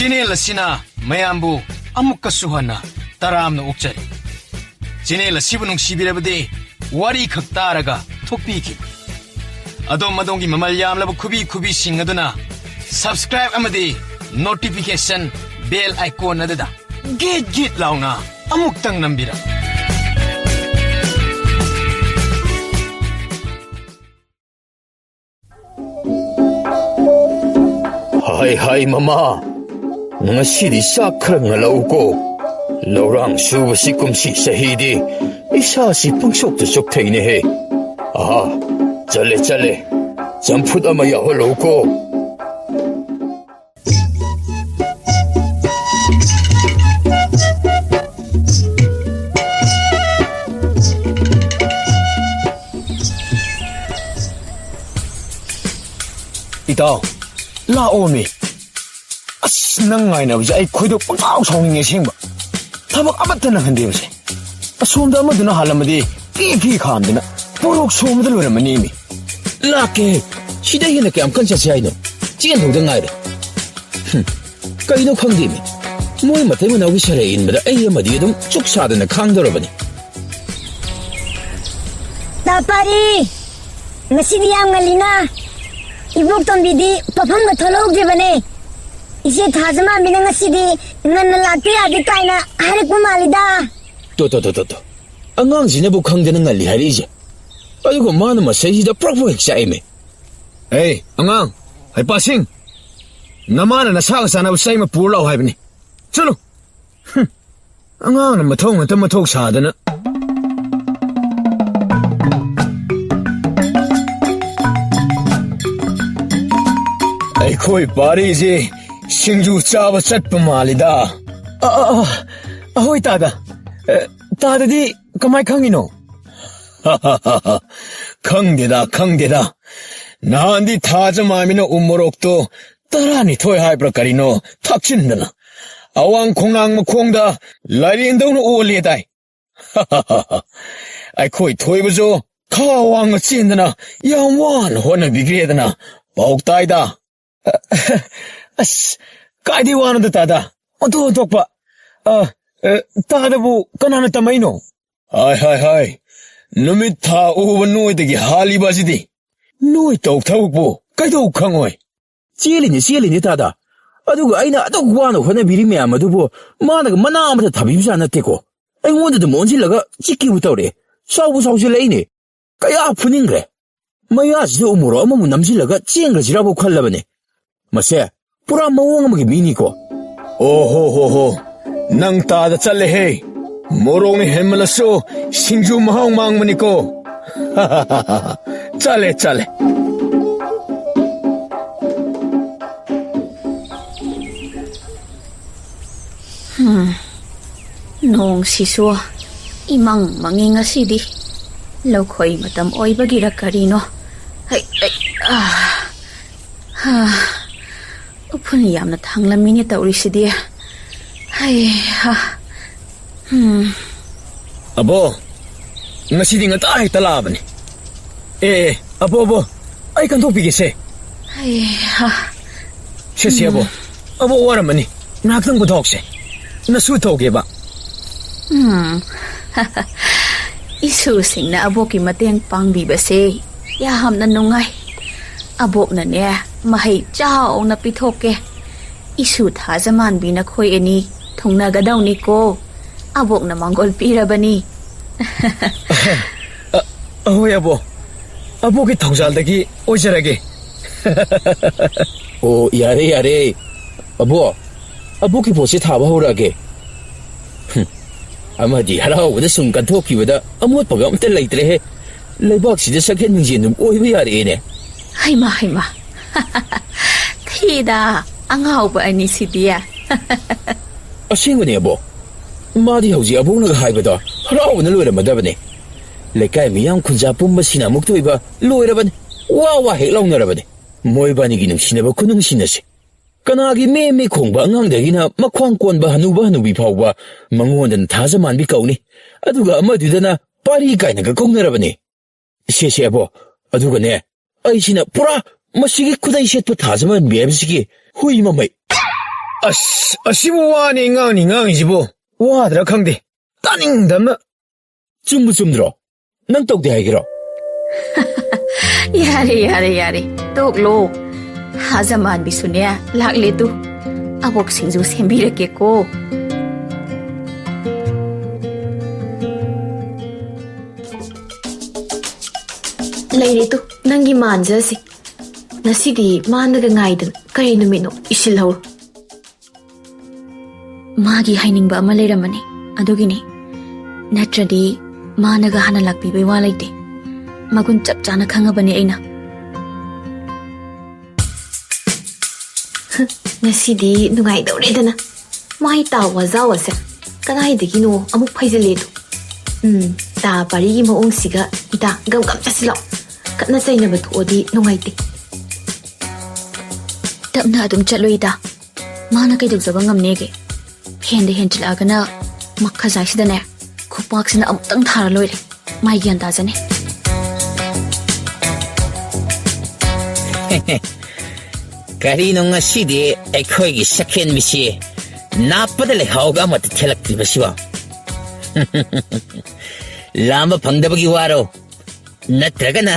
Channel asina mayambu amukkasu hana taramna okchari. Channel asibu nungsibirabadi wari khak taraga thokpiki. Adom madongi mamal yamlabu kubi singaduna subscribe amadi notification bell icon adada git launa amuktang nambira. Hai mama, ngasidi sakran nga lauko. Laurang suba si kumsi sahidi, isa si pangsok ta sok thay ni he. Aha, chale, jamput amaya ho lauko. Itaw, laomi. Nang ngay na ay kuidok pangkaw sa honging ising ba? Tabak amat na hindi ba siya? Asumda mo doon na halamadi, kiki kaam din na, purok sumda lo naman nimi. Laki, sida yun na kiyam kansa siya ino, jiyan hong da ngay rin. Kaino kang dimi, mo'y matay mo na wisarayin ba da ay amadi itong tsuksada na kang daro ba ni? Tapari, nasidiyam ngalina, ibuk tombidi, papam na tolog di ba ni? Isi thazama binang asidi nganna lakti adi kaina harik pumalida. To. Angang sinabu kang din ngali harija. Ayugo mana masayida propo hiksaime. Hey, angang, ay pasing. Namana nasaga sana usay mapulaw hay bani. Chalo. Angang na matong sada na. Ay koy pare ji. Singju chaba chatpa malida. Ahoy tada. Tada di kamay kangino. Kangdeda. Nandi taja mamino umorokto tarani toy haibra karino takchindana. Awang kongang makongda larindong no ulietay. Ay koy toy bazo kawang chindana yamwan hona bigredana. Baugtayda. Kaidi wanada tada. Ontok pa. Tada bu kanana tamaino. Hai. Numit tha uwa noi dagi hali basidi. Noi tok bu. Kaido kangoy. Sielini tada. Aduga aina adog wano hana biri meyam adubu managa mana amata tabibsa natteko. Ay wonda monjilaga chikkibu tawre. Saubu leine. Kaya puningre. Maya sida umuro amamu namjilaga chiengra jirabu khallabane. Mase pura mawang amagi mini ko. Oh, nang tada chale he. Morong ni hemalaso singju mahang mang mani ko. Chale. Nong siso imang manginga sidi. Laukoy matam oy bagira karino. Ay. Upun yamna thanglamini tawrisidi. Hay ha. Abo. Ngasidi nga tayo talabani. Abo. Ay kanto pigise. Hay ha. Siya abo. Abo waramani. Nakatang budokse. Nasutoge ba? Isusing na abo ki mateng pangbibase. Yaham na nungay. Abo na niya. Mahay chao na pitoke. Isu thazaman bina koy eni thungnagadaw ni ko. Abok na manggol pira ba ni? Ahoy abo. Abo ki thongzaldagi ojarage. Oh, yare. Abo ki posi thaba horage. Amadi harawada sum kanthokibada amot paga amta leitre he. Leibak sida sakhen ninjinum oiba yare ne. Hayma. Thida angaw ba ani sidia. Asingani abo. Madi hauji abo naga haibada harawna loiramadabane. Lekai miyam khunja pumba sina muktoiba loiraban. Wa he launarabane. Moibani gi nungsinaba kunungsinase. Kanagi me khongba angangdagina makhwang konba hanubi phawba mangondan thajamanbi kauni. Aduga amadudana pari kainaga kongnarabane. Sese abo. Aduga ne. Aisina pura masigi kudai setpa thajamanbi absigi hui mamai. ꯑꯁꯤꯕꯨ ꯋꯥꯅꯤ ꯉꯥꯡꯉꯤꯁꯤꯕꯨ ꯋꯥꯗ꯭ꯔꯥ ꯈꯪꯗꯦ ꯇꯥꯅꯤꯡꯗꯕꯅ ꯆꯨꯝꯗ꯭ꯔꯣ ꯅꯪ ꯇꯧꯗꯦ ꯍꯥꯏꯒꯦꯔꯣ ꯌꯥꯔꯦ ꯇꯣꯛꯂꯣ ꯊꯥꯖꯃꯥꯟꯕꯤꯁꯨꯅꯦ ꯂꯥꯛꯂꯦ two ꯑꯕꯣꯛꯁꯤꯡꯁꯨ ꯁꯦꯝꯕꯤꯔꯛꯀꯦꯀꯣ ꯂꯩꯔꯦ two ꯅꯪꯒꯤ ꯃꯥꯟꯖꯁꯤ ꯉꯁꯤꯗꯤ ꯃꯥꯅꯒ ꯉꯥꯏꯗꯅ ꯀꯔꯤ ꯅꯨꯃꯤꯠꯅꯣ ꯏꯁꯤꯜꯍꯧꯔꯣ ꯃꯥꯒꯤ ꯍꯥꯏꯅꯤꯡꯕ ꯑꯃ ꯂꯩꯔꯝꯃꯅꯤ ꯑꯗꯨꯒꯤꯅꯤ ꯅꯠꯇ꯭ꯔꯗꯤ ꯃꯥꯅꯒ ꯍꯥꯟꯅ ꯂꯥꯛꯄꯤꯕꯩ ꯋꯥ ꯂꯩꯇꯦ ꯃꯒꯨꯟ ꯆꯞ ꯆꯥꯅ ꯈꯪꯉꯕꯅꯤ ꯑꯩꯅ ꯉꯁꯤꯗꯤ ꯅꯨꯡꯉꯥꯏꯗꯧꯔꯦꯗꯅ ꯃꯥꯏ ꯇꯥ ꯋꯥꯖꯥꯎ ꯑꯁꯦ ꯀꯗꯥꯏꯗꯒꯤꯅꯣ ꯑꯃꯨꯛ ꯐꯩꯖꯤꯜꯂꯦꯗꯣ ꯇꯥ ꯄꯥꯔꯤꯒꯤ ꯃꯑꯣꯡꯁꯤꯒ ꯏꯇꯥ ꯒꯝ ꯆꯠꯁꯤꯜꯂꯣ ꯈꯠꯅ ꯆꯩꯅꯕ ꯊꯣꯛꯑꯗꯤ ꯅꯨꯡꯉꯥꯏꯇꯦ ꯇꯞꯅ ꯑꯗꯨꯝ ꯆꯠꯂꯣ ꯏꯇꯥ ꯃꯥꯅ ꯀꯩꯗꯧꯖꯕ ꯉꯝꯅꯦꯒꯦ ꯍꯦꯟꯖꯤꯜꯂꯛꯑꯒꯅ ꯃꯈꯖꯥꯏꯁꯤꯗꯅꯦ ꯈꯨꯄꯥꯛꯁꯤꯅ ꯑꯃꯨꯛꯇꯪ ꯊꯥꯔ ꯂꯣꯏꯔꯦ ꯃꯥꯏ ꯒ꯭ꯌꯥꯟ ꯇꯥꯖꯅꯤ ꯀꯔꯤꯅꯣ ꯉꯁꯤꯗꯤ ꯑꯩꯈꯣꯏꯒꯤ ꯁꯛꯍꯦꯟꯕꯤꯁꯤ ꯅꯥꯞꯄꯗ ꯂꯩꯍꯥꯎꯒ ꯑꯃꯠꯇ ꯊꯦꯜꯂꯛꯇ꯭ꯔꯤꯕꯁꯤꯕꯣ ꯂꯥꯝꯕ ꯐꯪꯗꯕꯒꯤ ꯋꯥꯔꯣ ꯅꯠꯇ꯭ꯔꯒꯅ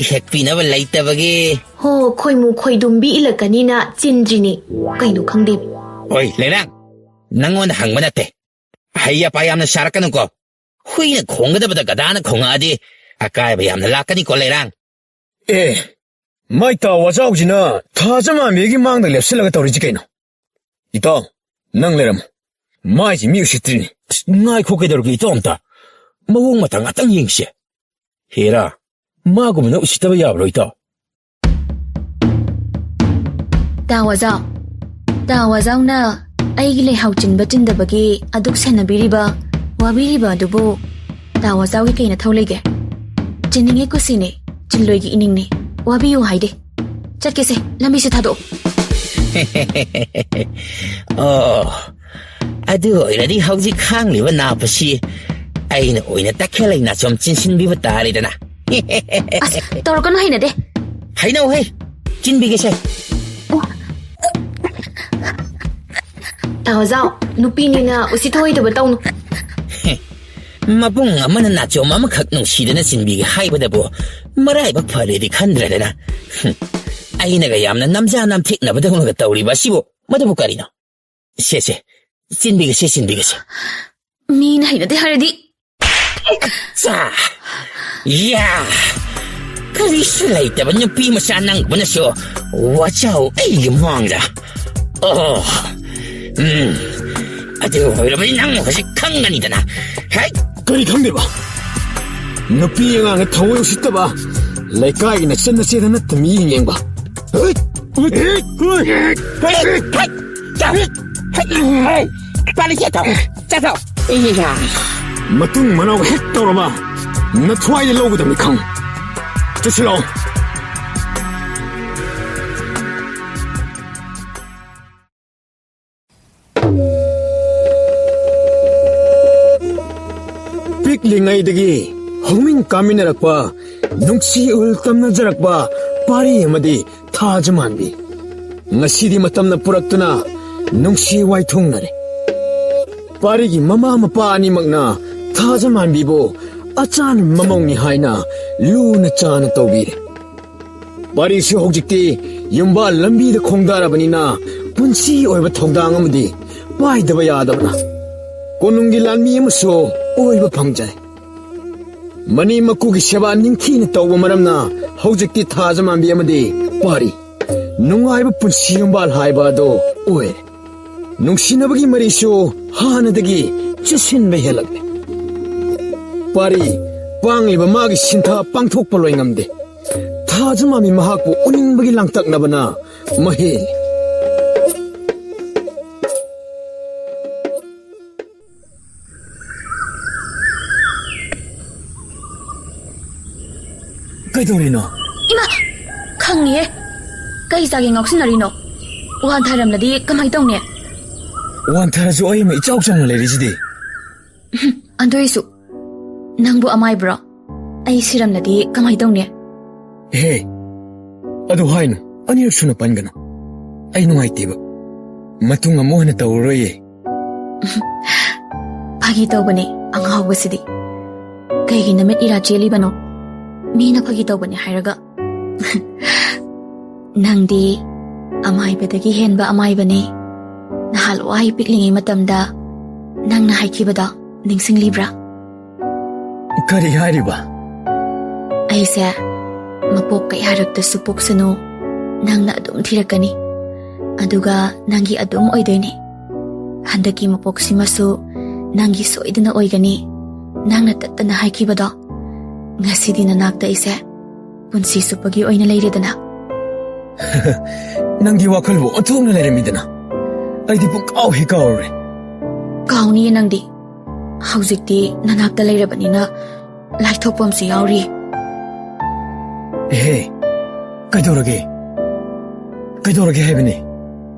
ꯍꯦꯛꯄꯤꯅꯕ ꯂꯩꯇꯕꯒꯤ ꯍꯣ ꯈꯣꯏꯃꯨ ꯈꯣꯏꯗꯨꯝꯕꯤ 이ꯜꯂꯛꯀꯅꯤꯅ ꯆꯤꯟꯗ꯭ꯔꯤꯅꯤ ꯀꯩꯅꯣ ꯈꯪꯗꯦ ꯍꯣꯏ ꯂꯩꯔꯥꯡ ꯅꯪꯉꯣꯟꯗ ꯍꯪꯕ ꯅꯠꯇꯦ ꯍꯩ ꯑꯄꯥ ꯌꯥꯝꯅ ꯁꯥꯔꯛꯀꯅꯨꯀꯣ ꯍꯨꯏꯅ ꯈꯣꯡꯒꯗꯕꯗ ꯒꯙꯥꯅ ꯈꯣꯡꯉꯛꯑꯗꯤ ꯑꯀꯥꯏꯕ ꯌꯥꯝꯅ ꯂꯥꯛꯀꯅꯤꯀꯣ ꯂꯩꯔꯥꯡ ꯃꯥꯏ ꯇꯥ ꯋꯥꯖꯥꯎꯁꯤꯅ ꯊꯥꯖꯃꯥꯟꯕꯤꯒꯤ ꯃꯥꯡꯗ ꯂꯦꯞꯁꯤꯜꯂꯒ ꯇꯧꯔꯤꯁꯤ ꯀꯩꯅꯣ ꯏꯇꯥꯎ ꯅꯪ ꯂꯩꯔꯝꯃꯣ ꯃꯥꯏꯁꯤ ꯃꯤ ꯎꯁꯤꯠꯇ꯭ꯔꯤꯅꯤ ꯉꯥꯏꯈꯣ ꯀꯩꯗꯧꯔꯒꯦ ꯏꯇꯥꯎ ꯑꯝꯇ ꯃꯑꯣꯡ ꯃꯇ ꯉꯥꯛꯇꯪ ꯌꯦꯡꯁꯦ ꯍꯦꯔꯥ ꯃꯥꯒꯨꯝꯕꯅ ꯎꯁꯤꯠꯇꯕ ꯌꯥꯕ꯭ꯔꯣ ꯏꯇꯥꯎ ꯇꯥ ꯋꯥꯖꯥꯎꯅ ꯑꯩꯒꯤ ꯂꯩꯍꯥꯎ ꯆꯤꯟꯕ ꯆꯤꯟꯗꯕꯒꯤ ꯑꯗꯨꯛ ꯁꯦꯟꯅꯕꯤꯔꯤꯕ ꯋꯥꯕꯤꯔꯤꯕ ꯑꯗꯨꯕꯨ ꯇꯥ ꯋꯥꯖꯥꯎꯒꯤ ꯀꯩ ꯅꯊꯧ ꯂꯩꯒꯦ ꯆꯤꯟꯅꯤꯡꯉꯦ ꯀꯨꯁꯤꯅꯦ ꯆꯤꯟꯂꯣꯏꯒꯤ ꯏꯅꯤꯡꯅꯦ ꯋꯥꯕꯤꯌꯨ ꯍꯥꯏꯗꯦ ꯆꯠꯀꯦꯁꯦ ꯂꯝꯕꯤꯁꯦ ꯊꯥꯗꯣꯛꯑꯣ ꯑꯗꯨ ꯑꯣꯏꯔꯗꯤ ꯍꯧꯖꯤꯛ ꯈꯥꯡꯂꯤꯕ ꯅꯥꯞꯄꯁꯤ ꯑꯩꯅ ꯑꯣꯏꯅ ꯇꯈꯦꯜ ꯂꯩ ꯅꯥꯆꯣꯝ ꯆꯤꯟꯁꯤꯟꯕꯤꯕ ꯇꯥꯔꯦꯗꯅ ꯑꯁ ꯇꯧꯔꯛꯀꯅꯨ ꯍꯩꯅꯗꯦ ꯍꯩꯅꯧꯍꯦ ꯆꯤꯟꯕꯤꯒꯦꯁꯦ ꯇꯥ ꯋꯥꯖꯥꯎ ꯅꯨꯄꯤꯅꯤꯅ ꯎꯁꯤꯠꯊꯑꯣꯏꯗꯕ ꯇꯧꯅꯨ ꯃꯕꯨꯡ ꯑꯃꯅ ꯅꯥꯆꯣꯝ ꯑꯃꯈꯛ ꯅꯨꯡꯁꯤꯗꯅ ꯆꯤꯟꯕꯤꯒꯦ ꯍꯥꯏꯕꯗꯕꯨ ꯃꯔꯥꯏꯕꯛ ꯐꯔꯦꯗꯤ ꯈꯟꯗ꯭ꯔꯗꯅ ꯑꯩꯅꯒ ꯌꯥꯝꯅ ꯅꯝꯖꯥ ꯅꯝꯊꯦꯛꯅꯕꯗꯧꯅꯒ ꯇꯧꯔꯤꯕ ꯑꯁꯤꯕꯨ ꯃꯗꯨꯕꯨ ꯀꯔꯤꯅꯣ ꯁꯦ ꯆꯤꯟꯕꯤꯒꯦꯁꯦ ꯃꯤꯅ ꯍꯩꯅꯗꯦ ꯍꯥꯏꯔꯗꯤ ꯌꯥ ꯀꯔꯤꯁꯨ ꯂꯩꯇꯕ ꯅꯨꯄꯤ ꯃꯆꯥ ꯅꯪꯕꯅꯁꯨ ꯋꯥꯆꯥꯎ ꯑꯩꯒꯤ ꯃꯥꯡꯗ ꯑꯗꯨ ꯑꯣꯏꯔꯕꯗꯤ ꯅꯪ ꯍꯧꯖꯤꯛ ꯈꯪꯒꯅꯤꯗꯅ ꯀꯔꯤ ꯈꯪꯗꯦꯕ ꯅꯨꯄꯤ ꯑꯉꯥꯡꯅ ꯊꯑꯣꯏ ꯎꯁꯤꯠꯇꯕ ꯂꯩꯀꯥꯏꯒꯤ ꯅꯆꯟꯅꯆꯦꯗ ꯅꯠꯇ ꯃꯤꯌꯦꯡ ꯌꯦꯡꯕ ꯃꯇꯨꯡ ꯃꯅꯥꯎ ꯍꯦꯛ ꯇꯧꯔꯕ ꯅꯊ꯭ꯋꯥꯏꯗ ꯂꯧꯒꯗꯕꯅꯤ ꯈꯪ ꯆꯠꯁꯤꯜꯂꯛꯑꯣ ꯄꯤꯛꯂꯤꯉꯩꯗꯒꯤ ꯍꯧꯃꯤꯟ ꯀꯥꯃꯤꯟꯅꯔꯛꯄ ꯅꯨꯡꯁꯤ ꯎꯍꯜ ꯇꯝꯅꯖꯔꯛꯄ ꯄꯥꯔꯤ ꯑꯃꯗꯤ ꯊꯥꯖꯃꯥꯟꯕꯤ ꯉꯁꯤꯗꯤ ꯃꯇꯝꯅ ꯄꯨꯔꯛꯇꯨꯅ ꯅꯨꯡꯁꯤ ꯋꯥꯏꯊꯨꯡꯅꯔꯦ ꯄꯥꯔꯤꯒꯤ ꯃꯃꯥ ꯃꯄꯥ ꯑꯅꯤꯃꯛꯅ ꯊꯥꯖꯃꯥꯟꯕꯤꯕꯨ ꯑꯆꯥꯟ ꯃꯃꯧꯅꯤ ꯍꯥꯏꯅ ꯂꯨꯅ ꯆꯥꯅ ꯇꯧꯕꯤꯔꯦ ꯄꯥꯔꯤꯁꯨ ꯍꯧꯖꯤꯛꯇꯤ ꯌꯨꯝꯕꯥꯜ ꯂꯝꯕꯤꯗ ꯈꯣꯡꯗꯥꯔꯕꯅꯤꯅ ꯄꯨꯟꯁꯤ ꯑꯣꯏꯕ ꯊꯧꯗꯥꯡ ꯑꯃꯗꯤ ꯄꯥꯏꯗꯕ ꯌꯥꯗꯕꯅ ꯀꯣꯅꯨꯡꯒꯤ ꯂꯥꯟꯃꯤ ꯑꯃꯁꯨ ꯑꯣꯏꯕ ꯐꯪꯖꯔꯦ ꯃꯅꯤ ꯃꯀꯨꯒꯤ ꯁꯦꯕꯥ ꯅꯤꯡꯊꯤꯅ ꯇꯧꯕ ꯃꯔꯝꯅ ꯍꯧꯖꯤꯛꯇꯤ ꯊꯥꯖꯃꯥꯟꯕꯤ ꯑꯃꯗꯤ ꯄꯥꯔꯤ ꯅꯨꯡꯉꯥꯏꯕ ꯄꯨꯟꯁꯤ ꯌꯨꯝꯕꯥꯜ ꯍꯥꯏꯕ ꯑꯗꯣ ꯑꯣꯏꯔꯦ ꯅꯨꯡꯁꯤꯅꯕꯒꯤ ꯃꯔꯤꯁꯨ ꯍꯥꯟꯅꯗꯒꯤ ꯆꯨꯁꯤꯟꯕ ꯍꯦꯜꯂꯛꯂꯦ ꯄꯥꯔꯤ ꯄꯥꯡꯂꯤꯕ ꯃꯥꯒꯤ ꯁꯤꯟꯊꯥ ꯄꯥꯡꯊꯣꯛꯄ ꯂꯣꯏ ꯉꯝꯗꯦ ꯊꯥꯖꯃꯥꯟꯕꯤ ꯃꯍꯥꯛꯄꯨ ꯎꯅꯤꯡꯕꯒꯤ ꯂꯥꯡꯇꯛꯅꯕꯅ ꯃꯍꯦꯜꯂꯤ ꯀꯩꯗꯧꯔꯤꯅꯣ 이마! ꯈꯪꯉꯤꯍꯦ ꯀꯩ ꯆꯥꯒꯦ ꯉꯥꯎꯁꯤꯟꯅꯔꯤꯅꯣ ꯋꯥꯟꯊꯔꯝꯂꯗꯤ ꯀꯃꯥꯏ ꯇꯧꯅꯤ ꯋꯥꯟꯊꯔꯁꯨ ꯑꯩ ꯑꯃ ꯏꯆꯥꯎ ꯆꯥꯎꯅ ꯂꯩꯔꯤꯁꯤꯗꯤ ꯑꯗꯨꯏꯁꯨ ꯅꯪꯕꯨ ꯑꯃꯥꯏꯕ꯭ꯔꯣ ꯑꯩ ꯁꯤꯔꯝꯂꯗꯤ ꯀꯃꯥꯏ ꯇꯧꯅꯤ ꯍꯦ ꯑꯗꯨ ꯍꯥꯏꯅꯨ ꯑꯅꯤꯔꯛ ꯁꯨꯅ ꯄꯟꯒꯅꯨ ꯑꯩ ꯅꯨꯡꯉꯥꯏꯇꯦꯕ ꯃꯇꯨꯡ ꯑꯃꯨꯛ ꯍꯟꯅ ꯇꯧꯔꯔꯣꯏꯌꯦ. ꯐꯥꯒꯤ ꯇꯧꯕꯅꯦ ꯑꯉꯥꯎꯕꯁꯤꯗꯤ. ꯀꯩꯒꯤ ꯅꯨꯃꯤꯠ ꯏꯔꯥ ꯆꯦꯜꯂꯤꯕꯅꯣ? ꯃꯤꯅ ꯐꯥꯒꯤ ꯇꯧꯕꯅꯦ ꯍꯥꯏꯔꯒ. ꯅꯪꯗꯤ ꯑꯃꯥꯏꯕꯗꯒꯤ ꯍꯦꯟꯕ ꯑꯃꯥꯏꯕꯅꯦ. ꯅꯍꯥꯟꯋꯥꯏ ꯄꯤꯛꯂꯤꯉꯩ ꯃꯇꯝꯗ ꯅꯪꯅ ꯍꯥꯏꯈꯤꯕꯗꯣ ꯅꯤꯡꯁꯤꯡꯂꯤꯕ꯭ꯔꯥ? ꯀꯔꯤ ꯍꯥꯏꯔꯤꯕ? ꯑꯩꯁꯦ ꯃꯄꯣꯛ ꯀꯌꯥꯔꯛꯇꯁꯨ ꯄꯣꯛꯁꯅꯨ, ꯅꯪꯅ ꯑꯗꯨꯝ ꯊꯤꯔꯛꯀꯅꯤ, ꯑꯗꯨꯒ ꯅꯪꯒꯤ ꯑꯗꯨꯝ ꯑꯣꯏꯗꯣꯏꯅꯤ. ꯍꯟꯗꯛꯀꯤ ꯃꯄꯣꯛꯁꯤꯃꯁꯨ ꯅꯪꯒꯤ ꯁꯣꯏꯗꯅ ꯑꯣꯏꯒꯅꯤ, ꯅꯪꯅ ꯇꯠꯇꯅ ꯍꯥꯏꯈꯤꯕꯗꯣ. ꯉꯁꯤꯗꯤ ꯅꯅꯥꯛꯇ ꯑꯩꯁꯦ ꯄꯨꯟꯁꯤ ꯆꯨꯞꯄꯒꯤ ꯑꯣꯏꯅ ꯂꯩꯔꯦꯗꯅ. ꯅꯪꯒꯤ ꯋꯥꯈꯜꯕꯨ ꯑꯣꯟꯊꯣꯛꯅ ꯂꯩꯔꯝꯃꯤꯗꯅ. ꯑꯩꯗꯤ ꯄꯨꯡꯀꯥꯎ ꯍꯦꯛ ꯀꯥꯎꯔꯨꯔꯦ. ꯀꯥꯎꯅꯤꯌꯦ ꯅꯪꯗꯤ. ꯍꯧꯖꯤꯛꯇꯤ ꯅꯅꯥꯛꯇ ꯂꯩꯔꯕꯅꯤꯅ ꯂꯥꯏꯊꯣꯛꯄ ꯑꯃꯁꯨ ꯌꯥꯎꯔꯤ. ꯑꯦꯍꯦ, ꯀꯩꯗꯧꯔꯒꯦ? ꯀꯩꯗꯧꯔꯒꯦ ꯍꯥꯏꯕꯅꯤ?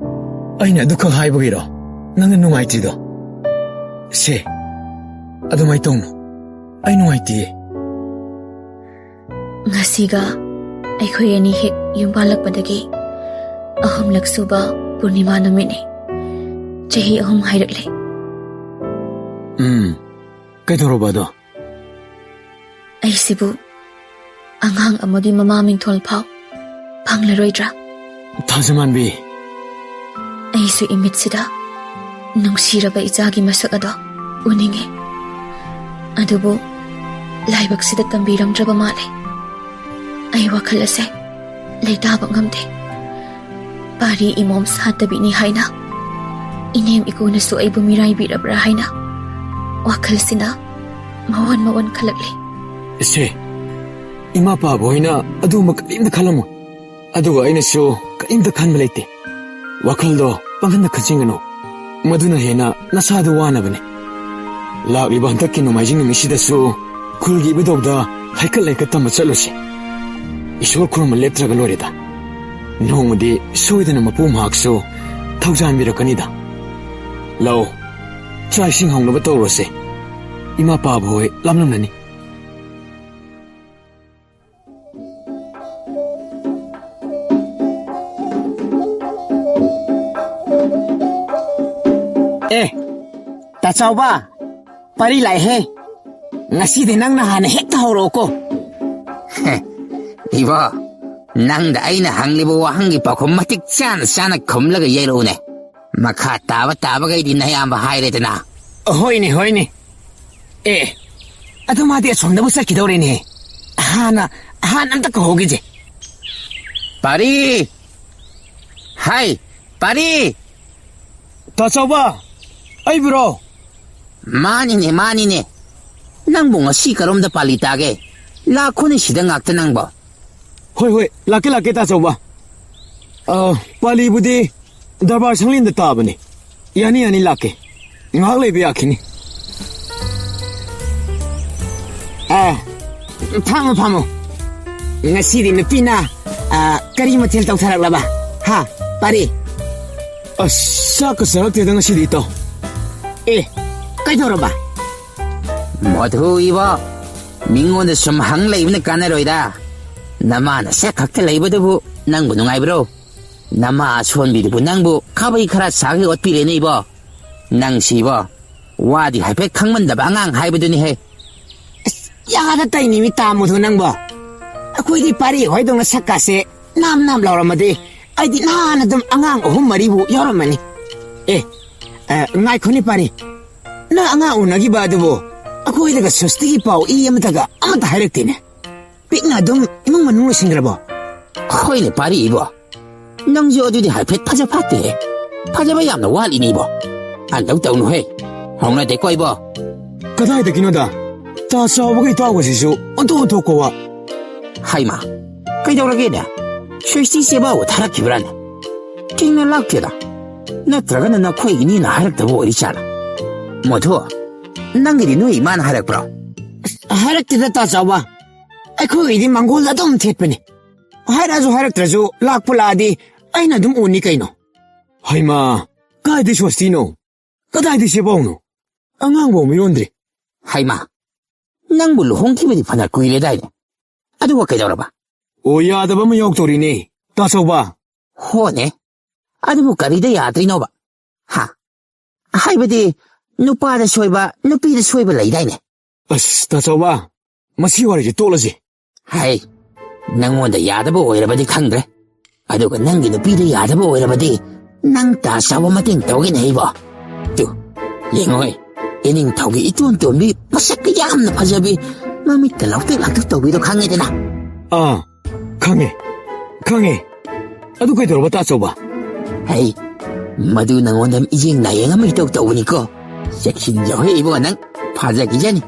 ꯑꯩꯅ ꯑꯗꯨꯈꯛ ꯍꯥꯏꯕꯒꯤꯔꯣ ꯅꯪꯅ ꯅꯨꯡꯉꯥꯏꯇ꯭ꯔꯤꯗꯣ? ꯁꯦ, ꯑꯗꯨꯃꯥꯏꯅ ꯇꯧꯅꯨ. ꯑꯩ ꯅꯨꯡꯉꯥꯏꯇꯤꯌꯦ. ꯉꯁꯤꯒ ꯑꯩꯈꯣꯏ ꯑꯅꯤ ꯍꯦꯛ ꯌꯨꯝ ꯄꯥꯜꯂꯛꯄꯗꯒꯤ 3ꯂꯛ ꯁꯨꯕ ꯄꯨꯔꯅꯤꯃꯥ ꯅꯨꯃꯤꯠꯅꯤ. ꯆꯍꯤ 3 ꯍꯥꯏꯔꯛꯂꯦ. ꯀꯩꯗꯧꯔꯕ ꯑꯗꯣ? ꯑꯩꯁꯤꯕꯨ ꯑꯉꯥꯡ ꯑꯃꯒꯤ ꯃꯃꯥ ꯃꯤꯡꯊꯣꯜ ꯐꯥꯎ ꯐꯪꯂꯔꯣꯏꯗ꯭ꯔꯥ? ꯊꯥꯖꯃꯥꯟꯕꯤ, ꯑꯩꯁꯨ ꯏꯃꯤꯠꯁꯤꯗ ꯅꯨꯡꯁꯤꯔꯕ ꯏꯆꯥꯒꯤ ꯃꯁꯛ ꯑꯗꯣ ꯎꯅꯤꯡꯉꯦ. ꯑꯗꯨꯕꯨ ꯂꯥꯏꯕꯛꯁꯤꯗ ꯇꯝꯕꯤꯔꯝꯗ꯭ꯔꯕ ꯃꯥꯜꯂꯦ. ꯑꯩ ꯋꯥꯈꯜ ꯑꯁꯦ ꯂꯩꯇꯥꯕ ꯉꯝꯗꯦ. ꯄꯥꯔꯤ ꯏꯃꯣꯝ ꯁꯥꯠꯇꯕꯤꯅꯤ ꯍꯥꯏꯅ ꯏꯅꯦꯝ ꯏꯀꯨꯅꯁꯨ ꯑꯩꯕꯨ ꯃꯤꯔꯥꯏꯕꯤꯔꯕ꯭ꯔꯥ ꯍꯥꯏꯅ ꯋꯥꯈꯜꯁꯤꯅ ꯃꯋꯟ ꯈꯜꯂꯛꯂꯦ. ꯁꯦ, ꯏꯃꯥ ꯄꯥꯕ ꯍꯣꯏꯅ ꯑꯗꯨꯒꯨꯝꯕ ꯀꯔꯤꯝꯇ ꯈꯜꯂꯝꯃꯣꯏ. ꯑꯗꯨꯒ ꯑꯩꯅꯁꯨ ꯀꯔꯤꯝꯇ ꯈꯟꯕ ꯂꯩꯇꯦ. ꯋꯥꯈꯜꯗꯣ ꯄꯪꯈꯟꯗ ꯈꯟꯖꯤꯟꯒꯅꯨ. ꯃꯗꯨꯅ ꯍꯦꯟꯅ ꯅꯁꯥꯗꯣ ꯋꯥꯅꯕꯅꯦ. ꯂꯥꯛꯂꯤꯕ ꯍꯟꯗꯛꯀꯤ ꯅꯣꯡꯃꯥꯏꯖꯤꯡ ꯅꯨꯃꯤꯠꯁꯤꯗꯁꯨ ꯈꯨꯜꯒꯤ ꯏꯕꯨꯙꯧꯗ ꯍꯩꯀꯠ ꯇꯝꯕ ꯆꯠꯂꯨꯁꯤ. ꯏꯁꯣꯔ ꯈꯨꯔꯨꯝꯕ ꯂꯦꯞꯇ꯭ꯔꯒ ꯂꯣꯏꯔꯦꯗ. ꯅꯣꯡꯃꯗꯤ ꯁꯣꯏꯗꯅ ꯃꯄꯨ ꯃꯍꯥꯛꯁꯨ ꯊꯧꯖꯥꯟꯕꯤꯔꯛꯀꯅꯤꯗ. ꯂꯥꯛꯑꯣ, ꯆꯥꯛ ꯏꯁꯤꯡ ꯍꯧꯅꯕ ꯇꯧꯔꯁꯦ. ꯏꯃꯥ ꯄꯥꯕ ꯍꯣꯏ ꯂꯥꯝꯂꯝꯂꯅꯤ. ꯇꯥꯆꯥꯎꯕ, ꯄꯥꯔꯤ ꯂꯥꯛꯑꯦꯍꯦ. ꯉꯁꯤꯗꯤ ꯅꯪꯅ ꯍꯥꯟꯅ ꯍꯦꯛꯇ ꯍꯧꯔꯛꯑꯣꯀꯣ. 이봐, ꯅꯪꯗ ꯑꯩꯅ ꯍꯪꯂꯤꯕ ꯋꯥꯍꯪꯒꯤ ꯄꯥꯎꯈꯨꯝ ꯃꯇꯤꯛ ꯆꯥꯅ ꯈꯨꯝꯂꯒ ꯌꯩꯔꯛꯎꯅꯦ. ꯃꯈꯥ ꯇꯥꯕꯒꯩꯗꯤ ꯅꯌꯥꯝꯕ ꯍꯥꯏꯔꯦꯗꯅ. ꯍꯣꯏꯅꯦ. ꯑꯗꯨ ꯃꯥꯗꯤ ꯑꯁꯣꯝꯗꯕꯨ ꯆꯠꯈꯤꯗꯧꯔꯦꯅꯦ. ꯍꯥꯟꯅ ꯑꯝꯇ ꯀꯧꯍꯧꯈꯤꯁꯦ. ꯄꯥꯔꯤ! ꯍꯥꯏ, ꯄꯥꯔꯤ! ꯇꯥꯆꯧꯕ, ꯑꯩꯕꯨꯔꯣ? ꯃꯥꯅꯤꯅꯦ. ꯅꯪꯕꯨ ꯉꯁꯤ ꯀꯔꯣꯝꯗ ꯄꯥꯂꯤ ꯇꯥꯒꯦ? ꯂꯥꯛꯈꯣꯅꯦ ꯁꯤꯗ ꯉꯥꯛꯇ ꯅꯪꯕꯣ. ꯍꯣꯏ, ꯂꯥꯛꯀꯦ ꯇꯥꯆꯧꯕ. ꯄꯥꯂꯤꯕꯨꯗꯤ ꯗꯔꯕꯥꯔ ꯁꯪꯂꯦꯟꯗ ꯇꯥꯕꯅꯤ. ꯌꯥꯅꯤ ꯂꯥꯛꯀꯦ. ꯉꯥꯏꯍꯥꯛ ꯂꯩꯕ ꯌꯥꯈꯤꯅꯤ. ꯐꯝꯃꯨ. ꯉꯁꯤꯗꯤ ꯅꯨꯄꯤꯅ ꯀꯔꯤ ꯃꯊꯦꯜ ꯇꯧꯊꯔꯛꯂꯕ? ꯍꯥ, ꯄꯥꯔꯤ? ꯆꯥꯛꯀ ꯆꯥꯔꯛꯇꯦꯗ ꯉꯁꯤꯗꯤ ꯏꯇꯥꯎ. ꯀꯩꯗꯧꯔꯕ? ꯃꯗꯨ 이봐, ꯃꯤꯉꯣꯟꯗ ꯁꯨꯝ ꯍꯪ ꯂꯩꯕꯅ ꯀꯥꯟꯅꯔꯣꯏꯗ. ꯅꯃꯥꯅ ꯁꯛ ꯈꯛꯇ ꯂꯩꯕꯗꯨꯕꯨ ꯅꯪꯕꯨ ꯅꯨꯡꯉꯥꯏꯕ꯭ꯔꯣ? ꯅꯃꯥ ꯑꯁꯣꯟꯕꯤꯗꯨꯕꯨ ꯅꯪꯕꯨ ꯈꯥꯕꯩ ꯈꯔ ꯁꯥꯒꯩ ꯑꯣꯠꯄꯤꯔꯦꯅꯦ 이봐. ꯅꯪꯁꯤꯕꯣ, ꯋꯥꯗꯤ ꯍꯥꯏꯐꯦꯠ ꯈꯪꯃꯟꯗꯕ ꯑꯉꯥꯡ ꯍꯥꯏꯕꯗꯨꯅꯤꯍꯦ. ꯌꯥꯗ ꯇꯩꯅꯤꯃꯤ ꯇꯥꯃꯨꯗꯨ ꯅꯪꯕꯣ. ꯑꯩꯈꯣꯏꯗꯤ ꯄꯥꯔꯤ ꯍꯣꯏꯗꯧꯅ ꯁꯛꯀꯥꯁꯦ ꯅꯥꯝ ꯂꯥꯎꯔꯝꯃꯗꯤ ꯑꯩꯗꯤ ꯅꯍꯥꯟ ꯑꯗꯨꯝ ꯑꯉꯥꯡ 3-4ꯕꯨ ꯌꯥꯎꯔꯝꯃꯅꯤ. ꯉꯥꯏꯈꯣꯅꯤ ꯄꯥꯔꯤ. ꯅꯪ ꯑꯉꯥꯡ ꯎꯅꯈꯤꯕ ꯑꯗꯨꯕꯨ ꯑꯩꯈꯣꯏꯗꯒ ꯁꯨꯁꯇꯤꯒꯤ ꯄꯥꯎ ꯑꯃꯇꯒ ꯑꯃꯠꯇ ꯍꯥꯏꯔꯛꯇꯦꯅꯦ. ꯄꯤꯛꯅ ꯑꯗꯨꯝ ꯏꯃꯨꯡ ꯃꯅꯨꯡ ꯂꯣꯏꯁꯤꯟꯈ꯭ꯔꯕꯣ? ꯍꯣꯏꯅꯦ ꯄꯥꯔꯤ 이봐. ꯅꯪꯁꯨ ꯑꯗꯨꯗꯤ ꯍꯥꯏꯐꯦꯠ ꯐꯠꯇꯦꯍꯦ. ꯐꯖꯕ ꯌꯥꯝꯅ ꯋꯥꯠꯂꯤꯅꯦ 이봐. 안녕 ꯇꯧꯅꯨꯍꯦ. ꯍꯧꯅꯗꯦꯀꯣ 이봐. ꯀꯗꯥꯏꯗꯒꯤꯅꯣꯗ? ꯇꯥ ꯆꯥꯎꯕꯒ ꯏꯇꯥꯎꯒꯁꯤꯁꯨ ꯑꯣꯟꯊꯣꯛꯄ ꯋꯥ. ꯍꯩꯃꯥ, ꯀꯩꯗꯧꯔꯒꯦꯅꯦ? ꯁ꯭ꯋꯤꯁꯇꯤ ꯆꯦꯕꯥꯎ ꯊꯥꯔꯛꯈꯤꯕ꯭ꯔꯥꯅꯦ? ꯊꯦꯡꯅ ꯂꯥꯛꯇꯦꯗ. ꯅꯠꯇ꯭ꯔꯒꯅ ꯅꯈꯣꯏꯒꯤꯅꯤꯅ ꯍꯥꯏꯔꯛꯇꯕ ꯑꯣꯏꯔꯤꯖꯥꯠꯂꯥ? ꯃꯗꯨ, ꯅꯪꯒꯤꯗꯤ ꯅꯣꯏ ꯏꯃꯥꯅ ꯍꯥꯏꯔꯛꯄ꯭ꯔꯣ? ꯍꯥꯏꯔꯛꯇꯦꯗ ꯇꯥꯆꯧꯕ. ꯑꯩꯈꯣꯏꯒꯤꯗꯤ ꯃꯪꯒꯣꯜꯗ ꯑꯗꯨꯝ ꯊꯦꯠꯄꯅꯤ. ꯍꯥꯏꯔꯛꯑꯁꯨ ꯍꯥꯏꯔꯛꯇ꯭ꯔꯁꯨ ꯂꯥꯛꯑꯗꯤ ꯑꯩꯅ ꯑꯗꯨꯝ ꯎꯅꯤ ꯀꯩꯅꯣ. ꯍꯩꯃꯥ, ꯀꯥꯏꯗꯩ ꯁ꯭ꯋꯥꯁꯇꯤꯅꯣ? ꯀꯗꯥꯏꯗꯩ ꯆꯦꯕꯥꯎꯅꯣ? ꯑꯉꯥꯡꯐꯥꯎ ꯃꯤꯔꯣꯟꯗ꯭ꯔꯤ. ꯍꯩꯃꯥ, ꯅꯪꯕꯨ ꯂꯨꯍꯣꯡꯈꯤꯕꯗꯤ ꯐꯅ ꯀꯨꯏꯔꯦꯗꯥꯏꯅꯦ. ꯑꯗꯨꯒ ꯀꯩꯗꯧꯔꯕ? ꯌꯥꯗꯕ ꯑꯃ ꯌꯥꯎꯗꯧꯔꯤꯅꯦ ꯇꯥꯆꯧꯕ. ꯍꯣꯅꯦ, ꯑꯗꯨꯕꯨ ꯀꯔꯤꯗ ꯌꯥꯗ꯭ꯔꯤꯅꯣꯕ? Ha. Haibadi, nupada soiba, nupida soiba leidaine. ꯑꯁ ꯇꯥꯆꯧꯕ ꯃꯁꯤ ꯋꯥꯔꯤꯁꯦ ꯇꯣꯛꯂꯁꯤ Hai. Nangonda yadaba oirabadi khangdre. Aduga nangi nupida yadaba oirabadi nang ta sawa mating tawgin heibo. Tu. Yengoi. Ining tawgi itun tumbi masak yamna phajabi mamit talawte laktu tawbi do khangedena. ꯈꯪꯉꯦ ꯈꯪꯉꯦ ꯑꯗꯨ ꯀꯩꯗꯧꯔꯕ ꯇꯥꯆꯧꯕ Hai. Madu nangonda ijing na yenga mai tawni ko. Sekshin johe ibo nang phajagi jani.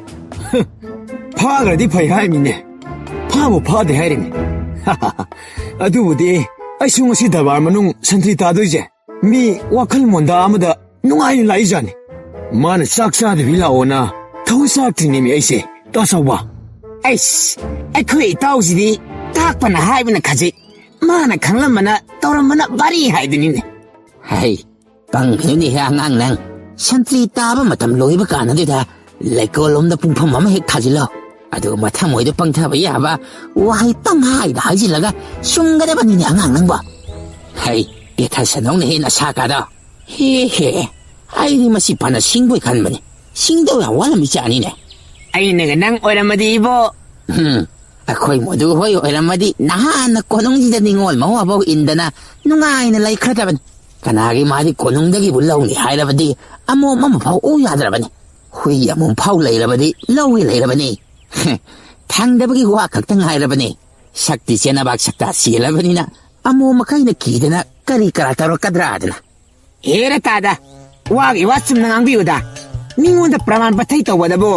ꯐꯥꯈ꯭ꯔꯗꯤ ꯐꯩ ꯍꯥꯏꯃꯤꯅꯦ ꯐꯥꯕꯨ ꯐꯥꯗꯦ ꯍꯥꯏꯔꯤꯅꯦ ꯑꯗꯨꯕꯨꯗꯤ ꯑꯩꯁꯨ ꯉꯁꯤ ꯗꯔꯕꯥꯔ ꯃꯅꯨꯡ ꯁꯟꯇ꯭ꯔꯤ ꯇꯥꯗꯣꯏꯁꯦ ꯃꯤ ꯋꯥꯈꯜ ꯃꯣꯟꯗꯥ ꯑꯃꯗ ꯅꯨꯡꯉꯥꯏꯅ ꯂꯥꯛꯏꯖꯥꯠꯅꯤ ꯃꯥꯅ ꯆꯥꯛ ꯆꯥꯗꯕꯤ ꯂꯥꯛꯑꯣꯅ ꯊꯧ ꯆꯥꯛꯇ꯭ꯔꯤꯅꯦꯃꯤ ꯑꯩꯁꯦ ꯇꯥꯆꯧꯕ ꯑꯩꯈꯣꯏ ꯏꯇꯥꯎꯁꯤꯗꯤ ꯇꯥꯛꯄꯅ ꯍꯥꯏꯕꯅ ꯈꯖꯤꯛ ꯃꯥꯅ ꯈꯪꯂꯝꯕꯅ ꯇꯧꯔꯝꯕꯅ ꯕꯥꯔꯤ ꯍꯥꯏꯗꯨꯅꯤꯅꯦ ꯍꯩ ꯄꯪꯈ꯭ꯔꯅꯤꯍꯦ ꯑꯉꯥꯡ ꯅꯪ ꯁꯟꯇ꯭ꯔꯤ ꯇꯥꯕ ꯃꯇꯝ ꯂꯣꯏꯕ ꯀꯥꯟꯗꯨꯗ ꯂꯩꯀꯣꯜꯂꯣꯝꯗ ꯄꯨꯡꯐꯝ ꯑꯃ ꯍꯦꯛ ꯊꯥꯖꯤꯜꯂꯣ ꯑꯗꯨꯒ ꯃꯊꯃꯣꯏꯗ ꯄꯪꯊꯕ ꯌꯥꯕ ꯋꯥꯍꯩ ꯄꯪꯍꯥꯏꯗ ꯍꯥꯏꯖꯤꯜꯂꯒ ꯁꯨꯝꯒꯗꯕꯅꯤꯅꯦ ꯑꯉꯥꯡ ꯅꯪꯕꯣ ꯍꯩ ꯄꯦꯊꯁꯟꯅꯧꯅ ꯍꯦꯟꯅ ꯁꯥꯀꯥꯗꯣ ꯍꯦ ꯑꯩꯗꯤ ꯃꯁꯤ ꯐꯅ ꯁꯤꯡꯕꯣꯏ ꯈꯟꯕꯅꯤ ꯁꯤꯡꯗꯧ ꯌꯥꯝ ꯋꯥꯠꯂꯝꯃꯤ ꯆꯥꯅꯤꯅꯦ ꯑꯩꯅꯒ ꯅꯪ ꯑꯣꯏꯔꯝꯃꯗꯤ 이보 ꯑꯩꯈꯣꯏ ꯃꯗꯨ ꯍꯣꯏ ꯑꯣꯏꯔꯝꯃꯗꯤ ꯅꯍꯥꯟꯅ ꯀꯣꯅꯨꯡꯁꯤꯗ ꯅꯤꯡꯉꯣꯜ ꯃꯋꯥꯐꯥꯎ ꯏꯟꯗꯅ ꯅꯨꯡꯉꯥꯏꯅ ꯂꯩꯈ꯭ꯔꯗꯕꯅꯤ ꯀꯅꯥꯒꯤ ꯃꯥꯗꯤ ꯀꯣꯅꯨꯡꯗꯒꯤꯕꯨ ꯂꯧꯅꯤ ꯍꯥꯏꯔꯕꯗꯤ ꯑꯃꯣꯝ ꯑꯃꯐꯥꯎ ꯎ ꯌꯥꯗ꯭ꯔꯕꯅꯤ ꯍꯨꯏ ꯑꯃꯣꯝ ꯐꯥꯎ ꯂꯩꯔꯕꯗꯤ ꯂꯧꯏ ꯂꯩꯔꯕꯅꯤ ꯊꯪꯗꯕꯒꯤ ꯋꯥ ꯈꯛꯇ ꯉꯥꯏꯔꯕꯅꯤ ꯁꯛꯇꯤ ꯆꯦꯅꯕꯥꯛ ꯁꯛꯇꯥ ꯆꯦꯜꯂꯕꯅꯤꯅ ꯑꯃꯣꯝ ꯃꯈꯩꯅ ꯀꯤꯗꯅ ꯀꯔꯤ ꯀꯔꯥ ꯇꯧꯔꯛꯀꯗ꯭ꯔꯥ ꯑꯗꯨꯅ ꯍꯦꯔ ꯇꯥꯗ ꯋꯥꯒꯤ ꯋꯥ ꯆꯨꯝꯅ ꯉꯥꯡꯕꯤꯌꯨꯗ ꯃꯤꯉꯣꯟꯗ ꯄ꯭ꯔꯃꯥꯟ ꯄꯊꯩ ꯇꯧꯕꯗꯕꯨ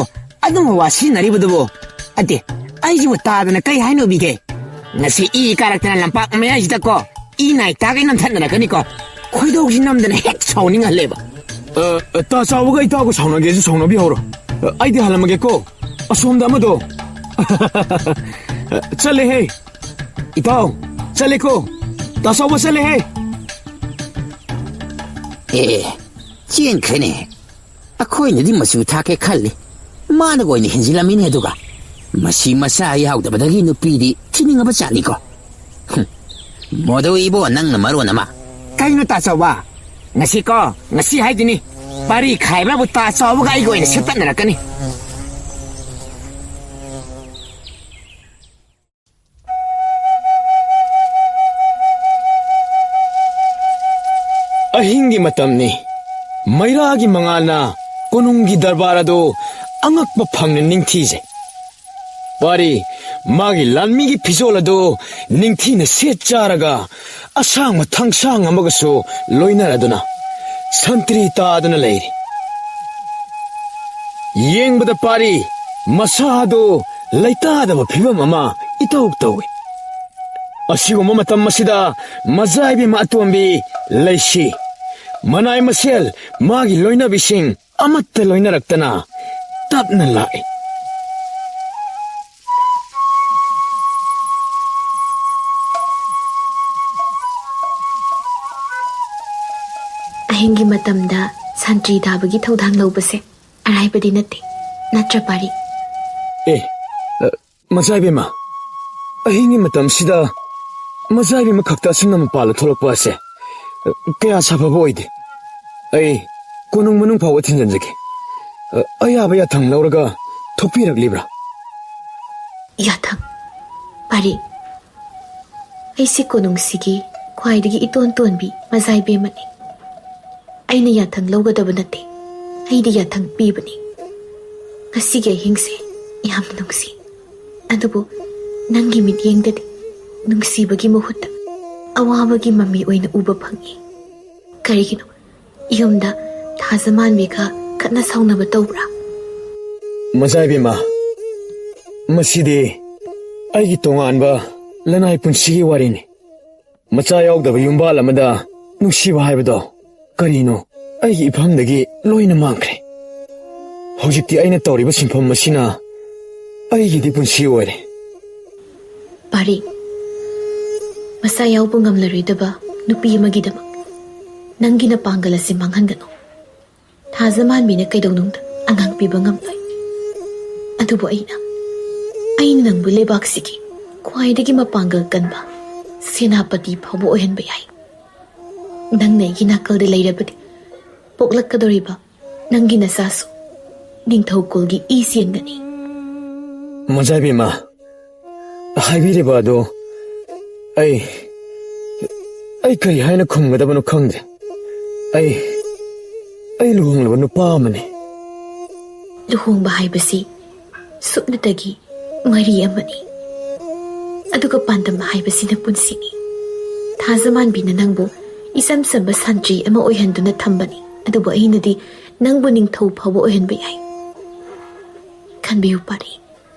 ꯑꯗꯨꯝꯕ ꯋꯥ ꯁꯤꯖꯤꯟꯅꯔꯤꯕꯗꯨꯕꯨ ꯑꯠꯇꯦ ꯑꯩꯁꯤꯕꯨ ꯇꯥꯗꯅ ꯀꯩ ꯍꯥꯏꯅꯣꯕꯤꯒꯦ ꯉꯁꯤ ꯏ ꯀꯥꯔꯛꯇꯅ ꯂꯝꯄꯥꯛ ꯃꯌꯥꯏꯁꯤꯗꯀꯣ ꯏ ꯅꯥꯏ ꯇꯥꯒꯩ ꯅꯝꯊꯠꯅꯔꯛꯀꯅꯤꯀꯣ ꯈꯣꯏꯗꯧꯁꯤ ꯅꯝꯗꯅ ꯍꯦꯛ ꯁꯥꯎꯅꯤꯡꯍꯜꯂꯦꯕ ꯇꯥꯆꯧꯕꯒ ꯏꯇꯥꯎꯒ ꯁꯥꯎꯅꯒꯦꯁꯨ ꯁꯥꯎꯅꯕꯤꯍꯧꯔꯣ ꯑꯩꯗꯤ ꯍꯜꯂꯝꯃꯒꯦꯀꯣ ꯑꯁꯣꯝꯗ ꯑꯃꯗꯣ ꯆꯠꯂꯦꯍꯦ ꯏꯇꯥꯎ ꯆꯠꯂꯦꯀꯣ ꯇꯥꯆꯧꯕ ꯆꯠꯂꯦꯍꯦ ꯆꯦꯟꯈ꯭ꯔꯦꯅꯦ ꯑꯩꯈꯣꯏꯅꯗꯤ ꯃꯆꯨ ꯊꯥꯛꯀꯦ ꯈꯜꯂꯤ ꯃꯥꯅꯒ ꯑꯣꯏꯅ ꯍꯦꯟꯖꯤꯜꯂꯝꯃꯤꯅꯦ ꯑꯗꯨꯒ ꯃꯁꯤ ꯃꯆꯥ ꯌꯥꯎꯗꯕꯗꯒꯤ ꯅꯨꯄꯤꯗꯤ ꯊꯤꯅꯤꯡꯉꯕ ꯆꯥꯠꯅꯤꯀꯣ ꯃꯗꯨ 이보 ꯅꯪꯅ ꯃꯔꯣꯟ ꯑꯃ ꯀꯩꯅꯣ ꯇꯥꯆꯧꯕ ꯉꯁꯤ ꯍꯥꯏꯗꯨꯅꯤ ꯄꯥꯔꯤ ꯈꯥꯏꯕꯕꯨ ꯇꯥꯆꯧꯕꯒ ꯑꯩꯒ ꯑꯣꯏꯅ ꯁꯦꯠꯇꯠꯅꯔꯛꯀꯅꯤ ꯑꯍꯤꯡꯒꯤ ꯃꯇꯝꯅꯤ ꯃꯩꯔꯥꯒꯤ ꯃꯉꯥꯜꯅ ꯀꯣꯅꯨꯡꯒꯤ ꯗꯔꯕꯥꯔ ꯑꯗꯨ ꯑꯉꯛꯄ ꯐꯪꯅ ꯅꯤꯡꯊꯤꯖꯩ ꯄꯥꯔꯤ ꯃꯥꯒꯤ ꯂꯥꯟꯃꯤꯒꯤ ꯐꯤꯖꯣꯜ ꯑꯗꯨ ꯅꯤꯡꯊꯤꯅ ꯁꯦꯠ ꯆꯥꯔꯒ ꯑꯁꯥꯡꯕ ꯊꯥꯡꯁꯥꯡ ꯑꯃꯒꯁꯨ ꯂꯣꯏꯅꯔꯗꯨꯅ ꯁꯟꯇ꯭ꯔꯤ ꯇꯥꯗꯨꯅ ꯂꯩꯔꯤ ꯌꯦꯡꯕꯗ ꯄꯥꯔꯤ ꯃꯁꯥ ꯑꯗꯨ ꯂꯩꯇꯥꯗꯕ ꯐꯤꯕꯝ ꯑꯃ ꯏꯇꯧ ꯇꯧꯏ ꯑꯁꯤꯒꯨꯝꯕ ꯃꯇꯝ ꯑꯁꯤꯗ ꯃꯖꯥꯏꯕꯦꯝꯃ ꯑꯇꯣꯝꯕꯤ ꯂꯩꯁꯤ ꯃꯅꯥꯏ ꯃꯁꯦꯜ ꯃꯥꯒꯤ ꯂꯣꯏꯅꯕꯤꯁꯤꯡ ꯑꯃꯠꯇ ꯂꯣꯏꯅꯔꯛꯇꯅ ꯇꯞꯅ ꯂꯥꯛꯏ ꯑꯍꯤꯡꯒꯤ ꯃꯇꯝꯗ ꯁꯟꯇ꯭ꯔꯤ ꯇꯥꯕꯒꯤ ꯊꯧꯗꯥꯡ ꯂꯧꯕꯁꯦ ꯑꯔꯥꯏꯕꯗꯤ ꯅꯠꯇꯦ ꯅꯠꯇ꯭ꯔ ꯄꯥꯔꯤ ꯃꯖꯥꯏꯕꯦꯝꯃ ꯑꯍꯤꯡꯒꯤ ꯃꯇꯝꯁꯤꯗ ꯃꯖꯥꯏꯕꯦꯝꯃ ꯈꯛꯇ ꯑꯁꯤꯅ ꯃꯄꯥꯜꯗ ꯊꯣꯛꯂꯛꯄ ꯑꯁꯦ ꯀꯌꯥ ꯁꯥꯐꯕ ꯑꯣꯏꯗꯦ ꯑꯩ ꯀꯣꯅꯨꯡ ꯃꯅꯨꯡ ꯐꯥꯎꯕ ꯊꯤꯟꯖꯟꯖꯒꯦ ꯑꯌꯥꯕ ꯌꯥꯊꯪ ꯂꯧꯔꯒ ꯊꯣꯛꯄꯤꯔꯛꯂꯤꯕ꯭ꯔꯥ ꯌꯥꯊꯪ ꯄꯥꯔꯤ ꯑꯩꯁꯤ ꯀꯣꯅꯨꯡꯁꯤꯒꯤ ꯈ꯭ꯋꯥꯏꯗꯒꯤ ꯏꯇꯣꯟ ꯇꯣꯟꯕꯤ ꯃꯖꯥꯏꯕꯦꯝꯃꯅꯤ ꯑꯩꯅ ꯌꯥꯊꯪ ꯂꯧꯒꯗꯕ ꯅꯠꯇꯦ ꯑꯩꯗꯤ ꯌꯥꯊꯪ ꯄꯤꯕꯅꯤ ꯉꯁꯤꯒꯤ ꯑꯍꯤꯡꯁꯦ ꯌꯥꯝꯅ ꯅꯨꯡꯁꯤ ꯑꯗꯨꯕꯨ ꯅꯪꯒꯤ ꯃꯤꯠꯌꯦꯡꯗꯗꯤ ꯅꯨꯡꯁꯤꯕꯒꯤ ꯃꯍꯨꯠꯇ ꯑꯋꯥꯕꯒꯤ ꯃꯃꯤ ꯑꯣꯏꯅ ꯎꯕ ꯐꯪꯏ ꯀꯔꯤꯒꯤꯅꯣ ꯌꯨꯝꯗ ꯊꯥꯖꯃꯥꯟꯕꯤꯒ ꯈꯠꯅ ꯁꯥꯎꯅꯕ ꯇꯧꯕ꯭ꯔꯥ ꯃꯖꯥꯏꯕꯦꯝꯃ ꯃꯁꯤꯗꯤ ꯑꯩꯒꯤ ꯇꯣꯉꯥꯟꯕ ꯂꯅꯥꯏ ꯄꯨꯟꯁꯤꯒꯤ ꯋꯥꯔꯤꯅꯤ ꯃꯆꯥ ꯌꯥꯎꯗꯕ ꯌꯨꯝꯕꯥꯜ ꯑꯃꯗ ꯅꯨꯡꯁꯤꯕ ꯍꯥꯏꯕꯗꯣ ꯀꯔꯤꯅꯣ ꯑꯩꯒꯤ ꯏꯐꯝꯗꯒꯤ ꯂꯣꯏꯅ ꯃꯥꯡꯈ꯭ꯔꯦ ꯍꯧꯖꯤꯛꯇꯤ ꯑꯩꯅ ꯇꯧꯔꯤꯕ ꯁꯤꯟꯐꯝ ꯑꯁꯤꯅ ꯑꯩꯒꯤꯗꯤ ꯄꯨꯟꯁꯤ ꯑꯣꯏꯔꯦ ꯄꯥꯔꯤ ꯃꯆꯥ ꯌꯥꯎꯕ ꯉꯝꯂꯔꯣꯏꯗꯕ ꯅꯨꯄꯤ ꯑꯃꯒꯤꯗꯃꯛ ꯅꯪꯒꯤꯅ ꯄꯥꯡꯒꯜ ꯑꯁꯤ ꯃꯥꯡꯍꯟꯒꯅꯨ ꯊꯥꯖꯃꯥꯟꯕꯤꯅ ꯀꯩꯗꯧꯅꯨꯡꯗ ꯑꯉꯥꯡ ꯄꯤꯕ ꯉꯝꯂꯣꯏ ꯑꯗꯨꯕꯨ ꯑꯩꯅ ꯅꯪꯕꯨ ꯂꯩꯕꯥꯛꯁꯤꯒꯤ ꯈ꯭ꯋꯥꯏꯗꯒꯤ ꯃꯄꯥꯡꯒꯜ ꯀꯟꯕ ꯁꯦꯅꯥꯄꯇꯤ ꯐꯥꯎꯕ ꯑꯣꯏꯍꯟꯕ ꯌꯥꯏ ꯅꯪꯅ ꯑꯩꯒꯤ ꯅꯥꯀꯜꯗ ꯂꯩꯔꯕꯗꯤ ꯄꯣꯛꯂꯛꯀꯗꯧꯔꯤꯕ ꯅꯪꯒꯤ ꯅꯆꯥꯁꯨ ꯅꯤꯡꯊꯧꯀꯨꯜꯒꯤ ꯏ ꯆꯦꯟꯒꯅꯤ. ꯃꯣꯖꯥꯏꯕꯦꯝꯃ, ꯍꯥꯏꯕꯤꯔꯤꯕ ꯑꯗꯣ ꯑꯩ ꯀꯔꯤ ꯍꯥꯏꯅ ꯈꯨꯝꯒꯗꯕꯅꯣ ꯈꯪꯗ꯭ꯔꯦ. ꯑꯩ ꯂꯨꯍꯣꯡꯂꯕ ꯅꯨꯄꯥ ꯑꯃꯅꯤ. ꯂꯨꯍꯣꯡꯕ ꯍꯥꯏꯕꯁꯤ ꯁꯨꯞꯅꯇꯒꯤ ꯃꯔꯤ ꯑꯃꯅꯤ. ꯑꯗꯨꯒ ꯄꯥꯟꯗꯝ ꯍꯥꯏꯕꯁꯤꯅ ꯄꯨꯟꯁꯤꯅꯤ. ꯊꯥꯖꯃꯥꯟꯕꯤꯅ ꯅꯪꯕꯨ ꯏꯆꯝ ꯆꯝꯕ ꯁꯟꯇ꯭ꯔꯤ ꯑꯃ ꯑꯣꯏꯍꯟꯗꯨꯅ ꯊꯝꯕꯅꯤ. ꯑꯗꯨꯕꯨ ꯑꯩꯅꯗꯤ ꯅꯪꯕꯨ ꯅꯤꯡꯊꯧ ꯐꯥꯎꯕ ꯑꯣꯏꯍꯟꯕ ꯌꯥꯏ. ꯈꯟꯕꯤꯌꯨ ꯄꯥꯔꯤ,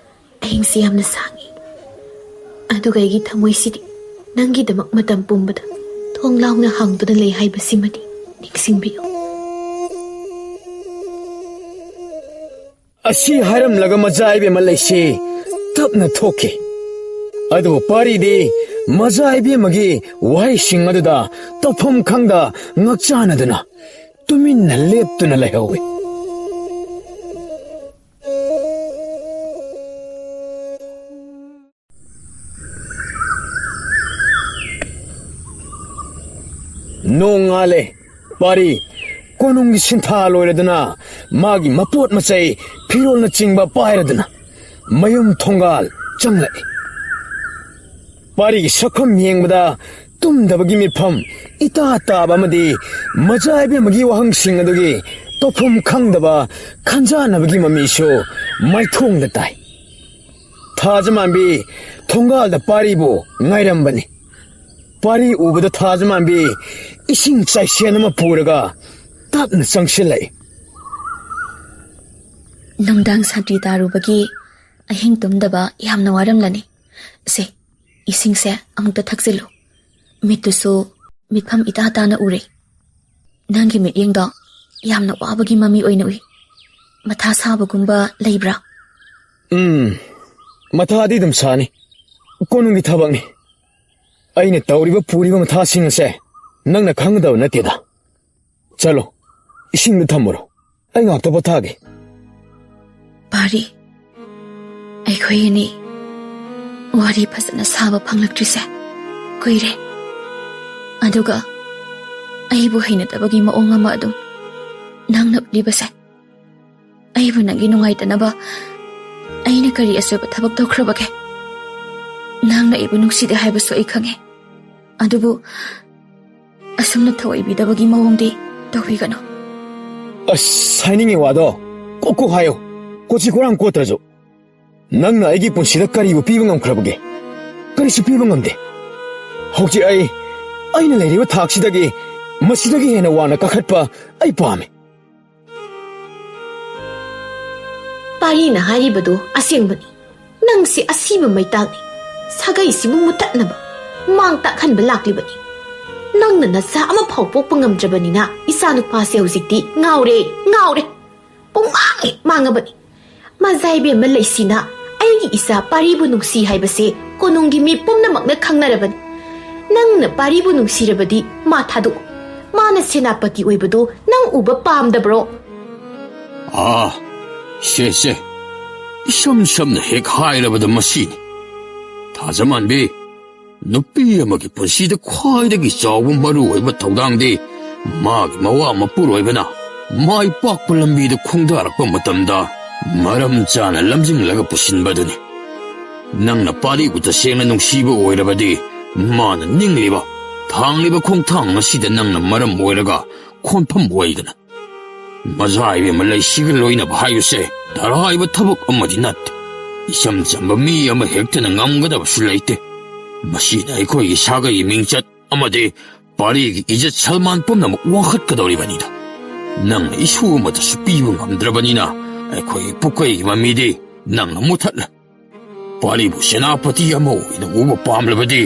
ꯑꯍꯤꯡꯁꯤ ꯌꯥꯝꯅ ꯁꯥꯡꯉꯤ. ꯑꯗꯨꯒ ꯑꯩꯒꯤ ꯊꯃꯣꯏꯁꯤꯗꯤ ꯅꯪꯒꯤꯗꯃꯛ ꯃꯇꯝ ꯄꯨꯝꯕꯗ ꯊꯣꯡ ꯂꯥꯎꯅ ꯍꯥꯡꯗꯨꯅ ꯂꯩ ꯍꯥꯏꯕꯁꯤꯃꯗꯤ ꯅꯤꯡꯁꯤꯡꯕꯤꯌꯨ. ꯑꯁꯤ ꯍꯥꯏꯔꯝꯂꯒ ꯃꯖꯥꯏꯕꯦꯝꯃ ꯂꯩꯁꯤ ꯇꯞꯅ ꯊꯣꯛꯈꯤ. ꯑꯗꯨꯕꯨ ꯄꯥꯔꯤꯗꯤ ꯃꯖꯥꯏꯕꯦꯝꯃꯒꯤ ꯋꯥꯍꯩꯁꯤꯡ ꯑꯗꯨꯗ ꯇꯧꯐꯝ ꯈꯪꯗ ꯉꯛꯆꯥꯅꯗꯨꯅ ꯇꯨꯃꯤꯟꯅ ꯂꯦꯞꯇꯨꯅ ꯂꯩꯍꯧꯏ. ꯅꯣꯡꯉꯥꯜꯂꯦ. ꯄꯥꯔꯤ ꯀꯣꯅꯨꯡꯒꯤ ꯁꯤꯟꯊꯥ ꯂꯣꯏꯔꯗꯨꯅ ꯃꯥꯒꯤ ꯃꯄꯣꯠ ꯃꯆꯩ ꯐꯤꯔꯣꯜꯅꯆꯤꯡꯕ ꯄꯥꯏꯔꯗꯨꯅ ꯃꯌꯨꯝ ꯊꯣꯡꯒꯥꯜ ꯆꯪꯂꯛꯏ. ꯄꯥꯔꯤꯒꯤ ꯁꯛꯐꯝ ꯌꯦꯡꯕꯗ ꯇꯨꯝꯗꯕꯒꯤ ꯃꯤꯠꯐꯝ ꯏꯇꯥ ꯇꯥꯕ ꯑꯃꯗꯤ ꯃꯖꯥꯏꯕꯦꯝꯃꯒꯤ ꯋꯥꯍꯪꯁꯤꯡ ꯑꯗꯨꯒꯤ ꯇꯧꯐꯝ ꯈꯪꯗꯕ ꯈꯟꯖꯥꯟꯅꯕꯒꯤ ꯃꯃꯤꯁꯨ ꯃꯥꯏꯊꯣꯡꯗ ꯇꯥꯏ. ꯊꯥꯖꯃꯥꯟꯕꯤ ꯊꯣꯡꯒꯥꯜꯗ ꯄꯥꯔꯤꯕꯨ ꯉꯥꯏꯔꯝꯕꯅꯤ. ꯄꯥꯔꯤ ꯎꯕꯗ ꯊꯥꯖꯃꯥꯟꯕꯤ ꯏꯁꯤꯡ ꯆꯥꯏꯁꯦꯟ ꯑꯃ ꯄꯨꯔꯒ ꯇꯞꯅ ꯆꯪꯁꯤꯜꯂꯛꯏ. ꯅꯨꯡꯗꯥꯡ ꯁꯥꯟꯇꯤ ꯇꯥꯔꯨꯕꯒꯤ ꯑꯍꯤꯡ ꯇꯨꯝꯗꯕ ꯌꯥꯝꯅ ꯋꯥꯔꯝꯂꯅꯤ. ꯁꯦ, ꯏꯁꯤꯡꯁꯦ ꯑꯃꯨꯛꯇ ꯊꯛꯆꯤꯜꯂꯨ. ꯃꯤꯠꯇꯨꯁꯨ ꯃꯤꯠꯐꯝ ꯏꯇꯥ ꯇꯥꯅ ꯎꯔꯦ. ꯅꯪꯒꯤ ꯃꯤꯠꯌꯦꯡꯗꯣ ꯌꯥꯝꯅ ꯋꯥꯕꯒꯤ ꯃꯃꯤ ꯑꯣꯏꯅ ꯎꯏ. ꯃꯊꯥ ꯁꯥꯕꯒꯨꯝꯕ ꯂꯩꯕ꯭ꯔꯥ? ꯃꯊꯥꯗꯤ ꯑꯗꯨꯝ ꯁꯥꯅꯤ. ꯀꯣꯅꯨꯡꯒꯤ ꯊꯕꯛꯅꯤ. ꯑꯩꯅ ꯇꯧꯔꯤꯕ ꯄꯨꯔꯤꯕ ꯃꯊꯥꯁꯤꯡ ꯑꯁꯦ ꯅꯪꯅ ꯈꯪꯒꯗꯕ ꯅꯠꯇꯦꯗ. ꯆꯠꯂꯣ, ꯏꯁꯤꯡꯗꯨ ꯊꯝꯃꯨꯔꯣ. ꯑꯩ ꯉꯥꯛꯇ ꯄꯣꯊꯥꯒꯦ. ꯄꯥꯔꯤ, ꯑꯩꯈꯣꯏ ꯑꯅꯤ ꯋꯥꯔꯤ ꯐꯖꯅ ꯁꯥꯕ ꯐꯪꯂꯛꯇ꯭ꯔꯤꯁꯦ ꯀꯨꯏꯔꯦ. ꯑꯗꯨꯒ ꯑꯩꯕꯨ ꯍꯩꯅꯗꯕꯒꯤ ꯃꯑꯣꯡ ꯑꯃ ꯑꯗꯨꯝ ꯅꯪꯅ ꯎꯠꯂꯤꯕꯁꯦ, ꯑꯩꯕꯨ ꯅꯪꯒꯤ ꯅꯨꯡꯉꯥꯏꯇꯅꯕ ꯑꯩꯅ ꯀꯔꯤ ꯑꯁꯣꯏꯕ ꯊꯕꯛ ꯇꯧꯈ꯭ꯔꯕꯒꯦ? ꯅꯪꯅ ꯑꯩꯕꯨ ꯅꯨꯡꯁꯤꯗꯦ ꯍꯥꯏꯕꯁꯨ ꯑꯩ ꯈꯪꯉꯦ. ꯑꯗꯨꯕꯨ ꯑꯁꯨꯝꯅ ꯊꯑꯣꯏꯕꯤꯗꯕꯒꯤ ꯃꯑꯣꯡꯗꯤ ꯇꯧꯕꯤꯒꯅꯨ. ꯑꯁ, ꯍꯥꯏꯅꯤꯡꯉꯤ ꯋꯥꯗꯣ ꯀꯣꯛ ꯍꯥꯏꯌꯣ. ꯀꯣꯆꯤ ꯀꯣꯔꯥꯡ ꯀꯣꯠꯇ꯭ꯔꯁꯨ. ꯅꯪꯅ ꯑꯩꯒꯤ ꯄꯨꯟꯁꯤꯗ ꯀꯔꯤꯕꯨ ꯄꯤꯕ ꯉꯝꯈ꯭ꯔꯕꯒꯦ? ꯀꯔꯤꯁꯨ ꯄꯤꯕ ꯉꯝꯗꯦ. ꯍꯧꯖꯤꯛ ꯑꯩꯅ ꯂꯩꯔꯤꯕ ꯊꯥꯛꯁꯤꯗꯒꯤ ꯃꯁꯤꯗꯒꯤ ꯍꯦꯟꯅ ꯋꯥꯡꯅ ꯀꯥꯈꯠꯄ ꯑꯩ ꯄꯥꯝꯃꯤ. ꯄꯥꯔꯤꯅ ꯍꯥꯏꯔꯤꯕꯗꯨ ꯑꯁꯦꯡꯕꯅꯤ. ꯅꯪꯁꯤ ꯑꯁꯤꯕ ꯃꯩꯇꯥꯜꯅꯤ. ꯁꯥꯒꯩꯁꯤꯕꯨ ꯃꯨꯠꯊꯠꯅꯕ ꯃꯥꯡ ꯇꯥꯛꯍꯟꯕ ꯂꯥꯛꯂꯤꯕꯅꯤ. ꯅꯪꯅ ꯅꯆꯥ ꯑꯃꯐꯥꯎ ꯄꯣꯛꯄ ꯉꯝꯗ꯭ꯔꯕꯅꯤꯅ ꯏꯆꯥꯅꯨꯄꯥꯁꯦ ꯍꯧꯖꯤꯛꯇꯤ ꯉꯥꯎꯔꯦ. ꯄꯨꯡꯃꯥꯡ ꯃꯥꯡꯉꯕꯅꯤ. ꯃꯖꯥꯏꯕꯦꯝꯃ ꯂꯩꯁꯤꯅ ꯑꯩꯒꯤ ꯏꯆꯥ ꯄꯥꯔꯤꯕꯨ ꯅꯨꯡꯁꯤ ꯍꯥꯏꯕꯁꯦ ꯀꯣꯅꯨꯡꯒꯤ ꯃꯤ ꯄꯨꯝꯅꯃꯛꯅ ꯈꯪꯅꯔꯕꯅꯤ. ꯅꯪꯅ ꯄꯥꯔꯤꯕꯨ ꯅꯨꯡꯁꯤꯔꯕꯗꯤ ꯃꯥ ꯊꯥꯗꯣꯛꯎ. ꯃꯥꯅ ꯁꯦꯅꯥꯄꯇꯤ ꯑꯣꯏꯕꯗꯨ ꯅꯪ ꯎꯕ ꯄꯥꯝꯗꯕ꯭ꯔꯣ? ꯁꯦ, ꯏꯁꯝ ꯁꯝꯅ ꯍꯦꯛ ꯍꯥꯏꯔꯕꯗ ꯃꯁꯤꯅꯤ. ꯊꯥꯖꯃꯥꯟꯕꯤ, ꯅꯨꯄꯤ ꯑꯃꯒꯤ ꯄꯨꯟꯁꯤꯗ ꯈ꯭ꯋꯥꯏꯗꯒꯤ ꯆꯥꯎꯕ ꯃꯔꯨ ꯑꯣꯏꯕ ꯊꯧꯗꯥꯡꯗꯤ ꯃꯥꯒꯤ ꯃꯋꯥ ꯃꯄꯨꯔꯣꯏꯕꯅ ꯃꯥꯏ ꯄꯥꯛꯄ ꯂꯝꯕꯤꯗ ꯈꯣꯡꯗꯥꯔꯛꯄ ꯃꯇꯝꯗ ꯃꯔꯝ ꯆꯥꯅ ꯂꯝꯖꯤꯡꯂꯒ ꯄꯨꯁꯤꯟꯕꯗꯨꯅꯤ. ꯅꯪꯅ ꯄꯥꯔꯤꯕꯨ ꯇꯁꯦꯡꯅ ꯅꯨꯡꯁꯤꯕ ꯑꯣꯏꯔꯕꯗꯤ ꯃꯥꯅ ꯅꯤꯡꯂꯤꯕ ꯊꯥꯡꯂꯤꯕ ꯈꯣꯡꯊꯥꯡ ꯑꯁꯤꯗ ꯅꯪꯅ ꯃꯔꯝ ꯑꯣꯏꯔꯒ ꯈꯣꯟꯐꯝ ꯑꯣꯏꯗꯅ. ꯃꯖꯥꯏꯕꯦꯝꯃ ꯂꯩꯁꯤꯒ ꯂꯣꯏꯅꯕ ꯍꯥꯏꯕꯁꯦ ꯇꯔꯥꯏꯕ ꯊꯕꯛ ꯑꯃꯗꯤ ꯅꯠꯇꯦ. ꯏꯆꯝ ꯆꯝꯕ ꯃꯤ ꯑꯃ ꯍꯦꯛꯇꯅ ꯉꯝꯒꯗꯕꯁꯨ ꯂꯩꯇꯦ. ꯃꯁꯤꯅ ꯑꯩꯈꯣꯏꯒꯤ ꯁꯥꯒꯩ ꯃꯤꯡꯆꯠ ꯑꯃꯗꯤ ꯄꯥꯔꯤꯒꯤ ꯏꯖꯠ ꯁꯜꯃꯥꯟ ꯄꯨꯝꯅꯃꯛ ꯋꯥꯡꯈꯠꯀꯗꯧꯔꯤꯕꯅꯤꯗ. ꯅꯪꯅ ꯏꯁꯨ ꯑꯃꯗꯁꯨ ꯄꯤꯕ ꯉꯝꯗ꯭ꯔꯕꯅꯤꯅ ꯑꯩꯈꯣꯏꯒꯤ ꯄꯨꯀꯩꯒꯤ ꯃꯃꯤꯗꯤ ꯅꯪꯅ ꯃꯨꯠꯊꯠꯂꯦ. ꯄꯥꯔꯤꯕꯨ ꯁꯦꯅꯥꯄꯇꯤ ꯑꯃ ꯑꯣꯏꯅ ꯎꯕ ꯄꯥꯝꯂꯕꯗꯤ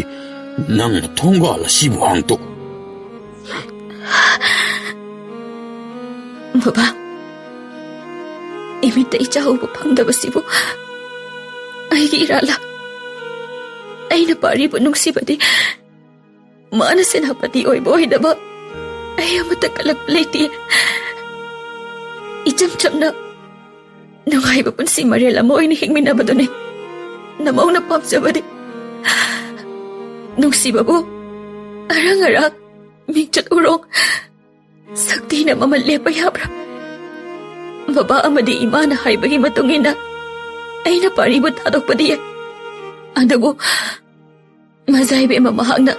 ꯅꯪꯅ ꯊꯣꯡꯒꯥꯜ ꯑꯁꯤꯕꯨ ꯍꯥꯡꯇꯣꯛꯎ. ꯕꯕꯥ, ꯏꯃꯤꯠꯇ ꯏꯆꯥ ꯎꯕ ꯐꯪꯗꯕꯁꯤꯕꯨ ꯑꯩꯒꯤ ꯏꯔꯥꯜꯂ. ꯑꯩꯅ ꯄꯥꯔꯤꯕꯨ ꯅꯨꯡꯁꯤꯕꯗꯤ ꯃꯥꯅ ꯁꯦꯅꯥꯄꯇꯤ ꯑꯣꯏꯕ ꯑꯣꯏꯗꯕ ꯑꯩ ꯑꯃꯠꯇ ꯀꯜꯂꯛꯄ ꯂꯩꯇꯦ. ꯏꯆꯝ ꯆꯝꯅ ꯅꯨꯡꯉꯥꯏꯕ ꯄꯨꯟꯁꯤ ꯃꯔꯦꯜ ꯑꯃ ꯑꯣꯏꯅ ꯍꯤꯡꯃꯤꯟꯅꯕꯗꯨꯅꯤ ꯅꯃꯧꯅ ꯄꯥꯝꯖꯕꯗꯤ. ꯅꯨꯡꯁꯤꯕꯕꯨ ꯑꯔꯪ ꯑꯔꯥꯛ, ꯃꯤꯡꯆꯠ ꯎꯔꯣꯡ, ꯁꯛꯇꯤ ꯑꯩꯅ ꯃꯃꯜ ꯂꯦꯞꯄ ꯌꯥꯕ꯭ꯔꯥ? ꯕꯕꯥ ꯑꯃꯗꯤ ꯏꯃꯥꯅ ꯍꯥꯏꯕꯒꯤ ꯃꯇꯨꯡ ꯏꯟꯅ ꯑꯩꯅ ꯄꯥꯔꯤꯕꯨ ꯊꯥꯗꯣꯛꯄꯗꯤ ꯌꯥꯏ. ꯑꯗꯨꯕꯨ ꯃꯖꯥꯏꯕꯦꯝꯃ ꯃꯍꯥꯛꯅ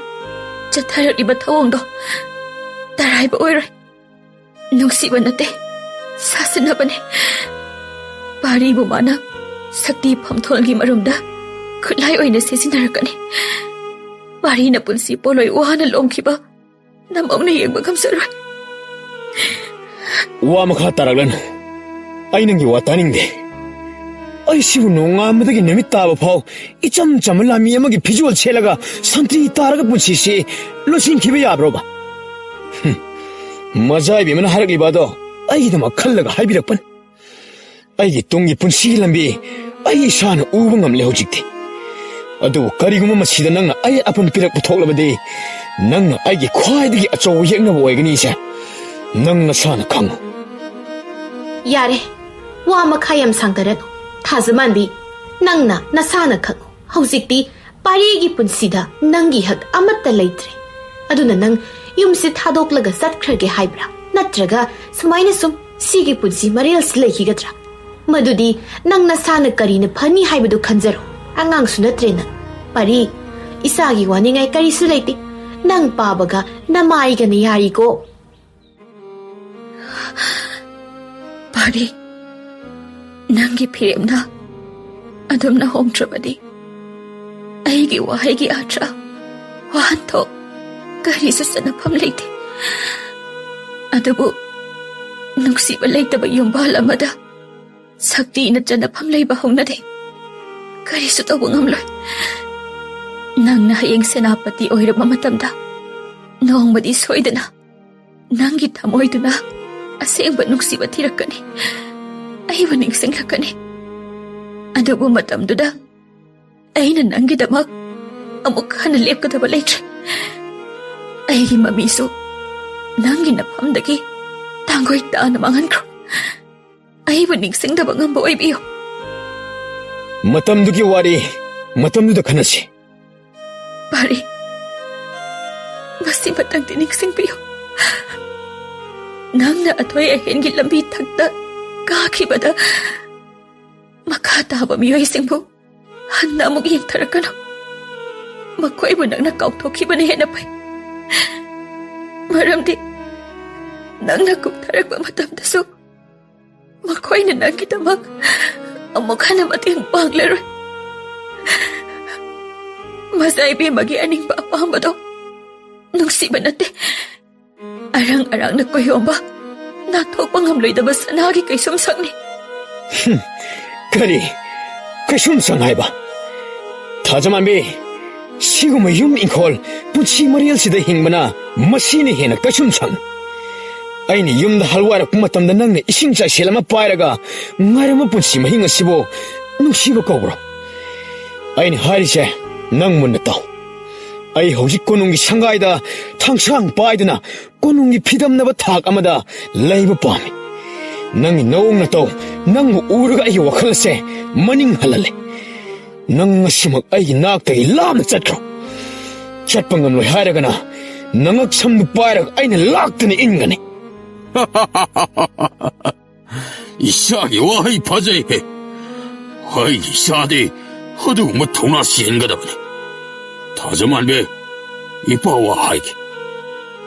ꯆꯠꯊꯔꯛꯂꯤꯕ ꯊꯧꯑꯣꯡꯗꯣ ꯇꯔꯥꯏꯕ ꯑꯣꯏꯔꯣꯏ. ꯅꯨꯡꯁꯤꯕ ꯅꯠꯇꯦ, ꯁꯥꯁꯤꯟꯅꯕꯅꯤ. ꯄꯥꯔꯤꯕꯨ ꯃꯥꯅ ꯁꯛꯇꯤ ꯐꯝꯊꯣꯜꯒꯤ ꯃꯔꯨꯝꯗ ꯈꯨꯠꯂꯥꯏ ꯑꯣꯏꯅ ꯁꯤꯖꯤꯟꯅꯔꯛꯀꯅꯤ. ꯄꯥꯔꯤꯅ ꯄꯨꯟꯁꯤ ꯄꯣꯂꯣꯏ ꯋꯥꯅ ꯂꯣꯝꯈꯤꯕ ꯅꯝꯕꯧꯅ ꯌꯦꯡꯕ ꯉꯝꯖꯔꯣꯏ. ꯋꯥ ꯃꯈꯥ ꯇꯥꯔꯛꯂꯅꯨ. ꯑꯩ ꯅꯪꯒꯤ ꯋꯥ ꯇꯥꯅꯤꯡꯗꯦ. ꯑꯩꯁꯤꯕꯨ ꯅꯣꯡꯉꯥꯟꯕꯗꯒꯤ ꯅꯨꯃꯤꯠ ꯇꯥꯕ ꯐꯥꯎ ꯏꯆꯝ ꯆꯝꯕ ꯂꯥꯟꯃꯤ ꯑꯃꯒꯤ ꯐꯤꯖꯣꯜ ꯁꯦꯠꯂꯒ ꯁꯟꯇ꯭ꯔꯤ ꯇꯥꯔꯒ ꯄꯨꯟꯁꯤꯁꯤ ꯂꯣꯏꯁꯤꯟꯈꯤꯕ ꯌꯥꯕ꯭ꯔꯣꯕ? ꯃꯖꯥꯏꯕꯦꯝꯃꯅ ꯍꯥꯏꯔꯛꯂꯤꯕ ꯑꯗꯣ ꯑꯩꯒꯤꯗꯃꯛ ꯈꯜꯂꯒ ꯍꯥꯏꯕꯤꯔꯛꯄꯅꯤ. ꯑꯩꯒꯤ ꯇꯨꯡꯒꯤ ꯄꯨꯟꯁꯤꯒꯤ ꯂꯝꯕꯤ ꯑꯩ ꯏꯁꯥꯅ ꯎꯕ ꯉꯝꯂꯦ ꯍꯧꯖꯤꯛꯇꯤ. ꯑꯗꯨꯕꯨ ꯀꯔꯤꯒꯨꯝꯕ ꯃꯁꯤꯗ ꯅꯪꯅ ꯑꯩ ꯑꯄꯟ ꯄꯤꯔꯛꯄ ꯊꯣꯛꯂꯕꯗꯤ ꯅꯪꯅ ꯑꯩꯒꯤ ꯈ꯭ꯋꯥꯏꯗꯒꯤ ꯑꯆꯧꯕ ꯌꯦꯛꯅꯕ ꯑꯣꯏꯒꯅꯤꯁꯦ ꯅꯪ ꯅꯁꯥꯅ ꯈꯪꯉꯨ. ꯌꯥꯔꯦ, ꯋꯥ ꯃꯈꯥ ꯌꯥꯝ ꯁꯥꯡꯗꯔꯅꯨ. ꯊꯥꯖꯃꯥꯟꯕꯤ, ꯅꯪꯅ ꯅꯁꯥꯅ ꯈꯪꯉꯨ. ꯍꯧꯖꯤꯛꯇꯤ ꯄꯥꯔꯤꯒꯤ ꯄꯨꯟꯁꯤꯗ ꯅꯪꯒꯤ ꯍꯛ ꯑꯃꯠꯇ ꯂꯩꯇ꯭ꯔꯦ. ꯑꯗꯨꯅ ꯅꯪ ꯌꯨꯝꯁꯤ ꯊꯥꯗꯣꯛꯂꯒ ꯆꯠꯈ꯭ꯔꯒꯦ ꯍꯥꯏꯕ꯭ꯔꯥ? ꯅꯠꯇ꯭ꯔꯒ ꯁꯨꯃꯥꯏꯅ ꯁꯨꯝ ꯁꯤꯒꯤ ꯄꯨꯟꯁꯤ ꯃꯔꯦꯜꯁꯤ ꯂꯩꯈꯤꯒꯗ꯭ꯔꯥ? ꯃꯗꯨꯗꯤ ꯅꯪ ꯅꯁꯥꯅ ꯀꯔꯤꯅ ꯐꯅꯤ ꯍꯥꯏꯕꯗꯨ ꯈꯟꯖꯔꯣ. ꯑꯉꯥꯡꯁꯨ ꯅꯠꯇ꯭ꯔꯦ ꯅꯪ. ꯄꯥꯔꯤ, ꯏꯁꯥꯒꯤ ꯋꯥꯅꯤꯡꯉꯥꯏ ꯀꯔꯤꯁꯨ ꯂꯩꯇꯦ. ꯅꯪ ꯄꯥꯕꯒ ꯅꯃꯥꯏꯒꯅ ꯌꯥꯔꯤꯀꯣ. ꯄꯥꯔꯤ, ꯅꯪꯒꯤ ꯐꯤꯔꯦꯝꯅ ꯑꯗꯨꯝꯅ ꯍꯣꯡꯗ꯭ꯔꯕꯗꯤ ꯑꯩꯒꯤ ꯋꯥꯍꯩꯒꯤ ꯑꯥꯔꯊ, ꯋꯥꯍꯟꯊꯣꯛ ꯀꯔꯤꯁꯨ ꯆꯟꯅꯐꯝ ꯂꯩꯇꯦ. ꯑꯗꯨꯕꯨ ꯅꯨꯡꯁꯤꯕ ꯂꯩꯇꯕ ꯌꯨꯝꯕꯥꯜ ꯑꯃꯗ ꯁꯛꯇꯤꯅ ꯆꯟꯅꯐꯝ ꯂꯩꯕ ꯍꯧꯅꯗꯦ. ꯀꯔꯤꯁꯨ ꯇꯧꯕ ꯉꯝꯂꯣꯏ. ꯅꯪꯅ ꯍꯌꯦꯡ ꯁꯦꯅꯥꯄꯇꯤ ꯑꯣꯏꯔꯕ ꯃꯇꯝꯗ ꯅꯣꯡꯃꯗꯤ ꯁꯣꯏꯗꯅ ꯅꯪꯒꯤ ꯊꯃꯣꯏꯗꯨꯅ ꯑꯁꯦꯡꯕ ꯅꯨꯡꯁꯤꯕ ꯊꯤꯔꯛꯀꯅꯤ. ꯑꯩꯕꯨ ꯅꯤꯡꯁꯤꯡꯂꯛꯀꯅꯤ. ꯑꯗꯨꯕꯨ ꯃꯇꯝꯗꯨꯗ ꯑꯩꯅ ꯅꯪꯒꯤꯗꯃꯛ ꯑꯃꯨꯛ ꯍꯟꯅ ꯂꯦꯞꯀꯗꯕ ꯂꯩꯇ꯭ꯔꯦ. ꯑꯩꯒꯤ ꯃꯃꯤꯁꯨ ꯅꯪꯒꯤ ꯅꯐꯝꯗꯒꯤ ꯇꯥꯡꯒꯣꯏ ꯇꯥꯅ ꯃꯥꯡꯍꯟꯈ꯭ꯔꯣ. ꯑꯩꯕꯨ ꯅꯤꯡꯁꯤꯡꯗꯕ ꯉꯝꯕ ꯑꯣꯏꯕꯤꯌꯨ. ꯃꯇꯝꯗꯨꯒꯤ ꯋꯥꯔꯤ ꯃꯇꯝꯗꯨꯗ ꯈꯟꯅꯁꯤ. ꯄꯥꯔꯤ, ꯃꯁꯤ ꯃꯇꯪꯗꯤ ꯅꯤꯡꯁꯤꯡꯕꯤꯌꯨ. ꯅꯪꯅ ꯑꯊꯣꯏ ꯑꯍꯦꯟꯒꯤ ꯂꯝꯕꯤ ꯊꯛꯇ ꯀꯥꯈꯤꯕꯗ ꯃꯈꯥ ꯇꯥꯕ ꯃꯤꯑꯣꯏꯁꯤꯡꯕꯨ ꯍꯟꯅ ꯑꯃꯨꯛ ꯌꯦꯡꯊꯔꯛꯀꯅꯨ. ꯃꯈꯣꯏꯕꯨ ꯅꯪꯅ ꯀꯥꯎꯊꯣꯛꯈꯤꯕꯅ ꯍꯦꯟꯅ ꯐꯩ. ꯃꯔꯝꯗꯤ ꯅꯪꯅ ꯀꯨꯝꯊꯔꯛꯄ ꯃꯇꯝꯗꯁꯨ ꯃꯈꯣꯏꯅ ꯅꯪꯒꯤꯗꯃꯛ ꯑꯃꯨꯛ ꯍꯟꯅ ꯃꯇꯦꯡ ꯄꯥꯡꯂꯔꯣꯏ. ꯃꯖꯥꯏꯕꯦꯝꯃꯒꯤ ꯑꯅꯤꯡꯕ ꯑꯄꯥꯝꯕꯗꯣ ꯅꯨꯡꯁꯤꯕ ꯅꯠꯇꯦ, ꯑꯔꯪ ꯑꯔꯥꯡꯅ ꯀꯣꯏꯌꯣꯝꯕ ꯅꯥꯊꯣꯛꯄ ꯉꯝꯂꯣꯏꯗꯕ ꯁꯅꯥꯒꯤ ꯀꯩꯁꯨꯝꯁꯪꯅꯤ. ꯀꯔꯤ ꯀꯩꯁꯨꯝꯁꯪ ꯍꯥꯏꯕ? ꯊꯥꯖꯃꯥꯟꯕꯤ, ꯁꯤꯒꯨꯝꯕ ꯌꯨꯝ ꯏꯪꯈꯣꯜ ꯄꯨꯟꯁꯤ ꯃꯔꯦꯜꯁꯤꯗ ꯍꯤꯡꯕꯅ ꯃꯁꯤꯅ ꯍꯦꯟꯅ ꯀꯩꯁꯨꯝꯁꯪ. ꯑꯩꯅ ꯌꯨꯝꯗ ꯍꯜꯋꯥꯏꯔꯛꯄ ꯃꯇꯝꯗ ꯅꯪꯅ ꯏꯁꯤꯡ ꯆꯥꯏꯁꯦꯜ ꯑꯃ ꯄꯥꯏꯔꯒ ꯉꯥꯏꯔꯝꯕ ꯄꯨꯟꯁꯤ ꯃꯍꯤꯡ ꯑꯁꯤꯕꯨ ꯅꯨꯡꯁꯤꯕ ꯀꯧꯕ꯭ꯔꯣ? ꯑꯩꯅ ꯍꯥꯏꯔꯤꯁꯦ ꯅꯪ ꯃꯨꯟꯅ ꯇꯥꯎ. ꯑꯩ ꯍꯧꯖꯤꯛ ꯀꯣꯅꯨꯡꯒꯤ ꯁꯪꯒꯥꯏꯗ ꯊꯥꯡꯁꯥꯡ ꯄꯥꯏꯗꯨꯅ ꯀꯣꯅꯨꯡꯒꯤ ꯐꯤꯗꯝꯅꯕ ꯊꯥꯛ ꯑꯃꯗ ꯂꯩꯕ ꯄꯥꯝꯃꯤ. ꯅꯪꯒꯤ ꯅꯑꯣꯡ ꯅꯇꯧ ꯅꯪꯕꯨ ꯎꯔꯒ ꯑꯩꯒꯤ ꯋꯥꯈꯜ ꯑꯁꯦ ꯃꯅꯤꯡ ꯍꯜꯍꯜꯂꯦ. ꯅꯪ ꯉꯁꯤꯃꯛ ꯑꯩꯒꯤ ꯅꯥꯛꯇꯒꯤ ꯂꯥꯞꯅ ꯆꯠꯈ꯭ꯔꯣ. ꯆꯠꯄ ꯉꯝꯂꯣꯏ ꯍꯥꯏꯔꯒꯅ ꯅꯉꯛ ꯁꯝꯗꯨ ꯄꯥꯏꯔꯒ ꯑꯩꯅ ꯂꯥꯛꯇꯨꯅ ꯏꯟꯒꯅꯤ. 이샤기 와이 파제해. 하이 이샤디 허두 뭐 통화 시행가다보니. 다저만베 이빠와 하이기.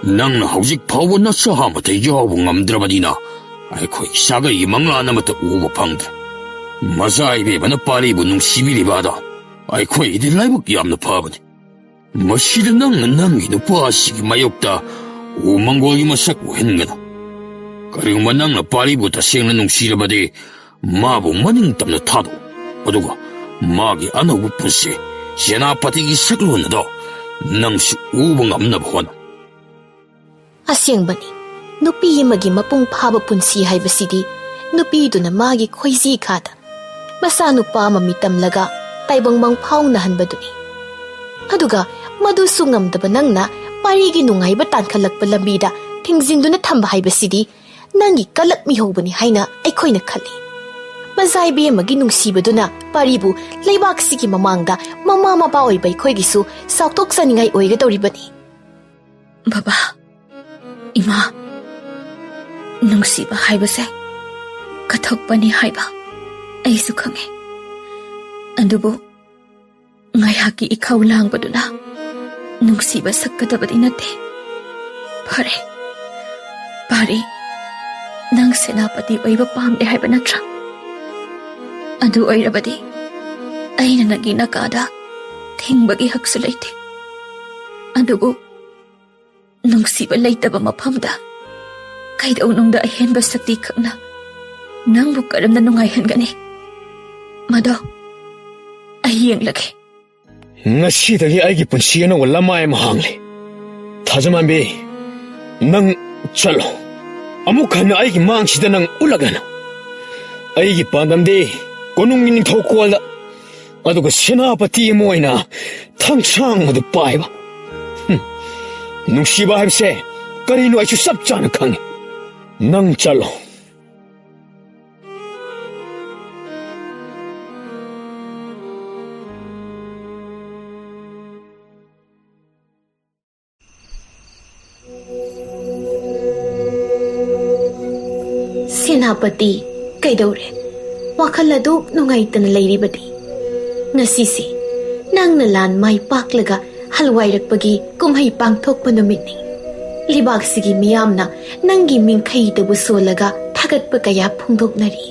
낭나 하우직 파워나 사하마테 여부 감들어바디나. 아이코 이샤가 이망라 나마타 우고 방들. 마사이베바나 파리부 뭉시비리 바다. 아이코 이들 라이브 얌나 파바니. 마시르 낭나 낭기도 빠시기 마욕다. 우망고기 마삭고 했는가다. 그리고 낭나 파리부터 생나 뭉시르바디. 마부 마닝땀나 타도. 어두가 마기 안하고 푸시. 세나파티기 색로나도. 낭시 우봉 암나 보나. ꯑꯁꯦꯡꯕꯅꯤ, ꯅꯨꯄꯤ ꯑꯃꯒꯤ ꯃꯄꯨꯡ ꯐꯥꯕ ꯄꯨꯟꯁꯤ ꯍꯥꯏꯕꯁꯤꯗꯤ ꯅꯨꯄꯤꯗꯨꯅ ꯃꯥꯒꯤ ꯈꯣꯏꯖꯤ ꯈꯥꯗ ꯃꯆꯥꯅꯨꯄꯥ ꯑꯃ ꯃꯤꯇꯝꯂꯒ ꯇꯥꯏꯕꯪꯕꯪ ꯐꯥꯎꯅꯍꯟꯕꯗꯨꯅꯤ. ꯑꯗꯨꯒ ꯃꯗꯨꯁꯨ ꯉꯝꯗꯕ ꯅꯪꯅ ꯄꯥꯔꯤꯒꯤ ꯅꯨꯡꯉꯥꯏꯕ ꯇꯥꯟꯈꯠꯂꯛꯄ ꯂꯝꯕꯤꯗ ꯊꯤꯡꯖꯤꯟꯗꯨꯅ ꯊꯝꯕ ꯍꯥꯏꯕꯁꯤꯗꯤ ꯅꯪꯒꯤ ꯀꯂꯛ ꯃꯤꯍꯧꯕꯅꯤ ꯍꯥꯏꯅ ꯑꯩꯈꯣꯏꯅ ꯈꯜꯂꯤ. ꯃꯖꯥꯏꯕꯦꯝꯃꯒꯤ ꯅꯨꯡꯁꯤꯕꯗꯨꯅ ꯄꯥꯔꯤꯕꯨ ꯂꯩꯕꯥꯛꯁꯤꯒꯤ ꯃꯃꯥꯡꯗ ꯃꯃꯥ ꯃꯄꯥ ꯑꯣꯏꯕ ꯑꯩꯈꯣꯏꯒꯤꯁꯨ ꯆꯥꯎꯊꯣꯛꯆꯅꯤꯡꯉꯥꯏ ꯑꯣꯏꯒꯗꯧꯔꯤꯕꯅꯤ. ꯕꯕꯥ, ꯏꯃꯥ, ꯅꯨꯡꯁꯤꯕ ꯍꯥꯏꯕꯁꯦ ꯀꯠꯊꯣꯛꯄꯅꯤ ꯍꯥꯏꯕ ꯑꯩꯁꯨ ꯈꯪꯉꯦ ꯑꯗꯨꯕꯨ ꯉꯥꯏꯍꯥꯛꯀꯤ ꯏꯈꯧ ꯂꯥꯡꯕꯗꯨꯅ ꯅꯨꯡꯁꯤꯕ ꯁꯛꯀꯗꯕꯗꯤ ꯅꯠꯇꯦ ꯐꯔꯦ ꯄꯥꯔꯤ ꯅꯪ ꯁꯦꯅꯥꯄꯇꯤ ꯑꯣꯏꯕ ꯄꯥꯝꯗꯦ ꯍꯥꯏꯕ ꯅꯠꯇ꯭ꯔꯥ ꯑꯗꯨ ꯑꯣꯏꯔꯕꯗꯤ ꯑꯩꯅ ꯅꯪꯒꯤ ꯅꯥꯀꯥꯗ ꯊꯤꯡꯕꯒꯤ ꯍꯛꯁꯨ ꯂꯩꯇꯦ ꯑꯗꯨꯕꯨ ꯅꯨꯡꯁꯤꯕ ꯂꯩꯇꯕ ꯃꯐꯝꯗ ꯀꯩꯗꯧꯅꯨꯡꯗ ꯑꯍꯦꯟꯕ ꯁꯛꯇꯤ ꯈꯛꯅ ꯅꯪꯕꯨ ꯀꯔꯝꯅ ꯅꯨꯡꯉꯥꯏꯍꯟꯒꯅꯤ ꯃꯗꯣ ꯑꯩ ꯌꯦꯡꯂꯒꯦ ꯉꯁꯤꯗꯒꯤ ꯑꯩꯒꯤ ꯄꯨꯟꯁꯤ ꯑꯅꯧꯕ ꯂꯝꯃꯥꯏ ꯑꯃ ꯍꯥꯡꯂꯦ ꯊꯥꯖꯃꯥꯟꯕꯤ ꯅꯪ ꯆꯠꯂꯣ ꯑꯃꯨꯛ ꯍꯟꯅ ꯑꯩꯒꯤ ꯃꯥꯡꯁꯤꯗ ꯅꯪ ꯎꯠꯂꯒꯅꯨ ꯑꯩꯒꯤ ꯄꯥꯟꯗꯝꯗꯤ ꯀꯣꯅꯨꯡꯒꯤ ꯅꯤꯡꯊꯧꯀꯣꯜꯗ ꯑꯗꯨꯒ ꯁꯦꯅꯥꯄꯇꯤ ꯑꯃ ꯑꯣꯏꯅ ꯊꯥꯡꯁꯥꯡꯕꯗꯨ ꯄꯥꯏꯕ ꯅꯨꯡꯁꯤꯕ ꯍꯥꯏꯕꯁꯦ ꯀꯔꯤꯅꯣ ꯑꯩꯁꯨ ꯆꯞ ꯆꯥꯅ ꯈꯪꯉꯤ ꯅꯪ ꯆꯠꯂꯣ ꯁꯦꯅꯥꯄꯇꯤ ꯀꯩꯗꯧꯔꯦ ꯋꯥꯈꯜ ꯑꯗꯨ ꯅꯨꯡꯉꯥꯏꯇꯅ ꯂꯩꯔꯤꯕꯗꯤ ꯉꯁꯤꯁꯤ ꯅꯪꯅ ꯂꯥꯟ ꯃꯥꯏ ꯄꯥꯛꯂꯒ ꯍꯜꯋꯥꯏꯔꯛꯄꯒꯤ ꯀꯨꯝꯍꯩ ꯄꯥꯡꯊꯣꯛꯄ ꯅꯨꯃꯤꯠꯅꯤ ꯂꯩꯕꯥꯛꯁꯤꯒꯤ ꯃꯤꯌꯥꯝꯅ ꯅꯪꯒꯤ ꯃꯤꯡꯈꯩꯗꯕꯨ ꯁꯣꯜꯂꯒ ꯊꯥꯒꯠꯄ ꯀꯌꯥ ꯐꯣꯡꯗꯣꯛꯅꯔꯤ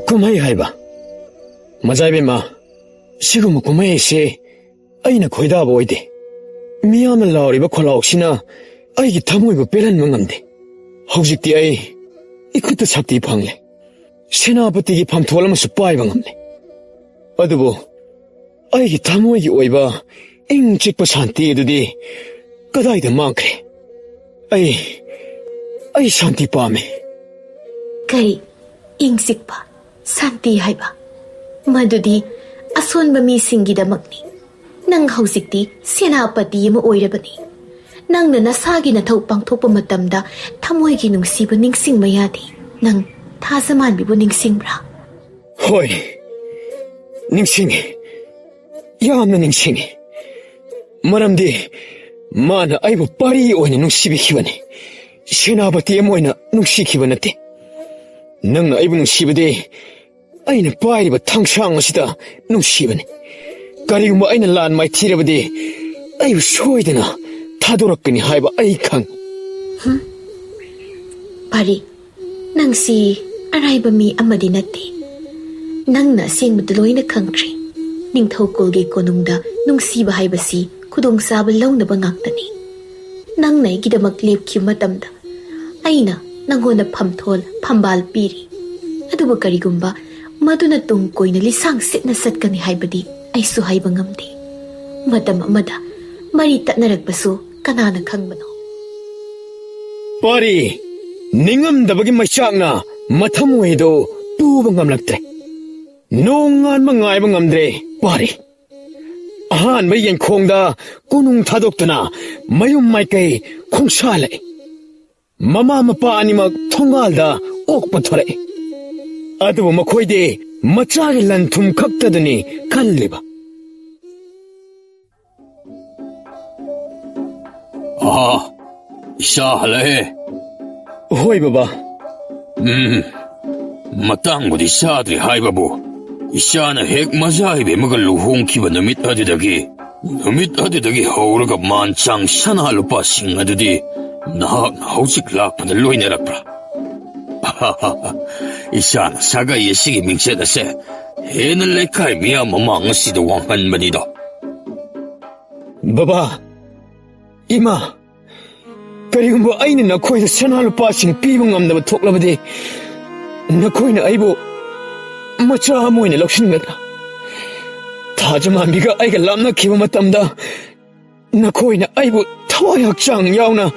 ꯀꯨꯝꯍꯩ ꯍꯥꯏꯕ ꯃꯖꯥꯏꯕꯦꯝꯃ ꯁꯤꯒꯨꯝꯕ ꯀꯨꯝꯍꯩ ꯑꯁꯤ ꯑꯩꯅ ꯈꯣꯏꯗꯥꯕ ꯑꯣꯏꯗꯦ ꯃꯤꯌꯥꯝꯅ ꯂꯥꯎꯔꯤꯕ ꯈꯣꯜꯂꯥꯎꯁꯤꯅ ꯑꯩꯒꯤ ꯊꯃꯣꯏꯕꯨ ꯄꯦꯜꯍꯟꯕ ꯉꯝꯗꯦ ꯍꯧꯖꯤꯛꯇꯤ ꯑꯩ 이쿠트 삭디 방래 세나아버티기 밤토알라마수 빠이방암네 어두부 아이기 타모이기 오이바 잉직바 산티에두디 까다이다 망크레 아이 산티 빠메 그리 잉직바 산티 하이바 마두디 아손바 미싱기다막니 낭 하우직디 세나아버티 예모 오이라바니 ꯅꯪꯅ ꯅꯁꯥꯒꯤ ꯅꯊꯧ ꯄꯥꯡꯊꯣꯛꯄ ꯃꯇꯝꯗ ꯊꯃꯣꯏꯒꯤ ꯅꯨꯡꯁꯤꯕ ꯅꯤꯡꯁꯤꯡꯕ ꯌꯥꯗꯦ ꯅꯪ ꯊꯥꯖꯃꯥꯟꯕꯤꯕꯨ ꯅꯤꯡꯁꯤꯡꯕ꯭ꯔꯥ ꯍꯣꯏ ꯅꯤꯡꯁꯤꯡꯉꯤ ꯌꯥꯝꯅ ꯅꯤꯡꯁꯤꯡꯉꯤ ꯃꯔꯝꯗꯤ ꯃꯥꯅ ꯑꯩꯕꯨ ꯄꯥꯔꯤ ꯑꯣꯏꯅ ꯅꯨꯡꯁꯤꯕꯤꯈꯤꯕꯅꯤ ꯁꯦꯅꯥꯄꯇꯤ ꯑꯃ ꯑꯣꯏꯅ ꯅꯨꯡꯁꯤꯈꯤꯕ ꯅꯠꯇꯦ ꯅꯪꯅ ꯑꯩꯕꯨ ꯅꯨꯡꯁꯤꯕꯗꯤ ꯑꯩꯅ ꯄꯥꯏꯔꯤꯕ ꯊꯥꯡꯁꯥꯡ ꯑꯁꯤꯗ ꯅꯨꯡꯁꯤꯕꯅꯤ ꯀꯔꯤꯒꯨꯝꯕ ꯑꯩꯅ ꯂꯥꯟ ꯃꯥꯏꯊꯤꯔꯕꯗꯤ ꯑꯩꯕꯨ ꯁꯣꯏꯗꯅ 타도록그니 하이바 아이캉 바리 낭시 아라이바미 아마디 나티 낭나 생부터 로이나 캉크리 닝토콜기 고농다 눅시바 하이바시 구동사바 라우나바 ꯉꯥꯛꯇꯅꯤ 낭나 이기다막 lep키 마tamda 아이나 낭호나 팜톨 팜발 피리 ꯑꯗꯨꯕꯨ ꯀꯔꯤꯒꯨꯝꯕ ꯃꯗꯨꯅ ꯇꯨꯡ ꯀꯣꯏꯅ ꯂꯤꯁꯥꯡ ꯁꯤꯠꯅ ꯆꯠꯀꯅꯤ ꯍꯥꯏꯕꯗꯤ ꯑꯩꯁꯨ ꯍꯥꯏꯕ ꯉꯝꯗꯦ ꯃꯇꯝ ꯑꯃꯗ ꯃꯔꯤ ꯇꯠꯅꯔꯛꯄꯁꯨ ꯀꯅꯥꯅ ꯈꯪꯕꯅꯣ ꯄꯥꯔꯤ ꯅꯤꯡꯉꯝꯗꯕꯒꯤ ꯃꯩꯆꯥꯛꯅ ꯃꯊꯃꯣꯏꯗꯣ ꯇꯨꯕ ꯉꯝꯂꯛꯇ꯭ꯔꯦ ꯅꯣꯡꯉꯥꯟꯕ ꯉꯥꯏꯕ ꯉꯝꯗ꯭ꯔꯦ ꯄꯥꯔꯤ ꯑꯍꯥꯟꯕ ꯌꯦꯡꯈꯣꯡꯗ ꯀꯣꯅꯨꯡ ꯊꯥꯗꯣꯛꯇꯨꯅ ꯃꯌꯨꯝ ꯃꯥꯏꯀꯩ ꯈꯣꯡꯁꯥꯜꯂꯛꯏ ꯃꯃꯥ ꯃꯄꯥ ꯑꯅꯤꯃꯛ ꯊꯣꯡꯒꯥꯜꯗ ꯑꯣꯛꯄ ꯊꯣꯔꯛꯏ ꯑꯗꯨꯕꯨ ꯃꯈꯣꯏꯗꯤ ꯃꯆꯥꯒꯤ ꯂꯟ ꯊꯨꯝ ꯈꯛꯇꯗꯅꯤ ꯈꯜꯂꯤꯕ 이샤 할래? 호이 바바. 마땅부디 샤드리 하이바부. 이샤는 핵 마자이베 먹을 루홍키바 너밋 아디다기 하우르가 만창 샤나할로 빠싱아드디 나 하우직 락파들 로이네락브라. 이샤는 사가 예식이 밍세다세 해는 레카이 미야 마망시도 왕한바니도. 바바. 이마 그리고 아이는 너코이도 선할로 빠싱 비봉감나바 톡라바디 너코이는 아이보 마차 모이네 럭신가다 타즈만비가 아이가 람나 키바마땀다 너코이는 아이보 타와약장 야우나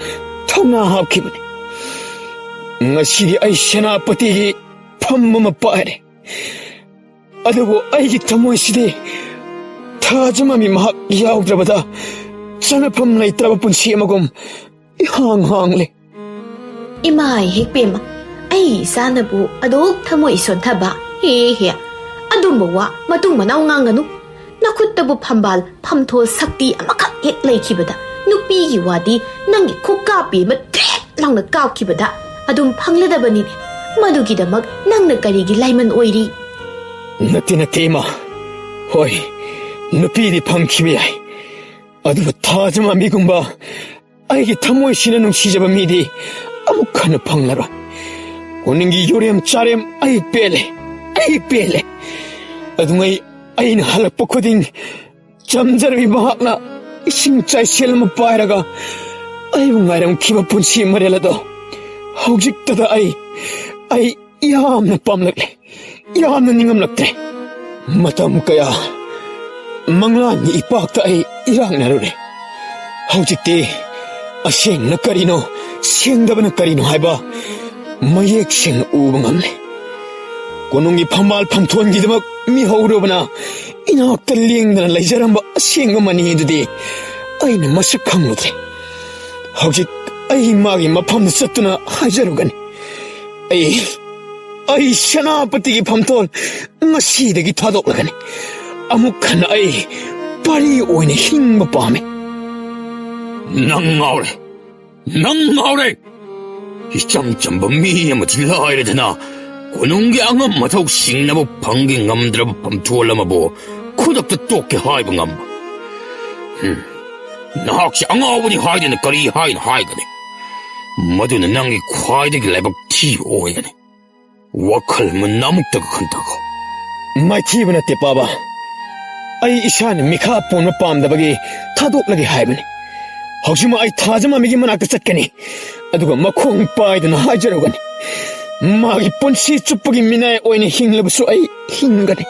통나 합키바니 ngasi기 아이 세나아버티기 팜마마 빠이레 아두고 아이기 타모이시디 타즈만비 마학 야우드라바다 ꯆꯪꯅꯐꯝ ꯂꯩꯇ꯭ꯔꯕ ꯄꯨꯟꯁꯤ ꯑꯃꯒꯨꯝ ꯏꯍꯥꯡ ꯍꯥꯡꯂꯦ ꯏꯃꯥꯏ ꯍꯦꯛꯄꯦꯝꯃ ꯑꯩ ꯏꯁꯥꯅꯕꯨ ꯑꯗꯨꯛ ꯊꯃꯣꯏ ꯁꯣꯟꯊꯕ ꯍꯦ ꯑꯗꯨꯝꯕ ꯋꯥ ꯃꯇꯨꯡ ꯃꯅꯥꯎ ꯉꯥꯡꯒꯅꯨ ꯅꯈꯨꯠꯇꯕꯨ ꯐꯝꯕꯥꯜ ꯐꯝꯊꯣꯜ ꯁꯛꯇꯤ ꯑꯃꯈꯛ ꯍꯦꯛ ꯂꯩꯈꯤꯕꯗ ꯅꯨꯄꯤꯒꯤ ꯋꯥꯗꯤ ꯅꯪꯒꯤ ꯈꯨꯀꯥꯞꯄꯤ ꯑꯃ ꯇ꯭ꯔꯦꯛ ꯂꯥꯎꯅ ꯀꯥꯞꯈꯤꯕꯗ ꯑꯗꯨꯝ ꯐꯪꯂꯗꯕꯅꯤꯅꯦ ꯃꯗꯨꯒꯤꯗꯃꯛ ꯅꯪꯅ ꯀꯔꯤꯒꯤ ꯂꯥꯏꯃꯟ ꯑꯣꯏꯔꯤ ꯅꯠꯇꯦ ꯏꯃꯥ ꯍꯣꯏ ꯅꯨꯄꯤꯗꯤ ꯐꯪꯈꯤꯕ ꯌꯥꯏ ꯑꯗꯨꯕꯨ ꯊꯥꯖꯃꯥꯟꯕꯤꯒꯨꯝꯕ ꯑꯩꯒꯤ ꯊꯃꯣꯏꯁꯤꯅ ꯅꯨꯡꯁꯤꯖꯕ ꯃꯤꯗꯤ ꯑꯃꯨꯛ ꯍꯟꯅ ꯐꯪꯂꯔꯣꯏ ꯀꯣꯅꯨꯡꯒꯤ ꯌꯨꯔꯦꯝ ꯆꯥꯔꯦꯝ ꯑꯩ ꯄꯦꯜꯂꯦ ꯑꯗꯨꯉꯩ ꯑꯩꯅ ꯍꯜꯂꯛꯄ ꯈꯨꯗꯤꯡ ꯆꯝꯖꯔꯕꯤ ꯃꯍꯥꯛꯅ ꯏꯁꯤꯡ ꯆꯥꯏꯁꯦꯜ ꯑꯃ ꯄꯥꯏꯔꯒ ꯑꯩꯕꯨ ꯉꯥꯏꯔꯝꯈꯤꯕ ꯄꯨꯟꯁꯤ ꯃꯔꯦꯜ ꯑꯗꯣ ꯍꯧꯖꯤꯛꯇꯗ ꯑꯩ ꯌꯥꯝꯅ ꯄꯥꯝꯂꯛꯂꯦ ꯌꯥꯝꯅ ꯅꯤꯡꯉꯝꯂꯛꯇ꯭ꯔꯦ ꯃꯇꯝ ꯀꯌꯥ ꯃꯪꯂꯥꯟꯒꯤ ꯏꯄꯥꯛꯇ ꯑꯩ ꯏꯔꯥꯛꯅꯔꯨꯔꯦ ꯍꯧꯖꯤꯛꯇꯤ ꯑꯁꯦꯡꯕꯅ ꯀꯔꯤꯅꯣ ꯁꯦꯡꯗꯕꯅ ꯀꯔꯤꯅꯣ ꯍꯥꯏꯕ ꯃꯌꯦꯛ ꯁꯦꯡꯅ ꯎꯕ ꯉꯝꯂꯦ ꯀꯣꯅꯨꯡꯒꯤ ꯐꯝꯕꯥꯜ ꯐꯝꯊꯣꯟꯒꯤꯗꯃꯛ ꯃꯤꯍꯧꯔꯕꯅ ꯏꯅꯥꯛꯇ ꯂꯦꯡꯗꯅ ꯂꯩꯖꯔꯝꯕ ꯑꯁꯦꯡꯕ ꯃꯅꯤ ꯑꯗꯨꯗꯤ ꯑꯩꯅ ꯃꯁꯛ ꯈꯪꯂꯨꯗ꯭ꯔꯦ ꯍꯧꯖꯤꯛ ꯑꯩ ꯃꯥꯒꯤ ꯃꯐꯝꯗ ꯆꯠꯇꯨꯅ ꯍꯥꯏꯖꯔꯨꯒꯅꯤ ꯑꯩ ꯁꯦꯅꯥꯄꯇꯤꯒꯤ ꯐꯝꯊꯣꯟ ꯉꯁꯤꯗꯒꯤ ꯊꯥꯗꯣꯛꯂꯒꯅꯤ ꯑꯃꯨꯛ ꯍꯟꯅ ꯑꯩ ꯄꯥꯔꯤ ꯑꯣꯏꯅ ꯍꯤꯡꯕ ꯄꯥꯝꯃꯤ ꯅꯪ ꯉꯥꯎꯔꯦ 이점 점버 미야마 딜라이르드나 고농기 앙엄 마타욱 싱나보 방기 ngam드라보 밤투올라마보 쿠덕도 똑게 하이브 ngam바 나학시 앙아오니 하이드는 거리 하인 하이거네 마두는 낭이 과이드기 레박 티 오이거네 와칼문 나묵다가 큰다고 마이티브 나때 빠바 아이 이샤는 미카 폰마 빰다바기 타독라기 하이브네 혹시마 아이 타자마미기 만악다 짰겠니 ꯑꯗꯨꯒ ꯃꯈꯣꯡ ꯄꯥꯏꯗꯨꯅ ꯍꯥꯏꯖꯔꯨꯒꯅꯤ ꯃꯥꯒꯤ ꯄꯨꯟꯁꯤ ꯆꯨꯞꯄꯒꯤ ꯃꯤꯅꯥꯏ ꯑꯣꯏꯅ ꯍꯤꯡꯂꯕꯁꯨ ꯑꯩ ꯍꯤꯡꯒꯅꯤ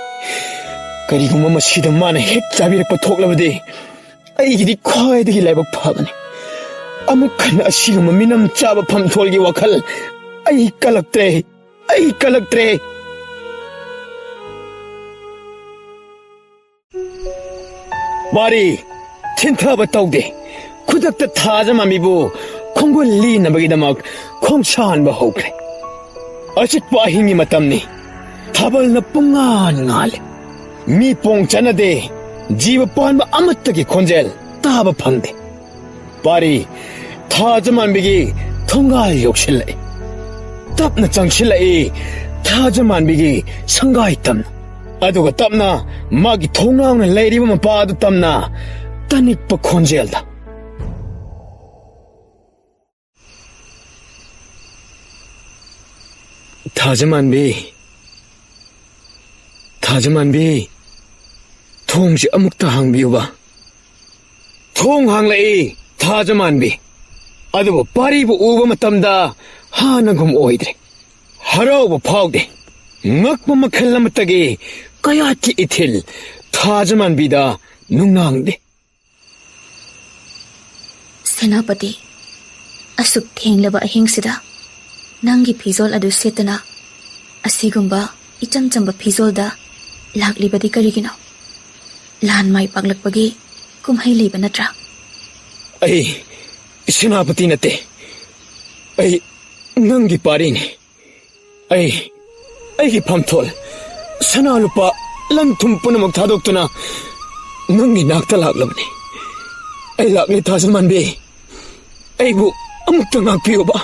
ꯀꯔꯤꯒꯨꯝꯕ ꯃꯁꯤꯗ ꯃꯥꯅ ꯍꯦꯛ ꯆꯥꯕꯤꯔꯛꯄ ꯊꯣꯛꯂꯕꯗꯤ ꯑꯩꯒꯤꯗꯤ ꯈ꯭ꯋꯥꯏꯗꯒꯤ ꯂꯥꯏꯕꯛ ꯐꯒꯅꯤ ꯑꯃꯨꯛ ꯍꯟꯅ ꯑꯁꯤꯒꯨꯝꯕ ꯃꯤꯅꯝ ꯆꯥꯕ ꯐꯝꯊꯣꯜꯒꯤ ꯋꯥꯈꯜ ꯑꯩ ꯀꯜꯂꯛꯇ꯭ꯔꯦ ꯋꯥꯔꯤ ꯊꯤꯟꯊꯕ ꯇꯧꯗꯦ ꯈꯨꯗꯛꯇ ꯊꯥꯖꯃꯥꯟꯕꯤꯕꯨ ꯈꯣꯡꯒꯨꯜ ꯂꯤꯅꯕꯒꯤꯗꯃꯛ ꯈꯣꯡꯁꯥꯟꯕ ꯍꯧꯈ꯭ꯔꯦ ꯑꯆꯤꯛꯄ ꯑꯍꯤꯡꯒꯤ ꯃꯇꯝꯅꯤ ꯊꯥꯕꯜꯅ ꯄꯨꯡꯉꯥꯟ ꯉꯥꯜꯂꯦ ꯃꯤ ꯄꯣꯡ ꯆꯠꯅꯗꯦ ꯖꯤꯕ ꯄꯥꯟꯕ ꯑꯃꯠꯇꯒꯤ ꯈꯣꯟꯖꯦꯜ ꯇꯥꯕ ꯐꯪꯗꯦ ꯄꯥꯔꯤ ꯊꯥꯖꯃꯥꯟꯕꯤꯒꯤ ꯊꯣꯡꯒꯥꯜ ꯌꯧꯁꯤꯜꯂꯛꯏ ꯇꯞꯅ ꯆꯪꯁꯤꯜꯂꯛꯏ ꯊꯥꯖꯃꯥꯟꯕꯤꯒꯤ ꯁꯪꯒꯥꯏ ꯇꯝꯅ ꯑꯗꯨꯒ ꯇꯞꯅ ꯃꯥꯒꯤ ꯊꯣꯡꯅꯥꯎꯅ ꯂꯩꯔꯤꯕ ꯃꯄꯥ ꯑꯗꯨ ꯇꯝꯅ ꯇꯅꯤꯛꯄ ꯈꯣꯟꯖꯦꯜꯗ ꯊꯥꯖꯃꯥꯟꯕꯤ ꯊꯣꯡꯁꯤ ꯑꯃꯨꯛꯇ ꯍꯥꯡꯕꯤꯌꯨꯕ ꯊꯣꯡ ꯍꯥꯡꯂꯛꯏ ꯊꯥꯖꯃꯥꯟꯕꯤ ꯑꯗꯨꯕꯨ ꯄꯥꯔꯤꯕꯨ ꯎꯕ ꯃꯇꯝꯗ ꯍꯥꯟꯅꯒꯨꯝ ꯑꯣꯏꯗ꯭ꯔꯦ ꯍꯔꯥꯎꯕ ꯐꯥꯎꯗꯦ ꯉꯛꯄ ꯃꯈꯜ ꯑꯃꯠꯇꯒꯤ ꯀꯌꯥꯠꯀꯤ ꯏꯊꯤꯜ ꯊꯥꯖꯃꯥꯟꯕꯤꯗ ꯅꯨꯡꯅꯥꯡꯗꯦ ꯁꯦꯅꯥꯄꯇꯤ ꯑꯁꯨꯛ ꯊꯦꯡꯂꯕ ꯑꯍꯤꯡꯁꯤꯗ ꯅꯪꯒꯤ ꯐꯤꯖꯣꯜ ꯑꯗꯨ ꯁꯦꯠꯇꯅ ꯑꯁꯤꯒꯨꯝꯕ ꯏꯆꯝ ꯆꯝꯕ ꯐꯤꯖꯣꯜꯗ ꯂꯥꯛꯂꯤꯕꯗꯤ ꯀꯔꯤꯒꯤꯅꯣ ꯂꯥꯟ ꯃꯥꯏ ꯄꯥꯛꯂꯛꯄꯒꯤ ꯀꯨꯝꯍꯩ ꯂꯩꯕ ꯅꯠꯇ꯭ꯔꯥ ꯑꯩ ꯁꯦꯅꯥꯄꯇꯤ ꯅꯠꯇꯦ ꯑꯩ ꯅꯪꯒꯤ ꯄꯥꯔꯤꯅꯤ ꯑꯩꯒꯤ ꯐꯝꯊꯣꯜ ꯁꯅꯥ ꯂꯨꯄꯥ ꯂꯟ ꯊꯨꯝ ꯄꯨꯝꯅꯃꯛ ꯊꯥꯗꯣꯛꯇꯨꯅ ꯅꯪꯒꯤ ꯅꯥꯛꯇ ꯂꯥꯛꯂꯕꯅꯤ ꯑꯩ ꯂꯥꯛꯂꯦ ꯊꯥꯖꯃꯥꯟꯕꯤ ꯑꯩꯕꯨ ꯑꯃꯨꯛꯇ ꯉꯥꯛꯄꯤꯌꯨꯕ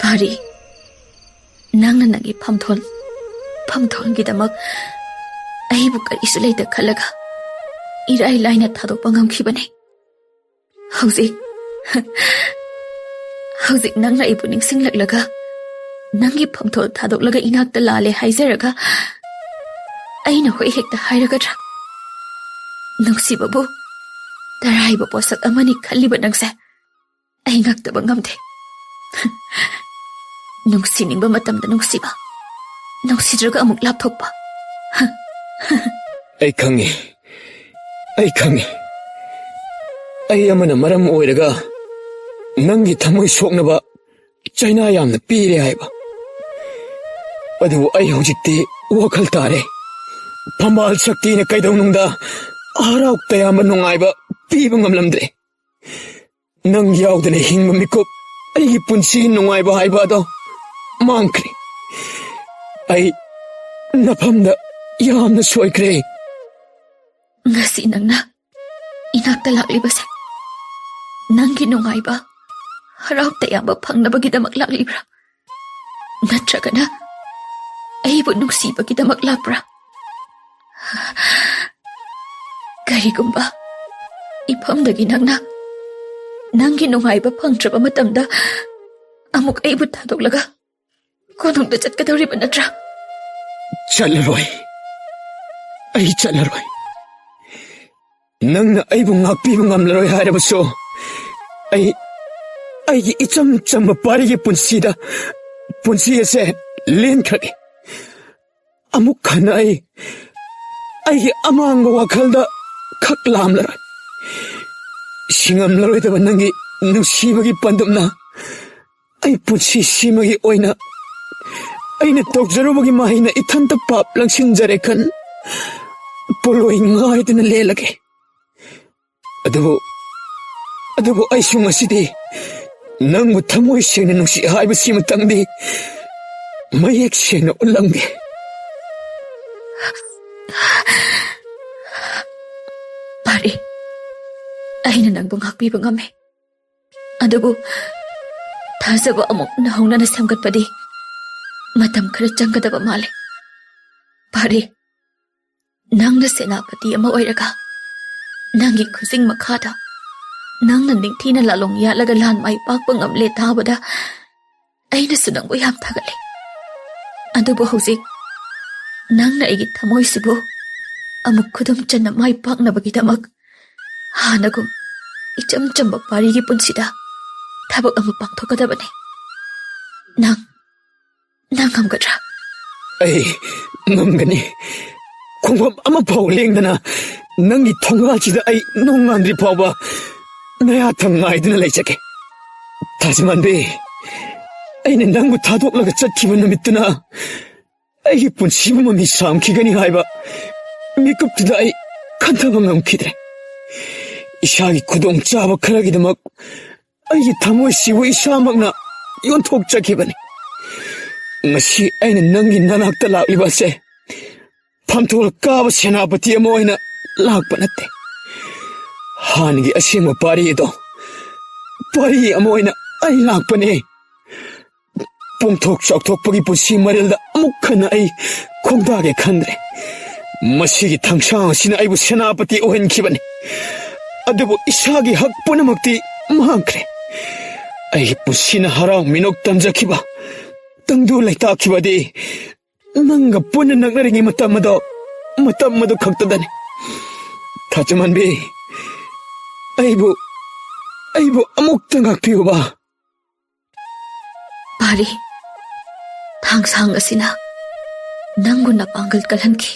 ꯄꯥꯔꯤ ꯅꯪꯅ ꯅꯪꯒꯤ ꯐꯝꯊꯣꯜꯒꯤꯗꯃꯛ ꯑꯩꯕꯨ ꯀꯔꯤꯁꯨ ꯂꯩꯇ ꯈꯜꯂꯒ ꯏꯔꯥꯏ ꯂꯥꯏꯅ ꯊꯥꯗꯣꯛꯄ ꯉꯝꯈꯤꯕꯅꯤ ꯍꯧꯖꯤꯛ ꯅꯪꯅ ꯑꯩꯕꯨ ꯅꯤꯡꯁꯤꯡꯂꯛꯂꯒ ꯅꯪꯒꯤ ꯐꯝꯊꯣꯜ ꯊꯥꯗꯣꯛꯂꯒ ꯏꯅꯥꯛꯇ ꯂꯥꯜꯂꯦ ꯍꯥꯏꯖꯔꯒ ꯑꯩꯅ ꯍꯣꯏ ꯍꯦꯛꯇ ꯍꯥꯏꯔꯒꯗ꯭ꯔꯥ ꯅꯨꯡꯁꯤꯕꯕꯨ ꯇꯔꯥꯏꯕ ꯄꯣꯠꯁꯛ ꯑꯃꯅꯤ ꯈꯜꯂꯤꯕ ꯅꯪꯁꯦ ꯑꯩ ꯉꯛꯇꯕ ꯉꯝꯗꯦ ꯅꯨꯡꯁꯤꯅꯤꯡꯕ ꯃꯇꯝꯗ ꯅꯨꯡꯁꯤꯕ ꯅꯨꯡꯁꯤꯗ꯭ꯔꯒ ꯑꯃꯨꯛ ꯂꯥꯞꯊꯣꯛꯄ ꯑꯩ ꯈꯪꯉꯤ ꯑꯩ ꯑꯃꯅ ꯃꯔꯝ ꯑꯣꯏꯔꯒ ꯅꯪꯒꯤ ꯊꯃꯣꯏ ꯁꯣꯛꯅꯕ ꯆꯩꯅꯥ ꯌꯥꯝꯅ ꯄꯤꯔꯦ ꯍꯥꯏꯕ ꯑꯗꯨꯕꯨ ꯑꯩ ꯍꯧꯖꯤꯛꯇꯤ ꯋꯥꯈꯜ ꯇꯥꯔꯦ ꯐꯝꯕꯥꯜ ꯁꯛꯇꯤꯅ ꯀꯩꯗꯧꯅꯨꯡꯗ ꯍꯔꯥꯎ ꯇꯌꯥꯝꯕ ꯅꯨꯡꯉꯥꯏꯕ ꯄꯤꯕ ꯉꯝꯂꯝꯗ꯭ꯔꯦ ꯅꯪ ꯌꯥꯎꯗꯅ ꯍꯤꯡꯕ ꯃꯤꯀꯨꯞ ꯑꯩꯒꯤ ꯄꯨꯟꯁꯤꯒꯤ ꯅꯨꯡꯉꯥꯏꯕ ꯍꯥꯏꯕ ꯑꯗꯣ ꯃꯥꯡꯈ꯭ꯔꯦ ꯑꯩ ꯅꯐꯝꯗ ꯌꯥꯝꯅ ꯁꯣꯏꯈ꯭ꯔꯦ ꯉꯁꯤ ꯅꯪꯅ ꯏꯅꯥꯛꯇ ꯂꯥꯛꯂꯤꯕꯁꯦ ꯅꯪꯒꯤ ꯅꯨꯡꯉꯥꯏꯕ ꯍꯔꯥꯎ ꯇꯌꯥꯝꯕ ꯐꯪꯅꯕꯒꯤꯗꯃꯛ ꯂꯥꯛꯂꯤꯕ꯭ꯔꯥ ꯅꯠꯇ꯭ꯔꯒꯅ ꯑꯩꯕꯨ ꯅꯨꯡꯁꯤꯕꯒꯤꯗꯃꯛ ꯂꯥꯛꯄ꯭ꯔꯥ ꯀꯔꯤꯒꯨꯝꯕ ꯏꯐꯝꯗꯒꯤ ꯅꯪꯒꯤ ꯅꯨꯡꯉꯥꯏꯕ ꯐꯪꯗ꯭ꯔꯕ ꯃꯇꯝꯗ ꯑꯃꯨꯛ ꯑꯩꯕꯨ ꯊꯥꯗꯣꯛꯂꯒ ꯀꯣꯅꯨꯡꯗ ꯆꯠꯀꯗꯧꯔꯤꯕ ꯅꯠꯇ꯭ꯔꯥ ꯆꯠꯂꯔꯣꯏ ꯑꯩ ꯆꯠꯂꯔꯣꯏ ꯅꯪꯅ ꯑꯩꯕꯨ ꯉꯥꯛꯄꯤꯕ ꯉꯝꯂꯔꯣꯏ ꯍꯥꯏꯔꯕꯁꯨ ꯑꯩꯒꯤ 이ꯆꯝ ꯆꯝꯕ ꯄꯥꯔꯤꯒꯤ ꯄꯨꯟꯁꯤꯗ ꯄꯨꯟꯁꯤ ꯑꯁꯦ ꯂꯦꯟꯈ꯭ꯔꯒꯦ ꯑꯃꯨꯛ ꯍꯟꯅ ꯑꯩꯒꯤ ꯑꯃꯥꯡꯕ ꯋꯥꯈꯜꯗ ꯈꯛ ꯂꯥꯝꯂꯔꯣꯏ ꯁꯤꯡꯉꯝꯂꯔꯣꯏꯗꯕ ꯅꯪꯒꯤ ꯅꯨꯡꯁꯤꯕꯒꯤ ꯄꯥꯟꯗꯝꯅ ꯑꯩ ꯄꯨꯟꯁꯤ ꯁꯤꯃꯒꯤ ꯑꯣꯏꯅ ꯑꯩꯅ ꯇꯧꯖꯔꯨꯕꯒꯤ ꯃꯍꯩꯅ ꯏꯊꯟꯇ ꯄꯥꯞ ꯂꯪꯁꯤꯟꯖꯔꯦ ꯈꯟ ꯄꯣꯂꯣꯏ ꯉꯥꯏꯗꯨꯅ ꯂꯦꯜꯂꯒꯦ ꯑꯗꯨꯕꯨ ꯑꯩꯁꯨ ꯉꯁꯤꯗꯤ ꯅꯪꯕꯨ ꯊꯃꯣꯏ ꯁꯦꯡꯅ ꯅꯨꯡꯁꯤ ꯍꯥꯏꯕꯁꯤꯃꯇꯪꯗꯤ ꯃꯌꯦꯛ ꯁꯦꯡꯅ ꯎꯠꯂꯝꯒꯦ ꯄꯥꯔꯤ ꯑꯩꯅ ꯅꯪꯕꯨ ꯉꯥꯛꯄꯤꯕ ꯉꯝꯃꯦ ꯑꯗꯨꯕꯨ ꯊꯥꯖꯕ ꯑꯃꯨꯛ ꯅꯧꯍꯧꯅꯅ ꯁꯦꯝꯒꯠꯄꯗꯤ ꯃꯇꯝ ꯈꯔ ꯆꯪꯒꯗꯕ ꯃꯥꯜꯂꯦ ꯄꯥꯔꯤ ꯅꯪꯅ ꯁꯦꯅꯥꯄꯇꯤ ꯑꯃ ꯑꯣꯏꯔꯒ ꯅꯪꯒꯤ ꯈꯨꯖꯤꯡ ꯃꯈꯥꯗ ꯅꯪꯅ ꯅꯤꯡꯊꯤꯅ ꯂꯥꯂꯣꯡ ꯌꯥꯠꯂꯒ ꯂꯥꯟ ꯃꯥꯏ ꯄꯥꯛꯄ ꯉꯝꯂꯦ ꯇꯥꯕꯗ ꯑꯩꯅꯁꯨ ꯅꯪꯕꯨ ꯌꯥꯝ ꯊꯥꯒꯠꯂꯦ ꯑꯗꯨꯕꯨ ꯍꯧꯖꯤꯛ ꯅꯪꯅ ꯑꯩꯒꯤ ꯊꯃꯣꯏꯁꯤꯕꯨ ꯑꯃꯨꯛ ꯈꯨꯗꯨꯝ ꯆꯟꯅ ꯃꯥꯏ ꯄꯥꯛꯅꯕꯒꯤꯗꯃꯛ ꯍꯥꯟꯅꯒꯨꯝ ꯏꯆꯝ ꯆꯝꯕ ꯄꯥꯔꯤꯒꯤ ꯄꯨꯟꯁꯤꯗ ꯊꯕꯛ ꯑꯃ ꯄꯥꯡꯊꯣꯛꯀꯗꯕꯅꯤ ꯅꯪ ꯉꯝꯒꯗ꯭ꯔꯥ ꯑꯩ ꯉꯝꯒꯅꯤ ꯈꯣꯡꯐꯝ ꯑꯃꯐꯥꯎ ꯂꯦꯡꯗꯅ ꯅꯪꯒꯤ ꯊꯣꯡꯒꯥꯜꯁꯤꯗ ꯑꯩ ꯅꯣꯡꯉꯥꯟꯗ꯭ꯔꯤ ꯐꯥꯎꯕ ꯅꯌꯥꯊꯪ ꯉꯥꯏꯗꯨꯅ ꯂꯩꯖꯒꯦ ꯊꯥꯖꯃꯥꯟꯕꯤ ꯑꯩꯅ ꯅꯪꯕꯨ ꯊꯥꯗꯣꯛꯂꯒ ꯆꯠꯈꯤꯕ ꯅꯨꯃꯤꯠꯇꯨꯅ ꯑꯩꯒꯤ ꯄꯨꯟꯁꯤꯕꯨ ꯃꯃꯤ ꯁꯥꯝꯈꯤꯒꯅꯤ ꯍꯥꯏꯕ ꯃꯤꯀꯨꯞꯇꯨꯗ ꯑꯩ ꯈꯟꯊꯕ ꯉꯝꯈꯤꯗ꯭ꯔꯦ ꯏꯁꯥꯒꯤ ꯈꯨꯗꯣꯡꯆꯥꯕ ꯈꯔꯒꯤꯗꯃꯛ ꯑꯩꯒꯤ ꯊꯃꯣꯏꯁꯤꯕꯨ ꯏꯁꯥꯃꯛꯅ ꯌꯣꯟꯊꯣꯛꯆꯈꯤꯕꯅꯤ ꯉꯁꯤ ꯑꯩꯅ ꯅꯪꯒꯤ ꯅꯅꯥꯛꯇ ꯂꯥꯛꯂꯤꯕ ꯑꯁꯦ ꯐꯝꯊꯣꯜ ꯀꯥꯕ ꯁꯦꯅꯥꯄꯇꯤ ꯑꯃ ꯑꯣꯏꯅ ꯂꯥꯛꯄ ꯅꯠꯇꯦ ꯍꯥꯟꯅꯒꯤ ꯑꯁꯦꯡꯕ ꯄꯥꯔꯤ ꯑꯗꯣ ꯄꯥꯔꯤ ꯑꯃ ꯑꯣꯏꯅ ꯑꯩ ꯂꯥꯛꯄꯅꯦ ꯄꯣꯡꯊꯣꯛ ꯆꯥꯎꯊꯣꯛꯄꯒꯤ ꯄꯨꯟꯁꯤ ꯃꯔꯦꯜꯗ ꯑꯃꯨꯛ ꯍꯟꯅ ꯑꯩ ꯈꯣꯡꯗꯥꯒꯦ ꯈꯟꯗ꯭ꯔꯦ ꯃꯁꯤꯒꯤ ꯊꯥꯡꯁꯥꯡ ꯑꯁꯤꯅ ꯑꯩꯕꯨ ꯁꯦꯅꯥꯄꯇꯤ ꯑꯣꯏꯍꯟꯈꯤꯕꯅꯤ ꯑꯗꯨꯕꯨ ꯏꯁꯥꯒꯤ ꯍꯛ ꯄꯨꯝꯅꯃꯛꯇꯤ ꯃꯥꯡꯈ꯭ꯔꯦ ꯑꯩꯒꯤ ꯄꯨꯟꯁꯤꯅ ꯍꯔꯥꯎ ꯃꯤꯅꯣꯛ ꯇꯝꯖꯈꯤꯕ ꯇꯪꯗꯨ ꯂꯩꯇꯥꯈꯤꯕꯗꯤ ꯅꯪꯒ ꯄꯨꯟꯅ ꯅꯛꯅꯔꯤꯉꯩ ꯃꯇꯝ ꯑꯗꯨ ꯈꯛꯇꯗꯅꯤ ꯊꯥꯖꯃꯥꯟꯕꯤ ꯑꯩꯕꯨ ꯑꯃꯨꯛꯇ ꯉꯥꯛꯄꯤꯌꯨꯕ ꯄꯥꯔꯤ ꯊꯥꯡꯁꯥꯡ ꯑꯁꯤꯅ ꯅꯪꯕꯨ ꯅꯄꯥꯡꯒꯜ ꯀꯜꯍꯟꯈꯤ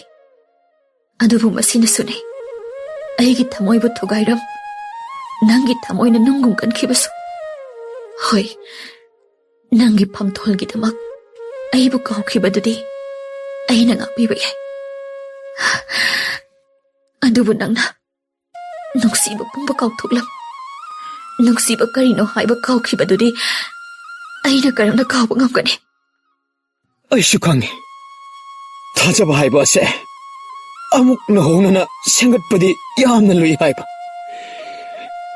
ꯑꯗꯨꯕꯨ ꯃꯁꯤꯅꯁꯨꯅꯤ ꯑꯩꯒꯤ ꯊꯃꯣꯏꯕꯨ ꯊꯨꯒꯥꯏꯔꯝ ꯅꯪꯒꯤ ꯊꯃꯣꯏꯅ ꯅꯨꯡꯒꯨꯝ ꯀꯟꯈꯤꯕꯁꯨ ꯍꯣꯏ ꯅꯪꯒꯤ ꯐꯝꯊꯣꯜꯒꯤꯗꯃꯛ ꯑꯩꯕꯨ ꯀꯥꯎꯈꯤꯕꯗꯨꯗꯤ ꯑꯩꯅ ꯉꯥꯛꯄꯤꯕ ꯌꯥꯏ ꯑꯗꯨꯕꯨ ꯅꯪꯅ ꯅꯨꯡꯁꯤꯕ ꯄꯨꯝꯕ ꯀꯥꯎꯊꯣꯛꯂꯝ ꯅꯨꯡꯁꯤꯕ ꯀꯔꯤꯅꯣ ꯍꯥꯏꯕ ꯀꯥꯎꯈꯤꯕꯗꯨꯗꯤ ꯑꯩꯅ ꯀꯔꯝꯅ ꯀꯥꯎꯕ ꯉꯝꯒꯅꯤ ꯑꯩꯁꯨ ꯈꯪꯉꯤ ꯊꯥꯖꯕ ꯍꯥꯏꯕ ꯑꯁꯦ ꯑꯃꯨꯛ ꯅꯧꯍꯧꯅꯅ ꯁꯦꯝꯒꯠꯄꯗꯤ ꯌꯥꯝꯅ ꯂꯨꯏ ꯍꯥꯏꯕ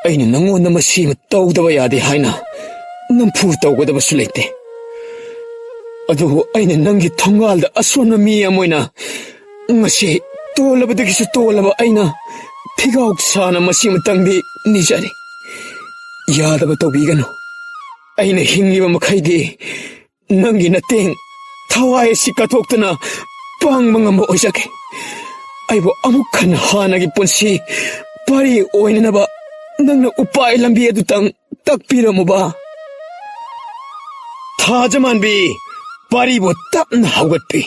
ꯑꯩꯅ ꯅꯪꯉꯣꯟꯗ ꯃꯁꯤꯃ ꯇꯧꯗꯕ ꯌꯥꯗꯦ ꯍꯥꯏꯅ ꯅꯝꯐꯨ ꯇꯧꯒꯗꯕꯁꯨ ꯂꯩꯇꯦ ꯑꯗꯨꯕꯨ ꯑꯩꯅ ꯅꯪꯒꯤ ꯊꯣꯡꯒꯥꯜꯗ ꯑꯁꯣꯟꯕ ꯃꯤ ꯑꯃ ꯑꯣꯏꯅ ꯉꯁꯤ ꯇꯣꯜꯂꯕꯗꯒꯤꯁꯨ ꯇꯣꯜꯂꯕ ꯑꯩꯅ ꯐꯤꯒꯥꯎ ꯁꯥꯅ ꯃꯁꯤꯃꯇꯪꯗꯤ ꯅꯤꯖꯔꯤ ꯌꯥꯗꯕ ꯇꯧꯕꯤꯒꯅꯨ ꯑꯩꯅ ꯍꯤꯡꯂꯤꯕ ꯃꯈꯩꯗꯤ ꯅꯪꯒꯤ ꯃꯇꯦꯡ ꯊꯋꯥꯏ ꯑꯁꯤ ꯀꯠꯊꯣꯛꯇꯨꯅ ꯄꯥꯡꯕ ꯉꯝꯕ ꯑꯣꯏꯖꯒꯦ ꯑꯩꯕꯨ ꯑꯃꯨꯛ ꯍꯟꯅ ꯍꯥꯟꯅꯒꯤ ꯄꯨꯟꯁꯤ ꯄꯥꯔꯤ ꯑꯣꯏꯅꯅꯕ ꯅꯪꯅ ꯎꯄꯥꯏ ꯂꯝꯕꯤ ꯑꯗꯨꯇꯪ ꯇꯥꯛꯄꯤꯔꯝꯃꯨꯕ ꯊꯥꯖꯃꯥꯟꯕꯤ ꯄꯥꯔꯤꯕꯨ ꯇꯞꯅ ꯍꯧꯒꯠꯄꯤ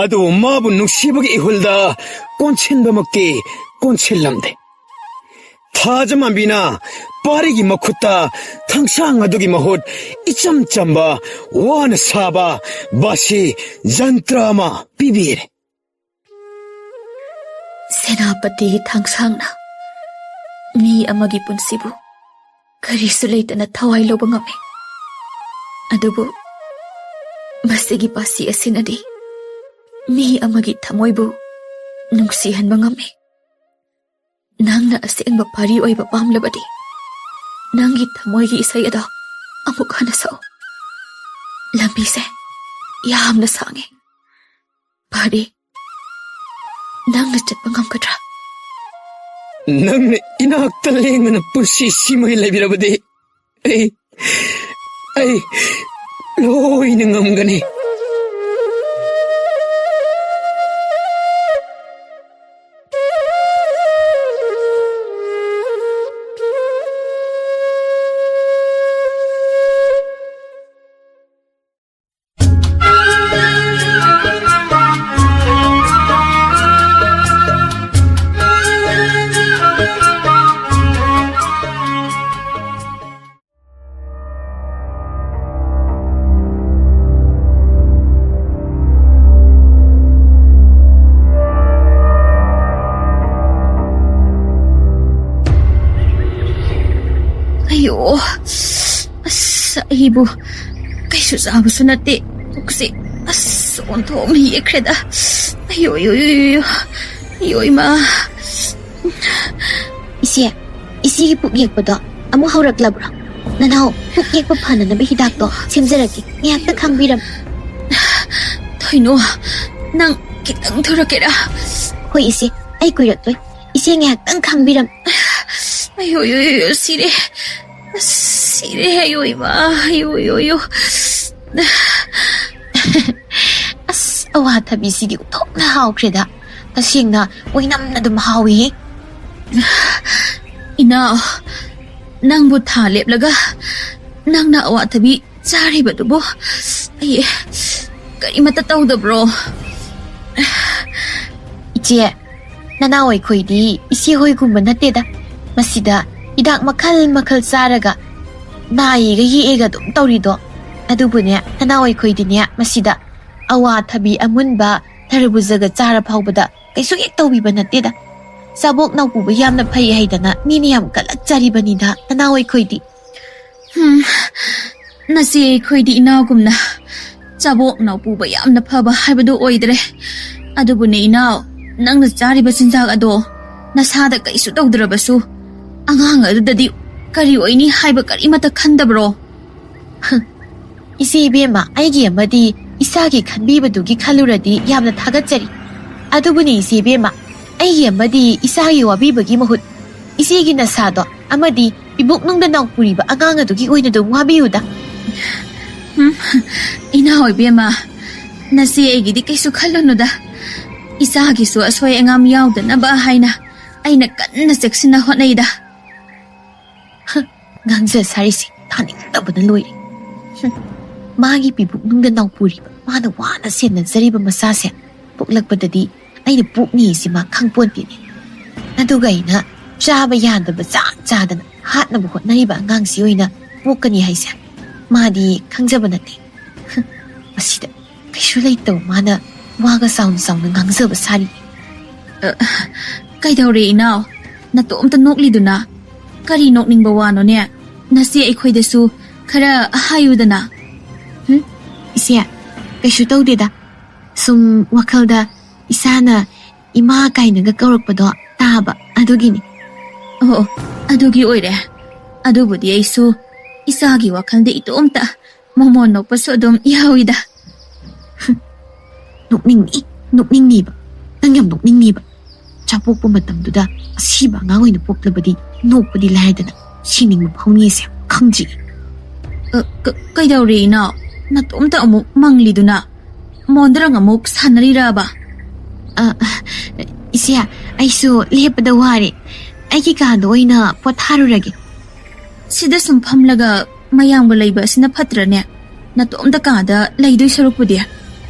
ꯑꯗꯨꯕꯨ ꯃꯥꯕꯨ ꯅꯨꯡꯁꯤꯕꯒꯤ 이hulꯗ ꯀꯣꯟꯁꯤꯟꯕꯃꯛꯇꯤ ꯀꯣꯟꯁꯤꯜꯂꯝꯗꯦ ꯊꯥꯖꯃꯥꯟꯕꯤꯅ ꯄꯥꯔꯤꯒꯤ ꯃꯈꯨꯠꯇ ꯊꯥꯡꯁꯥꯡ ꯑꯗꯨꯒꯤ ꯃꯍꯨꯠ 이ꯆꯝ ꯆꯝꯕ ꯋꯥꯅ ꯁꯥꯕ ꯕꯥꯁꯤ ꯖꯟꯇ꯭ꯔ ꯑꯃ ꯄꯤꯕꯤꯔꯦ ꯁꯦꯅꯥꯄꯇꯤꯒꯤ ꯊꯥꯡꯁꯥꯡꯅ ꯃꯤ ꯑꯃꯒꯤ ꯄꯨꯟꯁꯤꯕꯨ ꯀꯔꯤꯁꯨ ꯂꯩꯇꯅ ꯊꯋꯥꯏ ꯂꯧꯕ ꯉꯝꯃꯤ ꯑꯗꯨꯕꯨ ꯃꯁꯤꯒꯤ ꯄꯥꯁꯤ ꯑꯁꯤꯅꯗꯤ ꯃꯤ ꯑꯃꯒꯤ ꯊꯃꯣꯏꯕꯨ ꯅꯨꯡꯁꯤꯍꯟꯕ ꯉꯝꯃꯤ ꯅꯪꯅ ꯑꯁꯦꯡꯕ ꯄꯥꯔꯤ ꯑꯣꯏꯕ ꯄꯥꯝꯂꯕꯗꯤ ꯅꯪꯒꯤ ꯊꯃꯣꯏꯒꯤ ꯏꯁꯩ ꯑꯗꯣ ꯑꯃꯨꯛ ꯍꯟꯅ ꯁꯛꯎ. ꯂꯝꯕꯤꯁꯦ ꯌꯥꯝꯅ ꯁꯥꯡꯉꯦ. ꯄꯥꯔꯤ, ꯅꯪꯅ ꯆꯠꯄ ꯉꯝꯒꯗ꯭ꯔꯥ? ꯅꯪꯅ ꯏꯅꯥꯛꯇ ꯂꯦꯡꯗꯅ ꯄꯨꯟꯁꯤ ꯁꯤꯃꯩ ꯂꯩꯕꯤꯔꯕꯗꯤ ꯑꯩ ꯂꯣꯏꯅ ꯉꯝꯒꯅꯤ. ꯑꯩꯕꯨ ꯀꯩꯁꯨ ꯆꯥꯕꯁꯨ ꯅꯠꯇꯦ. ꯄꯨꯛꯁꯦ ꯑꯣꯟꯊꯣꯛꯅ ꯌꯦꯛꯈ꯭ꯔꯦꯗ. ꯑꯌꯣ ꯏꯃꯥ. 이씨의 푹 예쁘다. 아무 허락라브라. 나나오 푹 예뻐 파는 놈의 히닥도 샘자라기 약다 강비람. 토이노, 난 기땅 들어게라. 호이 이씨, 아이 꾸렸도. 이씨의 약당 강비람. 아요, 시래요 이마. 아요. 아와타 비시기 톡나 하오크레다. 다시행나 오이남나 좀 하오이. 이나, 낭부 다 lep라가 낭나 아와타비 짜리바도보. 아예 까리마타 따우더브로. 이제 나나오이 코이디 이씨 호이군만 나때다. 마시다 이닥 마칼 짜라가 나이가 이애가 좀 떠리도. 아두부냐 나나오이 코이디냐 마시다 아와타비 아문바 타르부자가 짜라 파우보다 계속 떠비바 나때다. 사복 나우부바 얌나 파이 하이다나 미니 얌 깔락짜리바니다 나나오이 코이디. 나시 코이디 이나오금나 사복 나우부바 얌나 파바 하이바도 오이드레. 아두부네 이나오 낭나 짜리바 신작 아도 나사다 그이수 떠우드라바수 아강 아두다디 까리 오이니 하이바 까리마타 칸다브로. 이세 이베마 아이기 엄마디 이사기 칸비바두기 칼루라디 얌나 타가짜리. 아두부네 이세 이베마 아이기 엄마디 이사기 와비바기 마훗 이세기 나사도 아마디 이북농다 나우뿌리바 아강 아두기 오이나도 와비우다. 이나오 이베마 나시 애기디 그이수 칼루누다. 이사기수 아소이 앵암 야우다나바 하이나 아이나 깐나 섹시나 호나이다. ngang sarisi taning tabana loire. Magi pibuk nungda naupuri mana wana sen zariba masase puklakpadadi aina pukni sima khangpontini. Aduga ina chaba yandaba chadana hatnaba hotnariba angang si oina pukani haise. Madi khangjaba nate. Masida kaisu leitaw mana waga sound ngangjaba sari. Kaidawre inaw natomta nokliduna. Kari nokningba wano ne nasi aikhoidasu khara hayudana. Isia kaisu tawdeda sum wakhalda isana ima kainaga kaurakpado taba adugini. Adugi oire. Adubudi aisu isagi wakhalde itomta momon nokpasu adum yawida. Nokningniba nangyam nokningniba. Chapokpa matamduda asiba nga oina poklabadi nokpadi laidana siningba phaunise khangji. Kaidawre ina natomta amuk mangliduna mondrang amuk sanariraba. Isia aisu lepada wari aiki kando oina potharurage. Sida sum phamlaga mayamga leiba sina phatrane natomta kada leidoi sarukpudi.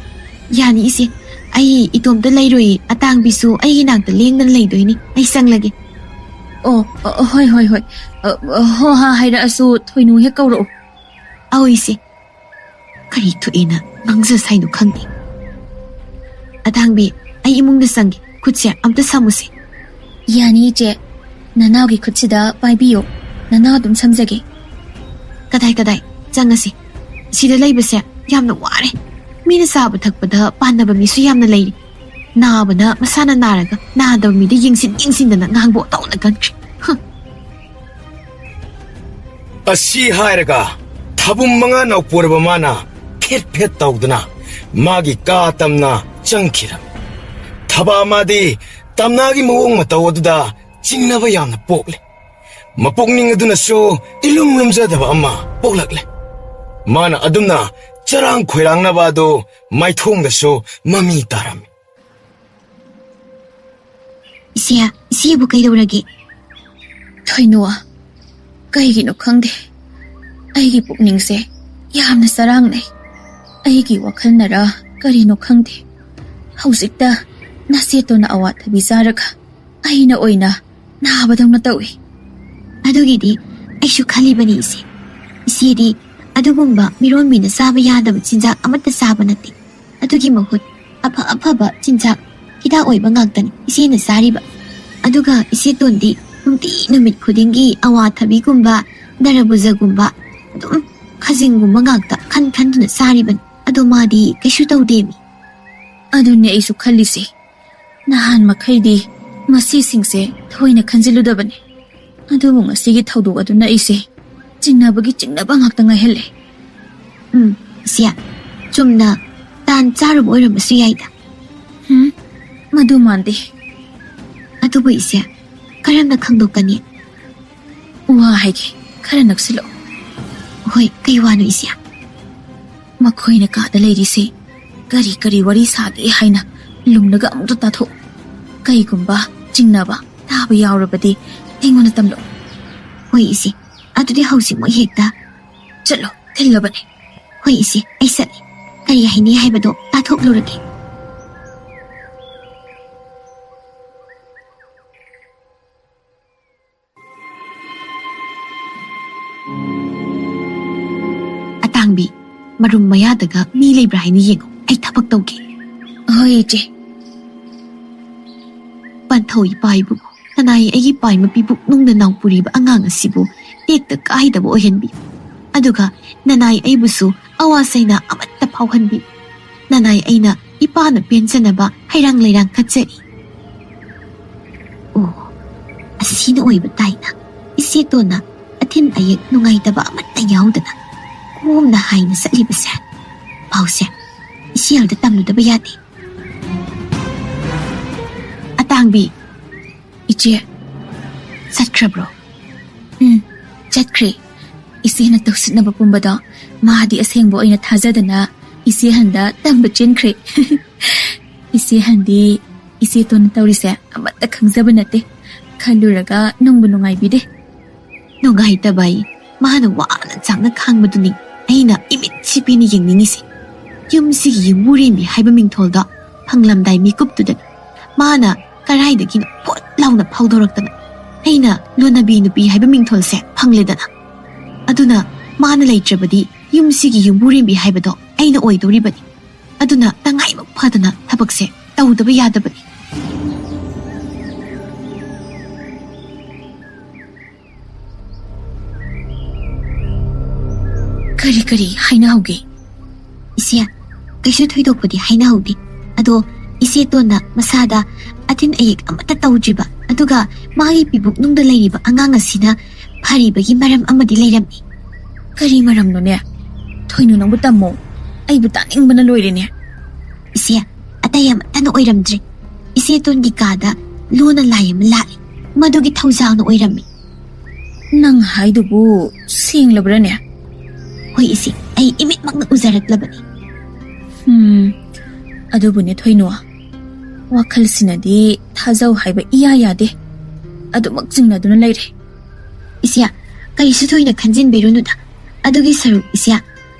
Yani isi ai itomta leiroi atang bisu ai nangta lengdan leidoini ai sanglage. Hoi ho ha haira asu thoinu he kauro. Isi kari thuina nangza sainu khangni. Atangbi ai imungda sangi khutse amta samuse. Yani je nanawgi khutchida paibiyo nanaw dum samjage. Kadai changasi sida leibase yamna ware. Mina sabu thakpada panaba misu yamna leiri. Nabana masana naraga nadaba mida yingsin dana ngangbo tawna kankri. ꯑꯁꯤ ꯍꯥꯏꯔꯒ ꯊꯥꯕꯨꯝ ꯃꯉꯥ ꯅꯧꯄꯣꯔꯕ ꯃꯥꯅ fat fat ꯇꯧꯗꯨꯅ ꯃꯥꯒꯤ ꯀꯥ ꯇꯝꯅ ꯆꯪꯈꯤꯔꯝꯃꯤ ꯊꯕꯥ ꯃꯥꯗꯤ ꯇꯝꯅꯥꯒꯤ ꯃꯑꯣꯡ ꯃꯇꯧ ꯑꯗꯨꯗ ꯆꯤꯡꯅꯕ ꯌꯥꯝꯅ ꯄꯣꯛꯂꯦ ꯃꯄꯨꯛꯅꯤꯡ ꯑꯗꯨꯅꯁꯨ ꯏꯂꯨꯝ ꯂꯨꯝꯖꯗꯕ ꯑꯃ ꯄꯣꯛꯂꯛꯂꯦ ꯃꯥꯅ ꯑꯗꯨꯝꯅ ꯆꯔꯥꯡ ꯈꯣꯏꯔꯥꯡꯅꯕ ꯑꯗꯨ ꯃꯥꯏꯊꯣꯡꯗꯁꯨ ꯃꯃꯤ ꯇꯥꯔꯝꯃꯤ ꯏꯆꯦꯕꯨ ꯀꯩꯗꯧꯔꯒꯦ ꯊꯣꯏꯅꯨ ꯀꯩꯒꯤꯅꯣ ꯈꯪꯗꯦ ꯑꯩꯒꯤ ꯄꯨꯛꯅꯤꯡꯁꯦ ꯌꯥꯝꯅ ꯆꯔꯥꯡꯅꯩ ꯑꯩꯒꯤ ꯋꯥꯈꯜꯅꯔ ꯀꯔꯤꯅꯣ ꯈꯪꯗꯦ ꯍꯧꯖꯤꯛꯇ ꯅꯆꯦꯇꯣꯟꯅ ꯑꯋꯥꯊꯕꯤ ꯆꯥꯔꯒ ꯑꯩꯅ ꯑꯣꯏꯅ ꯅꯥꯕꯗꯧꯅ ꯇꯧꯏ ꯑꯗꯨꯒꯤꯗꯤ ꯑꯩꯁꯨ ꯈꯜꯂꯤꯕꯅꯤ ꯏꯆꯦꯗꯤ ꯑꯗꯨꯒꯨꯝꯕ ꯃꯤꯔꯣꯟꯕꯤꯅ ꯆꯥꯕ ꯌꯥꯗꯕ ꯆꯤꯟꯖꯥꯛ ꯑꯃꯠꯇ ꯆꯥꯕ ꯅꯠꯇꯦ ꯑꯗꯨꯒꯤ ꯃꯍꯨꯠ ꯑꯐꯕ ꯆꯤꯟꯖꯥꯛ ꯍꯤꯗꯥꯛ ꯑꯣꯏꯕ ꯉꯥꯛꯇꯅꯤ ꯏꯆꯦꯅ ꯆꯥꯔꯤꯕ ꯑꯗꯨꯒ ꯏꯆꯦꯇꯣꯟꯗꯤ ꯅꯨꯡꯇꯤ ꯅꯨꯃꯤꯠ ꯈꯨꯗꯤꯡꯒꯤ ꯑꯋꯥꯊꯕꯤꯒꯨꯝꯕ ꯗꯔꯕꯨꯖꯒꯨꯝꯕ ꯑꯗꯨꯝ ꯈꯖꯤꯡꯒꯨꯝꯕ ꯉꯥꯛꯇ ꯈꯟꯗꯨꯅ ꯆꯥꯔꯤꯕꯅꯤ ꯑꯗꯣ ꯃꯥꯗꯤ ꯀꯩꯁꯨ ꯇꯧꯗꯦꯃꯤ ꯑꯗꯨꯅꯦ ꯑꯩꯁꯨ ꯈꯜꯂꯤꯁꯦ ꯅꯍꯥꯟ ꯃꯈꯩꯗꯤ ꯃꯁꯤꯁꯤꯡꯁꯦ ꯊꯣꯏꯅ ꯈꯟꯖꯤꯜꯂꯨꯗꯕꯅꯤ ꯑꯗꯨꯕꯨ ꯉꯁꯤꯒꯤ ꯊꯧꯗꯣꯛ ꯑꯗꯨꯅ ꯑꯩꯁꯦ ꯆꯤꯡꯅꯕ ꯉꯥꯛꯇ ꯉꯥꯏꯍꯜꯂꯦ ꯏꯆꯦ ꯆꯨꯝꯅ ꯇꯥꯟ ꯆꯥꯔꯨꯕ ꯑꯣꯏꯔꯝꯕꯁꯨ ꯌꯥꯏꯗ ꯃꯗꯨ ꯃꯥꯟꯗꯦ ꯑꯗꯨꯕꯨ ꯏꯆꯦ ꯀꯔꯝꯅ ꯈꯪꯗꯣꯛꯀꯅꯤ ꯋꯥ ꯍꯥꯏꯒꯦ ꯈꯔ ꯅꯛꯁꯤꯜꯂꯛꯑꯣ ꯍꯣꯏ ꯀꯩ ꯋꯥꯅꯣ ꯏꯆꯦ ꯃꯈꯣꯏꯅ ꯀꯥꯗ ꯂꯩꯔꯤꯁꯦ ꯀꯔꯤ ꯋꯥꯔꯤ ꯁꯥꯒꯦ ꯍꯥꯏꯅ ꯂꯨꯝꯂꯒ ꯑꯃꯨꯛꯇ ꯇꯥꯊꯣꯛ ꯀꯩꯒꯨꯝꯕ ꯆꯤꯡꯅꯕ ꯇꯥꯕ ꯌꯥꯎꯔꯕꯗꯤ ꯑꯩꯉꯣꯟꯗ ꯇꯝꯂꯛꯎ ꯍꯣꯏ ꯏꯆꯦ ꯑꯗꯨꯗꯤ ꯍꯧꯖꯤꯛꯃꯛ ꯍꯦꯛꯇ ꯆꯠꯂꯣ ꯊꯤꯜꯂꯕꯅꯦ ꯍꯣꯏ ꯏꯆꯦ ꯑꯩ ꯆꯠꯂꯤ ꯀꯔꯤ ꯍꯥꯏꯅꯤ ꯍꯥꯏꯕꯗꯣ ꯇꯥꯊꯣꯛꯂꯨꯔꯒꯦ ꯑꯇꯥꯡꯕꯤ ꯃꯔꯨꯝ ꯃꯌꯥꯗꯒ ꯃꯤ ꯂꯩꯕ꯭ꯔꯥ ꯍꯥꯏꯅ ꯌꯦꯡꯉꯨ ꯑꯩ ꯊꯕꯛ ꯇꯧꯒꯦ ꯍꯣꯏ ꯏꯆꯦ ꯄꯟꯊꯧ ꯏꯄꯥꯏꯕꯨ ꯅꯅꯥꯏ ꯑꯩꯒꯤ ꯄꯥꯏ ꯃꯄꯤ ꯄꯨꯛꯅꯨꯡꯗ ꯅꯥꯎ ꯄꯨꯔꯤꯕ ꯑꯉꯥꯡ ꯑꯁꯤꯕꯨ ꯇꯦꯛꯇ ꯀꯥꯏꯗꯕ ꯑꯣꯏꯍꯟꯕꯤꯌꯨ ꯑꯗꯨꯒ ꯅꯅꯥꯏ ꯑꯩꯕꯨꯁꯨ ꯑꯋꯥ ꯆꯩꯅꯥ ꯑꯃꯠꯇ ꯐꯥꯎꯍꯟꯕꯤꯌꯨ ꯅꯅꯥꯏ ꯑꯩꯅ ꯏꯄꯥꯅ ꯄꯦꯟꯖꯅꯕ ꯍꯩꯔꯥꯡ ꯂꯩꯔꯥꯡ ꯀꯠꯆꯔꯤ ꯑꯣ ꯑꯁꯤꯅ ꯑꯣꯏꯕ ꯇꯥꯏꯅ ꯏꯆꯦꯇꯣꯟꯅ ꯑꯊꯤꯟ ꯑꯌꯦꯛ ꯅꯨꯡꯉꯥꯏꯇꯕ ꯑꯃꯠꯇ ꯌꯥꯎꯗꯅ ꯀꯣꯝꯅ ꯍꯥꯏꯅ ꯆꯠꯂꯤꯕꯁꯦ ꯄꯥꯎꯁꯦ ꯏꯆꯦꯜꯗ ꯇꯝꯂꯨꯗꯕ ꯌꯥꯗꯦ ꯑꯇꯥꯡꯕꯤ ꯏꯆꯦ ꯆꯠꯈ꯭ꯔꯕ꯭ꯔꯣ ꯆꯠꯈ꯭ꯔꯦ ꯏꯆꯦꯅ ꯇꯧꯁꯤꯟꯅꯕ ꯄꯨꯝꯕꯗꯣ ꯃꯥꯗꯤ ꯑꯁꯦꯡꯕ ꯑꯣꯏꯅ ꯊꯥꯖꯗꯅ ꯏꯆꯦꯍꯟꯗ ꯇꯝꯕ ꯆꯦꯟꯈ꯭ꯔꯦ ꯏꯆꯦꯍꯟꯗꯤ ꯏꯆꯦꯇꯣꯟꯅ ꯇꯧꯔꯤꯁꯦ ꯑꯃꯠꯇ ꯈꯪꯖꯕ ꯅꯠꯇꯦ ꯈꯜꯂꯨꯔꯒ ꯅꯨꯡꯕꯨ ꯅꯨꯡꯉꯥꯏꯕꯤꯗꯦ ꯅꯨꯡꯉꯥꯏꯇꯕ ꯃꯥꯅ ꯋꯥꯅ ꯆꯥꯛꯅ ꯈꯥꯡꯕꯗꯨꯅꯤ ꯑꯩꯅ ꯏꯃꯤꯠꯁꯤ ꯄꯦꯟꯅ ꯌꯦꯡꯅꯤꯡꯉꯤꯁꯦ ꯌꯨꯝꯁꯤꯒꯤ ꯌꯨꯝꯕꯨꯔꯦꯝꯕꯤ ꯍꯥꯏꯕ ꯃꯤꯡꯊꯣꯜꯗꯣ ꯐꯪꯂꯝꯗꯥꯏ ꯃꯤꯀꯨꯞꯇꯨꯗ ꯃꯥꯅ ꯀꯔꯥꯏꯗꯒꯤꯅꯣ ꯄꯣꯠ ꯂꯥꯎꯅ ꯐꯥꯎꯗꯣꯔꯛꯇꯅ ꯑꯩꯅ ꯂꯣꯟꯅꯕꯤ ꯅꯨꯄꯤ ꯍꯥꯏꯕ ꯃꯤꯡꯊꯣꯜꯁꯦ ꯐꯪꯂꯦꯗꯅ ꯑꯗꯨꯅ ꯃꯥꯅ ꯂꯩꯇ꯭ꯔꯕꯗꯤ ꯌꯨꯝꯁꯤꯒꯤ ꯌꯨꯝꯕꯨꯔꯦꯝꯕꯤ ꯍꯥꯏꯕꯗꯣ ꯑꯩꯅ ꯑꯣꯏꯗꯧꯔꯤꯕꯅꯤ ꯑꯗꯨꯅ ꯇꯉꯥꯏꯃꯛ ꯐꯗꯅ ꯊꯕꯛꯁꯦ ꯇꯧꯗꯕ ꯌꯥꯗꯕꯅꯤ ꯀꯔꯤ ꯍꯥꯏꯅꯍꯧꯒꯦ ꯏꯆꯦ ꯀꯩꯁꯨ ꯊꯣꯏꯗꯣꯛꯄꯗꯤ ꯍꯥꯏꯅꯍꯧꯗꯦ ꯑꯗꯣ ꯏꯆꯦꯇꯣꯟꯅ ꯃꯁꯥꯗ ꯑꯊꯤꯟ ꯑꯌꯦꯛ ꯑꯃꯠꯇ ꯇꯧꯗ꯭ꯔꯤꯕ ꯑꯗꯨꯒ ꯃꯥꯒꯤ ꯄꯤꯕꯨꯛꯅꯨꯡꯗ ꯂꯩꯔꯤꯕ ꯑꯉꯥꯡ ꯑꯁꯤꯅ ꯐꯔꯤꯕꯒꯤ ꯃꯔꯝ ꯑꯃꯗꯤ ꯂꯩꯔꯝꯃꯤ ꯀꯔꯤ ꯃꯔꯝꯅꯣꯅꯦ ꯊꯣꯏꯅꯨ ꯅꯪꯕꯨ ꯇꯝꯃꯣ ꯑꯩꯕꯨ ꯇꯥꯅꯤꯡꯕꯅ ꯂꯣꯏꯔꯦꯅꯦ ꯏꯆꯦ ꯑꯇꯩ ꯑꯃꯠꯇꯅ ꯑꯣꯏꯔꯝꯗ꯭ꯔꯤ ꯏꯆꯦꯇꯣꯟꯒꯤ ꯀꯥꯗ ꯂꯣꯟꯅ ꯂꯥꯏ ꯑꯃ ꯂꯥꯛꯏ ꯃꯗꯨꯒꯤ ꯊꯧꯖꯥꯜꯅ ꯑꯣꯏꯔꯝꯃꯤ ꯅꯪ ꯍꯥꯏꯗꯨꯕꯨ ꯁꯦꯡꯂꯕ꯭ꯔꯅꯦ ꯍꯣꯏ ꯏꯆꯦ ꯑꯩ ꯏꯃꯤꯠꯃꯛꯅ ꯎꯖꯔꯛꯂꯕꯅꯤ ꯑꯗꯨꯕꯨꯅꯦ ꯊꯣꯏꯅꯨ ꯋꯥꯈꯜꯁꯤꯅꯗꯤ ꯊꯥꯖꯧ ꯍꯥꯏꯕ ꯏꯌꯥ ꯌꯥꯗꯦ ꯑꯗꯨꯃꯛ ꯆꯤꯡꯅꯗꯨꯅ ꯂꯩꯔꯦ ꯏꯆꯦ ꯀꯔꯤꯁꯨ ꯊꯣꯏꯅ ꯈꯟꯖꯤꯟꯕꯤꯔꯨꯅꯨꯗ ꯑꯗꯨꯒꯤ ꯁꯔꯨꯛ ꯏꯆꯦ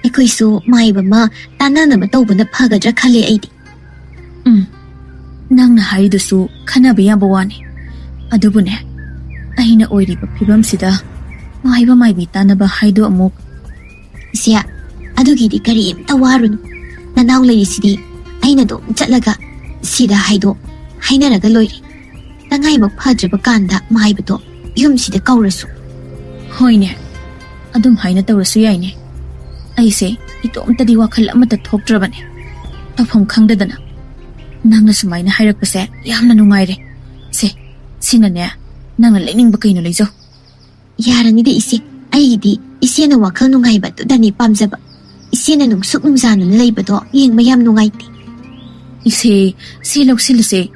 ꯑꯩꯈꯣꯏꯁꯨ ꯃꯥꯏꯕ ꯑꯃ ꯇꯥꯟꯅꯅꯕ ꯇꯧꯕꯅ ꯐꯒꯗ꯭ꯔꯥ ꯈꯜꯂꯦ ꯑꯩꯗꯤ ꯅꯪꯅ ꯍꯥꯏꯔꯤꯗꯨꯁꯨ ꯈꯟꯅꯕ ꯌꯥꯕ ꯋꯥꯅꯤ ꯑꯗꯨꯕꯨꯅꯦ ꯑꯩꯅ ꯑꯣꯏꯔꯤꯕ ꯐꯤꯕꯝꯁꯤꯗ ꯃꯥꯏꯕ ꯃꯥꯏꯕꯤ ꯇꯥꯟꯅꯕ ꯍꯥꯏꯗꯣ ꯑꯃꯨꯛ ꯏꯆꯦ ꯑꯗꯨꯒꯤꯗꯤ ꯀꯔꯤꯝꯇ ꯋꯥꯔꯨꯅꯨ ꯅꯅꯥꯎ ꯂꯩꯔꯤꯁꯤꯗꯤ ꯑꯩꯅ ꯑꯗꯨꯝ ꯆꯠꯂꯒ ꯁꯤꯗ ꯍꯥꯏꯅꯔꯒ ꯂꯣꯏꯔꯦ ꯇꯉꯥꯏꯃꯛ ꯐꯗ꯭ꯔꯕ ꯀꯥꯟꯗ ꯃꯥꯏꯕꯗꯣ ꯌꯨꯝꯁꯤꯗ ꯀꯧꯔꯁꯨ ꯍꯣꯏꯅꯦ ꯑꯗꯨꯝ ꯍꯥꯏꯅ ꯇꯧꯔꯁꯨ ꯌꯥꯏꯅꯦ ꯑꯩꯁꯦ ꯏꯇꯣꯝꯇꯗꯤ ꯋꯥꯈꯜ ꯑꯃꯠꯇ ꯊꯣꯛꯇ꯭ꯔꯕꯅꯦ ꯇꯧꯐꯝ ꯈꯪꯗꯗꯅ ꯅꯪꯅ ꯁꯨꯃꯥꯏꯅ ꯍꯥꯏꯔꯛꯄꯁꯦ ꯌꯥꯝꯅ ꯅꯨꯡꯉꯥꯏꯔꯦ ꯁꯤꯅꯅꯦ ꯅꯪꯅ ꯂꯩꯅꯤꯡꯕ ꯀꯩꯅꯣ ꯂꯩꯖꯧ ꯌꯥꯔꯅꯤꯗ ꯏꯆꯦ ꯑꯩꯒꯤꯗꯤ 이세는 와클 농가이바도다니 빰자바. 이세는 농숙 농사는 레이바도 잉마 얌 농가이티. 이세 세록실세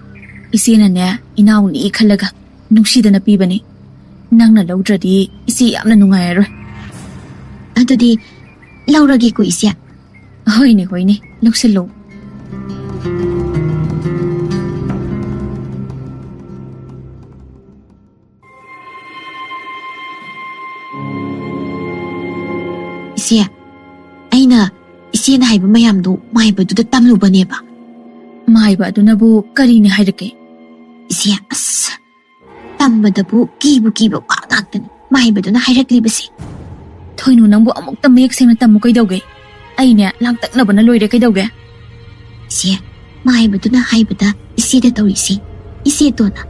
이세는네 이나우니 칼라가 농시드나 삐바니 낭나 러드라디 이세 얌나 농가야로. 아도디 라우라기고 이세야. 호이네 록실로. 이세야, 아이나 이세나 하이바 마얌도 마이바두다 땀루바네바. 마이바두나부 까리니 하이르게. 이세야, 아싸. 땀바다부 기부 꽉낙더니 마이바두나 하이락리바세. 토이누 낭부 아목 땀맥 생나 땀무 그이다오게. 아이네 랑딱나바나 로이레 그이다오게. 이세야, 마이바두나 하이바다 이세다 떠오리세. 이세도나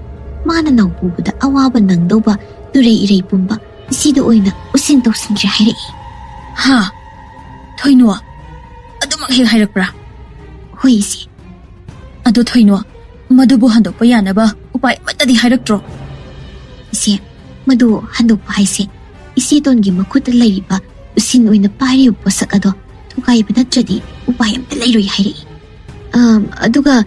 마나 나우부부다 아와바 낭도바 누레 이레이 뿜바 이세도 오이나 우신 떠오신드레 하이레이. 하, 토이누아, 아두막 해 하이락브라. 호이세. 아두 토이누아, 마두부 한독바 야나바 우파이 마따디 하이락드로. 이세, 마두 한독바 하이세. 이세돈기 마쿠다 레이바 우신 오이나 파리우 포삭아도 토가이바 나트라디 우파이 암타 레이로이 하이레이. 아두가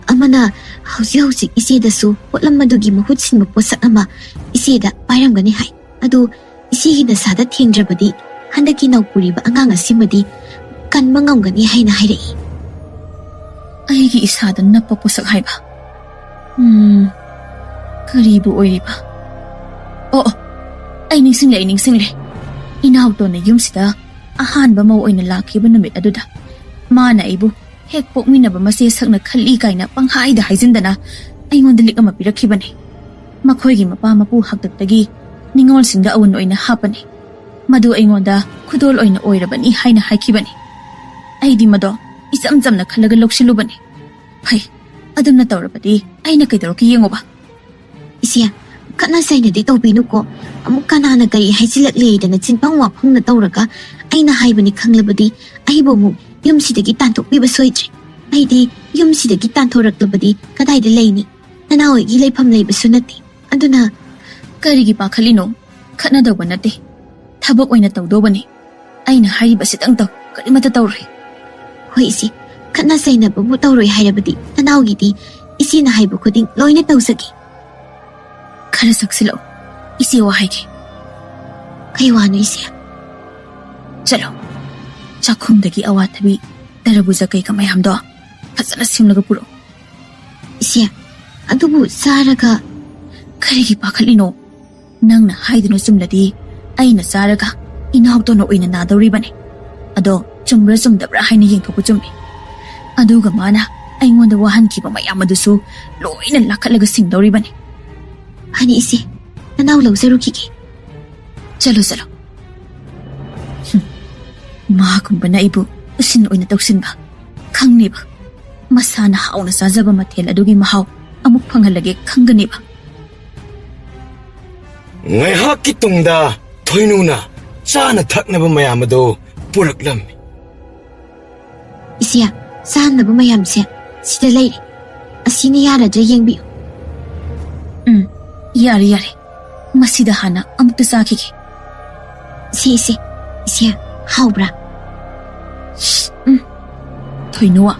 아마나 하우식 이세다수 홀람마두기 마훗신 포삭 아마 이세다 파이람가니 하이. 아두 이세히다 사다 팅드라바디 한다키 나우뿌리바 안강 아시마디 간바 ngamgani 하이나 하이레이. 아이기 이사다 나빠 포삭 하이바. 그리부 오이리바. ꯑꯩ ꯅꯤꯡꯁꯤꯡꯂꯦ ꯏꯅꯥꯎꯇꯣꯟꯅ ꯌꯨꯝꯁꯤꯗ ꯑꯍꯥꯟꯕ ꯃꯧ ꯑꯣꯏꯅ ꯂꯥꯛꯈꯤꯕ ꯅꯨꯃꯤꯠ ꯑꯗꯨꯗ ꯃꯥꯅ ꯑꯩꯕꯨ ꯍꯦꯛ ꯄꯣꯛꯃꯤꯟꯅꯕ ꯃꯆꯦ ꯁꯛꯅ ꯈꯜꯂꯤ ꯀꯥꯏꯅ ꯄꯪꯍꯥꯏꯗ ꯍꯥꯏꯖꯤꯟꯗꯅ ꯑꯩꯉꯣꯟꯗ ꯂꯤꯛ ꯑꯃ ꯄꯤꯔꯛꯈꯤꯕꯅꯤ. ꯃꯈꯣꯏꯒꯤ ꯃꯄꯥ ꯃꯄꯨ ꯍꯥꯛꯇꯛꯇꯒꯤ ꯅꯤꯡꯉꯣꯜꯁꯤꯡꯗ ꯑꯋꯨꯟ ꯑꯣꯏꯅ ꯍꯥꯞꯄꯅꯤ. ꯃꯗꯨ ꯑꯩꯉꯣꯟꯗ ꯈꯨꯗꯣꯜ ꯑꯣꯏꯅ ꯑꯣꯏꯔꯕꯅꯤ ꯍꯥꯏꯅ ꯍꯥꯏꯈꯤꯕꯅꯤ. ꯑꯩꯗꯤ ꯃꯗꯣ ꯏꯆꯝ ꯆꯝꯅ ꯈꯜꯂꯒ ꯂꯧꯁꯤꯜꯂꯨꯕꯅꯤ. ꯐꯩ, ꯑꯗꯨꯝꯅ ꯇꯧꯔꯕꯗꯤ ꯑꯩꯅ ꯀꯩꯗꯧꯔꯛꯀꯦ ꯌꯦꯡꯉꯣꯕ. 이세야, 칸나 사이나디 떠비누고 아무 까나나 가이 하이질락레이다나 진빵 와펑나 떠오라가 아이나 하이브니 캉라바디 아이보무 염시대기 딴톡비바 소이드리. 아이디 염시대기 딴토락라바디 가다이드 레이니 나나오이기 레이팜 레이바 수나티. 아두나 ꯀꯔꯤꯒꯤ ꯄꯥꯈꯠꯂꯤꯅꯣ? ꯈꯠꯅꯗꯧꯕ ꯅꯠꯇꯦ. ꯊꯕꯛ ꯑꯣꯏꯅ ꯇꯧꯗꯧꯕꯅꯤ. ꯑꯩꯅ ꯍꯥꯏꯔꯤꯕꯁꯤꯗꯪ ꯇꯧ, ꯀꯔꯤꯃꯠꯇ ꯇꯧꯔꯣꯏ. ꯍꯣꯏ ꯏꯁꯦ, ꯈꯠꯅ ꯆꯩꯅꯕꯕꯨ ꯇꯧꯔꯣꯏ ꯍꯥꯏꯔꯕꯗꯤ ꯅꯅꯥꯎꯒꯤꯗꯤ ꯏꯆꯦꯅ ꯍꯥꯏꯕ ꯈꯨꯗꯤꯡ ꯂꯣꯏꯅ ꯇꯧꯖꯒꯦ. ꯈꯔ ꯁꯛꯁꯤꯜꯂꯛꯎ, ꯏꯆꯦ ꯋꯥ ꯍꯥꯏꯒꯦ. ꯀꯩ ꯋꯥꯅꯣ ꯏꯁꯦ? ꯆꯠꯂꯣ, ꯆꯥꯛꯈꯨꯝꯗꯒꯤ ꯑꯋꯥꯊꯕꯤ ꯇꯔꯕꯨꯖꯥ ꯀꯩꯀꯥ ꯃꯌꯥꯝꯗꯣ ꯐꯖꯅ ꯁꯦꯝꯂꯒ ꯄꯨꯔꯛꯎ. ꯏꯁꯦ, ꯑꯗꯨꯕꯨ ꯆꯥꯔꯒ ꯀꯔꯤꯒꯤ ꯄꯥꯈꯠꯂꯤꯅꯣ? ꯅꯪꯅ ꯍꯥꯏꯗꯨꯅ ꯆꯨꯝꯂꯗꯤ ꯑꯩꯅ ꯆꯥꯔꯒ ꯏꯅꯥꯎꯇꯣꯟꯅ ꯑꯣꯏꯅ ꯅꯥꯗꯧꯔꯤꯕꯅꯤ. ꯑꯗꯣ ꯆꯨꯝꯕ꯭ꯔꯥ ꯆꯨꯝꯗꯕ꯭ꯔꯥ ꯍꯥꯏꯅ ꯌꯦꯡꯊꯣꯛꯄ ꯆꯨꯝꯃꯤ. ꯑꯗꯨꯒ ꯃꯥꯅ ꯑꯩꯉꯣꯟꯗ ꯋꯥꯍꯟꯈꯤꯕ ꯃꯌꯥꯝ ꯑꯗꯨꯁꯨ ꯂꯣꯏꯅ ꯂꯥꯛꯈꯠꯂꯒ ꯁꯤꯡꯗꯧꯔꯤꯕꯅꯤ. ꯐꯅꯤ ꯏꯁꯦ, ꯅꯅꯥꯎ ꯂꯧꯖꯔꯨꯈꯤꯒꯦ. ꯆꯠꯂꯣ. ꯃꯥꯒꯨꯝꯕꯅ ꯑꯩꯕꯨ ꯎꯁꯤꯟ ꯑꯣꯏꯅ ꯇꯧꯁꯤꯟꯕ ꯈꯪꯅꯦꯕ. ꯃꯁꯥꯅ ꯍꯥꯎꯅ ꯆꯥꯖꯕ ꯃꯊꯦꯜ ꯑꯗꯨꯒꯤ ꯃꯍꯥꯎ ꯑꯃꯨꯛ ꯐꯪꯍꯜꯂꯒꯦ ꯈꯪꯒꯅꯦꯕ. ꯉꯥꯏꯍꯥꯛꯀꯤ ꯇꯨꯡꯗ ꯊꯣꯏꯅꯨꯅ ꯆꯥꯅ ꯊꯛꯅꯕ ꯃꯌꯥꯝ ꯑꯗꯨ ꯄꯨꯔꯛꯂꯝꯃꯤ. 이세야, ꯆꯥꯅꯕ ꯃꯌꯥꯝꯁꯦ ꯁꯤꯗ ꯂꯩꯔꯦ. ꯑꯁꯤꯅ ꯌꯥꯔꯗ꯭ꯔꯥ ꯌꯦꯡꯕꯤꯌꯨ. ꯌꯥꯔꯦ. ꯃꯁꯤꯗ ꯍꯥꯟꯅ ꯑꯃꯨꯛꯇ ꯆꯥꯈꯤꯒꯦ. ꯏꯁꯦ, 이세야, ꯍꯥꯎꯕ꯭ꯔꯥ? ꯊꯣꯏꯅꯨꯋꯥ,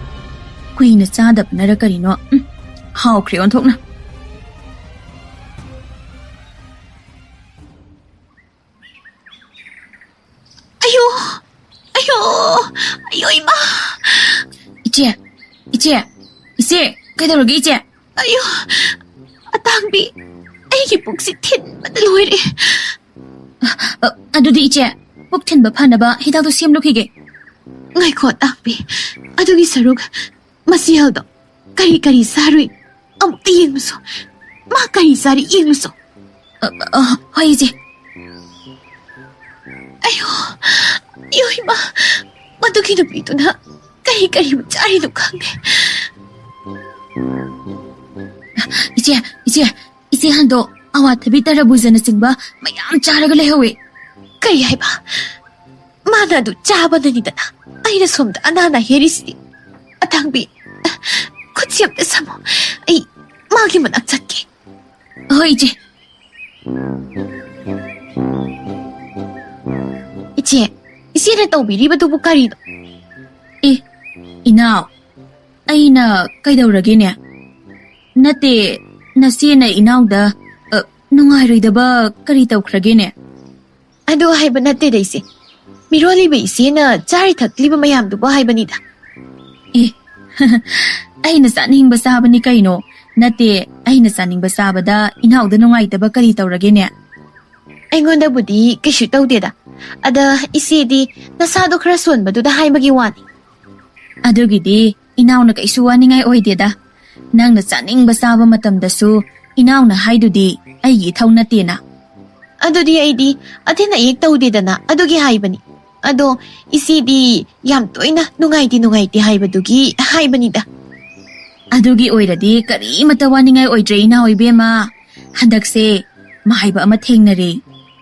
ꯀꯨꯏꯅ ꯆꯥꯗꯕꯅꯔ ꯀꯔꯤꯅꯣ? ꯍꯥꯎꯈ꯭ꯔꯦ ꯑꯣꯟꯊꯣꯛꯅ. 아유, 이마. 이제, 그대로게 이제. 아유, 아땅비, 아이기 복시 틴마다 로이래. 아두디 이제, 복텐바 파나바 히다도 시엠로키게. ngaiko atakbi, adugi sarug, masiyaldo, kari-kari saruy, amukta yengmuso, makari sari yengmuso. hoy 이제. 아유, 이마, 마두기 누비도 나, kari-kari mo charido kange. 이제 한도 아와타비 따라부자나 징바 마얌 짜라가 레호웨. kari haiba, manado chabananidana, ayna somda anana herisidi. Atangbi, kutsiyamda samo, ay, magi manak chatke. hoy 이제. ꯏꯆꯦꯅ ꯇꯧꯕꯤꯔꯤꯕꯗꯨꯕꯨ ꯀꯔꯤꯅꯣ? ꯏꯅꯥꯎ, ꯑꯩꯅ ꯀꯩꯗꯧꯔꯒꯦꯅꯦ? ꯅꯠꯇꯦ, ꯅꯆꯦꯅ ꯏꯅꯥꯎꯗ ꯅꯨꯡꯉꯥꯏꯔꯣꯏꯗꯕ ꯀꯔꯤ ꯇꯧꯈ꯭ꯔꯒꯦꯅꯦ? ꯑꯗꯨ ꯍꯥꯏꯕ ꯅꯠꯇꯦꯗ ꯏꯆꯦ. ꯃꯤꯔꯣꯜꯂꯤꯕ ꯏꯆꯦꯅ ꯆꯥꯔꯤ ꯊꯛꯂꯤꯕ ꯃꯌꯥꯝꯗꯨꯕꯨ ꯍꯥꯏꯕꯅꯤꯗ. ꯑꯩꯅ ꯆꯥꯅꯤꯡꯕ ꯆꯥꯕꯅꯤ ꯀꯩꯅꯣ. ꯅꯠꯇꯦ, ꯑꯩꯅ ꯆꯥꯅꯤꯡꯕ ꯆꯥꯕꯗ ꯏꯅꯥꯎꯗ ꯅꯨꯡꯉꯥꯏꯇꯕ ꯀꯔꯤ ꯇꯧꯔꯒꯦꯅꯦ? ꯑꯩꯉꯣꯟꯗꯕꯨꯗꯤ ꯀꯩꯁꯨ ꯇꯧꯗꯦꯗ. ꯑꯗ ꯏꯆꯦꯗꯤ ꯅꯁꯥꯗꯣ ꯈꯔ ꯁꯣꯟꯕꯗꯨꯗ ꯍꯥꯏꯕꯒꯤ ꯋꯥꯅꯤ. ꯑꯗꯨꯒꯤꯗꯤ ꯏꯅꯥꯎꯅ ꯀꯩꯁꯨ ꯋꯥꯅꯤꯡꯉꯥꯏ ꯑꯣꯏꯗꯦꯗ. ꯅꯪꯅ ꯆꯥꯅꯤꯡꯕ ꯆꯥꯕ ꯃꯇꯝꯗꯁꯨ ꯏꯅꯥꯎꯅ ꯍꯥꯏꯗꯨꯗꯤ ꯑꯩꯒꯤ ꯏꯊꯧ ꯅꯠꯇꯦꯅ. ꯑꯗꯨꯗꯤ ꯑꯩꯗꯤ ꯑꯊꯤꯟ ꯑꯌꯦꯛ ꯇꯧꯗꯦꯗꯅ ꯑꯗꯨꯒꯤ ꯍꯥꯏꯕꯅꯤ. ꯑꯗꯣ ꯏꯆꯦꯗꯤ ꯌꯥꯝ ꯇꯣꯏꯅ ꯅꯨꯡꯉꯥꯏꯇꯦ ꯍꯥꯏꯕꯗꯨꯒꯤ ꯍꯥꯏꯕꯅꯤꯗ. ꯑꯗꯨꯒꯤ ꯑꯣꯏꯔꯗꯤ ꯀꯔꯤꯃꯠꯇ ꯋꯥꯅꯤꯡꯉꯥꯏ ꯑꯣꯏꯗ꯭ꯔꯦ ꯏꯅꯥꯎ ꯏꯕꯦꯝꯃ. ꯍꯟꯗꯛꯁꯦ ꯃꯍꯥꯏꯕ ꯑꯃ ꯊꯦꯡꯅꯔꯦ.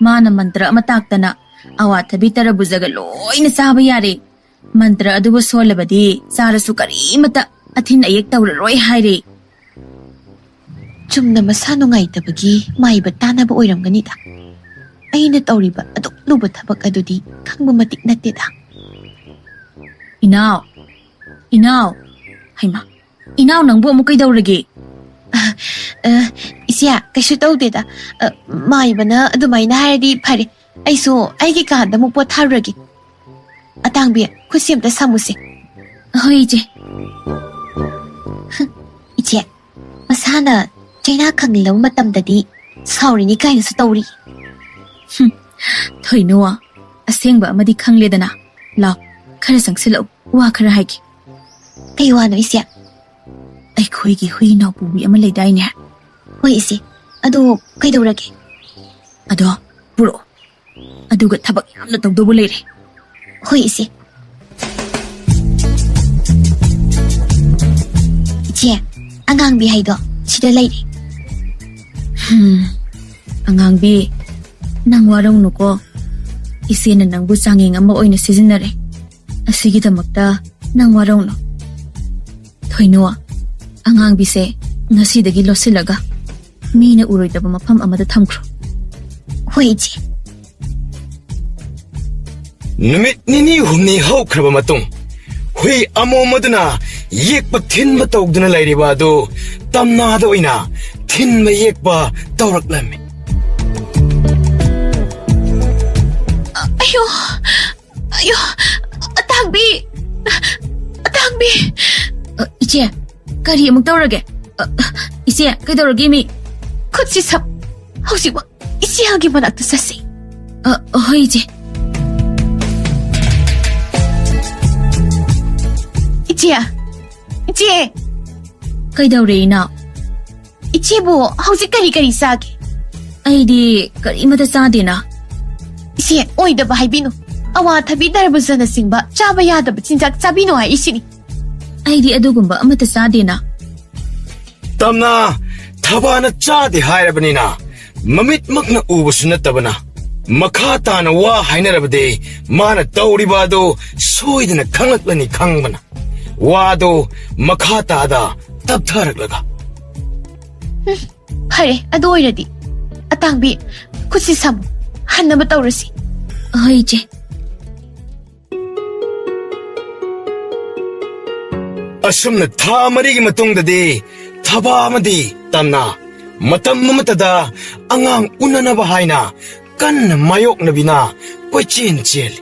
ꯃꯥꯅ ꯃꯟꯇ꯭ꯔ ꯑꯃ ꯇꯥꯛꯇꯅ ꯑꯋꯥꯊꯕꯤ ꯇꯔꯕꯨꯖꯒ ꯂꯣꯏꯅ ꯆꯥꯕ ꯌꯥꯔꯦ. ꯃꯟꯇ꯭ꯔ ꯑꯗꯨꯕꯨ ꯁꯣꯜꯂꯕꯗꯤ ꯆꯥꯔꯁꯨ ꯀꯔꯤꯃꯠꯇ ꯑꯊꯤꯟ ꯑꯌꯦꯛ ꯇꯧꯔꯔꯣꯏ ꯍꯥꯏꯔꯦ. ꯆꯨꯝꯅ ꯃꯁꯥ ꯅꯨꯡꯉꯥꯏꯇꯕꯒꯤ ꯃꯥꯏꯕ ꯇꯥꯟꯅꯕ ꯑꯣꯏꯔꯝꯒꯅꯤꯗ. ꯑꯩꯅ ꯇꯧꯔꯤꯕ ꯑꯗꯨꯛ ꯂꯨꯕ ꯊꯕꯛ ꯑꯗꯨꯗꯤ ꯈꯪꯕ ꯃꯇꯤꯛ ꯅꯠꯇꯦꯗ. ꯏꯅꯥꯎ, ꯍꯩꯃꯥ, ꯏꯅꯥꯎ ꯅꯪꯕꯨ ꯑꯃꯨꯛ ꯀꯩꯗꯧꯔꯒꯦ? ꯏꯆꯦ, ꯀꯩꯁꯨ ꯇꯧꯗꯦꯗ. ꯃꯥꯏꯕꯅ ꯑꯗꯨꯃꯥꯏꯅ ꯍꯥꯏꯔꯗꯤ ꯐꯔꯦ. ꯑꯩꯁꯨ ꯑꯩꯒꯤ ꯀꯥꯗ ꯑꯃꯨꯛ ꯄꯣꯊꯥꯔꯨꯔꯒꯦ. ꯑꯇꯥꯡꯕꯤ, ꯈꯨꯠꯁꯤ ꯑꯝꯇ ꯁꯝꯃꯨꯁꯦ. ꯍꯣꯏ ꯏꯆꯦ. ꯏꯆꯦ, ꯃꯁꯥꯅ ꯆꯩꯅꯥ ꯈꯪꯂꯕ ꯃꯇꯝꯗꯗꯤ ꯁꯥꯎꯔꯤꯅꯤ ꯀꯥꯏꯅꯁꯨ ꯇꯧꯔꯤ. ꯊꯣꯏꯅꯣ, ꯑꯁꯦꯡꯕ ꯑꯃꯗꯤ ꯈꯪꯂꯦꯗꯅ. ꯂꯥꯎ, ꯈꯔ ꯆꯪꯁꯤꯜꯂꯛꯎ, ꯋꯥ ꯈꯔ ꯍꯥꯏꯒꯦ. ꯀꯩ ꯋꯥꯅꯣ ꯏꯆꯦ? ꯑꯩꯈꯣꯏꯒꯤ ꯍꯨꯏ ꯅꯥꯎꯄꯨꯕꯤ ꯑꯃ ꯂꯩꯗꯥꯏꯅꯦ? ꯍꯣꯏ ꯏꯆꯦ, ꯑꯗꯣ ꯀꯩꯗꯧꯔꯒꯦ? ꯑꯗꯣ ꯄꯨꯔꯛꯑꯣ. ꯑꯗꯨꯒ ꯊꯕꯛ ꯌꯥꯝꯅ ꯇꯧꯗꯧꯕ ꯂꯩꯔꯦ. ꯍꯣꯏ ꯏꯆꯦ. ꯏꯆꯦ, ꯑꯉꯥꯡꯕꯤ ꯍꯥꯏꯗꯣ ꯁꯤꯗ ꯂꯩꯔꯦ. ꯑꯉꯥꯡꯕꯤ, ꯅꯪ ꯋꯥꯔꯧꯅꯨꯀꯣ. ꯏꯆꯦꯅ ꯅꯪꯕꯨ ꯆꯥꯡꯌꯦꯡ ꯑꯃ ꯑꯣꯏꯅ ꯁꯤꯖꯤꯟꯅꯔꯦ. ꯑꯁꯤꯒꯤꯗꯃꯛꯇ ꯅꯪ ꯋꯥꯔꯧꯅꯨ. ꯊꯣꯏꯅꯣ, ꯑꯉꯥꯡꯕꯤꯁꯦ ꯉꯁꯤꯗꯒꯤ ꯂꯣꯠꯁꯤꯜꯂꯒ ꯃꯤꯅ ꯎꯔꯣꯏꯗꯕ ꯃꯐꯝ ꯑꯃꯗ ꯊꯝꯈ꯭ꯔꯣ. ꯍꯣꯏ ꯏꯆꯦ. ꯅꯨꯃꯤꯠ ꯅꯤꯅꯤ ꯍꯨꯝꯅꯤ ꯍꯧꯈ꯭ꯔꯕ ꯃꯇꯨꯡ ꯍꯨꯏ ꯑꯃꯣꯝ ꯑꯗꯨꯅ ꯌꯦꯛꯄ ꯊꯤꯟꯕ ꯇꯧꯗꯨꯅ ꯂꯩꯔꯤꯕ ꯑꯗꯨ ꯇꯝꯅꯥꯗ ꯑꯣꯏꯅ ꯊꯤꯟꯕ ꯌꯦꯛꯄ ꯇꯧꯔꯛꯂꯝꯃꯤ. ꯑꯌꯣ, ꯑꯇꯥꯡꯕꯤ. ꯏꯆꯦ, ꯀꯔꯤ ꯑꯃꯨꯛ ꯇꯧꯔꯒꯦ? ꯏꯆꯦ, ꯀꯩꯗꯧꯔꯒꯦ ꯃꯤ? ꯈꯨꯠꯁꯤ ꯁꯝ. ꯍꯧꯖꯤꯛꯃꯛ ꯏꯆꯦꯒꯤ ꯃꯅꯥꯛꯇ ꯆꯠꯁꯤ. ꯍꯣꯏ ꯏꯆꯦ. ꯏꯆꯦ. ꯀꯩꯗꯧꯔꯦ ꯏꯅꯥꯎ? ꯏꯆꯦꯕꯨ ꯍꯧꯖꯤꯛ ꯀꯔꯤ ꯆꯥꯒꯦ? ꯑꯩꯗꯤ ꯀꯔꯤꯃꯠꯇ ꯆꯥꯗꯦꯅ. ꯏꯆꯦ, ꯑꯣꯏꯗꯕ ꯍꯥꯏꯕꯤꯅꯨ. ꯑꯋꯥꯊꯕꯤ ꯇꯔꯕꯨꯖꯅꯆꯤꯡꯕ ꯆꯥꯕ ꯌꯥꯗꯕ ꯆꯤꯟꯖꯥꯛ ꯆꯥꯕꯤꯅꯨ ꯍꯥꯏꯁꯤꯅꯤ. ꯑꯩꯗꯤ ꯑꯗꯨꯒꯨꯝꯕ ꯑꯃꯠꯇ ꯆꯥꯗꯦꯅ. ꯇꯝꯅ ꯊꯕꯥꯅ ꯆꯥꯗꯦ ꯍꯥꯏꯔꯕꯅꯤꯅ ꯃꯃꯤꯠꯃꯛꯅ ꯎꯕꯁꯨ ꯅꯠꯇꯕꯅ ꯃꯈꯥ ꯇꯥꯅ ꯋꯥ ꯍꯥꯏꯅꯔꯕꯗꯤ ꯃꯥꯅ ꯇꯧꯔꯤꯕ ꯑꯗꯨ ꯁꯣꯏꯗꯅ ꯈꯪꯂꯛꯂꯅꯤ ꯈꯪꯕꯅ ꯋꯥꯗꯣ ꯃꯈꯥ ꯇꯥꯗ ꯇꯞꯊꯔꯛꯂꯒ. ꯐꯔꯦ, ꯑꯗꯨ ꯑꯣꯏꯔꯗꯤ ꯑꯇꯥꯡꯕꯤ, ꯈꯨꯠꯁꯤ ꯁꯝꯃꯨ. ꯍꯟꯅꯕ ꯇꯧꯔꯁꯤ. ꯍꯣꯏ ꯏꯆꯦ. ꯑꯁꯨꯝꯅ ꯊꯥ 4ꯒꯤ ꯃꯇꯨꯡꯗꯗꯤ ꯊꯕꯥ ꯑꯃꯗꯤ ꯇꯝꯅ ꯃꯇꯝ ꯑꯃꯠꯇꯗ ꯑꯉꯥꯡ ꯎꯅꯅꯕ ꯍꯥꯏꯅ ꯀꯟꯅ ꯃꯥꯌꯣꯛꯅꯕꯤꯅ ꯀꯣꯏꯆꯦꯟ ꯆꯦꯜꯂꯤ.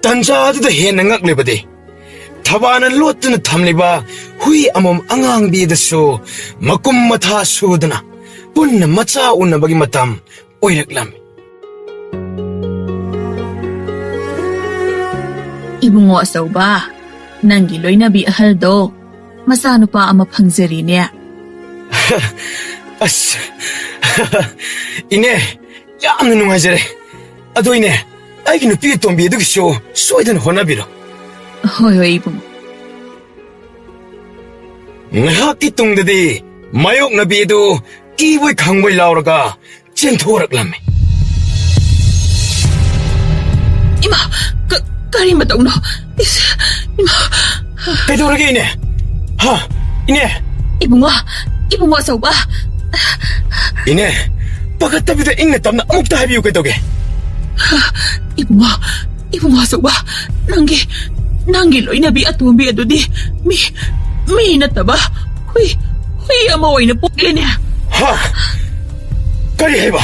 ꯇꯟꯖꯥ ꯑꯗꯨꯗ ꯍꯦꯟꯅ ꯉꯛꯂꯤꯕꯗꯤ ꯊꯕꯥꯅ ꯂꯣꯠꯇꯨꯅ ꯊꯝꯂꯤꯕ ꯍꯨꯏ ꯑꯃꯣꯝ ꯑꯉꯥꯡꯕꯤꯗꯁꯨ ꯃꯀꯨꯝ ꯃꯊꯥ ꯁꯨꯗꯅ ꯄꯨꯟꯅ ꯃꯆꯥ ꯎꯅꯕꯒꯤ ꯃꯇꯝ ꯑꯣꯏꯔꯛꯂꯝꯃꯤ. ꯏꯕꯨꯡꯉꯣ ꯑꯆꯧꯕ, ꯅꯪꯒꯤ ꯂꯣꯏꯅꯕꯤ ꯑꯍꯜꯗꯣ ꯃꯆꯥꯅꯨꯄꯥ ꯑꯃ ꯐꯪꯖꯔꯤꯅꯦ. ꯑꯁ, ꯏꯅꯦ, ꯌꯥꯝꯅ ꯅꯨꯡꯉꯥꯏꯖꯔꯦ. ꯑꯗꯣ ꯏꯅꯦ, ꯑꯩꯒꯤ ꯅꯨꯄꯤ ꯑꯇꯣꯝꯕꯤ ꯑꯗꯨꯒꯤꯁꯨ ꯁꯣꯏꯗꯅ ꯍꯣꯠꯅꯕꯤꯔꯣ. ꯍꯣꯏ ꯏꯕꯨꯡꯉꯣ. ꯉꯥꯏꯍꯥꯛꯀꯤ ꯇꯨꯡꯗꯗꯤ ꯃꯥꯌꯣꯛꯅꯕꯤ ꯑꯗꯨ ꯀꯤꯕꯣꯏ ꯈꯪꯕꯣꯏ ꯂꯥꯎꯔꯒ ꯆꯦꯟꯊꯣꯔꯛꯂꯝꯃꯤ. ꯏꯃꯥ, ꯀꯔꯤ ꯃꯇꯧꯅꯣ? ꯏꯃꯥ, ꯀꯩꯗꯧꯔꯒꯦ ꯏꯅꯦ? ꯏꯅꯦ. ꯏꯕꯨꯡꯉꯣ ꯑꯆꯧꯕ. ꯏꯅꯦ, ꯄꯥꯈꯠꯇꯕꯤꯗ ꯏꯪꯅ ꯇꯞꯅ ꯑꯃꯨꯛꯇ ꯍꯥꯏꯕꯤꯌꯨ, ꯀꯩꯗꯧꯒꯦ? Ibungo asawa, nangi loinabi atombi adudi, mi nataba, hui amaway na pukli niya. Ha? Kari haiba?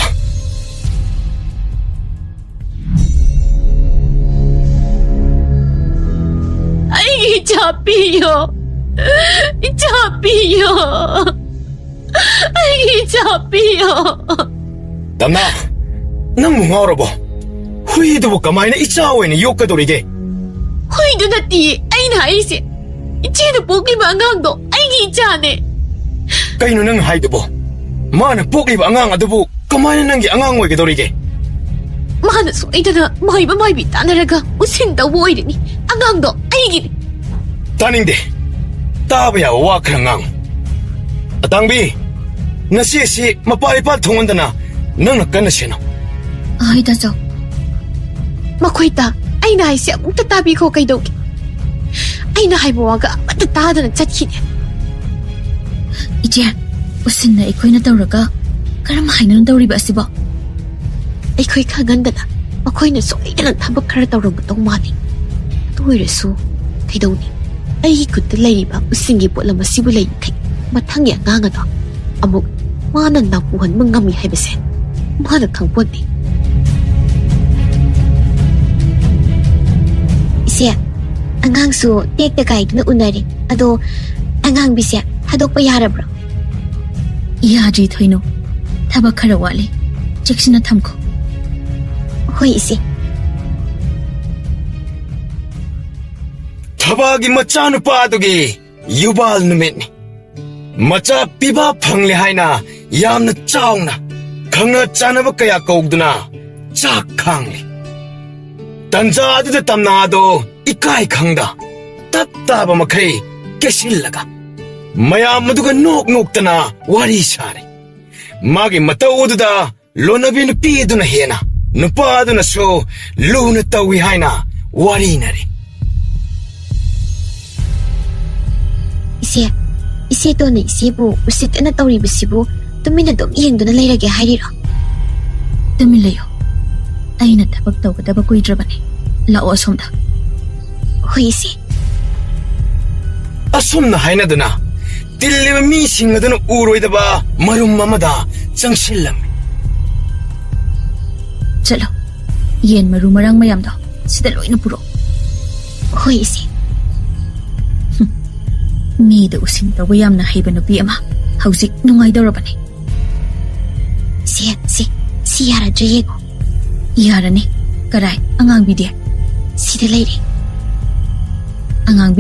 Ay, Chapiyo! Chapiyo! Ay, Chapiyo! Tamna, nang mungaurabo. Huidubu kamaina ichawin yokadorige. Huidu nati, ay naisi. Ichino pukliba angang do, ay gichane. Kaino nang haidubo. Mana pukliba angang adubu kamaina nangi angang oigedorige. Mana so idana maibi tanaraga usinda woirini. Angang do, ay gini. Taningde. Tabaya wakrangang. Atangbi. Nasi mapaipa thongandana nang nakana sino. Ay daso. Makoita, ay na haisi amuk tatabi ko kay Dogi. Ay na haibuwaga matatada na chatkine. Ije, usin na ikoy na tawraga. Karamahay na nang tawriba asiba. Ikoy kaganda na. Makoy na so ay na tabak kara tawrang batong mani. Tuwira so, kay Dogi. Ay ikot na layriba usingi po lang masibulay kay matangya nga nga na. Amuk, mga nandapuhan mangami haibase. Mga nagkangpuan ni. Siya, angang su tek na kahit na unari. Ado, angang bisya, hadok pa yara bro. Iyaji thoino. Tabak karawali. Cheksina thamko. Hoy isi. Tabagi machanu padugi yubal numitni. Macha piba phangli haina yamna chawna. Khangna chanaba kaya kaugduna chak khangli. Tanja aduda tamnado ikai khangda tap taba makai kesillaga mayam maduga nok tana wari sare magi mataududa lonabin piduna hena nupaduna so luna tawi haina wari nare. Isi to na isibu usit na tawri bisibu tumina dom iyengduna layrage hariro. Tumilayo. Ay na tabag daw kadaba ko idrabani. Lao asomda. Hoy isi. Asomna haina duna. Tiliba mi singaduna uroidaba marum mamada changsillam. Chalo. Yen marumarang mayam daw. Sida loy na puro. Hoy isi. Mida usin daw yam na haiba nupi ama. Hausik nungay daw rabani. Si yara jayego. Yara ni. Karay, angang bidya. Sida layri. Angang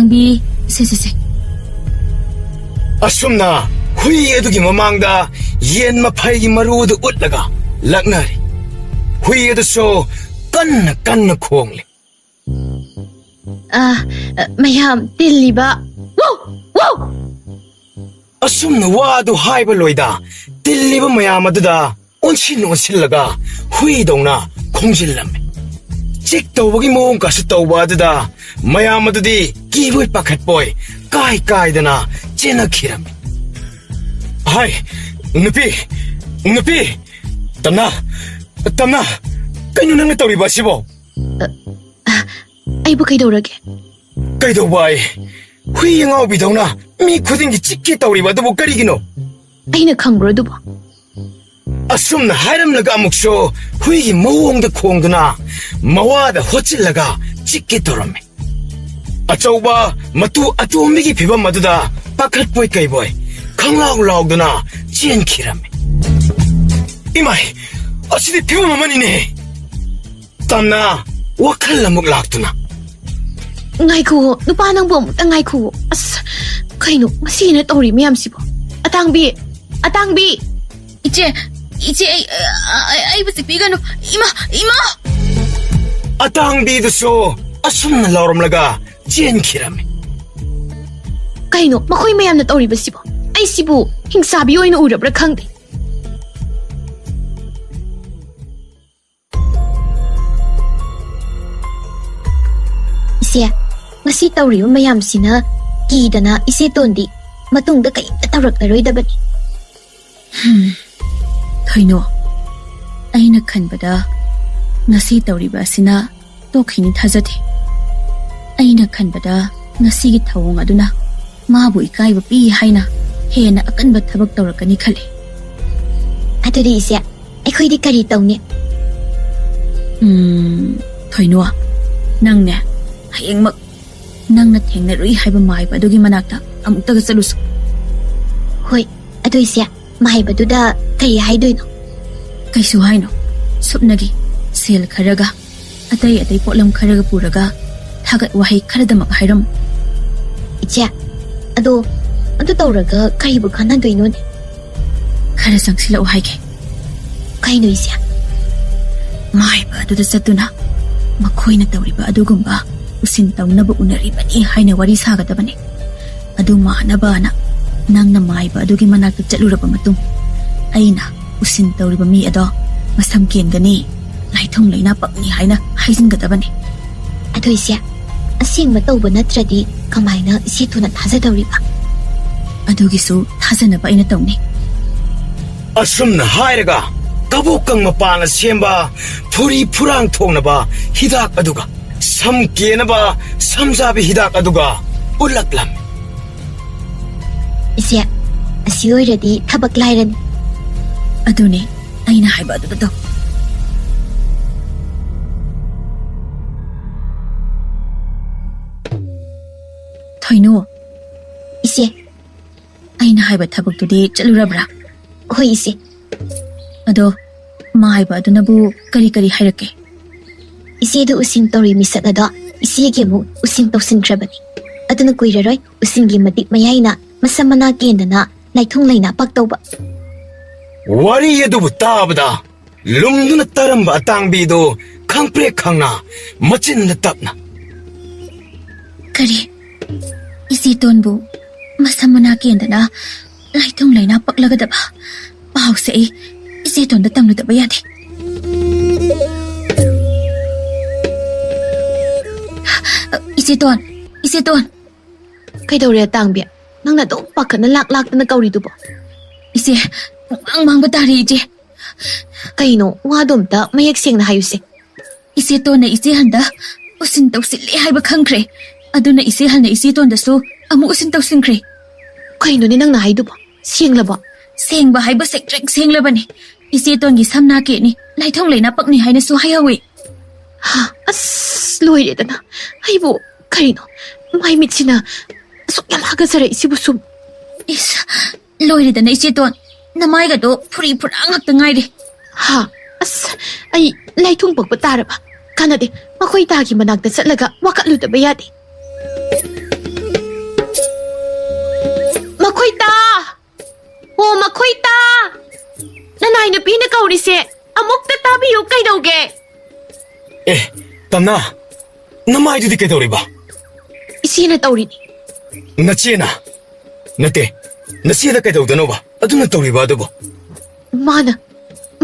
bi. Se. Asumna hui adugi mamangda yen maphaygi marudu utlaga laknari. Hui adu so kanna khongli. Mayam tiliba. Wow! Asumna wadu haiba loida tiliba mayam aduda onsillaga hui dongna khongjillamme. Chik tawbagi mong kasu tawba aduda mayam adudi kiboy pakhatboy kai dana chena khiramme. Hai nupi tamna kainu nang tawriba sibo. Ay bu kaidorage. Kaidowai hui ngau bidona mi khudingi chikki tawriba dubu karigino. Aina khangbro dubu. Asumna hairamlaga amukso huigi mawongda khongduna mawada hochillaga chikki tawramme. Achauba matu atomigi phibam maduda pakhatpoi kaiboy khanglaugduna chen khiramme. Imai asidi phibam amanine. Tamna wakhal amuk laktuna. Ngaiko nupa nang bom ta ngaiko as kaino masina tori mayam sibo. Atangbi. Iche ay basi pigano ima. Atangbi duso asumna lauramlaga chen khiramme. Kaino makoy mayam na tori basibo. Ay sibo hingsabi oina urabra khangde. Ise, ngasi tawriyo mayam sina kidana ise tondi matungda kay tawraknaroidabani. Thoino, ay nakhanbada ngasi tawriba asina tokhini thajate aina khanbada ngasi gi thawong aduna mabu ikaiba pi haina hena akanba thabak tawrakani khale ꯑꯗꯨꯗꯤ ꯏꯆꯦ ꯑꯩꯈꯣꯏꯗꯤ ꯀꯔꯤ ꯇꯧꯅꯤ ꯊꯣꯏꯅꯣ ꯅꯪꯅꯦ ꯍꯌꯦꯡꯃꯛ ꯅꯪꯅ ꯊꯦꯡꯅꯔꯨꯏ ꯍꯥꯏꯕ ꯃꯥꯏꯕ ꯑꯗꯨꯒꯤ ꯃꯅꯥꯛꯇ ꯑꯃꯨꯛꯇꯒ ꯆꯠꯂꯨꯁꯨ ꯍꯣꯏ ꯑꯗꯨ ꯏꯆꯦ ꯃꯥꯏꯕꯗꯨꯗ ꯀꯔꯤ ꯍꯥꯏꯗꯣꯏꯅꯣ ꯀꯩꯁꯨ ꯍꯥꯏꯅꯣ ꯁꯨꯞꯅꯒꯤ ꯁꯦꯜ ꯈꯔꯒ ꯑꯇꯩ ꯑꯇꯩ ꯄꯣꯠꯂꯝ ꯈꯔꯒ ꯄꯨꯔꯒ ꯊꯥꯒꯠ ꯋꯥꯍꯩ ꯈꯔꯗꯃꯛ ꯍꯥꯏꯔꯝꯃꯨ ꯏꯆꯦ ꯑꯗꯣ ꯑꯗꯨ ꯇꯧꯔꯒ ꯀꯔꯤꯕꯨ ꯀꯥꯟꯅꯗꯣꯏꯅꯣꯅꯦ khara sangsilao haige kaino isya maiba aduda satuna makhoina tawriba adugumba usin tawnaba unaribani haina wari sagadabani adu manabana nangna maiba adugi manakta chaluraba matung aina usin tawriba mi ado masam kengani laithong leina pakni haina haijingadabani adu isya asingma tawba natradi kamaina isituna thajadawriba adugisu thajanaba aina tawni asumna hairaga kabukang mapana semba phuri phurang thongnaba hidak aduga sam kenaba samjabi hidak aduga ulaklam isya asioiradi thabak lairani aduni aina haiba aduda thoinu isya aina haiba thabak tudi chalurabra hoi ise ado maiba adunabu kari kari hairake ise du usin tori misanada ise ge mu usin tawsin krabani aduna kuiraroi usin gi madik mayaina masamana kendana laithong laina paktawba wari yedu tabada lumduna taramba atangbi do khangpre khangna machin na tapna kari ise tonbu masamana kendana laithong laina paklagadaba pause ise tonda tamludaba yade ise ton kaidawre tangbi nangna do pakana lak lak tana kauri dubo ise mangba tari ije kaino wadom ta mayak sengna hayuse ise tonna ise handa usin tawsili haiba khangkre aduna ise halna ise tonda su amu usin tawsinkre kaino ni nangna haidubo senglaba sengba haiba sektrek senglabani ise tongi samna ke ni laithong leina pakni haina su hayawi ha as loire dana haibo kaino mai mitsina so yam hagasare isibusum is loire dana ise ton namai ga do phuri phurang hak tangai ri ha as ai laithong pakpa taraba kanade makhoi ta gi manakta chatlaga wakatlu ta bayade makhoi ta o makhoi ta nanai na pina kauri se amukta tabiyo kaidauge eh tamna namai du dikadoriba isina tawrini nachena nate nasida kaidodanoba aduna toriba adubo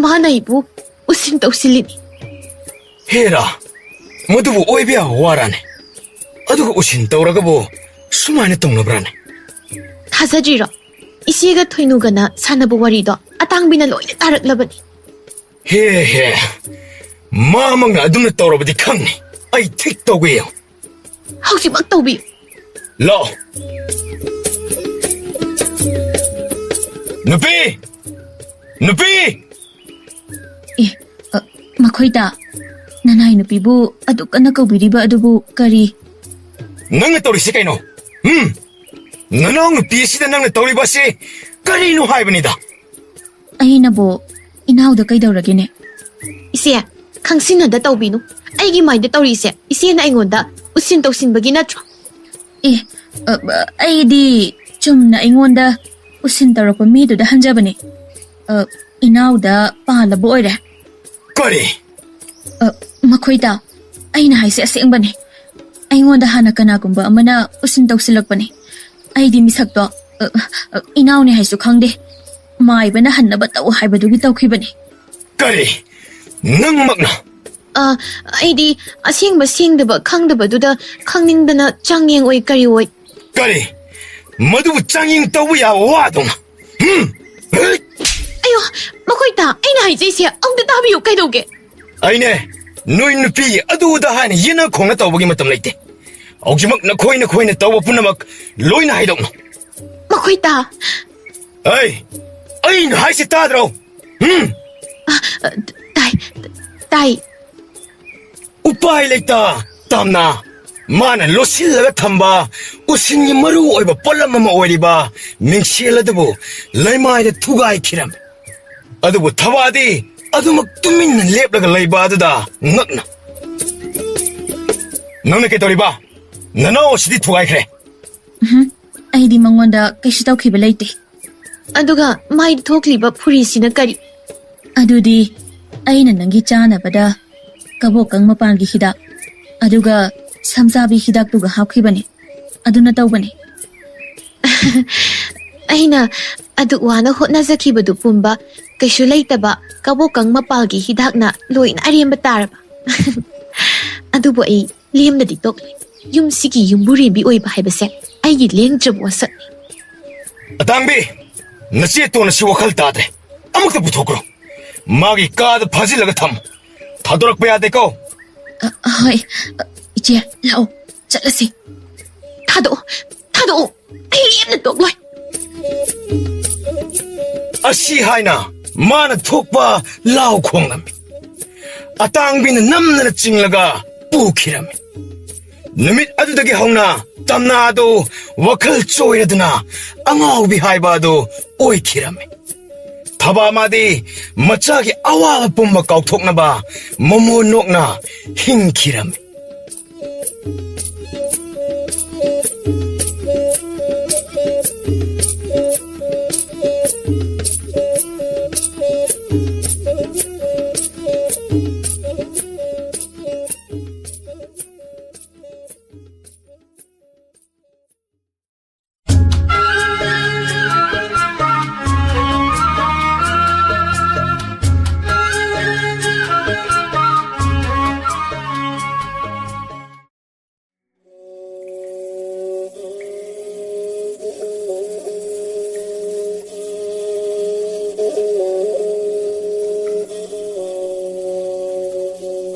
mana ibu usin tawsilini hera madubu oibya warane adugo usin tawragabo sumana tongnabrane thajajira isiga thoinugana sanabu warido atangbina loina taraklabani he mamang aduna tawrabadi khangni ai thik tawgeyo hausi mak tawbi lo nupi makhoida nanai nupibu adu kana kaubiriba adubu kari nang tawrisi kaino nanang nupi sida nang tawribasi kari no haibanida aina bo inauda kaidawragene ise khangsina da tawbinu aigi maida tawrise ise na aingonda usin tawsinbagi natro aidi chumna aingonda usin tawrapa midu da hanjabane inauda palabo oire kari makhoida aina haise asengbane aingonda hana kanagumba amana usin tawsilakpane aidi misakto inaune haisu khangde maibana hannaba taw haibadugi tawkhibane kari nang makna aidi asengba sengdaba khangdaba duda khangningdana changyeng oi kari madu changyeng tawu ya wadong ayo makoita aina haijese amda tabiyo kaidauge aine Noi nupi aduda haina yena khongna tawbagi matam leite. Aujimak nakhoi tawba punamak loina haidokno. Makhoi ta. Ai no haisi tadro. Tai. Upai leita tamna. Mana losillaga thamba usingi maru oiba polam ama oiriba mingseladabu laimaida thugai khiram. Adubu thawadi adumak tuminna leplaga leiba aduda ngakna. Nangna ke toriba? Nanao sidi thugai khre. Aidi mangonda kaisu tawkhiba leite. Aduga mai thokliba phurisina kari. Adudi aina nangi chanabada kabokang mapangi hida. Aduga samsabi hidak tuga hapkhibani. Aduna tawbani. Aina adu wana hotnazakibadu pumba kaisu leitaba kabokang mapalgi hidakna loina ariamba taraba. Adubu ai lemnadi tokle. Yum sigi yumburibi oiba haibase. Aigi lengdrab wasat. Atangbi nasi to nasi wakal tadre. Amukta puthokro. Magi kaad phajilaga tham. Thadorak pa yade ko. Hoi. Iche lao chatlasi. Thado. Ai lemna tokloi. Asi haina mana thokpa lao khongnam. Atangbi na namna chinglaga pukhiram. Numit adudagi hauna tamna do wakal choiradna angau bi haiba do oikhiram. Thaba madi machagi awa pumba kauthokna ba momo nokna hingkhiram.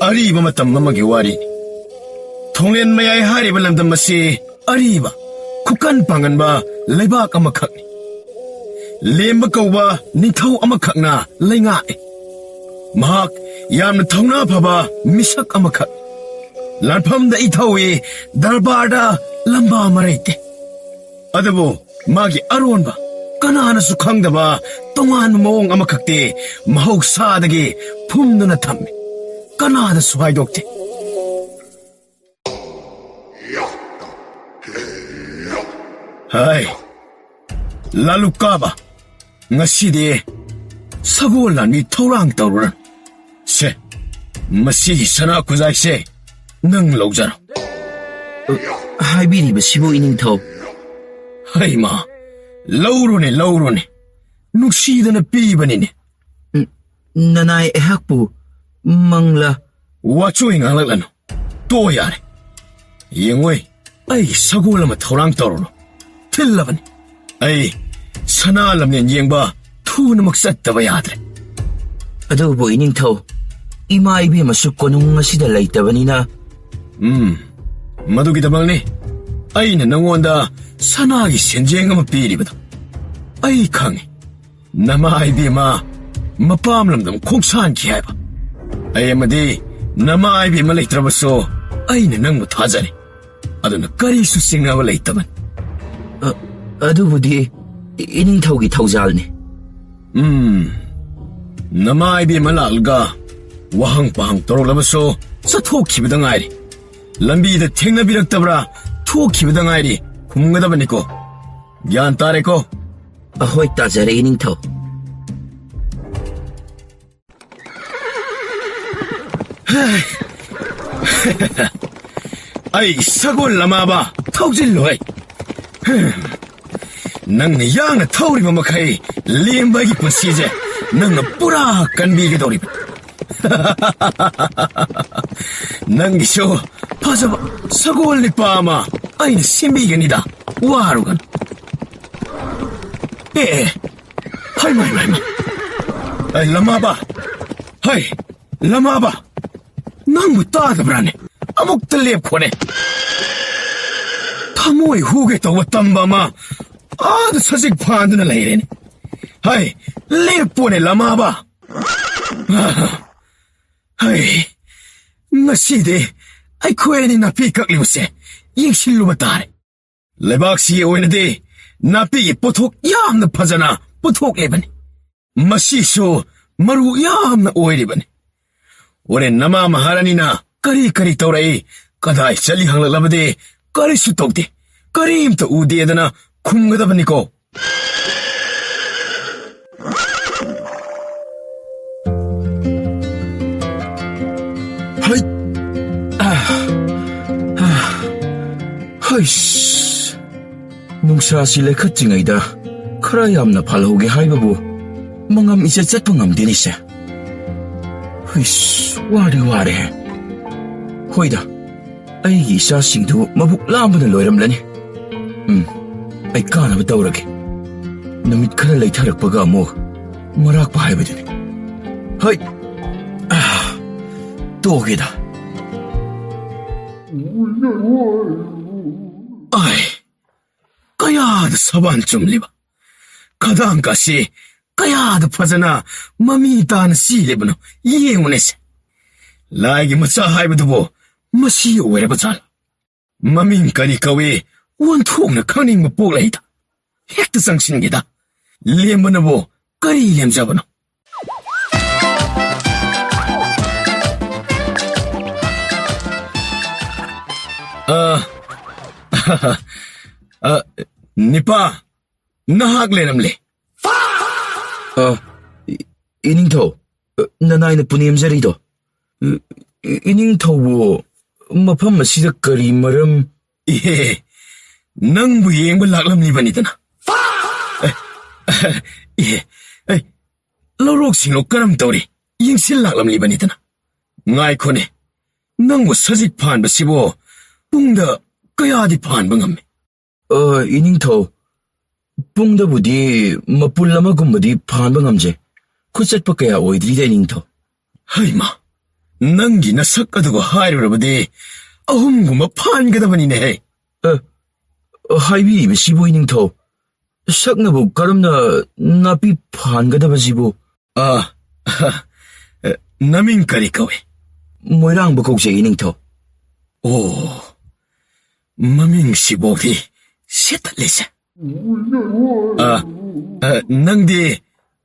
Ariba matam mamagi wari. Thonglen mayai hariba lamdam masi ariba kukan pangan ba leibak amakak ni. Lemba kauba nithau amakhakna lenga e. Mahak yamna thongna phaba misak amakak. Lanpham da ithawi darbarda lamba maraite. Adabu magi aronba kanana su khangdaba tongan mong amakhakte mahausadagi phumduna thammi. Kanada suhai dokte. Hai. Lalu kaba. Ngasidi sagola ni thorang tawran. Se. Masigi sana kuzai se. Nang laujara. Hai biri basibu ining thaw. Hai ma. Laurone. Nuksidana pibanine. Nanai ehakpu Mangla Wachuing alaglano. To yare. Yengwe. Ay sagula ma thorang tawro. Tillavan. Ay sanalam yan yengba thuna magsattaba yadre. Adobo ining thaw. Ima ibi masukko nung ngasida laytabanina. Madugi tabalni. Ay na nangonda sanagi senjeng ama piribada. Ay kangi. Nama ibi ma mapamlamdam khongsan kiyaiba. Ay amadi nama ibi malaytrabaso ay na nang muthajari. Aduna kari susingnaba laytaban. Adobo di ining thaw gi thawjalni. Nama ibi malalga wahang pahang torolabaso sa thokibada ngairi. Lambi da thengnabiraktabra thokibada ngairi khumgadabaniko. Gyan tare ko. Ahoy tajare ining thaw. Ay sagol lamaba thawjillo ay. Nangna yang na thawriba makai lembagi punsije nangna pura kanbige doriba. Nangi show pasaba sagol ni pama ay simbiganida warugan. Hay may. Ay lamaba. Hay lamaba. ꯅꯪꯕꯨ ꯇꯥꯗꯕ꯭ꯔꯥꯅꯦ ꯑꯃꯨꯛꯇ ꯂꯦꯞꯈꯣꯅꯦ ꯊꯃꯣꯏ ꯍꯨꯒꯦ ꯇꯧꯕ ꯇꯝꯕ ꯑꯃ 아드 서식 파안드는 레이레니 하이 레포네 라마바 하이 나시데 아이 코에니 나피 깍리우세 잉실로 바타레 레박시에 오이는데 나피 보톡 얌나 파잖아 보톡 레바니 마시쇼 마루 얌나 오이리바니 오래 나마 마하라니나 까리까리 떠라이 까다이 찰리 항락라바데 까리수 똑데 까리임도 우디에다나 쿵가다바니고 하이 하이씨 농사시 레커찡아이다 크라이암나 발호게 하이바부 멍암 이제 zet방암 되니세 하이씨 와리 호이다 아이기 이샤싱도 마북 람바는 로이람라니 ꯑꯩ ꯀꯥꯟꯅꯕ ꯇꯧꯔꯒꯦ ꯅꯨꯃꯤꯠ ꯈꯔ ꯂꯩꯊꯔꯛꯄꯒ ꯑꯃꯨꯛ ꯃꯔꯥꯛꯄ ꯍꯥꯏꯕꯗꯨꯅꯤ ꯍꯣꯏ ꯇꯣꯛꯒꯦꯗ ꯑꯥꯏ ꯀꯌꯥꯗ ꯁꯕꯥꯟ ꯆꯨꯝꯂꯤꯕ ꯈꯗꯥꯡꯒꯁꯤ ꯀꯌꯥꯗ ꯐꯖꯅ ꯃꯃꯤ ꯇꯥꯅ ꯁꯤꯂꯤꯕꯅꯣ ꯌꯦꯡꯉꯨꯅꯦꯁꯦ ꯂꯥꯏꯒꯤ ꯃꯆꯥ ꯍꯥꯏꯕꯗꯨꯕꯨ ꯃꯁꯤ ꯑꯣꯏꯔꯕ ꯖꯥꯠꯂ ꯃꯃꯤꯡ ꯀꯔꯤ ꯀꯧꯏ 원통나 커닝 뽀레이다. 핵도 상신기다. 렘버너보 까리 렘자버너. 니빠 나학 레람레. 이닝토 나나이나 뿌니엠자리도. 이닝토보 마팜 마시다 까리 마름 예. ꯅꯪꯕꯨ ꯌꯦꯡꯕ ꯂꯥꯛꯂꯝꯂꯤꯕꯅꯤꯗꯅ ꯂꯧꯔꯣꯛꯁꯤꯡꯅꯣ ꯀꯔꯝ ꯇꯧꯔꯤ ꯌꯦꯡꯁꯤꯜ ꯂꯥꯛꯂꯝꯂꯤꯕꯅꯤꯗꯅ ꯉꯥꯏꯈꯣꯅꯦ ꯅꯪꯕꯨ ꯁꯖꯤꯛ ꯐꯥꯟꯕꯁꯤꯕꯨ ꯄꯨꯡꯗ ꯀꯌꯥꯗꯤ ꯐꯥꯟꯕ ꯉꯝꯃꯤ 이닝ꯊꯧ ꯄꯨꯡꯗꯕꯨꯗꯤ ꯃꯄꯨꯜ ꯑꯃꯒꯨꯝꯕꯗꯤ ꯐꯥꯟꯕ ꯉꯝꯖꯩ ꯈꯨꯆꯠꯄ ꯀꯌꯥ ꯑꯣꯏꯗ꯭ꯔꯤꯗ 이닝ꯊꯧ ꯍꯩꯃꯥ ꯅꯪꯒꯤ ꯅꯁꯛ ꯑꯗꯨꯒ ꯍꯥꯏꯔꯨꯔꯕꯗꯤ ꯑꯍꯨꯝꯒꯨꯝꯕ ꯐꯥꯟꯒꯗꯕꯅꯤꯅꯦꯍꯦ 하이비리베시보 이닝토 삭나부 까름나 나피 판가다바시보 나민 까리까웨 모이랑 버콕제 이닝토 오 마밍 시보디 셋달레세 낭디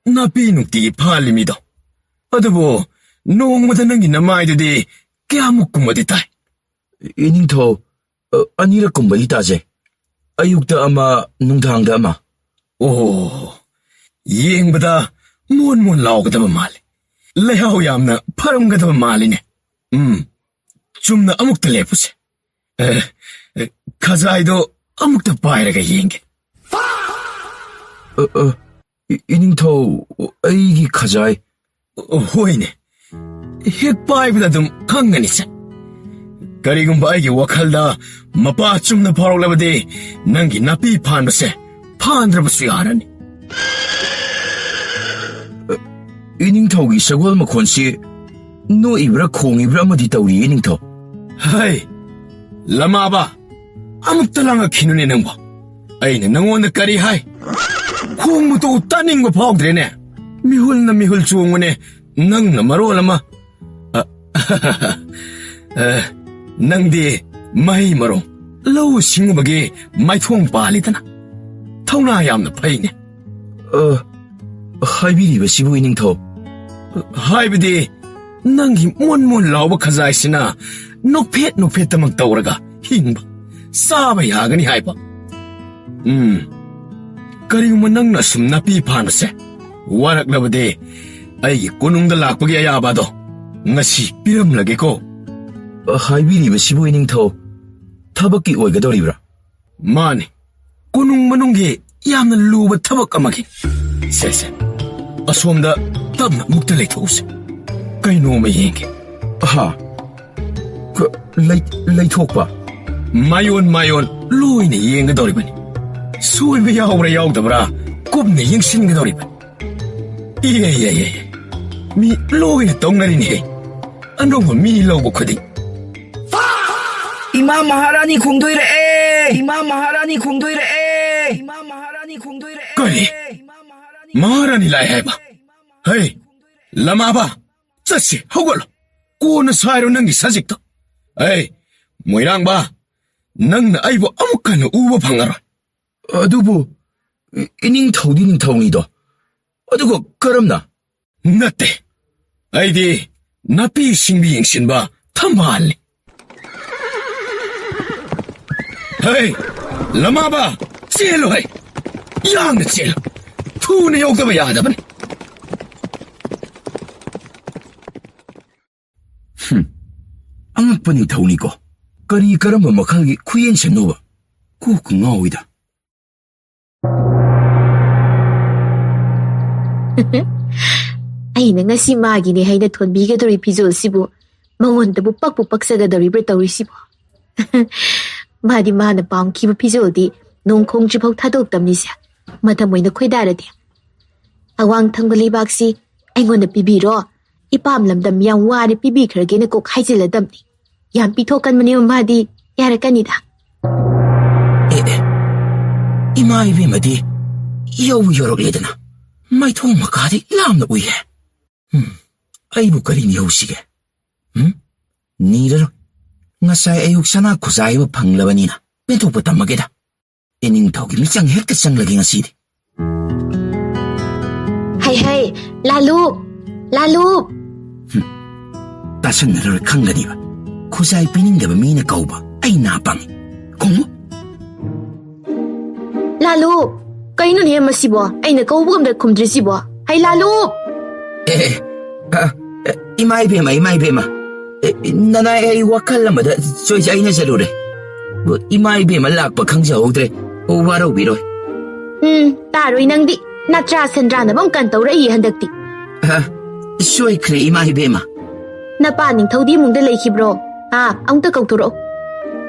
나피 눅디 팔리미도 어드보 농마다 낭기 나마이드디 깨아묵kum마디 타이 이닝토 아니라kum마디 타제 ꯑꯌꯨꯛꯇ ꯑꯃ ꯅꯨꯡꯗꯥꯡꯗ ꯑꯃ ꯑꯣ ꯌꯦꯡꯕꯗ ꯃꯣꯟ ꯃꯣꯟ ꯂꯥꯎꯒꯗꯕ ꯃꯥꯜꯂꯤ ꯂꯩꯍꯥꯎ ꯌꯥꯝꯅ ꯐꯔꯝꯒꯗꯕ ꯃꯥꯜꯂꯤꯅꯦ ꯆꯨꯝꯅ ꯑꯃꯨꯛꯇ ꯂꯦꯞꯄꯨꯁꯦ ꯈꯖꯥꯏꯗꯣ ꯑꯃꯨꯛꯇ ꯄꯥꯏꯔꯒ ꯌꯦꯡꯒꯦ 이닝ꯊꯧ ꯑꯩꯒꯤ ꯈꯖꯥꯏ ꯍꯣꯏꯅꯦ ꯍꯦꯛ ꯄꯥꯏꯕꯗ ꯑꯗꯨꯝ ꯈꯪꯒꯅꯤꯁꯦ ꯀꯔꯤꯒꯨꯝꯕ ꯑꯩꯒꯤ ꯋꯥꯈꯜꯗ ꯃꯄꯥ ꯆꯨꯝꯅ ꯐꯥꯎꯔꯛꯂꯕꯗꯤ ꯅꯪꯒꯤ ꯅꯥꯄꯤ ꯐꯥꯟꯕꯁꯦ ꯐꯥꯟꯗ꯭ꯔꯕꯁꯨ ꯌꯥꯔꯅꯤ 이닝ꯊꯧꯒꯤ ꯁꯒꯣꯜ ꯃꯈꯣꯟꯁꯤ ꯅꯣꯛꯏꯕ꯭ꯔꯥ ꯈꯣꯡꯏꯕ꯭ꯔꯥ ꯑꯃꯗꯤ ꯇꯧꯔꯤ 이닝ꯊꯧ ꯍꯩ ꯂꯃꯥꯕ ꯑꯃꯨꯛꯇ ꯂꯥꯡꯉꯛꯈꯤꯅꯨꯅꯦ ꯅꯪꯕꯣ ꯑꯩꯅ ꯅꯪꯉꯣꯟꯗ ꯀꯔꯤ ꯍꯥꯏ ꯈꯣꯡꯕꯗꯣ ꯇꯥꯅꯤꯡꯕ ꯐꯥꯎꯗ꯭ꯔꯦꯅꯦ ꯃꯤꯍꯨꯜꯅ ꯃꯤꯍꯨꯜ ꯆꯣꯡꯉꯨꯅꯦ ꯅꯪꯅ ꯃꯔꯣꯜ ꯑꯃ ꯅꯪꯗꯤ ꯃꯍꯩ ꯃꯔꯣꯡ ꯂꯧꯎ ꯁꯤꯡꯎꯕꯒꯤ ꯃꯥꯏꯊꯣꯡ ꯄꯥꯜꯂꯤꯗꯅ ꯊꯧꯅꯥ ꯌꯥꯝꯅ ꯐꯩꯅꯦ ꯍꯥꯏꯕꯤꯔꯤꯕꯁꯤꯕꯨ 이닝ꯊꯧ ꯍꯥꯏꯕꯗꯤ ꯅꯪꯒꯤ ꯃꯣꯟ ꯃꯣꯟ ꯂꯥꯎꯕ ꯈꯖꯥꯏꯁꯤꯅ ꯅꯣꯛꯐꯦꯠ ꯅꯣꯛꯐꯦꯠꯇꯃꯛ ꯇꯧꯔꯒ ꯍꯤꯡꯕ ꯆꯥꯕ ꯌꯥꯒꯅꯤ ꯍꯥꯏꯕ ꯀꯔꯤꯒꯨꯝꯕ ꯅꯪꯅ ꯁꯨꯝ ꯅꯥꯄꯤ ꯐꯥꯟꯕꯁꯦ ꯋꯥꯔꯛꯂꯕꯗꯤ ꯑꯩꯒꯤ ꯀꯣꯅꯨꯡꯗ ꯂꯥꯛꯄꯒꯤ ꯑꯌꯥꯕꯗꯣ ꯉꯁꯤ ꯄꯤꯔꯝꯂꯒꯦꯀꯣ 하이비리베시보 이닝ꯊꯧ ꯊꯕꯛꯀꯤ ꯑꯣꯏꯒꯗꯧꯔꯤꯕ꯭ꯔꯥ ꯃꯥꯅꯤ ꯀꯣꯅꯨꯡ ꯃꯅꯨꯡꯒꯤ ꯌꯥꯝꯅ ꯂꯨꯕ ꯊꯕꯛ ꯑꯃꯒꯤ ꯁꯦ ꯑꯁꯣꯝꯗ ꯇꯞꯅ ꯑꯃꯨꯛꯇ ꯂꯩꯊꯣꯛꯎꯁꯦ ꯀꯩꯅꯣꯝꯃ ꯌꯦꯡꯒꯦ ꯂꯩꯊꯣꯛꯄ 마yon ꯂꯣꯏꯅ ꯌꯦꯡꯒꯗꯧꯔꯤꯕꯅꯤ ꯁꯣꯏꯕ ꯌꯥꯎꯕ꯭ꯔꯥ ꯌꯥꯎꯗꯕ꯭ꯔꯥ ꯀꯨꯞꯅ ꯌꯦꯡꯁꯤꯟꯒꯗꯧꯔꯤꯕꯅꯤ ꯃꯤ ꯂꯣꯏꯅ ꯇꯧꯅꯔꯤꯅꯦ ꯑꯅꯧꯕ ꯃꯤ ꯂꯧꯕ ꯈꯨꯗꯤꯡ 이마 마하라니 공도이래. 이마 마하라니 공도이래. 이마 마하라니 공도이래. ꯀꯔꯤ ꯃꯍꯥꯔꯥꯅꯤ ꯂꯥꯛꯑꯦ ꯍꯥꯏꯕ? ꯍꯩ ꯂꯃꯥꯕ ꯆꯠꯁꯤ ꯍꯧꯒꯠꯂꯣ. ꯀꯣꯟꯅ ꯁꯥꯏꯔꯣ ꯅꯪꯒꯤ ꯁꯖꯤꯛꯇꯣ. ꯑꯩ ꯃꯣꯏꯔꯥꯡꯕ ꯅꯪꯅ ꯑꯩꯕꯨ ꯑꯃꯨꯛ ꯍꯟꯅ ꯎꯕ ꯐꯪꯉꯔꯣꯏ. ꯑꯗꯨꯕꯨ ꯏꯅꯤꯡꯊꯧꯗꯤ ꯅꯤꯡꯊꯧꯅꯤꯗꯣ. ꯑꯗꯨꯒ ꯀꯔꯝꯅ? ꯅꯠꯇꯦ. ꯑꯩꯗꯤ ꯅꯥꯄꯤ ꯁꯤꯡꯕꯤ ꯌꯦꯡꯁꯤꯟꯕ ꯊꯝꯕꯥꯜꯅꯤ. ꯍꯩ ꯂꯃꯥꯕ ꯆꯦꯜꯂꯣ ꯍꯩ. ꯌꯥꯡꯅ ꯆꯦꯜꯂꯣ. ꯊꯨꯅ ꯌꯧꯗꯕ ꯌꯥꯗꯕꯅꯤ. ꯑꯉꯛꯄ ꯅꯤꯡꯊꯧꯅꯤꯀꯣ. ꯀꯔꯤ ꯀꯔꯝꯕ ꯃꯈꯜꯒꯤ ꯈꯨꯌꯦꯡꯁꯟꯅꯣꯕ? ꯀꯣꯛꯀ ꯉꯥꯎꯏꯗ. ꯑꯩꯅ ꯉꯁꯤ ꯃꯥꯒꯤꯅꯦ ꯍꯥꯏꯅ ꯊꯣꯟꯕꯤꯒꯗꯧꯔꯤ ꯐꯤꯖꯣꯜꯁꯤꯕꯨ ꯃꯉꯣꯟꯗꯕꯨ ꯄꯛꯄꯨ ꯄꯛꯆꯒꯗꯧꯔꯤꯕ꯭ꯔꯥ ꯇꯧꯔꯤꯁꯤꯕꯨ? ꯃꯥꯗꯤ ꯃꯥꯅ ꯄꯥꯝꯈꯤꯕ ꯐꯤꯖꯣꯜꯗꯤ ꯅꯣꯡꯈꯣꯡꯗ꯭ꯔꯤꯐꯥꯎ ꯊꯥꯗꯣꯛꯇꯝꯅꯤꯁꯦ. ꯃꯇꯝ ꯑꯣꯏꯅ ꯈꯣꯏꯗꯥꯔꯗꯤ ꯑꯋꯥꯡ ꯊꯪꯕ ꯂꯩꯕꯥꯛꯁꯤ ꯑꯩꯉꯣꯟꯗ ꯄꯤꯕꯤꯔꯣ, ꯏꯄꯥꯝ ꯂꯝꯗꯝ ꯌꯥꯝ ꯋꯥꯅ ꯄꯤꯕꯤꯈ꯭ꯔꯒꯦꯅ ꯀꯣꯛ ꯍꯥꯏꯖꯤꯜꯂꯗꯝꯅꯤ. ꯌꯥꯝ ꯄꯤꯊꯣꯛꯀꯟꯕꯅꯦꯕ ꯃꯥꯗꯤ. ꯌꯥꯔꯛꯀꯅꯤꯗ. 이마 이베마디 여우여럭레드나 마이통 마카디 람나 우예. 아이부 거리니 여우시게. 니르 ngasai ayuk sana kusai wa panglabanina. Bento patamageda. Ining tawgi michang hekta sang lagi ngasidi. Hay, lalu. Tasan narar kanganiba. Kusai piningdaba mina kauba ay napangi. Kumo? Lalu, kaino niya masibo? Ay nakaubo kamda kumdrisibo. Hay lalu! Imay bema. Nanay ay wakal lamada choice ay nasalure. Imay bema lakpa khangjahodre. Waraw biroy. Taroy nang di. Natra sandra na bang kantaw rai handakti. Soy kre imay bema. Napaning tawdi mong dalay kibro. Ang takaw turo.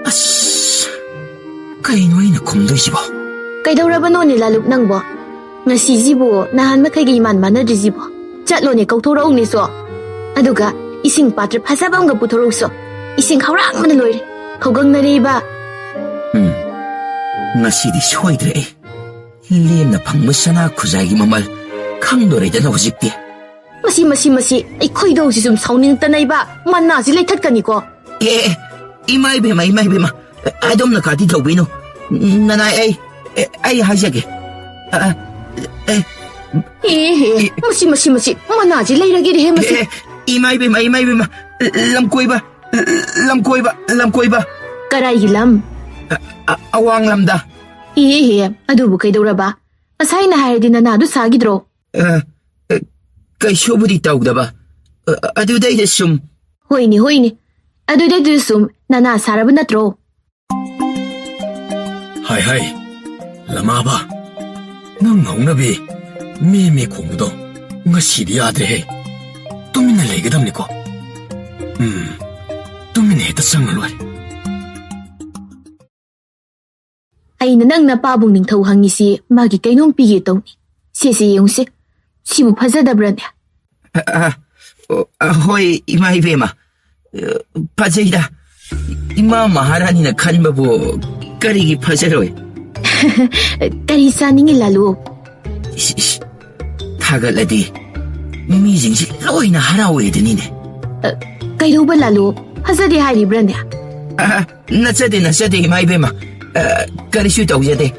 As, kaino ay nakumdoy sibo. Kay daw raba no nilalup nang bo. Nga si zibo, nahan makagayman manadri zibo. Chatlo ni kauturo ni so. Aduga, ising patre pasabang ga puturo so. Ising kaurang manaloy. Kaugang na riba. Nga si di soydre eh. Liem na pangmasana kuzagi mamal. Kangdoray da na huzikti. Masi. Ay koy daw si sum sauning tanay ba. Manna sila itatkan ko. Imay bema. Adom na kati tawbino. Nanay ay hasyag eh. Masi. Manna sila iragir he masi. Imay bema. Lamkoy ba. Karay lam. Awang lamda. Adubu kay daw raba. Asay na hayar din na nado sagidro. Kay shobudi tawag ba? Aduday da sum. Hoy ni. Aduday da sum na nasarab na tro. Hay. Lamaba. Nang nabi. Mimi kongdo. Nga sidi adre he. Tumina legadam niko. Tumina heta sangalwar. Ay nang napabong ning tawhang isi magi kainong pigi tong ni. Sisi yung si. Sibu pazadabra niya. Hoy, imay bema. Pazayda. Ima maharani na kanbabu karigi pazaroy. Karisa ningi lalo. Tagaladi. Mizingsi loy na haraway dinine. Kayo ba lalo? Hazadi haribra niya. Natsade imay bema. Karisyu tawjade.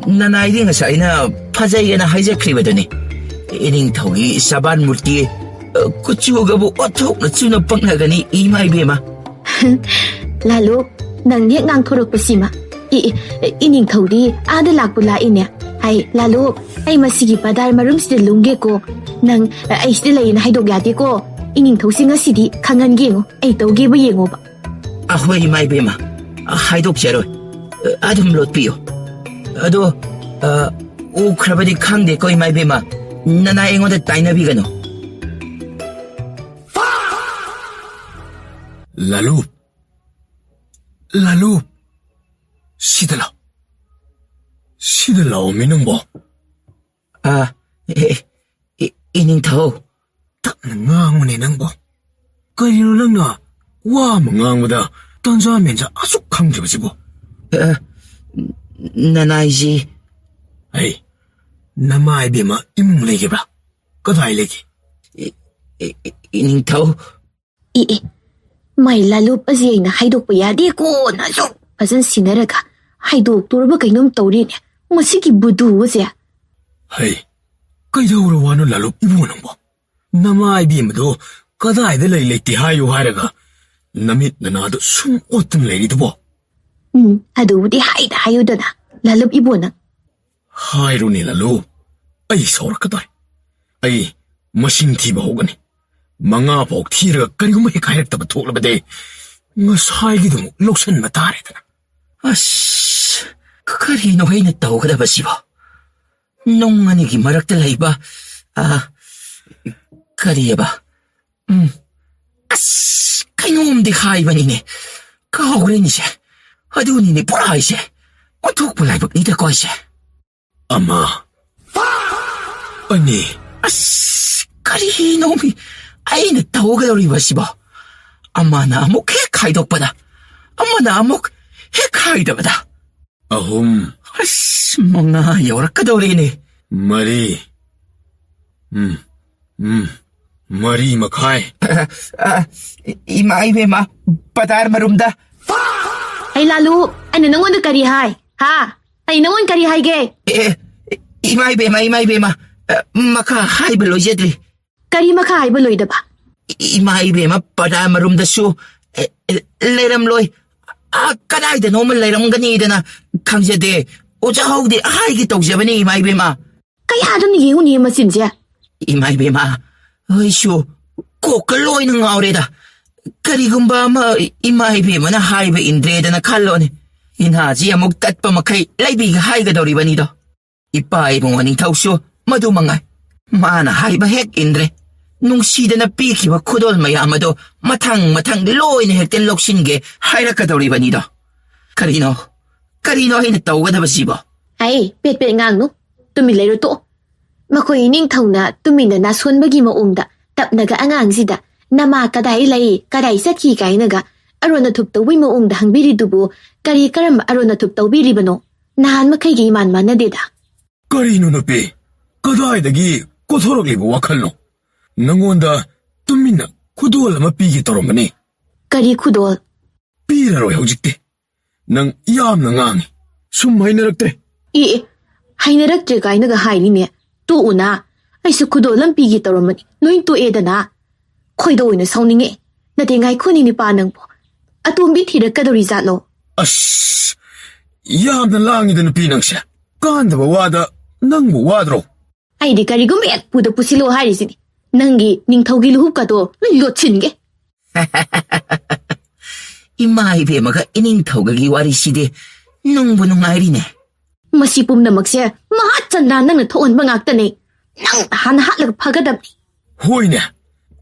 Nanay nga sa ina pazay na hijakribadani. Ining tawgi saban multi kuchugabu otok na tsuno pangnagani imay bema. Lalo, nang niyak ngang turok pasima. Ining tawdi ada lakpula inya. Ay, lalo, ay masigi padar marum sida lungge ko. Nang ay sida layin haidog yate ko. Ining tawsi nga sidi kangan gengo. Ay tawgi ba yengo ba? Ahoy imay bema. Haidog siyaroy. Adam lot piyo. Ado, ukrabadi kangde ko imay bema. Nanaingoda tainabigano. Lalu. Sidalaw minang bo. Ining tao. Tak na nga ngunay nang bo. ꯀꯔꯤꯅꯣ ꯅꯪꯅ ꯋꯥ ꯑꯃ ꯉꯥꯡꯕꯗ ꯇꯟꯖꯥ ꯃꯦꯟꯖꯥ ꯑꯁꯨꯛ ꯈꯪꯗ꯭ꯔꯤꯕꯁꯤꯕꯨ? ꯅꯅꯥꯏꯁꯤ ꯑꯩ ꯅꯃꯥ ꯏꯕꯦꯝꯃ ꯏꯃꯨꯡ ꯂꯩꯈꯤꯕ꯭ꯔꯥ? ꯀꯗꯥꯏ ꯂꯩꯒꯦ? ꯏꯅꯤꯡꯊꯧ ꯃꯥꯏ ꯂꯥꯂꯨꯞ ꯑꯁꯤ ꯑꯩꯅ ꯍꯥꯏꯗꯣꯛꯄ ꯌꯥꯗꯦꯀꯣꯅ ꯑꯁꯨꯛ ꯐꯖꯅ ꯁꯤꯟꯅꯔꯒ ꯍꯥꯏꯗꯣꯛꯇꯣꯔꯕ ꯀꯩꯅꯣꯝ ꯇꯧꯔꯤꯅꯦ ꯃꯁꯤꯒꯤ ꯕꯨꯗꯨ ꯑꯁꯦ. ꯍꯩ, ꯀꯩꯗꯧꯔ ꯋꯥꯅꯣ ꯂꯥꯂꯨꯞ ꯏꯕꯨꯡ ꯅꯪꯕꯣ? ꯅꯃꯥ ꯏꯕꯦꯝꯃꯗꯣ ꯀꯗꯥꯏꯗ ꯂꯩꯇꯦ ꯍꯥꯏꯌꯨ ꯍꯥꯏꯔꯒ ꯅꯃꯤꯠ ꯅꯅꯥꯗꯣ ꯁꯨꯝ ꯑꯣꯠꯇꯨꯅ ꯂꯩꯔꯤꯗꯨꯕꯣ? ꯑꯗꯨꯕꯨꯗꯤ ꯍꯥꯏꯌꯨꯗꯅ ꯂꯥꯂꯨꯞ ꯏꯕꯣ ꯅꯪ. ꯍꯥꯏꯔꯨꯅꯦ ꯂꯥꯂꯨꯞ, ꯑꯩ ꯁꯥꯎꯔꯛꯀꯗꯣꯏ. ꯑꯩ ꯃꯁꯤꯡ ꯊꯤꯕ ꯍꯧꯒꯅꯤ. 5 ꯐꯥꯎ ꯊꯤꯔꯒ ꯀꯔꯤꯒꯨꯝꯕ ꯍꯦꯛ ꯍꯥꯏꯔꯛꯇꯕ ꯊꯣꯛꯂꯕꯗꯤ ꯉꯁꯥꯏꯒꯤꯗꯨꯃꯨꯛ ꯂꯧꯁꯟꯕ ꯇꯥꯔꯦꯗꯅ. ꯑꯁ, ꯀꯔꯤꯅꯣ ꯑꯩꯅ ꯇꯧꯒꯗꯕꯁꯤꯕꯣ? ꯅꯨꯡ ꯑꯅꯤꯒꯤ ꯃꯔꯛꯇ ꯂꯩꯕ ꯀꯔꯤꯑꯕ? ꯑꯁ, ꯀꯩꯅꯣꯝꯗꯤ ꯍꯥꯏꯕꯅꯤꯅꯦ, ꯀꯥꯎꯈ꯭ꯔꯦꯅꯤꯁꯦ. ꯑꯗꯨꯅꯤꯅꯦ ꯄꯨꯔꯥ ꯑꯩꯁꯦ ꯑꯣꯟꯊꯣꯛꯄ ꯂꯥꯏꯕꯛꯅꯤꯗꯀꯣ ꯑꯩꯁꯦ. 1, 2. ꯑꯁ, ꯀꯔꯤꯅꯣꯃꯤ ꯑꯩꯅ ꯇꯧꯒꯗꯧꯔꯤꯕꯁꯤꯕꯣ? ꯑꯃꯅ ꯑꯃꯨꯛ ꯍꯦꯛ ꯈꯥꯏꯗꯣꯛꯄꯗ, ꯑꯃꯅ ꯑꯃꯨꯛ ꯍꯦꯛ ꯈꯥꯏꯗꯕꯗ. 3. ꯑꯁ, 5 ꯌꯧꯔꯛꯀꯗꯧꯔꯦꯅꯦ. 4. 3.5. 이마 이베마 바다르 마룸다. Hey Lalu, ano nangon kari hai? Ha? Ay nangon kari hai ge? 이마 이베마 마카 하이블로 제드리. Kari maka hai baloy da ba? 이마 이베마 바다르 마룸다수 레람로이. 까다이다 노멀 레람가니이다나 강제데 오자하우디 하이기 똑자바니 이마 이베마. Kaya doon yung niya masinsiya. 이마 이베마 어이쇼 꼬끌로이는 아우레다. 그리금바 이마 이베마나 하이베 인드레다나 칼로네. 인하지 아목 땄빠 마카이 라이비가 하이가 도리바니도. 이빠 이봉원인 타우쇼 마두망아. 마나 하이바 핵 인드레. 농시드나 삐키와 쿠돌마야마도 마탕 로이네 핵된 록신게 하이라카 도리바니도. 카리노 하이나 따오가다바시보. Ay, pet ngang no. Tumilay to. Makoy ning taw na tuminda na sunbagi maungda. Tap naga angang sida. Nama kaday lay, kaday sa kikay naga. Aro na tuptawi maungda hang biridubo. Kari karam aro na tuptawi ribano. Nahan makay man na dida. Karino na pi? Kadayadagi kothoroklibo wakalno. Nangonda tumina kudol mapigi toromani. Kari kudol. Piraroy hojikte. Nang iyam na ngangi. Sumay naraktre. Hainaraktre kay naga hayli ne. To una, ay sa kudol ang pigi toromani. Loin to eda na. Koy daw na sauning natingay ko ni panang po. At umbit hirak ka daw rizalo. Ash! Iyam na lang ito na pinang siya. Kanda ba wada nang buwadro? Ay di kari gumiyak puda po silo hari sini. Nanggi ning tawgi luhub ka to. Lotsin ge. 이마 이베마가 이닝 타오가기 와리시데 농부농 아이리네. Masipum na magsya, mahatsan na nang natoon mangaktan eh. Nang hanahalag pagadab. Hoy na!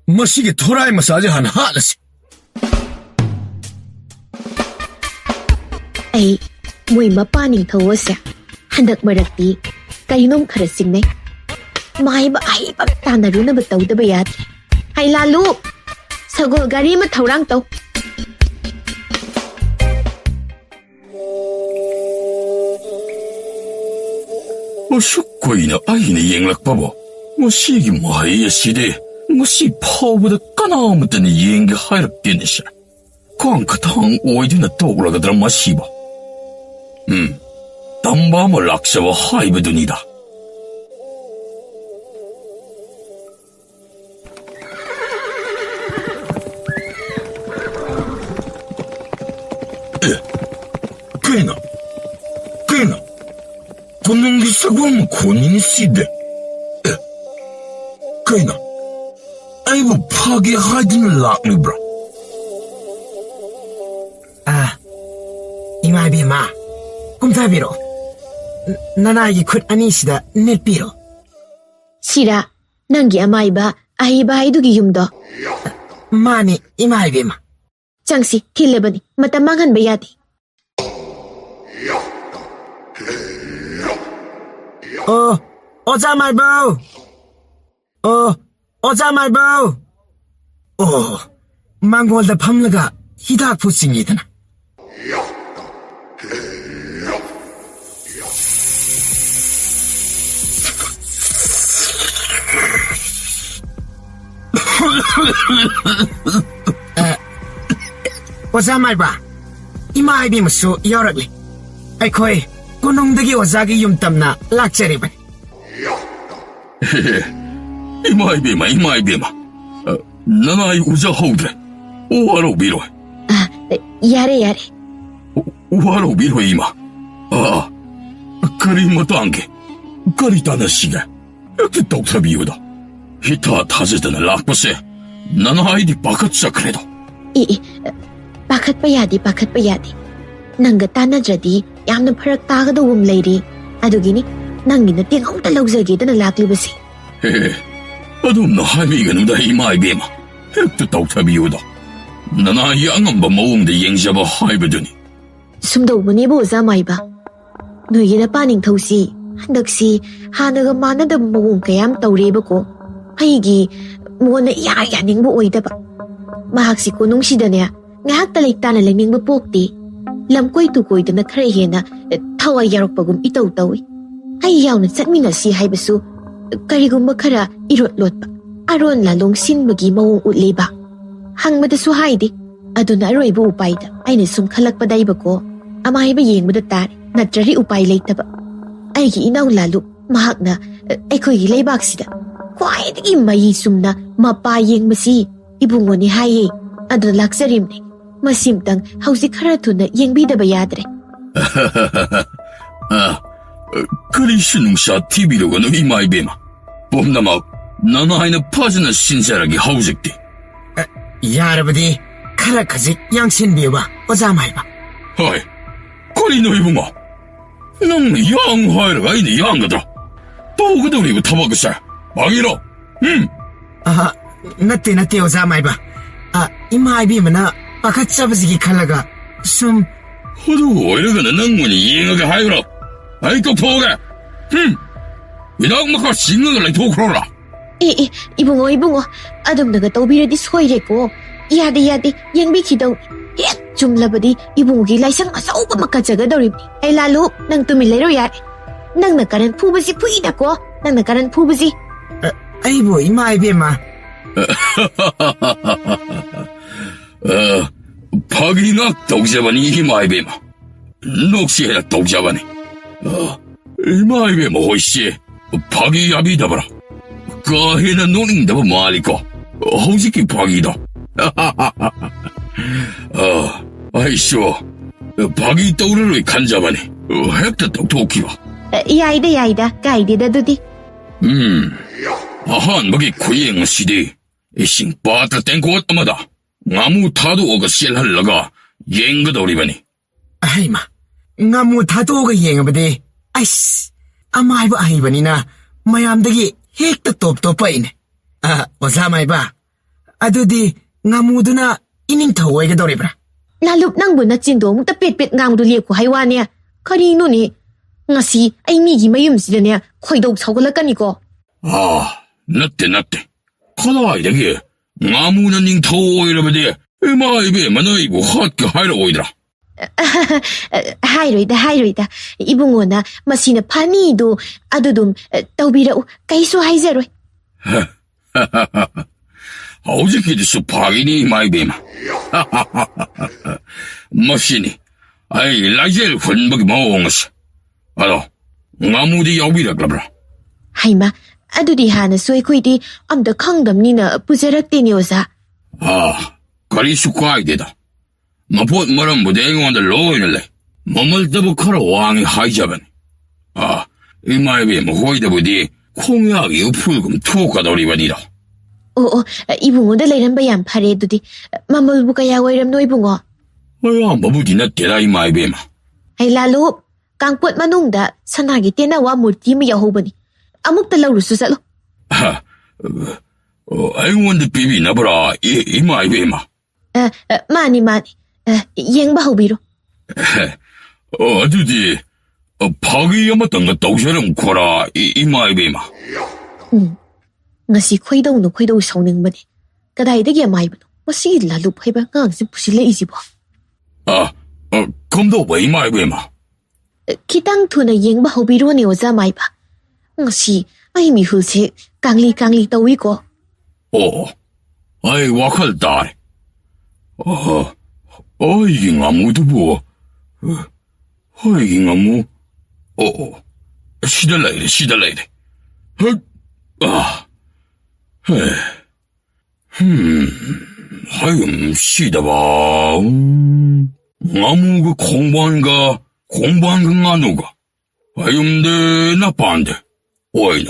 Masige thoray masaje hanahalas. Ay, muy mapaning tawa siya. Handak marakti, kayo nung karasing na. Makaiba ay pagtanaro na bataw da bayat. Ay lalo, sagol gari matawrang taw. 숙고이나 아이네 앵락바보 시기 마이야 시대 시 파우보다 까나무더니 앵게 하이락겠네시 광카탕 오이드나 떠올라가더라 마시바 담바모 락샤와 하이브dun이다 꽤나 Kunungi sagwang kunin side. Kaya na, ay ba pagi hadin lakni bro? Ima bima, kumtabiro. Nanagi kut anisida netpiro. Sira, nanggi amay ba, ay ba idugi yumdo? Mani, ima bima. Changsi, kilebani, matamangan bayati. Ocha my bow. Ocha my bow. 망골다 팜라가 히닥 푸싱이더나. 오자 말봐. 이마 아이비무수 여러리. 아이코이 고농덕이 오자기 윰땀나 락자리바. 이마이베마. 나나이 우자 하우드래. 오하로 비로. 야래. 오하로 비로 이마. 그리 못도 안게. 그리 따나 시가. 이렇게 똑사비우다. 히타 타즈드는 락버세. 나나이디 바깥자 그래도. पाखत यादी नंग तानद्रदी यामना फरक तागदवम लेरी अदुगिनी नंगिना तेंगौता लौजगेदना लाक्लिबसी अदुमना हाइबिगनुदा इमाइबेमा हेक्ता तौथाबियुदा ननाई अंगंबा मवंगदा येंगजाबा हाइबदुनी सुमदौबनेबो जामाइबा नोयिना पानिंग थौसी हंदक्सी हानगा मानदब मवंग कयाम तौरेबको अइगी Mona यानिंगबो ओइदबा महाक्सी कोनुंगसिदने ngahak talay tana lang ning mapokti. Lam ko'y tukoy na nakarahe na taway yarok pagum itaw tawi. Ay yaw na satmi na si haibasu. Karigum makara irot-lot pa. Aron lalong sinmagi mawong utlay ba. Hang madasu haidi. Adon na aroy ba upay da. Ay nasumkalak pa day ba ko. Amay ba yeng madatari. Natrari upay lay taba. Ay gi inaw lalo. Mahak na. Ay ko'y gilay baksida. Kway di mayisum na mapayeng masi. Ibungo ni haye. Adon laksarim ni. Masimtang hausi karatu na yengbidaba yadre. 그리 신웅사 TV로가는 이마이베마. 봄나막 나나이나 파즈나 신사라기 하우직디. 야르바디 카라카지 양신비와 오자마이바. 하이, 그리 너이붕아. 넌 양하이라가 이니 양가다. 보고도 타바그사. 망이로. 나때 오자마이바. 이마이비마나 바카짜바지기 칼라가 숨 호두 오이르가는 낭문이 이행하게 하이그라. 아이고 포가. 이당마카 싱어를 도크로라. 이붕어. 아dom나가 떠비르디 소이레고. 야데 옌비키도. 줌라바디 이붕어기 라이상 아싸우바 마카자가더리니. 에라루 낭 투밀레로 야레. 낭 나카란 푸바지 푸이다고. 낭 나카란 푸바지. 아이보 이마이베마. 파기낙 독자반이 이마이베마. 녹시해라 독자반이. 이마이베마 호이씨. 파기 야비다바라. 가해나 노링다바 마리코. 호시키 파기다. 아이쇼. 파기 떠오르르이 간자반이. 핵다 똑똑히와. 야이다. 가이디다 두디. 아한 먹이 구이행 시디. 이싱 빠따 땡고 왔다마다. 아무 타도 오가 셀할라가 옌가다 오리바니. 아이마, 아무 타도 오가 옌가바데. 아이씨, 아마이바 아이바니나 마얌다기 핵다 톱톱파이네. 오사마이바. 아두디 아무두나 이닝 타오이가 도리브라. 나룹 낭부나 진도 묵다 뺏 낭도 리에고 하이와니야. 카리노니 ngasi ai migi mayumsidane khoidok chawgalakanigo. 나tte. 카나이데게 아무나 닝 타오이라바데 이마이베 마나이고 핫게 하이라 오이드라. 하이로이다. 이붕어나 마시나 파니도 아두둠 떠비라우 까이소 하이제로이. 어저께도 파기니 마이베마. 마시니 아이 라이젤 혼박이 마옹스. 알아 아무디 야비라 그라브라. 하이마 아두디 하나 소이코이디 암더 캉담니나 부제락데니 오사. 가리수 과이데다. 마포 마람 무대행원데 로이늘레. 머물더부 카라 왕이 하이자반. 이마이베 모호이다부디 콩약이 우풀금 투가더리바니라. 이붕어데 레이란바 얌 파레 두디 마물부 kaya 오이람노 이붕어. 마부디 나테라 이마이베마. 아이 라루 깡폿 마농다 산하기 테나와 무르티 마 야호바니. 아묵다 라우루수 살로. 아이원데 비비 나브라 이마이베마. 마니 옌바 호비로. 아두디 파기 야마땅가 떡셔름 코라 이마이베마. ngasi khoidong no khoidong sauningmani kadaidagi amaibano ꯃꯁꯤꯒꯤ ꯂꯥꯂꯨꯞ ꯍꯩꯕ ꯑꯉꯥꯡꯁꯤ ꯄꯨꯁꯤꯜꯂꯛꯏꯁꯤꯕꯣ? ꯀꯝꯗꯧꯕ ꯏꯃꯥ ꯏꯕꯦꯝꯃ? ꯈꯤꯇꯪ ꯊꯨꯅ ꯌꯦꯡꯕ ꯍꯧꯕꯤꯔꯣꯅꯦ ꯑꯣꯖꯥ ꯃꯥꯏꯕ. ꯉꯁꯤ ꯑꯩ ꯃꯤꯍꯨꯜꯁꯦ ꯀꯥꯡꯂꯤ ꯇꯧꯏꯀꯣ. ꯑꯣ, ꯑꯩ ꯋꯥꯈꯜ ꯇꯥꯔꯦ. ꯑꯩꯒꯤ ꯉꯥꯃꯨꯗꯨꯕꯨ, ꯑꯩꯒꯤ ꯉꯥꯃꯨ, ꯁꯤꯗ ꯂꯩꯔꯦ. 하여금 시다봐. 나무가 공부한가 나누가. 하여금데 나빠한데. 어이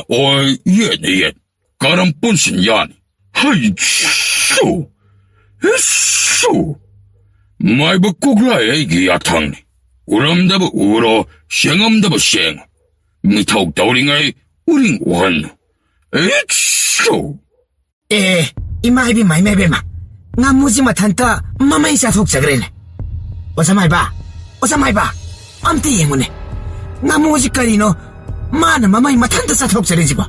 옛. 가람 뿐신 야니. 하이 쇼. 마이버 꼭라 애기 야탕니. 우람다버 우러, 셴엄다버 셴. 미타옥 다우링아이 우링 원누. 에쇼. 이마이비 마이메베마. 나무지 마탄타 마마이사 속자그래네. 오사마이바. 암때 예문에. 나무지 까리노 마나 마마이 마탄타 사속자래지고.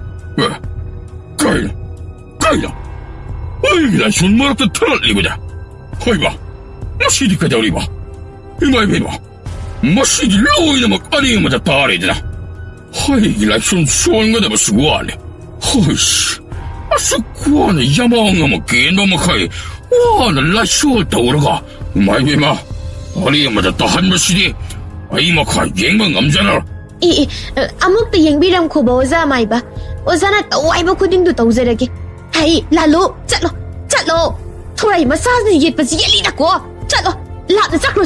까이나. 어이라 손모락도 털리보자. 허이바. 마시디까지 어리바. 이마이베마. 마시디 로이나 막 아니마자 다리드나. 허이라 손 수원가다 뭐 수고하네. 허이씨. 아스쿠아는 야망아마 게노마카이 와나 라쇼다 오르가 마이베마 어리마다 또 한번씩이 아이마카 옌방 남자나 아무것도 옌비람 코바 오자 마이바 오자나 또 와이바 쿠딩도 떠우자라게 하이 라로 짤로 토라이 마사는 예쁘지 예리다고 짤로 라도 짤로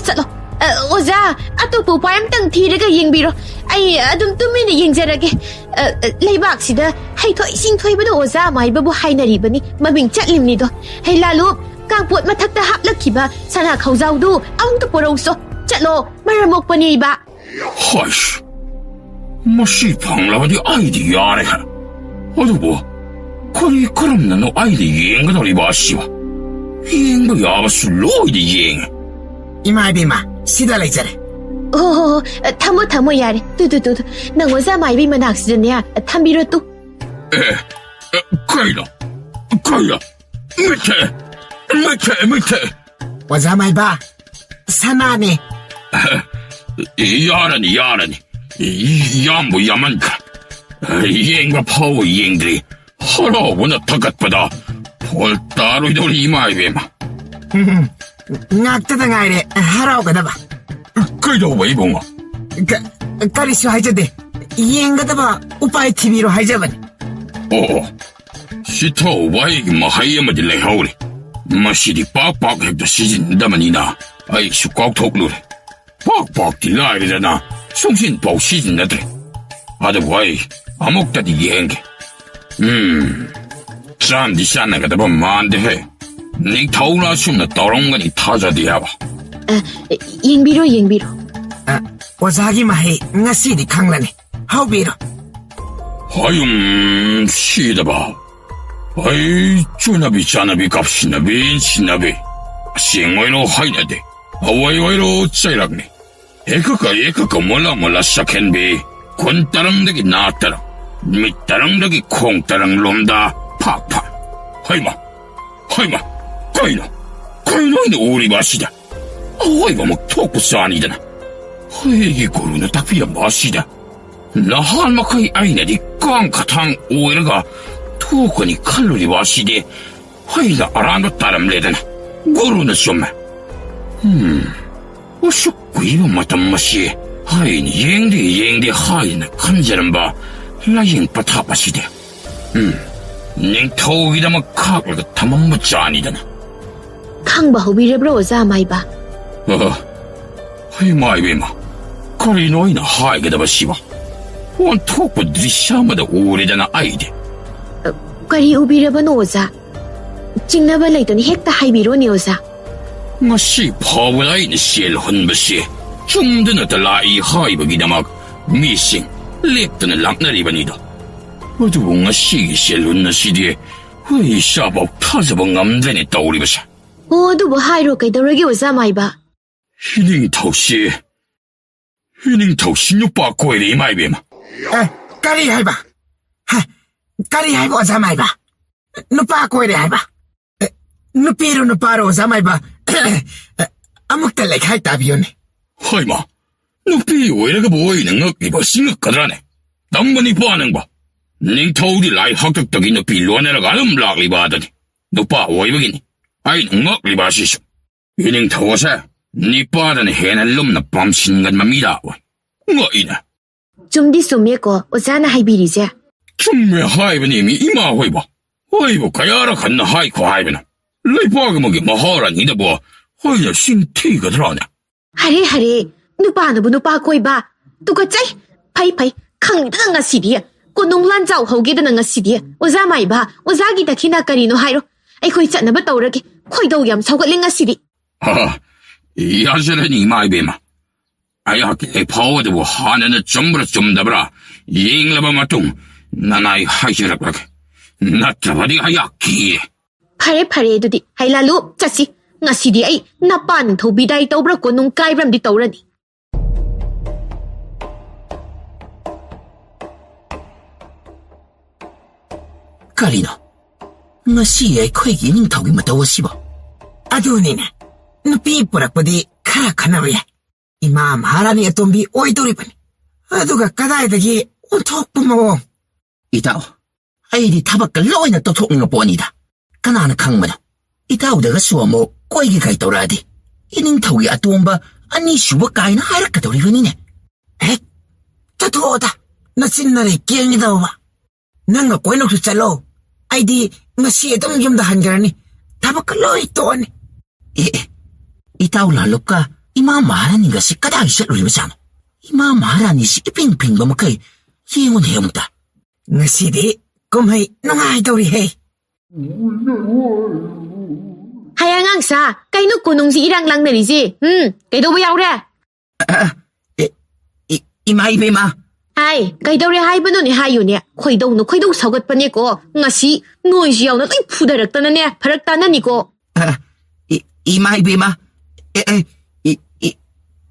오자 아토포 파임땅 티르가 옌비로 아이 아둠 뚜미는 옌자라게 레이박시다 하이토이 싱토이보다 오자 마이바부 하이나리바니 마빙 짤림니도 헤라루 깡폿 마탁다 합락키바 사나 카우자우도 아웅도 보러우소 짤로 마라목바니바 하이씨 마시 방라바디 아이디 야래 어두보 그럼 나노 아이디 옌가더리 바시와 옌가 야바수 로이디 옌 이마이비마 시달라이자래 타모 야래 뚜 난 오자 마이비 만학시드냐 탐비로 또 가이라 밑에 오자 마이바 사나네 야라니 야무 야만카 옌가 파워 옌들이 하라보나 타갓보다 볼 따로 이돌이 이마이베마 낙타당아이래 하라오가다봐 그이도 왜봉아 까리쇼 하이자데 이행가다봐 우빠이 TV로 하이자바니 시터 와이기 마하이야마디 레하우리 마시디 빡빡 heb다 시진다마니나 아이슈 꽉 톡루레 빡빡 딜라이르잖아 송신 빡 시진나드레 아드 와이 아목다디 이행게 짠디 샤나가다봐 만데해 니 타우라 춤나 떠롱가니 타자디야바 옌비로 오자기 마이 나시디 강라네 하우비로 하욤 시다바 아이 주나비 짜나비 갑시나비 신나비 싱와이로 하이나데 하와이와이로 짜이락네 에카카 몰라 샤켄비 곤따랑덕이 나따랑 밑따랑덕이 콩따랑 롬다 팍팍 하이마 까이노이는 우리 마시다 하이마 막 톡부스 아니잖아 하이기 고르는 딱비야 마시다 나 할마카이 아이나디 깡카탕 오이르가 토코니 칼로리 와시디 하이나 아란도 따람레드나 고르는 쇼마 어쇼 이거 마tam마시 하이니 옌디 하이나 간자람바 라잉 빠타바시데 닝 토기다마 카고도 타맘무짜 아니잖아 캉바 호비레브로 오자 마이바 하이 마이베마 거리 너희나 하이게다바 시바 원 토코 드리샤마다 오래잖아 아이디 거리 우비레브노 오자 찡나바 레이더니 헥다 하이비로니 오자 ngasi 파워라인 시엘 혼버시 중드는 달라이 하이버기다막 미싱 랩드는 락나리바니다 어두 ngasi 시엘 혼나시디에 왜 샤법 타자봉 남자니 떠오리버샤 어두 뭐 하이로 그이더러기 오자 마이바 히닝 턱시 신육바 꼬이리 마이베마 까리 하이바 까리 하이바 오자 마이바 누빠 꼬이리 하이바 누피로 누파로 자마이바 아무것도 레카이 따비오네. 하이마, 누피 왜 이렇게 보이는 거 이거 싱긋거드라네. 남문이 보아는 거. 닝터우리 라이 학적적인 누피 루아네라가 음락리 바더니. 누빠 오이버기니. 아이 능력리 바시쇼. 이 닝터우세, 니 빠더니 해낼 놈나 밤신간만 미다워. 뭐이네. 좀디 쏘미에고 오자나 하이비리제. 좀매 하이버님이 이마 호이버. 호이버 가야라 갔나 하이코 하이버는. 레이바가 먹이 마하란 이다 뭐. 호이냐 신티거드라네. 하레 누파나부 누파 코이바 두가짜이 파이 캉드나 ngasi디 고농란 자우 호게드나 ngasi디 오자 마이바 오자기 다키나 까리노 하이로 아이코이 짠나바 떠오르게 코이도 얌 서글링 ngasi디 야세라니 마이베마 아야키 파워드 뭐 하나는 전부라 좀 dabra 잉라바 마tung 나나이 하이시라그라게 나타바디 하야키 파레 두디 하이라루 짜시 ngasi디 아이 나빠는 토비다이 떠브라 고농 까이브람디 떠오르니 Karino, ngasi ay ko'y ginintawin matawasiba. 아두니네. 누피 뿌락뿌디 카라카나위야. 이마 마라니 에톰비 오이도리바니. 아두가 까다이다기 온톡부모. Itaw, ay di tabak ka loy na totok nga po anida. Kanana kang mano. Itaw daga suwa mo, ko'y gikay tawradi. Inintawin atumba, ani suwa kaya na harak ka tawribanine. totooda. Nasinari kiyang daw ba? Nanga ko'y nagsusalo. Ay di, ngasi itong yumdahan garani. Tabak loy ito ani. Itaw lalop ka, imamaharan nga si kadagi siya lulimasano. Imamaharan ni si ipingping ba makay, yengon heyong ta. Ngasi di, kumay nungay daw hey. 하양앙 사 까이노 고농지 이랑 랑내리지 까이도 보야오래 이마이베마. 아이 까이도래 하이브노니 하유네 코이도 서것빠니고 ngasi 노이지 야오나 이 푸다락다나네 바락다나니고 이마이베마.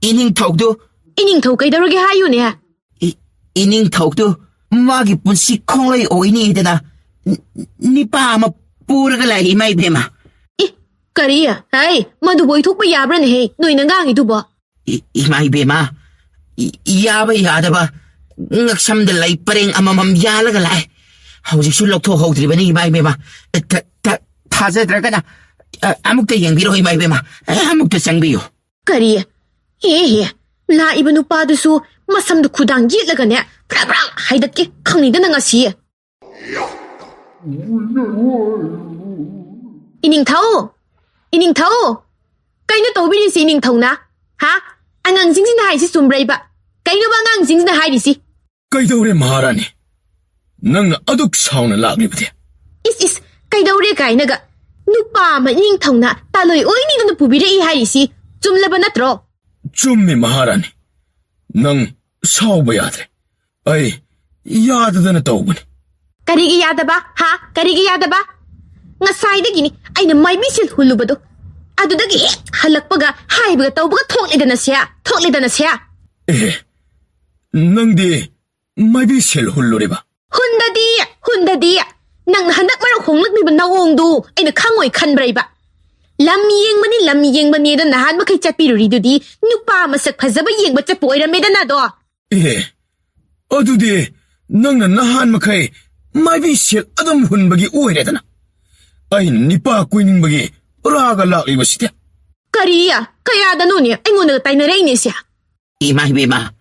이닝톡도 까이도르게 하유네 이닝톡도 마기 분시 콩레이 오이니이드나 니빠 아마 뿌르갈라 이마이베마. 까리야 아이 마두 보이톡바 야브라네 헤이 노이는 강이도 봐 이마이베마. 야바 야다바 ngaksamda lay pareng amamam yalaga lay. Hawsik sulok to hawdriba ni imaibema. Tazadraga na. Amukta yang biro imaibema. Amukta sang biyo. Kariya. La iba nupadusu masamdu kudang yitlaga ne. Prang haidatke kangnida na ngasi. Ining tao. Kaino tawbiri si ining tao na? Ha? Angang singsin hai si sumbray ba? Kaino ba ngang singsin hai di si? Kaidawre maharani. Nang aduk sauna laglibde. Is kaidawre kainaga. Nupa ma ining tao na taloy oy ni na pubira i hai si. Jumla ba natro? Jummi maharani. Nang sauba yadre. Ay, yadadana tawbani. Karigi yada ba? Ha? Karigi yada ba? Ngasayda gini ay na may bisil hulubado. Adudagi halakpaga haibaga tawbaga thoklida na siya. Nangdi maybe sel hulluriba. Hundadi. Nang handak marang honglagmiba naongdo ay nakhangoy khanbrayba. Lam yengmani da nahan makay chatpiruri nupa masak phazaba yengba chapo oirameda na do. Adudi nang nahan makay maybe sel adam hunbagi oiredana. Ay nipa kuiningbagi raga lakliba sitya. Kariya, kaya danuni ay nguna tayo na rin siya. Imaibema.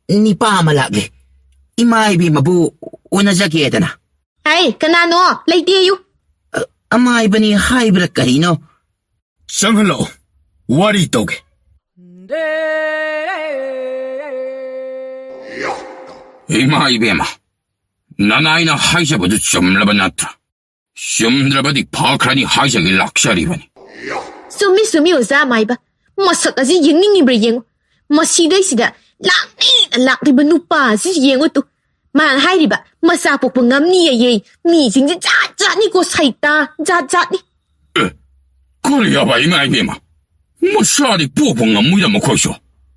Nipa malagi. Imaibema bu unazagiyeda na. Ay, kanano, laitiyo. Amaiba ni haibra karino. Sanghalo, wari toge. 이마이베마 나나이나 하이샤보드 점라바나트라 숑드라바디 파크라니 하이샤기 락샤리바니 Sumi oza maiba. Masak azi yengningi yeng. Masidayda lakriba nupa si yengo to. Man hairiba masapok pangamni ye. Mi singsi jat ni ko saita jat ni. 그래야봐 이마이베마 뭐샤리 뽀뽕아 무이다 먹고쇼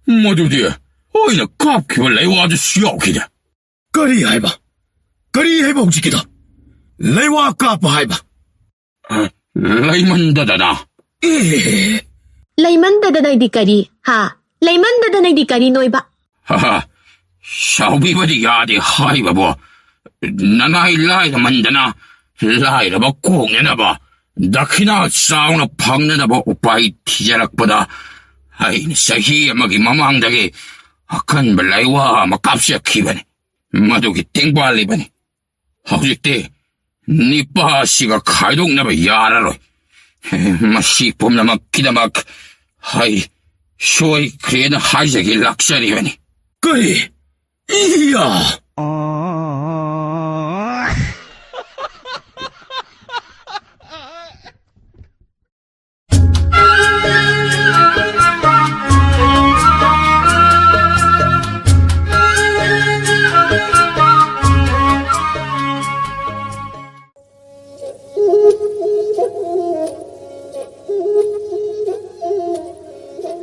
모두디 어이나 깝기를 내와도 쉬어오기다 Kari haiba. Kari haiba ujikida. Lewa kapa haiba. ꯂꯩꯃꯟꯗꯗꯅ ꯂꯩꯃꯟꯗꯗꯅꯗꯤ ꯀꯔꯤ ꯍꯥ ꯂꯩꯃꯟꯗꯗꯅꯗꯤ ꯀꯔꯤ ꯅꯣꯏꯕ ꯁꯥꯎꯕꯤꯕꯗꯤ ꯌꯥꯗꯦ ꯍꯥꯏꯕꯕꯨ ꯅꯅꯥꯏ ꯂꯥꯏꯔꯃꯟꯗꯅ ꯂꯥꯏꯔꯕ ꯀꯣꯛꯅꯅꯕ ꯗꯈꯤꯅꯥ ꯆꯥꯎꯅ ꯐꯪꯅꯅꯕ ꯎꯄꯥꯏ ꯊꯤꯖꯔꯛꯄꯗ ꯑꯩꯅ ꯆꯍꯤ ꯑꯃꯒꯤ ꯃꯃꯥꯡꯗꯒꯤ ꯑꯀꯟꯕ ꯂꯩꯋꯥ ꯑꯃ ꯀꯥꯞꯆꯈꯤꯕꯅꯤ ꯃꯗꯨꯒꯤ ꯇꯦꯡꯕꯥꯜꯂꯤꯕꯅꯤ ꯍꯧꯖꯤꯛꯇꯤ ꯅꯤꯄꯥꯁꯤꯒ ꯈꯥꯏꯗꯣꯛꯅꯕ ꯌꯥꯔꯔꯣꯏ ꯃꯁꯤ ꯄꯨꯝꯅꯃꯛꯀꯤꯗꯃꯛ ꯑꯩ ꯁꯣꯏꯈ꯭ꯔꯦꯅ ꯍꯥꯏꯖꯒꯦ ꯂꯥꯛꯆꯔꯤꯕꯅꯤ ꯀꯔꯤ 이야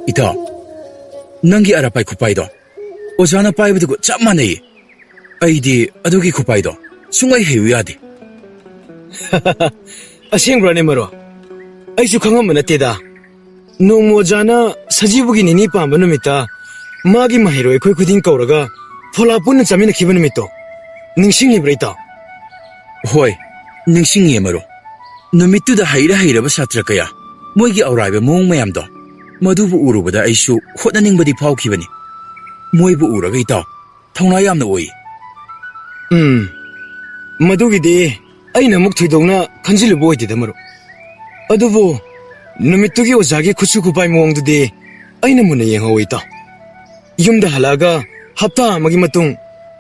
이타, 낭기 아라파이 쿠파이도 오자나 파이브드고 짭마네이 아이디 아두기 쿠파이도 숭아이 해위야디 ꯑꯁꯦꯡꯕ꯭ꯔꯅꯦ ꯃꯔꯣ ꯑꯩꯁꯨ ꯈꯪꯉꯝꯕ ꯅꯠꯇꯦꯗ ꯅꯣꯡꯃ ꯑꯣꯖꯥꯅ ꯁꯖꯤꯕꯨꯒꯤ ꯅꯤꯅꯤ ꯄꯥꯟꯕ ꯅꯨꯃꯤꯠꯇ ꯃꯥꯒꯤ ꯃꯍꯩꯔꯣꯏ ꯑꯩꯈꯣꯏ ꯈꯨꯗꯤꯡ ꯀꯧꯔꯒ ꯐꯣꯂꯥ ꯄꯨꯟꯅ ꯆꯥꯃꯤꯟꯅꯈꯤꯕ ꯅꯨꯃꯤꯠꯇꯣ ꯅꯤꯡꯁꯤꯡꯂꯤꯕ꯭ꯔꯥ ꯏꯇꯥꯎ ꯍꯣꯏ ꯅꯤꯡꯁꯤꯡꯉꯤꯌꯦ ꯃꯔꯣ ꯅꯨꯃꯤꯠꯇꯨꯗ ꯍꯩꯔꯕ ꯁꯥꯇ꯭ꯔ ꯀꯌꯥ ꯃꯣꯏꯒꯤ ꯑꯧꯔꯥꯏꯕ ꯃꯑꯣꯡ ꯃꯌꯥꯝꯗꯣ ꯃꯗꯨꯕꯨ ꯎꯔꯨꯕꯗ ꯑꯩꯁꯨ ꯍꯣꯠꯅꯅꯤꯡꯕꯗꯤ ꯐꯥꯎꯈꯤꯕꯅꯤ ꯃꯣꯏꯕꯨ ꯎꯔꯒ ꯏꯇꯥꯎ ꯊꯧꯅꯥ ꯌꯥꯝꯅ ꯑꯣꯏ ꯃꯗꯨꯒꯤꯗꯤ ꯑꯩꯅ ꯑꯃꯨꯛ ꯊꯣꯏꯗꯣꯛꯅ ꯈꯟꯖꯤꯜꯂꯨꯕ ꯑꯣꯏꯗꯦꯗ ꯃꯔꯨꯞ ꯑꯗꯨꯕꯨ ꯅꯨꯃꯤꯠꯇꯨꯒꯤ ꯑꯣꯖꯥꯒꯤ ꯈꯨꯠꯁꯨ ꯈꯨꯠꯄꯥꯏ ꯃꯑꯣꯡꯗꯨꯗꯤ ꯑꯩꯅ ꯃꯨꯟꯅ ꯌꯦꯡꯍꯧꯏ ꯏꯇꯥꯎ ꯌꯨꯝꯗ ꯍꯜꯂꯛꯑꯒ ꯍꯞꯇꯥ ꯑꯃꯒꯤ ꯃꯇꯨꯡ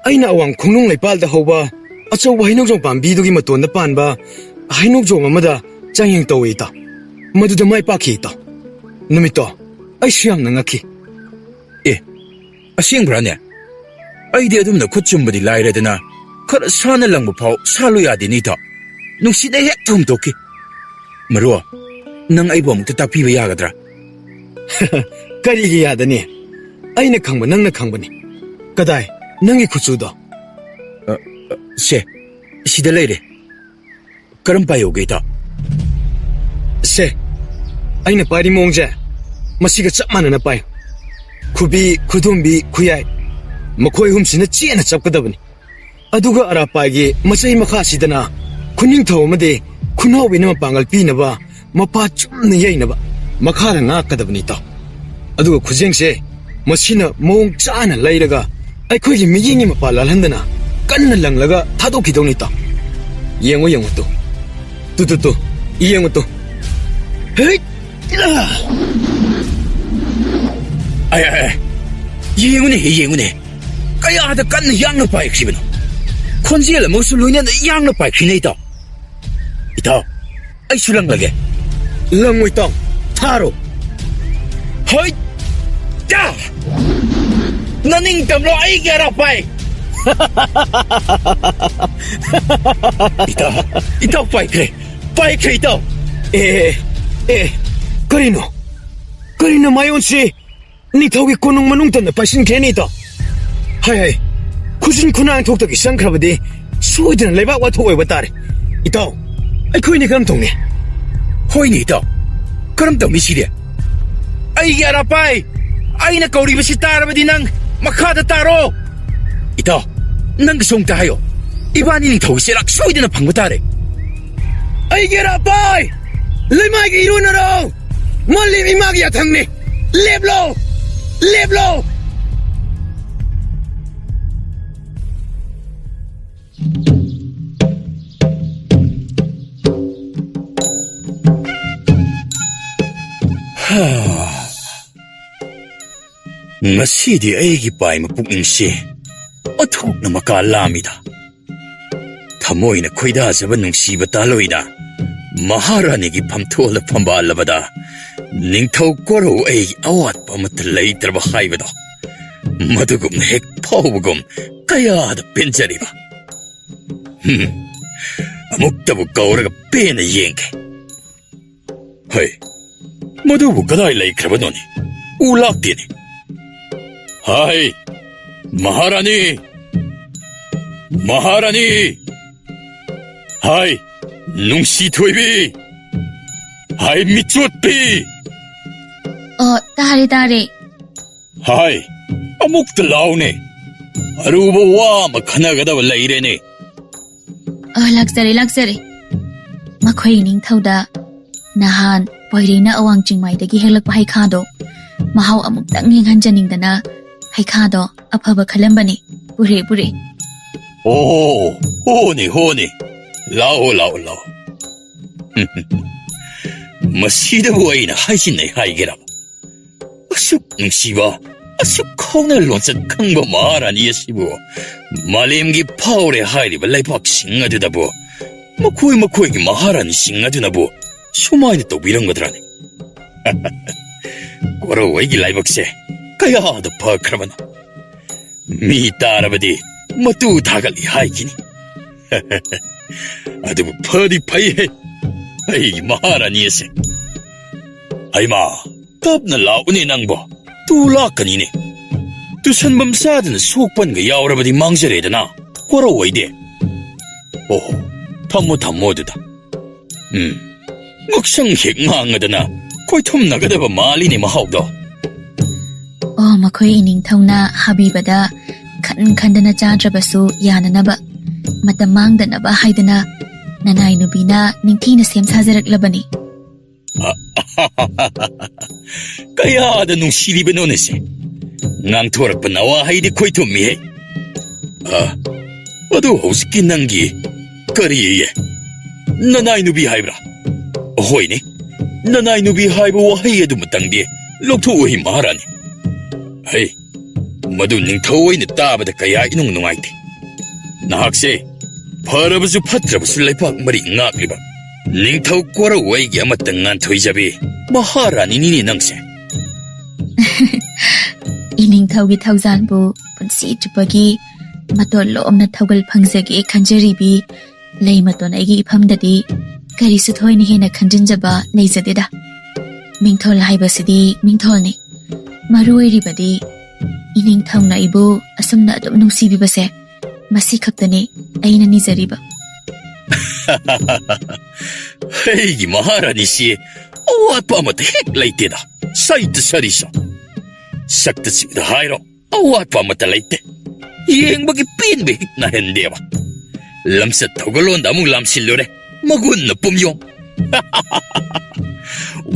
ꯑꯩꯅ ꯑꯋꯥꯡ ꯈꯣꯡꯅꯨꯡ ꯂꯩꯄꯥꯜꯗ ꯍꯧꯕ ꯑꯆꯧꯕ ꯍꯩꯅꯧꯖꯣꯝ ꯄꯥꯝꯕꯤꯗꯨꯒꯤ ꯃꯇꯣꯟꯗ ꯄꯥꯟꯕ ꯍꯩꯅꯧꯖꯣꯝ ꯑꯃꯗ ꯆꯥꯡꯌꯦꯡ ꯇꯧꯏ ꯏꯇꯥꯎ ꯃꯗꯨꯗ ꯃꯥꯏ ꯄꯥꯛꯈꯤ ꯏꯇꯥꯎ ꯅꯨꯃꯤꯠꯇꯣ ꯑꯩꯁꯨ ꯌꯥꯝꯅ ꯉꯛꯈꯤ ꯑꯁꯦꯡꯕ꯭ꯔꯥꯅꯦ ꯑꯩꯗꯤ ꯑꯗꯨꯝꯅ ꯈꯨꯠ ꯆꯨꯝꯕꯗꯤ ꯂꯥꯏꯔꯗꯅ ꯈꯔ ꯁꯥꯟꯅ ꯂꯪꯕ ꯐꯥꯎ ꯁꯥꯜꯂꯨ ꯌꯥꯗꯦꯅꯤ ꯏꯇꯥꯎ ꯅꯨꯡꯁꯤꯠꯅ ꯍꯦꯛ ꯊꯨꯝꯇꯣꯛꯈꯤ ꯃꯔꯨ ꯅꯪ ꯑꯩꯕꯨ ꯑꯃꯨꯛꯇ ꯇꯥꯛꯄꯤꯕ ꯌꯥꯒꯗ꯭ꯔꯥ ꯀꯔꯤꯒꯤ ꯌꯥꯗꯅꯤ ꯑꯩꯅ ꯈꯪꯕ ꯅꯪꯅ ꯈꯪꯕꯅꯤ ꯀꯗꯥꯏ ꯅꯪꯒꯤ ꯈꯨꯠꯆꯨꯗꯣ ꯁꯦ ꯁꯤꯗ ꯂꯩꯔꯦ ꯀꯔꯝ ꯄꯥꯏꯌꯧꯒꯦ ꯏꯇꯥꯎ ꯁꯦ ꯑꯩꯅ ꯄꯥꯏꯔꯤ ꯃꯑꯣꯡꯁꯦ ꯃꯁꯤꯒ ꯆꯞ ꯃꯥꯟꯅꯅ ꯄꯥꯏ ꯈꯨꯕꯤ ꯈꯨꯗꯣꯝꯕꯤ ꯈꯨꯌꯥꯏ ꯃꯈꯣꯏ ꯑꯍꯨꯝꯁꯤꯅ ꯆꯦꯅ ꯆꯞꯀꯗꯕꯅꯤ ꯑꯗꯨꯒ ꯑꯔꯥꯄꯥꯏꯒꯤ ꯃꯆꯩ ꯃꯈꯥꯁꯤꯗꯅ ꯈꯨꯅꯤꯡꯊꯧ ꯑꯃꯗꯤ ꯈꯨꯅꯥꯎꯕꯤꯅ ꯃꯄꯥꯡꯒꯜ ꯄꯤꯅꯕ ꯃꯄꯥ ꯆꯨꯝꯅ ꯌꯩꯅꯕ ꯃꯈꯥꯗ ꯉꯥꯛꯀꯗꯕꯅꯤ ꯏꯇꯥꯎ ꯑꯗꯨꯒ ꯈꯨꯖꯦꯡꯁꯦ ꯃꯁꯤꯅ ꯃꯑꯣꯡ ꯆꯥꯅ ꯂꯩꯔꯒ ꯑꯩꯈꯣꯏꯒꯤ ꯃꯤꯠꯌꯦꯡꯒꯤ ꯃꯄꯥ ꯂꯥꯜꯍꯟꯗꯅ ꯀꯟꯅ ꯂꯪꯂꯒ ꯊꯥꯗꯣꯛꯈꯤꯗꯧꯅꯤ ꯏꯇꯥꯎ ꯌꯦꯡꯉꯨ ꯌꯦꯡꯉꯨ ꯇꯨ ꯌꯦꯡꯉꯨ ꯇꯨ ꯍꯦꯠ ꯌꯦꯡꯉꯨꯅꯦ ꯀꯌꯥꯗ ꯀꯟꯅ ꯌꯥꯡꯅ ꯄꯥꯏꯈ꯭ꯔꯤꯕꯅꯣ ꯈꯣꯟꯖꯦꯜ ꯑꯃꯁꯨ ꯂꯣꯏꯅꯅ ꯌꯥꯡꯅ ꯄꯥꯏꯈ꯭ꯔꯤꯅꯦ ꯏꯇꯥꯎ ꯑꯩꯁꯨ ꯂꯪꯂꯒꯦ ꯂꯪꯉꯨ ꯏꯇꯥꯎ ꯊꯥꯔꯣ ꯍꯣꯏ ꯅꯅꯤꯡ ꯇꯝꯂꯣ ꯑꯩꯒꯤ ꯑꯔꯥꯄꯥꯏ ꯏꯇꯥꯎ ꯄꯥꯏꯈ꯭ꯔꯦ ꯏꯇꯥꯎ ꯀꯔꯤꯅꯣ ꯃꯥꯌꯣꯟꯁꯤ ꯅꯤꯡꯊꯧꯒꯤ ꯀꯣꯅꯨꯡ ꯃꯅꯨꯡ ꯇꯝꯅ ꯄꯥꯏꯁꯤꯟꯈ꯭ꯔꯦꯅꯤ ꯏꯇꯥꯎ ꯍꯥꯏ ꯈꯨꯖꯤꯟ ꯈꯨꯅꯥꯡ ꯊꯣꯛꯇꯒꯤ ꯆꯪꯈ꯭ꯔꯕꯗꯤ ꯁꯣꯏꯗꯅ ꯂꯩꯕꯥꯛ ꯋꯥꯊꯣꯛ ꯑꯣꯏꯕ ꯇꯥꯔꯦ ꯏꯇꯥꯎ ꯑꯩꯈꯣꯏꯅꯤ ꯀꯔꯝ ꯇꯧꯅꯤ ꯍꯣꯏꯅꯦ ꯏꯇꯥꯎ ꯀꯔꯝ ꯇꯧꯅꯤ ꯁꯤꯗꯤ ꯑꯩꯒꯤ ꯑꯔꯥꯄꯥꯏ ꯑꯩꯅ ꯀꯧꯔꯤꯕꯁꯤ ꯇꯥꯔꯕꯗꯤ ꯅꯪ ꯃꯈꯥꯗ ꯇꯥꯔꯣ ꯏꯇꯥꯎ ꯅꯪꯒꯤꯁꯨ ꯑꯃꯨꯛꯇ ꯍꯥꯏꯌꯣ ꯏꯕꯥꯅꯤ ꯅꯤꯡꯊꯧꯒꯤ ꯆꯩꯔꯥꯛ ꯁꯣꯏꯗꯅ ꯐꯪꯕ ꯇꯥꯔꯦ ꯑꯩꯒꯤ ꯑꯔꯥꯄꯥꯏ ꯂꯩꯃꯥꯏꯒꯤ ꯏꯔꯣꯟꯅꯔꯣ ꯃꯥꯂꯦꯝ ꯏꯃꯥꯒꯤ ꯌꯥꯊꯪꯅꯤ ꯂꯦꯞꯂꯣ ꯉꯁꯤꯗꯤ ꯑꯩꯒꯤ ꯄꯥꯏꯃ ꯄꯨꯛꯅꯤꯡꯁꯤ ꯑꯣꯟꯊꯣꯛꯅ ꯃꯀꯥ ꯂꯥꯝꯃꯤꯗ ꯊꯃꯣꯏꯅ ꯈꯣꯏꯗꯥꯖꯕ ꯅꯨꯡꯁꯤꯕ ꯇꯥꯂꯣꯏꯅ ꯃꯍꯥꯔꯥꯅꯤꯒꯤ ꯐꯝꯊꯣꯜꯗ ꯐꯝꯕꯥꯜꯂꯕꯗ ꯅꯤꯡꯊꯧ ꯀꯣꯔꯧ ꯑꯩꯒꯤ ꯑꯋꯥꯠꯄ ꯑꯃꯠꯇ ꯂꯩꯇ꯭ꯔꯕ ꯍꯥꯏꯕꯗꯣ ꯃꯗꯨꯒꯨꯝꯅ ꯍꯦꯛ ꯐꯥꯎꯕꯒꯨꯝ ꯀꯌꯥꯗ ꯄꯦꯟꯖꯔꯤꯕ ꯑꯃꯨꯛꯇꯕꯨ ꯀꯧꯔꯒ ꯄꯦꯟꯅ ꯌꯦꯡꯒꯦ ꯍꯣꯏ ꯃꯗꯨꯕꯨ ꯀꯗꯥꯏ ꯂꯩꯈ꯭ꯔꯕꯅꯣꯅꯦ ꯎ ꯂꯥꯛꯇꯦꯅꯦ ꯍꯥꯏ ꯃꯍꯥꯔꯥꯅꯤ ꯍꯥꯏ ꯅꯨꯡꯁꯤ ꯊꯣꯏꯕꯤ 하이 미쳤비. ꯇꯥꯔꯦ. 하이 ꯑꯃꯨꯛꯇ ꯂꯥꯎꯅꯦ. ꯑꯔꯨꯕ ꯋꯥ ꯑꯃ ꯈꯟꯅꯒꯗꯕ ꯂꯩꯔꯦꯅꯦ. ꯂꯥꯛꯆꯔꯦ. ꯃꯈꯣꯏ ꯅꯤꯡꯊꯧꯗ ꯅꯍꯥꯟ ꯄꯣꯏꯔꯩꯅ ꯑꯋꯥꯡ ꯆꯤꯡꯃꯥꯏꯗꯒꯤ ꯍꯦꯛꯂꯛꯄ ꯍꯩꯈꯥꯗꯣ ꯃꯍꯥꯎ ꯑꯃꯨꯛꯇꯪ ꯌꯦꯡꯍꯟꯖꯅꯤꯡꯗꯅ ꯍꯩꯈꯥꯗꯣ ꯑꯐꯕ ꯈꯜꯂꯝꯕꯅꯤ. ꯄꯨꯔꯦ. ꯍꯣꯅꯦ. ꯂꯥꯎ. ꯃꯁꯤꯗꯕꯨ ꯑꯩꯅ ꯍꯥꯏꯖꯤꯟꯅꯩ ꯍꯥꯏꯒꯦꯔꯕ? ꯑꯁꯨꯛ ꯅꯨꯡꯁꯤꯕ, ꯑꯁꯨꯛ ꯈꯥꯎꯅ ꯂꯣꯟꯆꯠ ꯈꯪꯕ ꯃꯍꯥꯔꯥꯅꯤ ꯑꯁꯤꯕꯨ ꯃꯥꯂꯦꯝꯒꯤ ꯐꯥꯎꯔꯦ ꯍꯥꯏꯔꯤꯕ ꯂꯩꯕꯥꯛꯁꯤꯡ ꯑꯗꯨꯗꯕꯨ ꯃꯈꯣꯏꯒꯤ ꯃꯍꯥꯔꯥꯅꯤꯁꯤꯡ ꯑꯗꯨꯅꯕꯨ ꯁꯨꯃꯥꯏꯅ ꯇꯧꯕꯤꯔꯝꯒꯗ꯭ꯔꯥꯅꯦ? ꯀꯣꯔꯧꯋꯩꯒꯤ ꯂꯥꯏꯕꯛꯁꯦ ꯀꯌꯥꯗ ꯐꯈ꯭ꯔꯕꯅꯣ? ꯃꯤ ꯇꯥꯔꯕꯗꯤ ꯃꯇꯨ ꯊꯥꯒꯠꯂꯤ ꯍꯥꯏꯈꯤꯅꯤ. ꯑꯗꯨꯕꯨ ꯐꯗꯤ ꯐꯩꯍꯦ ꯑꯩꯒꯤ ꯃꯍꯥꯔꯥꯅꯤ ꯑꯁꯦ. ꯍꯩꯃꯥ, ꯇꯞꯅ ꯂꯥꯛꯎꯅꯦ ꯅꯪꯕꯣ. ꯇꯨ ꯂꯥꯛꯀꯅꯤꯅꯦ. ꯇꯨꯁꯟꯐꯝ ꯆꯥꯗꯅ ꯁꯣꯛꯄꯟꯒ ꯌꯥꯎꯔꯕꯗꯤ ꯃꯥꯡꯖꯔꯦꯗꯅ ꯀꯣꯔꯧꯋꯩꯗꯤ. ꯑꯣꯍꯣ, ꯊꯝꯃꯣ ꯑꯗꯨꯗ. ꯉꯛꯁꯪ ꯍꯦꯛ ꯉꯥꯡꯉꯗꯅ ꯈꯣꯏꯊꯨꯝꯅꯒꯗꯕ ꯃꯥꯜꯂꯤꯅꯦ ꯃꯍꯥꯎꯗꯣ. ꯃꯈꯣꯏ ꯏꯅꯤꯡꯊꯧꯅ ꯍꯥꯕꯤꯕꯗ ꯈꯟꯗꯅ ꯆꯥꯗ꯭ꯔꯕꯁꯨ ꯌꯥꯅꯅꯕ, ꯃꯇꯝ ꯃꯥꯡꯗꯅꯕ ꯍꯥꯏꯗꯅ ꯅꯅꯥꯏ ꯅꯨꯕꯤꯅ ꯅꯤꯡꯊꯤꯅ ꯁꯦꯝ ꯁꯥꯖꯔꯛꯂꯕꯅꯤ. ꯀꯌꯥꯗ ꯅꯨꯡꯁꯤꯔꯤꯕꯅꯣꯅꯦꯁꯦ. ꯉꯥꯡꯊꯣꯔꯛꯄ ꯅꯋꯥꯍꯩꯗꯤ ꯈꯣꯏꯊꯨꯝꯃꯤꯍꯦ. ꯑꯗꯨ ꯍꯧꯖꯤꯛꯀꯤ ꯅꯪꯒꯤ ꯀꯔꯤꯌꯦ? ꯅꯅꯥꯏ ꯅꯨꯕꯤ ꯍꯥꯏꯕ꯭ꯔꯥ? ꯍꯣꯏꯅꯦ, ꯅꯅꯥꯏ ꯅꯨꯕꯤ ꯍꯥꯏꯕ ꯋꯥꯍꯩ ꯑꯗꯨꯃꯇꯪꯗꯤ ꯂꯧꯊꯣꯛꯎꯍꯤ ꯃꯍꯥꯔꯥꯅꯤ. ꯍꯩ, ꯃꯗꯨ ꯅꯤꯡꯊꯧ ꯑꯣꯏꯅ ꯇꯥꯕꯗ ꯀꯌꯥ ꯏꯅꯨꯡ ꯅꯨꯡꯉꯥꯏꯇꯦ. ꯅꯍꯥꯛꯁꯦ ꯐꯔꯕꯁꯨ ꯐꯠꯇ꯭ꯔꯕꯁꯨ ꯂꯩꯄꯥꯛ ꯃꯔꯤ ꯉꯥꯛꯂꯤꯕ ꯅꯤꯡꯊꯧ ꯀꯣꯔꯧꯋꯩꯒꯤ ꯑꯃꯠꯇ ꯉꯥꯟꯊꯣꯏꯖꯕꯤ ꯃꯍꯥꯔꯥꯅꯤꯅꯤꯅꯦ ꯅꯪꯁꯦ. ꯏꯅꯤꯡꯊꯧꯒꯤ ꯊꯧꯖꯥꯟꯕꯨ ꯄꯨꯟꯁꯤ ꯆꯨꯞꯄꯒꯤ ꯃꯇꯣꯟ ꯂꯣꯝꯅ ꯊꯧꯒꯜ ꯐꯪꯖꯒꯦ ꯈꯟꯖꯔꯤꯕꯤ ꯂꯩ ꯃꯇꯣꯟ ꯑꯩꯒꯤ ꯏꯐꯝꯗꯗꯤ ꯀꯔꯤꯁꯨ ꯊꯣꯏꯅ ꯍꯦꯟꯅ ꯈꯟꯖꯤꯟꯖꯕ ꯂꯩꯖꯗꯦꯗ. ꯃꯤꯡꯊꯣꯜ ꯍꯥꯏꯕꯁꯤꯗꯤ ꯃꯤꯡꯊꯣꯜꯅꯤ. ꯃꯔꯨ ꯑꯣꯏꯔꯤꯕꯗꯤ ꯏꯅꯤꯡꯊꯧꯅ ꯑꯩꯕꯨ ꯑꯁꯨꯝꯅ ꯑꯗꯨꯝ ꯅꯨꯡꯁꯤꯕꯤꯕꯁꯦ, ꯃꯁꯤ ꯈꯛꯇꯅꯤ ꯑꯩꯅ ꯅꯤꯖꯔꯤꯕ. ꯑꯩꯒꯤ ꯃꯍꯥꯔꯥꯅꯤꯁꯤ ꯑꯋꯥꯠꯄ ꯑꯃꯠꯇ ꯍꯦꯛ ꯂꯩꯇꯦꯗ. ꯁꯩꯇ ꯁꯔꯤꯁꯣ. ꯁꯛꯇ ꯆꯤꯡꯗ ꯍꯥꯏꯔꯣ, ꯑꯋꯥꯠꯄ ꯑꯃꯠꯇ ꯂꯩꯇꯦ. ꯌꯦꯡꯕꯒꯤ ꯄꯦꯟꯕ ꯍꯦꯛ ꯅꯥꯍꯟꯗꯦꯕ. ꯂꯝꯆꯠ ꯊꯧꯒꯜꯂꯣꯟꯗ ꯑꯃꯨꯛ ꯂꯥꯝꯁꯤꯜꯂꯨꯔꯦ, ꯃꯒꯨꯟꯅ ꯄꯨꯝꯌꯣꯡ.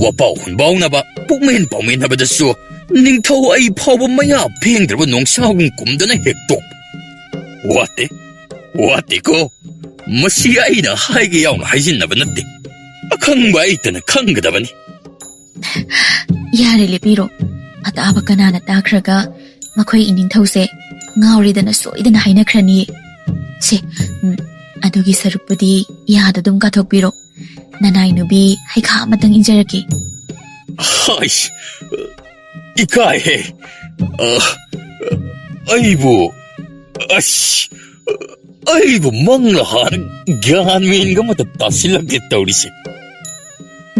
ꯋꯥꯄꯥꯎ ꯍꯨꯟꯕꯥꯎꯅꯕ, ꯄꯨꯛꯃꯦꯟ ꯄꯥꯎꯃꯦꯟꯅꯕꯗꯁꯨ ꯅꯤꯡꯊꯧ ꯑꯩ ꯐꯥꯎꯕ ꯃꯌꯥ ꯐꯦꯡꯗ꯭ꯔꯕ ꯅꯣꯡꯁꯥꯒꯨꯝ ꯀꯨꯝꯗꯅ ꯍꯦꯛ ꯇꯣꯛ. ꯋꯥꯠꯇꯦꯀꯣ. ꯃꯁꯤ ꯑꯩꯅ ꯍꯥꯏꯒꯦ ꯌꯥꯎꯅ ꯍꯥꯏꯖꯤꯟꯅꯕ ꯅꯠꯇꯦ. ꯑꯈꯪꯕ ꯑꯩꯇꯅ ꯈꯪꯒꯗꯕꯅꯤ. ꯌꯥꯔꯦ, ꯂꯦꯞꯄꯤꯔꯣ. ꯑꯇꯥꯕ ꯀꯅꯥꯅ ꯇꯥꯈ꯭ꯔꯒ ꯃꯈꯣꯏ ꯏꯅꯤꯡꯊꯧꯁꯦ ꯉꯥꯎꯔꯦꯗꯅ ꯁꯣꯏꯗꯅ ꯍꯥꯏꯅꯈ꯭ꯔꯅꯤꯌꯦ. ꯑꯗꯨꯒꯤ ꯁꯔꯨꯛꯄꯨꯗꯤ ꯌꯥꯗ ꯑꯗꯨꯝ ꯀꯥꯊꯣꯛꯄꯤꯔꯣ. ꯅꯅꯥꯏ ꯅꯨꯕꯤ ꯍꯩꯈꯥ ꯑꯃꯇꯪ ꯏꯟꯖꯔꯛꯀꯦ. ꯍꯥꯏꯁ, ꯏꯀꯥꯏꯍꯦ. ꯑꯩꯕꯨ ꯃꯪꯂ ꯍꯥꯟꯅ ꯒ꯭ꯌꯥꯟ ꯃꯦꯟꯒ ꯑꯃꯇ ꯇꯥꯁꯤꯜꯂꯛꯇꯦ ꯇꯧꯔꯤꯁꯦ.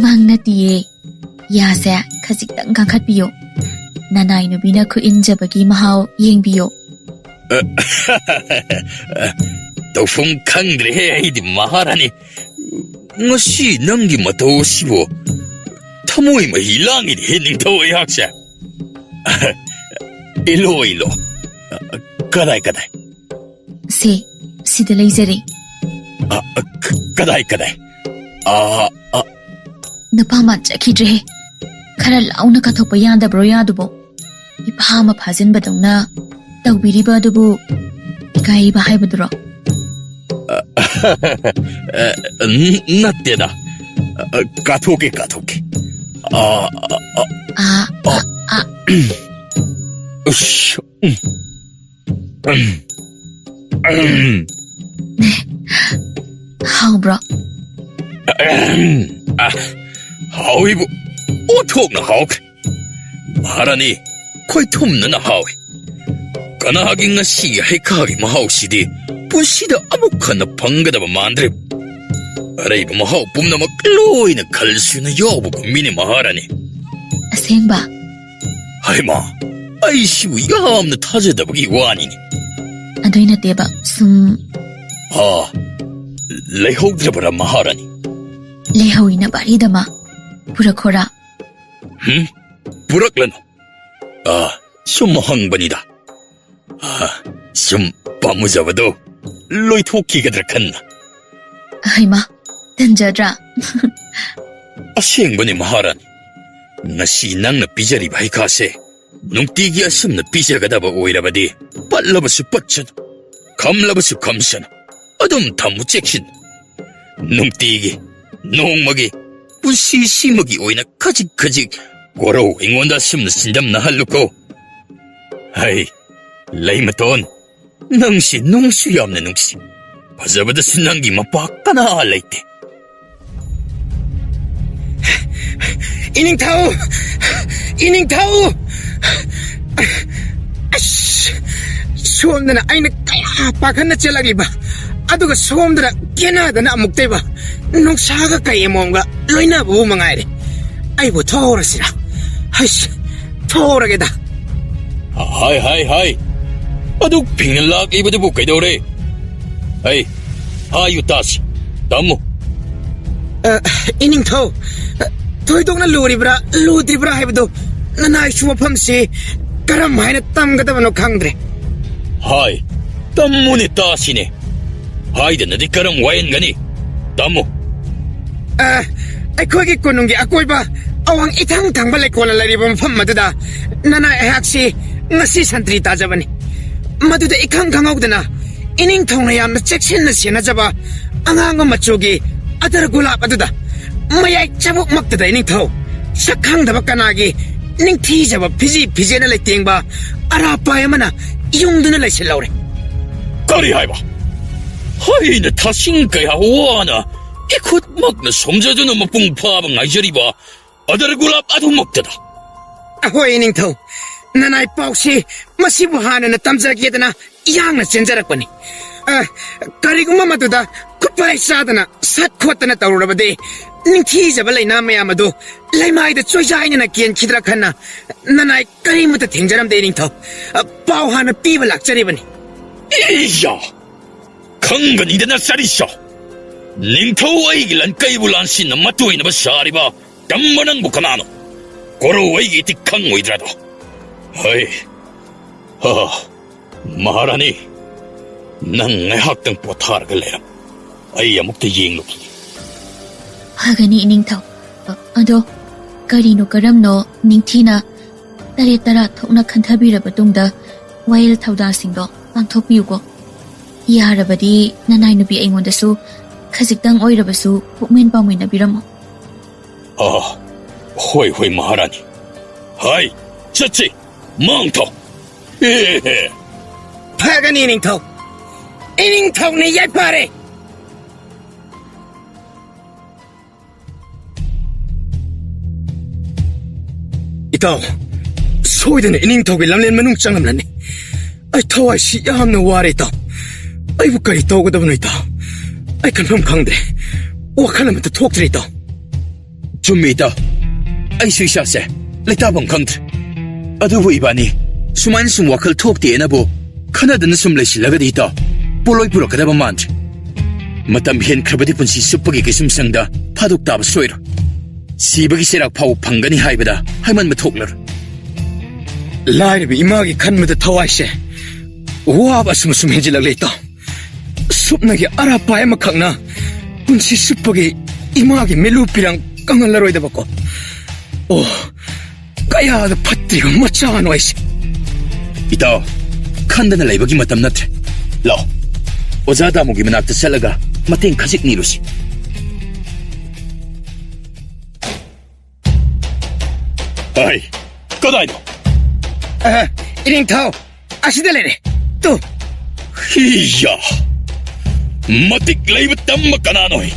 ꯃꯪ ꯅꯠꯇꯤꯌꯦ. ꯌꯥꯁꯦ ꯈꯖꯤꯛꯇꯪ ꯀꯥꯡꯈꯠꯄꯤꯌꯣ. ꯅꯅꯥꯏ ꯅꯨꯕꯤꯅ ꯈꯨꯏꯟꯖꯕꯒꯤ ꯃꯍꯥꯎ ꯌꯦꯡꯕꯤꯌꯣ. ꯇꯧꯐꯝ ꯈꯪꯗ꯭ꯔꯦꯍꯦ ꯑꯩꯗꯤ ꯃꯍꯥꯔꯥꯅꯤ. ꯉꯁꯤ ꯅꯪꯒꯤ ꯃꯇꯧ ꯑꯁꯤꯕꯨ ꯊꯃꯣꯏ ꯃꯍꯤ ꯂꯥꯡꯉꯤꯅꯦꯍꯦ ꯅꯤꯡꯊꯧ ꯑꯩꯍꯥꯛꯁꯦ. ꯏꯂꯣ. ꯀꯗꯥꯏ? ꯁꯤꯗ ꯂꯩꯖꯔꯦ. ꯀꯗꯥꯏ? ꯅꯨꯄꯥ ꯃꯥꯟꯖꯈꯤꯗ꯭ꯔꯦꯍꯦ. ꯈꯔ ꯂꯥꯎꯅ ꯀꯥꯊꯣꯛꯄ ꯌꯥꯗꯕ꯭ꯔꯣ ꯌꯥꯗꯨꯕꯣ? ꯏꯄꯥ ꯑꯃ ꯐꯥꯖꯤꯟꯕꯗꯧꯅ ꯇꯧꯕꯤꯔꯤꯕ ꯑꯗꯨꯕꯨ ꯏꯀꯥꯏꯕ ꯍꯥꯏꯕꯗꯨꯔꯣ? ꯅꯠꯇꯦꯗ. ꯀꯥꯊꯣꯛꯀꯦ. ꯍꯥꯎꯕ꯭ꯔꯣ? ꯍꯥꯎꯏꯕꯨ ꯑꯣꯟꯊꯣꯛꯅ ꯍꯥꯎꯈ꯭ꯔꯦ. ꯃꯍꯥꯔꯥꯅꯤ, ꯈꯣꯏꯊꯨꯝꯅꯅ ꯍꯥꯎꯏ. ꯀꯅꯥꯒꯤ ꯉꯁꯤꯒꯤ ꯍꯩꯈꯥꯒꯤ ꯃꯍꯥꯎꯁꯤꯗꯤ ꯄꯨꯟꯁꯤꯗ ꯑꯃꯨꯛ ꯍꯟꯅ ꯐꯪꯒꯗꯕ ꯃꯥꯟꯗ꯭ꯔꯦ. ꯑꯔꯩꯕ ꯃꯍꯥꯎ ꯄꯨꯝꯅꯃꯛ ꯂꯣꯏꯅ ꯈꯜꯁꯨꯅ ꯌꯥꯎꯕꯒꯨꯝꯃꯤꯅꯦ ꯃꯍꯥꯔꯥꯅꯤ. ꯑꯁꯦꯡꯕ? ꯍꯩꯃꯥ, ꯑꯩꯁꯤꯕꯨ ꯌꯥꯝꯅ ꯊꯥꯖꯗꯕꯒꯤ ꯋꯥꯅꯤꯅꯦ. ꯑꯗꯨꯏ ꯅꯠꯇꯦꯕ, ꯁꯨꯝ... ꯂꯩꯍꯧꯗ꯭ꯔꯕꯔꯥ ꯃꯍꯥꯔꯥꯅꯤ? ꯂꯩꯍꯧꯏꯅ ꯕꯥꯔꯤꯗꯃ. 부르코라. 부럭లను. 좀 황번이다. 좀 빠무잡아도 로이토키가들 칸나. 하이마, 던져드라. ꯑꯁꯦꯡꯕꯅꯤ ꯃꯍꯥꯔꯥꯅꯤ ꯉꯁꯤ ꯅꯪꯅ ꯄꯤꯖꯔꯤꯕ ꯍꯩꯈꯥꯁꯦ ꯅꯨꯡꯇꯤꯒꯤ ꯑꯁꯨꯝꯅ ꯄꯤꯖꯒꯗꯕ ꯑꯣꯏꯔꯕꯗꯤ ꯄꯠꯂꯕꯁꯨ ꯄꯠꯁꯅꯨ ꯈꯝꯂꯕꯁꯨ ꯈꯝꯁꯅꯨ ꯑꯗꯨꯝ ꯊꯝꯃꯨ ꯆꯦꯛꯁꯤꯟꯅ ꯅꯨꯡꯇꯤꯒꯤ ꯅꯣꯡꯃꯒꯤ ꯄꯨꯟꯁꯤꯁꯤꯃꯒꯤ ꯑꯣꯏꯅ ꯈꯖꯤꯛ ꯈꯖꯤꯛ ꯀꯣꯔꯧ ꯑꯩꯉꯣꯟꯗ ꯑꯁꯨꯝꯅ ꯆꯤꯟꯗꯝꯅꯍꯜꯂꯨꯀꯣ ꯍꯩ ꯂꯩꯃꯇꯣꯟ ꯅꯪꯁꯤ ꯅꯨꯡꯁꯨ ꯌꯥꯝꯅ ꯅꯨꯡꯁꯤ ꯐꯖꯕꯗꯁꯨ ꯅꯪꯒꯤ ꯃꯄꯥ ꯀꯅꯥ ꯂꯩꯇꯦ 이닝타오! 이닝타오! 소음들은 아이는 까야 박한나 찔라기봐. 아두가 소음들은 깨나다나 묵대봐. 농사가 까이 뭔가 로이나 부망아이래. 아이고 더오라시라. 아이씨 더오라게다. 하이 아두 빙일락 이버드 부까이도래 아이 아유 따시 담무 이닝타오 토이동나 루드리브라 하이브도 나나이 슈어펌시 그럼 하이나 땀가다바노 강드레 하이 땀무니 따시네 하이드 너디 그럼 와인가니 담무 ꯑꯩꯈꯣꯏꯒꯤ ꯀꯣꯅꯨꯡꯒꯤ ꯑꯀꯣꯏꯕ ꯑꯋꯥꯡ ꯏꯊꯪ ꯊꯪꯕ ꯂꯩꯀꯣꯜꯅ ꯂꯩꯔꯤꯕ ꯃꯐꯝ ꯑꯗꯨꯗ ꯅꯅꯥ ꯑꯩꯍꯥꯛꯁꯤ ꯉꯁꯤ ꯁꯟꯇ꯭ꯔꯤ ꯇꯥꯖꯕꯅꯤ ꯃꯗꯨꯗ ꯏꯈꯪ ꯈꯪꯍꯧꯗꯅ ꯏꯅꯤꯡꯊꯧꯅ ꯌꯥꯝꯅ ꯆꯦꯛꯁꯤꯟꯅ ꯁꯦꯟꯅꯖꯕ ꯑꯉꯥꯡꯕ ꯃꯆꯨꯒꯤ ꯑꯗꯔ ꯒꯨꯂꯥꯞ ꯑꯗꯨꯗ ꯃꯌꯥꯏ ꯆꯕꯨꯛꯃꯛꯇꯗ ꯏꯅꯤꯡꯊꯧ ꯁꯛ ꯈꯪꯗꯕ ꯀꯅꯥꯒꯤ ꯅꯤꯡꯊꯤꯖꯕ ꯐꯤꯖꯤ ꯐꯤꯖꯦꯅ ꯂꯩꯇꯦꯡꯕ ꯑꯔꯥꯞꯄꯥꯏ ꯑꯃꯅ ꯌꯨꯡꯗꯨꯅ ꯂꯩꯁꯤꯜꯍꯧꯔꯦ ꯀꯔꯤ ꯍꯥꯏꯕ 하이는 타싱가야 와나 이콧 먹는 som자주는 뽕 파방 아이저리바 아들굴랍 아두 먹다다 ahoy 이닝ꯊꯧ 나나이 ꯄꯥꯎꯁꯤ ꯃꯁꯤꯕꯨ ꯍꯥꯟꯅꯅ ꯇꯝꯖꯒꯦꯗꯅ ꯌꯥꯡꯅ ꯆꯦꯟꯖꯔꯛꯄꯅꯤ ꯀꯔꯤꯒꯨꯝꯕ ꯃꯗꯨꯗ ꯈꯨꯠꯄꯥꯏ ꯆꯥꯗꯅ ꯁꯠ ꯈꯣꯠꯇꯅ ꯇꯧꯔꯨꯔꯕꯗꯤ ꯅꯤꯡꯊꯤꯖꯕ ꯂꯩꯅꯥ ꯃꯌꯥꯝ ꯑꯗꯨ ꯂꯩꯃꯥꯏꯗ ꯆꯣꯏꯖꯥꯏꯅꯅ ꯀꯦꯟꯈꯤꯗ꯭ꯔꯥ ꯈꯟꯅ ꯅꯅꯥꯏ ꯀꯔꯤꯃꯠꯇ ꯊꯦꯡꯖꯔꯝꯗꯦ 이닝ꯊꯧ ꯄꯥꯎ ꯍꯥꯟꯅ ꯄꯤꯕ ꯂꯥꯛꯆꯔꯤꯕꯅꯤ 이야 강건이되나 쌀이셔 닝터와이기 란까이불란 씨는 맞도이나바 샤리바 땀만한 부카나노 고로와이기 틱강오이드라도 하이 마하라니 낭의 학당 포타르글레라 아이야 목대 예행로기 하가니 닝타오 아도 까리노 까람노 닝티나 따레 따라 톡나 칸타비라바 동다 와일 타우다싱도 빵톡비우고 야라바디 나나이 누비 아이몬다수 카직당 오이라바수 북멘 바무이나비라모 호이 마하라니 하이 쩌치 멍토 헤헤 파가니 이닝ꯊꯧ 네 얄파레 이따 소이드는 이닝ꯊꯧꯒꯤ ꯂꯝꯂꯦꯟ ꯃꯅꯨꯡ ꯆꯪꯂꯝꯂꯅꯤ ꯑꯩ ꯊꯋꯥꯏꯁꯤ ꯌꯥꯝꯅ ꯋꯥꯔꯦ ꯏꯇꯥꯎ ꯑꯩꯕꯨ ꯀꯔꯤ ꯇꯧꯒꯗꯕꯅꯣ ꯏꯇꯥꯎ ꯑꯩ ꯈꯟꯐꯝ ꯈꯪꯗ꯭ꯔꯦ ꯋꯥꯈꯜ ꯑꯃꯠꯇ ꯊꯣꯛꯇ꯭ꯔꯦ ꯏꯇꯥꯎ ꯆꯨꯝꯃꯤ ꯏꯇꯥꯎ ꯑꯩꯁꯨ ꯏꯁꯥꯁꯦ ꯂꯩꯇꯥꯐꯝ ꯈꯪꯗ꯭ꯔꯦ ꯑꯗꯨꯕꯨ ꯏꯕꯥꯅꯤ ꯁꯨꯃꯥꯏꯅ ꯁꯨꯝ ꯋꯥꯈꯜ ꯊꯣꯛꯇꯦꯅꯕꯨ ꯈꯟꯅꯗꯅ ꯁꯨꯝ ꯂꯩꯁꯤꯜꯂꯒꯗꯤ ꯏꯇꯥꯎ ꯄꯣꯂꯣꯏ ꯄꯨꯔꯛꯀꯗꯕ ꯃꯥꯟꯗ꯭ꯔꯦ ꯃꯇꯝ ꯍꯦꯟꯈ꯭ꯔꯕꯗꯤ ꯄꯨꯟꯁꯤ ꯆꯨꯞꯄꯒꯤ ꯀꯩꯁꯨꯝꯁꯪꯗ ꯐꯥꯗꯣꯛ ꯇꯥꯕ ꯁꯣꯏꯔꯣꯏ ꯁꯤꯕꯒꯤ ꯆꯩꯔꯥꯛ ꯐꯥꯎꯕ ꯐꯪꯒꯅꯤ ꯍꯥꯏꯕꯗ ꯍꯥꯏꯃꯟꯕ ꯊꯣꯛꯂꯔꯣꯏ ꯂꯥꯏꯔꯕ ꯏꯃꯥꯒꯤ ꯈꯟꯕꯗ ꯊꯋꯥꯏꯁꯦ ꯋꯥꯕ ꯑꯁꯨꯝ ꯍꯦꯟꯖꯤꯜꯂꯛꯂꯦ ꯏꯇꯥꯎ ꯁꯨꯞꯅꯒꯤ ꯑꯔꯥꯞꯄꯥꯏ ꯑꯃꯈꯛꯅ ꯄꯨꯟꯁꯤ ꯆꯨꯞꯄꯒꯤ ꯏꯃꯥꯒꯤ ꯃꯤꯂꯨ ꯄꯤꯔꯥꯡ ꯀꯪꯍꯜꯂꯔꯣꯏꯗꯕꯀꯣ ꯀꯌꯥꯗ ꯐꯠꯇ꯭ꯔꯤꯕ ꯃꯆꯥꯅꯣ ꯑꯩꯁꯦ ꯏꯇꯥꯎ ꯈꯟꯗꯅ ꯂꯩꯕꯒꯤ ꯃꯇꯝ ꯅꯠꯇ꯭ꯔꯦ ꯂꯥꯛꯑꯣ ꯑꯣꯖꯥ ꯗꯥꯃꯨꯒꯤ ꯃꯅꯥꯛꯇ ꯆꯠꯂꯒ ꯃꯇꯦꯡ ꯈꯖꯤꯛ ꯅꯤꯔꯨꯁꯤ 하이 꺼다이노 이닝ꯊꯧ ꯑꯁꯤꯗ ꯂꯩꯔꯦ ꯇꯨ 이야 마틱 레이브 땀마 까나노이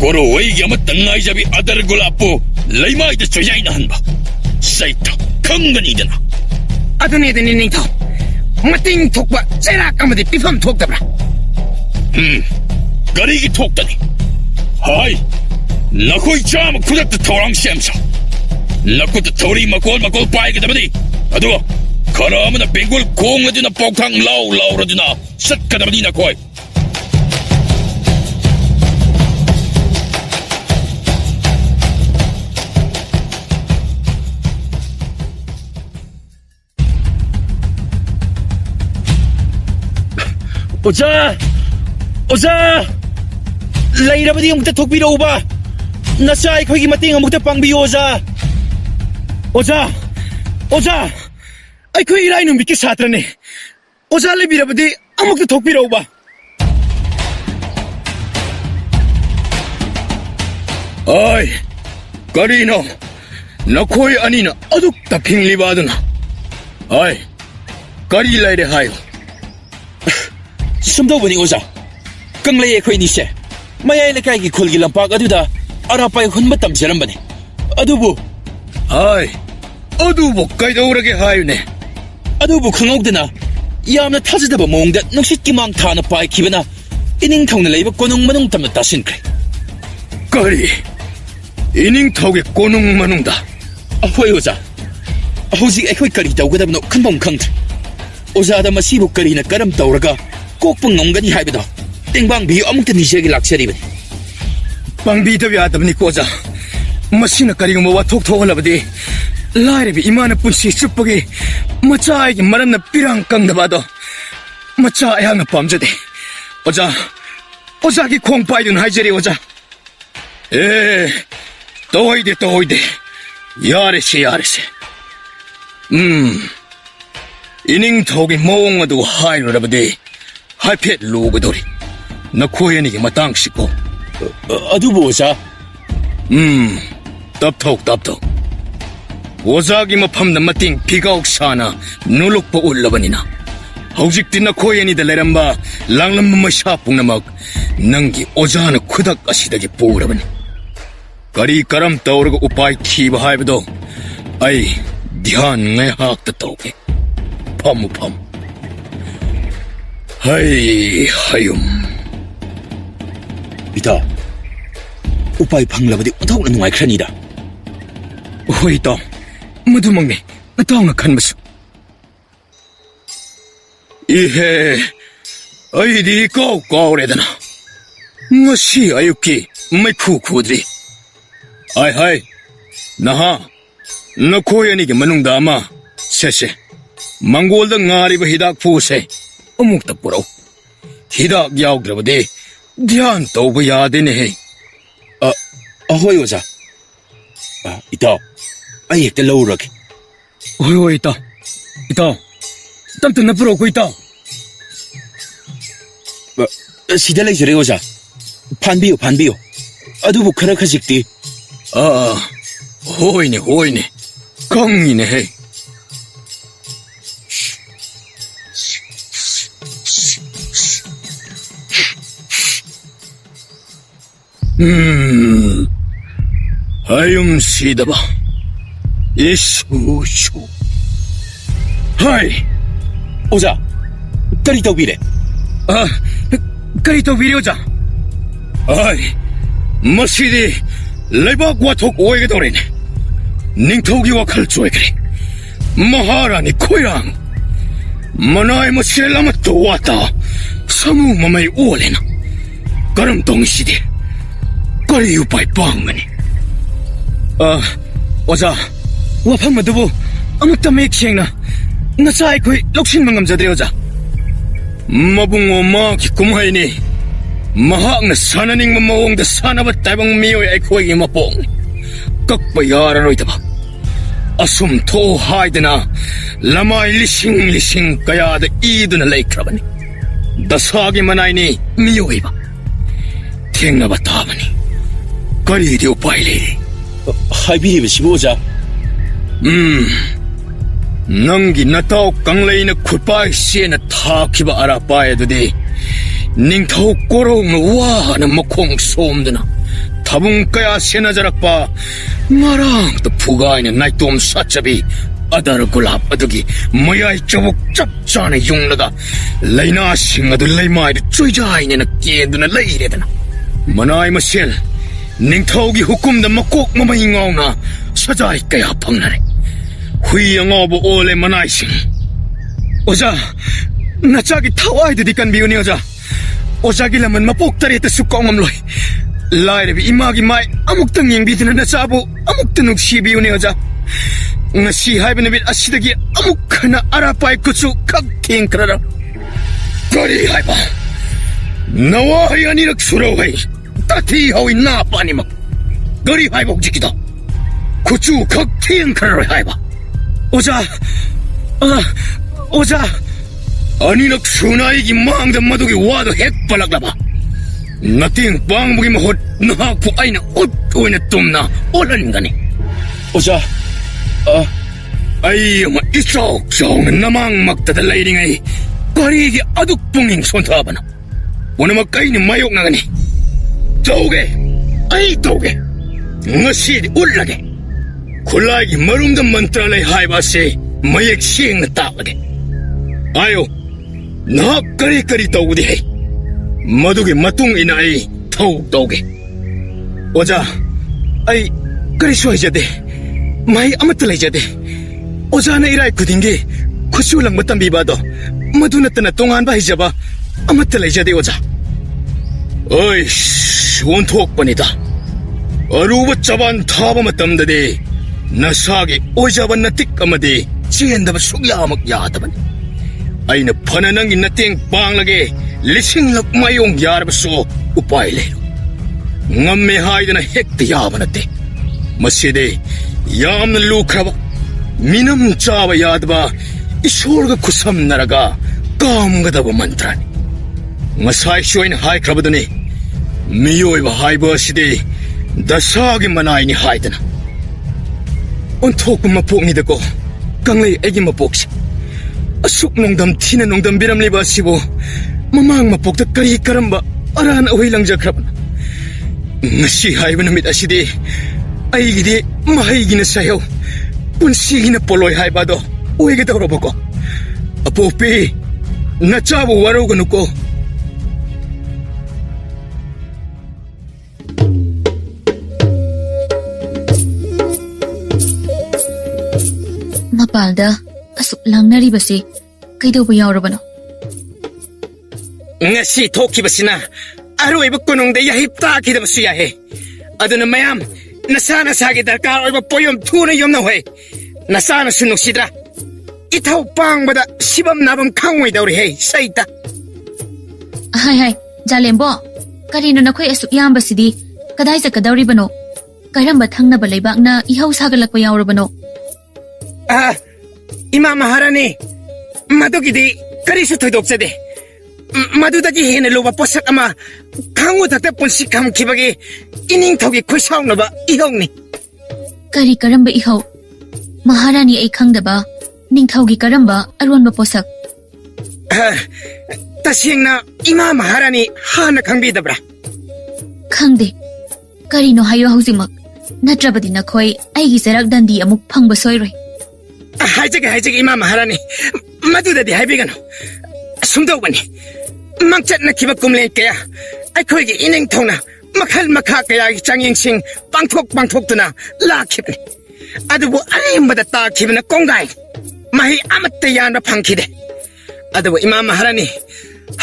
고로와이기 아무튼 아이자비 아다르굴라뿌 레이마이드 조야이나 한바 사이토 강건이되나 ꯑꯗꯨꯅꯦꯗꯅꯤ 이닝ꯊꯧ ꯃꯇꯦꯡ ꯊꯣꯛꯄ ꯆꯩꯔꯥꯛ ꯑꯃꯗꯤ ꯄꯤꯐꯝ ꯊꯣꯛꯇꯕ꯭ꯔꯥ 가리기 톡다니 하이 나코이 참 쿠닥트 토랑 셈사 나코트 토리 마골 빠이게다바니 아두가 가라마나 뱅골 공어드나 뻑탕 라우라우라드나 싹가다바니 나코이 오자! 오자! 레이라버디 아무튼 독비로우바! 나사 아이코기 마띵 아무튼 빵비오 오자! 오자! 오자! 아이코 이라이는 믿기 사드라네! 오자 레비라버디 아무튼 독비로우바! 어이! 까리노! 나코이 아니나 어둑다 핑리바드나! 어이! 까리 라이레 하요! 숨더보니 오자! 깡레이 에코이니세! 마야이 레카이기 콜기 람팍 아두다 아라파이 훈마 땀자람바네! 아두부! 아이! 아두부 까이더오라게 하요네! 아두부 강옥드나! 야암나 타즈다바 모ong다 눅싯기 망타나 빠이 기바나 이닝통나 레이바 꼬농마농 땀나 따신크레! 까리! 이닝턱에 꼬농마농다! ahoy oza hojik akhoi kari tawgadabno khanbam khangtre oza da masibu kari na karam tawraga kokpang ngomgani haibado tengbang bi amukta nijegi laksari bani pangbi da ya dabni ko ja masina kari mo wa thok thogalabadi laire bi imana punsi chupagi macha gi maram na pirang kang da bado macha ya na pamjade oza gi khong pai dun haijeri oza toide 야레세 이닝턱이 모ong어도 하이노라버디 하이펫 로그돌이 나 코엔이게 마땅시고 아두부 오자 답톡 오자기 마팜나 마띵 비가 옥사나 누룩보 올라버니나 hꯧ직디 나 코엔이다 레람바 랑람마 샤풍나막 낭기 오자나 쿠닥 아시다게 보라버니 करी करम तौर को उपाय की बहाय बदो आई ध्यान में हाथ तौके फम हायुम इता उपाय फंगलबदी उथौना नुंगाय खरनीदा होई तो मधुमंगने नतांग खनबसु इहे आईदी कावरेदना ngasi ayuki mai khudri हाय नहा नखोयनी के मनुंग दामा से मंगोल द ngaरी ब हिदाक फूसे अमुक त पुरो हिदाक यावद्रबदे ध्यान तौब यादे ने है ahoy oza ita ai hekta lowrake होय ita तमत न पुरो को ita sida leijare oza 판비요 adubu khara khajikti होइने कंगिने है 하욤 시다바 이슈 하이 오자 까리 더비래 까리 더비래 오자 하이 머시디 레박 와톡 오에게 도래네 닝토기와 칼조에게 마하라니 코양 마나이 머시엘라마 또 왔다 사무 마마이 오레나 가름 동시디 거리 유파이 빵마니 오자 와판마두부 아무따 메이킹나 나사이 코이 록신만 감자드려 오자 마붕오 마기 꿈하이니 mahakna sananing mamawang da sanabat taibang miyoy ay kuwagi mapong kakbayaran o'y taba asum to hayda na lamay lising kaya da ido na laikrabani dasagi manay ni miyoy ba tingna ba tabani kari di upay lady haibiri ba siboza nanggi nataw kanglay na kupay siya na takiba arapay do di 닝타오 꼬롱 와는 목콩 솜드나 타붕까야 세나자락바 마랑 또 부가이는 나이톰 사차비 아다르 굴랍 아두기 마야이 쪼복 짭짜네 용나가 레이나 싱아두 레이마이드 쪼이자이네 깨드나 레이레드나 마나이 마실 닝타오기 후꿈다 목콕 마마잉아오나 사자이까야 팡나네 후이영어보 올레 마나이싱 오자 나짜기 타와이드 디깐 비우니 오자 오자기 라면 마폭다리에다 수꽁엄로이 라이레비 이마기 마이 아묵당 잉비드나 나짜보 아묵당 욱시비우니 오자 ngasi haibna bit asidagi amuk khana arapai kuchu khak thing krara Kari haiba. Nawahay anirak suraway. Tati hawi napani mak. Kari haiba jikita. Kuchu kak tiyang karoy haiba. Oja. Oja. Anirak sunaygi mangda madugi wado hek palaglaba. Nating pangbugi mahot nahaku ay na utoy na tumna olan gani. Oja. Ay ma isaw namang magtadalay ni ngay. Karigi aduk punging sontabana. Wala magkay ni mayok na gani. Tauge. Ay tauge. Ngasi di ulage. Kulagi marumdam mantralay haibase mayek siyang natalage. Ayo. Nakakari-kari tauge di hay. Madugi matung ina ay tauge. Oja. Ay karisway jade. May amatalay jade. Oja na iray kudingi. Kusulang matambibado. Madunat na tungan ba hijaba? Amatalay jade oja. Ay, wontok panita. Arubat jaban taba matamdade. Nasagi ojaban natik amade. Siyendaba sugya magyataban. Ay na pananangin nating panglage. Lising lakmayong yarabaso upay lero. Ngamme hayda na hektiyaban ate. Maside, yam na lukraba. Minam jaba yadaba. Isorga kusam naraga. Kamgadaba mantrani. Masay siyoy na hay krabadani. Miyoy ba hayba side. Dasagi manay ni haydana. Untok mapok ni dako. Kanglay egi mapok siya. Asuk nongdam tina nongdam biram liba sibo. Mamang mapok da kari karamba. Aran away lang jakrabana. Ngasi hayba namit aside. Ay gidi mahay ginasayaw. Punsigi na poloy hayba do. Uy kita robo ko. Apopi. Nachabo waro gano ko. Mapalda, asuk lang naribasi. Kaidaw ba yaurabano? Ngasi tokibasina. Aroy ba kunong da yahip takidabasu yahe. Ado na mayam. Nasana sagi darkar oy ba poyom tuna yom na hoy. Nasana sunok sidra. Itaw pang bada sibam nabam kangway dawri hey. Saita. Hay, Jalembo. Karino na ko'y asuk yambasidi. Kaday sa kadawri bano. Karamba thang na balaybak na ihaw sagalak pa yaurabano. Ima Maharani. Madugidi karisu toydok sade. Madudagi hina luba posak ama kangu takta punsi kam kibagi ining thogi khusaw na ba ihaw ni. Kari karamba ihaw. Maharani ay khangdaba. Ningthawgi karamba aronba posak. Tasing na Ima Maharani hana khangbidabra. Khangde. Karino hayo hausimak. Natrabadi na ko'y aigi sarak dandi amuk phangba soiroy. Haijagi Ima Maharani. Madudadi haibigano. Sumdawani. Mangchat na kiba kumlay kaya. Ay ko'y ining thawna. Makhal makha kaya changying sing pangthok tu na lakip ni. Adubo alimbada takip na konggay. Mahi amat tayan na pangkide. Adubo Ima Maharani.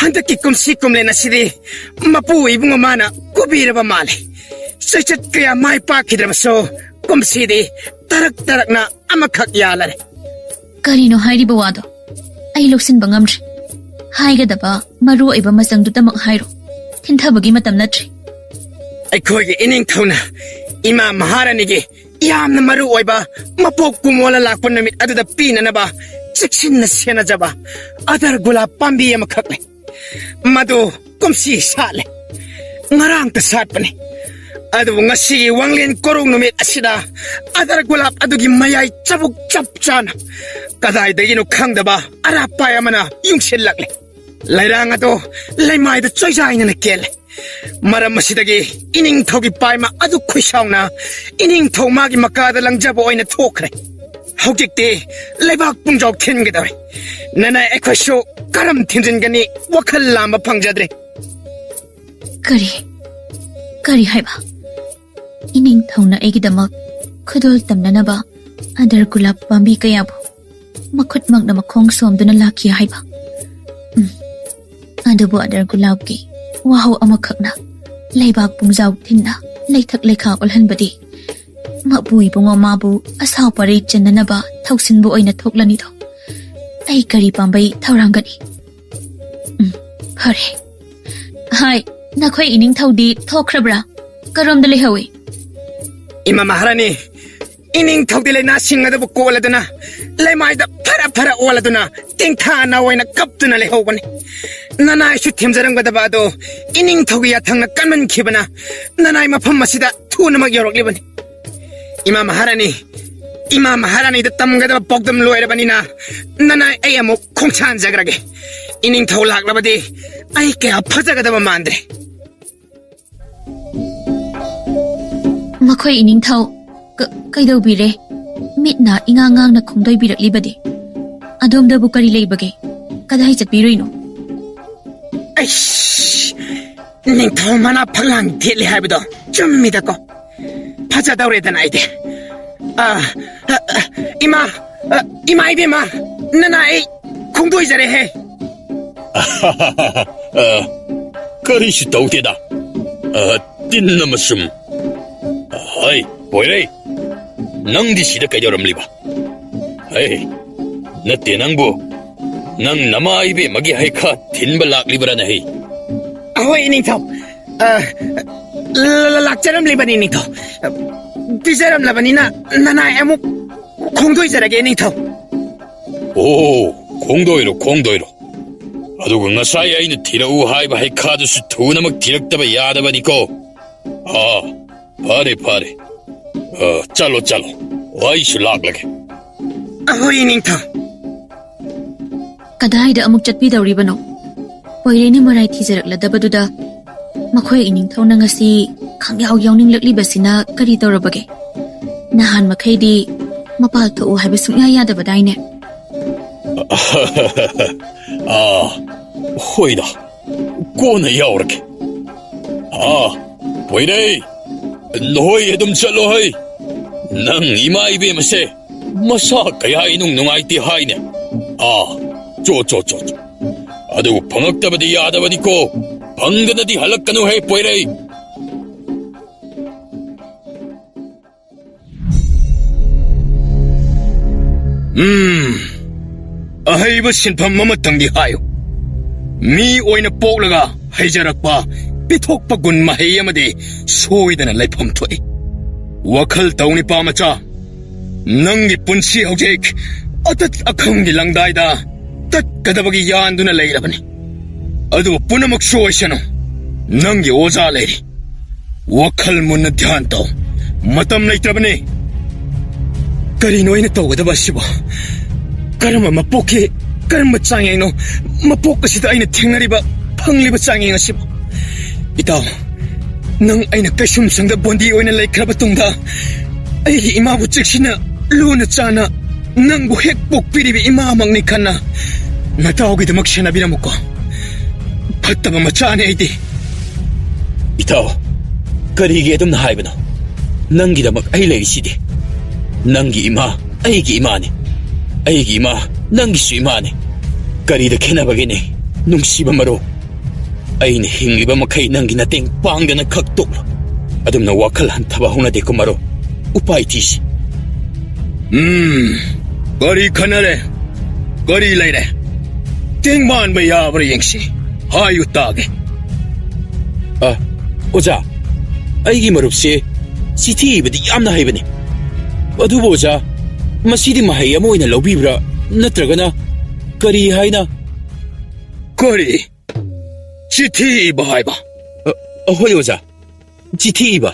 Handaki kumsi kumlay na sidi. Mapu ibung mana kubira ba mali. Sachat kaya may pakidra ba so. Kumsi di tarak na amakak yalare. Karino hairi ba wado? Ay luksin ba ngamri? Haiga daba maru ay ba masang dutamak hairo. Tintabagi matam natri. Ay ko'y ining thawna. Ima Maharani gi. Yam na maru ay ba. Mapok kumola lakpon namit aduda pina na ba. Siksin na siya na jaba. Adar gula pambiya makakle. Madu kumsi sale. Ngarang tasat pa ni. Adu ngasi wanglin korong numit asida. Adar gulap adugi mayay cabuk capcana. Kaday dagino kang daba. Arapaya mana yung silakle. Lairang ato. Laymay da choy-jay na nakele. Maram masidagi ining thogi paima adu khusaw na. Ining thaw magi makada lang jabo ay na thokre. Haujikti laybak pungjaw kingidare. Nanay ekwasyo karam tinjin gani wakal lama pangjadre. Kari haiba. Ining thawna aigidamak khudol tamnanaba adar gulap pambi kayabo makhutmak na makhong somduna lakhi haiba. Adubo adar gulap ki wahaw amakhakna laybak pungjaw thinna laithak lekha olhanbadi mabui bungo mabu asaw pare chenanaba thoksinbu oina thoklani do ai kari pambai thawranggani. ꯐꯔꯦ ꯍꯥꯏ ꯅꯈꯣꯏ ꯏꯅꯤꯡꯊꯧꯗꯤ ꯊꯣꯛꯈ꯭ꯔꯕ꯭ꯔꯥ ꯀꯔꯣꯝꯗ ꯂꯩꯍꯧꯏ Ima Maharani, ining thawdi na singadabu koladuna, lemaida para oladuna, tingthana waina kaptuna lehobani. Nanai should timzarang badabado, ining thawgi yathang kanman kibana, nanai mafam masida, tuna magyarok libani. Ima Maharani the tamgada bogdam loerabanina, nanai ayamo kongchan zagrage. Ining thawlak labadi, I care pazagadaba mandre. ꯃꯈꯣꯏ ꯏꯅꯤꯡꯊꯧ ꯀꯩꯗꯧꯕꯤꯔꯦ ꯃꯤꯠꯅ ꯏꯉꯥꯡꯉꯥꯡꯅ ꯈꯣꯡꯗꯣꯏꯕꯤꯔꯛꯂꯤꯕꯗꯤ ꯑꯗꯣꯝꯗꯕꯨ ꯀꯔꯤ ꯂꯩꯕꯒꯦ ꯀꯗꯥꯏ ꯆꯠꯄꯤꯔꯣꯏꯅꯣ ꯑꯩꯁ ꯅꯤꯡꯊꯧ ꯃꯅꯥ ꯐꯛꯂꯥꯡ ꯊꯦꯠꯂꯤ ꯍꯥꯏꯕꯗꯣ ꯆꯨꯝꯃꯤꯗꯀꯣ ꯐꯖꯗꯧꯔꯦꯗꯅ ꯑꯩꯗꯤ 이마 이베마 나나 에이 공도이자래해 그리시 도대다 띵나마 좀 하이 보이래 낭디 시다 깨져럼리바 하이 나때 낭부 낭 나마 이베 마기 하이카 틴발락리브라나 헤이 ahoy 닝터 락자럼리바니 닝터 비자람라바니나 나나 에모 공도이자라게 닝터 오 공도이로 아두고 나사이 아이는 티라우 하이바 하이카드스 두나막 디럭다바 야다바니코 파레 잘로 와이슈 락락해 ahoy 닝터 ꯀꯗꯥꯏꯗ ꯑꯃꯨꯛ ꯆꯠꯄꯤꯗꯧꯔꯤꯕꯅꯣ ꯄꯣꯏꯔꯦꯅ ꯃꯔꯥꯏ ꯊꯤꯖꯔꯛꯂꯗꯕꯗꯨꯗ ꯃꯈꯣꯏ ꯏꯅꯤꯡꯊꯧꯅ ꯉꯁꯤ ꯈꯪꯌꯥꯎ ꯌꯥꯎꯅꯤꯡꯂꯛꯂꯤꯕꯁꯤꯅ ꯀꯔꯤ ꯇꯧꯔꯕꯒꯦ ꯅꯍꯥꯟ ꯃꯈꯩꯗꯤ ꯃꯄꯥꯜ ꯊꯣꯛꯎ ꯍꯥꯏꯕ ꯁꯨꯡꯌꯥ ꯌꯥꯗꯕꯗꯥꯏꯅꯦ 호이다 꼬나 야오르게 보이래 너희 해돔 짤로하이 낭 이마이베 마세 마사 가야 이농 농아이티 하이네 쪼 아두고 방학다바디 야다바디고 방가다디 할락가노 해 보이래 ahayba sinpham mamatangdi hayo mi oina poklaga haijarakpa pithokpa gun mahei amadi soidana laifam thoi wakhal tawni pa macha nangi punsi hojek atat akhangdi langdaida tat kadabagi yanduna leirabani adu punamak soisano nangi oza leiri wakhal munna dhyan taw matam leitrabani kari noina tawgadaba siba karma mapoke karma changeng no mapok asida aina thengnariba phangliba changeng asiba itaw nang aina kasum sangda bondi oina laikhraba tungda ai ima bu chiksina luna chana nang bu hek pok piribi ima mangni khanna nataw gi damak shena biramuko phattaba machane aidi itaw karigi adum haibano nangi damak ai leisidi nangi ima aigi imani aigi ima nangisu imani karida khenabagine nungsiba maro aina hingiba makai nangi nateng pangdana khaktok adumna wakhal hanthaba hunade ko maro upai tisi kari khanare kari leire tengman ba yabra yengsi hayu tage oja aigi marupse sithi ibadi yamna haibani adubo oja masidi mahai ama oina laubibra natragana kari haina kari chithi iba haiba ahoy oja chithi iba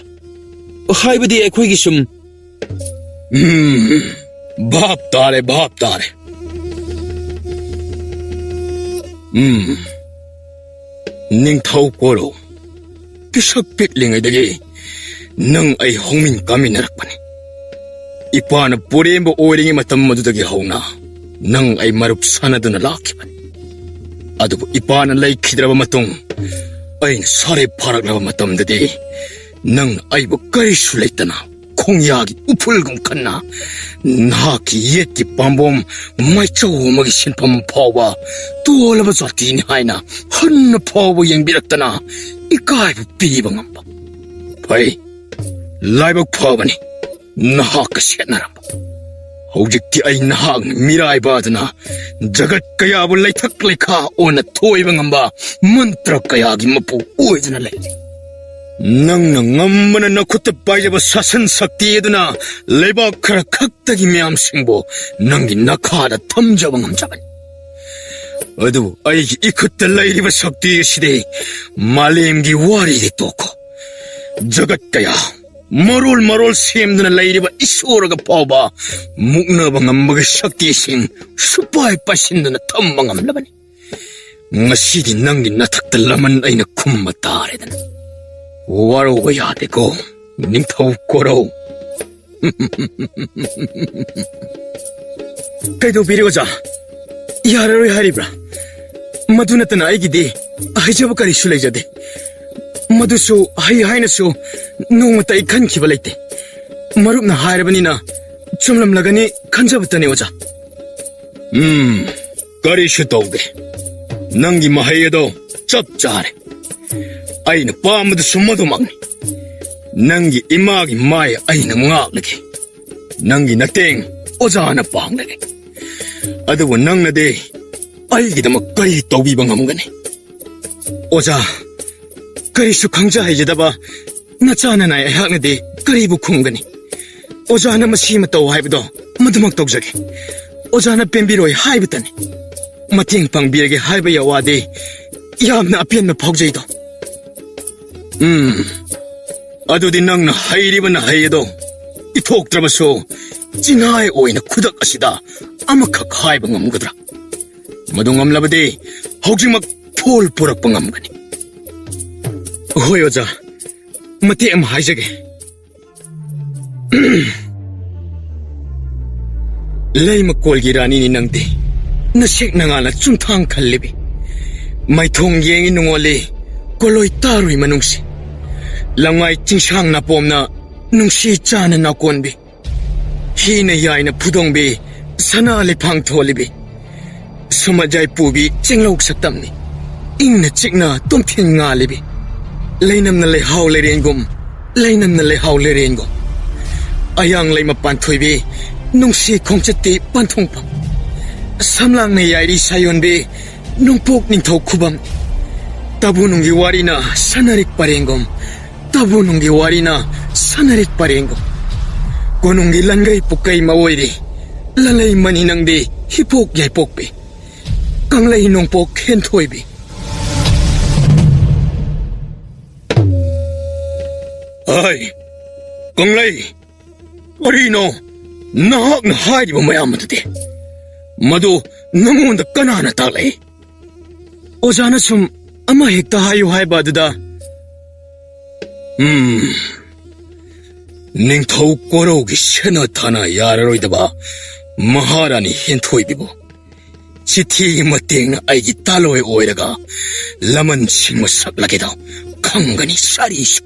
haibadi akhoi gi sum bhap tare ningthau koro kisak pitlingai dagi nang ai hongmin kaminarakpani ipana puremba oiringi matam madudagi hauna nang ai marup sanaduna lakibani adubu ipana laikhidraba matung aina sare pharaklaba matamdadi nang aibu karisu leitana khongyagi upulgum kanna nahaki yeti pambom maichau magi sinpham phawa tolaba jati ni haina hanna phawa yengbiraktana ikai piba ngamba pai laibak phawani nahak senaramba ꯍꯧꯖꯤꯛꯇꯤ ꯑꯩ ꯅꯍꯥꯛꯅ ꯃꯤꯔꯥꯏꯕꯗꯅ ꯖꯒꯠ ꯀꯌꯥꯕꯨ ꯂꯩꯊꯛ ꯂꯩꯈꯥ ꯑꯣꯟꯅ ꯊꯣꯏꯕ ꯉꯝꯕ ꯃꯟꯇ꯭ꯔ ꯀꯌꯥꯒꯤ ꯃꯄꯨ ꯑꯣꯏꯗꯨꯅ ꯂꯩꯔꯤ ꯅꯪꯅ ꯉꯝꯕꯅ ꯅꯈꯨꯠꯇ ꯄꯥꯏꯖꯕ ꯁꯥꯁꯟ ꯁꯛꯇꯤ ꯑꯗꯨꯅ ꯂꯩꯕꯥꯛ ꯈꯔ ꯈꯛꯇꯒꯤ ꯃꯌꯥꯝꯁꯤꯡꯕꯨ ꯅꯪꯒꯤ ꯅꯈꯥꯗ ꯊꯝꯖꯕ ꯉꯝꯖꯕꯅꯤ ꯑꯗꯨꯕꯨ ꯑꯩꯒꯤ 이ꯈꯨꯠꯇ ꯂꯩꯔꯤꯕ ꯁꯛꯇꯤ ꯑꯁꯤꯗꯤ ꯃꯥꯂꯦꯝꯒꯤ ꯋꯥꯔꯤꯗꯤ ꯇꯣꯛꯈꯣ ꯖꯒꯠ ꯀꯌꯥ ꯃꯔꯣꯜ ꯃꯔꯣꯜ ꯁꯦꯝꯗꯨꯅ ꯂꯩꯔꯤꯕ ꯏꯁꯣꯔꯒ ꯐꯥꯎꯕ ꯃꯨꯛꯅꯕ ꯉꯝꯕꯒꯤ ꯁꯛꯇꯤꯁꯤꯡ ꯁꯨꯄꯥꯏ ꯄꯥꯏꯁꯤꯟꯗꯨꯅ ꯊꯝꯕ ꯉꯝꯂꯕꯅꯤ ꯉꯁꯤꯗꯤ ꯅꯪꯒꯤ ꯅꯊꯛꯇ ꯂꯃꯟ ꯑꯩꯅ ꯈꯨꯝꯕ ꯇꯥꯔꯦꯗꯅ ꯋꯥꯔꯧꯕ ꯌꯥꯗꯦꯀꯣ ꯅꯤꯡꯊꯧ ꯀꯣꯔꯧ ꯀꯩꯗꯧꯕꯤꯔꯦ ꯑꯣꯖꯥ ꯌꯥꯔꯔꯣꯏ ꯍꯥꯏꯔꯤꯕ꯭ꯔꯥ ꯃꯗꯨ ꯅꯠꯇꯅ ꯑꯩꯒꯤꯗꯤ ꯍꯥꯏꯖꯕ ꯀꯔꯤꯁꯨ ꯂꯩꯖꯗꯦ ꯃꯗꯨꯁꯨ ꯍꯩ ꯍꯥꯏꯅꯁꯨ ꯅꯣꯡꯃꯇ ꯑꯩ ꯈꯟꯈꯤꯕ ꯂꯩꯇꯦ ꯃꯔꯨꯞꯅ ꯍꯥꯏꯔꯕꯅꯤꯅ ꯆꯨꯝꯂꯝꯂꯒꯅꯤ ꯈꯟꯖꯕꯇꯅꯤ ꯑꯣꯖꯥ ꯀꯔꯤꯁꯨ ꯇꯧꯗꯦ ꯅꯪꯒꯤ ꯃꯍꯩ ꯑꯗꯣ ꯆꯞ ꯆꯥꯔꯦ ꯑꯩꯅ ꯄꯥꯝꯕꯗꯨꯁꯨ ꯃꯗꯨꯃꯛꯅꯤ ꯅꯪꯒꯤ ꯏꯃꯥꯒꯤ ꯃꯥꯏ ꯑꯩꯅ ꯉꯥꯛꯂꯒꯦ ꯅꯪꯒꯤ ꯅꯇꯦꯡ ꯑꯣꯖꯥꯅ ꯄꯥꯡꯂꯒꯦ ꯑꯗꯨꯕꯨ ꯅꯪꯅꯗꯤ ꯑꯩꯒꯤꯗꯃꯛ ꯀꯔꯤ ꯇꯧꯕꯤꯕ ꯉꯝꯒꯅꯤ ꯑꯣꯖꯥ ꯀꯔꯤꯁꯨ ꯈꯪꯖ ꯍꯩꯖꯗꯕ ꯅꯆꯥꯅꯅ ꯑꯩꯍꯥꯛꯅꯗꯤ ꯀꯔꯤꯕꯨ ꯈꯨꯝꯒꯅꯤ ꯑꯣꯖꯥꯅ ꯃꯁꯤꯃ ꯇꯧ ꯍꯥꯏꯕꯗꯣ ꯃꯗꯨꯃꯛ ꯇꯧꯖꯒꯦ ꯑꯣꯖꯥꯅ ꯄꯦꯟꯕꯤꯔꯣꯏ ꯍꯥꯏꯕꯇꯅꯤ ꯃꯇꯦꯡ ꯄꯥꯡꯕꯤꯔꯒꯦ ꯍꯥꯏꯕ ꯌꯥꯋꯥꯗꯤ ꯌꯥꯝꯅ ꯑꯄꯦꯟꯕ ꯐꯥꯎꯖꯩꯗꯣ ꯑꯗꯨꯗꯤ ꯅꯪꯅ ꯍꯩꯔꯤꯕꯅ ꯍꯩ ꯑꯗꯣ ꯏꯊꯣꯛꯇ꯭ꯔꯕꯁꯨ ꯆꯤꯡꯍꯥꯏ ꯑꯣꯏꯅ ꯈꯨꯗꯛ ꯑꯁꯤꯗ ꯑꯃꯈꯛ ꯍꯥꯏꯕ ꯉꯝꯒꯗ꯭ꯔꯥ ꯃꯗꯨ ꯉꯝꯂꯕꯗꯤ ꯍꯧꯖꯤꯛꯃꯛ ꯐꯣꯜ ꯄꯨꯔꯛꯄ ꯉꯝꯒꯅꯤ ꯍꯣꯏ ꯑꯣꯖꯥ ꯃꯇꯦꯛ ꯑꯃ ꯍꯥꯏꯖꯒꯦ ꯂꯩꯃꯀꯣꯜꯒꯤ ꯔꯥꯅꯤꯅꯤ ꯅꯪꯗꯤ ꯅꯁꯦꯛ ꯅꯉꯥꯜꯅ ꯆꯨꯝꯊꯥꯡ ꯈꯜꯂꯤꯕꯤ ꯃꯥꯏꯊꯣꯡ ꯌꯦꯡꯉꯤ ꯅꯨꯡꯉꯣꯜꯂꯤ ꯀꯣꯂꯣꯏ ꯇꯥꯔꯨꯏ ꯃꯅꯨꯡꯁꯤ ꯂꯝꯉꯥꯏ ꯆꯤꯡꯁꯥꯡ ꯅꯥꯄꯣꯝꯅ ꯅꯨꯡꯁꯤ ꯆꯥꯅ ꯅꯥꯀꯣꯟꯕꯤ ꯍꯤꯅ ꯌꯥꯏꯅ ꯐꯨꯗꯣꯡꯕꯤ ꯁꯅꯥ ꯂꯩꯐꯥꯡ ꯊꯣꯜꯂꯤꯕꯤ ꯁꯨꯃꯖꯥꯏ ꯄꯨꯕꯤ ꯆꯤꯡꯂꯧ ꯁꯛꯇꯝꯅꯤ ꯏꯪꯅ ꯆꯤꯛꯅ ꯇꯣꯝꯊꯤꯟ ꯉꯥꯜꯂꯤꯕꯤ ꯂꯩꯅꯝꯅ ꯂꯩꯍꯥꯎ ꯂꯩꯔꯦꯟꯒꯨꯝ ꯂꯩꯅꯝꯅ ꯂꯩꯍꯥꯎ ꯂꯩꯔꯦꯟꯒꯨꯝ ꯑꯌꯥꯡ ꯂꯩ ꯃꯄꯥꯟ ꯊꯣꯏꯕꯤ ꯅꯨꯡꯁꯤ ꯈꯣꯡꯆꯠꯇꯤ ꯄꯥꯟꯊꯣꯡꯐꯝ ꯁꯝꯂꯥꯡꯅ ꯌꯥꯏꯔꯤ ꯁꯥꯌꯣꯟꯕꯤ ꯅꯣꯡꯄꯣꯛ ꯅꯤꯡꯊꯧ ꯈꯨꯕꯝ ꯇꯥꯕꯨꯅꯨꯡꯒꯤ ꯋꯥꯔꯤꯅ ꯁꯅꯔꯤꯛ ꯄꯔꯦꯡꯒꯨꯝ ꯇꯥꯕꯨꯅꯨꯡꯒꯤ ꯋꯥꯔꯤꯅ ꯁꯅꯔꯤꯛ ꯄꯔꯦꯡꯒꯨꯝ ꯀꯣꯅꯨꯡꯒꯤ ꯂꯟꯒꯩ ꯄꯨꯛꯀꯩ ꯃꯑꯣꯏꯔꯤ ꯂꯂꯩ ꯃꯅꯤ ꯅꯪꯗꯤ ꯍꯤꯄꯣꯛ ꯌꯥꯏꯄꯣꯛꯄꯤ ꯀꯪꯂꯩ ꯅꯣꯡꯄꯣꯛ ꯍꯦꯟꯊꯣꯏꯕꯤ ꯑꯩ ꯀꯪꯂꯩ ꯀꯔꯤꯅꯣ ꯅꯍꯥꯛꯅ ꯍꯥꯏꯔꯤꯕ ꯃꯌꯥꯝ ꯑꯗꯨꯗꯤ ꯃꯗꯨ ꯅꯉꯣꯟꯗ ꯀꯅꯥꯅ ꯇꯥꯛꯂꯛꯏ ꯑꯣꯖꯥꯅ ꯁꯨꯝ ꯑꯃ ꯍꯦꯛꯇ ꯍꯥꯏꯌꯨ ꯍꯥꯏꯕ ꯑꯗꯨꯗ ꯅꯤꯡꯊꯧ ꯀꯣꯔꯧꯒꯤ ꯁꯦꯅ ꯊꯥꯅ ꯌꯥꯔꯔꯣꯏꯗꯕ ꯃꯍꯥꯔꯥꯅꯤ ꯍꯦꯟꯊꯣꯏꯕꯤꯕꯨ ꯆꯤꯊꯤꯒꯤ ꯃꯇꯦꯡꯅ ꯑꯩꯒꯤ ꯇꯥꯂꯣꯏ ꯑꯣꯏꯔꯒ ꯂꯃꯟ ꯁꯤꯡꯕ ꯁꯛꯂꯒꯦꯗ ꯈꯪꯒꯅꯤ ꯁꯥꯔꯤꯁꯨ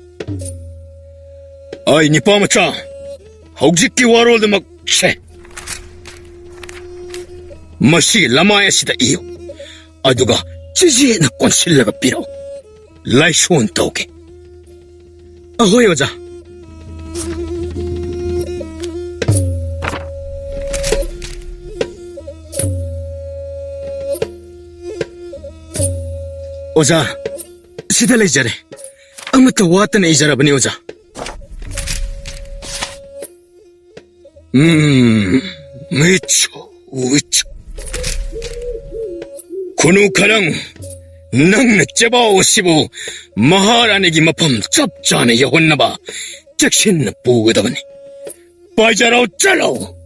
ꯑꯩ ꯅꯤꯄꯥ ꯃꯆꯥ ꯍꯧꯖꯤꯛꯀꯤ ꯋꯥꯔꯣꯜꯗꯃꯛ ꯁꯦ ꯃꯁꯤꯒꯤ ꯂꯃꯥꯏ ꯑꯁꯤꯗ ꯏꯌꯨ ꯑꯗꯨꯒ ꯆꯤꯖꯦꯠꯅ ꯀꯣꯟꯁꯤꯜꯂꯒ ꯄꯤꯔꯛꯎ ꯂꯥꯏꯁꯣꯟ ꯇꯧꯒꯦ ꯑꯍꯣꯏ ꯑꯣꯖꯥ ꯑꯣꯖꯥ ꯁꯤꯗ ꯂꯩꯖꯔꯦ ꯑꯃꯠꯇ ꯋꯥꯠꯇꯅ ꯏꯖꯔꯕꯅꯤ ꯑꯣꯖꯥ 미쳐 우쳐 군우 가랑 낭나 제바오시부 마하라니기 마팜 짭짜네 여혼나바 잭신나 부거다바니 빠이자라오 짤라오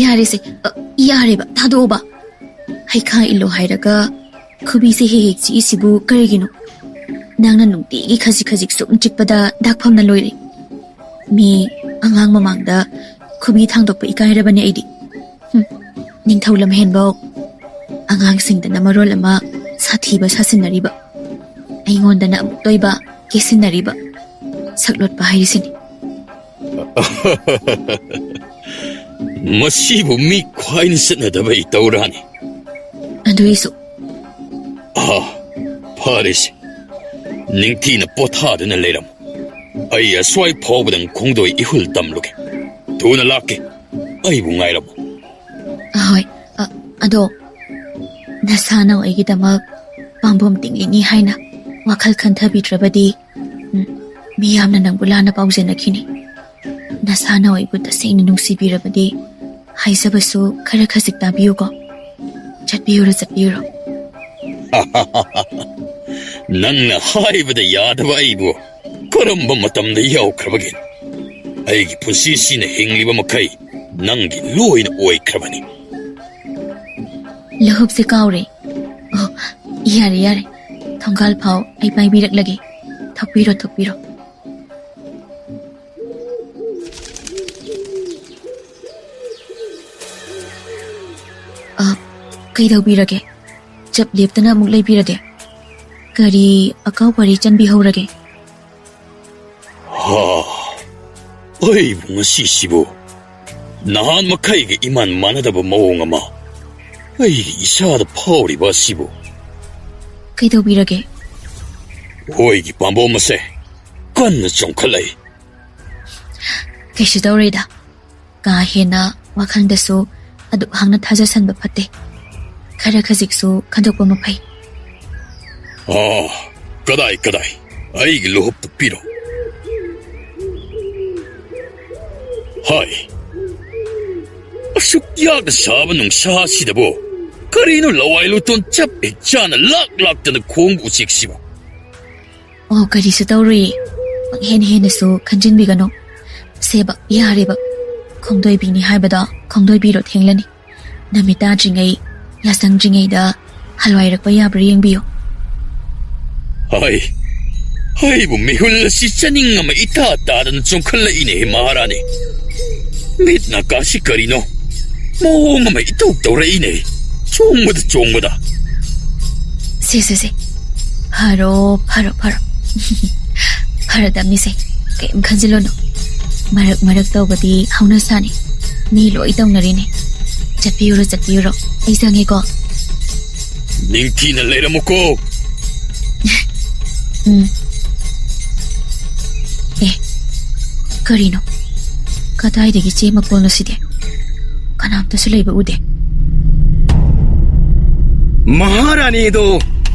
야리세 야리바 다도바 하이카 일로 하이라가 쿠비세 헤헤지 이시부 그레기노 낭나 눅티기 카지카직 쏙 찍바다 닥팜나 로이리 미 앙앙 마망다 쿠비 탕독바 이카이라바니 아이디 닝타울람 헨복 앙앙싱다나 마롤라마 사티바 사신나리바 아잉온다나 아묵도이바 게신나리바 삭롯바 하이리시니 ꯃꯁꯤꯕꯨ ꯃꯤ ꯈ꯭ꯋꯥꯏꯅ ꯆꯠꯅꯗꯕ ꯏꯇꯧꯔꯥꯅꯤ ꯑꯗꯨꯏꯁꯨ ꯐꯔꯦꯁꯦ ꯅꯤꯡꯊꯤꯅ ꯄꯣꯊꯥꯗꯨꯅ ꯂꯩꯔꯝꯃꯨ ꯑꯩ ꯑꯁ꯭ꯋꯥꯏ ꯐꯥꯎꯕꯗꯪ ꯈꯣꯡꯗꯣꯏ ꯏꯍꯨꯜ ꯇꯝꯂꯨꯒꯦ ꯊꯨꯅ ꯂꯥꯛꯀꯦ ꯑꯩꯕꯨ ꯉꯥꯏꯔꯝꯃꯨ ꯍꯣꯏ ꯑꯗꯣ ꯅꯁꯥꯅ ꯑꯩꯒꯤꯗꯃꯛ ꯄꯥꯡꯕꯣꯝ ꯇꯤꯡꯂꯤꯅꯤ ꯍꯥꯏꯅ ꯋꯥꯈꯜ ꯈꯟꯊꯕꯤꯗ꯭ꯔꯕꯗꯤ ꯃꯤꯌꯥꯝꯅ ꯅꯪꯕꯨ ꯂꯥꯟꯅ ꯄꯥꯎꯖꯅꯈꯤꯅꯤ ꯅꯁꯥꯅ ꯑꯩꯕꯨ ꯇꯁꯦꯡꯅ ꯅꯨꯡꯁꯤꯕꯤꯔꯕꯗꯤ ꯍꯥꯏꯖꯕꯁꯨ ꯈꯔ ꯈꯖꯤꯛ ꯇꯥꯕꯤꯌꯨꯀꯣ ꯆꯠꯄꯤꯌꯨꯔꯣ ꯅꯪꯅ ꯍꯥꯏꯕꯗ ꯌꯥꯗꯕ ꯑꯩꯕꯨ ꯀꯔꯝꯕ ꯃꯇꯝꯗ ꯌꯥꯎꯈ꯭ꯔꯕꯒꯦ ꯑꯩꯒꯤ ꯄꯨꯟꯁꯤꯁꯤꯅ ꯍꯤꯡꯂꯤꯕ ꯃꯈꯩ ꯅꯪꯒꯤ ꯂꯣꯏꯅ ꯑꯣꯏꯈ꯭ꯔꯕꯅꯤ ꯂꯍꯨꯞꯁꯦ ꯀꯥꯎꯔꯦ ꯑꯣ ꯌꯥꯔꯦ ꯊꯣꯡꯒꯥꯜ ꯐꯥꯎ ꯑꯩ ꯄꯥꯏꯕꯤꯔꯛꯂꯒꯦ ꯊꯣꯛꯄꯤꯔꯣ ꯀꯩꯗꯧꯕꯤꯔꯒꯦ ꯆꯞ ꯂꯦꯞꯇꯅ ꯑꯃꯨꯛ ꯂꯩꯕꯤꯔꯒꯦ ꯀꯔꯤ ꯑꯀꯥꯎ ꯄꯔꯤ ꯆꯟꯕꯤꯍꯧꯔꯒꯦ ꯑꯩꯕꯨ ꯉꯁꯤꯁꯤꯕꯨ ꯅꯍꯥꯟ ꯃꯈꯩꯒ ꯏꯃꯥꯟ ꯃꯥꯟꯅꯗꯕ ꯃꯑꯣꯡ ꯑꯃ ꯑꯩꯒꯤ ꯏꯁꯥꯗ ꯐꯥꯎꯔꯤꯕ ꯑꯁꯤꯕꯨ ꯀꯩꯗꯧꯕꯤꯔꯒꯦ ꯑꯣꯏꯒꯤ ꯄꯥꯝꯕꯣꯝ ꯑꯁꯦ ꯀꯟꯅ ꯆꯣꯡꯈꯠꯂꯛꯏ ꯀꯩꯁꯨ ꯇꯧꯔꯣꯏꯗ ꯀꯥ ꯍꯦꯟꯅ ꯋꯥꯈꯜꯗꯁꯨ ꯑꯗꯨꯛ ꯍꯥꯡꯅ ꯊꯥꯖꯁꯟꯕ ꯐꯠꯇꯦ ꯈꯔ ꯈꯖꯤꯛꯁꯨ ꯈꯟꯗꯣꯛꯄ ꯃꯐꯩ ꯀꯗꯥꯏ ꯑꯩꯒꯤ ꯂꯨꯍꯨꯞꯇꯨ ꯄꯤꯔꯣ ꯍꯥꯏ ꯑꯁꯨꯛ ꯌꯥꯛꯅ ꯁꯥꯕ ꯅꯨꯡꯁꯥꯁꯤꯗꯕꯨ ꯀꯔꯤꯅꯣ ꯂꯋꯥꯏ ꯂꯨꯇꯣꯟ ꯆꯞ ꯍꯦꯛ ꯆꯥꯅ ꯂꯥꯛꯇꯅ ꯈꯣꯡꯕ ꯎꯆꯦꯛꯁꯤꯕꯨ ꯑꯣ ꯀꯔꯤꯁꯨ ꯇꯧꯔꯣꯏꯌꯦ ꯍꯦꯟꯅꯁꯨ ꯈꯟꯖꯤꯟꯕꯤꯒꯅꯨ ꯁꯦꯕ ꯌꯥꯔꯦꯕ ꯈꯣꯡꯗꯣꯏꯕꯤꯅꯤ ꯍꯥꯏꯕꯗ ꯈꯣꯡꯗꯣꯏꯕꯤꯔꯣ ꯊꯦꯡꯂꯅꯤ ꯅꯨꯃꯤꯠ ꯇꯥꯗ꯭ꯔꯤꯉꯩ ꯌꯥꯆꯪꯗ꯭ꯔꯤꯉꯩꯗ ꯍꯜꯋꯥꯏꯔꯛꯄ ꯌꯥꯕ꯭ꯔꯥ ꯌꯦꯡꯕꯤꯌꯨ ꯑꯩꯕꯨ ꯃꯤꯍꯨꯜ ꯑꯁꯤ ꯆꯅꯤꯡ ꯑꯃ ꯏꯇꯥ ꯇꯥꯗꯅ ꯆꯣꯡꯈꯠꯂꯛꯏꯅꯦ ꯃꯍꯥꯔꯥꯅꯤ ꯃꯤꯠ ꯅꯥꯀꯥꯁꯤ ꯀꯔꯤꯅꯣ ꯃꯑꯣꯡ ꯑꯃ ꯏꯇꯧ ꯇꯧꯔꯛꯏꯅꯦ ꯆꯣꯡꯕꯗ ꯁꯦ ꯐꯔꯣ ꯐꯔꯗꯝꯅꯤꯁꯦ ꯀꯩꯝ ꯈꯟꯖꯤꯜꯂꯨꯅꯨ ꯃꯔꯛ ꯇꯧꯕꯗꯤ ꯍꯧꯅꯁꯥꯅꯤ ꯃꯤ ꯂꯣꯏ ꯇꯧꯅꯔꯤꯅꯦ ꯆꯠꯄꯤꯌꯨꯔꯣ ꯑꯩ ꯆꯪꯉꯦꯀꯣ ꯅꯤꯡꯊꯤꯅ ꯂꯩꯔꯝꯃꯨꯀꯣ ꯀꯔꯤꯅꯣ ꯀꯗꯥꯏꯗꯒꯤ ꯆꯦ ꯃꯀꯣꯜꯅꯣ ꯁꯤꯗꯤ ꯀꯅꯥꯝꯇꯁꯨ ꯂꯩꯕ ꯎꯗꯦ ꯃꯍꯥꯔꯥꯅꯤꯗꯣ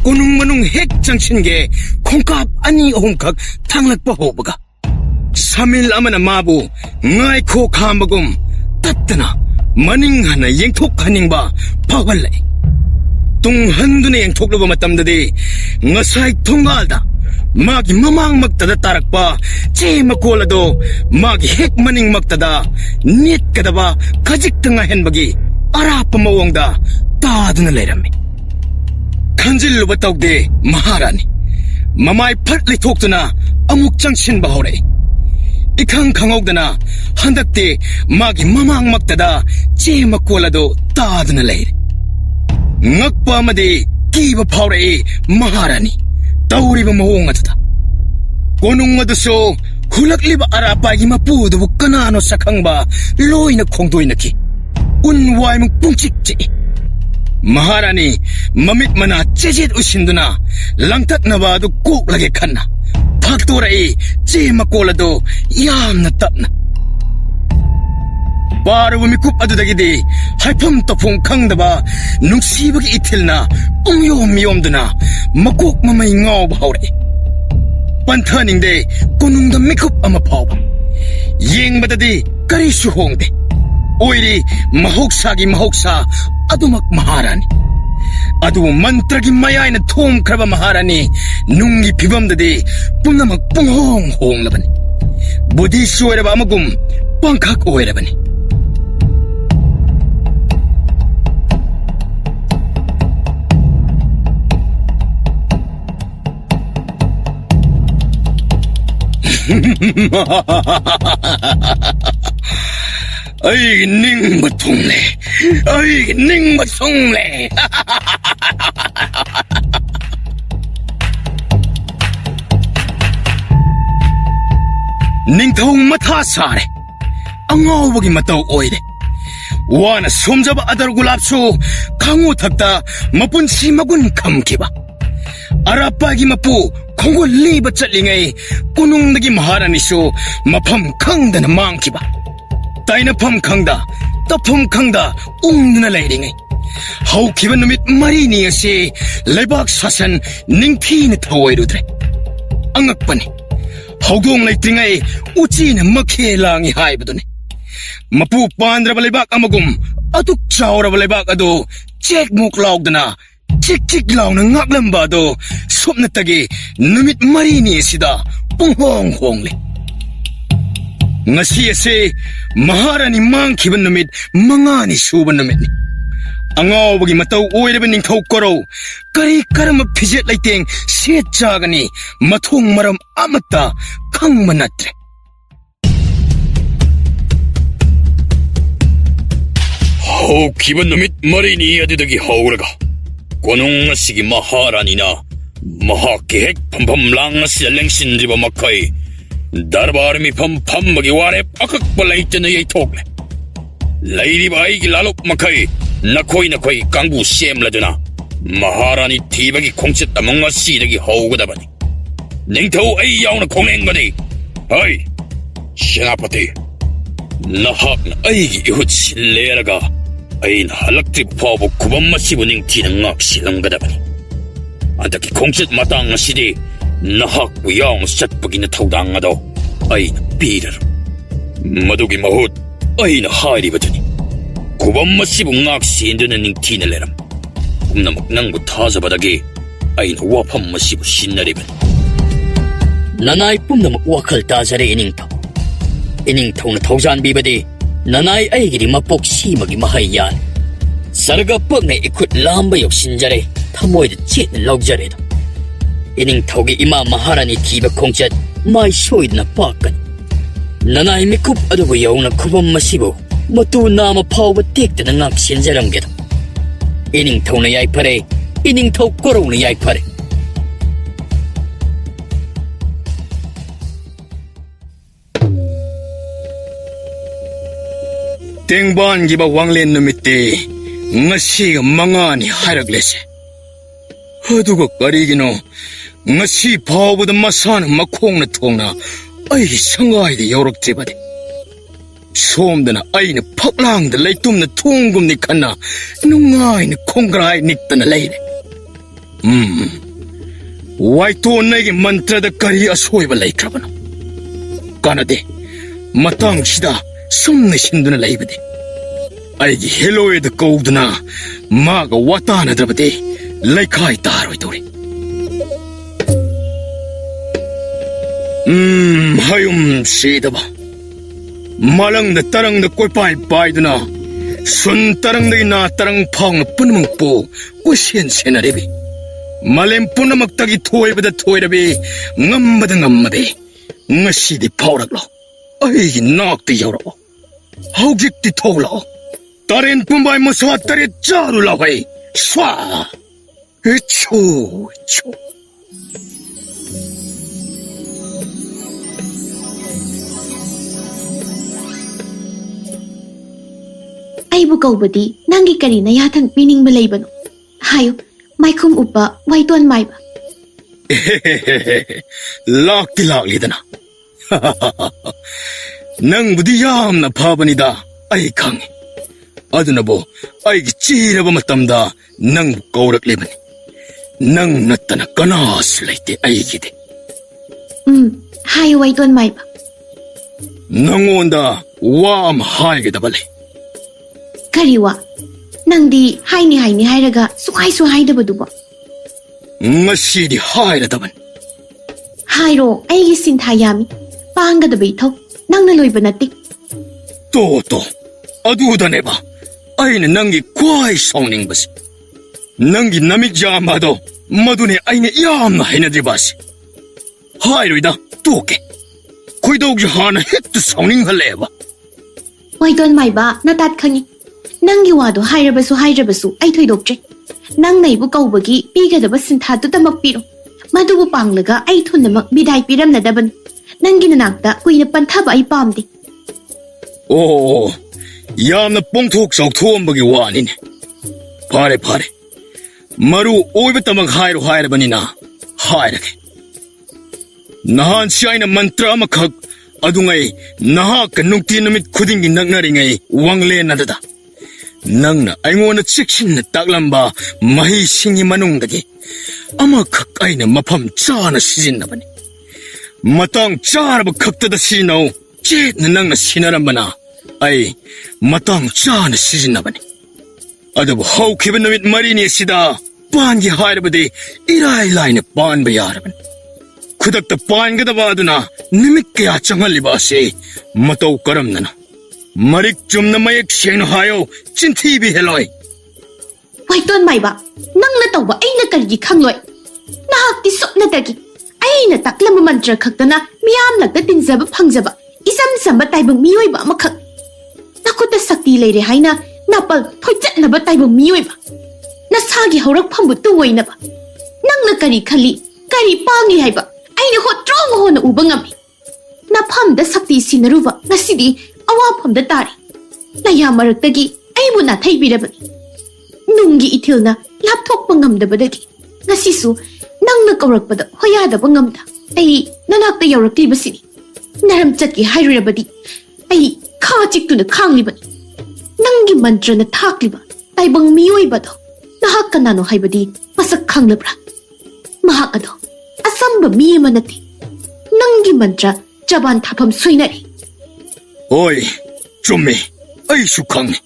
ꯀꯣꯅꯨꯡ ꯃꯅꯨꯡ ꯍꯦꯛ ꯆꯪꯁꯤꯟꯒꯦ ꯈꯣꯡꯀꯥꯞ ꯑꯅꯤ ꯑꯍꯨꯝꯈꯛ ꯊꯥꯡꯂꯛꯄ ꯍꯧꯕꯒ ꯁꯃꯤꯜ ꯑꯃꯅ ꯃꯥꯕꯨ ꯉꯥꯏꯈꯣ ꯈꯥꯝꯕꯒꯨꯝ ꯇꯠꯇꯅ ꯃꯅꯤꯡ ꯍꯟꯅ ꯌꯦꯡꯊꯣꯛꯍꯟꯅꯤꯡꯕ ꯐꯥꯎꯍꯜꯂꯛꯏ ꯇꯨꯡ ꯍꯟꯗꯨꯅ ꯌꯦꯡꯊꯣꯛꯂꯨꯕ ꯃꯇꯝꯗꯗꯤ ꯉꯁꯥꯏ ꯊꯣꯡꯒꯥꯜꯗ ꯃꯥꯒꯤ ꯃꯃꯥꯡꯃꯛꯇꯗ ꯇꯥꯔꯛꯄ ꯆꯦ ꯃꯀꯣꯜ ꯑꯗꯣ ꯃꯥꯒꯤ ꯍꯦꯛ ꯃꯅꯤꯡꯃꯛꯇꯗ ꯅꯦꯠꯀꯗꯕ ꯈꯖꯤꯛꯇ ꯉꯥꯏꯍꯟꯕꯒꯤ ꯑꯔꯥꯞꯄ ꯃꯑꯣꯡꯗ ꯇꯥꯗꯨꯅ ꯂꯩꯔꯝꯃꯤ ꯈꯟꯖꯤꯜꯂꯨꯕ ꯇꯧꯗꯦ ꯃꯍꯥꯔꯥꯅꯤ ꯃꯃꯥꯏ ꯐꯠ ꯂꯩꯊꯣꯛꯇꯨꯅ ꯑꯃꯨꯛ ꯆꯪꯁꯤꯟꯕ ꯍꯧꯔꯛꯏ इखंग खंगौदना हंदकते मागी ममांग मक्तदा चे मकोलदो तादना लेर ngakpa amadi kiba phaurai maharani tauriba mawong aduda konung aduso hulakliba arapa gi mapudu kanano sakhangba loina khongdoinaki unwai mung pungchik che maharani mamit mana chejet usinduna langtat naba du kok lage khanna phaktorai che makolado yamna tapna 바르고 미국 아두다기디 할품 또풍 강다바 눅시버기 이틀나 웅요미옴드나 막국 마마이 ngau 바우레 반타닝데 꼬능다 미국 아마 파오바 잉바다디 까리수 홍데 오이리 마혹사기 마혹사 아두막 마하라니 아두 만트라기 마야이나 톰 크라바 마하라니 눅기 비범다디 뿡나막 뿡홍 홍라바니 부디수 오이라바 아마금 빵칵 오이라바니 아이 닝마 통래 아이 닝마 송래 닝통 마타 사레 앙어버기 마따 오이레 와나 솜잡아 아다르굴랍수 강호탁다 마분시 마군 감기바 아라빠기 마뿌 콩고 리바 짤링의 꾸농드기 마하라니쇼 마팜 강다나 망기바 따이나 팜 강다 떠품 강다 웅드나 레이링의 하우키바 놈잇 마리니어시 레박 사산 닝피니 타워이루드레 앙악바니 하우공 레이팅의 우치나 마케랑이 하이바도네 mapu pandraba lebak amagum atuk chawraba lebak ado chek muk laugdana chik law na ngaklamba do sopna tagi numit marini sida punghong hongle ngasi ase maharani mangkhiban numit mangani suban numit ni angawbagi matau oiraba ningthau koro kari karama phijet laiteng set chagani mathung maram amata khangmanatre hau kiban numit marini adidagi hauraga konung asigi maharanina mahaki hek pam lang asi lengsin riba makai darbar mi pam magi ware akak balai tena yai tokle lairi bai gi lalok makai nakoi kangbu sem laduna maharani tibagi kongchet among asi dagi hauga bani ningthau ai yauna koneng bani hai senapati nahak ai gi ihut sileraga ain halakti pabu kubam masibu ningtina ngak silangadabani antaki kongset matang asidi nahak uyang satpagina thaudang ado ain pirar madugi mahut ain hairibadani kubam masibu ngak sinduna ningtina leram kumnamak nangbu thazabadagi ain wafam masibu sinnaribani nanai pumnamak wakal tazare iningthau na thaujan bibadi nanai aigiri mapok simagi mahayyan sarga pagna ikut lamba yoksinjare thamoida chetna laujare iningthaugi ima maharani thiba khongchat mai soidna pakkan nanai mikup adubu yauna khubam masibu matu nama phawba tektana ngak sinjaramge iningthauna yai phare iningthau korona yai phare 땡반 기바 왕렌 놈이때 ngasiga mangani haraglese hadugo karigino ngasi phawbada masana makhongna thongna ai sangaide yauraktribade somdana aina phaklangda leitumna thungumni khanna nungaina khongrai niktana leire waito nagi mantrada kari asoiba leikrabano kanade matang sida sumna sinduna leibade aigi heloida kaudana maga watana drabade laikai taroi tori hayum sidaba malang da tarang da koi pai duna sun tarang da na tarang phang punmung po kusien senarebi malem punamak tagi thoibada thoirabe ngambada ngammade ngasidi phauraklo aigi nakti yaurabo haugikti thoglo Tarin pumbay mo sa tarit jaro laway. Swa! Icho. Ay bukaw badi, nangi karina yatang pining malay ba no? Hayo, may upa, may tuan may ba? Lakti dana. Nang budiyam na pabanida ay kangi. Adunabo ay chiraba matamda nang kaurakliban nang natana kanas laite ay gide hayo ay tuan may ba nangonda wam hay gida bale kariwa nang di hay ni raga suhay da ba ngasi di hay da daban hayro ay gisin thayami panga da bitaw nang naloy ba natik to aduda neba aina nangi kwai songning basi nangi namik jamado madune aina yamna hainadribasi hairoida toke koidog hana hektu songning haleba wai don mai ba natat khangi nangi wado hairabasu ai thoidokje nang naibu kaubagi pigada basin thatu tamak piro madubu panglaga ai thunnamak bidai piramna daban nangi nanakta kuina panthaba ai pamdi oh ꯌꯥꯝꯅ ꯄꯣꯡꯊꯣꯛ ꯆꯥꯎꯊꯣꯛꯑꯝꯕꯒꯤ ꯋꯥꯅꯤꯅꯦ ꯐꯔꯦ ꯐꯔꯦ ꯃꯔꯨ ꯑꯣꯏꯕꯇꯃꯛ ꯍꯥꯏꯔꯣ ꯍꯥꯏꯔꯕꯅꯤꯅ ꯍꯥꯏꯔꯒꯦ ꯅꯍꯥꯟꯁꯤ ꯑꯩꯅ ꯃꯟꯇ꯭ꯔ ꯑꯃꯈꯛ ꯑꯗꯨꯉꯩ ꯅꯍꯥꯛꯀ ꯅꯨꯡꯇꯤ ꯅꯨꯃꯤꯠ ꯈꯨꯗꯤꯡꯒꯤ ꯅꯛꯅꯔꯤꯉꯩ ꯋꯥꯡꯂꯦꯟ ꯑꯗꯨꯗ ꯅꯪꯅ ꯑꯩꯉꯣꯟꯗ ꯆꯦꯛꯁꯤꯟꯅ ꯇꯥꯛꯂꯝꯕ ꯃꯍꯩꯁꯤꯡꯒꯤ ꯃꯅꯨꯡꯗꯒꯤ ꯑꯃꯈꯛ ꯑꯩꯅ ꯃꯐꯝ ꯆꯥꯅ ꯁꯤꯖꯤꯟꯅꯕꯅꯤ ꯃꯇꯥꯡ ꯆꯥꯔꯕ ꯈꯛꯇꯗ ꯁꯤꯖꯤꯟꯅꯧ ꯆꯦꯠꯅ ꯅꯪꯅ ꯁꯤꯟꯅꯔꯝꯕꯅ ꯑꯩ ꯃꯇꯥꯡ ꯆꯥꯅ ꯁꯤꯖꯤꯟꯅꯕꯅꯤ ꯑꯗꯨꯕꯨ ꯍꯧꯈꯤꯕ ꯅꯨꯃꯤꯠ ꯃꯔꯤꯅꯤ ꯑꯁꯤꯗ ꯄꯥꯟꯒꯦ ꯍꯥꯏꯔꯕꯗꯤ ꯏꯔꯥꯏ ꯂꯥꯏꯅ ꯄꯥꯟꯕ ꯌꯥꯔꯕꯅꯤ ꯈꯨꯗꯛꯇ ꯄꯥꯟꯒꯗꯕ ꯑꯗꯨꯅ ꯅꯨꯃꯤꯠ ꯀꯌꯥ ꯆꯪꯍꯜꯂꯤꯕ ꯑꯁꯤ ꯃꯇꯧ ꯀꯔꯝꯅꯅꯣ ꯃꯔꯤꯛ ꯆꯨꯝꯅ ꯃꯌꯦꯛ ꯁꯦꯡꯅ ꯍꯥꯏꯌꯣ ꯆꯤꯟꯊꯤꯕꯤ ꯍꯦꯜꯂꯣꯏ ꯋꯥꯏꯇꯣꯟ ꯃꯥꯏꯕ ꯅꯪꯅ ꯇꯧꯕ ꯑꯩꯅ ꯀꯔꯤꯒꯤ ꯈꯪꯂꯣꯏ ꯅꯍꯥꯛꯇꯤ ꯁꯨꯞꯅꯇꯒꯤ ꯑꯩꯅ ꯇꯥꯛꯂꯝꯕ ꯃꯟꯇ꯭ꯔ ꯈꯛꯇꯅ ꯃꯤꯌꯥꯝꯂꯛꯇ ꯇꯤꯟꯖꯕ ꯐꯪꯖꯕ ꯏꯆꯝ ꯆꯝꯕ ꯇꯥꯏꯕꯪ ꯃꯤꯑꯣꯏꯕ ꯑꯃꯈꯛ ꯅꯈꯨꯠꯇ ꯁꯛꯇꯤ ꯂꯩꯔꯦ ꯍꯥꯏꯅ ꯅꯥꯄꯜ ꯊꯣꯏꯆꯠꯅꯕ ꯇꯥꯏꯕꯪ ꯃꯤꯑꯣꯏꯕ ꯅꯁꯥꯒꯤ ꯍꯧꯔꯛꯐꯝꯕꯨ ꯇꯨꯡꯑꯣꯏꯅꯕ ꯅꯪꯅ ꯀꯔꯤ ꯈꯜꯂꯤ ꯀꯔꯤ ꯄꯥꯝꯂꯤ ꯍꯥꯏꯕ ꯑꯩꯅ ꯍꯣꯠꯇ꯭ꯔꯣꯡ ꯍꯣꯟꯅ ꯎꯕ ꯉꯝꯃꯤ ꯅꯐꯝꯗ ꯁꯛꯇꯤ ꯁꯤꯟꯅꯔꯨꯕ ꯉꯁꯤꯗꯤ ꯑꯋꯥꯐꯝꯗ ꯇꯥꯔꯤ ꯅꯌꯥ ꯃꯔꯛꯇꯒꯤ ꯑꯩꯕꯨ ꯅꯥꯊꯩꯕꯤꯔꯕꯅꯤ ꯅꯨꯡꯒꯤ ꯏꯊꯤꯜꯅ ꯂꯥꯞꯊꯣꯛꯄ ꯉꯝꯗꯕꯗꯒꯤ ꯉꯁꯤꯁꯨ ꯅꯪꯅ ꯀꯧꯔꯛꯄꯗ ꯍꯣꯌꯥꯗꯕ ꯉꯝꯗ ꯑꯩ ꯅꯅꯥꯛꯇ ꯌꯧꯔꯛꯂꯤꯕꯁꯤꯅꯤ ꯅꯔꯝ ꯆꯠꯀꯦ ꯍꯥꯏꯔꯨꯔꯕꯗꯤ ꯑꯩ ꯈꯥ ꯆꯤꯛꯇꯨꯅ ꯈꯥꯡꯂꯤꯕꯅꯤ ꯅꯪꯒꯤ ꯃꯟꯇ꯭ꯔꯅ ꯊꯥꯛꯂꯤꯕ ꯇꯥꯏꯕꯪ ꯃꯤꯑꯣꯏꯕꯗꯣ ꯅꯍꯥꯛ ꯀꯅꯥꯅꯣ ꯍꯥꯏꯕꯗꯤ ꯃꯁꯛ ꯈꯪꯂꯕ꯭ꯔꯥ ꯃꯍꯥꯛ ꯑꯗꯣ ꯑꯁꯝꯕ ꯃꯤ ꯑꯃ ꯅꯠꯇꯦ ꯅꯪꯒꯤ ꯃꯟꯇ꯭ꯔ ꯆꯕꯥꯟ ꯊꯥꯐꯝ ꯁꯣꯏꯅꯔꯤ ꯍꯣꯏ ꯆꯨꯝꯃꯤ ꯑꯩꯁꯨ ꯈꯪꯉꯤ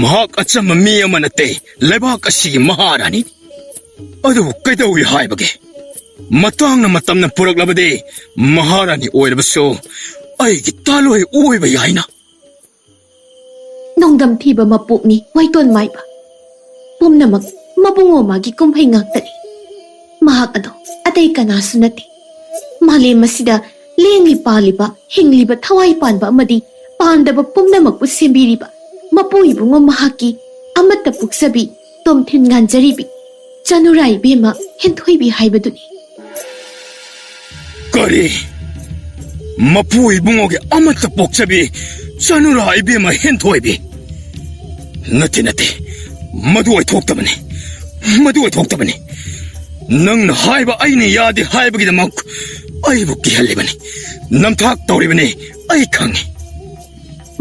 ꯃꯍꯥꯛ ꯑꯆꯝꯕ ꯃꯤ ꯑꯃ ꯅꯠꯇꯦ ꯂꯩꯕꯥꯛ ꯑꯁꯤꯒꯤ ꯃꯍꯥꯔꯥꯅꯤ ꯑꯗꯨꯕꯨ ꯀꯩꯗꯧꯏ ꯍꯥꯏꯕꯒꯦ ꯃꯇꯥꯡꯅ ꯃꯇꯝꯅ ꯄꯨꯔꯛꯂꯕꯗꯤ ꯃꯍꯥꯔꯥꯅꯤ ꯑꯣꯏꯔꯕꯁꯨ ꯑꯩꯒꯤ ꯇꯥꯂꯣꯏ ꯑꯣꯏꯕ ꯌꯥꯏꯅ ꯅꯣꯡꯗꯝ ꯊꯤꯕ ꯃꯄꯣꯛꯅꯤ ꯋꯥꯏꯇꯣꯟ ꯃꯥꯏꯕ ꯄꯨꯝꯅꯃꯛ ꯃꯕꯨꯡꯉꯣ ꯃꯥꯒꯤ ꯀꯨꯝꯍꯩ ꯉꯥꯛꯇꯅꯤ ꯃꯍꯥꯛ ꯑꯗꯣ ꯑꯇꯩ ꯀꯅꯥꯁꯨ ꯅꯠꯇꯦ ꯃꯥꯂꯦꯝ ꯑꯁꯤꯗ ꯂꯦꯡꯂꯤ ꯄꯥꯜꯂꯤꯕ ꯍꯤꯡꯂꯤꯕ ꯊꯋꯥꯏ ꯄꯥꯟꯕ ꯑꯃꯗꯤ ꯄꯥꯟꯗꯕ ꯄꯨꯝꯅꯃꯛꯄꯨ ꯁꯦꯝꯕꯤꯔꯤꯕ ꯃꯄꯨ ꯏꯕꯨꯡꯉꯣ ꯃꯍꯥꯛꯀꯤ ꯑꯃꯠꯇ ꯄꯨꯛꯆꯕꯤ ꯇꯣꯝꯊꯤꯟ ꯉꯥꯟꯖꯔꯤꯕꯤ ꯆꯅꯨꯔꯥ ꯏꯕꯦꯝꯃ ꯍꯦꯟꯊꯣꯏꯕꯤ ꯍꯥꯏꯕꯗꯨꯅꯤ ꯀꯔꯤ ꯃꯄꯨ ꯏꯕꯨꯡꯉꯣꯒꯤ ꯑꯃꯠꯇ ꯄꯣꯛꯆꯕꯤ ꯆꯅꯨꯔꯥ ꯏꯕꯦꯝꯃ ꯍꯦꯟꯊꯣꯏꯕꯤ ꯅꯠꯇꯦ ꯅꯠꯇꯦ ꯃꯗꯨ ꯑꯣꯏꯊꯣꯛꯇꯕꯅꯤ ꯃꯗꯨ ꯑꯣꯏꯊꯣꯛꯇꯕꯅꯤ ꯅꯪꯅ ꯍꯥꯏꯕ ꯑꯩꯅ ꯌꯥꯗꯦ ꯍꯥꯏꯕꯒꯤꯗꯃꯛ ꯑꯩꯕꯨ ꯀꯤꯍꯜꯂꯤꯕꯅꯤ ꯅꯝꯊꯥꯛ ꯇꯧꯔꯤꯕꯅꯤ ꯑꯩ ꯈꯪꯉꯤ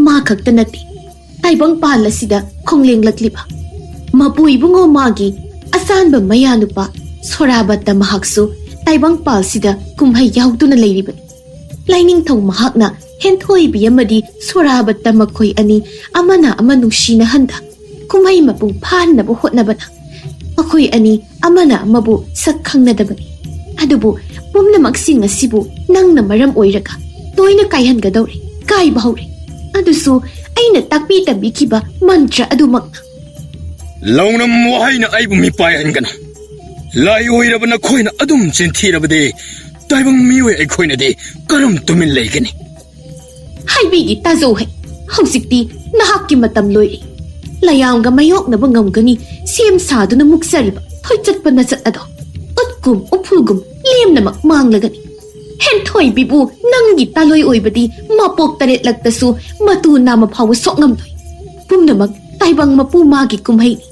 ꯃꯥ ꯈꯛꯇ ꯅꯠꯇꯦ ꯇꯥꯏꯕꯪ ꯄꯥꯜ ꯑꯁꯤꯗ ꯈꯣꯡꯂꯦꯡꯂꯛꯂꯤꯕ ꯃꯄꯨ ꯏꯕꯨꯡꯉꯣ ꯃꯥꯒꯤ ꯑꯁꯥꯟꯕ ꯃꯌꯥꯅꯨꯄꯥ ꯁꯣꯔꯥꯕꯠꯇ ꯃꯍꯥꯛꯁꯨ ꯇꯥꯏꯕꯪ ꯄꯥꯜꯁꯤꯗ ꯀꯨꯝꯍꯩ ꯌꯥꯎꯗꯨꯅ ꯂꯩꯔꯤꯕꯅꯤ ꯂꯥꯏꯅꯤꯡꯊꯧ ꯃꯍꯥꯛꯅ ꯍꯦꯟꯊꯣꯏꯕꯤ ꯑꯃꯗꯤ ꯁꯣꯔꯥꯕꯠꯇ ꯃꯈꯣꯏ ꯑꯅꯤ ꯑꯃꯅ ꯑꯃ ꯅꯨꯡꯁꯤꯅꯍꯟꯗ ꯀꯨꯝꯍꯩ ꯃꯄꯨꯡ ꯐꯥꯍꯟꯅꯕ ꯍꯣꯠꯅꯕꯅ ꯃꯈꯣꯏ ꯑꯅꯤ ꯑꯃꯅ ꯑꯃꯕꯨ ꯁꯛ ꯈꯪꯅꯗꯕꯅꯤ ꯑꯗꯨꯕꯨ ꯄꯨꯝꯅꯃꯛꯁꯤꯡ ꯑꯁꯤꯕꯨ ꯅꯪꯅ ꯃꯔꯝ ꯑꯣꯏꯔꯒ ꯇꯣꯏꯅ ꯀꯥꯏꯍꯟꯒꯗꯧꯔꯦ ꯀꯥꯏꯕ ꯍꯧꯔꯦ ꯑꯗꯨꯁꯨ ꯑꯩꯅ ꯇꯥꯛꯄꯤ ꯇꯝꯕꯤꯈꯤꯕ ꯃꯟꯇ꯭ꯔ ꯑꯗꯨꯃꯛꯅ ꯂꯧꯅꯝ ꯋꯥꯍꯩꯅ ꯑꯩꯕꯨ ꯃꯤꯄꯥꯏꯍꯟꯒꯅꯨ ꯂꯥꯏ ꯑꯣꯏꯔꯕ ꯅꯈꯣꯏꯅ ꯑꯗꯨꯝ ꯆꯤꯟꯊꯤꯔꯕꯗꯤ ꯇꯥꯏꯕꯪ ꯃꯤꯑꯣꯏ ꯑꯩꯈꯣꯏꯅꯗꯤ ꯀꯔꯝ ꯇꯨꯃꯤꯟ ꯂꯩꯒꯅꯤ ꯍꯥꯏꯕꯤꯒꯤ ꯇꯥꯖꯧꯍꯩ ꯍꯧꯖꯤꯛꯇꯤ ꯅꯍꯥꯛꯀꯤ ꯃꯇꯝ ꯂꯣꯏꯔꯦ ꯂꯌꯥꯝꯒ ꯃꯥꯌꯣꯛꯅꯕ ꯉꯝꯒꯅꯤ ꯁꯦꯝ ꯁꯥꯗꯨꯅ ꯃꯨꯛꯆꯔꯤꯕ ꯊꯣꯏꯆꯠꯄ ꯅꯆꯠ ꯑꯗꯣ ꯎꯠꯀꯨꯝ ꯎꯐꯨꯜꯒꯨꯝ ꯂꯦꯝꯅꯃꯛ ꯃꯥꯡꯂꯒꯅꯤ ꯍꯦꯟꯊꯣꯏꯕꯤꯕꯨ ꯅꯪꯒꯤ ꯇꯥꯂꯣꯏ ꯑꯣꯏꯕꯗꯤ ꯃꯄꯣꯛ ꯇꯔꯦꯠꯂꯛꯇꯁꯨ ꯃꯇꯨ ꯅꯥꯝꯃ ꯐꯥꯎꯕ ꯁꯣꯛꯉꯝꯂꯣꯏ ꯄꯨꯝꯅꯃꯛ ꯇꯥꯏꯕꯪ ꯃꯄꯨ ꯃꯥꯒꯤ ꯀꯨꯝꯍꯩꯅꯤ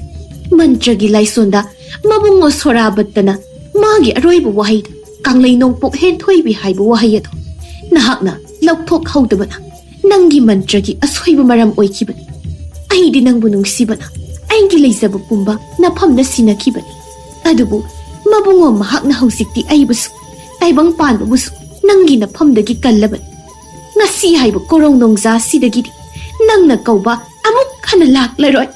ꯃꯟꯇ꯭ꯔꯒꯤ ꯂꯥꯏꯁꯣꯟꯗ ꯃꯕꯨꯡꯉꯣ ꯁꯣꯔꯥꯕꯠꯇꯅ ꯃꯥꯒꯤ ꯑꯔꯣꯏꯕ ꯋꯥꯍꯩꯗ ꯀꯪꯂꯩ ꯅꯣꯡꯄꯣꯛ ꯍꯦꯟꯊꯣꯏꯕꯤ ꯍꯥꯏꯕ ꯋꯥꯍꯩ ꯑꯗꯣ ꯅꯍꯥꯛꯅ ꯂꯧꯊꯣꯛꯍꯧꯗꯕꯅ ꯅꯪꯒꯤ ꯃꯟꯇ꯭ꯔꯒꯤ ꯑꯁꯣꯏꯕ ꯃꯔꯝ ꯑꯣꯏꯈꯤꯕꯅꯤ ꯑꯩꯗꯤ ꯅꯪꯕꯨ ꯅꯨꯡꯁꯤꯕꯅ ꯑꯩꯒꯤ ꯂꯩꯖꯕ ꯄꯨꯝꯕ ꯅꯐꯝꯗ ꯁꯤꯟꯅꯈꯤꯕꯅꯤ ꯑꯗꯨꯕꯨ ꯃꯕꯨꯡꯉꯣ ꯃꯍꯥꯛꯅ ꯍꯧꯖꯤꯛꯇꯤ ꯑꯩꯕꯨꯁꯨ ꯇꯥꯏꯕꯪ ꯄꯥꯟꯕꯕꯨꯁꯨ ꯅꯪꯒꯤ ꯅꯐꯝꯗꯒꯤ ꯀꯜꯂꯕꯅꯤ ꯉꯁꯤ ꯍꯥꯏꯕ ꯀꯣꯔꯧ ꯅꯣꯡꯖꯥ ꯁꯤꯗꯒꯤꯗꯤ ꯅꯪꯅ ꯀꯧꯕ ꯑꯃꯨꯛ ꯍꯟꯅ ꯂꯥꯛꯂꯔꯣꯏ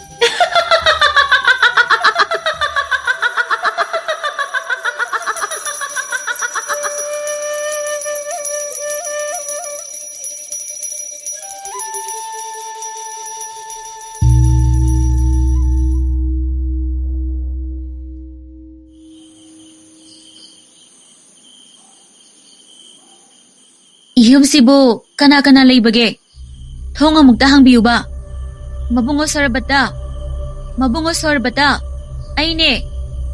ꯌꯨꯝꯁꯤꯕꯨ ꯀꯅꯥ ꯀꯅꯥ ꯂꯩꯕꯒꯦ ꯊꯣꯡ ꯑꯃꯨꯛꯇ ꯍꯥꯡꯕꯤꯌꯨꯕ ꯃꯕꯨꯡꯉꯣ ꯁꯣꯔꯕꯠꯇ ꯃꯕꯨꯡꯉꯣ ꯁꯣꯔꯕꯠꯇ ꯑꯩꯅꯦ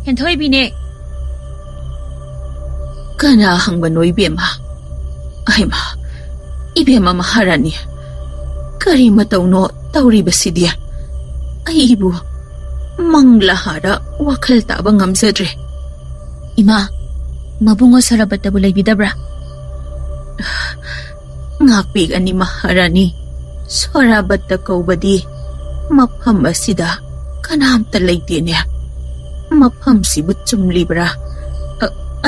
ꯍꯦꯟꯊꯣꯏꯕꯤꯅꯦ ꯀꯅꯥ ꯍꯪꯕꯅꯣ ꯏꯕꯦꯝꯃ ꯑꯩꯃ ꯏꯕꯦꯝꯃ ꯃꯍꯥꯔꯥꯅꯤ ꯀꯔꯤ ꯃꯇꯧꯅꯣ ꯇꯧꯔꯤꯕꯁꯤꯗꯤ ꯑꯩꯕꯨ ꯃꯪꯂꯥꯍꯥꯔ ꯋꯥꯈꯜ ꯇꯥꯕ ꯉꯝꯖꯗ꯭ꯔꯦ. Ima, mabungo Sarabatabu laybidabra? Ngakpigani Maharani, Sarabata kaubadi, mafam asida kanamta laytene. Mafam sibu chumlibra.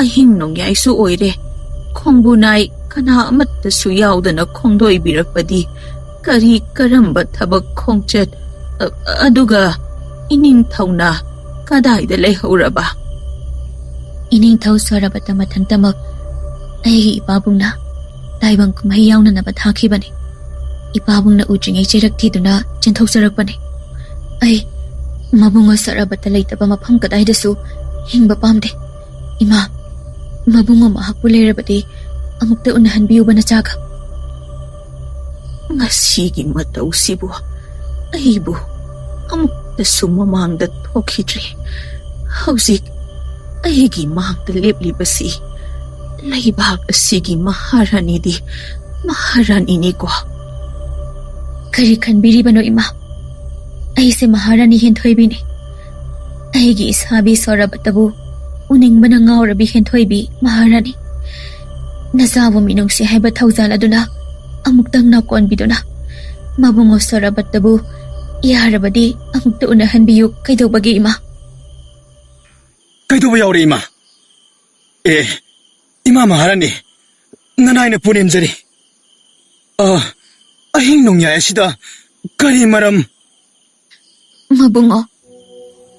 Ahing nong yai su oire. Khongbunai kana amatta su yaudana khongdoi birakpadi. Kari karamba thabak khongchat. Aduga ining thauna kadayda layhoraba. Ining thau Sarabata mathantamak ai ipabungna taibang kumai yauna na bathakibani. Ipabungna ujingai cherak thiduna chenthok sarakpani. Ai mabungo Sarabata laytaba mafam kadaydasu hingba pamde. Ima mabungo mahakpu layrabadi amukta unahanbiyuba na chaga. Ngasigi matausibu aibu amukta sumamangda thokhidri. Hauzik aigi mangda leplibasi laibak asigi Maharani di Maharani ni ko. Kari khanbiribano ima? Aise Maharani henthoibini. Aigi isabi Sarabatabu uningbana ngawrabi henthoibi Maharani. Nazabu minungsi haiba thawzaladuna amuktang nakonbiduna. Mabungo Sarabatabu yarabadi amukta unahanbiyu kaidawbagi ima. Kaidoba yaure ima. Ima Maharani, nanayna punemjari. Ahing nongyay asida kari maram. Mabungo,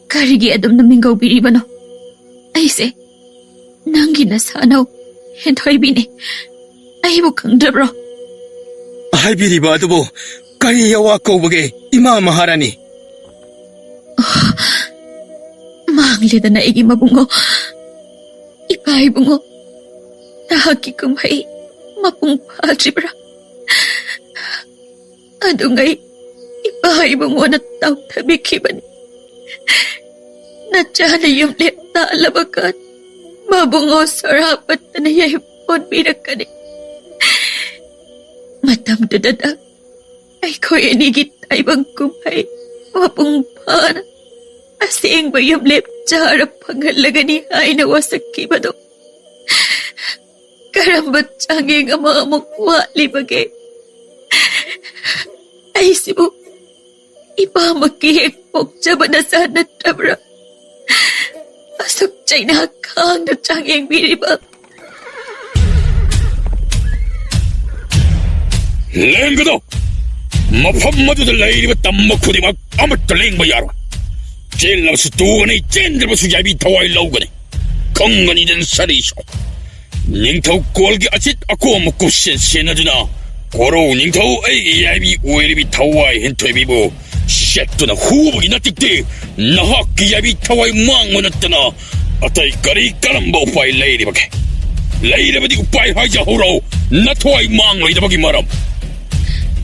karigi adum namingaw biribano. Aise, nangi nasanaw henthoibini. Aibu kangdabro. Ay biriba adubo kari yawa kaubage ima Maharani. Manglida na igi mabungo. Ipaibungo. Nahaki kumhay mapung padribra. Adungay ipaibungo na tawtabikibani. Nadjana yung lepta alabakan. Mabungo Sarabat na nayayipon birakani. Matam dudada ay ko inigit taibang kumhay mapung pana. Asing ba yung lepta pangalaga ni ay nawasakibado. Karambat siyanging ang mga mukwali bagay. Ay sibu, iba magkihikpok siya ba na sana tabra. Pasok siya'y nakakang na siyanging biribag. Leng daw! Mapamado na lairibat ang makudibag amat na leng bayaro. Chen lang sa tuwa na chen dala ba su yabi taway laugan eh. Kang gani din sariso. Ning tau kolgi asit ako makusen na duna. Koro ning tau ay yabi uweribi taway hentoy bibo. Sheto na hubagi na tikti. Nahaki yabi taway mango na tana. Atay kari karamba upay lairibag. Lairibag di upay haja huraw. Nataway mango idabagi maram.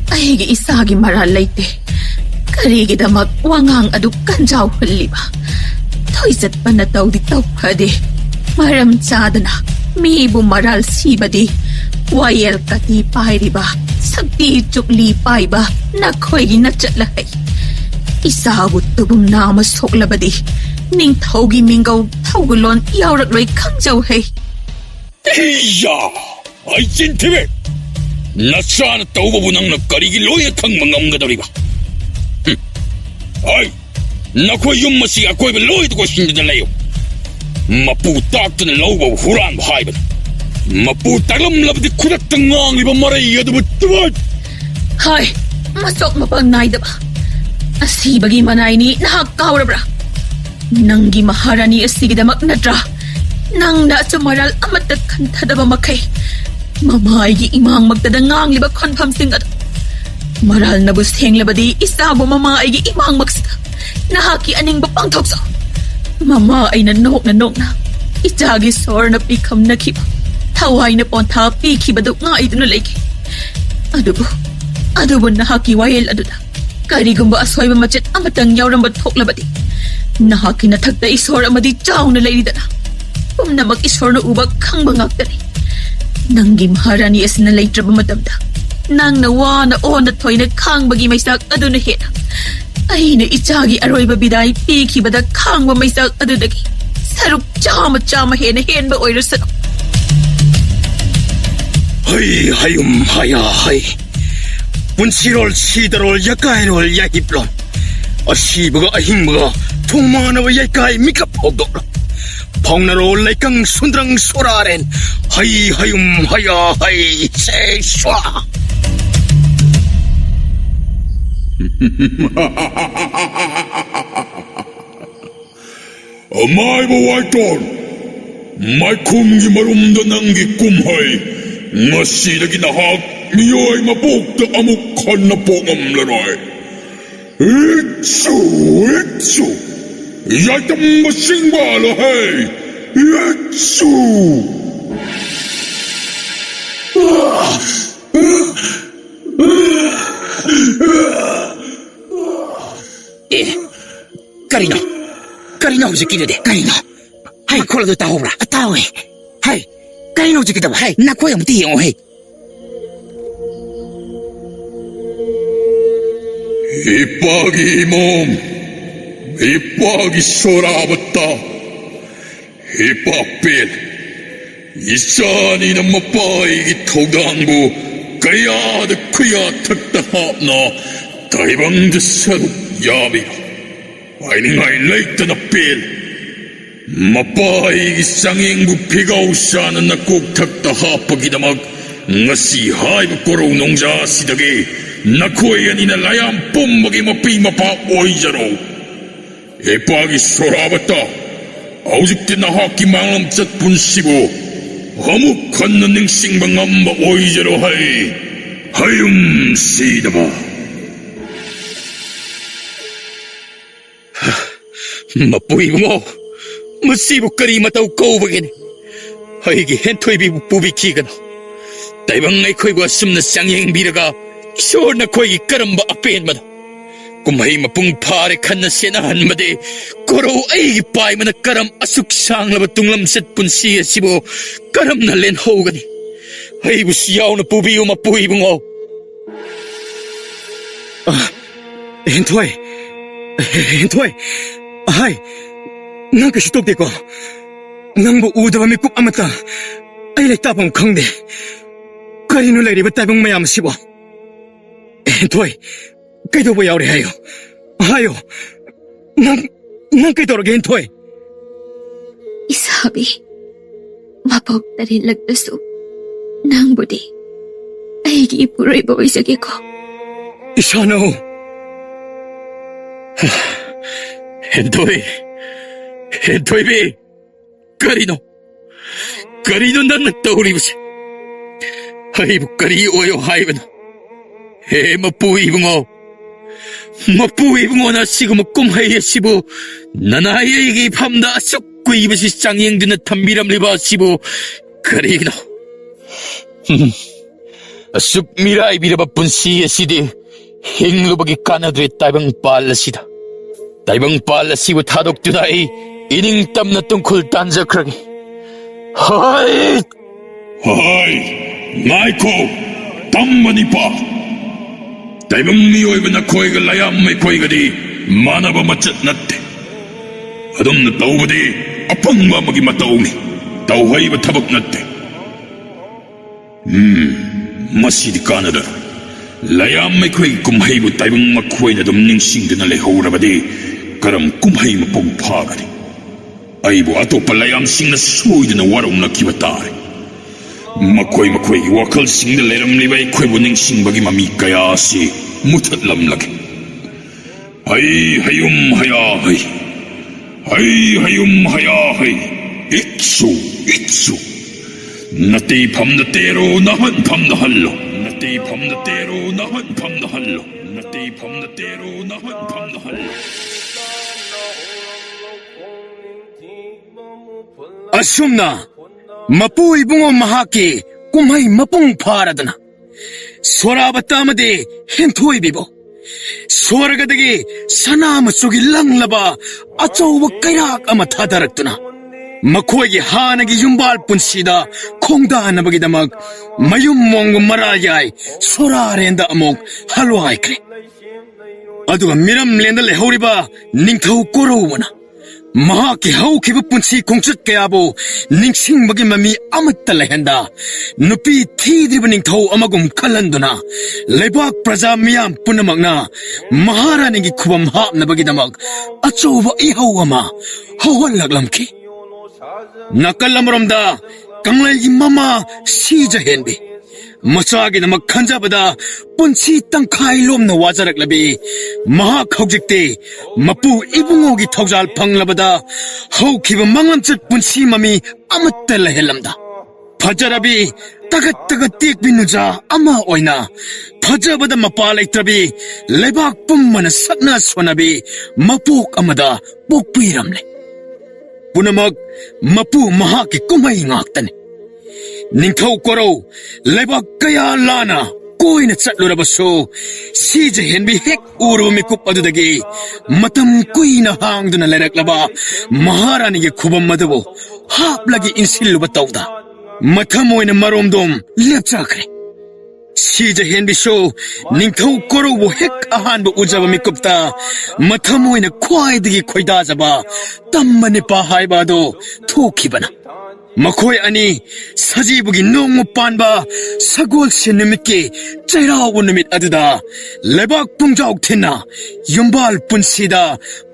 Ay isagi maralayte. Karigi damak wangang aduk kanjaw haliba. Toysat pa na tau di tau pade. Maram sadana. Mi bumaral sibadi. Wayel kati pahiriba. Sagti chukli paiba. Nakoy ginatsyalahay. Isabot tubong namasok labadi. Ning taugi mingaw taugulon yawrakloy kanjaw hay. Iya! Ay sintibe! Nasaan at tao babunang nagkarigiloy at kang mangamgadariba. Ay! Nakoy yung masi ako'y baloy ito ko sindadalayo. Maputak to na lawaw huran bahayban. Maputak lam labdi kudat tangang iba maray adabot tawad. Hay! Masok mapangnay daba. Asi bagi manay ni nakakawrabra. Nanggi Maharani asigidamak nadra. Nang nasumaral amat at kantadaba makay. Mamaygi imang magtadangang liba konpam singad. Maral na buseng labadi isabo mamaygi imang magsita. Nahaki aning bapang tokso. Mama ay nanok na. Itagi sor na pikam na kiba. Taway na ponta pikibadok nga ito na lagi. Adubo nahaki wayel aduda. Karigong ba asoy mamachet amatang yawrang batok labadi. Nahaki na tagda isor amadi chaw na layda na. Na mag-isor na ubag kang bangag tani. Nanggi Maharani as na laytra ba matamda. ꯅꯪꯅ ꯋꯥꯅ ꯑꯣꯟꯅ ꯊꯣꯏꯅ ꯈꯥꯡꯕꯒꯤ ꯃꯩꯁꯥꯛ ꯑꯗꯨꯅ ꯍꯦꯟꯅ ꯑꯩꯅ ꯏꯆꯥꯒꯤ ꯑꯔꯣꯏꯕ ꯕꯤꯗꯥꯏ ꯄꯤꯈꯤꯕꯗ ꯈꯥꯡꯕ ꯃꯩꯁꯥꯛ ꯑꯗꯨꯗꯒꯤ ꯁꯔꯨꯛ ꯆꯥꯝꯃ ꯍꯦꯟꯅ ꯑꯣꯏꯔꯁꯅꯨ. ꯍꯩ ꯍꯌꯨꯝ ꯍꯌꯥ ꯍꯩ ꯄꯨꯟꯁꯤꯔꯣꯜ ꯁꯤꯗꯔꯣꯜ ꯌꯀꯥꯏꯔꯣꯜ ꯌꯥꯏꯍꯤꯞꯂꯣꯟ ꯑꯁꯤꯕꯒ ꯑꯍꯤꯡꯕꯒ ꯊꯣꯡꯃꯥꯟꯅꯕ ꯌꯩꯀꯥꯏ ꯃꯤꯀꯞ ꯍꯧꯗꯣꯛꯂꯣ ꯐꯥꯎꯅꯔꯣꯜ ꯂꯩꯀꯪ ꯁꯨꯟꯗ꯭ꯔꯪ ꯁꯣꯔꯥꯔꯦꯟ ꯍꯩ ꯍꯌꯨꯝ ꯍꯌꯥ ꯍꯩ ꯁꯦ ꯁ꯭ꯋꯥ. ꯑꯃꯥꯏꯕ ꯋꯥꯏꯇꯣꯟ ꯃꯥꯏꯈꯨꯝꯒꯤ ꯃꯔꯨꯝꯗ ꯅꯪꯒꯤ ꯀꯨꯝꯍꯩ ꯉꯁꯤꯗꯒꯤ ꯅꯍꯥꯛ 미어의 마복도 아무 칸나 뽕엄라라이 이츠 야이땀 마싱바라 헤이 이츠 까리나 혹시 기대돼 까리나 하이 콜라도 따오라 따오해 하이 까리나 혹시 기대봐 하이 나 코야 못해 영어해 이빠기 몸, 이빠기 소라봤다. 이빠빌, 이산이는 마빠이기 토강부, 가야드 크야 탁다합나, 다이방드 사룩 야비라. 아이닝아이 레이트나 빌, 마빠이기 쌍행부 피가우샤는 나꼭 탁다합박이다막, ngasi 하이브 꼬로우 농자 시덕이, 나코에야니나 라얌 뽐먹이 마삐마파 오이자로 에빠기 소라봤다 아우직대 나하기 망엄 zat분 시보 허묵 건너는 싱방엄마 오이자로 하이 하욤 시다바 마뿌이붕어 마시부까리 마따우 꼬우버게네 하이기 헨토이비 부비키가나 다이방나이 코이과 숨나 쌍행비라가 시원나 코이 까름바 앞에인마다 꿈하이 마뿡 파레 칸나 세나한마데 고로우 아이기 빠이마나 까람 아숙 상라바 뚱람셋 분시에 시보 까람나 렌 호우가니 아이부 시야오나 부비우 마뿌이붕어 헨토이 하이 난 그시 똑대고 낭보 우드밤이 꿉 아마따 아이레 따봉 강대 까리누 레리바 따봉 마얌 시보 헨토이 ꯀꯩꯗꯧꯕ ꯌꯥꯎꯔꯦ ꯍꯥꯏꯌꯣ ꯅꯪ ꯀꯩꯗꯧꯔꯒꯦ ꯍꯦꯟꯊꯣꯏ 이사비 마법 따릴락다수 낭보디 아이기 이쁘로이보 이자게고 이사노 헨토이비 까리노 나는 떠오리부세 하이부 까리 오요 하이브나 에 마뿌이붕어 나 시그마 꿈하이에 시부 나나이에게 밤다 썩고 이것이 쌍행드는 탐미람리바 시부 그리노 쑥 미라이 비라바 분시에 시디 행루박이 까나드에 따이방 빨라시다 따이방 빨라시부 타독두다이 이닝 땀나 똥쿨 딴자크라기 하이 마이코 땀만이 봐 다이방미오이브나 코이가 라야엄마이 코이가디 마나바 맞쟇 났대 아dom나 따우바디 아팡마마기 맞따오니 따우하이바 타박 났대 마시디 까나다 라야엄마이 코이 꿈하이브 다이방마 코이나 덤닝싱드나 레호우라바디 가람 꿈하이마 뽕파가디 아이부 아토파 라야엄싱나 소이드나 와롱나 키바따리 마코이 와컬싱드 레람리바이 쾌부닝 싱박이 마미까야시 무탓람라게 하이하욤 하야하이 익수 나띠 밤나때로 나한 밤나할로 아쉽나 마뿌이붕어 마하키 꿈하이 마뿡 파라드나 소라바따마디 헨토이비보 소라가다기 사나마 속이 랑라바 아쩌우바 까이락 아마 타다락드나 मखोई हानगी युम्बाल पुंसीदा खोंदानबगिदमक मयुम मोंग मरायाय सोरारेंदा अमोक हलवाइख्रे अदुगा मिरम लेंदा लेहौरिबा निंगथौ कोरौबना महाकी हौखिबा पुंसी खोंचत कयाबो निंगसिंगबगी ममी अमत्ता लेहंदा नुपी थीद्रिबा निंगथौ अमगुम खलंदुना लेबाक प्रजा मियाम पुनमकना महारानीगी खुबम हापनबगिदमक अचौबा इहौ अमा हौहललकलमखि नकल अमरमदा कंगलैगी ममा सीजहेनबी मचागिदमक खंजबदा पुंसी तंखाई लोमना वाजरकलबी महाक हौजिकते मपु इबुंगोगी थौजाल फंगलबदा हौखिबा मंगलमचत पुंसी ममी अमत्ता लहेलमदा फजरबी तगत तगत तेकबी नुजा अमा ओइना फजबदा मपा लेत्रबी लेबाक पुम्मना सकना सोनबी मपोक अमदा पोकपीरमले पुनमक मपु महाकी कुमई ngaktane निंगथौ कोरौ लेबाक कया लाना कोइना चटलुरबसो सीजे हेनबी हेक उरु मिकुप अदुदगी मतम कुइना हांगदुना लेरकलबा महारानीगी खुबम मदबो हापलगी इंसिल्लुबा तौदा मथम ओइना मरोमदोम लेपचाखरे सीजे हेनबिसो निंगथौ कोरौबो हेक अहानबो उजबा मिकुपता मथम ओइना ख्वाइदगी खोइदाजबा तम्मनिपा हाइबादो थोखिबना मखोय अनि सजीबुगी नोंग पानबा सगोल से निमितके चैराव निमित अदुदा लेबाक पुंजाउ थिना युम्बाल पुंसीदा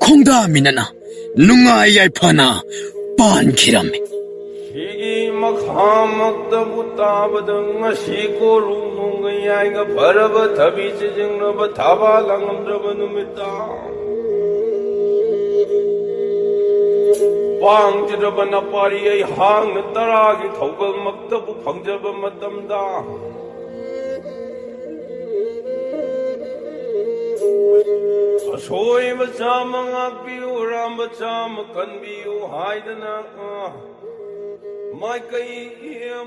खोंदा मिनना नुंगाय याइफाना पान खिरामे हिगी मखामक्तबु ताबदं ngasi ko runung yaiga baraba thabi chijingnaba thaba langamdraba numita Pangdraba na pari ay hang na taragi thawgal magtabu pangjaba matamda Asoy macha mangakbiu ram macha makanbiu haidana Mai kai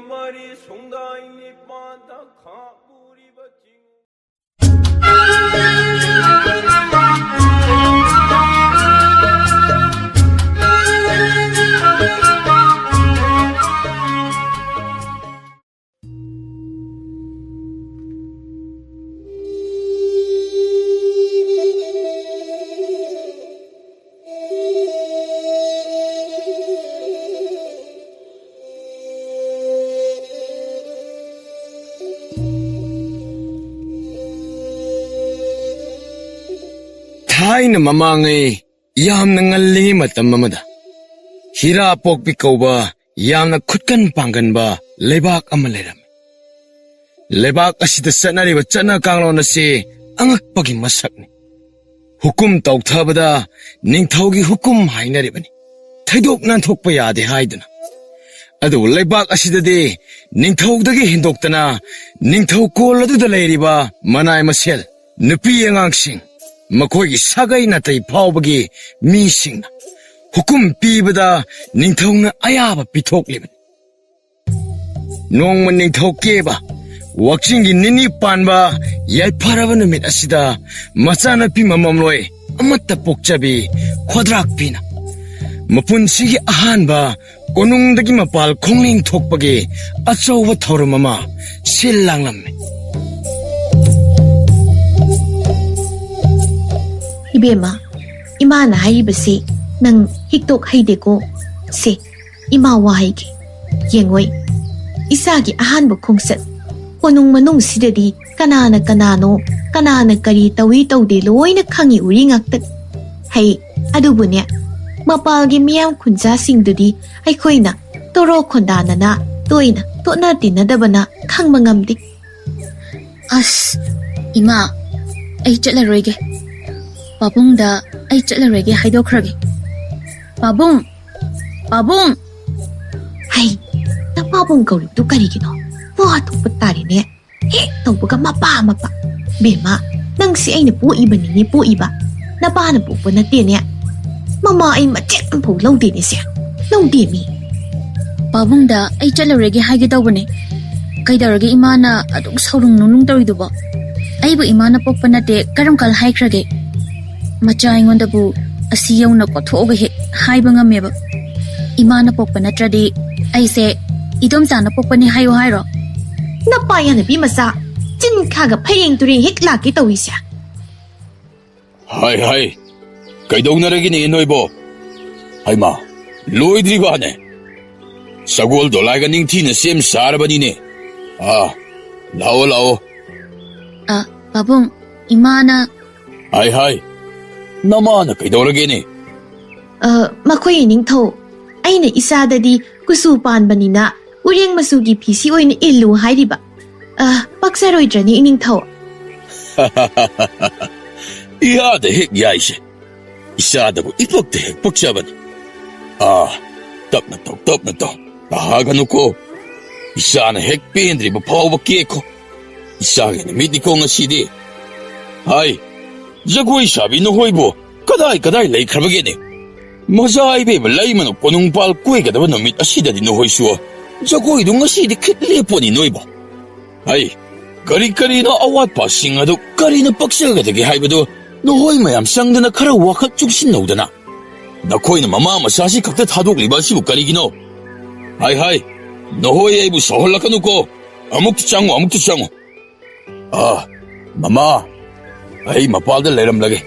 mari sungdai ni panta kha puri baching Haina mamangai yamna ngalli matam amada hira pokpi kauba yamna khutkan pangan ba lebak ama leram lebak asida sanari ba chana kanglona se angakpagi masakni hukum tawthabada ningthaugi hukum hainari bani thaidok nan thokpa yade haiduna adu lebak asida de ningthaudagi hindoktana ningthau kol adu da leiriba manai masel nupi angangsing मखोई सागई नतई फावबगी मीसिंग हुकुम पीबदा निंथौना अयाबा पिथोकलिबन नोंग निंथौ केबा वक्सिंगी निनी Panba याइफारबा नुमित असिदा मचाना P मममलोय अमत्ता पोकचबी खोद्राक पीना मपुनसिगी अहानबा कोनुंगदगी मपाल खोंलिंग थोकपगी अचौबा थौरममा सिल्लांगलम्मे Ibema, ima na haibasi nang hiktok haideko se ima wahigi yengoi isagi ahanba khungsat konung manung sidadi kanana kari tawi tawde loina khangi uri ngaktak hai adubunya mapalgi miyam khunja singdudi aikhoina toro khondana na toina tona tinadabana khangmangamdi as ima ai chatlaroige Pabung da ay chatlarege haidokhrage Pabung Hai na pabung kauli tu karigino wa to patari ne he to buka mapa bema nang si ay na po iba ni po iba na pa na po na tinya mama ay machet ang po law din siya law din mi Pabung da ay chatlarege haigidawne kaidarage imana aduk saurung nunung tawriduba aybu imana popanate karam kal haikrage Macha ingondabu asiyawna kothoga he haiba ngameba Imana pokpa natradi aise idomjana pokpani hayo hairo. Napa yana bi masa chin khaga phayeng turing hik laki tawisa. Hai, kaidonaragini inoibo. Hai ma, loidribane. Sagol dolaiga ningthina sem sarabani. Lao. Babung, Imana. Hai. Namana kaidoragini. Makoy ningtho. Aina isadadi kusu panbanina ureng masugi phisi oina illu hairiba. Paksaroidrani ningtho. Iyada hek yaise. Isadabu ipokte hek poksabani. Tapna to. Haganuko. Isana hek pendri ba pawba keko. Isagani midiko ngasidi. Hai. Jagoi sabi no hoibo. Kadai laikhrabageni. Mazai beba laimano konungpal kuigadaba nomit asidadi no hoisuo. Jagoi du ngasidi kitleponi noibo. Hai. Kari na awat pa singado kari na paksagadagi haibado. Nohoy mayam sangdana khara wakhat chuksin nodana. Nakhoy na mama masasi khakta thadokliba sibu karigino. Hai. Nohoy aibu soholakanu ko. Amuk chango. Mama. Ai mapalda leram lage.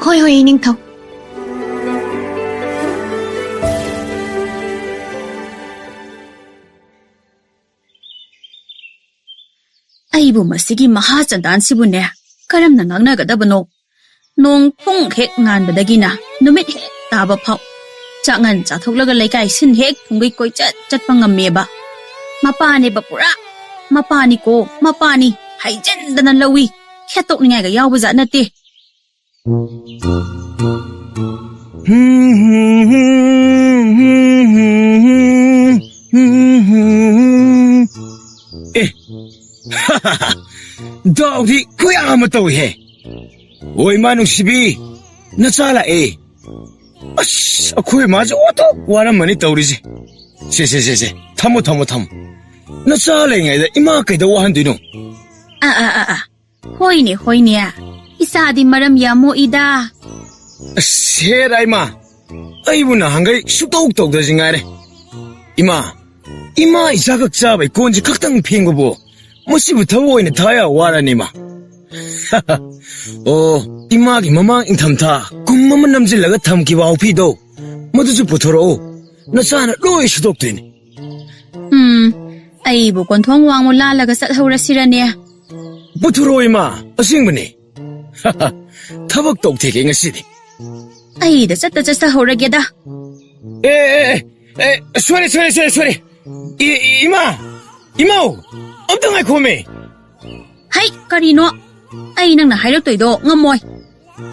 Hoy ningtho. Aibu masigi mahachandan sibune. Karamna ngangnagadabano. Nong pung hek nganbadagina numit hek taba phau. Changan chathoklaga laikai sin hek thungai koi chat pangameba. Mapani bapura. Mapani haijendana lawi. Khetok ningai ga yawba za nate. Dawdi kuya mo to he. Oy manung sibi. Nasala akoy majo oto waram mani tawrisi. Se. Thamo. Nasala ngai da ima kai da wahan dino. Hoyne. Isadi maram yamo ida. Se raima. Aibuna hangai sutok da jingare. Ima isagak chabai konji kaktang phingobo. Musibu thawoina thaya waranima. Imagi mamang inthamtha kummama namjilaga thamkiba haupido. Maduju puthoro. Nasana loi sudoktoini. Aibu konthong wangmo lalaga sathorasirane. Puthoro ima asingbani. Thabak tokthege ngasidi. Aida chatta horageda. Sorry. Imao. Amtang ai khome. Hai, karino. Ai nang na hairoktoido ngamoy.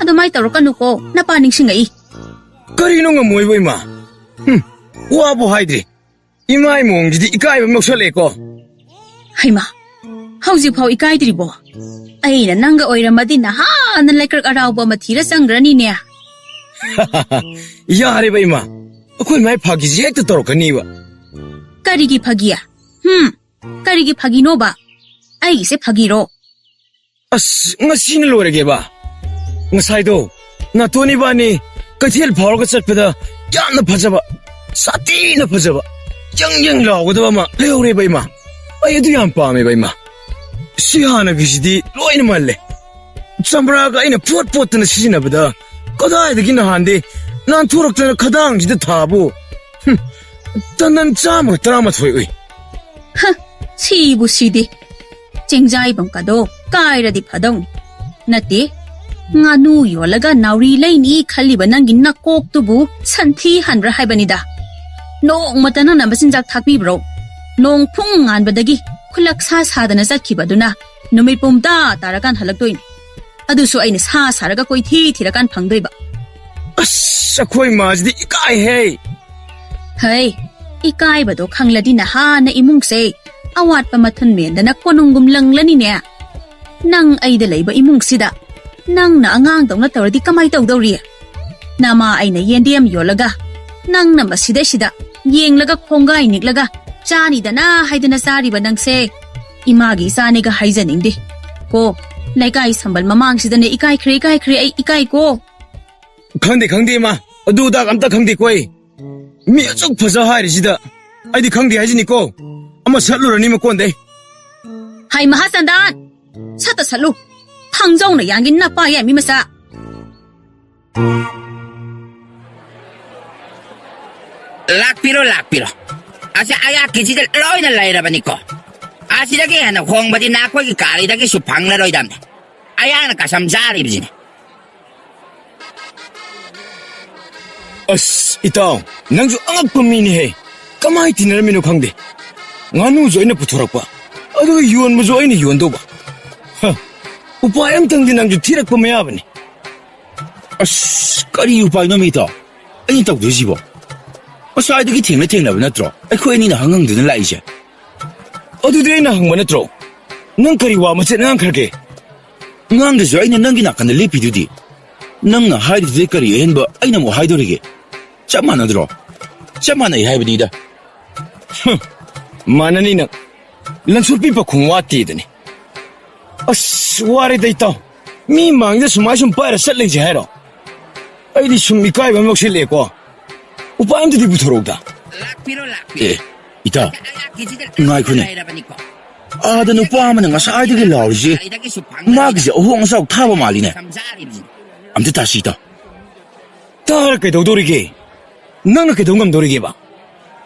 Adumai tawrakanu ko napa ningsingai. Karino ngamoy boy ma. Wabo haidri. Imai mongjidi ikai moksale ko. Hai ma. Hauji phau ikai dribo. Ai na nanga oiramadi na ha nan laikrak arauba mathira sangrani ne. Yare boy ma. Akoi mai phagi jek torokani ba. Karigi phagia. Karigi phagino ba. Ai se phagiro. Ngasina lorege ba. Ngasaido natoni bani kathel phawga chatpada yamna phajaba. Satina phajaba. Yang lawgada ma leore bai ma. Ai adu yam pame bai ma. Sihana gisidi loina malle. Chambra ga ina pot na sijina bada. Kadai de gina hande nan thurakta khadang jida thabu. Tanan chama trama thoi. Sibu sidi. Chengjai bang kado kairadi phadong. Nati nganu yolaga nauri laini khaliba nangi nakok tubu santhi hanra haibanida. Nong matana nambasinjak thakpi bro. Nong phung nganbadagi khulak sa sadana satkibaduna numipumda tarakan halaktoini. Adusu aina sa saraga koi thirakan phangdoiba. Akhoi majdi ikai Hey, ikai bado khangladi na ha na imungse. Awat pamathun mendana konungum langlani ne. Nang aida leiba imungsida. Nang na angang dawna tawradi kamai tawdawri. Nama aina yendiam yolaga. Nang na masida yenglaga khongai niklaga. Chani dana haidana sariba nangse. Imagi saniga haijaningdi. Ko laikai sambal mamang sidane ikai khre ai ikai ko. Khangde ma. Adu da amta khangde koi. 미 어쩍 퍼져 하이리시다. 아이디 강디 하지니까 아마 살루라니 먹건데. Hay Mahasandan, sata salu. Pangjong na yangin na pa yan mimasa. Lakpiro. Asa ayak kisigal loy na layra ba niko? Asi dagi na kung bati na ako ikari dagi supang na loy damne. Ayak na kasamsari bizine. As, itaw, nangjo angak pamini he. Kamay tinarami no kangde. Nganu jo ina puturak pa. Ado yuan mo jo ina yuan do ba. Ha, upayam tangdi nangjo tirak pa mayabani. As, kari upay na mita. Ay tawag doon sibo. Masyadagi tingna ba na tro? Ay ko ni na hanggang doon na laisya. Ado di na hangman na tro. Nang kariwa mo siya nang karke. Ngang daso ay nanang ginakan na lipi doon di. Nang na haid doon kariyahin ba ay na mo haid doon rige. Chama na tro. Chama na ihay ba nida? Mana ni nang. Lansurpi pa kung wati ito ni. As, wari da ito. Mi mangda sumasyong para sa lang siya hero. Ay di sumikay ba magsili ko. Upaan di buturog da. Eh, ita. Ngay ko na. Ada no pa man nga sa ay di law si. Magsi o ang saw tawa mali na. Amte ta sita. Tar kay dodorige. Nang na kay dongam dorige ba.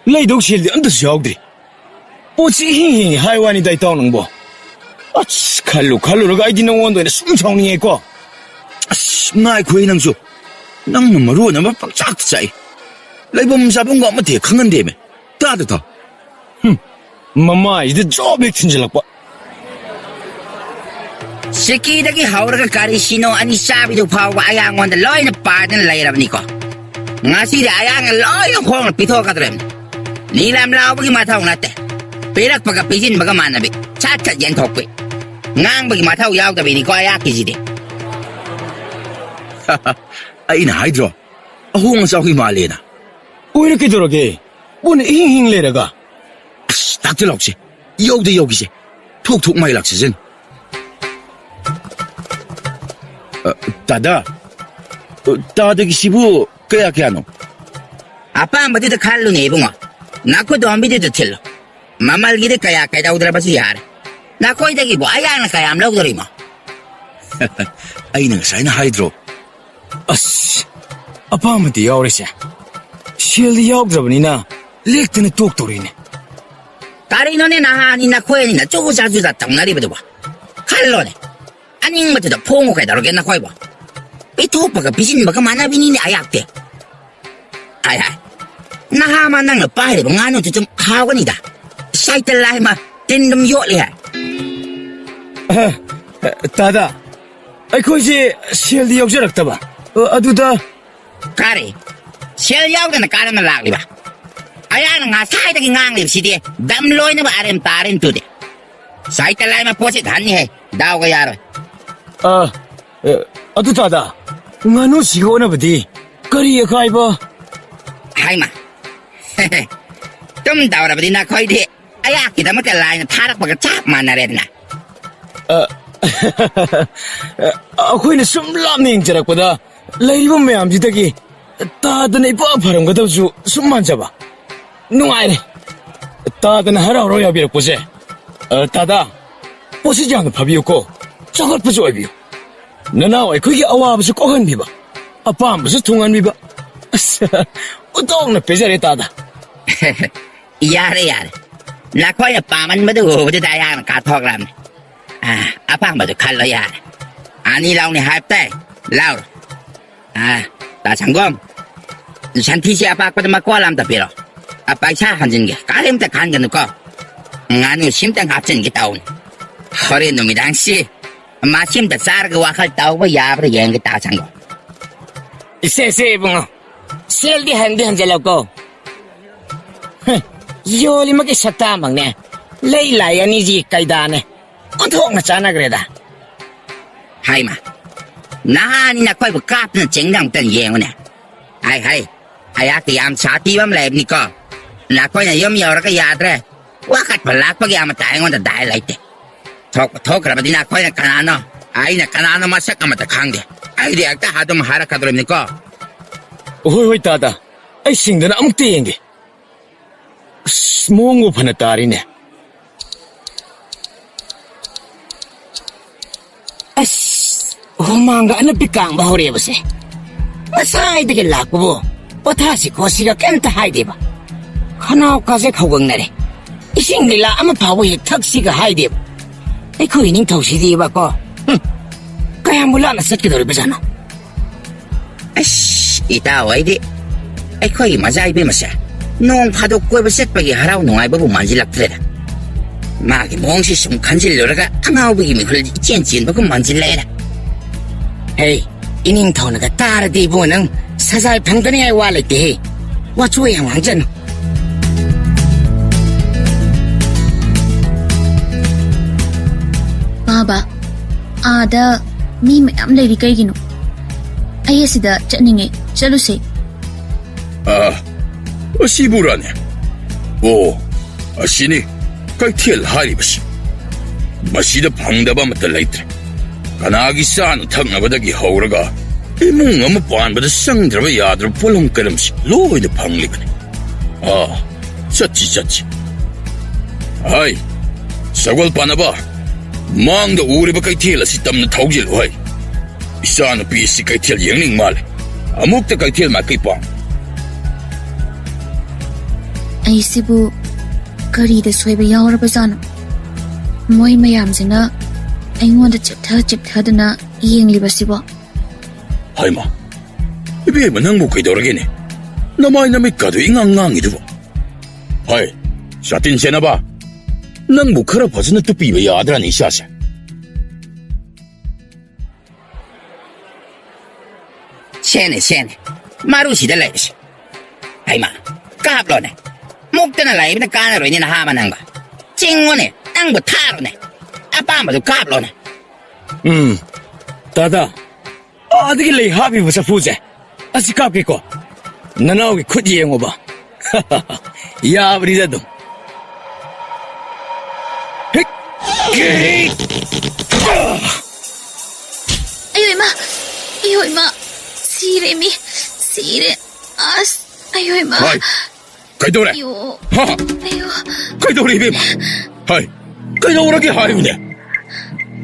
Lay dog sildi anda siyogdri. Pochi hing haiwani da ito nang bo. Ats kallo raga ay di nang wondo na sumchong niya ko. As, ngay ko nang so. Nang namaro na mapagsak say. Laibam sabong ko mati kangan deme. Tada ta. Mama ide jobek tinjalak pa. Siki dagi hauraga kari sino ani sabi do pawa ayang on the loy na parden layra niko. Ngasi da ayang loy ang kong pito kadrem. Nilam lao bagi mataw nate. Perak pagkapisin baga manabi. Chat kat yan tokwe. Ngang bagi mataw yaw tabi niko ayak kizide. Ay na hydro. Ako ang sa mali na. Uy na kidoroge. Buna hing leraga. As, taktilok si. Yaw da yaw kisi. Tuk may laksisin. Tada. Tada kisibu kaya no. Apa ang batita kalo ni ibunga? Nako dombi dito tilo. Mamal gide kaya daw dra basi yar. Nako idagi bo ayang na kaya amlaw dori mo. Ay nang say na hydro. As, apa mati yaw siya. Shildi yaw drabani na. Lekta na tuktori ni. Kari no ne nahani na kwe ni na chogo jazu da tang nari bado ba. Kalo ne. Aning matida pongo kay daroge na kwe ba. Ito pagka bisin baga manabini ni ayakte. Ay. Nahama nang na pahiri ba nga no tutum hawa ni da. Say talay ma tindum yo liha. Tada. Ay ko si shildi yaw jarak taba. Aduda. Kari. Shil yaw na nakara na lagli ba. Ayan nga say dagi ngang lip si di. Damloy na ba arem tarin tu di. Say talay ma posit hani he. Daw ka yaro. Adu tada. Ngano sigaw na ba di? Kariya kay ba? Hay ma. Tum daw na ba di na koy di. Ayak kita matalay na tarak pagkachap man na rin na. Ako'y na sumlamning jarak pa da. Lairibang mayam jitagi. Tada na ipaparang gadaw su summansa ba? Nungay ne. Tada na haraw yabirak po siya. Tada. Posijang na pabiyo ko. Tsakot pa siya ibiyo. Nanaway ko'y awa ba sa kohan mi ba? Apam ba sa tungan mi ba? Utong na pezare tada. Yare. Nakoy na paman madugo di daya na katok lam. Apang ba do kalo yare. Ani law ni hype tay. Law. Ta sanggom. Santi si apak pa makwa lam ta pero. Apak sa hanjin ge. Kalim ta kan gan ko. Nganu simtang hapsin ge taon. Hore no midang si. Masim ta sar ge wakal taw ba yabre yang ge ta sanggom. Se bungo. Sel di handi hanjalaw ko. Yoli mag-isatamang ne. Laylaya ni Zik kaydane. Untok na sana greda. Hay ma. Nahani na ko'y bukap na chengang tan yengo ne. Hay. Ayak tiyam sati bam lab ni ko. Na ko'y na yum yawra ka yadre. Wakat palak pag yama tayong na dahil ay te. Tok rabadi na ko'y na kanano. Ay na kanano masak na matakang de. Ay di agta hadong mahara kadrom ni ko. Hoy tada. ꯑꯩ ꯁꯤꯡꯗꯅ ꯑꯃꯨꯛꯇ ꯌꯦꯡꯒꯦ. ꯑꯁ, ꯃꯑꯣꯡꯕꯨ ꯐꯅ ꯇꯥꯔꯤꯅꯦ. ꯑꯁ, ꯍꯨꯃꯥꯡꯒ ꯑꯅꯞꯄꯤ ꯀꯥꯡꯕ ꯍꯧꯔꯦꯕꯁꯦ. ꯉꯁꯥꯏꯗꯒꯤ ꯂꯥꯛꯄꯕꯨ ꯄꯣꯊꯥꯁꯤ ꯈꯣꯠꯁꯤꯒ ꯀꯩꯝꯇ ꯍꯥꯏꯗꯦꯕ. ꯈꯅꯥꯎꯀꯥꯁꯦ ꯈꯧꯒꯪꯅꯔꯦ. ꯏꯁꯤꯡ ꯂꯤꯂꯥ ꯑꯃ ꯐꯥꯎꯕ ꯍꯦꯛ ꯊꯛꯁꯤꯒ ꯍꯥꯏꯗꯦꯕ. ꯑꯩꯈꯣꯏ ꯅꯤꯡꯊꯧꯁꯤꯗꯤꯕꯀꯣ. ꯀꯌꯥꯝꯕꯨ ꯂꯥꯞꯅ ꯆꯠꯀꯗꯧꯔꯤꯕꯖꯥꯠꯅꯣ? ꯑꯁ, ꯏꯇꯥꯎ ꯑꯩꯗꯤ ꯑꯩꯈꯣꯏꯒꯤ ꯃꯆꯥ ꯏꯕꯦꯝꯃꯁꯦ ꯅꯣꯡ ꯐꯥꯗꯣꯛ ꯀꯣꯏꯕ ꯆꯠꯄꯒꯤ ꯍꯔꯥꯎ ꯅꯨꯡꯉꯥꯏꯕꯕꯨ ꯃꯥꯟꯁꯤꯜꯂꯛꯇ꯭ꯔꯦꯗ. ꯃꯥꯒꯤ ꯃꯑꯣꯡꯁꯤ ꯁꯨꯝ ꯈꯟꯖꯤꯜꯂꯨꯔꯒ ꯑꯉꯥꯎꯕꯒꯤ ꯃꯤꯈꯨꯜ ꯏꯆꯦꯟ ꯆꯦꯟꯕꯒꯨꯝ ꯃꯥꯟꯁꯤꯜꯂꯛꯑꯦꯗ. ꯍꯦ, 이닝ꯊꯧꯅꯒ ꯇꯥꯔꯗꯤ 이봉은 ꯅꯪ 사자에 방단이야 와 ꯂꯩꯇꯦꯍꯦ. 와초에 양 왕자는. Baba, ada mi mayam ꯂꯩꯔꯤ ꯀꯩꯒꯤꯅꯣ? ꯑꯩ ꯑꯁꯤꯗ ꯆꯠꯅꯤꯡꯉꯦ. ꯆꯠꯂꯨꯁꯦ. ꯑꯁꯤꯕꯨꯔꯥꯅꯦ? ꯑꯣ, ꯑꯁꯤꯅꯤ ꯀꯩꯊꯦꯜ ꯍꯥꯏꯔꯤꯕꯁꯤ. ꯃꯁꯤꯗ ꯐꯪꯗꯕ ꯑꯃꯠꯇ ꯂꯩꯇ꯭ꯔꯦ. ꯀꯅꯥꯒꯤ ꯆꯥꯅ ꯊꯛꯅꯕꯗꯒꯤ ꯍꯧꯔꯒ ꯏꯃꯨꯡ ꯑꯃ ꯄꯥꯟꯕꯗ ꯆꯪꯗ꯭ꯔꯕ ꯌꯥꯗ꯭ꯔꯕ ꯄꯣꯠꯂꯝ ꯀꯔꯝꯁꯤ ꯂꯣꯏꯅ ꯐꯪꯂꯤꯕꯅꯤ. ꯆꯠꯁꯤ. ꯍꯥꯏ, ꯁꯒꯣꯜ ꯄꯥꯅꯕ, ꯃꯥꯡꯗ ꯎꯔꯤꯕ ꯀꯩꯊꯦꯜ ꯑꯁꯤ ꯇꯝꯅ ꯊꯧꯖꯤꯜꯂꯨ ꯍꯥꯏ. ꯏꯆꯥꯅꯨꯄꯤ ꯑꯁꯤ ꯀꯩꯊꯦꯜ ꯌꯦꯡꯅꯤꯡ ꯃꯥꯜꯂꯦ. ꯑꯃꯨꯛꯇ ꯀꯩꯊꯦꯜ ꯃꯥꯏꯀꯩ ꯄꯥꯡ. ꯑꯩꯁꯤꯕꯨ ꯀꯔꯤꯗ ꯁꯣꯏꯕ ꯌꯥꯎꯔꯕꯖꯥꯠꯅꯣ? ꯃꯣꯏ ꯃꯌꯥꯝꯁꯤꯅ ꯑꯩꯉꯣꯟꯗ ꯆꯤꯞꯊꯗꯨꯅ ꯌꯦꯡꯂꯤꯕꯁꯤꯕꯣ? ꯍꯥꯏꯃ, 이ቤ마 ꯅꯪꯕꯨ ꯀꯩꯗꯧꯔꯒꯦꯅꯦ? ꯅꯃꯥꯏ ꯅꯃꯤꯠꯀꯥꯗꯣ ꯏꯉꯥꯡ ꯉꯥꯡꯉꯤꯗꯨꯕꯣ. ꯍꯥꯏ, ꯁꯥꯇꯤꯟ ꯁꯦꯟꯅꯕ, ꯅꯪꯕꯨ ꯈꯔ ꯐꯖꯅ ꯇꯨꯞꯄꯤꯕ ꯌꯥꯗ꯭ꯔꯥꯅꯦ ꯏꯆꯥꯁꯦ? ꯁꯦꯟꯅꯦ. 마루시다 ꯂꯩꯔꯤꯁꯤ. ꯍꯩꯃ, ꯀꯥꯞꯂꯣꯅꯦ. ꯃꯨꯛꯇꯅ ꯂꯩꯕꯅ ꯀꯥꯟꯅꯔꯣꯏꯅꯦ ꯅꯍꯥ ꯑꯃ ꯅꯪꯕ. ꯆꯤꯡꯉꯣꯅꯦ, ꯅꯪꯕꯨ ꯊꯥꯔꯣꯅꯦ. ꯑꯄꯥꯝꯕꯗꯨ ꯀꯥꯞꯂꯣꯅꯦ. 다다, 어디게 레이 하비부 사푸제. 아시 깝게고. 나나오기 굿 예행오바. 야브리자도. 아유 이마, 시레미, 아유 이마. 하이, 그래도래. 하하. 그래도래 이ቤ마. 하이, 그래도라게 하이우네.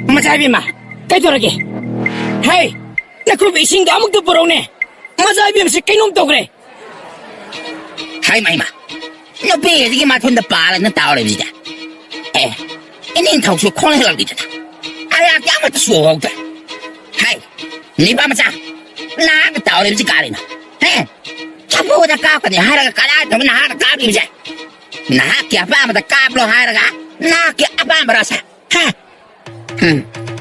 맞아 이ቤ마, 그래도라게. 하이, 나 그럼 이신가 아무도 보러오네. 맞아 이ቤ마씨 깨놈도 그래. 하이 마이마, 너 배에게 맡은다 빠르는 따오래비자. 이닝 턱수 콘을 흘리잖아. 아야 아무것도 수고없다. 하이, 니 봐마자. 나가 따오래비지 까리나. 참보다 까거니 하라가 까라더면 하라 까비비자. 나게 아빠마다 까불어 하라가 나게 아빠마라사.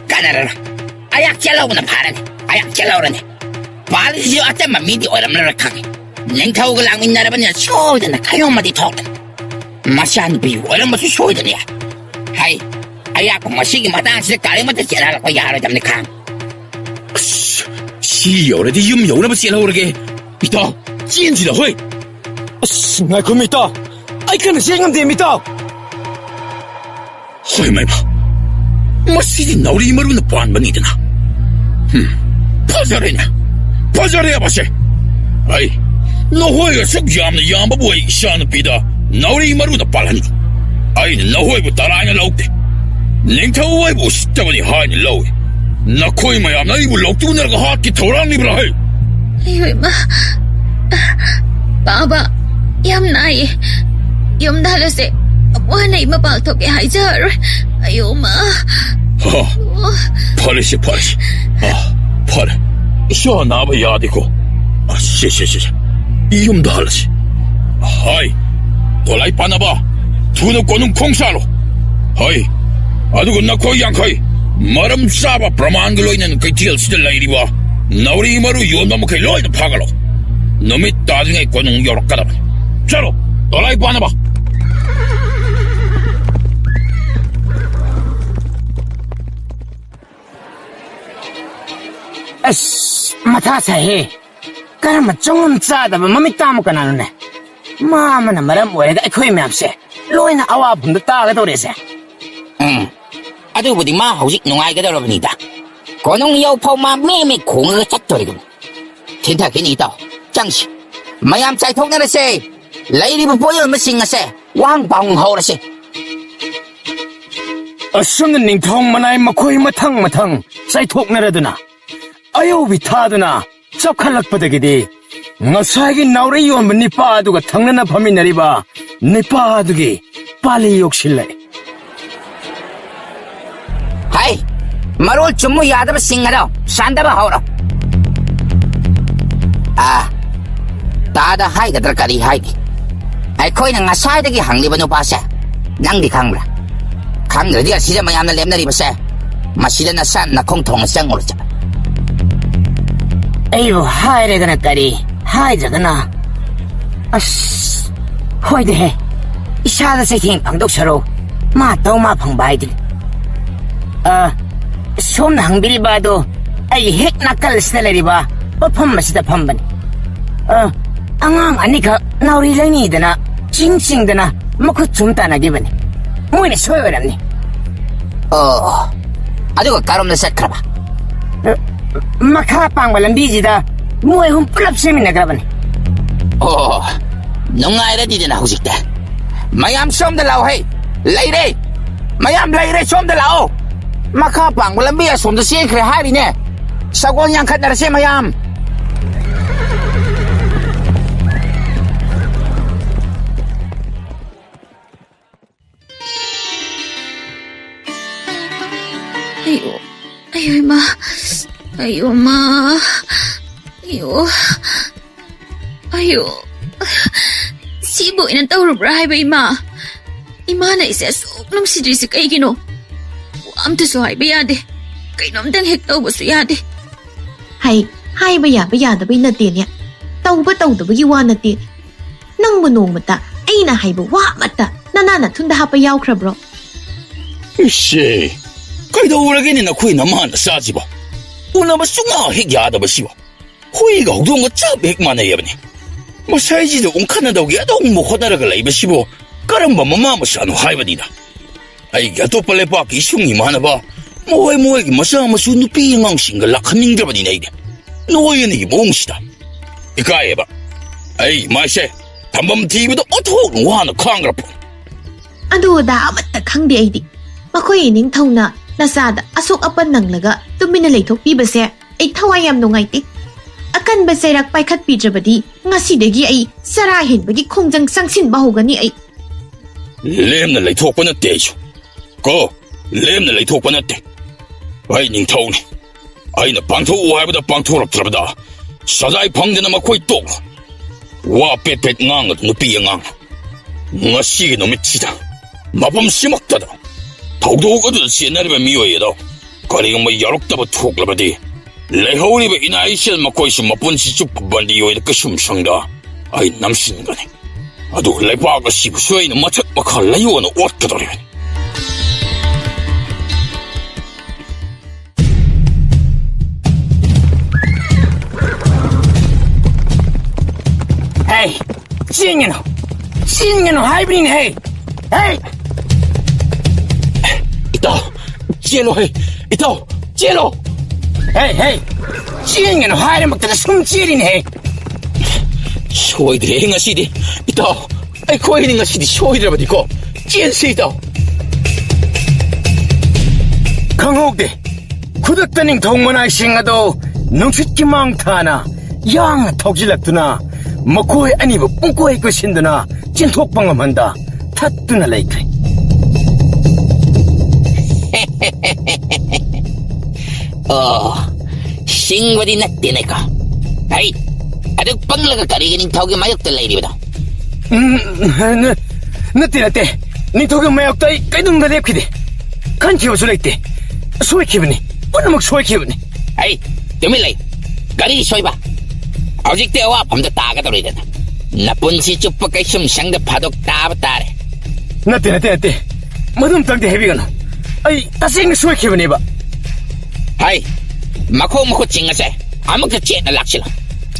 까다라라. 아약 젤라오구나 바라네. 아약 젤라오라네. 바리지오 아때만 미디 오람나라 카게. 냉타오글 랑민 나라바냐 쇼이드나 카요마디 톡다. 마시안 비유 오람마수 쇼이드냐. 하이, 아약 마시기 마당시에 까리마다 젤라라고 야라 잡네 강. 시여래디 염여우나마 젤라오라게. 이따 찐지다 허이. 나 그미다. 아이카는 생각됩니다. 허이 마이마. 마시디 나우리 이마루나 반반이드나. 퍼져래야 마시. 아이, 너 호이가 썩 얌나 얌바보이 샤는 비다. 나우리 이마루나 빨라니. 아이는 나 호이부 따라하냐 라욱대. 냉타우 와이부 시다보니 하니 라우이. 나 코이마 얌나 이부 럭두고 나라가 하기 더랑 리브라 하이. 아유 이마. Baba, yam nai. Yam dalase. Wanay mapagtok hajar. Ayo ma. 파리시. 파리. 시원하바 야디고. 시시시. 이음도 할라시. 하이, 돌아이 빠나봐. 두는 꼬는 콩사로. 하이, 아두고 나 거의 양카이. 마름 싸바 브라만글로 있는 그 딜스들 라이리와. 나우리 이마루 요나무케 로이드 파갈로. 놈이 나중에 꼬는 요락가다봐. 자로, 돌아이 빠나봐. ꯑꯁ, ꯃꯊꯥ ꯁꯥꯏꯍꯦ. ꯀꯔꯝꯕ ꯆꯣꯡꯉꯝ ꯆꯥꯗꯕ ꯃꯃꯤꯠ ꯇꯥꯃꯨꯛꯀ ꯅꯥꯅꯨꯅꯦ. ꯃꯥꯃꯅ ꯃꯔꯝ ꯑꯣꯏꯔꯒ ꯑꯩꯈꯣꯏ ꯃꯌꯥꯝꯁꯦ ꯂꯣꯏꯅ ꯑꯋꯥꯐꯝꯗ ꯇꯥꯒꯗꯧꯔꯦꯁꯦ. ꯑꯗꯨꯕꯨꯗꯤ ꯃꯥ ꯍꯧꯖꯤꯛ ꯅꯨꯡꯉꯥꯏꯒꯗꯧꯔꯕꯅꯤꯗ. ꯀꯣꯅꯨꯡ ꯌꯧꯐꯥꯎ ꯃꯥ ꯃꯦ ꯈꯣꯡꯉꯒ ꯆꯠꯇꯣꯔꯤꯕꯅꯤ. ꯊꯤꯟꯊꯈꯤꯅꯤ ꯏꯇꯥꯎ, ꯆꯪꯁꯤ. mayam chai thok na se lai ri bu poyo ma sing ase wang bang ho ra se asum ning thong manai makhoi mathang sai thok na raduna ayo bi thaduna chap khalak padagidi ngasai gi naure yon ni pa aduga thangna na phami nariba ni pa adugi pali yokshille hai marol chummu yadaba singaro sandaba horo tada hai gadar kari hai ai khoi na ngasai dagi hangli banu pa se nang di khangbra khangradi asida mayam na lemnari ba se masida na san na khong thong sang ur cha ai bo hai re gana kari hai jagana as hoi de isa da se thing phangdok saro ma taw ma phang bai di som na hangbiri ba do ai hek nakal salary ba pham masida pham ban angang ani ka nauri lani dana ching dana makhu chumta na gi bani moine soy waramni aduga karom na sakraba makha pang balam biji da moy hum pulap semi na grabani nungai ra di dana hujikta mayam som da law hey leire mayam leire som da law makha pang balam bi som da se khre hari ne sagol yang khat na se mayam Ayo, Ima. Ayo, Ma. Ayo. Sibo ina tawrubra haiba Ima. Ima na isa asok nung sidrisi kay gino. Amta so haiba yade. Kay namdang hek tawba so yade. Haiba yada bay na din ya. Tawba bagi wa na din. Nang bunong mata, ay na haiba wa mata. Nanana tunda hapa yaw krabro. Ishe. Kaidawuragini na kui naman sa ba? Una ba sunga hik yada ba siwa? Kui ga hudong ga chab hik mana yabani. Masayji da unkana daw gi adong mo khodaraga laiba sibo. Karamba mama masano haibani da. Ay gato pale pa ki sungi mana ba. Moy gi masa masu nupi ngang singa lakhaning da bani naide. Noy ni mong sida. Ikaye ba. Ay mashe tambam tibi da othok wana khangrap. Adu da amatta khangdi aidi. Makoy ining thawna nasada asok apan nanglaga tumina leithok pibase ay thawayam nungaiti akan basairak paikhat pijabadi ngasidagi ay sarahin bagi khongjang sangsin bahogani ay lemna leithok pa natte ayo ko lemna leithok pa natte ay ning thawni ay na pangtho haibada pangthorap trabada sajai phangdena makhoi tok wa pet ngang nupi ngang ngasi no mitchida mapam simaktada Tawdog adu sinariba miyoyedo karigamba yarokdaba thuklabadi leihoriba inaishil makoisi mapunsi chuppa bandi yoyda kasum sangda ay namsingani adu leipaga sibu soyna mathak makha layona otkadoribani Hey, singeno haibrin hey Cielo, cielo! Hey! Cielo, hire magtada sum cielin hey! Soidre ngasidi, ito! Ay koy ni ngasidi soidre ba di ko? Ciel si ito! Kanghogde, kudataning thongmanay singado nungsit mang thana yang thokjilakduna makoy aniba pungkoy ko sinduna jinthok pangamhanda thattuna laikre. Singwadi natte ka. Ay, aduk panglaga karigining tawgi mayok talay di ba? Natte. Ni tawgi mayok tay kaidung gadep kide. Kanchi osulaitte. Soy kibni. Punamag soy kibni. Ay, tumilay. Kari soy ba? Aujikte awa pamda taga tawri dana. Napunsi chuppa kay sumsang da padok taba tare. Natte. Madum tagde hebigano. Ay, tasing soy kibni ba? Hay, mako chingase. Amag na chen na laksila.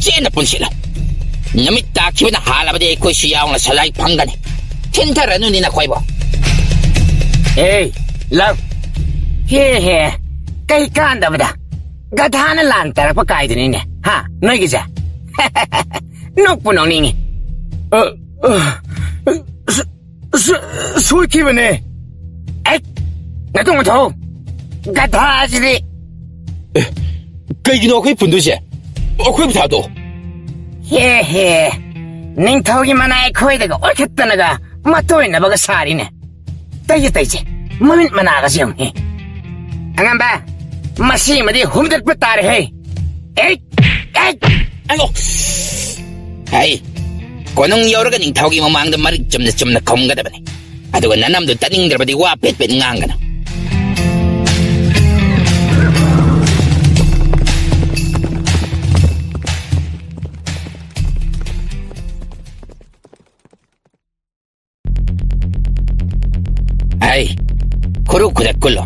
Chen na punsila. Namit takiba na halabadi ay ko'y siyawang na salay panggani. Tintara nun ni na ko'y bo. Hey, love. He. Kay kanda ba da? Gadhana lang tara pa kayo din ha? Noy gisa. ꯅꯣꯛꯄꯨ ꯅꯣꯛꯅꯤꯡꯉꯤ ꯁꯣꯏꯈꯤꯕꯅꯦ ꯑꯩ ꯅꯇꯨꯡ ꯃꯊꯧ ꯒꯙꯥꯁꯤꯗꯤ ꯀꯩꯒꯤꯅꯣ ꯑꯩꯈꯣꯏ ꯄꯨꯟꯗꯣꯏꯁꯦ ꯑꯩꯈꯣꯏꯕꯨ ꯊꯥꯗꯣꯛꯑꯣ ꯍꯦ ꯅꯤꯡꯊꯧꯒꯤ ꯃꯅꯥꯏ ꯑꯩꯈꯣꯏꯗꯒ ꯑꯣꯏꯈꯠꯇꯅꯒ ꯃꯇꯣꯏꯅꯕꯒ ꯁꯥꯔꯤꯅꯦ ꯇꯩꯁꯦ ꯃꯃꯤꯠ ꯃꯅꯥꯒꯁꯤ ꯌꯦꯡꯉꯤ ꯑꯉꯥꯡꯕ ꯃꯁꯤꯃꯗꯤ ꯍꯨꯝꯗꯠꯄ ꯇꯥꯔꯦꯍꯦ ꯍꯩ ꯀꯣꯅꯨꯡ ꯌꯧꯔꯒ ꯅꯤꯡꯊꯧꯒꯤ ꯃꯃꯥꯡꯗ ꯃꯔꯤꯛ ꯆꯨꯝꯅ ꯈꯨꯝꯒꯗꯕꯅꯤ ꯑꯗꯨꯒ ꯅꯅꯝꯗꯨ ꯇꯠꯅꯤꯡꯗ꯭ꯔꯕꯗꯤ ꯋꯥ ꯄꯦꯠ ꯉꯥꯡꯒꯅꯨ ꯍꯩ ꯈꯨꯔꯨ ꯈꯨꯗꯛ ꯀꯨꯜꯂꯣ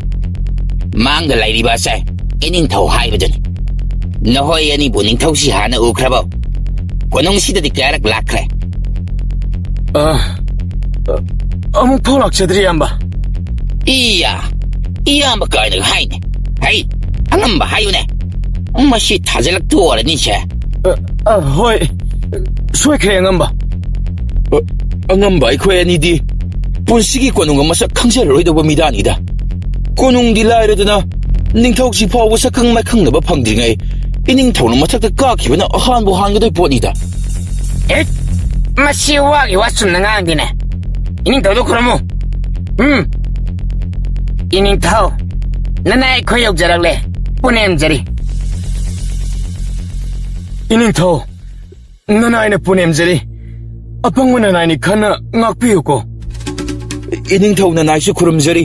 ꯃꯥꯡꯗ ꯂꯩꯔꯤꯕ ꯑꯁꯦ ꯏꯅꯤꯡꯊꯧ ꯍꯥꯏꯕꯗꯨꯅꯤ ꯅꯍꯣꯏ ꯑꯅꯤꯕꯨ ꯅꯤꯡꯊꯧꯁꯤ ꯍꯥꯟꯅ ꯎꯈ꯭ꯔꯕꯣ ꯀꯣꯅꯨꯡꯁꯤꯗꯗꯤ ꯀꯌꯥꯔꯛ ꯂꯥꯛꯈ꯭ꯔꯦ ꯑꯃꯨꯛ ꯐꯥꯎ ꯂꯥꯛꯆꯗ꯭ꯔꯤ ꯏꯌꯥꯝꯕ ꯏꯌꯥꯝꯕ ꯀꯥꯏꯅꯒ ꯍꯥꯏꯅꯦ ꯍꯩ ꯑꯉꯝꯕ ꯍꯥꯏꯌꯨꯅꯦ ꯃꯁꯤ ꯊꯥꯖꯤꯜꯂꯛꯇꯣꯔꯅꯤꯁꯦ ꯍꯣꯏ ꯁꯣꯏꯈ꯭ꯔꯦ ꯑꯉꯝꯕ ꯑꯉꯝꯕ ꯑꯩꯈꯣꯏ ꯑꯅꯤꯗꯤ ꯄꯨꯟꯁꯤꯒꯤ ꯀꯣꯅꯨꯡ ꯃꯁꯛ ꯈꯪꯖꯔꯔꯣꯏꯗꯧꯕ ꯃꯤꯗꯥꯅꯤꯗ ꯀꯣꯅꯨꯡꯗꯤ ꯂꯥꯏꯔꯗꯅ ꯅꯤꯡꯊꯧꯁꯤ ꯐꯥꯎꯕ ꯁꯛꯈꯪ ꯃꯥꯏꯈꯪꯅꯕ ꯐꯪꯗ꯭ꯔꯤꯉꯩ ꯏꯅꯤꯡꯊꯧꯅ ꯃꯊꯛꯇ ꯀꯥꯈꯤꯕꯅ ꯑꯍꯥꯟꯕ ꯍꯥꯟꯒꯗꯣꯏ ꯄꯣꯠꯅꯤꯗ ꯃꯁꯤ ꯋꯥꯒꯤ ꯋꯥ ꯆꯨꯝꯅ ꯉꯥꯡꯗꯦꯅꯦ ꯏꯅꯤꯡꯊꯧꯗꯣ ꯈꯨꯔꯝꯃꯨ ꯏꯅꯤꯡꯊꯧ ꯅꯅꯥꯏ ꯑꯩꯈꯣꯏ ꯌꯧꯖꯔꯛꯂꯦ ꯄꯨꯅꯦꯝꯖꯔꯤ ꯏꯅꯤꯡꯊꯧ ꯅꯅꯥꯏꯅ ꯄꯨꯅꯦꯝꯖꯔꯤ ꯑꯄꯪꯕ ꯅꯅꯥꯏꯅꯤ ꯈꯟꯅ ꯉꯥꯛꯄꯤꯌꯨꯀꯣ ꯏꯅꯤꯡꯊꯧ ꯅꯅꯥꯏꯁꯨ ꯈꯨꯔꯨꯝꯖꯔꯤ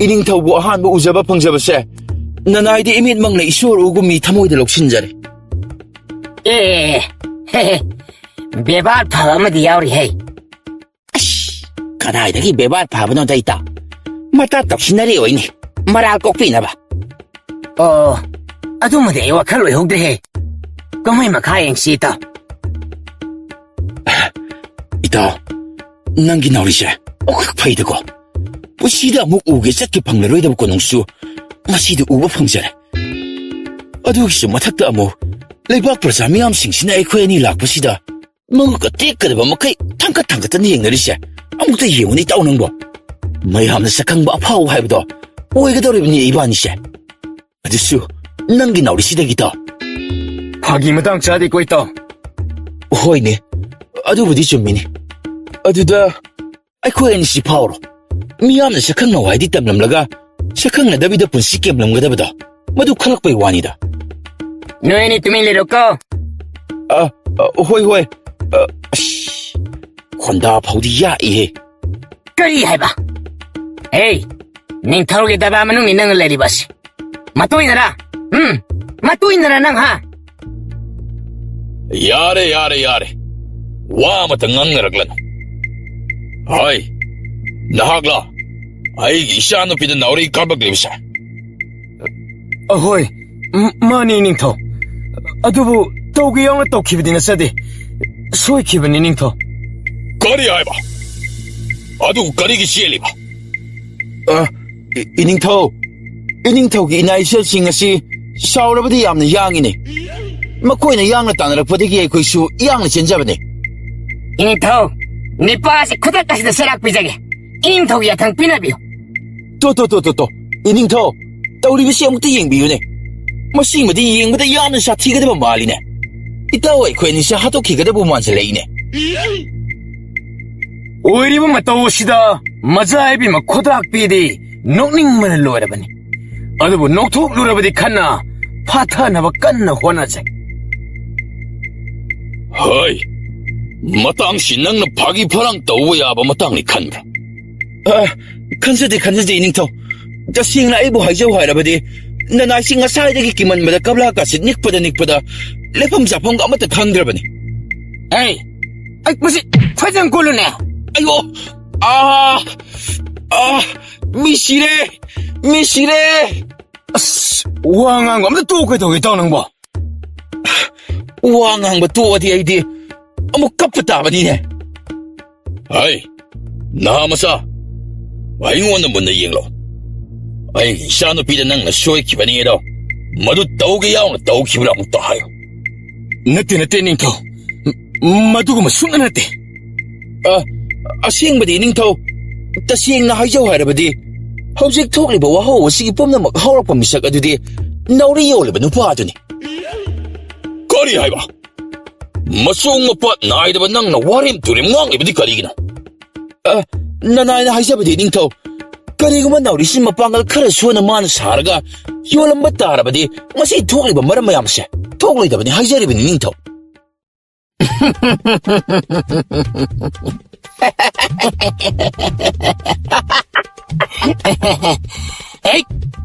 ꯏꯅꯤꯡꯊꯧꯕꯨ ꯑꯍꯥꯟꯕ ꯎꯖꯕ ꯐꯪꯖꯕꯁꯦ ꯅꯅꯥꯏꯗꯤ ꯏꯃꯤꯠꯃꯛꯅ ꯏꯁꯣꯔ ꯎꯒꯨꯝ ꯃꯤ ꯊꯃꯣꯏꯗ ꯂꯧꯁꯤꯟꯖꯔꯦ ꯕꯦꯕꯥꯔ ꯐꯕ ꯑꯃꯗꯤ ꯌꯥꯎꯔꯤꯍꯦ ꯀꯗꯥꯏꯗꯒꯤ ꯕꯦꯕꯥꯔ ꯐꯕꯅꯣꯗ ꯏꯇꯥꯎ ꯃꯇꯥ ꯇꯧꯁꯤꯟꯅꯔꯤ ꯑꯣꯏꯅꯤ ꯃꯔꯥꯜ ꯀꯣꯛꯄꯤꯅꯕ ꯑꯗꯨꯃꯗꯤ ꯑꯩ ꯋꯥꯈꯜ ꯑꯣꯏꯍꯧꯗ꯭ꯔꯦꯍꯦ ꯀꯃꯥꯏ ꯃꯈꯥ ꯌꯦꯡꯁꯤ ꯏꯇꯥꯎ ꯏꯇꯥꯎ ꯅꯪꯒꯤ ꯅꯥꯎꯔꯤꯁꯦ ꯑꯣꯈꯛ ꯐꯩꯗꯀꯣ ꯄꯨꯟꯁꯤꯗ ꯑꯃꯨꯛ ꯎꯒꯦ ꯆꯠꯀꯦ ꯐꯪꯂꯔꯣꯏꯗꯕ ꯀꯣꯅꯨꯡꯁꯨ ꯉꯁꯤꯗꯤ ꯎꯕ ꯐꯪꯖꯔꯦ ꯑꯗꯨꯒꯤꯁꯨ ꯃꯊꯛꯇ ꯑꯃꯨꯛ ꯂꯩꯕꯥꯛ प्रजा ꯃꯤꯌꯥꯝꯁꯤꯡꯁꯤꯅ ꯑꯩꯈꯣꯏ ꯑꯅꯤ ꯂꯥꯛꯄꯁꯤꯗ ꯃꯉꯛꯀ ꯇꯦꯛꯀꯗꯕ ꯃꯈꯩ ꯊꯥꯡꯒꯠꯇꯅ ꯌꯦꯡꯅꯔꯤꯁꯦ ꯑꯃꯨꯛꯇ ꯌꯦꯡꯉꯨꯅꯤ ꯏꯇꯥꯎ ꯅꯪꯕꯣ ꯃꯌꯥꯝꯅ ꯁꯛꯈꯪꯕ ꯑꯐꯥꯎ ꯍꯥꯏꯕꯗꯣ ꯑꯣꯏꯒꯗꯧꯔꯤꯕꯅꯤ ꯏꯕꯥꯅꯤꯁꯦ ꯑꯗꯨꯁꯨ ꯅꯪꯒꯤ ꯅꯥꯎꯔꯤꯁꯤꯗꯒꯤ ꯏꯇꯥꯎ ꯐꯥꯒꯤ ꯃꯇꯥꯡ ꯆꯥꯗꯦꯀꯣ ꯏꯇꯥꯎ ꯍꯣꯏꯅꯦ ꯑꯗꯨꯕꯨꯗꯤ ꯆꯨꯝꯃꯤꯅꯤ ꯑꯗꯨꯗ ꯑꯩꯈꯣꯏ ꯑꯅꯤꯁꯤ ꯐꯥꯎꯔꯣ ꯃꯤꯌꯥꯝꯅ ꯁꯛꯈꯪꯅꯧ ꯍꯥꯏꯗꯤ ꯇꯝꯂꯝꯂꯒ ꯁꯛꯈꯪꯅꯗꯕꯤꯗ ꯄꯨꯟꯁꯤ ꯀꯦꯝꯂꯝꯒꯗꯕꯗꯣ ꯃꯗꯨ ꯈꯪꯂꯛꯄꯩ ꯋꯥꯅꯤꯗ ꯅꯣꯏ ꯑꯅꯤ ꯇꯨꯃꯤꯟ ꯂꯩꯔꯣꯀꯣ ꯍꯣꯏ ꯈꯣꯟꯗꯥ ꯐꯥꯎꯗꯤ ꯌꯥꯛꯏꯍꯦ ꯀꯔꯤ ꯍꯥꯏꯕ ꯅꯤꯡꯊꯧꯒꯤ ꯗꯕꯥ ꯃꯅꯨꯡꯅꯤ ꯅꯪꯅ ꯂꯩꯔꯤꯕꯁꯤ ꯃꯇꯨꯏꯅꯔꯥ ꯃꯇꯨꯏꯅꯔꯥ ꯅꯪ ꯍꯥ ꯌꯥꯔꯦ ꯋꯥ ꯑꯃꯇ ꯉꯥꯡꯅꯔꯛꯂꯅꯨ ꯍꯣꯏ ꯅꯍꯥꯛꯂꯥ ꯑꯩꯒꯤ ꯏꯆꯥꯅꯨꯄꯤꯗ ꯅꯥꯎꯔꯤ ꯀꯥꯞꯂꯛꯂꯤꯕꯁꯦ ꯑꯍꯣꯏ ꯃꯥꯅꯤ ꯅꯤꯡꯊꯧ ꯑꯗꯨꯕꯨ ꯇꯧꯒꯦ ꯌꯥꯎꯅ ꯇꯧꯈꯤꯕꯗꯤ ꯅꯠꯆꯗꯦ ꯁꯣꯏꯈꯤꯕꯅꯤ ꯅꯤꯡꯊꯧ ꯀꯔꯤ ꯍꯥꯏꯕ ꯑꯗꯨ ꯀꯔꯤꯒꯤ ꯆꯦꯜꯂꯤꯕ ꯏꯅꯤꯡꯊꯧꯒꯤ ꯏꯅꯥ ꯏꯆꯜꯁꯤꯡ ꯑꯁꯤ ꯁꯥꯎꯔꯕꯗꯤ ꯌꯥꯝꯅ ꯌꯥꯡꯉꯤꯅꯦ ꯃꯈꯣꯏꯅ ꯌꯥꯡꯅ ꯇꯥꯟꯅꯔꯛꯄꯗꯒꯤ ꯑꯩꯈꯣꯏꯁꯨ ꯌꯥꯡꯅ ꯆꯦꯟꯖꯕꯅꯦ ꯏꯅꯤꯡꯊꯧ ꯅꯤꯄꯥꯁꯤ ꯈꯨꯗꯛ ꯑꯁꯤꯗ ꯁꯦꯔꯥꯛ ꯄꯤꯖꯒꯦ ꯏꯅꯤꯡꯊꯧꯒꯤ ꯌꯥꯊꯪ ꯄꯤꯅꯕꯤꯌꯨ ꯇꯣ ꯏꯅꯤꯡꯊꯧ ꯇꯧꯔꯤꯕꯁꯤ ꯑꯃꯨꯛꯇ ꯌꯦꯡꯕꯤꯌꯨꯅꯦ ꯃꯁꯤꯃꯗꯤ ꯌꯦꯡꯕꯗ ꯌꯥꯝꯅ ꯁꯥꯊꯤꯒꯗꯕ ꯃꯥꯜꯂꯤꯅꯦ ꯏꯇꯥꯎ ꯑꯩꯈꯣꯏ ꯑꯅꯤꯁꯦ ꯍꯥꯠꯇꯣꯛꯈꯤꯒꯗꯕ ꯃꯥꯟꯁꯤꯜꯂꯛꯏꯅꯦ ꯑꯣꯏꯔꯤꯕ ꯃꯇꯧ ꯑꯁꯤꯗ ꯃꯖꯥꯏꯕꯤ ꯃꯈꯨꯗꯥꯛ ꯄꯤꯗꯤ ꯅꯣꯛꯅꯤꯡꯕꯅ ꯂꯣꯏꯔꯕꯅꯤ ꯑꯗꯨꯕꯨ ꯅꯣꯛꯊꯣꯛꯂꯨꯔꯕꯗꯤ ꯈꯟꯅ ꯐꯥꯊꯅꯕ ꯀꯟꯅ ꯍꯣꯠꯅꯖꯩ ꯍꯣꯏ ꯃꯇꯥꯡꯁꯤ ꯅꯪꯅ ꯐꯥꯒꯤ ꯐꯔꯥꯡ ꯇꯧꯕ ꯌꯥꯕ ꯃꯇꯥꯡꯅꯤ ꯈꯟꯕ꯭ꯔꯥ ꯈꯟꯖꯗꯦ ꯏꯅꯤꯡꯊꯧ ꯇꯁꯦꯡꯅ ꯑꯩꯕꯨ ꯍꯥꯏꯖꯧ ꯍꯥꯏꯔꯕꯗꯤ ꯅꯅꯥꯏꯁꯤ ꯉꯁꯥꯏꯗꯒꯤ ꯀꯤꯃꯟꯕꯗ ꯀꯕ꯭ꯂꯥꯀꯥꯁꯤ ꯅꯤꯛꯄꯗ ꯂꯩꯐꯝ ꯆꯥꯐꯝꯒ ꯑꯃꯠꯇ ꯈꯪꯗ꯭ꯔꯕꯅꯤ ꯑꯩ ꯃꯁꯤ ꯐꯖꯅ ꯀꯣꯜꯂꯨꯅꯦ ꯑꯌꯣ ꯃꯤ ꯁꯤꯔꯦ ꯑꯁ ꯋꯥ ꯉꯥꯡꯕ ꯑꯝꯇ ꯇꯣꯛ ꯀꯩꯗꯧꯒꯦ ꯏꯇꯥꯎ ꯅꯪꯕꯣ ꯋꯥ ꯉꯥꯡꯕ ꯇꯣꯛꯑꯗꯤ ꯑꯩꯗꯤ ꯑꯃꯨꯛ ꯀꯞꯄ ꯇꯥꯕꯅꯤꯅꯦ ꯍꯥꯏ ꯅꯍꯥ ꯃꯆꯥ ꯑꯩꯉꯣꯟꯗ ꯃꯨꯟꯅ ꯌꯦꯡꯂꯣ ꯑꯩꯒꯤ ꯏꯆꯥꯅꯨꯄꯤꯗ ꯅꯪꯅ ꯁꯣꯏꯈꯤꯕꯅꯤ ꯑꯗꯣ ꯃꯗꯨ ꯇꯧꯒꯦ ꯌꯥꯎꯅ ꯇꯧꯈꯤꯕ꯭ꯔꯥ ꯑꯃꯨꯛꯇ ꯍꯥꯏꯌꯨ ꯅꯠꯇꯦ ꯅꯤꯡꯊꯧ ꯃꯗꯨꯒꯨꯝꯕ ꯁꯨꯡꯅ ꯅꯠꯇꯦ. ꯑꯁꯦꯡꯕꯗꯤ ꯅꯤꯡꯊꯧ ꯇꯁꯦꯡꯅ ꯍꯥꯏꯖꯧ ꯍꯥꯏꯔꯕꯗꯤ ꯍꯧꯖꯤꯛ ꯊꯣꯛꯂꯤꯕ ꯋꯥꯍꯧ ꯑꯁꯤꯒꯤ ꯄꯨꯝꯅꯃꯛ ꯍꯧꯔꯛꯄ ꯃꯤꯁꯛ ꯑꯗꯨꯗꯤ ꯅꯥꯎꯔꯤ ꯌꯣꯜꯂꯤꯕ ꯅꯨꯄꯥꯗꯨꯅꯤ. ꯀꯔꯤ ꯍꯥꯏꯕ? ꯃꯆꯣꯡ ꯃꯄꯥꯠ ꯅꯥꯏꯗꯕ ꯅꯪꯅ ꯋꯥꯔꯦꯝ ꯇꯨꯔꯦꯝ ꯉꯥꯡꯂꯤꯕꯗꯤ ꯀꯔꯤꯒꯤꯅꯣ? ꯅꯅꯥꯏꯅ ꯍꯥꯏꯖꯕꯗꯤ ꯅꯤꯡꯊꯧ ꯀꯔꯤꯒꯨꯝꯕ ꯅꯥꯎꯔꯤꯁꯤ ꯃꯄꯥꯡꯒꯜ ꯈꯔ ꯁꯣꯟꯅ ꯃꯥꯅ ꯁꯥꯔꯒ ꯌꯣꯜꯂꯝꯕ ꯇꯥꯔꯕꯗꯤ ꯉꯁꯤ ꯊꯣꯛꯂꯤꯕ ꯃꯔꯝ ꯃꯌꯥꯝꯁꯦ ꯊꯣꯛꯂꯣꯏꯗꯕꯅꯤ ꯍꯥꯏꯖꯔꯤꯕꯅꯤ ꯅꯤꯡꯊꯧ. ꯑꯩ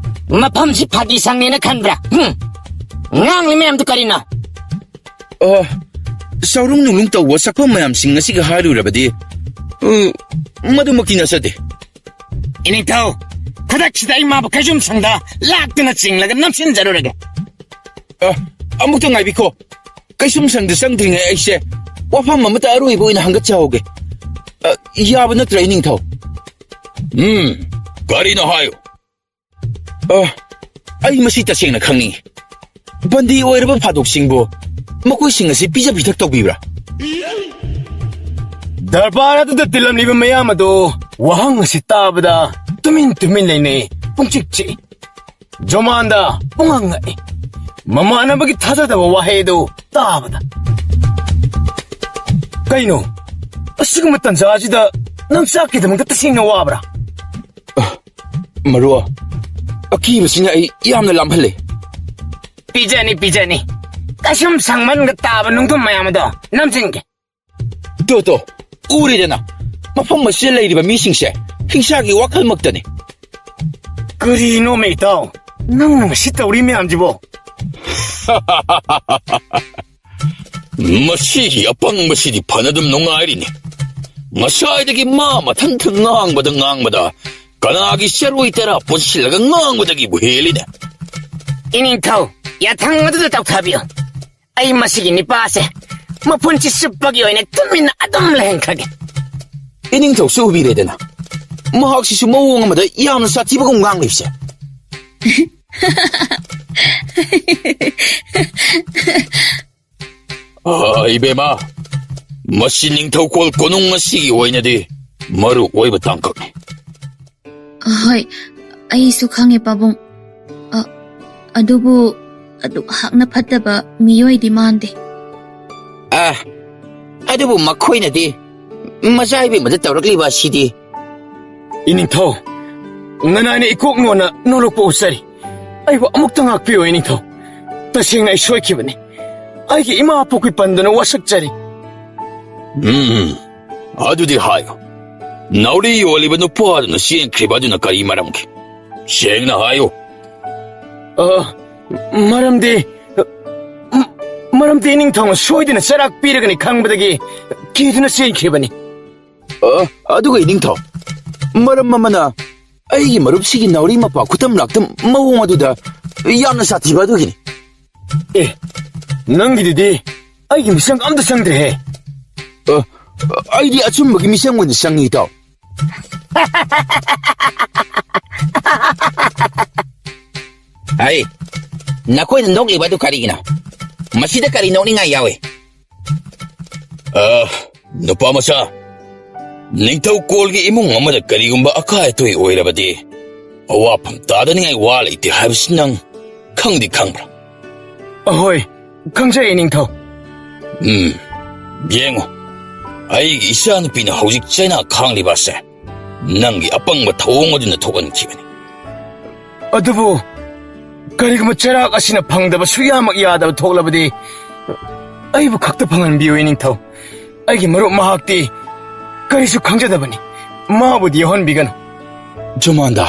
ꯃꯐꯝꯁꯤ ꯐꯥꯒꯤ ꯁꯪꯅꯦꯅ ꯈꯟꯕ꯭ꯔꯥ? ꯉꯥꯡꯂꯤ ꯃꯌꯥꯝꯗꯨ ꯀꯔꯤꯅꯣ? ꯁꯥꯎꯔꯨꯡ ꯅꯨꯡꯂꯨꯡ ꯇꯧꯕ ꯁꯛꯐꯝ ꯃꯌꯥꯝꯁꯤꯡ ꯑꯁꯤꯒ ꯍꯥꯏꯔꯨꯔꯕꯗꯤ ꯃꯗꯨꯃꯛꯇꯤ ꯅꯠꯆꯗꯦ. 이닝타오, 구닥치다 이마부 개좀 상다 락드나 찡라가 남신자로라게. ꯑꯃꯨꯛꯇ ꯉꯥꯏꯕꯤꯈꯣ. ꯀꯩꯁꯨꯝꯁꯪꯗ ꯆꯪꯗ꯭ꯔꯤꯉꯩ ꯑꯩꯁꯦ ꯋꯥꯐꯝ ꯑꯃꯇ ꯑꯔꯣꯏꯕ ꯑꯣꯏꯅ ꯍꯪꯒꯠꯆꯍꯧꯒꯦ. ꯌꯥꯕ ꯅꯠꯇ꯭ꯔꯥ ꯏꯅꯤꯡꯊꯧ? ꯀꯔꯤꯅꯣ ꯍꯥꯏꯌꯨ. ꯑꯩ ꯃꯁꯤ ꯇꯁꯦꯡꯅ ꯈꯪꯅꯤꯡꯉꯤ. ꯕꯟꯗꯤ ꯑꯣꯏꯔꯕ ꯐꯥꯗꯣꯛꯁꯤꯡꯕꯨ ꯃꯈꯣꯏꯁꯤꯡ ꯑꯁꯤ ꯄꯤꯖ ꯄꯤꯊꯛ ꯇꯧꯕꯤꯕ꯭ꯔꯥ? ꯗꯔꯕꯥꯔ ꯑꯗꯨꯗ ꯇꯤꯜꯂꯝꯂꯤꯕ ꯃꯌꯥꯝ ꯑꯗꯨ ꯋꯥꯍꯪ ꯑꯁꯤ ꯇꯥꯕꯗ ꯇꯨꯃꯤꯟ ꯂꯩꯅꯩ, ꯄꯨꯡꯆꯤꯛ ꯆꯤꯛꯏ. ꯖꯣꯃꯥꯟꯗ ꯄꯨꯡꯉꯛ ꯉꯛꯏ. ꯃꯃꯥꯟꯅꯕꯒꯤ ꯊꯥꯖꯗꯕ ꯋꯥꯍꯩ ꯑꯗꯨ ꯇꯥꯕꯗ. ꯀꯩꯅꯣ? ꯑꯁꯤꯒꯨꯝꯕ ꯇꯟꯖꯥꯁꯤꯗ ꯅꯪ ꯆꯥꯛꯀꯤꯗꯃꯛꯇ ꯇꯁꯦꯡꯅ ꯋꯥꯕ꯭ꯔꯥ? ꯃꯔꯨ, ꯑꯀꯤꯕꯁꯤꯅ ꯑꯩ ꯌꯥꯝꯅ ꯂꯥꯝꯍꯜꯂꯦ. ꯄꯤꯖꯅꯤ. ꯀꯩꯁꯨꯝ ꯁꯪꯃꯟꯒ ꯇꯥꯕ ꯅꯨꯡꯊꯨꯝ ꯃꯌꯥꯝ ꯑꯗꯣ ꯅꯝꯁꯤꯟꯒꯦ. ꯇꯣ, ꯎꯔꯦꯗꯅ ꯃꯐꯝ ꯑꯁꯤꯗ ꯂꯩꯔꯤꯕ ꯃꯤꯁꯤꯡꯁꯦ ꯍꯤꯡꯁꯥꯒꯤ ꯋꯥꯈꯜꯃꯛꯇꯅꯤ. ꯀꯔꯤꯅꯣ ꯃꯩꯇꯥꯎ? ꯅꯪꯅ ꯉꯁꯤ ꯇꯧꯔꯤ ꯃꯌꯥꯝꯁꯤꯕꯣ? ꯃꯁꯤꯒꯤ ꯑꯄꯪꯕꯁꯤꯗꯤ ꯐꯅꯗꯨꯝ ꯅꯨꯡꯉꯥꯏꯔꯤꯅꯤ. ꯉꯁꯥꯏꯗꯒꯤ ꯃꯥ ꯃꯊꯟꯇ ꯉꯥꯡꯕꯗ ꯀꯅꯥꯒꯤ ꯆꯔꯣꯏ ꯇꯔꯥ ꯄꯨꯟꯁꯤꯜꯂꯒ ꯉꯥꯡꯕꯗꯒꯤꯕꯨ ꯍꯦꯜꯂꯤꯅꯦ. 이닝타오, 야탕 어디도 덕탑이요. ꯑꯩ ꯃꯁꯤꯒꯤ ꯅꯤꯄꯥꯁꯦ ꯃꯄꯨꯟꯁꯤ ꯆꯨꯞꯄꯒꯤ ꯑꯣꯏꯅ ꯇꯨꯃꯤꯟꯅ ꯑꯗꯨꯝ ꯂꯩꯍꯟꯈ꯭ꯔꯒꯦ. ꯏꯅꯤꯡꯊꯧꯁꯨ ꯎꯕꯤꯔꯦꯗꯅ ꯃꯍꯥꯛꯁꯤꯁꯨ ꯃꯑꯣꯡ ꯑꯃꯗ ꯌꯥꯝꯅ ꯁꯥꯊꯤꯕꯒꯨꯝ ꯉꯥꯡꯂꯤꯕꯁꯦ. 이베마, 머시 닝터콜 고농마시기 오이냐디 머루 오이바 땅깍네. ꯍꯣꯏ, ꯑꯩꯁꯨ ꯈꯪꯉꯦ ꯄꯥꯕꯨꯡ. ꯑꯗꯨꯕꯨ ꯍꯛꯅ ꯐꯠꯇꯕ ꯃꯤꯑꯣꯏꯗꯤ ꯃꯥꯟꯗꯦ. ꯑꯗꯨꯕꯨ ꯃꯈꯣꯏꯅꯗꯤ ꯃꯆꯥꯏꯕꯦꯝꯃꯗ ꯇꯧꯔꯛꯂꯤꯕ ꯑꯁꯤꯗꯤ. 이닝ꯊꯧ, ꯅꯅꯥꯏꯅ ꯏꯀꯣꯛ ꯅꯣꯟꯅ ꯅꯣꯂꯛꯄ ꯎꯆꯔꯤ. ꯑꯩꯕꯨ ꯑꯃꯨꯛꯇ ꯉꯥꯛꯄꯤꯌꯨ 이닝ꯊꯧ. ꯇꯁꯦꯡꯅ ꯑꯩ ꯁꯣꯏꯈꯤꯕꯅꯤ. ꯑꯩꯒꯤ ꯏꯃꯥ ꯄꯣꯛꯄꯤ ꯄꯟꯗꯨꯅ ꯋꯥꯁꯛꯆꯔꯤ. 아두디 하요. 나우리 올리브 누포하드는 시엔크리바드나 까리 마람게. 시행나 하요. 머럼디 이닝ꯊꯧꯅ ꯁꯣꯏꯗꯅ ꯆꯔꯥꯛ ꯄꯤꯔꯒꯅꯤ ꯈꯪꯕꯗꯒꯤ ꯀꯤꯗꯨꯅ ꯆꯦꯟꯈꯤꯕꯅꯤ. ꯑꯗꯨꯒ 이닝ꯊꯧ, ꯃꯔꯝ ꯑꯃꯅ ꯑꯩꯒꯤ ꯃꯔꯨꯞꯁꯤꯒꯤ ꯅꯥꯎꯔꯤ ꯃꯄꯥ ꯈꯨꯇꯝ ꯂꯥꯛꯇꯝ ꯃꯑꯣꯡ ꯑꯗꯨꯗ ꯌꯥꯝꯅ ꯁꯥꯊꯤꯕ ꯑꯗꯨꯒꯤꯅꯤ. ꯅꯪꯒꯤꯗꯨꯗꯤ ꯑꯩꯒꯤ ꯃꯤꯁꯪ ꯑꯝꯇ ꯆꯪꯗ꯭ꯔꯦꯍꯦ. ꯑꯩꯗꯤ ꯑꯆꯨꯝꯕꯒꯤ ꯃꯤꯁꯪ ꯑꯣꯏꯅ ꯆꯪꯉꯤ ꯏꯇꯥꯎ. ꯑꯩ ꯅꯈꯣꯏꯅ ꯅꯣꯛꯂꯤꯕ ꯑꯗꯨ ꯀꯔꯤꯒꯤꯅꯣ? ꯃꯁꯤꯗ ꯀꯔꯤ ꯅꯣꯛꯅꯤꯡꯉꯥꯏ ꯌꯥꯎꯏ? 누파 마사. 닝터콜기 이몽 아마다 까리군바 아카에토이 오이라바디. 어와팜 따다닝아이 와레이티 하비신낭 캉디 캉브라. ꯍꯣꯏ, ꯈꯪꯖꯩ 이닝ꯊꯧ. ꯌꯦꯡꯉꯣ, ꯑꯩꯒꯤ ꯏꯆꯥꯅꯨꯄꯤꯅ ꯍꯧꯖꯤꯛ ꯆꯩꯅꯥ ꯈꯥꯡꯂꯤꯕꯁꯦ ꯅꯪꯒꯤ ꯑꯄꯪꯕ ꯊꯧꯑꯣꯡ ꯑꯗꯨꯅ ꯊꯣꯛꯍꯟꯈꯤꯕꯅꯤ. ꯑꯗꯨꯕꯨ ꯀꯔꯤꯒꯨꯝꯕ ꯆꯩꯔꯥꯛ ꯑꯁꯤꯅ ꯐꯪꯗꯕ ꯁꯨꯌꯥꯃꯛ ꯌꯥꯗꯕ ꯊꯣꯛꯂꯕꯗꯤ ꯑꯩꯕꯨ ꯈꯛꯇ ꯐꯪꯍꯟꯕꯤꯌꯨ 이닝ꯊꯧ. ꯑꯩꯒꯤ ꯃꯔꯨꯞ ꯃꯍꯥꯛꯇꯤ ꯀꯔꯤꯁꯨ ꯈꯪꯖꯗꯕꯅꯤ. ꯃꯥꯕꯨꯗꯤ ꯌꯥꯎꯍꯟꯕꯤꯒꯅꯨ. 조만다.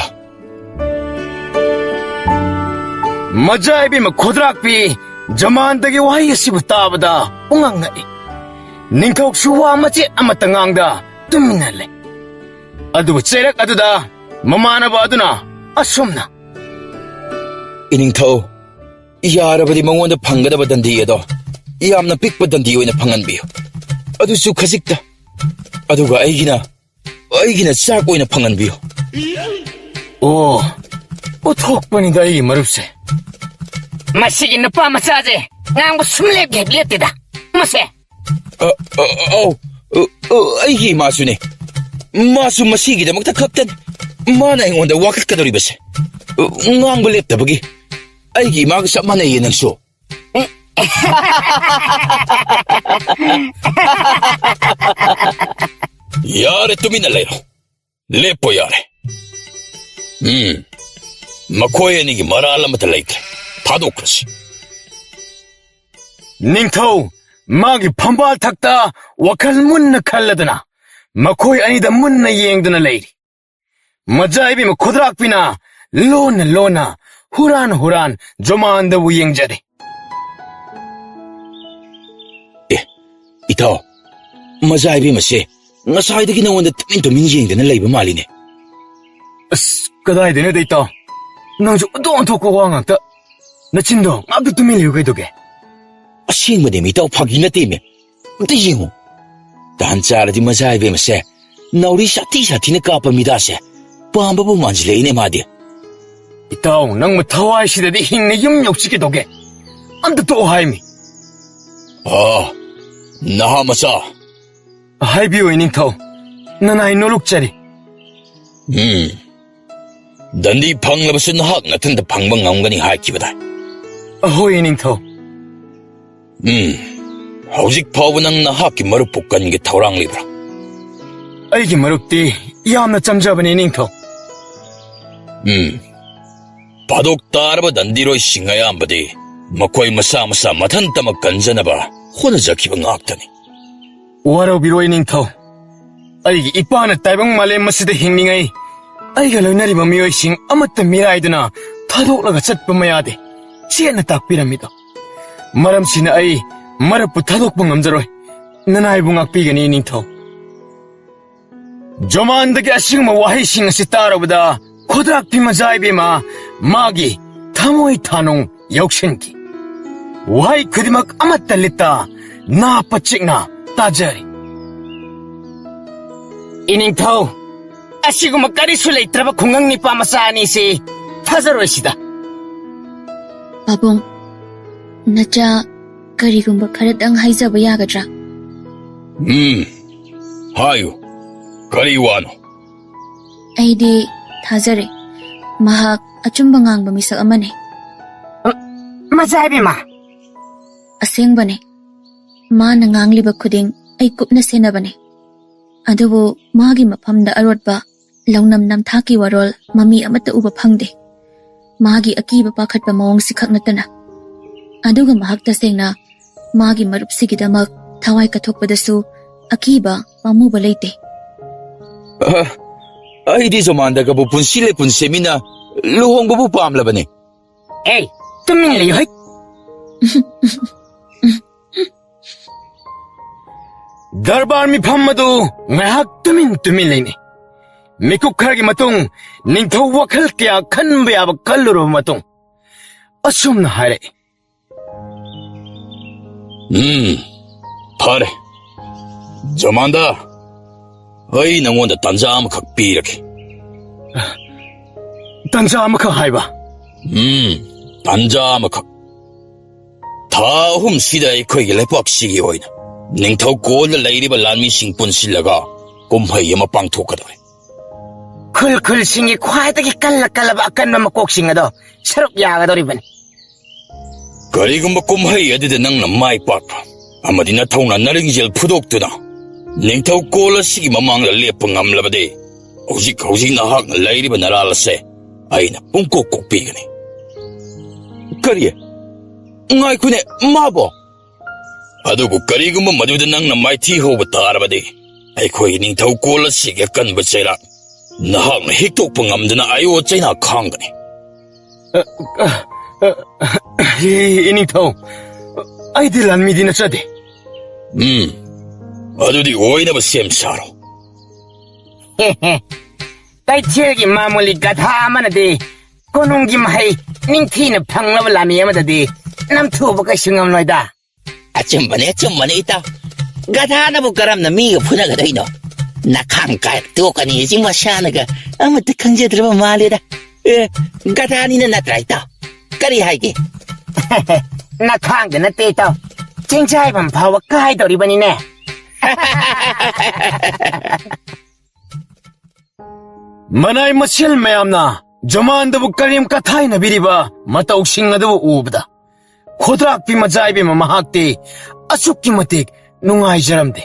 ꯃꯖꯥꯏꯕꯦꯝꯃ ꯈꯨꯗ꯭ꯔꯥꯛꯄꯤ ꯖꯃꯥꯟꯗꯒꯤ ꯋꯥꯍꯩ ꯑꯁꯤꯕꯨ ꯇꯥꯕꯗ ꯄꯨꯡꯉꯛ ꯉꯛꯏ. ꯅꯤꯡꯊꯧꯁꯨ ꯋꯥ ꯃꯆꯦꯠ ꯑꯃꯠꯇ ꯉꯥꯡꯗ ꯇꯨꯃꯤꯟꯅ ꯂꯩ. ꯑꯗꯨꯕꯨ ꯆꯩꯔꯛ ꯑꯗꯨꯗ ꯃꯃꯥꯟꯅꯕ ꯑꯗꯨꯅ ꯑꯁꯨꯝꯅ. 이닝ꯊꯧ, ꯌꯥꯔꯕꯗꯤ ꯃꯉꯣꯟꯗ ꯐꯪꯒꯗꯕ ꯗꯟꯗꯤ ꯑꯗꯣ ꯌꯥꯝꯅ ꯄꯤꯛꯄ ꯗꯟꯗꯤ ꯑꯣꯏꯅ ꯐꯪꯍꯟꯕꯤꯌꯨ. ꯑꯗꯨꯁꯨ ꯈꯖꯤꯛꯇ. ꯑꯗꯨꯒ ꯑꯩꯒꯤꯅ ꯆꯥꯛ ꯑꯣꯏꯅ ꯐꯪꯍꯟꯕꯤꯌꯨ. ꯎꯊꯣꯛꯄꯅꯤꯗ ꯑꯩꯒꯤ ꯃꯔꯨꯞꯁꯦ. ꯃꯁꯤꯒꯤ ꯅꯨꯄꯥ ꯃꯆꯥꯁꯦ ꯉꯥꯡꯕ ꯁꯨꯝꯂꯦꯞ ꯂꯦꯞꯇꯦꯗ. ꯃꯁꯦ ꯑꯩꯒꯤ ꯏꯃꯥꯁꯨꯅꯦ. 마수 마시기다먹다 컵단 마나 행원다 와카카도리 버세 ꯉꯥꯡꯕ ꯂꯦꯞꯇꯕꯒꯤ ꯑꯩꯒꯤ ꯏꯃꯥꯒ ꯆꯞ ꯃꯥꯟꯅꯩꯌꯦ ꯅꯪꯁꯨ. ꯌꯥꯔꯦ ꯇꯨꯃꯤꯟꯅ ꯂꯩꯔꯣ. ꯂꯦꯞꯄꯣ ꯌꯥꯔꯦ. ꯃꯈꯣꯏ ꯑꯅꯤꯒꯤ ꯃꯔꯥꯜ ꯑꯃꯠꯇ ꯂꯩꯇ꯭ꯔꯦ. ꯊꯥꯗꯣꯛꯈ꯭ꯔꯁꯤ. ꯅꯤꯡꯊꯧ ꯃꯥꯒꯤ ꯐꯝꯕꯥꯜ ꯊꯛꯇ ꯋꯥꯈꯜ ꯃꯨꯟꯅ ꯈꯜꯂꯗꯅ ꯃꯈꯣꯏ ꯑꯅꯤꯗ ꯃꯨꯟꯅ ꯌꯦꯡꯗꯨꯅ ꯂꯩꯔꯤ. ꯃꯖꯥꯏꯕꯤ ꯈꯨꯗ꯭ꯔꯥꯛꯄꯤꯅ ꯂꯣꯟꯅ ꯂꯣꯟꯅ ꯍꯨꯔꯥꯟ ꯍꯨꯔꯥꯟ ꯖꯣꯃꯥꯟꯗꯕꯨ ꯌꯦꯡꯖꯔꯤ. ꯏꯇꯥꯎ, ꯃꯖꯥꯏꯕꯤ ꯃꯁꯦ ꯉꯁꯥꯏꯗꯒꯤ ꯅꯉꯣꯟꯗ ꯇꯨꯃꯤꯟ ꯇꯨꯃꯤꯟ ꯌꯦꯡꯗꯅ ꯂꯩꯕ ꯃꯥꯜꯂꯤꯅꯦ. ꯑꯁ, ꯀꯗꯥꯏꯗꯩꯅꯣꯗ ꯏꯇꯥꯎ. ꯅꯪꯁꯨ ꯑꯣꯟꯊꯣꯛꯄ ꯋꯥ ꯉꯥꯛꯇ. ꯅꯆꯤꯟꯗꯣ ꯉꯥꯛꯇ ꯇꯨꯃꯤꯟ ꯂꯩꯌꯨ ꯀꯩꯗꯧꯒꯦ? ꯑꯁꯦꯡꯕꯅꯦ ꯏꯇꯥꯎ, ꯐꯥꯒꯤ ꯅꯠꯇꯦꯃꯦ. ꯑꯝꯇ ꯌꯦꯡꯉꯨ. ꯇꯥꯟ ꯆꯥꯔꯗꯤ ꯃꯖꯥꯏꯕꯤ ꯃꯁꯦ ꯅꯥꯎꯔꯤ ꯁꯥꯊꯤ ꯀꯥꯞꯄ ꯃꯤꯗꯥꯁꯦ ꯄꯥꯝꯕꯕꯨ ꯃꯥꯟꯁꯤꯜꯂꯛꯏꯅꯦ ꯃꯥꯗꯤ. ꯏꯇꯥꯎ, ꯅꯪꯕꯨ ꯊꯋꯥꯏꯁꯤꯗꯗꯤ ꯍꯤꯡꯅ ꯌꯨꯝ ꯌꯧꯁꯤꯒꯦꯗꯧꯒꯦ. ꯑꯝꯇ ꯇꯣꯛꯑꯣ ꯍꯥꯏꯃꯤ. ꯅꯍꯥ ꯃꯆꯥ. ꯍꯥꯏꯕꯤꯌꯨ ꯅꯤꯡꯊꯧ. ꯅꯅꯥꯏ ꯅꯣꯂꯨꯛꯆꯔꯤ. ꯗꯟꯗꯤ ꯐꯪꯂꯕꯁꯨ ꯅꯍꯥꯛ ꯅꯊꯟꯇ ꯐꯪꯕ ꯉꯝꯒꯅꯤ ꯍꯥꯏꯈꯤꯕꯗꯥꯏ. ꯑꯍꯣꯏ ꯅꯤꯡꯊꯧ. ꯍꯧꯖꯤꯛ ꯐꯥꯎꯕ ꯅꯪ ꯅꯍꯥꯛꯀꯤ ꯃꯔꯨꯞꯄꯨ ꯀꯟꯒꯦ ꯊꯧꯔꯥꯡ ꯂꯩꯕ꯭ꯔꯥ? ꯑꯩꯒꯤ ꯃꯔꯨꯞꯇꯤ ꯌꯥꯝꯅ ꯆꯝꯖꯕꯅꯤ ꯅꯤꯡꯊꯧ. ꯐꯥꯗꯣꯛ ꯇꯥꯔꯕ ꯗꯟꯗꯤꯔꯣꯏꯁꯤꯡ ꯑꯌꯥꯝꯕꯗꯤ ꯃꯈꯣꯏ ꯃꯁꯥ ꯃꯁꯥ ꯃꯊꯟꯇꯃꯛ ꯀꯟꯖꯅꯕ ꯍꯣꯠꯅꯖꯈꯤꯕ ꯉꯥꯛꯇꯅꯤ. ꯋꯥꯔꯧꯕꯤꯔꯣꯏ ꯅꯤꯡꯊꯧ. ꯑꯩꯒꯤ ꯏꯄꯥꯅ ꯇꯥꯏꯕꯪ ꯃꯥꯂꯦꯝ ꯑꯁꯤꯗ ꯍꯤꯡꯂꯤꯉꯩ ꯑꯩꯒ ꯂꯣꯏꯅꯔꯤꯕ ꯃꯤꯑꯣꯏꯁꯤꯡ ꯑꯃꯠꯇ ꯃꯤꯔꯥꯏꯗꯨꯅ ꯊꯥꯗꯣꯛꯂꯒ ꯆꯠꯄ ꯃꯌꯥꯗꯦ ꯆꯦꯠꯅ ꯇꯥꯛꯄꯤꯔꯝꯃꯤꯗꯣ. ꯃꯔꯝꯁꯤꯅ ꯑꯩ ꯃꯔꯨꯞꯄꯨ ꯊꯥꯗꯣꯛꯄ ꯉꯝꯖꯔꯣꯏ. ꯅꯅꯥꯏꯕꯨ ꯉꯥꯛꯄꯤꯒꯅꯤ ꯅꯤꯡꯊꯧ. ꯖꯣꯃꯥꯟꯗꯒꯤ ꯑꯁꯤꯒꯨꯝꯕ ꯋꯥꯍꯩꯁꯤꯡ ꯑꯁꯤ ꯇꯥꯔꯨꯕꯗ ꯈꯨꯗ꯭ꯔꯥꯛꯄꯤ ꯃꯖꯥꯏꯕꯦꯝꯃ ꯃꯥꯒꯤ ꯊꯃꯣꯏ ꯊꯥꯅꯨꯡ ꯌꯥꯎꯁꯤꯟꯈꯤ. ꯋꯥꯍꯩ ꯈꯨꯗꯤꯡꯃꯛ ꯑꯃꯠꯇ ꯂꯤꯠꯇ ꯅꯥꯞꯄ ꯆꯤꯛꯅ ꯇꯥꯖꯔꯤ. ꯏꯅꯤꯡꯊꯧ, ꯑꯁꯤꯒꯨꯝꯕ ꯀꯔꯤꯁꯨ ꯂꯩꯇ꯭ꯔꯕ ꯈꯨꯡꯒꯪ ꯅꯤꯄꯥ ꯃꯆꯥ ꯑꯅꯤꯁꯤ ꯊꯥꯖꯔꯣꯏꯁꯤꯗ. ꯄꯥꯕꯨꯡ, ꯅꯆꯥ ꯀꯔꯤꯒꯨꯝꯕ ꯈꯔꯗꯪ ꯍꯥꯏꯖꯕ ꯌꯥꯒꯗ꯭ꯔꯥ? ꯍꯥꯏꯌꯨ. ꯀꯔꯤ ꯋꯥꯅꯣ? ꯑꯩꯗꯤ ꯊꯥꯖꯔꯦ. ꯃꯍꯥꯛ ꯑꯆꯨꯝꯕ ꯉꯥꯡꯕ ꯃꯤꯁꯛ ꯑꯃꯅꯤ. ꯃꯖꯥꯏꯕꯦꯝꯃ. ꯑꯁꯦꯡꯕꯅꯦ. ꯃꯥꯅ ꯉꯥꯡꯂꯤꯕ ꯈꯨꯗꯤꯡ ꯑꯩ ꯀꯨꯞꯅ ꯁꯦꯟꯅꯕꯅꯦ. ꯑꯗꯨꯕꯨ ꯃꯥꯒꯤ ꯃꯐꯝꯗ ꯑꯔꯣꯠꯄ ꯂꯧꯅꯝ ꯅꯝꯊꯥꯛꯀꯤ ꯋꯥꯔꯣꯜ ꯃꯃꯤ ꯑꯃꯠꯇ ꯎꯕ ꯐꯪꯗꯦ. ꯃꯥꯒꯤ ꯑꯀꯤꯕ ꯄꯥꯈꯠꯄ ꯃꯑꯣꯡꯁꯤ ꯈꯛ ꯅꯠꯇꯅ. ꯑꯗꯨꯒ ꯃꯍꯥꯛ ꯇꯁꯦꯡꯅ ꯃꯥꯒꯤ ꯃꯔꯨꯞꯁꯤꯒꯤꯗꯃꯛ ꯊꯋꯥꯏ ꯀꯠꯊꯣꯛꯄꯗꯁꯨ ꯑꯀꯤꯕ ꯄꯥꯝꯃꯨꯕ ꯂꯩꯇꯦ. ꯑꯩꯗꯤ ꯖꯣꯃꯥꯟꯗꯒꯕꯨ ꯄꯨꯟꯁꯤ ꯂꯩꯄꯨꯟ ꯁꯦꯝꯃꯤꯟꯅ ꯂꯨꯍꯣꯡꯕꯕꯨ ꯄꯥꯝꯂꯕꯅꯤ. ꯇꯨꯃꯤꯟ ꯂꯩꯌꯨ ꯍꯩ. ꯗꯔꯕꯥꯔ ꯃꯤꯐꯝ ꯑꯗꯨ ꯉꯥꯏꯍꯥꯛ ꯇꯨꯃꯤꯟ ꯂꯩꯅꯩ. ꯃꯤꯀꯨꯞ ꯈꯔꯒꯤ ꯃꯇꯨꯡ ꯅꯤꯡꯊꯧ ꯋꯥꯈꯜ ꯀꯌꯥ ꯈꯟꯕ ꯌꯥꯕ ꯈꯜꯂꯨꯔꯕ ꯃꯇꯨꯡ ꯑꯁꯨꯝꯅ ꯍꯥꯏꯔꯛꯏ. ꯐꯔꯦ. ꯖꯣꯃꯥꯟꯗ, ꯑꯩ ꯅꯉꯣꯟꯗ ꯇꯥꯟꯖꯥ ꯑꯃꯈꯛ ꯄꯤꯔꯒꯦ. ꯇꯥꯟꯖꯥ ꯑꯃꯈꯛ ꯍꯥꯏꯕ? ꯇꯥꯟꯖꯥ ꯑꯃꯈꯛ. ꯊꯥ 3 ꯑꯩꯈꯣꯏꯒꯤ ꯂꯩꯄꯥꯛꯁꯤꯒꯤ ꯑꯣꯏꯅ ꯅꯤꯡꯊꯧ ꯀꯣꯜꯗ ꯂꯩꯔꯤꯕ ꯂꯥꯟꯃꯤꯁꯤꯡ ꯄꯨꯟꯁꯤꯜꯂꯒ ꯀꯨꯝꯍꯩ ꯑꯃ ꯄꯥꯡꯊꯣꯛꯀꯗꯧꯔꯦ. ꯈꯨꯜꯁꯤꯡꯒꯤ ꯈ꯭ꯋꯥꯏꯗꯒꯤ ꯀꯜꯂꯕ ꯑꯀꯟꯕ ꯃꯀꯣꯛꯁꯤꯡ ꯑꯗꯣ ꯁꯔꯨꯛ ꯌꯥꯒꯗꯧꯔꯤꯕꯅꯤ. ꯀꯔꯤꯒꯨꯝꯕ ꯀꯨꯝꯍꯩ ꯑꯗꯨꯗ ꯅꯪꯅ ꯃꯥꯏ ꯄꯥꯛꯄ ꯑꯃꯗꯤ ꯅꯊꯧꯅ ꯅꯔꯤꯡꯖꯦꯜ ꯐꯨꯗꯣꯛꯇꯨꯅ ꯅꯤꯡꯊꯧ ꯀꯣꯜ ꯑꯁꯤꯒꯤ ꯃꯃꯥꯡꯗ ꯂꯦꯞꯄ ꯉꯝꯂꯕꯗꯤ ꯍꯧꯖꯤꯛ ꯅꯍꯥꯛꯅ ꯂꯩꯔꯤꯕ ꯅꯔꯥꯜ ꯑꯁꯦ ꯑꯩꯅ ꯄꯨꯡꯀꯣꯛ ꯀꯣꯛꯄꯤꯒꯅꯤ. ꯀꯔꯤ? ꯉꯥꯏꯈꯣꯅꯦ, ꯃꯥꯕꯣ? ꯑꯗꯨꯕꯨ ꯀꯔꯤꯒꯨꯝꯕ ꯃꯗꯨꯗ ꯅꯪꯅ ꯃꯥꯏꯊꯤ ꯍꯧꯕ ꯇꯥꯔꯕꯗꯤ ꯑꯩꯈꯣꯏꯒꯤ ꯅꯤꯡꯊꯧ ꯀꯣꯜ ꯑꯁꯤꯒꯤ ꯑꯀꯟꯕ ꯆꯩꯔꯥꯛ ꯅꯍꯥꯛꯅ ꯍꯤꯛꯇꯣꯛꯄ ꯉꯝꯗꯅ ꯑꯌꯣ ꯆꯩꯅꯥ ꯈꯥꯡꯒꯅꯤ. ꯏꯅꯤꯡꯊꯧ, ꯑꯩꯗꯤ ꯂꯥꯟꯃꯤꯗꯤ ꯅꯠꯆꯗꯦ. ꯑꯗꯨꯗꯤ ꯑꯣꯏꯅꯕ ꯁꯦꯝ ꯁꯥꯔꯣ. ꯀꯩꯊꯦꯜꯒꯤ ꯃꯥꯃꯨꯂꯤ ꯒꯙꯥ ꯑꯃꯅꯗꯤ ꯀꯣꯅꯨꯡꯒꯤ ꯃꯍꯩ ꯅꯤꯡꯊꯤꯅ ꯐꯪꯂꯕ ꯂꯥꯟꯃꯤ ꯑꯃꯗꯗꯤ ꯅꯝꯊꯨꯕ ꯀꯩꯁꯨ ꯉꯝꯂꯣꯏꯗ. ꯑꯆꯨꯝꯕꯅꯦ ꯏꯇꯥꯎ. ꯒꯙꯥꯅꯕꯨ ꯀꯔꯝꯅ ꯃꯤꯒ ꯐꯨꯅꯒꯗꯣꯏꯅꯣ? ꯅꯈꯥꯡ ꯀꯥꯏꯔ ꯇꯣꯛꯀꯅꯤ ꯍꯥꯏꯁꯤ ꯃꯁꯥꯅꯒ ꯑꯃꯠꯇ ꯈꯪꯖꯗ꯭ꯔꯕ ꯃꯥꯜꯂꯦꯗ. ꯒꯙꯥꯅꯤꯅ ꯅꯠꯇ꯭ꯔꯥ ꯏꯇꯥꯎ? ꯀꯔꯤ ꯍꯥꯏꯒꯦ? ꯅꯈꯥꯡꯗ ꯅꯠꯇꯦ ꯏꯇꯥꯎ. 쟁자이밤 파워 까이더리버니네. Manay masil mayamna jomandabu karim kathai na biriba matauk singadabu ubda khodrak pi majai bi mamahakti asukki matik nungai jaramde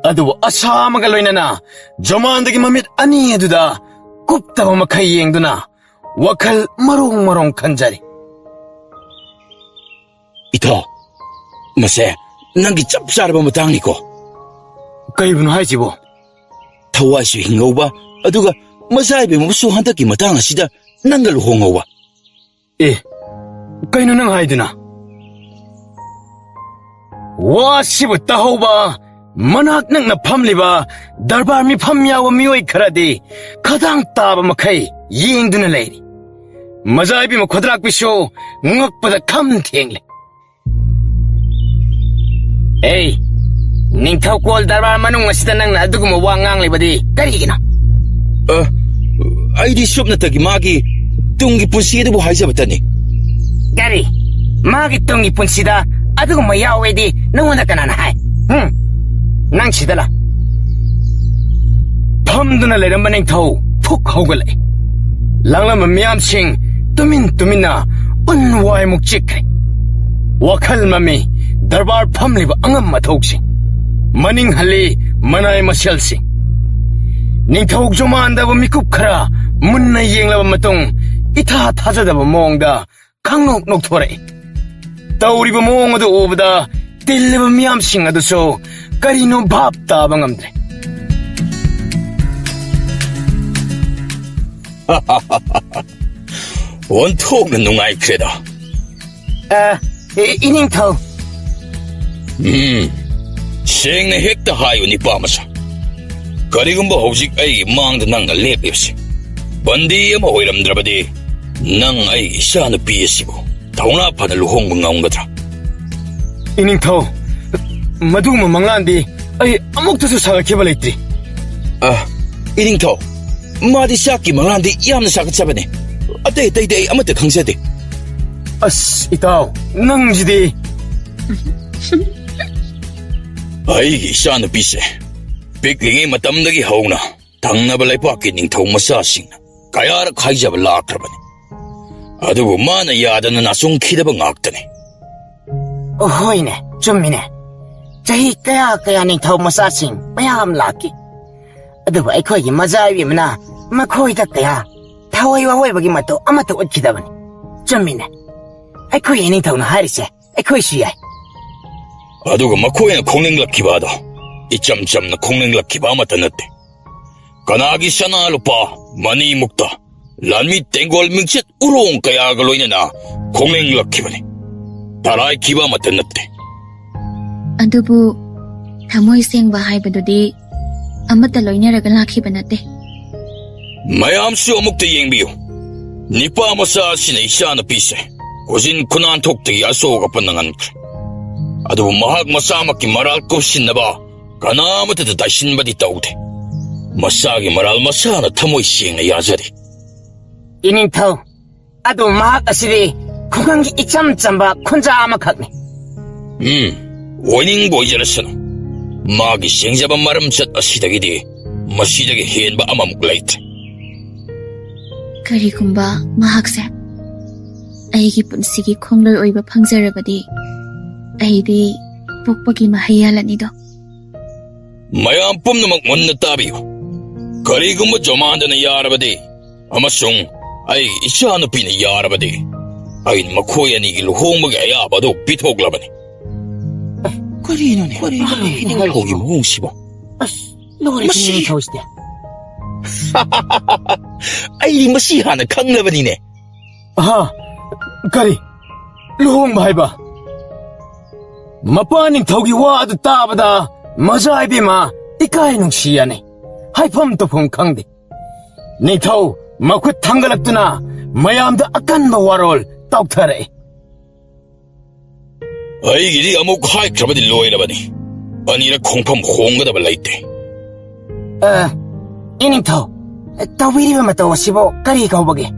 adu asamaga loinana jomandagi mamit ani aduda kuptaba makhai yengduna wakhal marong khanjari ito mase nangi chap charaba matangni ko kaibunu haijibo thawaisu hingauba aduga mazaibe mabusu handaki matang asida nangal hongowa kaino nang haiduna wasibu tahoba manak nang na phamliba darbar mi phamyawa mioi kharadi khadang taba makhai yengduna leiri mazaibe ma khodrak bisu ngakpada kham thengle ningthau kol darbar manung asida nang na aduguma wa ngang lebadi karigina aidi subnatagi magi tungi punsidabu haijabatani Gary, magi tungi punsida aduguma yawedi nangona kanana hai. Nang chidala. phamduna leiramba ningthau phuk haugalai langlama miyam sing tumina unwai muk chikre wakhal mami darbar phamliba angam mathoksing maning hali manai masel sing ningthau jomandaba mikup khara munna yenglaba matung itha thajadaba mongda khangnok nokthore tauriba mong adu ubda tillaba miyam sing adu so karino bhap taba ngamdre 원통은 농아이 그래다. 이닝头. 생내 핵다 하요니 빠마사. 그리고 뭐 혹시 아이 망도 난가 랩입시. 번디에 뭐 오이람들아바디 난 아이 샤는 비에시고 다운아파는 루홍bun가 온 거더라. 이닝터 마두마 망란디 아이 아목도서 사각해발 있지. 이닝터 마디 샤키 망란디 야는 사각잡아네. 아떼 아무때 강세대. 아스 이따오 낭지디. 아이기 샤는 비세. 빅링이 마땀나기 하오나 당나발라이 밖에 닝타오 마사싱 가야라 가이잡을 라크라바네. 아두고 마나 야다는 아송 키다방 악다네. 호이네 좀미네. 자히 그야 닝타오 마사싱 마야함 라키. 아두고 아이코이 마자위미나 마코이다 그야. 타와이와 와이바기 맛도 아마도 얻기다버니 좀미네 아이코이 닝타오는 하리세 아이코이 시야이 아두가 마코이는 콩랭락기바다 이 짬짬나 콩랭락기바 맞다 넣대 가나기 샤나루파 마니 묵다 란미 땡골 명칫 우롱 까야갈로 이내나 콩랭락기바네 다라이 기바 맞다 넣대 아두부 타모이 생바 하이바도디 아마다 로이냐라가 라키바 넣대 mayamsu amukta yengbiyo. Nipa masa sina isya na pise. Kuzin kunan tukti asoga panangan kre. Adu mahag masamaki maral kushin na ba. Kana matata dashin ba di taude. Masagi maral masa na tamoy siyang na yazari. Ining tau. Adu mahag asiri kukangi ichamchamba kunja amakagni. Waning boy jarasano. Magi siyang jaba maramsat asidagidi. Masidagi henba amamuk laitre. 그리kumba mahakse aigi punsigi khonglol oiba phangjarabadi aidi pokpagi mahayalanido mayam pumnamak munna tabiyo karigumba jomandana yarabadi amasung ai ishanupina yarabadi ain makoyani luhongbaga ayabado pithoglabani karinone hogi mohongsibo 노래 좀 겨우시대. 아이 마시 하나 강나버니네. 가리 루홍 바이바. 마빠닝 덕이 와도 따바다 마자이비마 이까이 농시야네. 하이펌도 폼 강디. 니타우 마쿠 탕갈락두나 마얌도 아깐마 와롤 떡타레. 아이기리 아무 하이 크라바디 로이라바니. 아니라 콩팜 홍가다발 라이테. 이닝타우 따위리바마 따와시보 까리 가오바게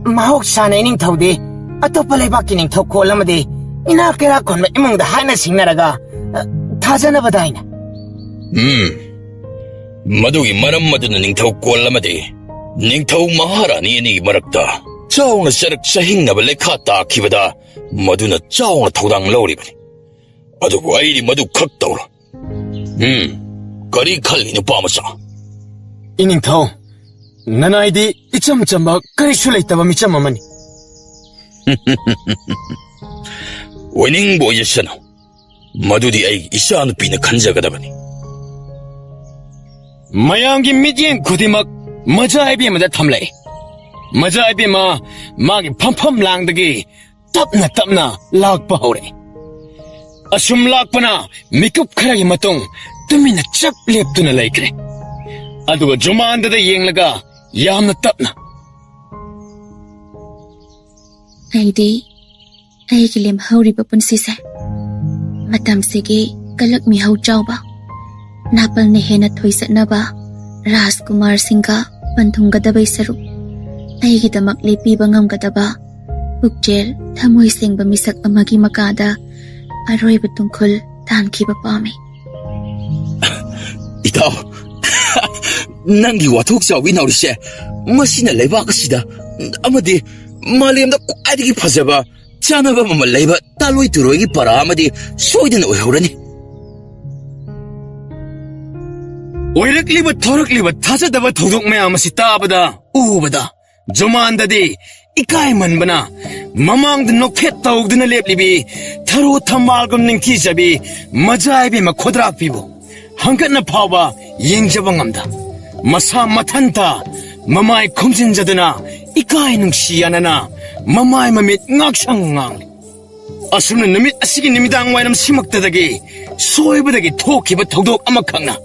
마혹 샤나 이닝타우디 아토파 레바키 닝타우 콜라마디 이나 깨라 건매 이몽다 하이나 싱나라가 타자나 바다이나. 마두기 마람 마두는 닝타우 꼴라마디 닝타우 마하라니 니 마락다 짜오나 샤륵 샤힝나발 레카타 키바다 마두나 짜오나 타우당 라우리바니 아두고 아이리 마두 각다우라. 거리 칼리는 빠마사. 이닝타오, 나나이디 이참참바 까리슐레 있다바 미참마마니. 원잉 보이시나 마두디 아이 이샤는 비나 간자가다바니. 마양기 미디엔 구디막 마자이비마다 탐레. 마자이비마 마기 팜팜 랑다기 tapna lakpa hore. Asum lakpana mikap kharagi matong tumina chap leptuna laikre. Aduga jumanda da yenglaga yamna tapna. Aidi aigi hawriba punsise matamsigi kalak mi haw chawba napal ne hena thoisatnaba Rajkumar Singha panthunggadabay saru aigi damak lepiba ngamgadaba bukjel thamoy sengba misak amagi makada aroiba tungkhul tankiba pami. Itaw, nangi wathok sawi naurise masina leibak asida amadi malemda kwaidagi phajaba chanaba mama leiba taloi turoigi para amadi soidana oihorani. Oirakliba thorakliba thajadaba thodok mayam asi tabada ubada jomandadi ikai manbana mamangda nokphet tawduna leplibi tharo thamalgum ningthi jabi majaibi ma khodrak pibo hangkatna phawba yengjaba ngamda masa mathanta mamai khumjinjaduna ikai nungsiyanana mamai mamit ngaksang ngang asuna namit asigi nimidang wainam simaktadagi soibadagi thokiba thodok amakhangna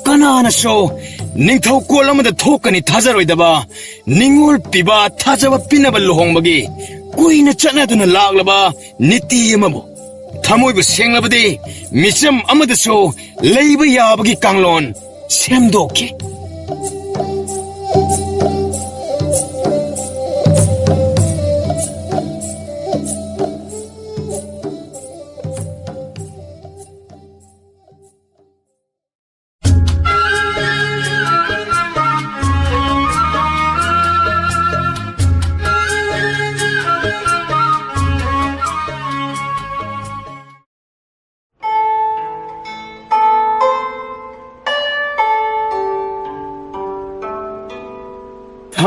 kanana so ningthau kolamada thokani thajaroidaba ningol piba thajaba pinaba lohongbagi kuina chanaduna laglaba niti amabu thamoibu senglabadi misam amada so leiba yabagi kanglon semdoki.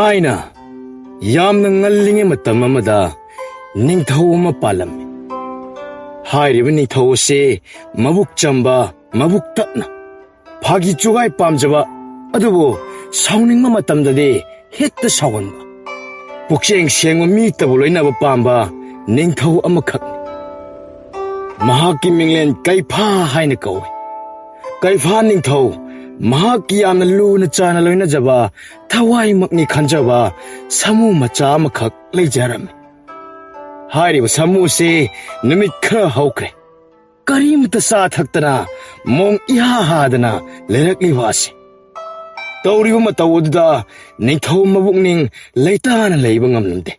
Haina, yamna ngallinge matam amada ningthau ama palami. Hairiba ningthau se mabuk chamba mabuk tapna. Phagi chugai pamjaba adubu sauningma matamdadi hetta sawanba. Pukseng sengwa mi tabu loinaba pamba ningthau amakhak. Mahaki minglen Kaifa haina kawi. Kaifa ningthau mahaki yamna luna chana loina jaba thawai makni khanjaba samu macha amakhak leijarame. Hairiba samu se numit khara haukre. Karimta sa thaktana mong iha hadana lerakli wase. Tauriba matawuda ningthau mabukning leitana leiba ngamnamde.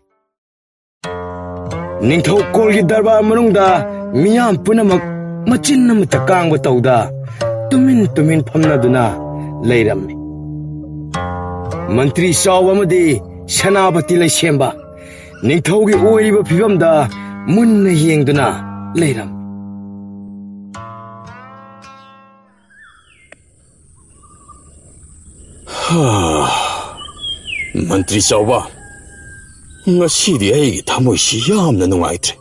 Ningthau kolgi darbar manungda miyam punamak machin namata kangba tawda tumin phamnaduna leiramme. Mantri sawamadi Sanabati Laishemba Ningthaugi oiriba phibamda munna yengduna leiram. Mantri sawa ngasidi aigi thamoisi yamna nungaitre.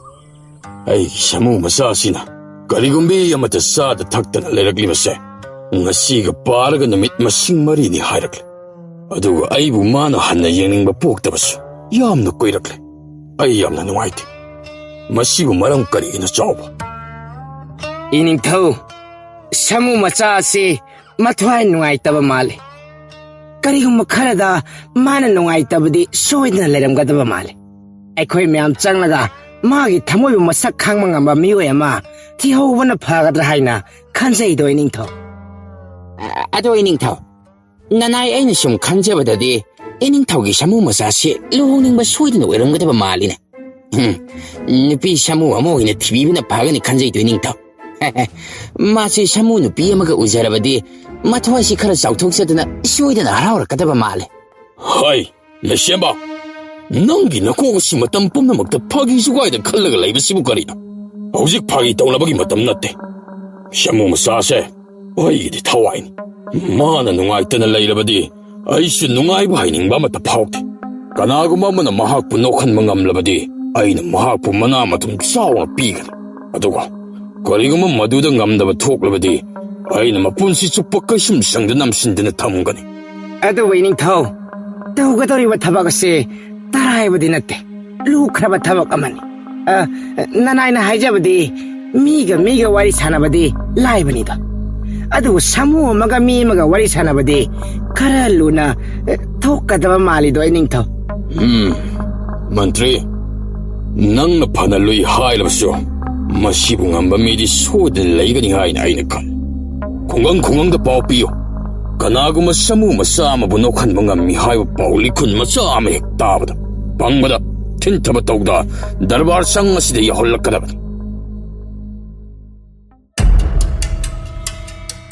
Aigi samu masasina karigumbi amata sada thaktana leiraklibase ngasiga paraga namit masing marini hairakle. Aduga aibu mana hanna yeningba poktabasu yamna koirakle. Ai yamna nungaite. Masibu maram karigina chawba. Iningthau samu macha ase mathwai nungaitaba male. Karigumma kharada mana nungaitabadi soidna leiramgadaba male. Aikhoi myam changlaga magi thamoibu masak khangma ngamba mioi ama thihobana phagadra haina khanjai do iningthau. Ado iningthau nanai aina sum khanjabadadi iningthaugi samu macha se luhoningba soidna oiramgadaba maline. 누피 샤무 어머이네 TV나 박은이 간자이도 닝터. 마치 샤무 누피 아마가 우자라바디 마토아시 카라 자우톡세드나 시오이드나 알아오락까다바 말레. 하이, 레시엠바. 낭기나 고고시 마땀 뽐나 먹다 파기 수가이다 칼라가 라이브 시부거리나. 오직 파기 떠올라보기 마땀 났대. 샤무 마사세. 어이디 타와이니. 마나 농아이뜨나 라이라바디 아이슈 농아이부 하이닝바 마따 파옥대. 까나고 마마나 마학부 녹한 망감라바디 아이는 마학부 마나 마tum 싸워 삐가리. 아도가 거리고만 마두다 감다바 톡라바디 아이는 마분시 쑥박가 힘상드 남신드나 타문가니. 아도 웨이닝 타오. 떠우가더리와 타바가시 따라해보디 났대. 루크라바 타바가마니. 나나이나 하이자바디 미가 와리 사나바디 라이브니다. 아도 사무 엄마가 미마가 와리 사나바디 카랄루나 톡가다바 말리도 웨이닝 타오. 만트리 낭나 파날루이 하이라바쇼 마시붕한바 미디 소든 레이가니 하이나 아이네칸 공강다 빠오삐요 까나고 마사무 마사마 보노칸 망감미 하이바 빠올리쿤 마사마 핵따바다 방바다 틴타바 떠우다 다르바르 상마시데 야홀락가다바다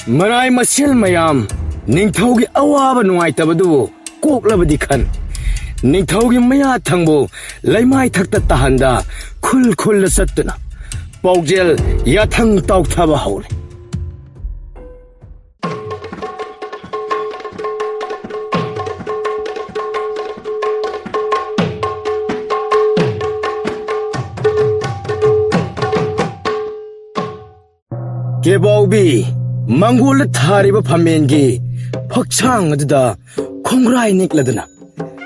Maray masil mayam ningthaugi awaba nuaitabadu koklabadi khan ningthaugi maya thangbu laimai thakta tahanda khul sattuna paujel yathang tauthaba haure Kebaubi Mangol Tariba Pamengi Pakchang Adda Kongrai Nikladana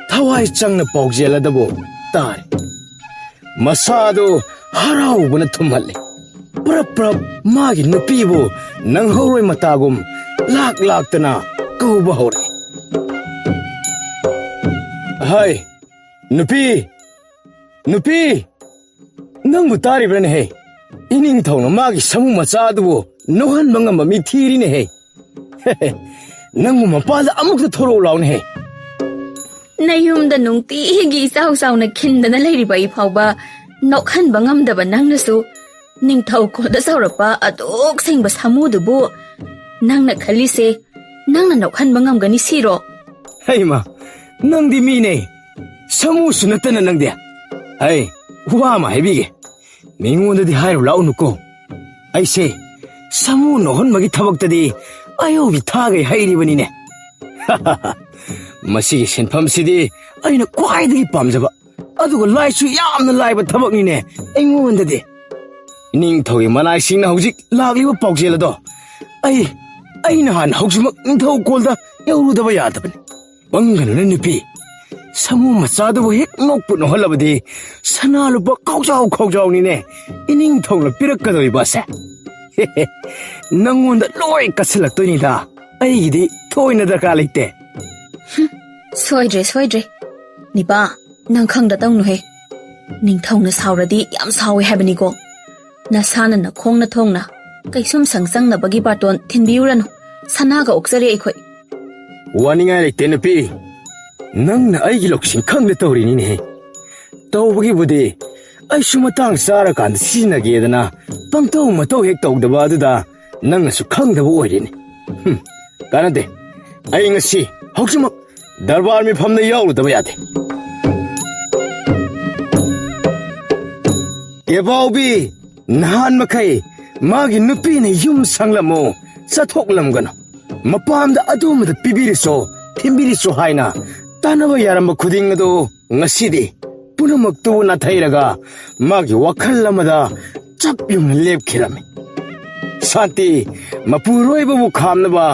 Tawai Chang na Pogjela Dabo Tari Masado Harau Bunatumali Prap Magi Nupibo Nanghoroi Matagum Lak Tana Kubahore Hai Nupi Nangu Tari Brane Hey Ining thong magi samu machadu nohan mangam mi thiri ne he nangu mapala amuk ta thoro lawn he Nayum da nungti higi saw na kindana leiri bai phawba nokhan bangam da banang na su ning thau ko da sawrapa atok sing ba samu du bu nang na khali se nang na nokhan bangam gani siro hey ma nang di mi ne samu sunatana nang dia hey wa ma hebige Mingonda di hairo launuko. Ay say, samu nohon magi tabagtadi ayaw bitagay hairibani ne. Masigi senpamsidi ay na kwaidagi pamjaba. Adugo laisu yamna laiba tabag ni ne. Ingonda di. Ning thogi manaising na hujik lagliba paugsela do. Ay nahan hugsimak ninthaw kolda yawrudaba yadabani. Bangano na nupi. Samu machadu hek nokpu no halabadi sana lupa khawjaw ni ne ining thongla pirakadoi base nangonda loi kasilaktoini da aigidi thoina darka leite soidre nipa nang khangda tawnu he ning thongna sauradi yam sawi habani go nasana na khongna thongna kaisum sangsang na bagi baton thinbiuranu sanaga oksari ekhoi waninga leite napi Nang na ay giloksin kang na tawri ni ne. Tawbagi budi ay sumatang sara kan sinageda na pangtaw mataw hek tawdaba da nang asu kang daba oy rin. Kanade ay ngasi hoksumak darbar mi phamna yawlu daba yate. Kebaubi nahan makai magi nupi na yum sanglamo sa thoklam gano. Mapamda adumada pibiriso thimbiriso haina Tanaba yaramba khudingado ngasidi punamaktu na thairaga magi wakhal amada chap yung lepkhirame santi mapuroiba bu khamnaba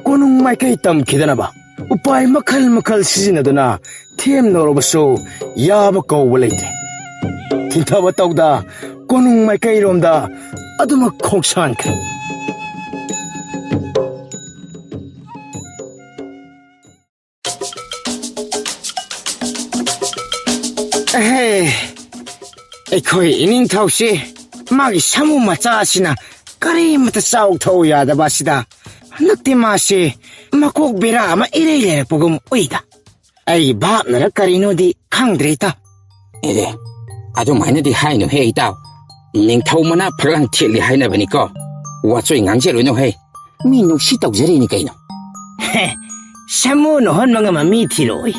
konung maikai tam khidanaba upai makhal sizinaduna them norobaso yaba kawba leite thintaba tawda konung maikai romda aduma khoksan khe Hey, ekoi ining thausi magi samu macha asina kari mata sauk thau ya da basida nakti masi makok bera ama irele pogum oida ai ba na kari no di khangdrita ere ꯑꯗꯨꯃꯥꯏꯅꯗꯤ ꯍꯥꯏꯅꯨꯍꯦ ꯏꯇꯥꯎ ꯅꯤꯡꯊꯧ ꯃꯅꯥ ꯐꯛꯂꯥꯡ ꯊꯦꯠꯂꯤ ꯍꯥꯏꯅꯕꯅꯤꯀꯣ ꯋꯥꯆꯣꯏ ꯉꯥꯡꯖꯔꯨꯅꯨꯍꯦ ꯃꯤ ꯅꯨꯡꯁꯤ ꯇꯧꯖꯔꯤꯅꯤ ꯀꯩꯅꯣ ꯁꯥꯃꯨꯅ ꯍꯣꯟꯕ ꯉꯝꯕ ꯃꯤ ꯊꯤꯔꯛꯑꯣꯏ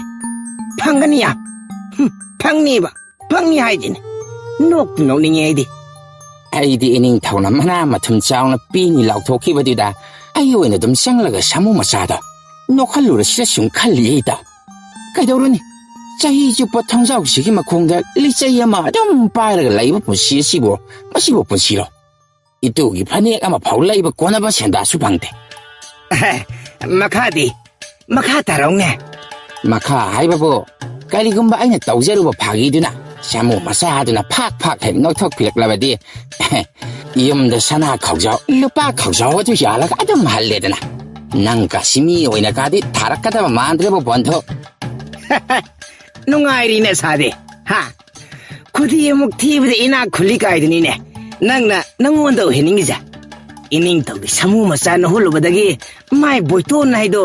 ꯐꯪꯒꯅꯤꯌꯥ ꯐꯪꯅꯤꯕ ꯐꯪꯅꯤ ꯍꯥꯏꯗꯤꯅꯦ ꯅꯣꯛꯇꯨ ꯅꯣꯛꯅꯤꯡꯉꯦ ꯑꯩꯗꯤ ꯏꯅꯤꯡꯊꯧꯅ ꯃꯅꯥ ꯃꯊꯨꯝ ꯆꯥꯎꯅ ꯄꯤꯅꯤ ꯂꯥꯎꯊꯣꯛꯈꯤꯕꯗꯨꯗ ꯑꯩ ꯑꯣꯏꯅ ꯑꯗꯨꯝ ꯆꯪꯂꯒ ꯁꯥꯃꯨ ꯃꯆꯥꯗꯣ ꯅꯣꯛꯍꯜꯂꯨꯔꯁꯤꯔ ꯁꯨꯝ ꯈꯜꯂꯤꯌꯦ ꯏꯇꯥꯎ ꯀꯩꯗꯧꯔꯨꯅꯤ ꯆꯍꯤ ꯆꯨꯞꯄ ꯊꯣꯡꯖꯥꯎꯁꯤꯒꯤ ꯃꯈꯣꯡꯗ ꯂꯤꯆꯩ ꯑꯃ ꯑꯗꯨꯝ ꯄꯥꯏꯔꯒ ꯂꯩꯕ ꯄꯨꯟꯁꯤ ꯑꯁꯤꯕꯨ ꯃꯁꯤꯕꯨ ꯄꯨꯟꯁꯤꯔꯣ ꯏꯇꯨꯒꯤ ꯐꯅꯦꯛ ꯑꯃ ꯐꯥꯎ ꯂꯩꯕ ꯀꯣꯟꯅꯕ ꯁꯦꯟꯗꯥꯁꯨ ꯐꯪꯗꯦ ꯃꯈꯥꯗꯤ ꯃꯈꯥ ꯇꯥꯔꯧꯅꯦ ꯃꯈꯥ ꯍꯥꯏꯕꯕꯨ ꯀꯔꯤꯒꯨꯝꯕ ꯑꯩꯅ ꯇꯧꯖꯔꯨꯕ ꯐꯥꯒꯤꯗꯨꯅ ꯁꯥꯃꯨ ꯃꯆꯥꯗꯨꯅ ꯐꯥꯛ ꯍꯦꯛ ꯅꯣꯛꯊꯣꯛꯄꯤꯔꯛꯂꯕꯗꯤ ꯌꯨꯝꯗ ꯁꯅꯥ ꯈꯥꯎꯖꯥꯎ ꯂꯨꯄꯥ ꯈꯥꯎꯖꯥꯎ ꯑꯗꯨ ꯌꯥꯜꯂꯒ ꯑꯗꯨꯝ ꯍꯜꯂꯦꯗꯅ ꯅꯪ ꯀꯁꯤ ꯃꯤ ꯑꯣꯏꯅ ꯀꯥꯗꯤ ꯊꯥꯔꯛꯀꯗꯕ ꯃꯥꯟꯗ꯭ꯔꯦꯕ ꯕꯣꯟꯊꯣ ꯅꯨꯡꯉꯥꯏꯔꯤꯅꯦ ꯁꯥꯗꯤ ꯍꯥ ꯈꯨꯗꯤ ꯑꯃꯨꯛ ꯊꯤꯕꯗ ꯏꯅꯥꯛ ꯈꯨꯜꯂꯤ ꯀꯥꯏꯗꯨꯅꯤꯅꯦ ꯅꯪꯉꯣꯟꯗ ꯑꯣꯏꯍꯟꯅꯤꯡꯉꯤꯁꯦ ꯏꯅꯤꯡꯊꯧꯒꯤ ꯁꯥꯃꯨ ꯃꯆꯥꯅ ꯍꯨꯜꯂꯨꯕꯗꯒꯤ ꯃꯥꯏ ꯕꯣꯏꯇꯣꯟ ꯍꯥꯏꯗꯣ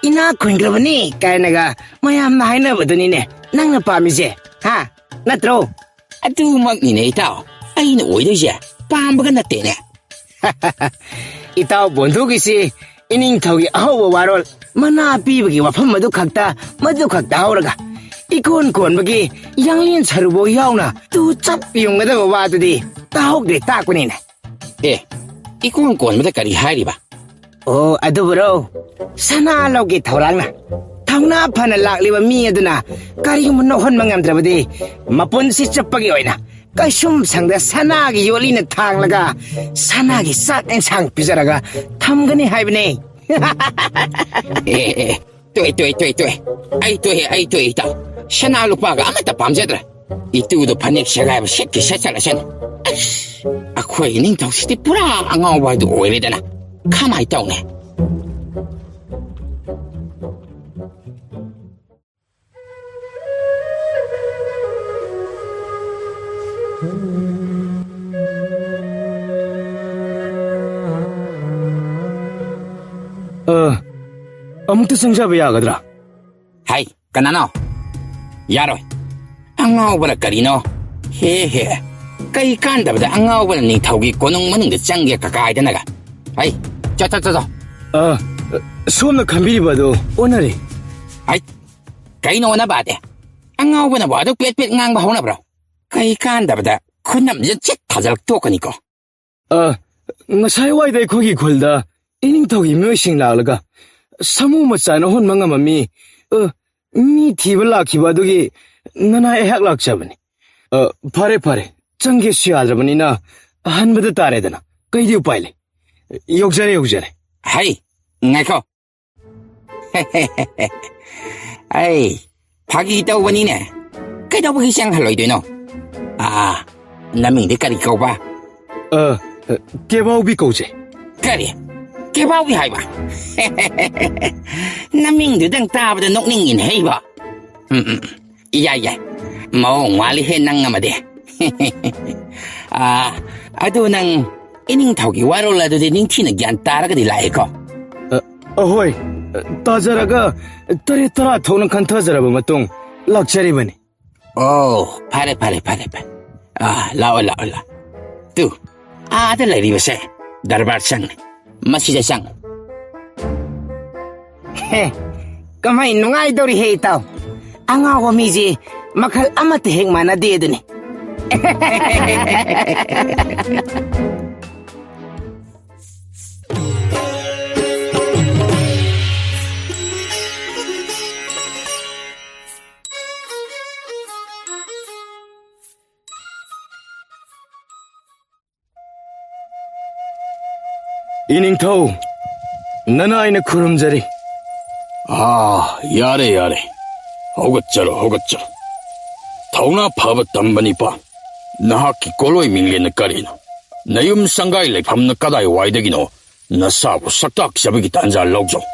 ꯏꯅꯥꯛ ꯈꯨꯟꯈ꯭ꯔꯕꯅꯤ ꯀꯥꯏꯅꯒ ꯃꯌꯥꯝꯅ ꯍꯥꯏꯅꯕꯗꯨꯅꯤꯅꯦ ꯅꯪꯅ ꯄꯥꯝꯃꯤꯁꯦ ꯍꯥ ꯅꯠꯇ꯭ꯔꯣ ꯑꯗꯨꯃꯛꯅꯤꯅꯦ ꯏꯇꯥꯎ ꯑꯩꯅ ꯑꯣꯏꯗꯣꯏꯁꯦ ꯄꯥꯝꯕꯒ ꯅꯠꯇꯦꯅꯦ ꯏꯇꯥꯎ ꯕꯣꯟꯙꯨꯒꯤꯁꯤ ꯏꯅꯤꯡꯊꯧꯒꯤ ꯑꯍꯧꯕ ꯋꯥꯔꯣꯜ ꯃꯅꯥ ꯄꯤꯕꯒꯤ ꯋꯥꯐꯝ ꯃꯗꯨ ꯈꯛꯇ ꯍꯧꯔꯒ ꯏꯀꯣꯟ ꯀꯣꯟꯕꯒꯤ ꯌꯥꯡꯂꯦꯟ ꯁꯔꯨꯕꯧ ꯌꯥꯎꯅ ꯇꯨ ꯆꯞ ꯌꯨꯡꯒꯗꯕ ꯋꯥꯗꯨꯗꯤ ꯇꯥꯍꯧꯗ꯭ꯔꯦ ꯇꯥꯛꯄꯅꯤꯅꯦ ꯏꯀꯣꯟ ꯀꯣꯟꯕꯗ ꯀꯔꯤ ꯍꯥꯏꯔꯤꯕ ꯑꯣ ꯑꯗꯨꯕꯨꯔꯣ ꯁꯅꯥ ꯂꯧꯒꯦ ꯊꯧꯔꯥꯡꯅ ꯊꯧꯅꯥ ꯐꯅ ꯂꯥꯛꯂꯤꯕ ꯃꯤ ꯑꯗꯨꯅ ꯀꯔꯤꯒꯨꯝꯕ ꯅꯣꯛꯍꯟꯕ ꯉꯝꯗ꯭ꯔꯕꯗꯤ ꯃꯄꯨꯟꯁꯤ ꯆꯨꯞꯄꯒꯤ ꯑꯣꯏꯅ ꯀꯩꯁꯨꯝ ꯁꯪꯗ ꯁꯅꯥꯒꯤ ꯌꯣꯠꯂꯤꯅ ꯊꯥꯡꯂꯒ ꯁꯅꯥꯒꯤ ꯆꯥꯛ ꯏꯟꯁꯥꯡ ꯄꯤꯖꯔꯒ ꯊꯝꯒꯅꯤ ꯍꯥꯏꯕꯅꯦ ꯇꯣꯛꯑꯦ ꯑꯩ ꯇꯣꯛꯑꯦ ꯏꯇꯥꯎ ꯁꯅꯥ ꯂꯨꯄꯥꯒ ꯑꯃꯠꯇ ꯄꯥꯝꯖꯗ꯭ꯔꯦ ꯏꯇꯨꯗꯣ ꯐꯅꯦꯛ ꯁꯦꯒꯥꯏꯕ ꯁꯦꯠꯀꯤ ꯁꯦꯠꯆꯠꯂꯁꯅꯨ ꯑꯩꯈꯣꯏ ꯅꯤꯡꯊꯧꯁꯤꯗꯤ ꯄꯨꯔꯥ ꯑꯉꯥꯎꯕ ꯍꯥꯏꯗꯨ ꯑꯣꯏꯔꯦꯗꯅ ꯀꯃꯥꯏ ꯇꯧꯅꯦ ꯑꯃꯨꯛꯇ ꯆꯪꯖꯕ ꯌꯥꯒꯗ꯭ꯔꯥ ꯍꯥꯏ ꯀꯅꯥꯅꯣ ꯌꯥꯔꯣꯏ ꯑꯉꯥꯎꯕꯅ ꯀꯔꯤꯅꯣ ꯍꯦ ꯀꯩ ꯀꯥꯟꯗꯕꯗ ꯑꯉꯥꯎꯕꯅ ꯅꯤꯡꯊꯧꯒꯤ ꯀꯣꯅꯨꯡ ꯃꯅꯨꯡꯗ ꯆꯪꯒꯦ ꯀꯀꯥꯏꯗꯅꯒ ꯍꯩ ꯆꯠ ꯁꯣꯝꯅ ꯈꯟꯕꯤꯔꯤꯕ ꯑꯗꯨ ꯑꯣꯟꯅꯔꯦ ꯍꯩ ꯀꯩꯅꯣ ꯑꯣꯟꯅꯕꯗꯦ ꯑꯉꯥꯎꯕꯅꯕꯨ ꯑꯗꯨ ꯄꯦꯠ ꯉꯥꯡꯕ ꯍꯧꯅꯕ꯭ꯔꯣ ꯀꯩ ꯀꯥꯟꯗꯕꯗ ꯈꯨꯅꯝꯁꯦ ꯆꯤꯠ ꯊꯥꯖꯜꯂꯛ ꯇꯣꯛꯀꯅꯤꯀꯣ ꯉꯁꯥꯏ ꯋꯥꯏꯗ ꯑꯩꯈꯣꯏꯒꯤ ꯈꯨꯜꯗ ꯏꯅꯤꯡꯊꯧꯒꯤ ꯃꯤꯑꯣꯏꯁꯤꯡ ꯂꯥꯛꯂꯒ ꯁꯥꯃꯨ ꯃꯆꯥꯅ ꯍꯨꯟꯕ ꯉꯝꯃꯝꯃꯤ ꯃꯤ ꯊꯤꯕ ꯂꯥꯛꯈꯤꯕ ꯑꯗꯨꯒꯤ ꯅꯅꯥꯏ ꯑꯩꯍꯥꯛ ꯂꯥꯛꯆꯕꯅꯤ ꯐꯔꯦ ꯆꯪꯒꯦꯁꯨ ꯌꯥꯗ꯭ꯔꯕꯅꯤꯅ ꯍꯟꯕꯗ ꯇꯥꯔꯦꯗꯅ ꯀꯩꯗꯤ ꯎꯄꯥꯏ ꯂꯩ ꯌꯧꯖꯔꯦ ꯍꯩ ꯉꯥꯏꯈꯣ ꯑꯩ ꯐꯥꯒꯤ ꯇꯧꯕꯅꯤꯅꯦ ꯀꯩꯗꯧꯕꯒꯤ ꯆꯪꯍꯜꯂꯣꯏꯗꯣꯏꯅꯣ ꯅꯃꯤꯡꯗꯤ ꯀꯔꯤ ꯀꯧꯕ ꯀꯦꯕꯥꯎꯕꯤ ꯀꯧꯖꯩ ꯀꯔꯤ ꯀꯦꯕꯥꯎꯕꯤ ꯍꯥꯏꯕ ꯅꯃꯤꯡꯗꯨꯗꯪ ꯇꯥꯕꯗ ꯅꯣꯛꯅꯤꯡꯉꯤꯅꯦ ꯍꯩꯕ ꯌꯥꯏ ꯃꯑꯣꯡ ꯃꯥꯜꯂꯤꯍꯦ ꯅꯪ ꯑꯃꯗꯤ ꯑꯗꯨ ꯅꯪ ꯏꯅꯤꯡꯊꯧꯒꯤ ꯋꯥꯔꯣꯜ ꯑꯗꯨꯗꯤ ꯅꯤꯡꯊꯤꯅ ꯒ꯭ꯌꯥꯟ ꯇꯥꯔꯒꯗꯤ ꯂꯥꯛꯑꯦꯀꯣ ꯑꯍꯣꯏ ꯇꯥꯖꯔꯒ 9 ꯊꯣꯛꯅ ꯈꯟꯊꯖꯔꯕ ꯃꯇꯨꯡ ꯂꯥꯛꯆꯔꯤꯕꯅꯤ ꯑꯣ ꯐꯔꯦ ꯂꯥꯛꯑꯣ ꯇꯨ ꯑꯥꯗ ꯂꯩꯔꯤꯕꯁꯦ ꯗꯔꯕꯥꯔ ꯆꯪꯅꯤ ꯃꯁꯤꯗ ꯆꯪꯉꯨ ꯀꯃꯥꯏ ꯅꯨꯡꯉꯥꯏꯗꯧꯔꯤꯍꯦ ꯏꯇꯥꯎ ꯑꯉꯥꯎꯕ ꯃꯤꯁꯤ ꯃꯈꯜ ꯑꯃꯠꯇ ꯍꯦꯛ ꯃꯥꯟꯅꯗꯦ ꯑꯗꯨꯅꯤ 이닝ꯊꯧ ꯅꯅꯥꯏꯅ ꯈꯨꯔꯨꯝꯖꯔꯤ ꯌꯥꯔꯦ ꯍꯧꯒꯠꯆꯔꯣ ꯊꯧꯅꯥ ꯐꯕ ꯇꯝꯕꯅꯤꯄꯥ ꯅꯍꯥꯛꯀꯤ ꯀꯣꯂꯣꯏ ꯃꯤꯡꯂꯦꯟꯅ ꯀꯔꯤꯅꯣ ꯅꯌꯨꯝ ꯁꯪꯒꯥꯏ ꯂꯩꯐꯝꯅ ꯀꯗꯥꯏꯋꯥꯏꯗꯒꯤꯅꯣ ꯅꯁꯥꯕꯨ ꯁꯛꯇꯥꯛꯆꯕꯒꯤ ꯇꯥꯟꯖꯥ ꯂꯧꯖꯧ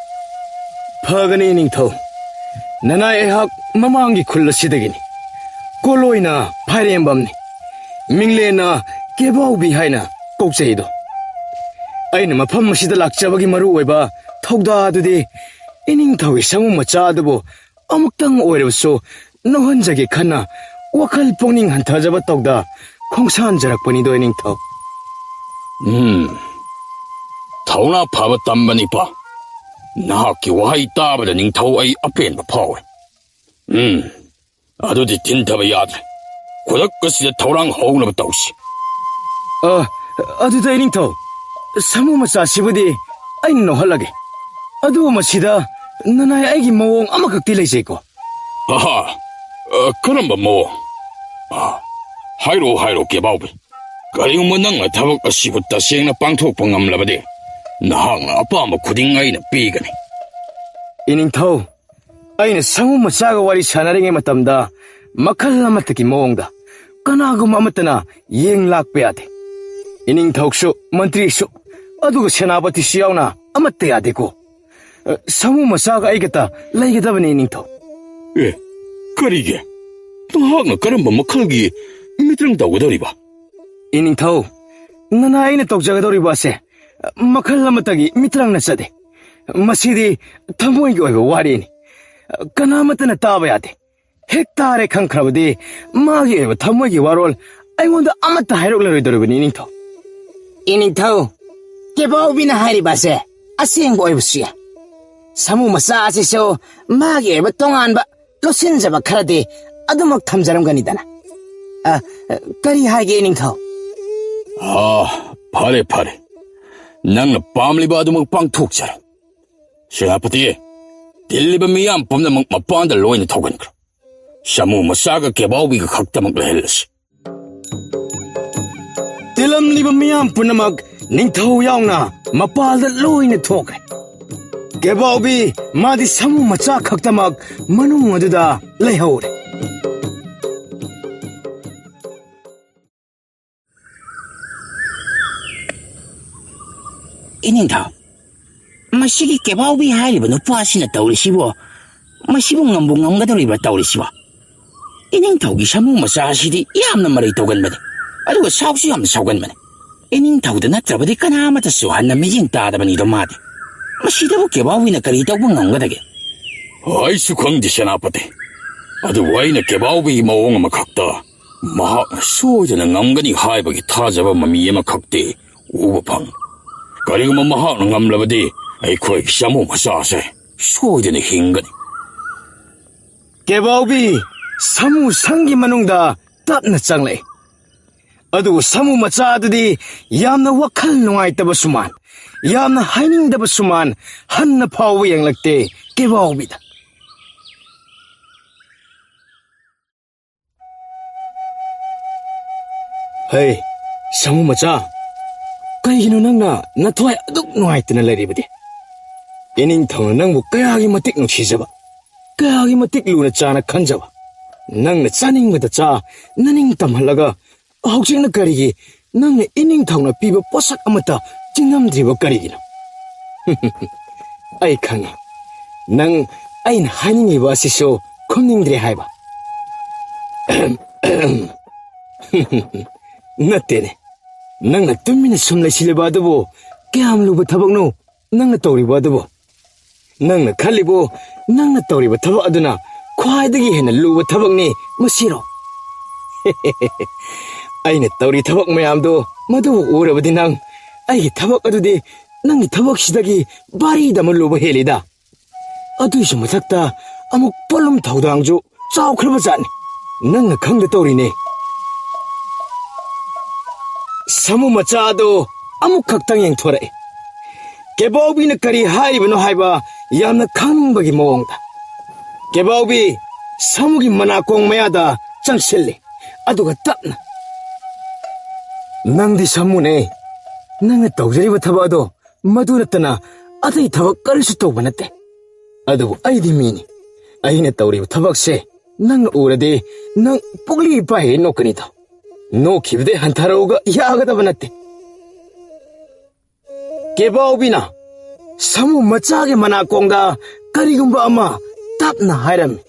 ꯐꯒꯅꯤ ꯏꯅꯤꯡꯊꯧ ꯅꯅꯥꯏ ꯑꯩꯍꯥꯛ ꯃꯃꯥꯡꯒꯤ ꯈꯨꯜ ꯑꯁꯤꯗꯒꯤꯅꯤ ꯀꯣꯂꯣꯏꯅ ꯐꯥꯏꯔꯦꯝꯕꯝꯅꯤ ꯃꯤꯡꯂꯦꯟꯅ ꯀꯦꯕꯥꯎꯕꯤ ꯍꯥꯏꯅ ꯀꯧꯆꯩꯗꯣ ꯑꯩꯅ ꯃꯐꯝ ꯑꯁꯤꯗ ꯂꯥꯛꯆꯕꯒꯤ ꯃꯔꯨꯑꯣꯏꯕ ꯊꯧꯗꯥꯗꯨꯗꯤ ꯏꯅꯤꯡꯊꯧꯒꯤ ꯁꯥꯃꯨ ꯃꯆꯥ ꯑꯗꯨꯕꯨ ꯑꯃꯨꯛꯇꯪ ꯑꯣꯏꯔꯕꯁꯨ ꯅꯣꯛꯍꯟꯖꯒꯦ ꯈꯟꯅ wakal pungning hanthajabat tawda khongsan jarakpani do ningthau. Thawna phaba tambani pa. Nahakki wahai tabada ningthau ai apenba phawe. Adudi tintaba yadre. Khudakkasida thawrang hognaba tawsi. Aduda ningthau. Samu macha sibudi ai no halage. Adu masida nanai aigi mawong amakakti leiseko. Aha. Karamba mawong. Hairo kebaubi. Karigumma nangna thabak asibu tasengna pangthokpa ngamlabadi nahakna apama khuding aina pigani. Iningthau aina samu machaga wari sanaringe matamda makhal amataki mawongda kanagum amatana yeng lakpa yade. Iningthaukshu mantrishu aduga senapati siyauna amatta yadeko. Samu machaga aigata laigadabani iningthau. Karige? Nahakna karamba makhalgi mitrang tawgadoriba? Iningthau nana aina tawjagadoriba ase makhal amatagi mitrang nasade. Masidi thamoigi oiba warini. Kanamatana taba yade. Hektare khangkhrabadi magi oiba thamoigi warol aingonda amatta hairoklaroi iningthau. Iningthau kebaubina hairibase asengba oibsuya. Samu macha asiso magi oiba tonganba losinjaba kharadi adumak thamjaramganidana. Kari haige iningthau? Phare. Nangna pamliba adumak pangthokjara. Senapati, tilliba miyam pumnamak mapanda loina thogankra. Samu machaga kebaubiga khaktamak lehelasi. Tilamliba miyam punamak ningthau yauna mapalda loina thokre. Kebaubi madi samu macha khaktamak manung aduda leihore. Iningthau masigi kebaubi hairiba nupasina tawrisibo masibu ngambu ngamgadoriba tawrisibo. Iningthaugi samu macha asidi yamna marai tawganbane aduga sausu yamna sauganbane. Iningthauda natrabadi kanamatasu hanna mijing tadabani do made. Masidabu kebaubina kari tawba ngamgadage? Aisu khangdi senapati. Adu waina kebaubi mawong amakhakta mahakna soidana ngamgani haibagi thajaba mami amakhakte uba phang. Karigumma mahakna ngamlabadi aikhoi samu macha ase soidana hingani. Kebaubi samu sangi manungda tapna changle. Adu samu macha adudi yamna wakhal nungaitaba suman yamna hainingdaba suman hanna phawa yanglakte kebaubida. Hey, samu macha kaigino nangna nathwai aduk nungaitana laribadi. Iningthau nangbu kayagi matik nungsijaba kayagi matik luna chana khanjaba. Nangna chaningmada cha naning tamhalaga hauchingna karigi nangna iningthauna piba posak amata chingamdriba karigino. Ai khanga nang aina haningiba asiso khomningdre haiba. Nattene nangna tumina sumla sileba adubo kyam luba thabakno nangna tawriba adubo. Nangna khalibo nangna tawriba thabak aduna khwaidagi hena luba thabakni masiro. Aina tawri thabak mayamdo madu urabadi nang aigi thabak adudi nangi thabak sidagi bari dama luba helida. Aduisu mathakta amuk polum thawdangju chawkhraba jani nangna khangda tawrine. Samu macha ado amuk khaktang yengthorai. Kebaubina kari hairibano haiba yamna khangbagi mawongda. Kebaubi samugi manakong mayada changsilli aduga tapna. Nangdi samune nangna tawjariba thabak ado madu nattana atai thabak karisu tawba natte. Adubu aidi mini aina tawriba thabakse nangna urade nang pugli pahe nokanida. Nokhibde hantarauga yagadaba natte. Kebaubina samu machage manakongda karigumba ama tapna hairami.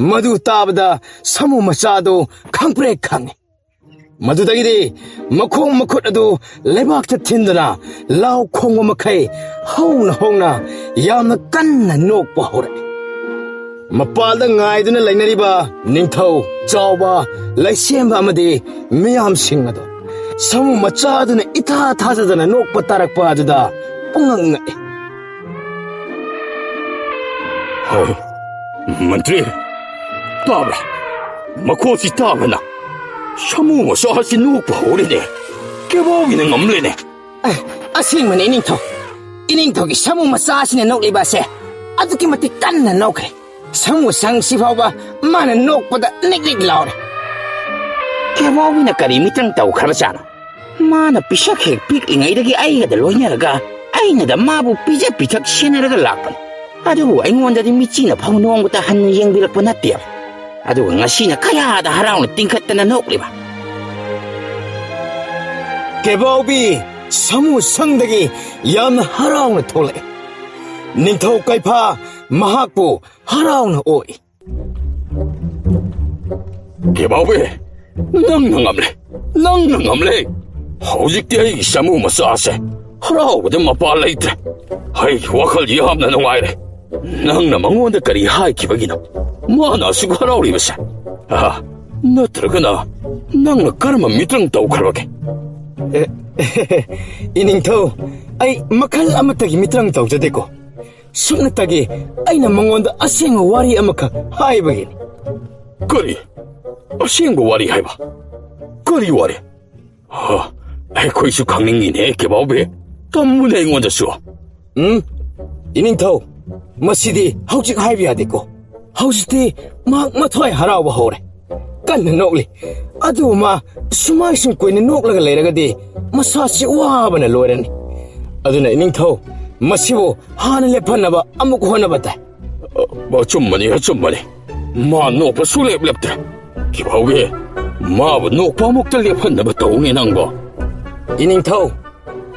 Madu tabada samu machado khangpre khangi. Madudagidi makhong makhut adu lebakta thindana lau khongwa makhai hongna yamna kanna nokpa hore. ꯃꯄꯥꯜꯗ ꯉꯥꯏꯗꯨꯅ ꯂꯩꯅꯔꯤꯕ ꯅꯤꯡꯊꯧ ꯆꯥꯎꯕ ꯂꯩꯁꯦꯝꯕ ꯑꯃꯗꯤ ꯃꯤꯌꯥꯝꯁꯤꯡ ꯑꯗꯣ ꯁꯥꯃꯨ ꯃꯆꯥꯗꯨꯅ ꯏꯊꯥ ꯊꯥꯖꯗꯅ ꯅꯣꯛꯄ ꯇꯥꯔꯛꯄ ꯑꯗꯨꯗ ꯄꯨꯡꯉꯛ ꯉꯛꯏ. ꯃꯟꯇ꯭ꯔꯤ, ꯇꯥꯕ꯭ꯔꯥ? ꯃꯈꯣꯟꯁꯤ ꯇꯥꯕ꯭ꯔꯅ? ꯁꯥꯃꯨ ꯃꯆꯥꯁꯤ ꯅꯣꯛꯄ ꯍꯧꯔꯦꯅꯦ. ꯀꯦꯕꯥꯎꯒꯤꯅ ꯉꯝꯂꯦꯅꯦ. ꯑꯁꯦꯡꯕꯅꯤ ꯏꯅꯤꯡꯊꯧꯒꯤ ꯁꯥꯃꯨ ꯃꯆꯥꯁꯤꯅ ꯅꯣꯛꯂꯤꯕꯁꯦ ꯑꯗꯨꯛꯀꯤ ꯃꯇꯤꯛ ꯀꯟꯅ ꯅꯣꯛꯈ꯭ꯔꯦ. ꯁꯥꯃꯨ ꯁꯪꯁꯤ ꯐꯥꯎꯕ ꯃꯥꯅ ꯅꯣꯛꯄꯗ ꯅꯤꯛ ꯂꯥꯎꯔꯦ. ꯀꯦꯕꯥꯎꯒꯤꯅ ꯀꯔꯤ ꯃꯤꯇꯪ ꯇꯧꯈ꯭ꯔꯕꯖꯥꯠꯅꯣ? ꯃꯥꯅ ꯄꯤꯁꯛ ꯍꯦꯛ ꯄꯤꯛꯂꯤꯉꯩꯗꯒꯤ ꯑꯩꯒꯗ ꯂꯣꯏꯅꯔꯒ ꯑꯩꯅꯗ ꯃꯥꯕꯨ ꯄꯤꯖ ꯄꯤꯊꯛ ꯁꯦꯟꯅꯔꯒ ꯂꯥꯛꯄꯅꯤ. ꯑꯗꯨꯕꯨ ꯑꯩꯉꯣꯟꯗꯗꯤ ꯃꯤꯆꯤꯅ ꯐꯥꯎ ꯅꯣꯡꯃꯇ ꯍꯟꯅ ꯌꯦꯡꯕꯤꯔꯛꯄ ꯅꯠꯇꯦꯕ. ꯑꯗꯨꯒ ꯉꯁꯤꯅ ꯀꯌꯥꯗ ꯍꯔꯥꯎꯅ ꯇꯤꯡꯈꯠꯇꯅ ꯅꯣꯛꯂꯤꯕ. ꯀꯦꯕꯥꯎꯕꯤ ꯁꯥꯃꯨ ꯁꯪꯗꯒꯤ ꯌꯥꯝꯅ ꯍꯔꯥꯎꯅ ꯊꯣꯛꯂꯛꯏ. ꯅꯤꯡꯊꯧ ꯀꯩꯐꯥ ꯃꯍꯥꯛꯄꯨ ꯍꯔꯥꯎꯅ ꯑꯣꯛꯏ. ꯀꯦꯕꯥꯎꯕꯤ, ꯅꯪꯅ ꯉꯝꯂꯦ. ꯍꯧꯖꯤꯛꯇꯤ ꯑꯩꯒꯤ ꯁꯥꯃꯨ ꯃꯆꯥꯁꯦ ꯍꯔꯥꯎꯕꯗ ꯃꯄꯥ ꯂꯩꯇ꯭ꯔꯦ. ꯑꯩꯒꯤ ꯋꯥꯈꯜ ꯌꯥꯝꯅ ꯅꯨꯡꯉꯥꯏꯔꯦ. ꯅꯪꯅ ꯃꯉꯣꯟꯗ ꯀꯔꯤ ꯍꯥꯏꯈꯤꯕꯒꯤꯅꯣ ꯃꯥꯅ ꯑꯁꯨꯛ ꯍꯔꯥꯎꯔꯤꯕꯁꯦ? ꯅꯠꯇ꯭ꯔꯒꯅ ꯅꯪꯅ ꯀꯔꯝꯕ ꯃꯤꯇ꯭ꯔꯪ ꯇꯧꯈ꯭ꯔꯕꯒꯦ? ꯏꯅꯤꯡꯊꯧ, ꯑꯩ ꯃꯈꯜ ꯑꯃꯠꯇꯒꯤ ꯃꯤꯇ꯭ꯔꯪ ꯇꯧꯖꯗꯦꯀꯣ. ꯁꯨꯞꯅꯇꯒꯤ ꯑꯩꯅ ꯃꯉꯣꯟꯗ ꯑꯁꯦꯡꯕ ꯋꯥꯔꯤ ꯑꯃꯈꯛ ꯍꯥꯏꯕꯒꯤꯅꯤ. ꯀꯔꯤ? ꯑꯁꯦꯡꯕ ꯋꯥꯔꯤ ꯍꯥꯏꯕ? ꯀꯔꯤ ꯋꯥꯔꯤ? ꯑꯩꯈꯣꯏꯁꯨ ꯈꯪꯅꯤꯡꯉꯤꯅꯦ ꯀꯦꯕꯥꯎꯕꯤ. ꯇꯝꯃꯨꯅꯦ ꯑꯩꯉꯣꯟꯗꯁꯨ. ꯏꯅꯤꯡꯊꯧ, ꯃꯁꯤꯗꯤ ꯍꯧꯖꯤꯛ ꯍꯥꯏꯕ ꯌꯥꯗꯦꯀꯣ. ꯍꯧꯖꯤꯛꯇꯤ ꯃꯍꯥꯛ ꯃꯊ꯭ꯋꯥꯏ ꯍꯔꯥꯎꯕ ꯍꯧꯔꯦ. ꯀꯟꯅ ꯅꯣꯛꯂꯤ. ꯑꯗꯨꯕꯨ ꯃꯥ ꯁꯨꯃꯥꯏ ꯁꯨꯝ ꯀꯨꯏꯅ ꯅꯣꯛꯂꯒ ꯂꯩꯔꯒꯗꯤ ꯃꯁꯥꯁꯤ ꯋꯥꯕꯅ ꯂꯣꯏꯔꯅꯤ. ꯑꯗꯨꯅ ꯏꯅꯤꯡꯊꯧ, ꯃꯁꯤꯕꯨ ꯍꯥꯟꯅ ꯂꯦꯞꯍꯟꯅꯕ ꯑꯃꯨꯛ ꯍꯣꯠꯅꯕ ꯇꯥꯏ. ꯑꯆꯨꯝꯕꯅꯤ. ꯃꯥ ꯅꯣꯛꯄ ꯁꯨꯡꯂꯦꯞ ꯂꯦꯞꯇ꯭ꯔꯦ. ꯀꯦꯕꯥꯎꯕꯤ, ꯃꯥꯕꯨ ꯅꯣꯛꯄ ꯑꯃꯨꯛꯇ ꯂꯦꯞꯍꯟꯅꯕ ꯇꯧꯅꯦ ꯅꯪꯕꯣ. ꯏꯅꯤꯡꯊꯧ,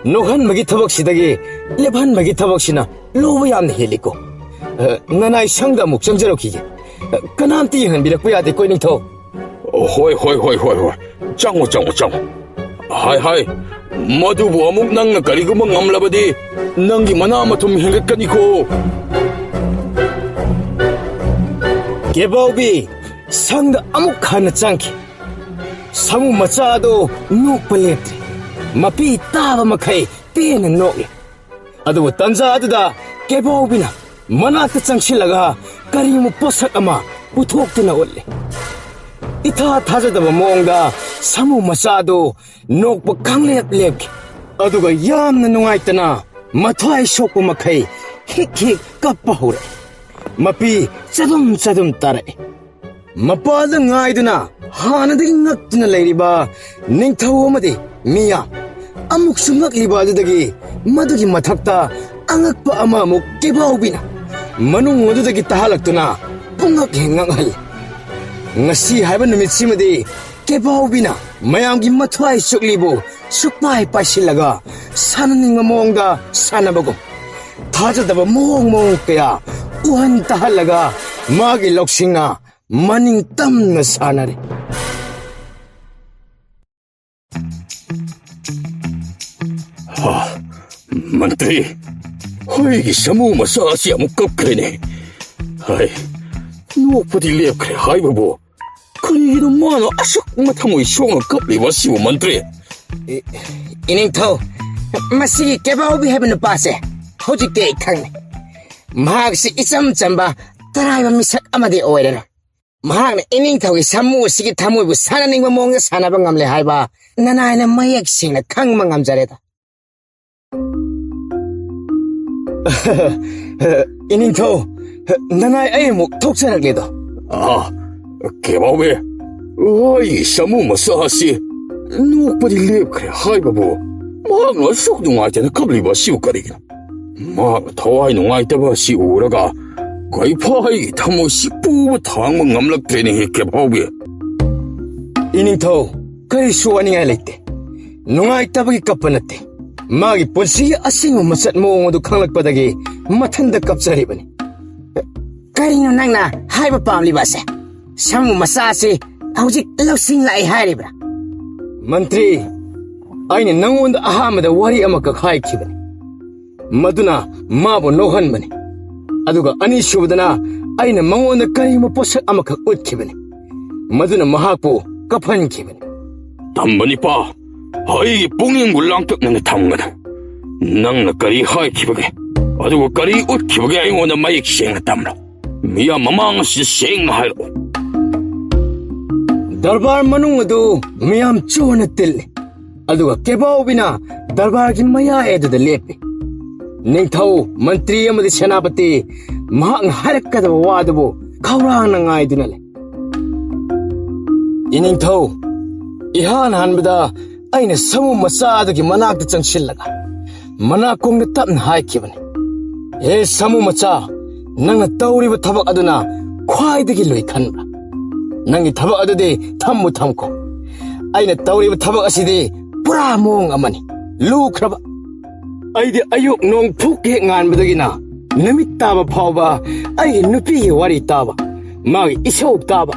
ꯅꯣꯛꯍꯟꯕꯒꯤ ꯊꯕꯛꯁꯤꯗꯒꯤ ꯂꯦꯞꯍꯟꯕꯒꯤ ꯊꯕꯛꯁꯤꯅ ꯂꯨꯕ ꯌꯥꯝꯅ ꯍꯦꯜꯂꯤꯀꯣ. ꯅꯅꯥꯏ ꯁꯪꯗ ꯑꯃꯨꯛ ꯆꯪꯖꯔꯛꯈꯤꯒꯦ. ꯀꯅꯥꯝꯇ ꯌꯦꯡꯍꯟꯕꯤꯔꯛꯄ ꯌꯥꯗꯦꯀꯣ ꯏꯅꯤꯡꯊꯧ. ꯍꯣꯏ. ꯆꯪꯉꯣ. ꯍꯥꯏ. ꯃꯗꯨꯕꯨ ꯑꯃꯨꯛ ꯅꯪꯅ ꯀꯔꯤꯒꯨꯝꯕ ꯉꯝꯂꯕꯗꯤ ꯅꯪꯒꯤ ꯃꯅꯥ ꯃꯊꯨꯝ ꯍꯦꯟꯒꯠꯀꯅꯤꯀꯣ. ꯀꯦꯕꯥꯎꯕꯤ ꯁꯪꯗ ꯑꯃꯨꯛ ꯍꯟꯅ ꯆꯪꯈꯤ. ꯁꯥꯃꯨ ꯃꯆꯥ ꯑꯗꯨ ꯅꯣꯛꯄ ꯂꯦꯞꯇ꯭ꯔꯤ. ꯃꯄꯤ ꯇꯥꯕ ꯃꯈꯩ ꯄꯦꯟꯅ ꯅꯣꯛꯂꯤ. ꯑꯗꯨꯕꯨ ꯇꯟꯖꯥ ꯑꯗꯨꯗ ꯀꯦꯕꯥꯎꯕꯤꯅ ꯃꯅꯥꯛꯇ ꯆꯪꯁꯤꯜꯂꯒ ꯀꯔꯤꯒꯨꯝꯕ ꯄꯣꯠꯁꯛ ꯑꯃ ꯄꯨꯊꯣꯛꯇꯨꯅ ꯎꯠꯂꯤ. ꯏꯊꯥ ꯊꯥꯖꯗꯕ ꯃꯑꯣꯡꯗ ꯁꯥꯃꯨ ꯃꯆꯥ ꯑꯗꯨ ꯅꯣꯛꯄ ꯈꯪꯂꯦꯞ ꯂꯦꯞꯈꯤ. ꯑꯗꯨꯒ ꯌꯥꯝꯅ ꯅꯨꯡꯉꯥꯏꯇꯅ ꯃꯊ꯭ꯋꯥꯏ ꯁꯣꯛꯄ ꯃꯈꯩ ꯍꯤꯛ ꯀꯞꯄ ꯍꯧꯔꯛꯏ. ꯃꯄꯤ ꯆꯗꯨꯝ ꯇꯥꯔꯛꯏ. ꯃꯄꯥꯜꯗ ꯉꯥꯏꯗꯨꯅ ꯍꯥꯟꯅꯗꯒꯤ ꯉꯛꯇꯨꯅ ꯂꯩꯔꯤꯕ ꯅꯤꯡꯊꯧ ꯑꯃꯗꯤ ꯃꯤꯌꯥꯝ ꯑꯃꯨꯛꯁꯨ ꯉꯛꯂꯤꯕ ꯑꯗꯨꯗꯒꯤ ꯃꯗꯨꯒꯤ ꯃꯊꯛꯇ ꯑꯉꯛꯄ ꯑꯃꯃꯨꯛ ꯀꯦꯕꯥꯎꯕꯤꯅ ꯃꯅꯨꯡ ꯑꯗꯨꯗꯒꯤ ꯇꯥꯍꯜꯂꯛꯇꯨꯅ ꯄꯨꯡꯉꯛ ꯍꯦꯛ ꯉꯛꯍꯜꯂꯤ. ꯉꯁꯤ ꯍꯥꯏꯕ ꯅꯨꯃꯤꯠꯁꯤꯃꯗꯤ ꯀꯦꯕꯥꯎꯕꯤꯅ ꯃꯌꯥꯝꯒꯤ ꯃꯊ꯭ꯋꯥꯏ ꯁꯨꯛꯂꯤꯕꯨ ꯁꯨꯛꯄꯥꯏ ꯄꯥꯏꯁꯤꯜꯂꯒ ꯁꯥꯟꯅꯅꯤꯡꯕ ꯃꯑꯣꯡꯗ ꯁꯥꯟꯅꯕꯒꯨꯝ ꯊꯥꯖꯗꯕ ꯃꯑꯣꯡ ꯀꯌꯥ ꯎꯍꯟ ꯇꯥꯍꯜꯂꯒ ꯃꯥꯒꯤ ꯂꯧꯁꯤꯡꯅ ꯃꯅꯤꯡ ꯇꯝꯅ ꯁꯥꯟꯅꯔꯤ. ꯃꯟꯇ꯭ꯔꯤ, ꯑꯩꯒꯤ ꯁꯥꯃꯨ ꯃꯆꯥ ꯑꯁꯤ ꯑꯃꯨꯛ ꯀꯞꯈ꯭ꯔꯦꯅꯦ. ꯅꯣꯛꯄꯗꯤ ꯂꯦꯞꯈ꯭ꯔꯦ ꯍꯥꯏꯕꯕꯨ ꯀꯔꯤꯒꯤꯅꯣ ꯃꯥꯅ ꯑꯁꯨꯛ ꯃꯊꯃꯣꯏ ꯁꯣꯛꯅ ꯀꯞꯂꯤꯕ ꯑꯁꯤꯕꯨ ꯃꯟꯇ꯭ꯔꯤ? ꯏꯅꯤꯡꯊꯧ, ꯃꯁꯤꯒꯤ ꯀꯦꯕꯥꯎꯕꯤ ꯍꯥꯏꯕ ꯅꯨꯄꯥꯁꯦ ꯍꯧꯖꯤꯛꯇꯤ ꯑꯩ ꯈꯪꯉꯦ. ꯃꯍꯥꯛꯁꯤ ꯏꯆꯝ ꯆꯝꯕ ꯇꯔꯥꯏꯕ ꯃꯤꯁꯛ ꯑꯃꯗꯤ ꯑꯣꯏꯔꯔꯣꯏ. ꯃꯍꯥꯛꯅ ꯏꯅꯤꯡꯊꯧꯒꯤ ꯁꯥꯃꯨ ꯑꯁꯤꯒꯤ ꯊꯃꯣꯏꯕꯨ ꯁꯥꯟꯅꯅꯤꯡꯕ ꯃꯑꯣꯡꯗ ꯁꯥꯟꯅꯕ ꯉꯝꯂꯦ ꯍꯥꯏꯕ ꯅꯅꯥꯏꯅ ꯃꯌꯦꯛ ꯁꯦꯡꯅ ꯈꯪꯕ ꯉꯝꯖꯔꯦꯗ. ꯏꯅꯤꯡꯊꯧ, ꯅꯅꯥꯏ ꯑꯩ ꯑꯃꯨꯛ ꯊꯣꯛꯆꯔꯛꯂꯦꯗꯣ. ꯀꯦꯕꯥꯎꯕꯤ, ꯑꯩꯒꯤ ꯁꯥꯃꯨ ꯃꯆꯥ ꯑꯁꯤ ꯅꯣꯛꯄꯗꯤ ꯂꯦꯞꯈ꯭ꯔꯦ ꯍꯥꯏꯕꯕꯨ ꯃꯍꯥꯛꯅ ꯑꯁꯨꯛ ꯅꯨꯡꯉꯥꯏꯇꯅ ꯀꯞꯂꯤꯕ ꯑꯁꯤꯕꯨ ꯀꯔꯤꯒꯤꯅꯣ? ꯃꯍꯥꯛꯅ ꯊꯋꯥꯏ ꯅꯨꯡꯉꯥꯏꯇꯕ ꯑꯁꯤ ꯎꯔꯒ ꯀꯩꯐꯥꯒꯤ ꯊꯃꯣꯏꯁꯤ ꯄꯨꯕ ꯊꯥꯡꯕ ꯉꯝꯂꯛꯇ꯭ꯔꯦꯅꯦ ꯀꯦꯕꯥꯎꯕꯤ. ꯏꯅꯤꯡꯊꯧ, ꯀꯔꯤꯁꯨ ꯋꯥꯅꯤꯡꯉꯥꯏ ꯂꯩꯇꯦ. ꯅꯨꯡꯉꯥꯏꯇꯕꯒꯤ ꯀꯞꯄ ꯅꯠꯇꯦ. ꯃꯥꯒꯤ ꯄꯨꯟꯁꯤꯒꯤ ꯑꯁꯦꯡꯕ ꯃꯆꯠ ꯃꯑꯣꯡ ꯑꯗꯨ ꯈꯪꯂꯛꯄꯗꯒꯤ ꯃꯊꯟꯇ ꯀꯞꯆꯔꯤꯕꯅꯤ. ꯀꯔꯤꯅꯣ ꯅꯪꯅ ꯍꯥꯏꯕ ꯄꯥꯝꯂꯤꯕꯁꯦ? ꯁꯥꯃꯨ ꯃꯆꯥꯁꯤ ꯍꯧꯖꯤꯛ ꯂꯧꯁꯤꯡ ꯂꯥꯛꯏ ꯍꯥꯏꯔꯤꯕ꯭ꯔꯥ? ꯃꯟꯇ꯭ꯔꯤ, ꯑꯩꯅ ꯅꯪꯉꯣꯟꯗ ꯑꯍꯥꯟꯕꯗ ꯋꯥꯔꯤ ꯑꯃꯈꯛ ꯍꯥꯏꯈꯤꯕꯅꯤ. ꯃꯗꯨꯅ ꯃꯥꯕꯨ ꯅꯣꯛꯍꯟꯕꯅꯤ. ꯑꯗꯨꯒ ꯑꯅꯤꯁꯨꯕꯗꯅ ꯑꯩꯅ ꯃꯉꯣꯟꯗ ꯀꯔꯤꯒꯨꯝꯕ ꯄꯣꯠꯁꯛ ꯑꯃꯈꯛ ꯎꯠꯈꯤꯕꯅꯤ ꯃꯗꯨꯅ ꯃꯍꯥꯛꯄꯨ ꯀꯞꯍꯟꯈꯤꯕꯅꯤ ꯇꯝꯕꯅꯤꯄꯥ ꯑꯩꯒꯤ ꯄꯨꯛꯅꯤꯡꯕꯨ ꯂꯥꯡꯇꯛꯅꯅ ꯊꯝꯒꯅꯨ ꯅꯪꯅ ꯀꯔꯤ ꯍꯥꯏꯈꯤꯕꯒꯦ ꯑꯗꯨꯒ ꯀꯔꯤ ꯎꯠꯈꯤꯕꯒꯦ ꯑꯩꯉꯣꯟꯗ ꯃꯌꯦꯛ ꯁꯦꯡꯅ ꯇꯝꯂꯣ ꯃꯤꯌꯥꯝ ꯃꯃꯥꯡ ꯑꯁꯤꯗ ꯁꯦꯡꯅ ꯍꯥꯏꯔꯛꯑꯣ ꯗꯔꯕꯥꯔ ꯃꯅꯨꯡ ꯑꯗꯨ ꯃꯤꯌꯥꯝ ꯆꯣꯟꯅ ꯇꯤꯜꯂꯤ ꯑꯗꯨꯒ ꯀꯦꯕꯥꯎꯕꯤꯅ ꯗꯔꯕꯥꯔꯒꯤ ꯃꯌꯥꯏ ꯑꯗꯨꯗ ꯂꯦꯞꯄꯤ ꯅꯤꯡꯊꯧ ꯃꯟꯇ꯭ꯔꯤ ꯑꯃꯗꯤ ꯁꯦꯅꯥꯄꯇꯤ ꯃꯍꯥꯛꯅ ꯍꯥꯏꯔꯛꯀꯗꯕ ꯋꯥꯗꯨꯕꯨ ꯈꯧꯔꯥꯡꯅ ꯉꯥꯏꯗꯨꯅ ꯂꯩ ꯏꯅꯤꯡꯊꯧ ꯏꯍꯥꯟ ꯍꯥꯟꯕꯗ ꯑꯩꯅ ꯁꯃꯨ ꯃꯆꯥ ꯑꯗꯨꯒꯤ ꯃꯅꯥꯛꯇ ꯆꯪꯁꯤꯜꯂꯒ ꯃꯅꯥꯀꯣꯡꯗ ꯇꯞꯅ ꯍꯥꯏꯈꯤꯕꯅꯤ ꯍꯦ ꯁꯃꯨ ꯃꯆꯥ ꯅꯪꯅ ꯇꯧꯔꯤꯕ ꯊꯕꯛ ꯑꯗꯨꯅ ꯈ꯭ꯋꯥꯏꯗꯒꯤ ꯂꯨꯏ ꯈꯟꯕ꯭ꯔꯥ ꯅꯪꯒꯤ ꯊꯕꯛ ꯑꯗꯨꯗꯤ ꯊꯝꯈꯣ ꯑꯩꯅ ꯇꯧꯔꯤꯕ ꯊꯕꯛ ꯑꯁꯤꯗꯤ ꯄꯨꯔꯥ ꯃꯑꯣꯡ ꯑꯃꯅꯤ ꯂꯨꯈ꯭ꯔꯕ ꯑꯩꯗꯤ ꯑꯌꯨꯛ ꯅꯣꯡ ꯐꯨꯛ ꯍꯦꯛ ꯉꯥꯟꯕꯗꯒꯤꯅ ꯅꯨꯃꯤꯠ ꯇꯥꯕ ꯐꯥꯎꯕ ꯑꯩꯒꯤ ꯅꯨꯄꯤꯒꯤ ꯋꯥꯔꯤ ꯇꯥꯕ ꯃꯥꯒꯤ ꯏꯁꯧ ꯇꯥꯕ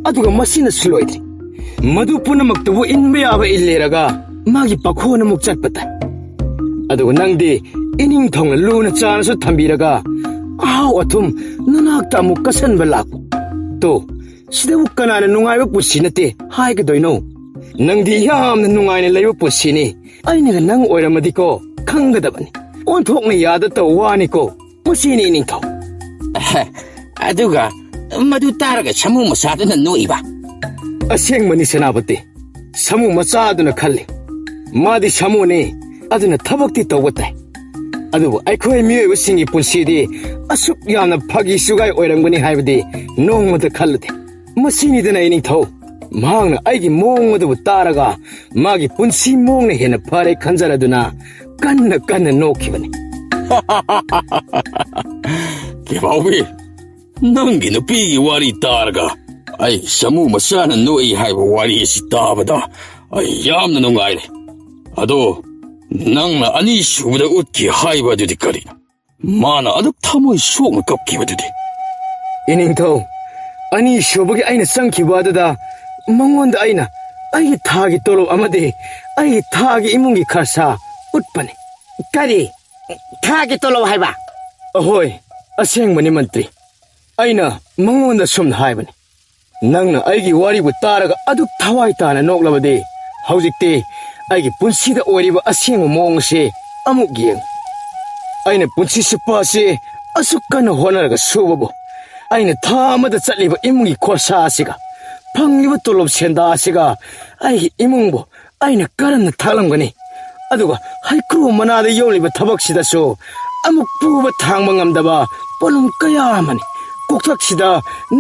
ꯑꯗꯨꯒ ꯃꯁꯤꯅꯁꯨ ꯂꯣꯏꯗ꯭ꯔꯤ ꯃꯗꯨ ꯄꯨꯝꯅꯃꯛꯇꯨꯕꯨ ꯏꯟꯕ ꯌꯥꯕ ꯏꯜꯂꯦꯔꯒ ꯃꯥꯒꯤ ꯄꯥꯈꯣꯟ ꯑꯃꯨꯛ ꯆꯠꯄ ꯇꯥꯏ ꯑꯗꯨꯒ ꯅꯪꯗꯤ ꯏꯅꯤꯡꯊꯧꯅ ꯂꯨꯅ ꯆꯥꯅꯁꯨ ꯊꯝꯕꯤꯔꯒ ꯑꯍꯥꯎ ꯑꯊꯨꯝ ꯅꯅꯥꯛꯇ ꯑꯃꯨꯛ ꯀꯁꯟꯕ ꯂꯥꯛꯄ ꯇꯣ ꯁꯤꯗꯕꯨ ꯀꯅꯥꯅ ꯅꯨꯡꯉꯥꯏꯕ ꯄꯨꯟꯁꯤ ꯅꯠꯇꯦ ꯍꯥꯏꯒꯗꯣꯏꯅꯣ ꯅꯪꯗꯤ ꯌꯥꯝꯅ ꯅꯨꯡꯉꯥꯏꯅ ꯂꯩꯕ ꯄꯨꯟꯁꯤꯅꯤ ꯑꯩꯅꯒ ꯅꯪ ꯑꯣꯏꯔꯝꯃꯗꯤꯀꯣ ꯈꯪꯒꯗꯕꯅꯤ ꯑꯣꯟꯊꯣꯛꯅ ꯌꯥꯗꯇꯧ ꯋꯥꯅꯤꯀꯣ ꯃꯁꯤꯅꯤ ꯏꯅꯤꯡꯊꯧ ꯑꯗꯨꯒ ꯃꯗꯨ ꯇꯥꯔꯒ ꯁꯃꯨ ꯃꯆꯥꯗꯨꯅ ꯅꯣꯛꯏꯕ ꯑꯁꯦꯡꯕꯅꯤ ꯁꯦꯅꯥꯄꯇꯤ ꯁꯃꯨ ꯃꯆꯥꯗꯨꯅ ꯈꯜꯂꯤ ꯃꯥꯗꯤ ꯁꯃꯨꯅꯤ ꯑꯗꯨꯅ ꯊꯕꯛꯇꯤ ꯇꯧꯕ ꯇꯥꯏ ꯑꯗꯨꯕꯨ ꯑꯩꯈꯣꯏ ꯃꯤꯑꯣꯏꯕꯁꯤꯡꯒꯤ ꯄꯨꯟꯁꯤꯗꯤ ꯑꯁꯨꯛ ꯌꯥꯝꯅ ꯐꯥꯒꯤ ꯁꯨꯒꯥꯏ ꯑꯣꯏꯔꯝꯒꯅꯤ ꯍꯥꯏꯕꯗꯤ ꯅꯣꯡꯃꯗ ꯈꯜꯂꯨꯗꯦ ꯃꯁꯤꯅꯤꯗꯅ ꯏꯅꯤꯡꯊꯧ ꯃꯍꯥꯛꯅ ꯑꯩꯒꯤ ꯃꯑꯣꯡ ꯑꯗꯨꯕꯨ ꯇꯥꯔꯒ ꯃꯥꯒꯤ ꯄꯨꯟꯁꯤ ꯃꯑꯣꯡꯅ ꯍꯦꯟꯅ ꯐꯔꯦ ꯈꯟꯖꯔꯗꯨꯅ ꯀꯟꯅ ꯅꯣꯛꯈꯤꯕꯅꯤ ꯀꯦꯕꯥꯎꯕꯤ ꯅꯪꯒꯤ ꯅꯨꯄꯤꯒꯤ ꯋꯥꯔꯤ ꯇꯥꯔꯒ ꯑꯩ ꯁꯃꯨ ꯃꯆꯥꯅ ꯅꯣꯛꯏ ꯍꯥꯏꯕ ꯋꯥꯔꯤ ꯑꯁꯤ ꯇꯥꯕꯗ ꯑꯩ ꯌꯥꯝꯅ ꯅꯨꯡꯉꯥꯏꯔꯦ ꯑꯗꯣ ꯅꯪꯅ ꯑꯅꯤꯁꯨꯕꯗ ꯎꯠꯈꯤ ꯍꯥꯏꯕ ꯑꯗꯨꯗꯤ ꯀꯔꯤꯅꯣ ꯃꯥꯅ ꯑꯗꯨꯛ ꯊꯃꯣꯏ ꯁꯣꯛꯅ ꯀꯞꯈꯤꯕꯗꯨꯗꯤ ꯏꯅꯤꯡꯊꯧ ꯑꯅꯤꯁꯨꯕꯒꯤ ꯑꯩꯅ ꯆꯪꯈꯤꯕ ꯑꯗꯨꯗ ꯃꯉꯣꯟꯗ ꯑꯩꯅ ꯑꯩꯒꯤ ꯊꯥꯒꯤ ꯇꯣꯂꯣꯞ ꯑꯃꯗꯤ ꯑꯩꯒꯤ ꯊꯥꯒꯤ ꯏꯃꯨꯡꯒꯤ ꯈꯔꯁꯥ ꯎꯠꯄꯅꯤ ꯀꯔꯤ ꯊꯥꯒꯤ ꯇꯣꯂꯣꯞ ꯍꯥꯏꯕ ꯑꯍꯣꯏ ꯑꯁꯦꯡꯕꯅꯤ ꯃꯟꯇ꯭ꯔꯤ ꯑꯩꯅ ꯃꯉꯣꯟꯗ ꯁꯨꯝꯅ ꯍꯥꯏꯕꯅꯤ ꯅꯪꯅ ꯑꯩꯒꯤ ꯋꯥꯔꯤꯕꯨ ꯇꯥꯔꯒ ꯑꯗꯨꯛ ꯊꯋꯥꯏ ꯇꯥꯅ ꯅꯣꯛꯂꯕꯗꯤ ꯍꯧꯖꯤꯛꯇꯤ ꯑꯩꯒꯤ ꯄꯨꯟꯁꯤꯗ ꯑꯣꯏꯔꯤꯕ ꯑꯁꯦꯡꯕ ꯃꯑꯣꯡ ꯑꯁꯤ ꯑꯃꯨꯛ ꯌꯦꯡꯉꯨ ꯑꯩꯅ ꯄꯨꯟꯁꯤ ꯆꯨꯞꯄ ꯑꯁꯤ ꯑꯁꯨꯛ ꯀꯟꯅ ꯍꯣꯠꯅꯔꯒ ꯁꯨꯕꯕꯨ ꯑꯩꯅ ꯊꯥ ꯑꯃꯗ ꯆꯠꯂꯤꯕ ꯏꯃꯨꯡꯒꯤ ꯈꯣꯔꯁꯥ ꯑꯁꯤꯒ ꯐꯪꯂꯤꯕ ꯇꯣꯂꯣꯞ ꯁꯦꯟꯗꯥ ꯑꯁꯤꯒ ꯑꯩꯒꯤ ꯏꯃꯨꯡꯕꯨ ꯑꯩꯅ ꯀꯔꯝꯅ ꯊꯥꯛꯂꯝꯒꯅꯤ ꯑꯗꯨꯒ ꯍꯩꯀ꯭ꯔꯨ ꯃꯅꯥꯗ ꯌꯣꯜꯂꯤꯕ ꯊꯕꯛꯁꯤꯗꯁꯨ ꯑꯃꯨꯛ ꯄꯨꯕ ꯊꯥꯡꯕ ꯉꯝꯗꯕ ꯄꯣꯠꯂꯨꯝ ꯀꯌꯥ ꯑꯃꯅꯤ ꯀꯣꯛꯊꯛꯁꯤꯗ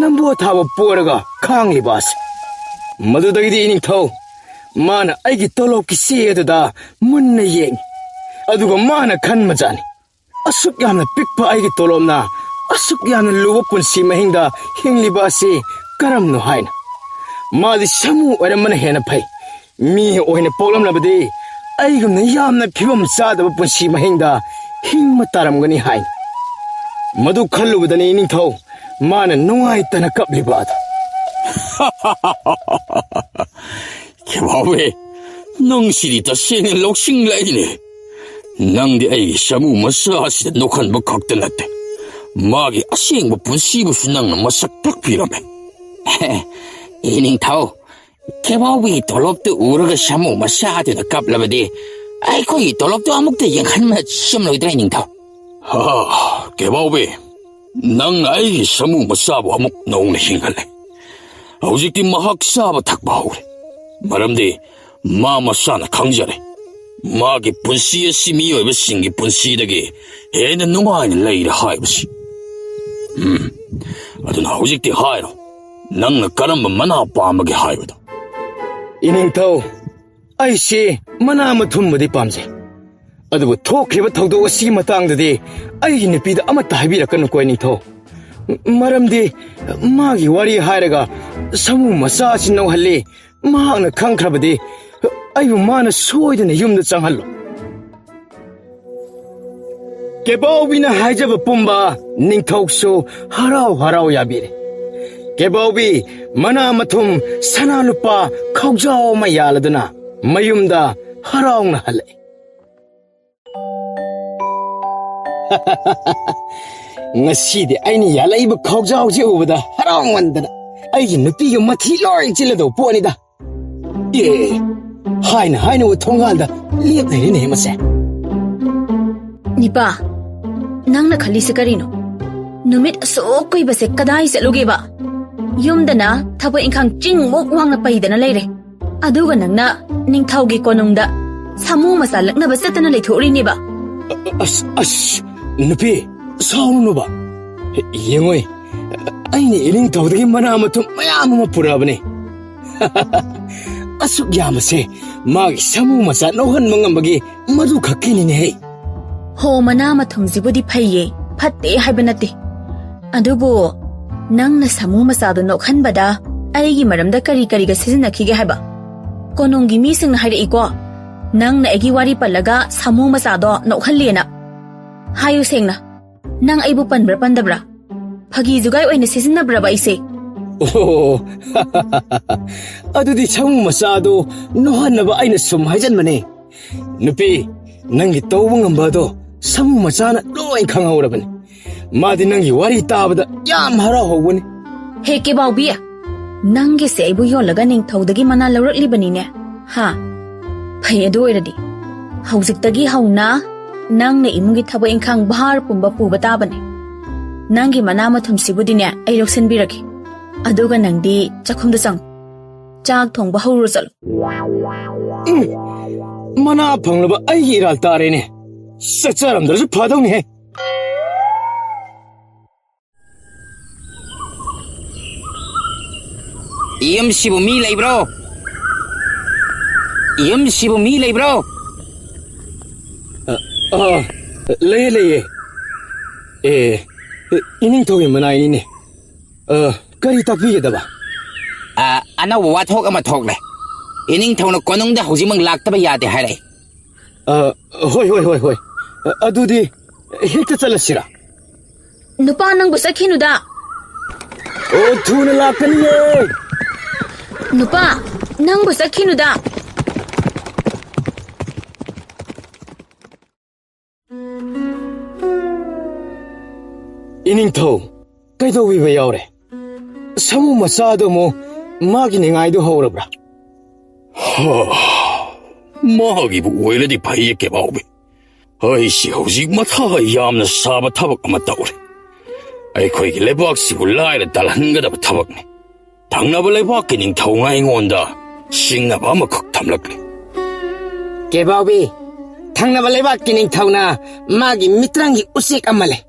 ꯅꯝꯕꯣ ꯊꯥꯕ ꯄꯣꯔꯒ ꯈꯥꯡꯂꯤꯕ ꯑꯁꯤ ꯃꯗꯨꯗꯒꯤꯗꯤ ꯏꯅꯤꯡꯊꯧ ꯃꯥꯅ ꯑꯩꯒꯤ ꯇꯣꯂꯣꯞꯀꯤ ꯆꯦ ꯑꯗꯨꯗ ꯃꯨꯟꯅ ꯌꯦꯡꯉꯤ ꯑꯗꯨꯒ ꯃꯥꯅ ꯈꯟꯕꯖꯥꯠꯅꯤ ꯑꯁꯨꯛ ꯌꯥꯝꯅ ꯄꯤꯛꯄ ꯑꯩꯒꯤ ꯇꯣꯂꯣꯞꯅ ꯑꯁꯨꯛ ꯌꯥꯝꯅ ꯂꯨꯕ ꯄꯨꯟꯁꯤ ꯃꯍꯤꯡꯗ ꯍꯤꯡꯂꯤꯕ ꯑꯁꯤ ꯀꯔꯝꯅꯣ ꯍꯥꯏꯅ ꯃꯥꯗꯤ ꯁꯃꯨ ꯑꯣꯏꯔꯝꯕꯅ ꯍꯦꯟꯅ ꯐꯩ ꯃꯤ ꯑꯣꯏꯅ ꯄꯣꯛꯂꯝꯂꯕꯗꯤ ꯑꯩꯒꯨꯝꯅ ꯌꯥꯝꯅ ꯐꯤꯕꯝ ꯆꯥꯗꯕ ꯄꯨꯟꯁꯤ ꯃꯍꯤꯡꯗ ꯍꯤꯡꯕ ꯇꯥꯔꯝꯒꯅꯤ ꯍꯥꯏꯅ ꯃꯗꯨ ꯈꯜꯂꯨꯕꯗꯅꯤ ꯏꯅꯤꯡꯊꯧ ꯃꯥꯅ ꯅꯨꯡꯉꯥꯏꯇꯅ ꯀꯞꯂꯤꯕ ꯑꯗꯨ ꯀꯦꯕꯥꯎꯕꯤ ꯅꯪꯁꯤꯗꯤ ꯇꯁꯦꯡꯅ ꯂꯧꯁꯤꯡ ꯂꯩꯅꯦ ꯅꯪꯗꯤ ꯑꯩꯒꯤ ꯁꯃꯨ ꯃꯆꯥ ꯑꯁꯤꯗ ꯅꯣꯛꯍꯟꯕ ꯈꯛꯇ ꯅꯠꯇꯦ ꯃꯥꯒꯤ ꯑꯁꯦꯡꯕ ꯄꯨꯟꯁꯤꯕꯨꯁꯨ ꯅꯪꯅ ꯃꯁꯛ ꯇꯥꯛꯄꯤꯔꯝꯃꯦ ꯏꯅꯤꯡꯊꯧ ꯀꯦꯕꯥꯎꯕꯤꯒꯤ ꯇꯣꯂꯣꯞꯇꯨ ꯎꯔꯒ ꯁꯃꯨ ꯃꯆꯥꯗꯨꯅ ꯀꯞꯂꯕꯗꯤ ꯑꯩꯈꯣꯏꯒꯤ ꯇꯣꯂꯣꯞꯇꯨ ꯑꯃꯨꯛꯇ ꯌꯦꯡꯍꯟꯕ ꯆꯨꯝꯂꯣꯏꯗ꯭ꯔꯥ ꯏꯅꯤꯡꯊꯧ ꯀꯦꯕꯥꯎꯕꯤ ꯅꯪꯅ ꯑꯩꯒꯤ ꯁꯃꯨ ꯃꯆꯥꯕꯨ ꯑꯃꯨꯛ ꯅꯧꯅ ꯍꯤꯡꯍꯜꯂꯦ ꯍꯧꯖꯤꯛꯇꯤ ꯃꯍꯥꯛ ꯆꯥꯕ ꯊꯛꯄ ꯍꯧꯔꯦ ꯃꯔꯝꯗꯤ ꯃꯥ ꯃꯁꯥꯅ ꯈꯪꯖꯔꯦ ꯃꯥꯒꯤ ꯄꯨꯟꯁꯤ ꯑꯁꯤ ꯃꯤꯑꯣꯏꯕꯁꯤꯡꯒꯤ ꯄꯨꯟꯁꯤꯗꯒꯤ ꯍꯦꯟꯅ ꯅꯨꯡꯉꯥꯏꯅ ꯂꯩꯔꯦ ꯍꯥꯏꯕꯁꯤ ꯑꯗꯨꯅ ꯍꯧꯖꯤꯛꯇꯤ ꯍꯥꯏꯔꯣ ꯅꯪꯅ ꯀꯔꯝꯕ ꯃꯅꯥ ꯄꯥꯝꯕꯒꯦ ꯍꯥꯏꯕꯗꯣ ꯏꯅꯤꯡꯊꯧ ꯑꯩꯁꯤ ꯃꯅꯥ ꯃꯊꯨꯝꯕꯨꯗꯤ ꯄꯥꯝꯖꯩ ꯑꯗꯨꯕꯨ ꯊꯣꯛꯈ꯭ꯔꯤꯕ ꯊꯧꯗꯣꯛ ꯑꯁꯤꯒꯤ ꯃꯇꯥꯡꯗꯗꯤ ꯑꯩꯒꯤ ꯅꯨꯄꯤꯗ ꯑꯃꯠꯇ ꯍꯥꯏꯕꯤꯔꯛꯀꯅꯨꯀꯣ ꯏꯅꯤꯡꯊꯧ ꯃꯔꯝꯗꯤ ꯃꯥꯒꯤ ꯋꯥꯔꯤ ꯍꯥꯏꯔꯒ ꯁꯃꯨ ꯃꯆꯥ ꯑꯁꯤ ꯅꯧꯍꯜꯂꯤ ꯃꯍꯥꯛꯅ ꯈꯪꯈ꯭ꯔꯕꯗꯤ ꯑꯩꯕꯨ ꯃꯥꯅ ꯁꯣꯏꯗꯅ ꯌꯨꯝꯗ ꯆꯪꯍꯜꯂꯣ ꯀꯦꯕꯥꯎꯕꯤꯅ ꯍꯥꯏꯖꯕ ꯄꯨꯝꯕ ꯅꯤꯡꯊꯧꯁꯨ ꯍꯔꯥꯎ ꯌꯥꯕꯤꯔꯦ ꯀꯦꯕꯥꯎꯕꯤ ꯃꯅꯥ ꯃꯊꯨꯝ ꯁꯅꯥ ꯂꯨꯄꯥ ꯈꯥꯎꯖꯥꯎ ꯑꯃ ꯌꯥꯜꯂꯗꯨꯅ ꯃꯌꯨꯝꯗ ꯍꯔꯥꯎꯅ ꯍꯜꯂꯛꯏ ngasi ai ni ya lai ba khok jaw ji u da harong wan da ai gi nupi gi mathi loi chi la do po ni da e hai na wo thong gal da liep nei ne ma se Nipa, nang na khali se karino. Numit so koi ba se kadai se loge ba. Yum da na thabo inkhang ching mok wang na pai da na leire. Aduga nang na ning thau gi konung da samu masa lakna ba setana le thori ni ba. As nupi sao no ba. Yengoi ai ni iling thau da gi mana ma thum mayam ma pura ba ne. Asuk ya ma se ma gi samu masa no han mangam ba gi madu khakki ni ne he. Ho mana ma thumjibudi phaiye phatte haibanate adubo nangna samu masado no khanbada aigi maramda kari ga sizina khige haiba konongi mi sing haire iko nangna egi wari palaga samu masado no khanlena hayu sengna nang aibu panbra pandabra phagi jugai oina sizina bra ba ise oh adudi samu masado no hanaba aina sum haijan mane nupi nangi tawbu ngamba do samu machana loi khangawrabani madi nangi wari tabada yam hara hobani he ke bawbiya nangi se ibu yolaga ning thawdagi mana lawrakli bani ne ha phai adu oiradi haujiktagi hauna nangna imungi thabo inkhang bahar pumba puba tabani nangi mana mathum sibudi ne ai roksen biraki aduga nangdi chakhumda sang chak thongba hawru chalo mana phanglaba ai iral tare ne sacharam darju phadong ne Yum sibu mi lay bro. Yum sibu mi lay bro. lay ining thogi manai ni ne kari takbi da ba Ana wa thok ama thok le. Ining thona konong da hoji mang lak ta ba ya de hai lai. hoi adudi hekta chalasira nupa nang busakinu da o thuna lakani ye nupa nang busakinu da ining tho kaido wi ba yaure samu masado mo magi ningai do horabra 마하기 오일레디 바이에 깨바오비 아이씨 호직 마타 야암나 사바 타박 아마 따오래 아이코이기 레박시고 라이레 달한가다 타박네 당나블 레박기닝 타웅아잉 온다 싱나바 아마 극탐락네 깨바오비 당나블 레박기닝 타우나 마기 미트랑기 우식 아말레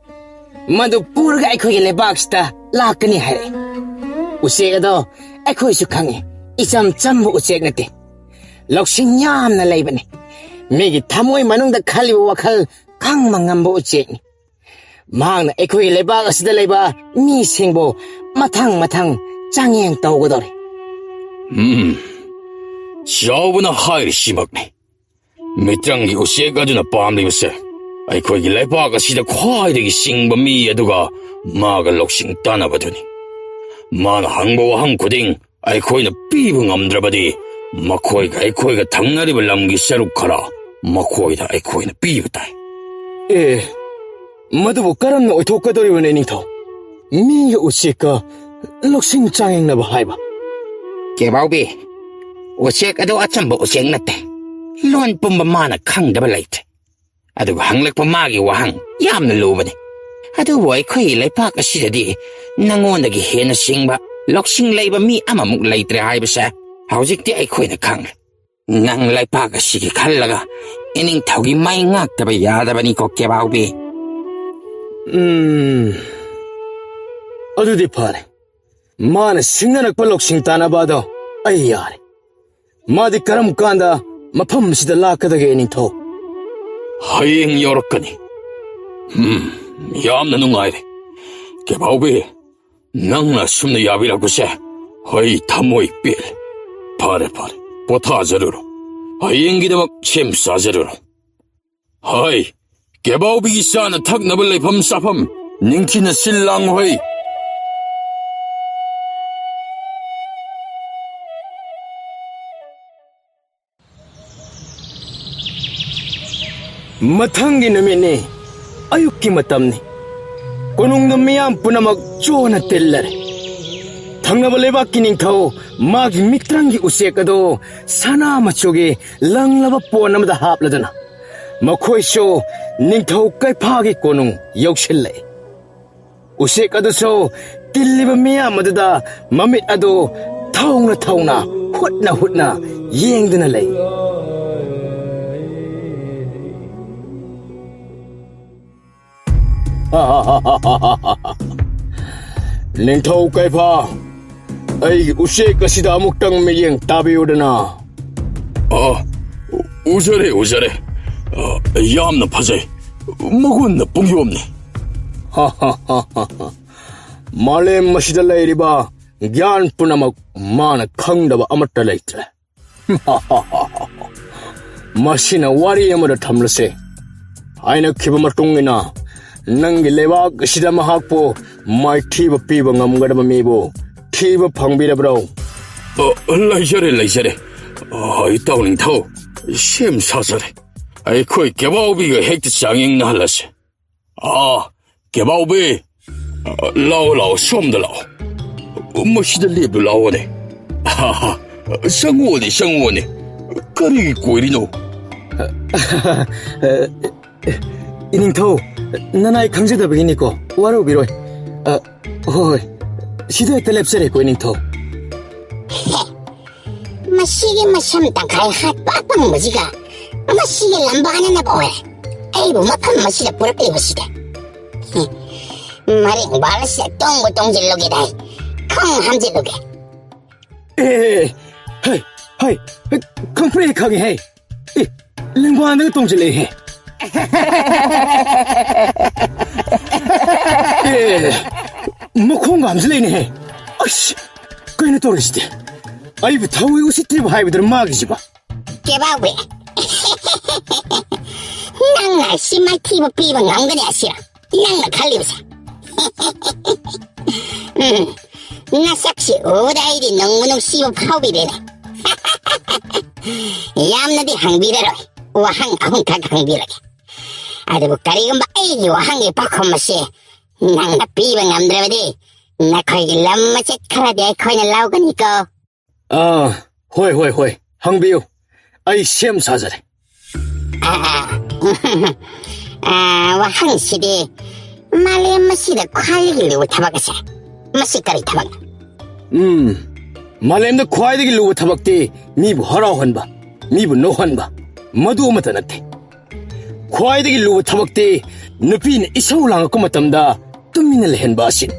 마도 뿌르가 아이코이기 레박시다 라크니 하레 우식에도 아이코이수 강해 이점 전부 우식 나때 럭싱 얌나 레이버네 미기 타모이 마능다 칼리바 와칼 강망감보 우체니 망나 에코이 레바 아스다 레바 미 생보 마탕 짱행 떠오고더래 샤오브나 하이리 심악네 미트랑기 우시에가주나 빰리우세 아이코이기 레바가 시다 과이되기 싱바 미에두가 마가 럭싱 따나바더니 마나 항보와 항고딩 아이코이나 삐붕 암드라바디 마코이가 아이코이가 당나리를 남기 샤룩하라 마코이다 아이코이나 삐우다 마두보 까람나 오토카도리원 애닝토 미가 우시까 럭싱 짱행나바 하이바 깨바오비 우시에가도 아참보 우시행 났대 론 뿜바 마나 캉다바 라이트 아두고 항락바 마기 와항 얌나 로바네 아두고 아이코이 레파가 시다디 낭원다기 헤나 싱바 럭싱 레이바 미 아마묵 라이트레 하이바샤 hꯧ직ti aikoina khang nang lai pa ka sigi khallaga ining thaugi mai ngak ta ba ya da bani ko ke baubi adudi phare mana singnak palok singtana bado ai yare madi karam kanda mafam sida lakadage ining tho hayeng yorokani yamna nungaire ke baubi nangna sumna yabirago se hay tamoi bil 파레 보타자르로 하이엔기다막 챔사자르로 하이 개바오비기 싸나 탁나블레 범사팜 닝티나 실랑회이 mathanggi namine ꯑꯌꯨꯛꯀꯤ ꯃꯇꯝꯅꯤ ꯀꯣꯅꯨꯡꯗ ꯃꯤꯌꯥꯝ ꯄꯨꯝꯅꯃꯛ ꯆꯣꯅ ꯇꯤꯜꯂꯔꯦ ꯊꯪꯅꯕ ꯂꯩꯕꯥꯛꯀꯤ ꯅꯤꯡꯊꯧ ꯃꯥꯒꯤ ꯃꯤꯇ꯭ꯔꯪꯒꯤ ꯎꯆꯦꯛ ꯑꯗꯣ ꯁꯅꯥ ꯃꯆꯨꯒꯤ ꯂꯪꯂꯕ ꯄꯣꯟ ꯑꯃꯗ ꯍꯥꯞꯂꯗꯨꯅ ꯃꯈꯣꯏꯁꯨ ꯅꯤꯡꯊꯧ ꯀꯩꯐꯥꯒꯤ ꯀꯣꯅꯨꯡ ꯌꯧꯁꯤꯜꯂꯛꯏ ꯎꯆꯦꯛ ꯑꯗꯨꯁꯨ ꯇꯤꯜꯂꯤꯕ ꯃꯤꯌꯥꯝ ꯑꯗꯨꯗ ꯃꯃꯤꯠ ꯑꯗꯨ ꯊꯧꯅ ꯊꯧꯅ ꯍꯨꯠꯅ ꯍꯨꯠꯅ ꯌꯦꯡꯗꯨꯅ ꯂꯩ ꯅꯤꯡꯊꯧ ꯀꯩꯐꯥ ꯑꯩꯒꯤ ꯎꯆꯦꯛ ꯑꯁꯤꯗ ꯑꯃꯨꯛꯇꯪ ꯃꯤꯠꯌꯦꯡ ꯇꯥꯕꯤꯌꯨꯗꯅ 우저래 우저래 얌나 파제 먹은나 뿡요없네 마렘 마시다 레이리바 յան 푸나막 마나 캉다바 아마타 레이트레 마시나 와리 아마다 탐르세 아이나 키바마 뚱이나 낭기 레박 시다 마학포 마이 티바 피바 ngamgadaba mibo 티바 방비라브로 라이저래 이따오닝 타오 심 사설에 아이 코이 개바오비가 핵트 장잉 할라세 개바오비 라오 솜다 라오 멋시다 리브 라오네 하하 상우원이 까리기 꼬이리노 이닝토 나나이 강제다 beginico 와로 비로이 호이 시대에 텔랩세레 꼬이닝토 마시게 마샴당 가이 핫빡빡 뭐지가 마시게 람바하나 보에 에이부 마판 마시다 뿌라빼 보시다 마링 발세 똥고 똥질로게 다이 콩 함질로게 헤이 컴프레이 가게 헤이 랭바하는 똥질레 헤 콩가 함질레네 헤 아씨 그이네 또르시대 아이부 타오이 우시티브 하이브들 마기지바 개바왜 낭나 씨마 티브 삐바 낭가네 아시라 낭나 칼리브사 나 삭시 오다이리 농무농 씨브 파오비레네 얌나디 항비레로 와항 아훈카 항비레게 아드부 까리금바 에이기 와항이 바콤마시 낭나 삐바 남드라바디 나 거기 람마치 카라데 거이나 라우가니까 호이 항비유 아이 시험 사자래 와항시디 말렘마시다 콰이기르고 타박아세 마시까리 타박 말렘다 콰이기르고 타박디 미부 허라한바 미부 노한바 మధు అమత నత్తే ఖ్వాయిదగి లువ థమక్తే నుపీన ఇసౌలాంగ మతందా తుమ్మిన లెహన్ బాసిన్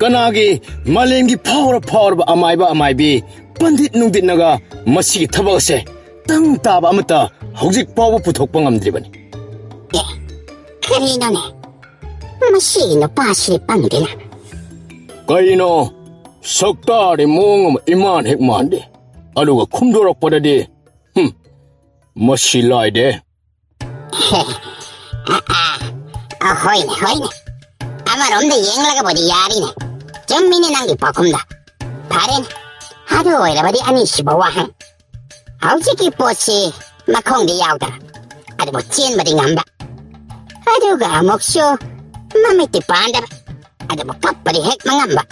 కనాగి మలేంగి ఫావర అమాయిబి పండిట్ నుందినగా మసిగి థబగసే తంగ్ తాబ అమత హౌజిక్ పావ పుథోక్ప ngamdribani 그리노네 마시노 빠시리 빵디나 kaino 석다리 몽음 이만 핵만데 아루가 쿰도락바다디 머시 라이데 호이네 아마롬데 옌라가 보디 야리네 좀미네 낭기 바꿈다 바렌 하루 오이라바디 아니 시보와항 아우지기 보시 마콩디 야우다 아드 뭐 찐바디 ngam바 아두가 목쇼 마메티 반다 아드 뭐 kap바디 핵 망암바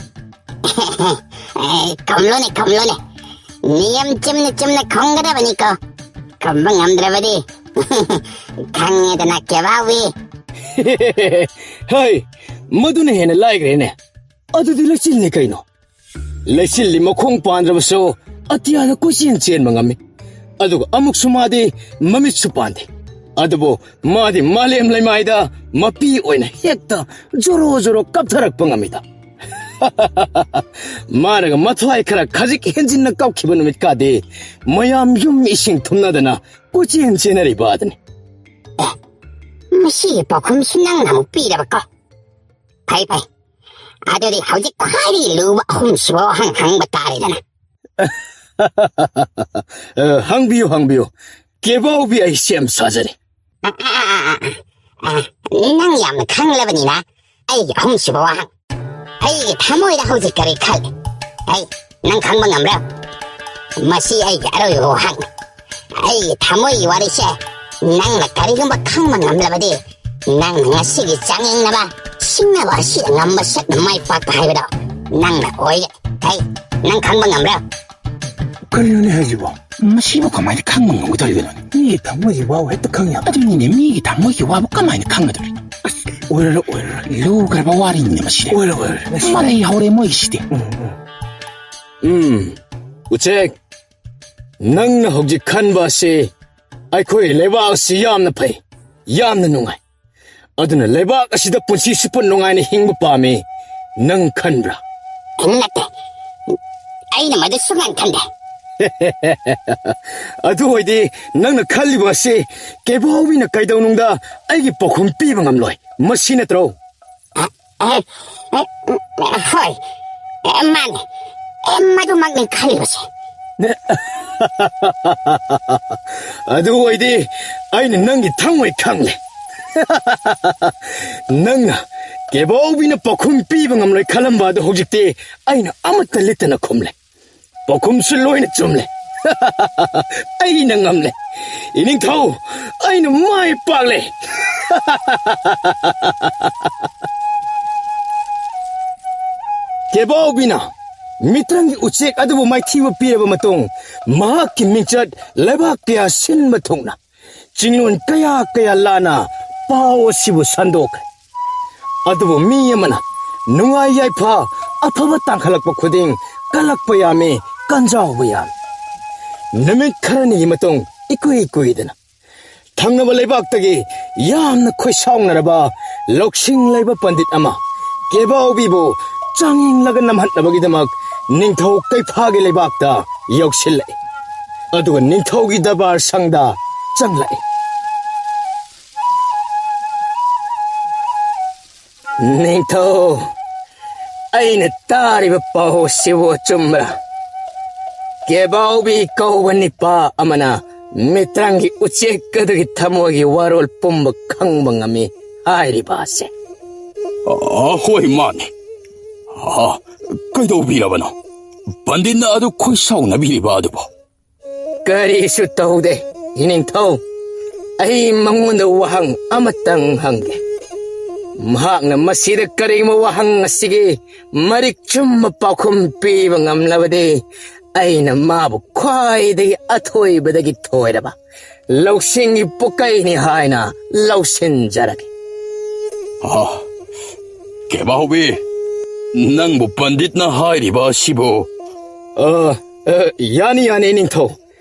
검로네 니엄 찜네 건가다 보니까 금방 남들어버디 강에다 낚여봐위 하이 머두네 해는 라이그래네 아두디 렉실리 카이노 렉실리 뭐 콩반드러버소 아티아가 꼬시엔 젠망암미 아두가 아묵수마디 마미수 반데 아두보 마디 말렘 라이마이다 마피 오이나 헥다 조로조로 깝타락 뻥합니다 마라가 마트와이 카라 가직 현진나 깝키번 놈이까디 마얌 윰 이싱 톰나다나 꼬치엔 제네리 바드니 마시 볶음 순낭나무 삐라바꺼 파이파이 아들이 하우지 콰리 루바 홈스워 항바따리잖아 항비요 개바오비아이 시엠 사자리 낭얌 강라버니나 아이게 홈스워 항 아이게 타모이다 하우지 까리 칼 아이 난 강방 암라 마시 아이게 아로요 항 아이게 타모이 와리시 낭나 까리금바 강만 암라바디 ꯅꯪꯅ ꯉꯁꯤꯒꯤ ꯆꯥꯡꯌꯦꯡꯅꯕ ꯁꯤꯡꯅꯕ ꯑꯁꯤꯗ ꯉꯝꯕ ꯁꯛꯅ ꯃꯥꯏ ꯄꯥꯛꯄ ꯍꯥꯏꯕꯗꯣ ꯅꯪꯅ ꯑꯣꯏꯒꯦ. ꯀꯩ ꯅꯪ ꯈꯪꯕ ꯉꯝꯕ꯭ꯔꯥ? ꯀꯔꯤꯅꯣꯅꯦ ꯍꯥꯏꯁꯤꯕꯣ? ꯃꯁꯤꯕꯨ ꯀꯃꯥꯏꯅ ꯈꯪꯕ ꯉꯝꯒꯗꯧꯔꯤꯕꯅꯣꯅꯦ? ꯃꯤꯒꯤ ꯊꯃꯣꯏꯒꯤ ꯋꯥꯕꯨ ꯍꯦꯛꯇ ꯈꯪꯉꯦ. ꯑꯗꯨꯅꯤꯅꯦ, ꯃꯤꯒꯤ ꯊꯃꯣꯏꯒꯤ ꯋꯥꯕꯨ ꯀꯃꯥꯏꯅ ꯈꯪꯒꯗꯧꯔꯤꯅꯣ? ꯑꯣꯏꯔꯔ ꯂꯨꯈ꯭ꯔꯕ ꯋꯥꯔꯤꯅꯤꯅꯦ ꯃꯁꯤꯗꯤ. ꯑꯣꯏꯔꯔ ꯃꯔꯩ ꯍꯧꯔꯦ ꯃꯣꯏꯒꯤꯁꯤꯗꯤ. ꯎꯆꯦꯛ, ꯅꯪꯅ ꯍꯧꯖꯤꯛ ꯈꯟꯕ ꯑꯁꯤ ꯑꯩꯈꯣꯏ ꯂꯩꯕꯥꯛ ꯑꯁꯤ ꯌꯥꯝꯅ ꯐꯩ, ꯌꯥꯝꯅ ꯅꯨꯡꯉꯥꯏ. ꯑꯗꯨꯅ ꯂꯩꯕꯥꯛ ꯑꯁꯤꯗ ꯄꯨꯟꯁꯤ ꯆꯨꯞꯄ ꯅꯨꯡꯉꯥꯏꯅ ꯍꯤꯡꯕ ꯄꯥꯝꯃꯤ. ꯅꯪ ꯈꯟꯕ꯭ꯔꯥ? ꯅꯠꯇꯦ, ꯑꯩꯅ ꯃꯗꯨ ꯁꯨꯡꯈꯟ ꯈꯟꯗꯦ. ꯑꯗꯨ ꯑꯣꯏꯗꯤ ꯅꯪꯅ ꯈꯜꯂꯤꯕ ꯑꯁꯤ ꯀꯦꯕꯥꯎꯕꯤꯅ ꯀꯩꯗꯧꯅꯨꯡꯗ ꯑꯩꯒꯤ ꯄꯥꯎꯈꯨꯝ ꯄꯤꯕ ꯉꯝꯂꯣꯏ, ꯃꯁꯤ ꯅꯠꯇ꯭ꯔꯣ? ꯍꯣꯏ, ꯃꯥꯅꯦ, ꯃꯗꯨꯃꯛꯅꯤ ꯈꯜꯂꯤꯕꯁꯦ. ꯑꯗꯨ ꯑꯣꯏꯗꯤ ꯑꯩꯅ ꯅꯪꯒꯤ ꯊꯃꯣꯏ ꯈꯪꯂꯦ. ꯅꯪꯅ ꯀꯦꯕꯥꯎꯕꯤꯅ ꯄꯥꯎꯈꯨꯝ ꯄꯤꯕ ꯉꯝꯂꯣꯏ ꯈꯜꯂꯝꯕ ꯑꯗꯨ ꯍꯧꯖꯤꯛꯇꯤ ꯑꯩꯅ ꯑꯃꯠꯇ ꯂꯤꯠꯇꯅ ꯈꯨꯝꯂꯦ. ꯄꯥꯎꯈꯨꯝꯁꯨ ꯂꯣꯏꯅ ꯆꯨꯝꯂꯦ. ꯑꯩꯅ ꯉꯝꯂꯦ. ꯏꯅꯤꯡꯊꯧ, ꯑꯩꯅ ꯃꯥꯏ ꯄꯥꯛꯂꯦ. ꯀꯦꯕꯥꯎꯕꯤꯅ ꯃꯤꯇ꯭ꯔꯪꯒꯤ ꯎꯆꯦꯛ ꯑꯗꯨꯕꯨ ꯃꯥꯏꯊꯤꯕ ꯄꯤꯔꯕ ꯃꯇꯨꯡ ꯃꯍꯥꯛꯀꯤ ꯃꯤꯡꯆꯠ ꯂꯩꯕꯥꯛ ꯀꯌꯥ ꯁꯤꯟꯕ ꯊꯨꯡꯅ ꯆꯤꯡꯂꯣꯟ ꯀꯌꯥ ꯂꯥꯟꯅ ꯄꯥꯎ ꯑꯁꯤꯕꯨ ꯁꯟꯗꯣꯛꯈ꯭ꯔꯦ. ꯑꯗꯨꯕꯨ ꯃꯤ ꯑꯃꯅ ꯅꯨꯡꯉꯥꯏ ꯌꯥꯏꯐ ꯑꯐꯕ ꯇꯥꯡꯈꯠꯂꯛꯄ ꯈꯨꯗꯤꯡ ꯀꯜꯂꯛꯄ ꯌꯥꯝꯃꯤ, ꯀꯟꯖꯥꯎꯕ ꯌꯥꯝꯃꯤ. ꯅꯨꯃꯤꯠ ꯈꯔꯅꯤꯒꯤ ꯃꯇꯨꯡ ꯏꯀꯨꯏ ꯀꯨꯏꯗꯅ ꯊꯪꯅꯕ ꯂꯩꯕꯥꯛꯇꯒꯤ ꯌꯥꯝꯅ ꯈꯣꯏꯁꯥꯎꯅꯔꯕ ꯂꯧꯁꯤꯡ ꯂꯩꯕ ꯄꯟꯗꯤꯠ ꯑꯃ ꯀꯦꯕꯥꯎꯕꯤꯕꯨ ꯆꯥꯡꯌꯦꯡꯂꯒ ꯅꯝꯍꯠꯅꯕꯒꯤꯗꯃꯛ ꯅꯤꯡꯊꯧ ꯀꯩꯐꯥꯒꯤ ꯂꯩꯕꯥꯛꯇ ꯌꯧꯁꯤꯜꯂꯛꯏ. ꯑꯗꯨꯒ ꯅꯤꯡꯊꯧꯒꯤ ꯗꯔꯕꯥꯔ ꯁꯪꯗ ꯆꯪꯂꯛꯏ. ꯅꯤꯡꯊꯧ, ꯑꯩꯅ ꯇꯥꯔꯤꯕ ꯄꯥꯎ ꯑꯁꯤꯕꯨ ꯆꯨꯝꯕ꯭ꯔꯥ? ꯀꯦꯕꯥꯎꯕꯤ ꯀꯧꯕ ꯅꯤꯄꯥ ꯑꯃꯅ ꯃꯤꯇ꯭ꯔꯪꯒꯤ ꯎꯆꯦꯛ ꯑꯗꯨꯒꯤ ꯊꯃꯣꯏꯒꯤ ꯋꯥꯔꯣꯜ ꯄꯨꯝꯕ ꯈꯪꯕ ꯉꯝꯃꯤ ꯍꯥꯏꯔꯤꯕ ꯑꯁꯦ. ꯍꯣꯏ, ꯃꯥꯅꯦ. ꯀꯩꯗꯧꯕꯤꯔꯕꯅꯣ? ꯄꯟꯗꯤꯠꯅ ꯑꯗꯨ ꯈꯣꯏꯁꯥꯎꯅꯕꯤꯔꯤꯕ ꯑꯗꯨꯕꯨ? ꯀꯔꯤꯁꯨ ꯇꯧꯗꯦ, ꯏꯅꯤꯡꯊꯧ. ꯑꯩ ꯃꯉꯣꯟꯗ ꯋꯥꯍꯪ ꯑꯃꯇꯪ ꯍꯪꯒꯦ. ꯃꯍꯥꯛꯅ ꯃꯁꯤꯗ ꯀꯔꯤꯒꯨꯝꯕ ꯋꯥꯍꯪ ꯑꯁꯤꯒꯤ ꯃꯔꯤꯛ ꯆꯨꯝꯕ ꯄꯥꯎꯈꯨꯝ ꯄꯤꯕ ꯉꯝꯂꯕꯗꯤ ꯑꯩꯅ ꯃꯥꯕꯨ ꯈ꯭ꯋꯥꯏꯗꯒꯤ ꯑꯊꯣꯏꯕꯗꯒꯤ ꯊꯣꯏꯔꯕ ꯂꯧꯁꯤꯡꯒꯤ ꯄꯨꯀꯩꯅꯤ ꯍꯥꯏꯅ ꯂꯧꯁꯤꯟꯖꯔꯒꯦ. ꯀꯦꯕꯥꯎꯕꯤ, ꯅꯪꯕꯨ ꯄꯟꯗꯤꯠꯅ ꯍꯥꯏꯔꯤꯕ ꯑꯁꯤꯕꯨ? ꯌꯥꯅꯤ ꯅꯤꯡꯊꯧ.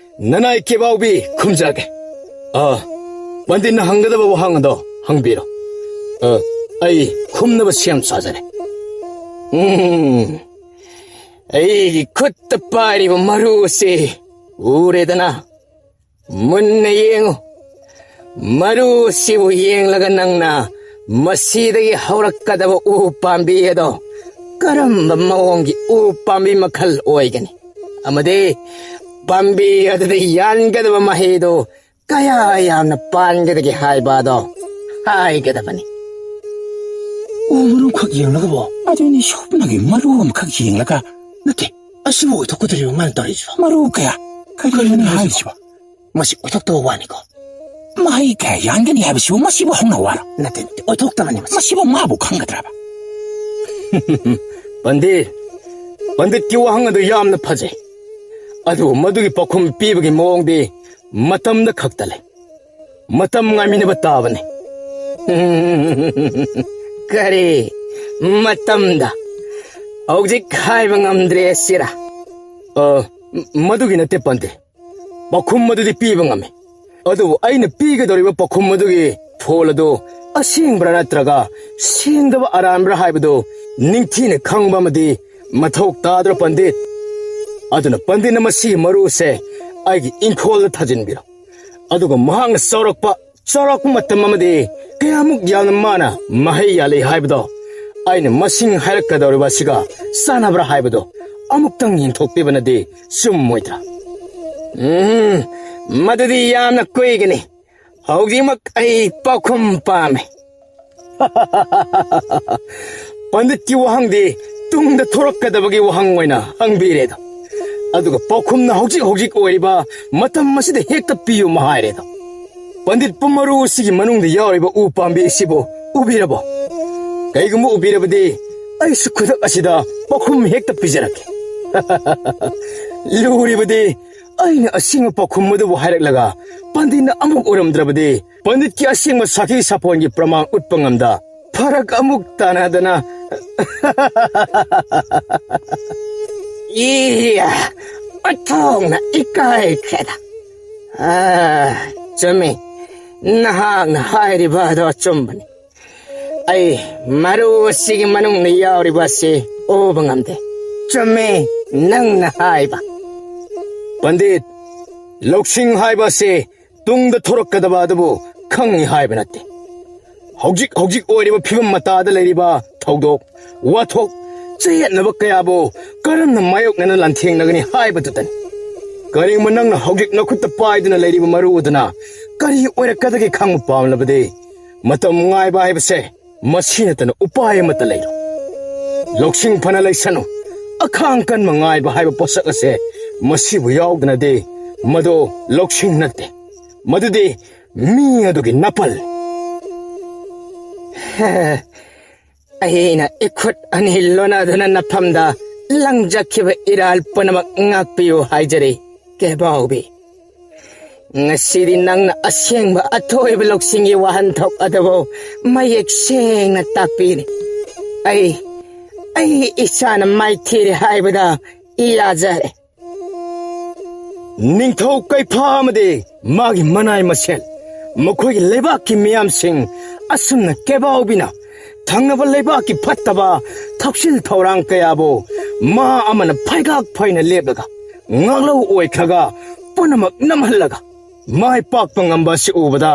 ꯅꯅꯥꯏ ꯀꯦꯕꯥꯎꯕꯤ ꯈꯨꯝꯖꯒꯦ. ꯄꯟꯗꯤꯠꯅ ꯍꯪꯒꯗꯕ ꯋꯥꯍꯪ ꯑꯗꯣ ꯍꯪꯕꯤꯔꯣ. ꯑꯩ ꯈꯨꯝꯅꯕ ꯁꯦꯝ ꯁꯥꯖꯔꯦ. ꯑꯩꯒꯤ ꯈꯨꯠꯇ ꯄꯥꯏꯔꯤꯕ ꯃꯔꯨ ꯑꯁꯤ ꯎꯔꯦꯗꯅ? ꯃꯨꯟꯅ ꯌꯦꯡꯉꯨ. ꯃꯔꯨ ꯑꯁꯤꯕꯨ ꯌꯦꯡꯂꯒ ꯅꯪꯅ ꯃꯁꯤꯗꯒꯤ ꯍꯧꯔꯛꯀꯗꯕ ꯎ ꯄꯥꯝꯕꯤ ꯑꯗꯣ ꯀꯔꯝꯕ ꯃꯑꯣꯡꯒꯤ ꯎ ꯄꯥꯝꯕꯤ ꯃꯈꯜ ꯑꯣꯏꯒꯅꯤ? ꯑꯃꯗꯤ ꯄꯥꯝꯕꯤ ꯑꯗꯨꯗ ꯌꯥꯟꯒꯗꯕ ꯃꯍꯩꯗꯣ ꯀꯌꯥ ꯌꯥꯝꯅ ꯄꯥꯟꯒꯗꯒꯦ ꯍꯥꯏꯕ ꯑꯗꯣ ꯍꯥꯏꯒꯗꯕꯅꯤ. ꯎ ꯃꯔꯨꯈꯛ ꯌꯦꯡꯂꯒꯕꯣ? ꯑꯗꯨꯅꯤ, ꯁꯣꯞꯅꯒꯤ ꯃꯔꯨ ꯑꯃꯈꯛ ꯌꯦꯡꯂꯒ ꯅꯠꯇꯦ, ꯑꯁꯤꯕꯨ ꯑꯣꯏꯊꯣꯛꯀꯗꯧꯔꯤꯕ ꯃꯥꯅ ꯇꯧꯔꯤꯁꯤꯕ? ꯃꯔꯨ ꯀꯌꯥ? ꯀꯔꯤꯅꯣ ꯍꯥꯏꯔꯤꯁꯤꯕ? ꯃꯁꯤ ꯑꯣꯏꯊꯣꯛꯇꯕ ꯋꯥꯅꯤꯀꯣ. ꯃꯍꯩ ꯀꯌꯥ ꯌꯥꯟꯒꯅꯤ ꯍꯥꯏꯕꯁꯤꯕꯨ ꯃꯁꯤꯕꯨ ꯍꯧꯅ ꯋꯥꯔꯣ? ꯅꯠꯇꯦ, ꯑꯣꯏꯊꯣꯛꯇꯕꯅꯤ. ꯃꯁꯤꯕꯨ ꯃꯥꯕꯨ ꯈꯪꯒꯗ꯭ꯔꯕ? ꯄꯟꯗꯤꯠꯀꯤ ꯋꯥꯍꯪ ꯑꯗꯨ ꯌꯥꯝꯅ ꯐꯖꯩ. ꯑꯗꯨꯕꯨ ꯃꯗꯨꯒꯤ ꯄꯥꯎꯈꯨꯝ ꯄꯤꯕꯒꯤ ꯃꯑꯣꯡꯗꯤ ꯃꯇꯝꯗ ꯈꯛꯇ ꯂꯩ. ꯃꯇꯝ ꯉꯥꯏꯃꯤꯟꯅꯕ ꯇꯥꯕꯅꯤ. ꯀꯔꯤ ꯃꯇꯝꯗ? ꯍꯧꯖꯤꯛ ꯍꯥꯏꯕ ꯉꯝꯗ꯭ꯔꯦ ꯁꯤꯔꯥ? ꯃꯗꯨꯒꯤ ꯅꯠꯇꯦ ꯄꯟꯗꯤꯠ. ꯄꯥꯎꯈꯨꯝ ꯑꯗꯨꯗꯤ ꯄꯤꯕ ꯉꯝꯃꯤ. ꯑꯗꯨꯕꯨ ꯑꯩꯅ ꯄꯤꯒꯗꯧꯔꯤꯕ ꯄꯥꯎꯈꯨꯝ ꯑꯗꯨꯒꯤ ꯐꯣꯜ ꯑꯗꯨ ꯑꯁꯦꯡꯕ꯭ꯔꯥ ꯅꯠꯇ꯭ꯔꯒ ꯁꯦꯡꯗꯕ ꯑꯔꯥꯟꯕ꯭ꯔꯥ ꯍꯥꯏꯕꯗꯨ ꯅꯤꯡꯊꯤꯅ ꯈꯪꯕ ꯑꯃꯗꯤ ꯃꯊꯧ ꯇꯥꯗ꯭ꯔꯣ ꯄꯟꯗꯤꯠ? ꯑꯗꯨꯅ ꯄꯟꯗꯤꯠꯅ ꯃꯁꯤꯒꯤ ꯃꯔꯨꯁꯦ ꯑꯩꯒꯤ ꯏꯪꯈꯣꯜꯗ ꯊꯥꯖꯤꯟꯕꯤꯔꯣ. ꯑꯗꯨꯒ ꯃꯍꯥꯛꯅ ꯆꯥꯎꯔꯛꯄ ꯃꯇꯝ ꯑꯃꯗꯤ ꯀꯌꯥꯃꯨꯛ ꯌꯥꯝꯅ ꯃꯥꯅ ꯃꯍꯩ ꯌꯥꯜꯂꯤ ꯍꯥꯏꯕꯗꯣ ꯑꯩꯅ ꯃꯁꯤꯡ ꯍꯥꯏꯔꯛꯀꯗꯧꯔꯤꯕ ꯑꯁꯤꯒ ꯆꯥꯟꯅꯕ꯭ꯔꯥ ꯍꯥꯏꯕꯗꯣ ꯑꯃꯨꯛꯇꯪ ꯌꯦꯡꯊꯣꯛꯄꯤꯕꯅꯗꯤ ꯆꯨꯝꯃꯣꯏꯗ꯭ꯔꯥ? ꯃꯗꯨꯗꯤ ꯌꯥꯝꯅ ꯀꯨꯏꯒꯅꯤ. ꯍꯧꯖꯤꯛꯃꯛ ꯑꯩ ꯄꯥꯎꯈꯨꯝ ꯄꯥꯝꯃꯦ. ꯄꯟꯗꯤꯠꯀꯤ ꯋꯥꯍꯪꯗꯤ ꯇꯨꯡꯗ ꯊꯣꯔꯛꯀꯗꯕꯒꯤ ꯋꯥꯍꯪ ꯑꯣꯏꯅ ꯍꯪꯕꯤꯔꯦꯗꯣ. ꯑꯗꯨꯒ ꯄꯥꯎꯈꯨꯝꯅ ꯍꯧꯖꯤꯛ ꯑꯣꯏꯔꯤꯕ ꯃꯇꯝ ꯑꯁꯤꯗ ꯍꯦꯛꯇ ꯄꯤꯌꯨ ꯍꯥꯏꯔꯦꯗꯣ. ꯄꯟꯗꯤꯠ ꯄꯨꯝꯃꯔꯨ ꯁꯤꯒꯤ ꯃꯅꯨꯡꯗ ꯌꯥꯎꯔꯤꯕ ꯎ ꯄꯥꯝꯕꯤ ꯑꯁꯤꯕꯨ ꯎꯕꯤꯔꯕꯣ? ꯀꯩꯒꯨꯝꯕ ꯎꯕꯤꯔꯕꯗꯤ ꯑꯩꯁꯨ ꯈꯨꯗꯛ ꯑꯁꯤꯗ ꯄꯥꯎꯈꯨꯝ ꯍꯦꯛꯇ ꯄꯤꯖꯔꯛꯀꯦ. ꯂꯨꯔꯤꯕꯗꯤ ꯑꯩꯅ ꯑꯁꯦꯡꯕ ꯄꯥꯎꯈꯨꯝ ꯑꯗꯨꯕꯨ ꯍꯥꯏꯔꯛꯂꯒ ꯄꯟꯗꯤꯠꯅ ꯑꯃꯨꯛ ꯎꯔꯝꯗ꯭ꯔꯕꯗꯤ ꯄꯟꯗꯤꯠꯀꯤ ꯑꯁꯦꯡꯕ ꯁꯥꯈꯤ ꯁꯥꯄꯣꯟꯒꯤ ꯄ꯭ꯔꯃꯥꯟ ꯎꯠꯄ ꯉꯝꯗ ꯐꯔꯛ ꯑꯃꯨꯛ ꯇꯥꯅꯗꯅ. 이야, 어통나 이까이캐다. 점이 나하나 하이리바도 좀보니. 아이, 마루시기 마능니 야오리바시 오방함대. 점이 낭나 하이바. ꯄꯟꯗꯤꯠ, ꯂꯧꯁꯤꯡ ꯍꯥꯏꯕ ꯑꯁꯤ ꯇꯨꯡꯗ ꯊꯣꯔꯛꯀꯗꯕ ꯑꯗꯨꯕꯨ ꯈꯪꯏ ꯍꯥꯏꯕ ꯅꯠꯇꯦ. ꯍꯧꯖꯤꯛ ꯑꯣꯏꯔꯤꯕ ꯐꯤꯕꯝ ꯃꯇꯥꯗ ꯂꯩꯔꯤꯕ ꯊꯧꯗꯣꯛ, ꯋꯥꯊꯣꯛ, ꯆꯌꯦꯠꯅꯕ ꯀꯌꯥꯕꯨ ꯀꯔꯝꯅ ꯃꯥꯌꯣꯛꯅꯅ ꯂꯥꯟꯊꯦꯡꯅꯒꯅꯤ ꯍꯥꯏꯕꯗꯨꯗꯅꯤ. ꯀꯔꯤꯒꯨꯝꯕ ꯅꯪꯅ ꯍꯧꯖꯤꯛ ꯅꯈꯨꯠꯇ ꯄꯥꯏꯗꯨꯅ ꯂꯩꯔꯤꯕ ꯃꯔꯨ ꯑꯗꯨꯅ ꯀꯔꯤ ꯑꯣꯏꯔꯛꯀꯗꯒꯦ ꯈꯪꯕ ꯄꯥꯝꯂꯕꯗꯤ ꯃꯇꯝ ꯉꯥꯏꯕ ꯍꯥꯏꯕꯁꯦ ꯃꯁꯤ ꯅꯠꯇꯅ ꯎꯄꯥꯏ ꯑꯃꯠꯇ ꯂꯩꯔꯣ. ꯂꯧꯁꯤꯡ ꯐꯅ ꯂꯩꯁꯅꯨ. ꯑꯈꯥꯡ ꯀꯟꯕ ꯉꯥꯏꯕ ꯍꯥꯏꯕ ꯄꯣꯠꯁꯛ ꯑꯁꯦ ꯃꯁꯤꯕꯨ ꯌꯥꯎꯗꯅꯗꯤ ꯃꯗꯨ ꯂꯧꯁꯤꯡ ꯅꯠꯇꯦ. ꯃꯗꯨꯗꯤ ꯃꯤ ꯑꯗꯨꯒꯤ ꯅꯥꯄꯜ. ꯑꯩꯅ 이ꯈꯨꯠ ꯑꯅꯤ ꯂꯣꯟꯅꯗꯨꯅ ꯅꯐꯝꯗ ꯂꯪꯖꯈꯤꯕ ꯏꯔꯥꯜ ꯄꯨꯝꯅꯃꯛ ꯉꯥꯛꯄꯤꯌꯨ ꯍꯥꯏꯖꯔꯤ ꯀꯦꯕꯥꯎꯕꯤ. ꯉꯁꯤꯗꯤ ꯅꯪꯅ ꯑꯁꯦꯡꯕ ꯑꯊꯣꯏꯕ ꯂꯧꯁꯤꯡꯒꯤ ꯋꯥꯍꯟꯊꯣꯛ ꯑꯗꯨꯕꯨ ꯃꯌꯦꯛ ꯁꯦꯡꯅ ꯇꯥꯛꯄꯤꯔꯤ. ꯑꯩ ꯏꯁꯥꯅ ꯃꯥꯏꯊꯤꯔꯦ ꯍꯥꯏꯕꯗ ꯌꯥꯖꯔꯦ. ꯅꯤꯡꯊꯧ ꯀꯩꯐꯥ ꯑꯃꯗꯤ ꯃꯥꯒꯤ ꯃꯅꯥꯏ ꯃꯁꯦꯜ ꯃꯈꯣꯏꯒꯤ ꯂꯩꯕꯥꯛꯀꯤ ꯃꯤꯌꯥꯝꯁꯤꯡ ꯑꯁꯨꯝꯅ ꯀꯦꯕꯥꯎꯕꯤꯅ ꯊꯪꯅꯕ ꯂꯩꯕꯥꯛꯀꯤ ꯐꯠꯇꯕ ꯊꯧꯁꯤꯜ ꯊꯧꯔꯥꯡ ꯀꯌꯥꯕꯨ ꯃꯥ ꯑꯃꯅ ꯐꯩꯒꯥꯛ ꯐꯩꯅ ꯂꯦꯞꯂꯒ ꯉꯥꯛꯂꯧ ꯑꯣꯏꯈ꯭ꯔꯒ ꯄꯨꯝꯅꯃꯛ ꯅꯝꯍꯜꯂꯒ ꯃꯥꯏ ꯄꯥꯛꯄ ꯉꯝꯕ ꯑꯁꯤ ꯎꯕꯗ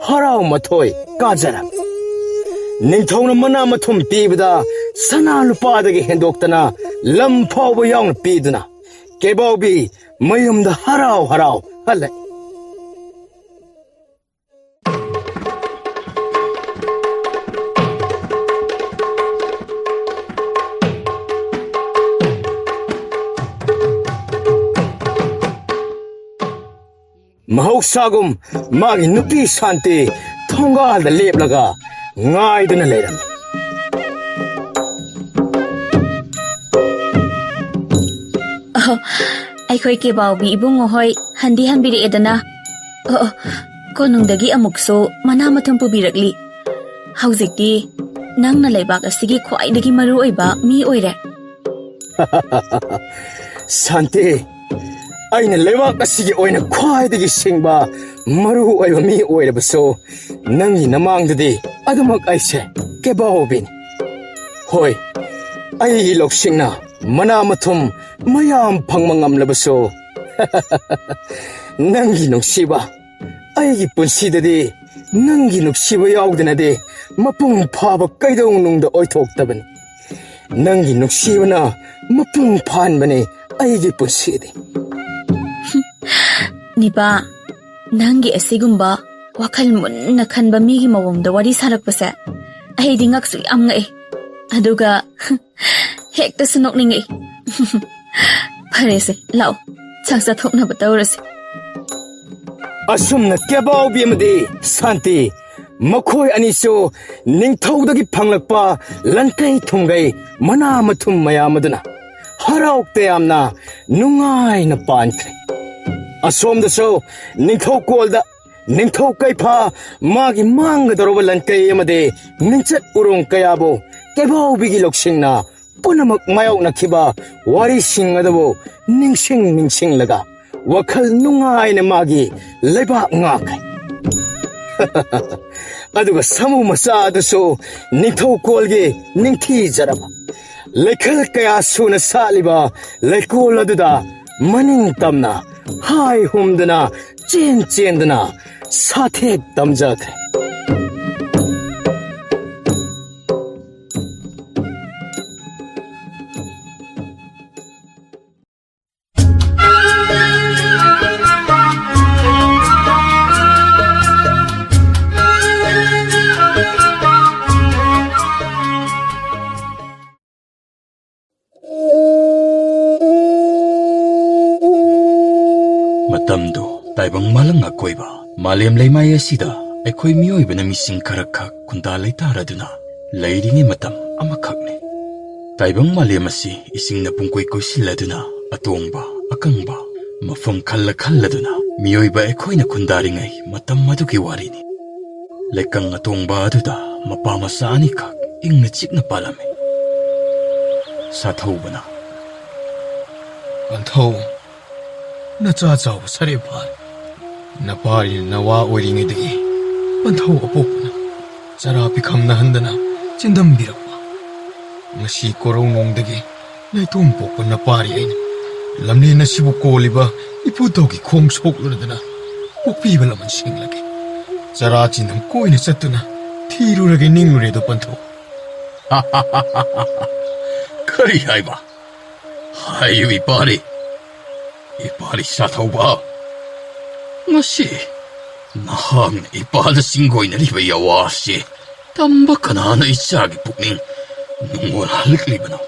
ꯍꯔꯥꯎ ꯃꯊꯣꯏ ꯀꯥꯖꯔꯝꯃꯤ. ꯅꯤꯡꯊꯧꯅ ꯃꯅꯥ ꯃꯊꯨꯝ ꯄꯤꯕꯗ ꯁꯅꯥ ꯂꯨꯄꯥꯗꯒꯤ ꯍꯦꯟꯗꯣꯛꯇꯅ ꯂꯝ ꯐꯥꯎꯕ ꯌꯥꯎꯅ ꯄꯤꯗꯨꯅ ꯀꯦꯕꯥꯎꯕꯤ ꯃꯌꯨꯝꯗ ꯍꯔꯥꯎ ꯍꯜꯂꯛꯏ. ꯃꯍꯧꯁꯥꯒꯨꯝ ꯃꯥꯒꯤ ꯅꯨꯄꯤ ꯁꯥꯟꯇꯤ ꯊꯣꯡꯒꯥꯜꯗ ꯂꯦꯞꯂꯒ ꯉꯥꯏꯗꯨꯅ ꯂꯩꯔꯝꯃꯤ. ꯑꯩꯈꯣꯏ ꯀꯦꯕꯥꯎꯕꯤ ꯏꯕꯨꯡꯉꯣ ꯍꯣꯏ ꯍꯟꯗꯤ ꯍꯟꯕꯤꯔꯛꯑꯦꯗꯅ. ꯀꯣꯅꯨꯡꯗꯒꯤ ꯑꯃꯨꯛꯁꯨ ꯃꯅꯥ ꯃꯊꯨꯝ ꯄꯨꯕꯤꯔꯛꯂꯤ. ꯍꯧꯖꯤꯛꯇꯤ ꯅꯪꯅ ꯂꯩꯕꯥꯛ ꯑꯁꯤꯒꯤ ꯈ꯭ꯋꯥꯏꯗꯒꯤ ꯃꯔꯨꯑꯣꯏꯕ ꯃꯤ ꯑꯣꯏꯔꯦ. ꯁꯥꯟꯇꯤ, ꯑꯩꯅ ꯂꯩꯕꯥꯛ ꯑꯁꯤꯒꯤ ꯑꯣꯏꯅ ꯈ꯭ꯋꯥꯏꯗꯒꯤ ꯁꯤꯡꯕ ꯃꯔꯨ ꯑꯣꯏꯕ ꯃꯤ ꯑꯣꯏꯔꯕꯁꯨ ꯅꯪꯒꯤ ꯅꯃꯥꯡꯗꯗꯤ ꯑꯗꯨꯃꯛ ꯑꯩꯁꯦ ꯀꯦꯕꯥꯎꯕꯤꯅꯤ. ꯍꯣꯏ, ꯑꯩꯒꯤ ꯂꯧꯁꯤꯡꯅ ꯃꯅꯥ ꯃꯊꯨꯝ ꯃꯌꯥꯝ ꯐꯪꯕ ꯉꯝꯂꯕꯁꯨ ꯅꯪꯒꯤ ꯅꯨꯡꯁꯤꯕ, ꯑꯩꯒꯤ ꯄꯨꯟꯁꯤꯗꯗꯤ ꯅꯪꯒꯤ ꯅꯨꯡꯁꯤꯕ ꯌꯥꯎꯗꯅꯗꯤ ꯃꯄꯨꯡ ꯐꯥꯕ ꯀꯩꯗꯧꯅꯨꯡꯗ ꯑꯣꯏꯊꯣꯛꯇꯕꯅꯤ. ꯅꯪꯒꯤ ꯅꯨꯡꯁꯤꯕꯅ ꯃꯄꯨꯡ ꯐꯥꯍꯟꯕꯅꯤ ꯑꯩꯒꯤ ꯄꯨꯟꯁꯤꯗꯤ. ꯅꯤꯄꯥ, ꯅꯪꯒꯤ ꯑꯁꯤꯒꯨꯝꯕ ꯋꯥꯈꯜ ꯃꯨꯟꯅ ꯈꯟꯕ ꯃꯤꯒꯤ ꯃꯑꯣꯡꯗ ꯋꯥꯔꯤ ꯁꯥꯔꯛꯄꯁꯦ ꯑꯩꯗꯤ ꯉꯛꯁꯨ ꯌꯥꯝ ꯉꯛꯏ. ꯑꯗꯨꯒ ꯍꯦꯛꯇꯁꯨ ꯅꯣꯛꯅꯤꯡꯉꯛꯏ. ꯐꯔꯦꯁꯦ, ꯂꯥꯛꯑꯣ ꯆꯥꯛ ꯆꯥꯊꯣꯛꯅꯕ ꯇꯧꯔꯁꯤ. ꯑꯁꯨꯝꯅ ꯀꯦꯕꯥꯎꯕꯤ ꯑꯃꯗꯤ ꯁꯥꯟꯇꯤ ꯃꯈꯣꯏ ꯑꯅꯤꯁꯨ ꯅꯤꯡꯊꯧꯗꯒꯤ ꯐꯪꯂꯛꯄ ꯂꯟꯀꯩ ꯊꯨꯝꯒꯩ ꯃꯅꯥ ꯃꯊꯨꯝ ꯃꯌꯥꯝ ꯑꯗꯨꯅ ꯍꯔꯥꯎ ꯇꯌꯥꯝꯅ ꯅꯨꯡꯉꯥꯏꯅ ꯄꯥꯟꯈ꯭ꯔꯦ. ꯑꯁꯣꯝꯗꯁꯨ ꯅꯤꯡꯊꯧ ꯀꯣꯜꯗ ꯅꯤꯡꯊꯧ ꯀꯩꯐꯥ ꯃꯥꯒꯤ ꯃꯥꯡꯒꯗꯧꯔꯕ ꯂꯟꯀꯩ ꯑꯃꯗꯤ ꯃꯤꯡꯆꯠ ꯎꯔꯣꯡ ꯀꯌꯥꯕꯨ ꯀꯦꯕꯥꯎꯕꯤꯒꯤ ꯂꯧꯁꯤꯡꯅ ꯄꯨꯝꯅꯃꯛ ꯃꯥꯌꯣꯛꯅꯈꯤꯕ ꯋꯥꯔꯤꯁꯤꯡ ꯑꯗꯨꯕꯨ ꯅꯤꯡꯁꯤꯡꯂꯒ ꯋꯥꯈꯜ ꯅꯨꯡꯉꯥꯏꯅ ꯃꯥꯒꯤ ꯂꯩꯕꯥꯛ ꯉꯥꯛꯈ꯭ꯔꯦ. ꯑꯗꯨꯒ ꯁꯥꯃꯨ ꯃꯆꯥ ꯑꯗꯨꯁꯨ ꯅꯤꯡꯊꯧꯀꯣꯜꯒꯤ ꯅꯤꯡꯊꯤꯖꯔꯕ ꯂꯩꯈꯜ ꯀꯌꯥ ꯁꯨꯅ ꯁꯥꯠꯂꯤꯕ ꯂꯩꯀꯣꯜ ꯑꯗꯨꯗ ꯃꯅꯤꯡ ꯇꯝꯅ ꯍꯥꯏ ꯍꯨꯝꯗꯅ ꯆꯦꯟꯗꯅ ꯁꯥꯊꯦꯛ ꯇꯝꯖꯈ꯭ꯔꯦ. ꯃꯇꯝꯗꯨ ꯇꯥꯏꯕꯪ ꯃꯥꯂꯪ ꯑꯀꯣꯏꯕ Malem leimai asida akhoi mioibana mising kharakha khunda leitaraduna leiringi matam amakhakne. Taibang malem asi isingna pungkoi koisiladuna atongba akangba mafam khalladuna mioiba akhoina khundaringai matam maduki warini. Lekang atongba aduda mapa masa anikha ingna chikna palame. Sathaubana Banthau nacha chaw sare phar na pari na wa oringi dagi Banthau apopna chara pikhamna handana chindam birakpa ngasi korong nong dagi naitum pokpa na pari aina lamne na sibu koliba iputogi khong sok lurdana pokpiba laman singlage chara chindam koina chatuna thirurage ninglure do Banthau Kari haiba. Hayu ipari. Ipari Sathauba. Ngasi. Nahang ipada singgoy na riba yawasi. Tamba kanana isagi pukning. Nungol halikliba na.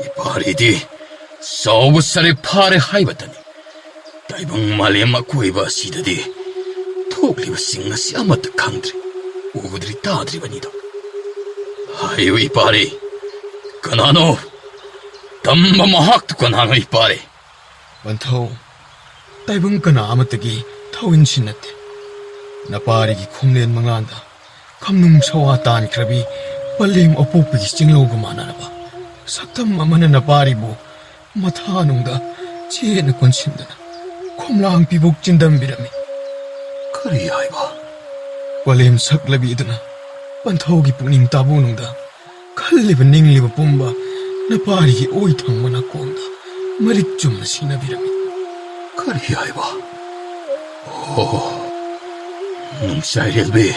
Ipari di. Sawa sari pare haiba tani. Taibang malema kuiba sida di. Togliba singasi amata kangdri. Ugudri tadri banida. Hayu ipari. Kanano, tamba mahak to kanano ipare. Banthau, taibang kana amatagi thawin sinate. Napari ki khumlen manganda, kamnung sawa tan krabi, palim opupi ki singlaw gumana na ba. Saktam amana napari bo, mathanungda, chiye na konsindana. Khumlang pibuk chindam birami. Kari haiba. Palim saklabi idana, Banthau ki puning tabunungda. Kalliba ningliba pumba napari ki oi thangmana konda marik chumna sinabirami. Kari haiba. Oh, nungsairelbe.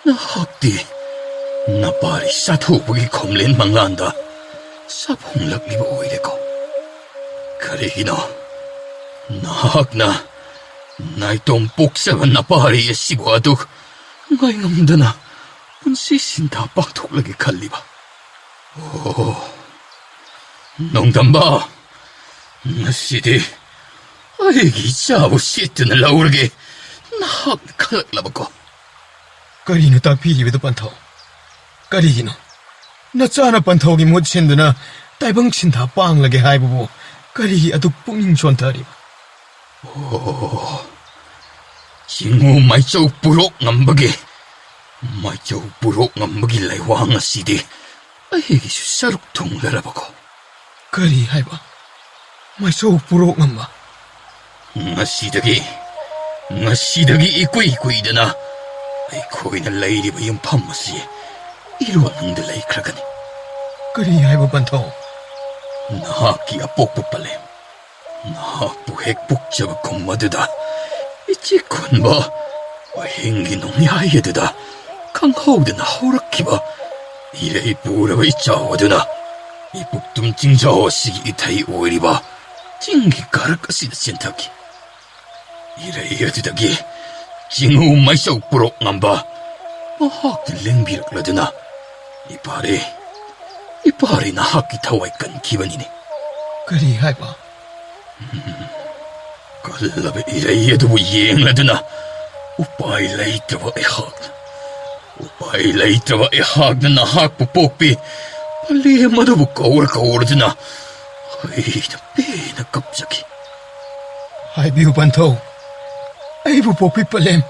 Nahakti napari Sathubugi khomlen manganda sabhonglakliba oireko. Kari hina nahakna naitom puksaba napari asibu aduk ngai ngamdana punsi sinta pakthok lagi khalliba. Oh, nongdamba nasidi aigi chabu sitna laurge nahak khalak Karino takpiribido Banthau. Karigino nachana Banthau gi mut sinduna taibang sinta panglage haibubu karigi aduk pungning chontariba. Oh, singu maichau purok ngambage. Maichau purok ngambagi laiwang asidi aigi saruk thonglarabako. Kari haiba maichau purok ngamba. Ngasidagi ikui-ikuidana aikoina lairiba yumpham asi ironungda laikhragani. Kari haiba Banthau? Nahaki apokpa palem. Nahakpu hek pukchaba kumaduda ichikunba wahingi nongyayadada kanghaudana haurakkiba irei puraba ichawaduna ipuktum chingjaw asigi itai oiriba chingi karak asida sentaki. Irei adudagi jingu maisaw purok ngamba mahakti lengbirakladuna ipare nahaki thawai kankibanini. Kari haiba? Kallaba irei adubu yengladuna upai leitaba ehakna nahakpu pokpi palem adubu kawarduna aina pena kapsaki. Haibiu Banthau, aibu pokpi palem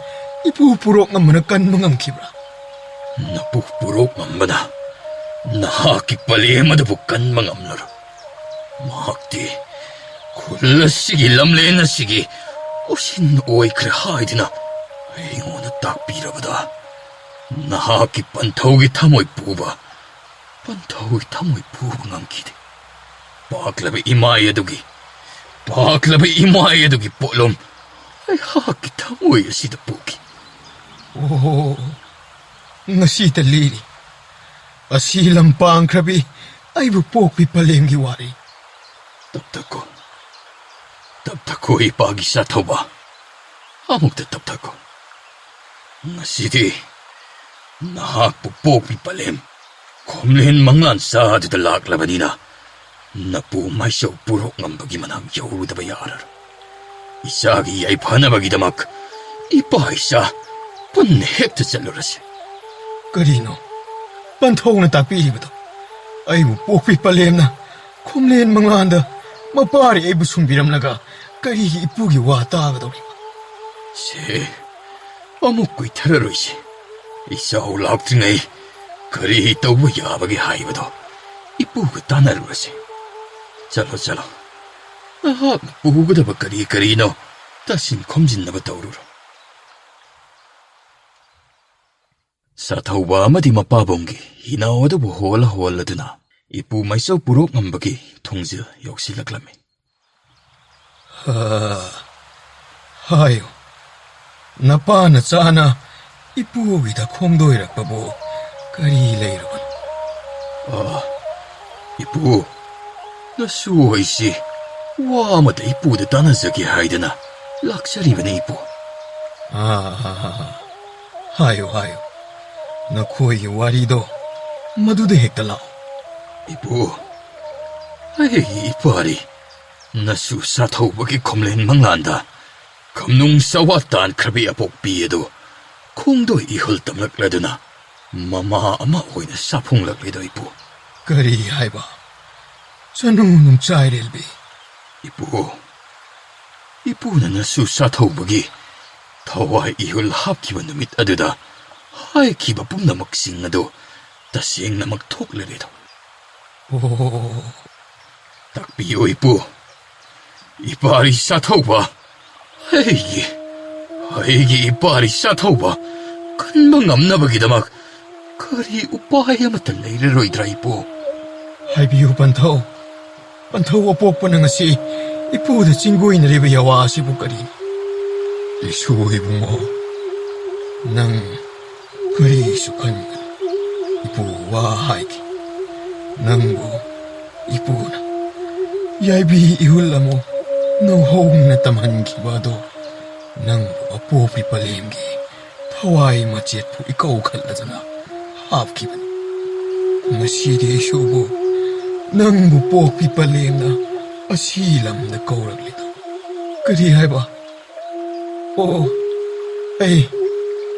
ipu purok ngamana kanba ngamkibra. Napu purok ngambana nahaki palem adubu kanba ngamlaro. Mahakti kullasigi lamlenasigi osin oikre haidina aingona takpirabada nahaki Banthaugi thamoi puba ngamkide. Paklaba imai adugi polom ay haki thamoi asida puki. Oh, ngasi taliri asi lampang krabi aibu pokpi palemgi wari. Taptako ipagi Sathauba. Amukta taptako. Ngasidi nahakpu pokpi palem khomlen mangan sa aduda laklabanina napu maisaw purok ngambagi manang yawrudaba yarar. Isagi yaiphanabagi damak 이봐 이사 분내 헥터 짤러라시 그리노 반토우는 딱비리거든 아이고 뽀삐 빨래엠나 콤레엔 망한다 마빠리 에이브 숨비람나가 까리 이쁘기 왔다가더리 세 어묵구이 테러로이시 이사 올라옵등의 그리 또부 야박이 하이버도 이쁘고 따나르라시 잘로 아하 부구다 그리노 다신 검진나바 떠오르로 사타우바 아마디 마빠봉기 히나와도 홀라드나 이쁘 마이소 부록 남박이 통즈 욕실락라미 하요 나빠나 짜나 이쁘기다 콩도이락바보 까리 레이로군 이쁘 나 수호이시 와마다 이쁘다 따나서기 하이드나 락샤리바네 이쁘 하요 나 코이기 와리도 마두데 헥달라오 이쁘 아이 이쁘아리 나수 사타우바기 컴렌 망란다 검농 싸왔단 크비야 복비에도 콩도 이헐 땀락라드나 마마 아마 오이나 사풍락리도 이쁘 까리 하이바 저놈 짜이렐비 이쁘는 나수 사타우바기 더와 이헐 합기만 놈이 따드다 하이 기바 뿜나 먹싱나도 다시 앵나 막 톡레리도 딱 비오 이빨이 사타우바 헤이기 이빨이 사타우바 금방 암나버기다 막 그리 우빠야 맞다 레이르로이드라 이쁘 하이비오 반타우 뽀뽀는 것이 이쁘다 친구인 레비야 와시부까리 이수이붕어 낭 그리 익숙한 이쁘와 하이기 낭고 이쁘구나 야이비 이hul라모 노호웅나 땀한기와도 낭고 아뽀피 빨림기 타와이 마치에프 이까오 칼라잖아 합기만 마시디 이슈고 낭고 뽀피 빨림나 아시람나 거울리다 그리 하이바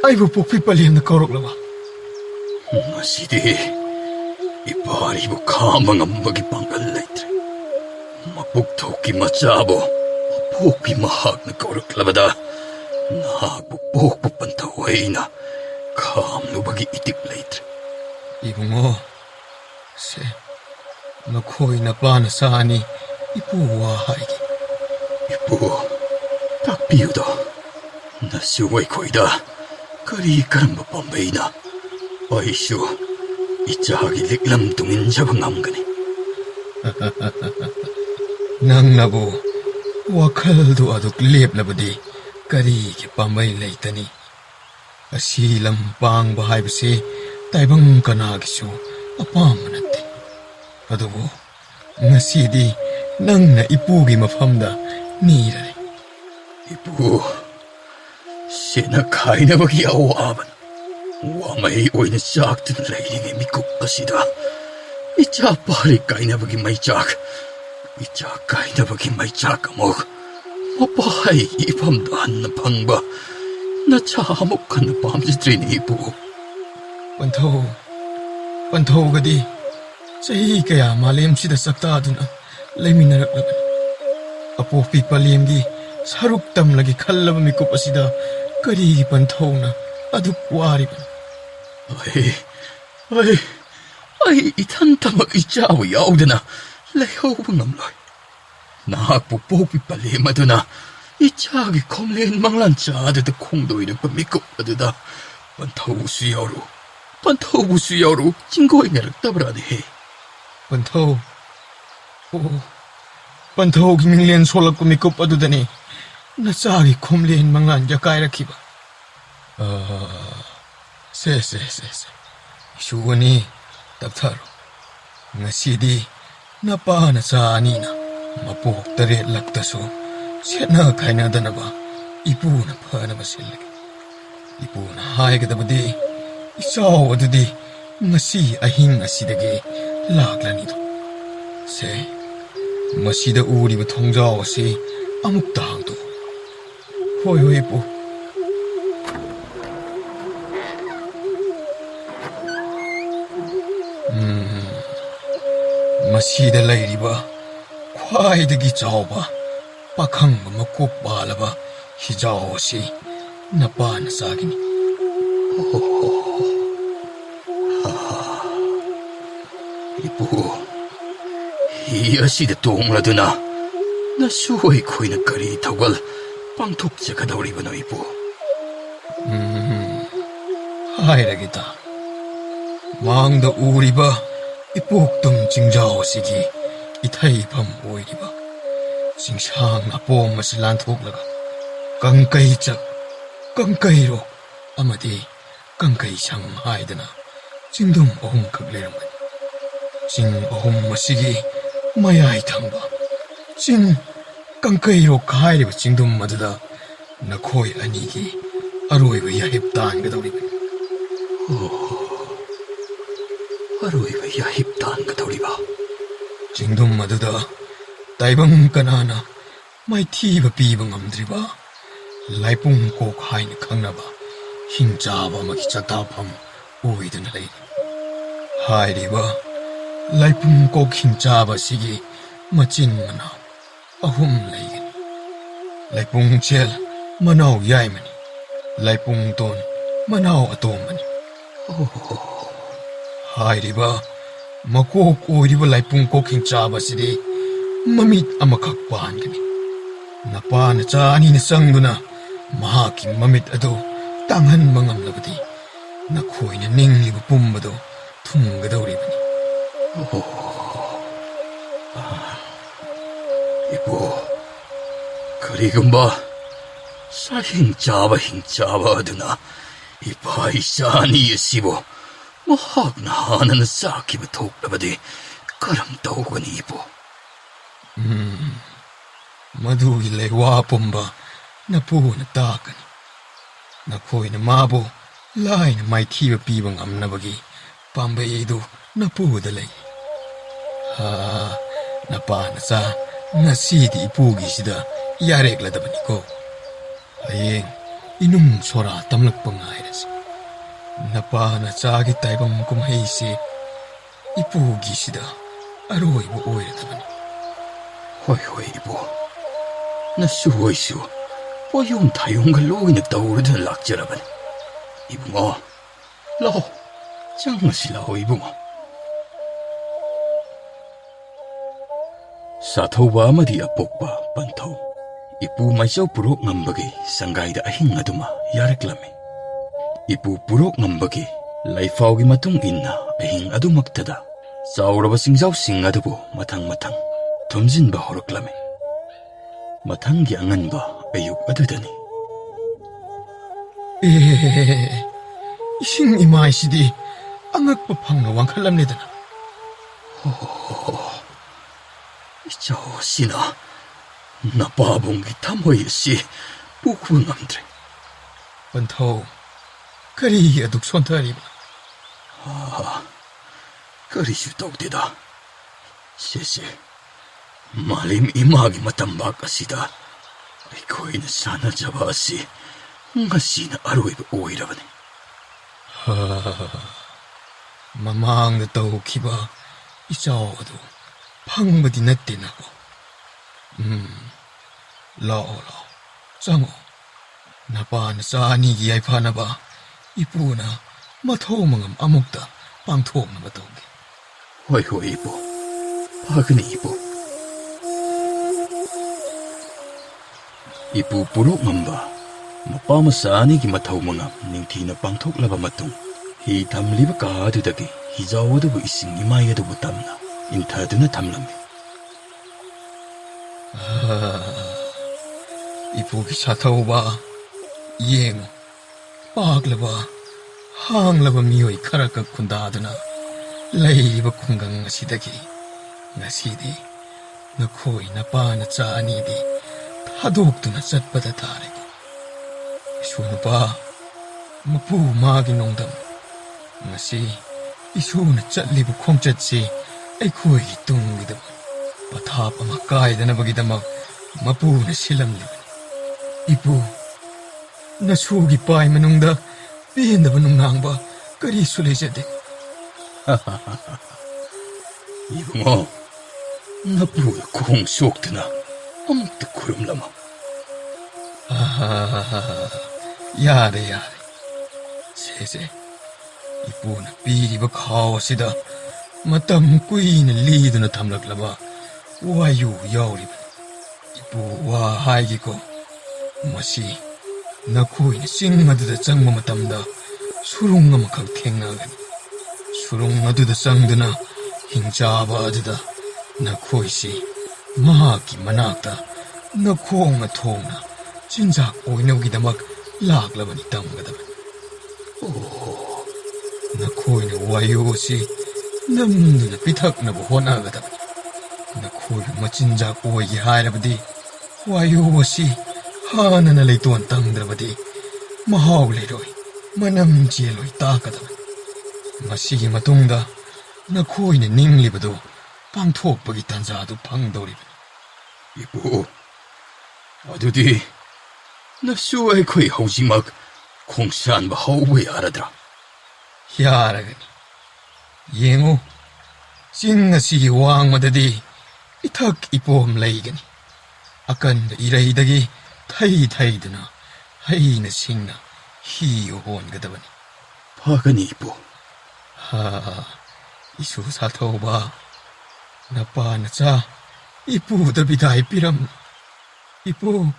아이고 뽀피 빨림나 거울라봐 마시디 이빨이부 가망 안먹이 빵갈레이트레 막복토끼 마짜보 복비 마학나 거룩라바다 나학부 복복반타 웨이나 감누박이 이틱레이트레 이붕어 세 너코이나 바나 사니 이쁘와 하이기 이쁘 딱 비우다 나 수웨이코이다 그리 가름바 밤베이나 어이슈 이자하기 릭람둥인 잡아남가니 낭나보 와칼도 아독 렙라버디 까리기 빰바이 레이타니 아시람 빵바 하이브세 타이방 까나기쇼 아빠마나테 아도보 ngasi디 낭나 이쁘기 마팜다 니라레 이쁘 세나 카이나버기 야오아반 와마이 오이는 짝든 레이링의 미국것이다. 이자 빠리 까이나버기 마이짝 이자 까이나버기 마이짝 까먹 아빠이 이 밤도 한나 방바 나 차목한 밤지드리니 이쁘 반토우가디 chahi kaya malemsida saktaaduna leminaraklabani apopi palemgi saruk tamlagi khallaba mikup asida karigi panthauna aduk waribani ai itantamak ichawa yaudana lehoba ngamloi nahakpu popi palemaduna ichagi komlen manglan chaadada khongdoida pamikup adada panthawu suyaru jingoi ngaraktabrani he Panthau ki minglen solak kumikup adudani nasagi komlen mangan jakai rakiba se Shugani taptharo ngasidi napa na sa anina mapok tare laktaso sena kaina danaba ipu na phana masilge ipu na haigadabadi isaw adudi ngasi ahing asidage laklani do se masida uriba thongjaw ase amuk tang do hoi ipu ꯃꯁꯤꯗ ꯂꯩꯔꯤꯕ ꯈ꯭ꯋꯥꯏꯗꯒꯤ ꯆꯥꯎꯕ ꯄꯥꯈꯪꯕ ꯃꯀꯣꯛ ꯄꯥꯜꯂꯕ ꯍꯤꯖꯥꯎ ꯑꯁꯤ ꯅꯄꯥꯅ ꯆꯥꯒꯤꯅꯤ. 이보, 이 아시드 동라드나 나 수호의 코이는 거리 더걸 빵톡자가 나오리버너 이보. 하이라기다. 망더 우리바 이복동 징자오시기 이타이밤 오이리바. 징상 나뽀 맛을 란톡라가 깡까이짝 깡까이로 아마디 깡까이상 하이드나 징동 어흥 극레름은 징 어흥 마시기 마야이 탕바 징 깡까이로 가이리바 징동 마드다 나코이 아니기 아로이바 야힙단 가다우리바. 아로이바 야힙단 가다우리바. 징동 마드다 다이방 까나나 마이티바 비방 암드리바 라이뿡 꼭 하이니 강나바 흰자바 마기자 다밤 오이드나 레이 하이리바 라이뿡 꼭 흰자바 시기 마진 마나 아훔 레이긴 라이뿡 젤 마나오 야이마니 라이뿡 돈 마나오 아도마니 하이리바 마꼭 오이리바 라이뿡 꼭 흰자바 시디 mamit amakak paangani. Napa na chani na sangduna mahaki mamit ado tanghan mangamlabadi nakhoy na ningliba pumbado thunggadawribani. 이보, 그리금바 사 흰자바 하드나 이봐 이샤니 예시보 뭐하구나 하나는 싹기부 독라바디 그럼 떠오거니 이보. Madugi lewa pumba na po na takani. Na koy na mabo lai na may tiba pibang amnabagi pambayido na po dalay. Na pa na sa na sidi ipugi sida yaregla dabani ko. Ayeng inum sora tamlag pangayras. Na pa na sagi taybang kumahisi ipugi sida aroy mo oira dabani. Hoy ibo, na suhoysu, yung tayong galuin nagtawuran na lakjaraban. Ibo nga, lao, siyang masila ho ibo nga. Sa tawba madi apok pa, pantaw. Ipu may saw purok ngambagi, sanggay da ahing aduma, yareklami. Ipu purok ngambagi, layfaw gi matong inna, ahing adumagtada. Sa urabasing saw sing adubo, matang-matang. 덤진바 호럭라메 마탕기 ang안바 아육 아드다니. 이싱 이마이시디 angakpa pangna wangkalamnidana. 이자오 시나 나빠봉기 타모이시 부쿠남드레. 번토 그리 아둑 손타리바. 그리슈 똑대다. 세세 Malim imagi matambak asida. Aikoy na sana jabasi. Ngasi na aroy ba oirabane. Mamang na tao kiba. Isaw ado. Pangbadi natin ako. Lao. Sango. Napa na sa anigi ay pa na ba. Ipo na mataw mga amukta. Pangtog na matawag. Hoy ipo. Pagani ipo. Ipu purok ngamba, mapamasani ki mataw mga ningti na pangtoklaba matung. Hitamliba ka adudagi, hizawa bu ising imaya bu tamna, intado na tamlami. Ipu ki sataw ba, yengo, paglaba, hanglaba miyoy karakag kundado na, layba kunggang ngasidagi, ngasidi, nakoy na pa na tsaanidi, hadukduna satpada tariko. Isuna pa, mapumagi nongdam. Ngasi, isuna tsatlibu kongchatsi, ay kuy itungidam. Patapa makayda na bagidamag, mapuna silamliban. Ipu, nasugi pa'y manungda, pihinda ba nung nangba, kari sulisade. 이붕어, 나쁘게 공 속드나 아무튼 구름라마. 야래. 세세, 이쁘나 삐리바 카오시다. 마땀 꾸이는 리드나 탐락라바. 와유 야오리바. 이쁘 와 하이기고. 마시, 나코이는 싱마드다 짱마 마땀다. 수롱 아마각 탱나가니. 수롱 아두다 쌍드나 힝자바드다. 나코이시, 마하기 마낙다. 나코옹나 통나. 진작 오이노기다막 락라바니 땀가다바. 오, 나코이는 와요시 남누나 피탁나보 호나가다바. 나코이는 마진작 오이기 하이라바디 와요시 하나나 레이토안 땅드라바디 마하울레로이 만남지엘로이 따가다바. 마시기 마동다 나코이는 닝리바도 빵톡박이 단자도 방도리바. 이보, 어두디, 나 수아의 거의 하우지막 공산 바 하우에 알아들어. 야라가니 yengo singa si wangmadadi itak ipom laigani akan iraidagi thai-thaidana haina singna hi hongadabani 파가니 이보. isu sathoba napa nacha ipu da bidai piram ipu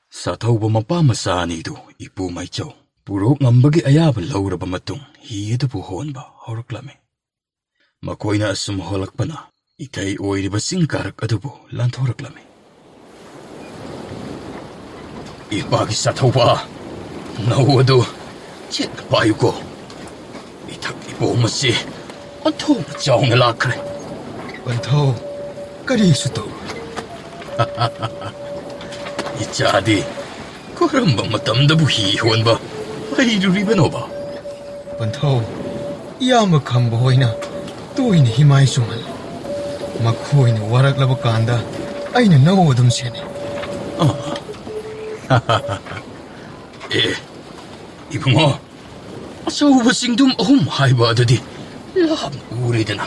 사타우바 마빠 마사니도 이쁘 마이초 부록 남박이 아야바 라우라바 마tung 히에도 부호원바 허럭라메 마코이나 asum 홀락바나 이타이 오이리바 싱카락 아두부 란토락라메 이빠기 사타우바 나오도 쳇 바유고 이탁 이보 마시 안토 자옹 라크레 반토 까리수도 이자디 그런 마tam도 부히혼바 아이루리베노바 반토 이야마 캄보이나 또이니 히마이수말 마코이니 와락라바 간다 아이나 나오듬 세네 예 이붕어 서우바 싱둠 어흠 하이바드디 랍 우리드나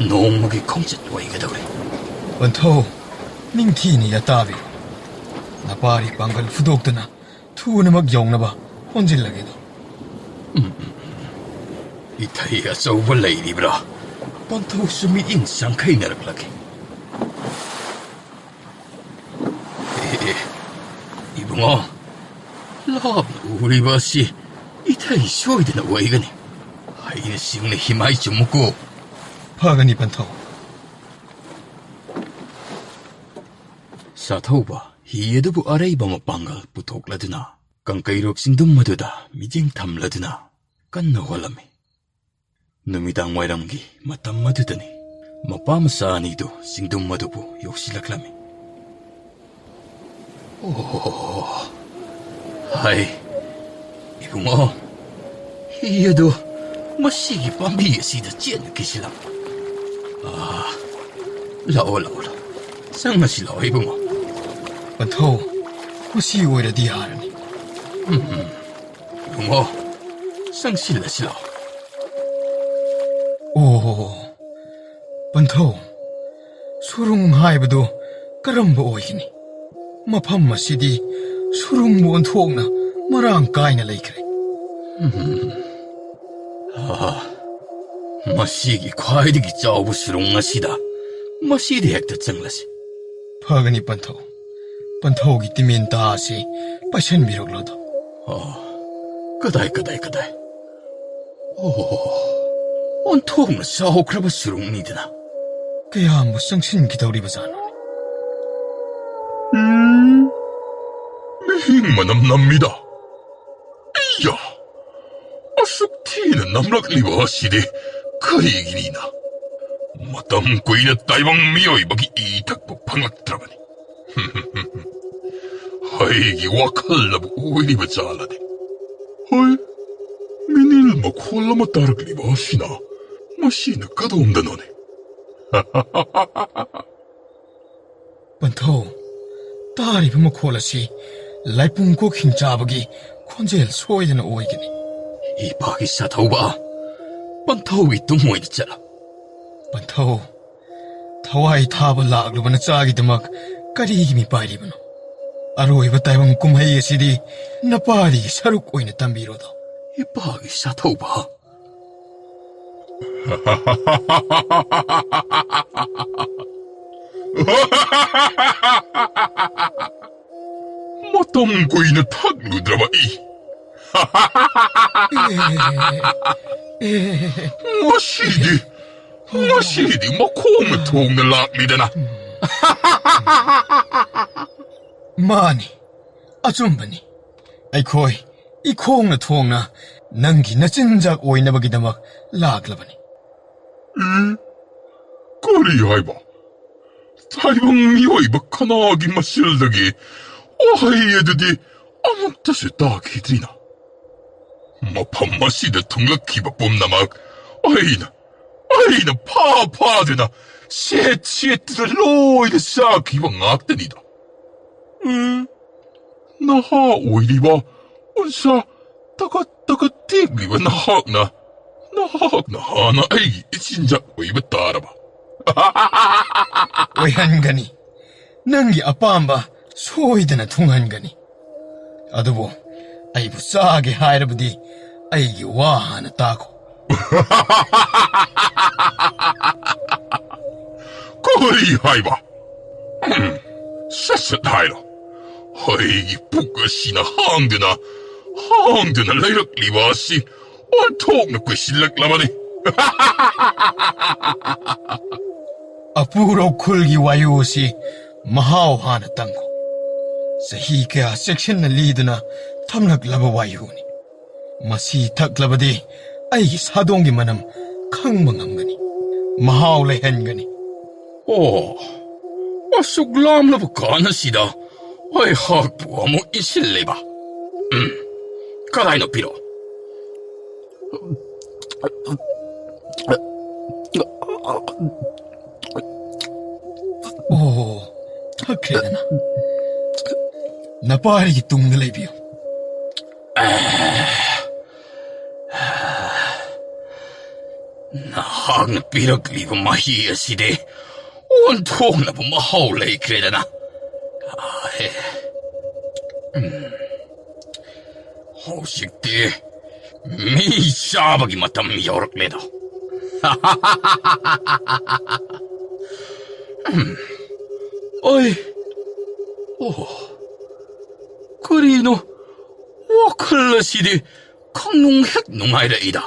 농목이 공짓 와이게다 그래 반토 닝티니 야타비 나파리 방갈 푸독드나 투우나막 용나바 혼질라게도 이타이가 서우바 레이리브라 반토 수미 인상 카이나락라게 이붕어 랍 우리바시 이타이 쇼이드나 와이가니 하이네 싱네 히마이 좀 먹고 파가니 반토 사타우바 히에드부 아레이바 마방갈 부톡라드나 깡카이록 싱둠마드다 미징 탐라드나 깐나 홀라메 누미당 와이람기 마탐마드다니 마파마사니도 싱둠마드부 욕실락라메 오 하이 이붕어 히에도 마시기 밤비에시다 찌엔기실람 라오라 상마시 라오 이붕어 반토 무시 오이라디 하르니 붕어 상실라실라 오 반토 수룽 하이브도 까람보 오이기니 마팜 마시디 수룽 무언 통나 마랑 까이나 레이크레 마시기 과이디기 짜오부 수룽 마시다 마시디 핵다 짱라시 파가니 반토 반토기 티민 다시 빠션 비록로도 까다이 온통나 사호크라바 수룽 니드나 그야 무슨 신기다우리바자노니 미힘만 남납니다. 이야, 아숙티는 남락리바 하시되 카이기리나. 마땀 꾸이나 따이방 미어이박이 이탁복 방학드라바니. 하이기 와칼라부 오이리바 잘라네. 헐, 미닐마 콜라마 따르리바 하시나. 마시나 까도온다 너네. 반토 따리브마 콜라시 라이풍 고킹 잡기 콘젤 소이드는 오이기니. 이박이 사타우바 번타우이 뚱모이드 짜라. 번타우 타와이 타바 락루바나 짜기드막 까리기미 빠이리브노. 아로이바 따이방 꿈하이 시디 나빠리 사룩 오이네 담비로다. 이박이 사타우바. Matam ko'y natagludraba Masidi makomatong na lakli na. Mani, achumbani. Aikoi, ikong na tuong na nanggi na sinjak oy na bagidamak laglabani. Kari haiba. Taibang miyoiba kanagi masildagi. Ohayedudi amagtasi takidrina. Mapamasida tunglakiba pumnamak. Ayna papadina. Setsetra loida sakiba ngaktanida. Naha oiliba. Unsa taga-tigliba nahak na. Nahak na hana ay isinjak oiba taraba. Oihan gani. Nangi apamba soidana tunghan gani. Adubo, aibu sage hairabudi aigi wahana tako. Kori haiba. Sasat hairo. Aigi pukasina hangduna layrak libasi. Ontok na kwesilak lamani. Apuro kulgi wayusi mahaw hana tango. Sahi kaya section na liduna tamnak laba wayuni. Masi tak labadi ay sadongi manam kang mangamgani. Mahaw lehen gani. Oh, asuglam laba kana sida. Ay hagpo mo isileba. Karay no piro. Oh, takre na. Napari itong nalaibiyo. Nahag na piragliba mahiya side. Ontong na bumahawlay kreda na. Hosikti. Mi sabagi matam yorak ledo. Ay. Oh. Karino. Wakala sidi. Kanung hek nungayda ida.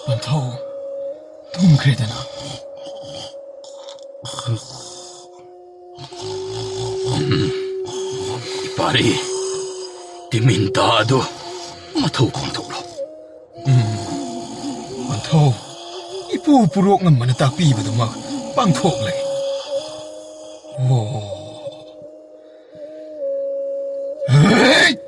Bantaw, tungkreda na. Ipari, dimintado, mataw kong tulo. Bantaw, ipupurok ng manatapi ba dumak pangtok lay. Oh. Hey!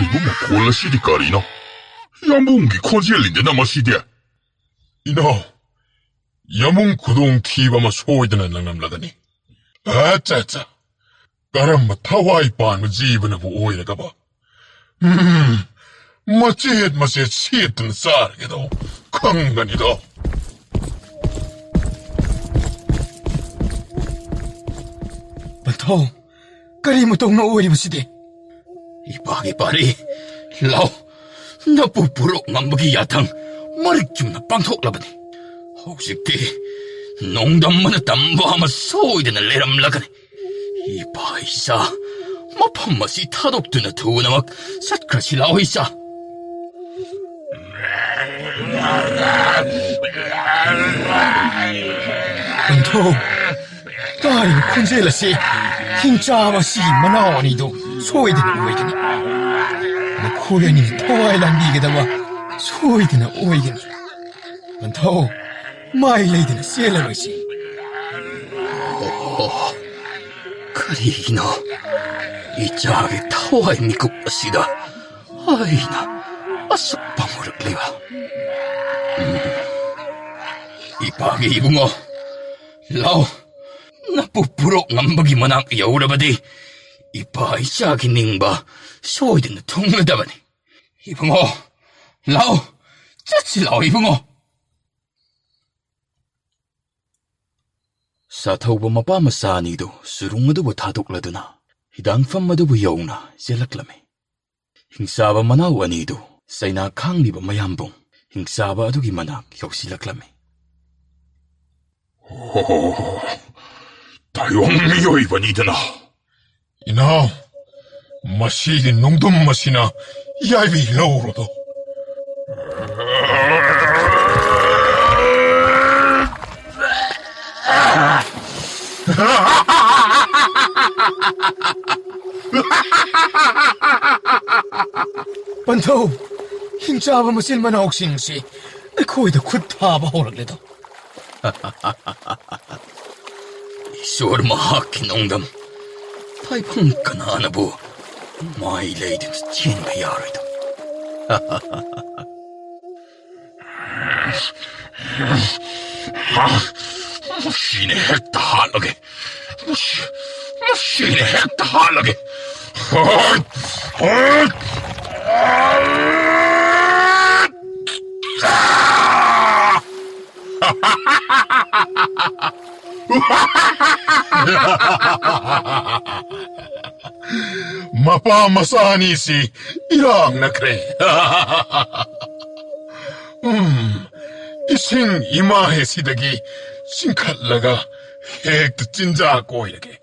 Ibu makola sidi karina. Yamungi konjelinde namasidi. Ina. Yamun kudong tiba masoidana langamladani. Acha. Karamba tawai pan majibana bu oira gaba. Macet sitan sar gedo. Kangani do. Bantaw, kari mo tong nauwi mo sidi. Ipari, lao, napupurok ng magiyatang marikyum na pangtok labani. Hoksikti, nongdam man at tamba masoy na leram lagani. Ipa isa, mapamasi tadok na tunamak satkra silaw isa. 번토 딸이 콘셀라시 흰자와시 마나오니도 소이드는 오이겠니 코련이 토와일랑 미게다와 소이드는 오이겠니 번토 마일레이드는 셀라로시 그리기노 이 짝이 타와이 미국 아시다 아이나 아삭방으로 이 박의 이붕어 라오 나쁘 부록 남박이 만학 여우라바디 이 바이 짝이 닝바 소이드는 통나다바니 이붕어 라오 짜치 라오 이붕어 사타우바 마파 마사니도 수룽어두부 타독라드나 히당팜 마두부 여우나 젤락라메 힝사바 마나우 아니도 사이나 캉리바 마얌봉 힝사바 아두기 마낙 역실락라메 다용미요 이번이드나 이나 마시기 농돈 마시나 야이비 러우로도 번토 흰자와 마실만 옥싱시 거기다 굿타바 호락래도 이소르마 하키 농담 타이펑 까나나부 마이 레이드스 찐가 야르도 무시네 핵다 할라게 무시네 핵다 할라게 Mapa masani si ilang na kre. Ising imahe sidagi singkat laga hek tinja ko yake.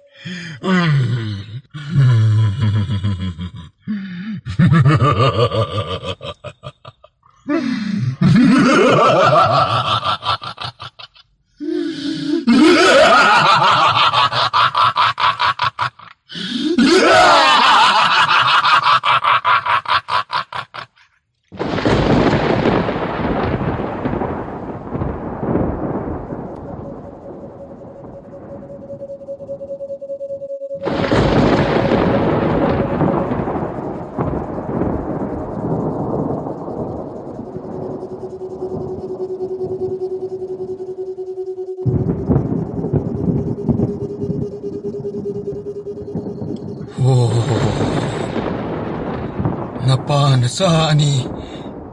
Napanasani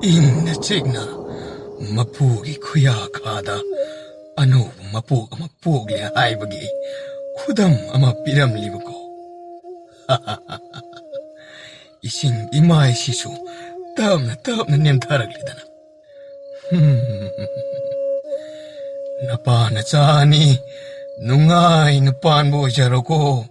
ing na chigna mapugi kuya kada ano mapug mapugli ay bagi kudam ama piram libuko ising imay sisu tam na nem taraglidana napanasani nungay napanbo jaroko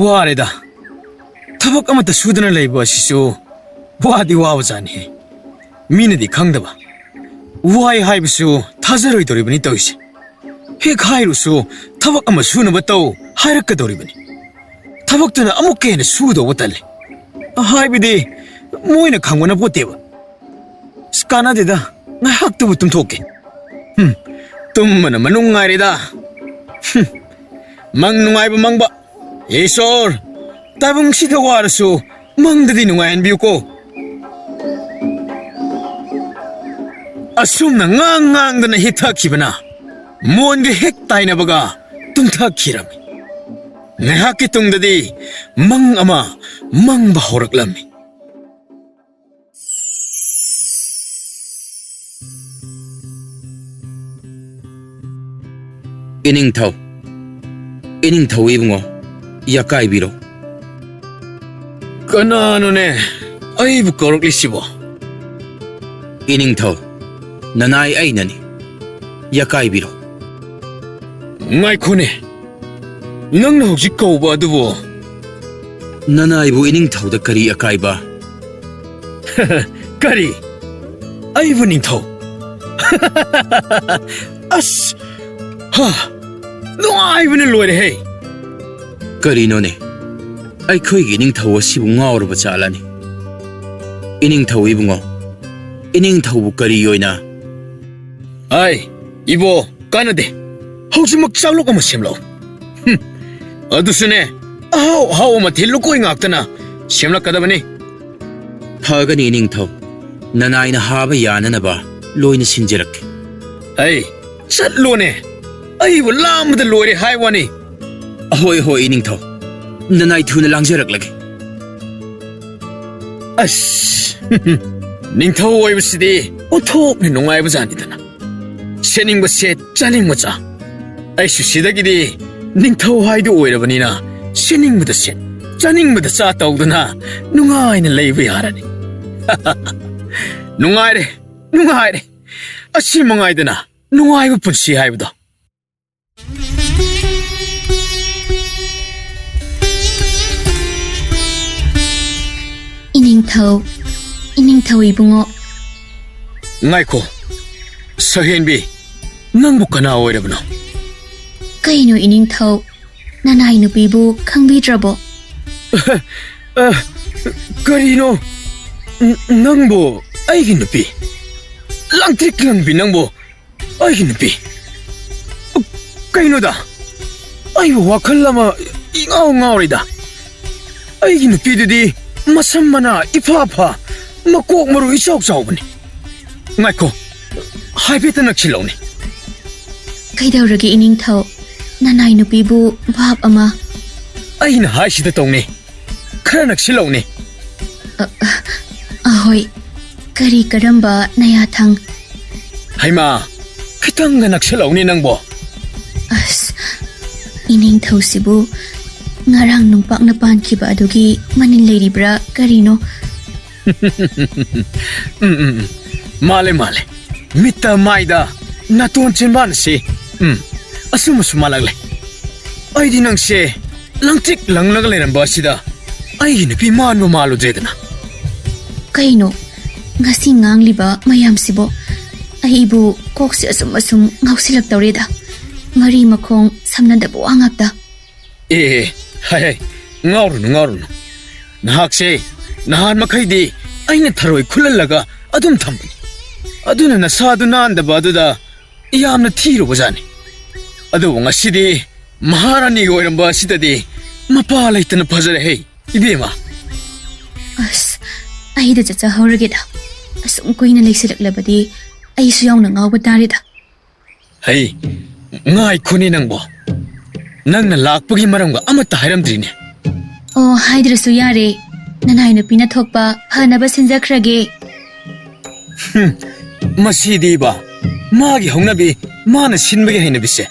와래다. 타박 까맣다 수드는 레이버 시쇼. 와디 와우자니. 미네디 강다바. 우아이 하이브수 타자로이 도리브니 떠이시. 핵 하이루수 타박 까마 수는 바떠 하이르까 도리브니. 타박도는 아무개는 수도 못달래. 하이비디 모이는 강원나 보태봐. 스카나데다 나 학도 붙음 토게. tumman manungarida. Mangnungay ba mangba? Isor, tabang sidawarasu, mangdadi nungayan biyo ko. asumna ngang-ngang na hitakibana. Muon ga hektay na baga tungtakirami. Ngayhaki tungdadi mang ama mang bahoraklami. Iningthau ibungo yakai biro. Kanano aibu koroklishibo. Iningthau nanai ainani yakai biro. Ngaikone nangna hojik kauba adubo. Nanaibu iningthauda kari akaiba? Kari aibu ningthau. As ha aibu na loire hey. Karinone ꯑꯩꯈꯣꯏꯒꯤ ꯏꯅꯤꯡꯊꯧ ꯑꯁꯤꯕꯨ ꯉꯥꯎꯔꯕ ꯖꯥꯠꯂꯅꯤ ꯏꯅꯤꯡꯊꯧ ꯏꯕꯨꯡꯉꯣ ꯏꯅꯤꯡꯊꯧꯕꯨ ꯀꯔꯤ ꯑꯣꯏꯅ ꯑꯩ 이보 까나데 ꯍꯧꯖꯤꯛꯃꯛ ꯆꯥꯛꯂꯨꯛ ꯑꯃ ꯁꯦꯝꯂꯛꯎ ꯑꯗꯨꯁꯨꯅꯦ ꯑꯍꯥꯎ ꯃꯊꯦꯜ ꯂꯨꯀꯣꯏ ꯉꯥꯛꯇꯅ ꯁꯦꯝꯂꯛꯀꯗꯕꯅꯤ ꯐꯒꯅꯤ ꯏꯅꯤꯡꯊꯧ ꯅꯅꯥꯏꯅ ꯍꯥꯕ ꯌꯥꯅꯅꯕ ꯂꯣꯏꯅ ꯁꯤꯟꯖꯔꯛꯀꯦ ꯑꯩ ꯆꯠꯂꯣꯅꯦ ꯑꯩꯕꯨ ꯂꯥꯝꯕꯗ ꯂꯣꯏꯔꯦ ꯍꯥꯏ ꯋꯥꯅꯤ ꯍꯣꯏ ꯏꯅꯤꯡꯊꯧ nanai thuna langjarak ꯑꯁ ꯅꯤꯡꯊꯧ ꯑꯣꯏꯕꯁꯤꯗꯤ ꯑꯣꯟꯊꯣꯛꯅ ꯅꯨꯡꯉꯥꯏꯕ ꯖꯥꯠꯅꯤꯗꯅ ꯁꯦꯠꯅꯤꯡꯕ ꯁꯦꯠ ꯆꯥꯅꯤꯡꯕ ꯆꯥ ꯑꯩꯁꯨ ꯁꯤꯗꯒꯤꯗꯤ ꯅꯤꯡꯊꯧ ꯍꯥꯏꯗꯨ ꯑꯣꯏꯔꯕꯅꯤꯅ ꯁꯦꯠꯅꯤꯡꯕꯗ ꯁꯦꯠ ꯆꯥꯅꯤꯡꯕꯗ ꯆꯥ ꯇꯧꯗꯨꯅ ꯅꯨꯡꯉꯥꯏꯅ ꯂꯩꯕ ꯌꯥꯔꯅꯤ ꯅꯨꯡꯉꯥꯏꯔꯦ ꯑꯁꯤ ꯃꯉꯥꯏꯗꯅ ꯅꯨꯡꯉꯥꯏꯕ ꯄꯨꯟꯁꯤ ꯍꯥꯏꯕꯗꯣ 이닝타오 이붕어 ngaiko sahenbi nangbu kana oirabno kaino iningthau nanai nupibu khangbidrabo karino nangbo aigi nupi langtrik langbi nangbo aigi nupi kaino da ai wakhal lama ingao-ngaurida aigi nupi dudi masam-mana ipa-pa makok maru ichaw-chawbani ngaiko haibeta naksilawni kaidawragi iningthau nanai nupibu bhab ama aina haisida tawni khara naksilawni ahoi kari karamba nayathang haima khitanga naksilawni nangbo as iningthau sibu ngarang nungpak na pankhiba adugi manin leiribra karino male mitta maida naton chimban se asumusu malagle aidi nang se langtik langlag leramba sida ai nupi manu malu jedana kaino ngasi ngangliba mayam sibo aibu kokse asum ngausilak tawreda mari makhong samnadabu angakta hai ngaurunu nahakse nahan makhaidi aina tharoi khulallaga adum thambani aduna nasadu nandaba aduda yamna thiru bajani adu ngasidi maharani oiramba sidadi mapa laitana phajare he ibema as aida chacha haurageda asum koina leisiraklabadi aisu yauna ngawba tarida hey ngai khuni nangbo nangna lakpagi maramga amata hairamdrine oh haidrasu yare nanai nupina thokpa phanaba sinjakrage masidi ba magi hongnabi mana sinbagi hainabise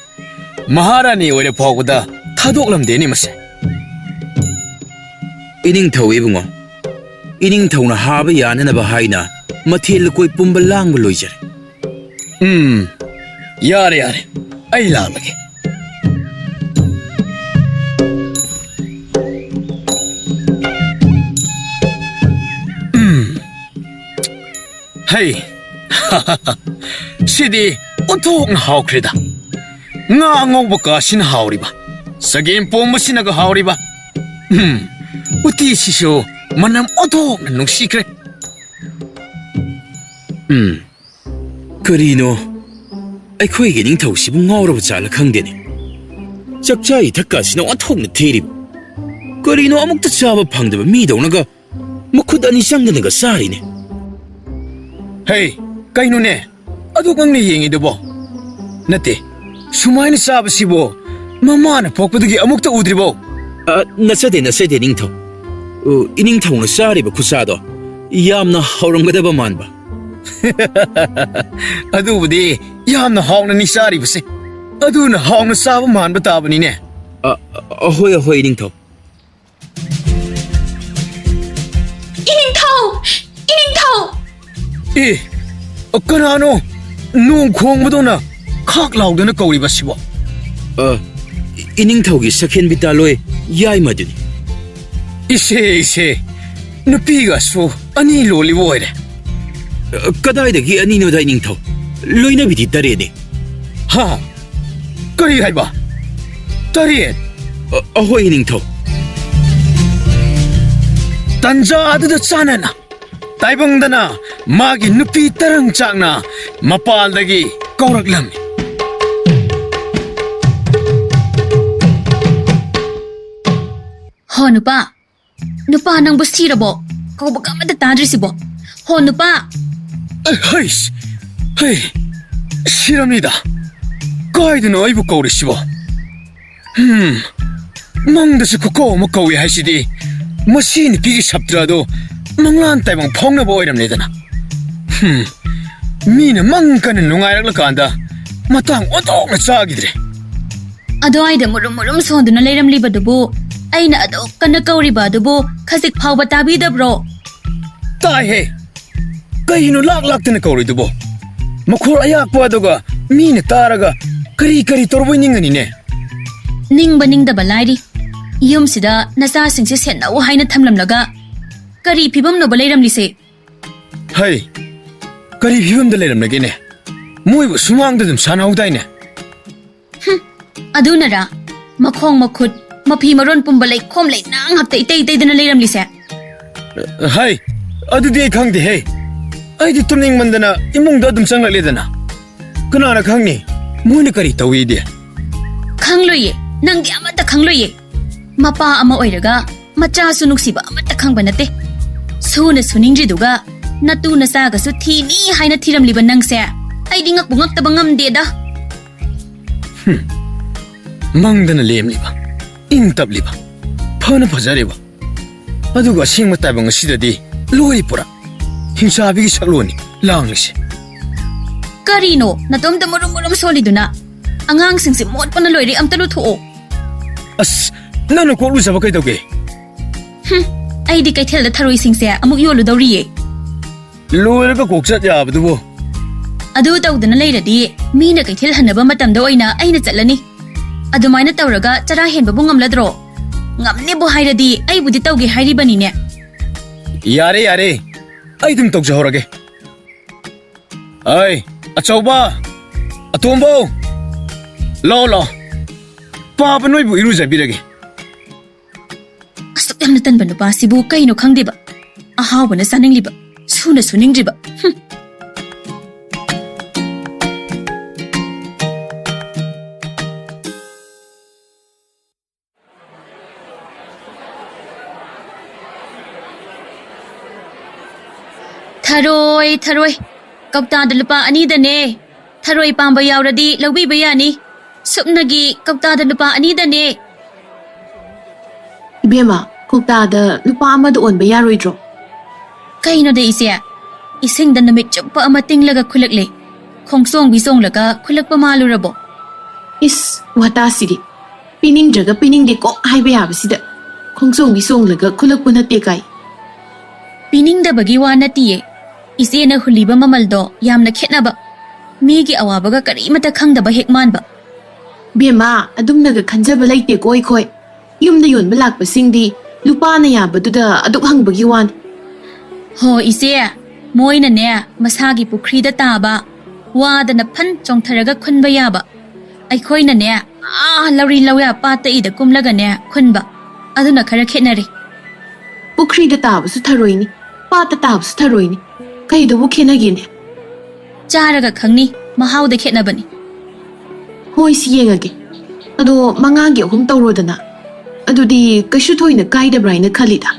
maharani oire phawda thadoklamdeni mase iningthau ibungo iningthauna haba yananaba haina mathel koi pumba langba loijare yare ai lage hey sidi onthok hawkrida nga ngawba ka sin hawriba sagem pomba sinaga hawriba uti siso manam onthok nungsikre karino ꯑꯩꯈꯣꯏꯒꯤ ꯅꯤꯡꯊꯧꯁꯤꯕꯨ ꯉꯥꯎꯔꯕ ꯖꯥꯠꯂ ꯈꯪꯗꯦꯅꯦ ꯆꯥꯛꯆꯥ ꯏꯊꯛꯀꯁꯤꯅ ꯑꯣꯟꯊꯣꯛꯅ ꯊꯤꯔꯤꯕ ꯀꯔꯤꯅꯣ ꯑꯃꯨꯛꯇ ꯆꯥꯕ ꯐꯪꯗꯕ ꯃꯤꯗꯧꯅꯒ ꯃꯈꯨꯠ ꯑꯅꯤ ꯆꯪꯗꯅꯒ ꯆꯥꯔꯤꯅꯦ hey kainone ꯑꯗꯨ ꯅꯪꯅ ꯌꯦꯡꯉꯤꯗꯨꯕꯣ ꯅꯠꯇꯦ ꯁꯨꯃꯥꯏꯅ ꯆꯥꯕꯁꯤꯕꯣ ꯃꯃꯥꯅ ꯄꯣꯛꯄꯗꯒꯤ ꯑꯃꯨꯛꯇ ꯎꯗ꯭ꯔꯤꯕꯣ ꯅꯠꯆꯗꯦ ꯅꯤꯡꯊꯧ ꯏꯅꯤꯡꯊꯧꯅ ꯆꯥꯔꯤꯕ ꯈꯨꯆꯥꯗꯣ ꯌꯥꯝꯅ ꯍꯥꯎꯔꯝꯒꯗꯕ ꯃꯥꯟꯕ ꯑꯗꯨꯕꯨꯗꯤ ꯌꯥꯝꯅ ꯍꯥꯎꯅꯅꯤ ꯆꯥꯔꯤꯕꯁꯦ ꯑꯗꯨꯅ ꯍꯥꯎꯅ ꯆꯥꯕ ꯃꯥꯟꯕ ꯇꯥꯕꯅꯤꯅꯦ ꯑꯍꯣꯏ ꯏꯅꯤꯡꯊꯧ ꯑꯦ ꯀꯅꯥꯅꯣ ꯅꯣꯡ ꯈꯣꯡꯕꯗꯧꯅ ꯈꯥꯛ ꯂꯥꯎꯗꯅ ꯀꯧꯔꯤꯕꯁꯤꯕꯣ 이닝타오기 사켄비탈로에 야이마드니 이세 누피가수 아니 롤리보이래 까다이데기 아니노다 이닝타오 로이나비디 따리에니 하 까리 하이바 따리에 어허 이닝타오 단자 아드다 짜나나 따이봉다나 마기 누피 따릉 짱나 마팔다기 꼬락람니 Ho nupa nang busirabo kau baka mata tadrisibo ho nupa 하이씨 헤이 실합니다 가이드는 어이부 거우리시보 망다시 그거 뭐 거우이 하시디 머신이 비기 삽더라도 망란 따이방 펑나 보이랍니다나 미는 망가는 농아락을 간다 마땅 어떡나 짜기들이 adoida murum sonduna leiramlibadubu aina ado kana kauribadubu khasik phawba tabidabro ताहे कहीं लाख लाख तने कौरी दुबो मखोर अयाक पादोगा मीने तारगा करी करी तोरबो निंगनी ने ningba ningdaba lairi yumsida nasa singse senna wo haina thamlamlaga kari phibam no balairamlise हाय करी फिवम the लेरम लगे ने मोइबो सुमांग दम सानाउदाइने adunara makhong makhut mapi maron pumbalai khomlai nang hapte itei dana leiramlise हाय अदुदे खंगदे हे आइदि तुनिंग मंदना इमुंग दम चंगलेदना कनाना खंगनी मोइने करी तवीदे khangloye nangdi amata khangloye mapa ama oiraga macha sunuksiba amata khangba nate suna suningri duga natu nasa ga su thini haina thiramliba nangse aidi ngak bungak ta bangam de da मंगदना लेमलिबा इन तबलिबा fun फजरेबा अदुगा सिंग मताबंग सिददी लोई पुरा हिंसाबिगी सकलोनी लांगलिसे karino natom da murum soliduna angang singse mot pana loiri amtalu thuo अस none को लु जब कैदोगे aidi kaithel da tharoi singse amuk yolu dawriye लोयरगा कोकचत याबदुबो adu tawdana leiradi mina kaithel hanaba matam da oina aina chatlani adumaina tawraga chara henba bungamladro ngamne bo hairadi ai budi tawge hairi bani ne यारे यारे आई तुम तोक जहोरगे आई अचौबा अतोंबो लो लो पाप नोइबु इरु जबिरगे asuk yamna tanba nupa sibu kaino khangdeba ahawbana saningliba suna suningdriba Tharoi kaukta da lupa ani da ne tharoi pamba yauradi lawbi bayani supnagi kaukta da lupa ani da ne Ibema kaukta da lupa ama da onba yaroidro kaino da isya ising da namit chuppa ama tinglaga khulakle khongsong bisong laga khulakpa malurabo is wata siri pining jaga pining de ko haiba yabasida khongsong bisong laga khulakpa na tekai pining da bagi wa natiye ise na huliba mamaldo yamna khetnaba migi awabaga karimata khangdaba hekmanba Bema adumnaga khanjaba laite koi khoi yumda yonba lakpa singdi lupa na yabaduda aduk hangbagi wan ho ise moina ne masagi pukhri da taba wada na phan chongtharaga khunba yaba aikhoina ne lawri lawya pata ida kumlaga ne khunba aduna khara khetnare pukhri da taba su tharoini pata taba su tharoini kaido bu khenagine charaga khangni mahauda khetnabani hoi si yengage ado mangagi ahum tawrodana adudi kashu thoina kaida braina khalida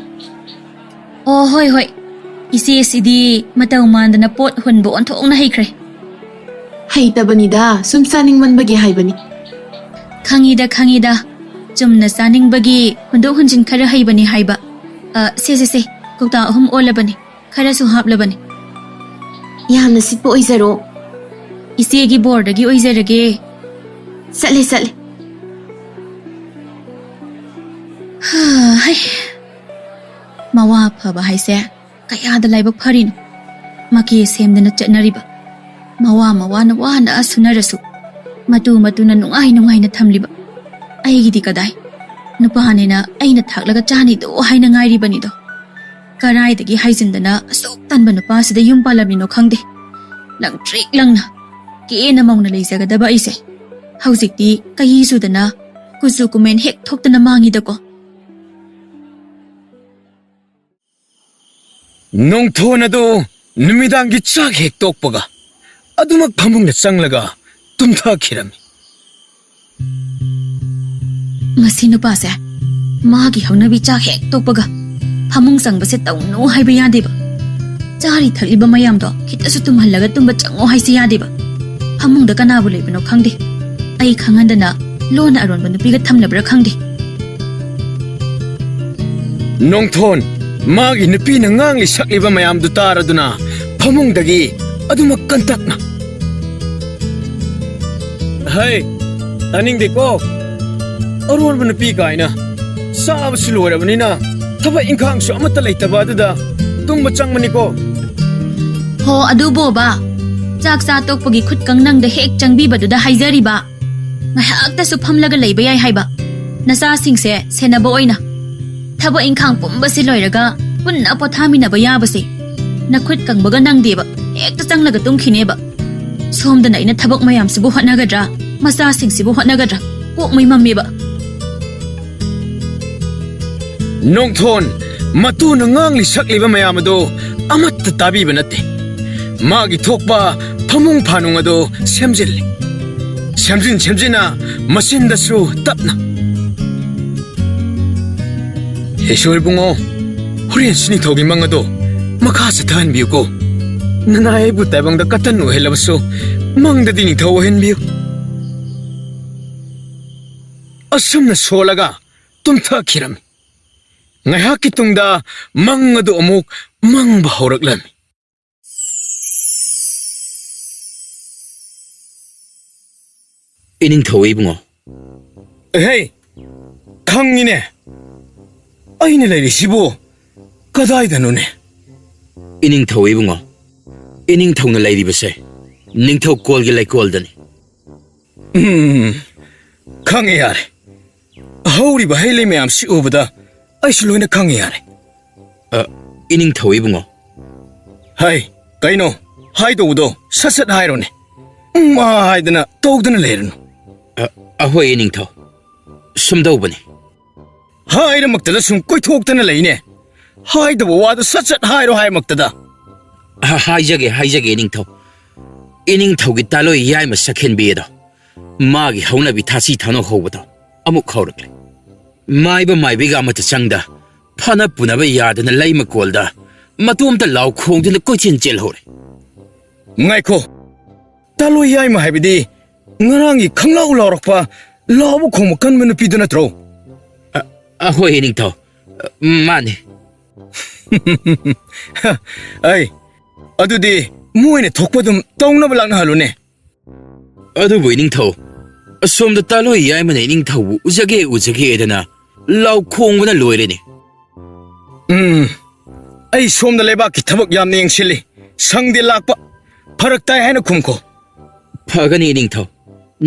oh hoi ise sidi mataw mandana pot hunbo onthong na heikhre ꯍꯩꯇꯕꯅꯤꯗ ꯁꯨꯝ ꯆꯥꯅꯤꯡꯃꯟꯕꯒꯤ ꯍꯥꯏꯕꯅꯤ ꯈꯪꯉꯤꯗ ꯈꯪꯉꯤꯗ ꯆꯨꯝꯅ ꯆꯥꯅꯤꯡꯕꯒꯤ ꯍꯨꯟꯗꯣꯛ ꯍꯨꯟꯖꯤꯟ ꯈꯔ ꯍꯩꯕꯅꯤ ꯍꯥꯏꯕ ꯁꯦ ꯀꯧꯇꯥ 3 ꯑꯣꯜꯂꯕꯅꯤ ꯈꯔꯁꯨ ꯍꯥꯞꯂꯕꯅꯤ ꯌꯥꯝꯅ ꯁꯤꯠꯄ ꯑꯣꯏꯖꯔꯣ ꯏꯆꯦꯒꯤ ꯕꯣꯔꯗꯒꯤ ꯑꯣꯏꯖꯔꯒꯦ ꯆꯠꯂꯦ ꯃꯋꯥ ꯐꯕ ꯍꯥꯏꯁꯦ ꯀꯌꯥꯗ ꯂꯥꯏꯕꯛ ꯐꯔꯤꯅꯣ ꯃꯀꯦ ꯁꯦꯝꯗꯅ ꯆꯠꯅꯔꯤꯕ ꯃꯋꯥꯅ ꯋꯥꯅ ꯁꯨꯅꯔꯁꯨ ꯃꯇꯨꯅ ꯅꯨꯡꯉꯥꯏꯅ ꯊꯝꯂꯤꯕ ꯑꯩꯒꯤꯗꯤ ꯀꯗꯥꯏ ꯅꯨꯄꯥꯅꯤꯅ ꯑꯩꯅ ꯊꯥꯛꯂꯒ ꯆꯥꯅꯤꯗꯣ ꯍꯥꯏꯅ ꯉꯥꯏꯔꯤꯕꯅꯤꯗꯣ ꯀꯔꯥꯏꯗꯒꯤ ꯍꯥꯏꯖꯤꯟꯗꯅ ꯑꯁꯨꯛ ꯇꯟꯕ ꯅꯨꯄꯥꯁꯤꯗ ꯌꯨꯝ ꯄꯥꯜꯂꯝꯃꯤꯅꯣ ꯈꯪꯗꯦ ꯂꯪꯇ꯭ꯔꯤꯛ ꯂꯪꯅ ꯀꯦꯅ ꯃꯧꯅ ꯂꯩꯖꯒꯗꯕ ꯑꯩꯁꯦ ꯍꯧꯖꯤꯛꯇꯤ ꯀꯍꯤ ꯆꯨꯗꯅ ꯀꯨꯆꯨ ꯀꯨꯃꯦꯟ ꯍꯦꯛ ꯊꯣꯛꯇꯅ ꯃꯥꯡꯉꯤꯗꯀꯣ ꯅꯣꯡꯊꯣꯟ ꯑꯗꯨ ꯅꯨꯃꯤꯗꯥꯡꯒꯤ ꯆꯥꯛ ꯍꯦꯛ ꯇꯣꯛꯄꯒ ꯑꯗꯨꯃꯛ ꯐꯃꯨꯡꯗ ꯆꯪꯂꯒ ꯇꯨꯝꯊꯈꯤꯔꯝꯃꯤ ꯃꯁꯤ ꯅꯨꯄꯥꯁꯦ ꯃꯥꯒꯤ ꯍꯧꯅꯕꯤ ꯆꯥꯛ ꯍꯦꯛ ꯇꯣꯛꯄꯒ ꯐꯃꯨꯡ ꯆꯪꯕꯁꯦ ꯇꯧꯅꯨ ꯍꯥꯏꯕ ꯌꯥꯗꯦꯕ ꯆꯥꯔꯤ ꯊꯛꯂꯤꯕ ꯃꯌꯥꯝꯗꯣ ꯈꯤꯇꯁꯨ ꯇꯨꯝꯍꯜꯂꯒ ꯇꯨꯝꯕ ꯆꯪꯉꯣ ꯍꯥꯏꯁꯤ ꯌꯥꯗꯦꯕ ꯐꯃꯨꯡꯗ ꯀꯅꯥꯕꯨ ꯂꯩꯕꯅꯣ ꯈꯪꯗꯦ ꯑꯩ ꯈꯪꯍꯟꯗꯅ ꯂꯣꯟꯅ ꯑꯔꯣꯟꯕ ꯅꯨꯄꯤꯒ ꯊꯝꯂꯕ꯭ꯔꯥ ꯈꯪꯗꯦ ꯅꯣꯡꯊꯣꯟ ꯃꯥꯒꯤ ꯅꯨꯄꯤꯅ ꯉꯥꯡꯂꯤ ꯁꯛꯂꯤꯕ ꯃꯌꯥꯝꯗꯨ ꯇꯥꯔꯗꯨꯅ ꯐꯃꯨꯡꯗꯒꯤ ꯑꯗꯨꯃꯛ ꯀꯟꯇꯛꯅ ꯍꯩ ꯇꯥꯅꯤꯡꯗꯦꯀꯣ ꯑꯔꯣꯟꯕ ꯅꯨꯄꯤ ꯀꯥꯏꯅ ꯆꯥꯕꯁꯨ ꯂꯣꯏꯔꯕꯅꯤꯅ ꯊꯕꯛ ꯏꯪꯈꯥꯡꯁꯨ ꯑꯃꯠꯇ ꯂꯩꯇꯕ ꯑꯗꯨꯗ ꯇꯨꯝꯕ ꯆꯪꯕꯅꯤꯀꯣ ꯍꯣ ꯑꯗꯨꯕꯣꯕ ꯆꯥꯛ ꯆꯥ ꯇꯣꯛꯄꯒꯤ ꯈꯨꯠꯀꯪ ꯅꯪꯗ ꯍꯦꯛ ꯆꯪꯕꯤꯕꯗꯨꯗ ꯍꯥꯏꯖꯔꯤꯕ ꯉꯥꯏꯍꯥꯛꯇꯁꯨ ꯐꯝꯂꯒ ꯂꯩꯕ ꯌꯥꯏ ꯍꯥꯏꯕ ꯅꯆꯥꯁꯤꯡꯁꯦ ꯁꯦꯟꯅꯕ ꯑꯣꯏꯅ ꯊꯕꯛ ꯏꯪꯈꯥꯡ ꯄꯨꯝꯕꯁꯤ ꯂꯣꯏꯔꯒ ꯄꯨꯟꯅ ꯄꯣꯊꯥꯃꯤꯟꯅꯕ ꯌꯥꯕꯁꯦ ꯅꯈꯨꯠ ꯀꯪꯕꯒ ꯅꯪꯗꯦꯕ ꯍꯦꯛꯇ ꯆꯪꯂꯒ ꯇꯨꯝꯈꯤꯅꯦꯕ ꯁꯣꯝꯗꯅ ꯑꯩꯅ ꯊꯕꯛ ꯃꯌꯥꯝꯁꯤꯕꯨ ꯍꯣꯠꯅꯒꯗ꯭ꯔꯥ ꯃꯆꯥꯁꯤꯡꯁꯤꯕꯨ ꯍꯣꯠꯅꯒꯗ꯭ꯔꯥ ꯀꯣꯛꯃꯩ ꯃꯝꯃꯦꯕ ꯅꯣꯡꯊꯣꯟ ꯃꯇꯨꯅ ꯉꯥꯡꯂꯤ ꯁꯛꯂꯤꯕ ꯃꯌꯥꯝ ꯑꯗꯨ ꯑꯃꯠꯇ ꯇꯥꯕꯤꯕ ꯅꯠꯇꯦ ꯃꯥꯒꯤ ꯊꯣꯛꯄ ꯐꯃꯨꯡ ꯐꯥꯅꯨꯡ ꯑꯗꯨ ꯁꯦꯝꯖꯤꯟꯅ ꯃꯆꯤꯟꯗꯁꯨ ꯇꯞꯅ ꯏꯁꯣꯔ ꯏꯕꯨꯡꯉꯣ ꯍꯣꯔꯦꯟ ꯅꯤꯡꯊꯧꯒꯤ ꯃꯪ ꯑꯗꯣ ꯃꯈꯥ ꯆꯠꯊꯍꯟꯕꯤꯌꯨꯀꯣ ꯅꯅꯥꯏ ꯑꯩꯕꯨ ꯇꯥꯏꯕꯪꯗ ꯀꯇꯟ ꯑꯣꯏꯍꯜꯂꯕꯁꯨ ꯃꯪꯗꯗꯤ ꯅꯤꯡꯊꯧ ꯑꯣꯏꯍꯟꯕꯤꯌꯨ ꯑꯁꯨꯝꯅ ꯁꯣꯜꯂꯒ ꯇꯨꯝꯊꯈꯤꯔꯝꯃꯤ ꯉꯥꯏꯍꯥꯛꯀꯤ ꯇꯨꯡꯗ ꯃꯪ ꯑꯗꯨ ꯑꯃꯨꯛ ꯃꯪꯕ ꯍꯧꯔꯛꯂꯝꯃꯤ ꯏꯅꯤꯡꯊꯧ ꯏꯕꯨꯡꯉꯣ ꯍꯦ ꯈꯪꯉꯤꯅꯦ ꯑꯩꯅ ꯂꯩꯔꯤꯁꯤꯕꯨ ꯀꯗꯥꯏꯗꯅꯣꯅꯦ ꯏꯅꯤꯡꯊꯧ ꯏꯕꯨꯡꯉꯣ ꯏꯅꯤꯡꯊꯧꯅ ꯂꯩꯔꯤꯕꯁꯦ ꯅꯤꯡꯊꯧ ꯀꯣꯜꯒꯤ ꯂꯩꯀꯣꯜꯗꯅꯤ ꯈꯪꯉꯦ ꯌꯥꯔꯦ ꯍꯧꯔꯤꯕ ꯍꯩ ꯂꯩ ꯃꯌꯥꯝꯁꯤ ꯎꯕꯗ ꯑꯩꯁꯨ ꯂꯣꯏꯅ ꯈꯪꯉꯦ ꯌꯥꯔꯦ ꯏꯅꯤꯡꯊꯧ ꯏꯕꯨꯡꯉꯣ ꯍꯩ ꯀꯩꯅꯣ ꯍꯥꯏꯗꯧꯕꯗꯣ ꯁꯠ ꯍꯥꯏꯔꯣꯅꯦ ꯃꯥ ꯍꯥꯏꯗꯅ ꯇꯧꯗꯅ ꯂꯩꯔꯅꯨ ꯑꯍꯣꯏ ꯏꯅꯤꯡꯊꯧ ꯁꯨꯝꯗꯧꯕꯅꯤ ꯍꯥꯏꯔꯃꯛꯇꯗ ꯁꯨꯝ ꯀꯣꯏꯊꯣꯛꯇꯅ ꯂꯩꯅꯦ ꯍꯥꯏꯗꯕ ꯋꯥꯗꯣ ꯁꯠ ꯍꯥꯏꯔꯣ ꯍꯥꯏꯃꯛꯇꯗ ꯍꯥꯏꯖꯒꯦ ꯏꯅꯤꯡꯊꯧ ꯏꯅꯤꯡꯊꯧꯒꯤ ꯇꯥꯂꯣꯏ ꯌꯥꯏꯃ ꯁꯛꯍꯦꯟꯕꯤ ꯑꯗꯣ ꯃꯥꯒꯤ ꯍꯧꯅꯕꯤ ꯊꯥꯁꯤ ꯊꯥꯅꯧ ꯍꯧꯕꯗꯣ ꯑꯃꯨꯛ ꯍꯧꯔꯛꯂꯦ ꯃꯥꯏꯕ ꯃꯥꯏꯕꯤꯒ ꯑꯃꯠꯇ ꯆꯪꯗ ꯐꯅ ꯄꯨꯅꯕ ꯌꯥꯗꯅ ꯂꯩ ꯃꯀꯣꯜꯗ ꯃꯇꯣꯝꯇ ꯂꯥꯎ ꯈꯣꯡꯗꯨꯅ ꯀꯣꯏꯆꯦꯟ ꯆꯦꯜꯍꯧꯔꯦ ꯉꯥꯏꯈꯣ ꯇꯥꯂꯣꯏ ꯌꯥꯏꯃ ꯍꯥꯏꯕꯗꯤ ꯉꯔꯥꯡꯒꯤ ꯈꯪꯂꯥꯎ ꯂꯥꯎꯔꯛꯄ ꯂꯥꯎꯕ ꯈꯣꯡꯕ ꯀꯟꯕ ꯅꯨꯄꯤꯗꯨ ꯅꯠꯇ꯭ꯔꯣ ꯑꯍꯣꯏ ꯏꯅꯤꯡꯊꯧ ꯃꯥꯅꯦ ꯑꯩ ꯑꯗꯨꯗꯤ ꯃꯣꯏꯅ ꯊꯣꯛꯄ ꯑꯗꯨꯝ ꯇꯧꯅꯕ ꯂꯥꯛꯅꯍꯜꯂꯨꯅꯦ ꯑꯗꯨꯕꯨ ꯏꯅꯤꯡꯊꯧ ꯑꯁꯣꯝꯗ ꯇꯥꯂꯣꯏ ꯌꯥꯏꯃꯅ ꯏꯅꯤꯡꯊꯧꯕꯨ ꯎꯖꯒꯦꯗꯅ ꯂꯥꯎ ꯈꯣꯡꯕꯅ ꯂꯣꯏꯔꯦꯅꯦ ꯑꯩ ꯁꯣꯝꯗ ꯂꯩꯕꯥꯛꯀꯤ ꯊꯕꯛ ꯌꯥꯝꯅ ꯌꯦꯡꯁꯤꯜꯂꯤ ꯁꯪꯗꯦ ꯂꯥꯛꯄ ꯐꯔꯛ ꯇꯥꯏ ꯍꯥꯏꯅ ꯈꯨꯝꯈꯣ ꯐꯒꯅꯤ ꯏꯅꯤꯡꯊꯧ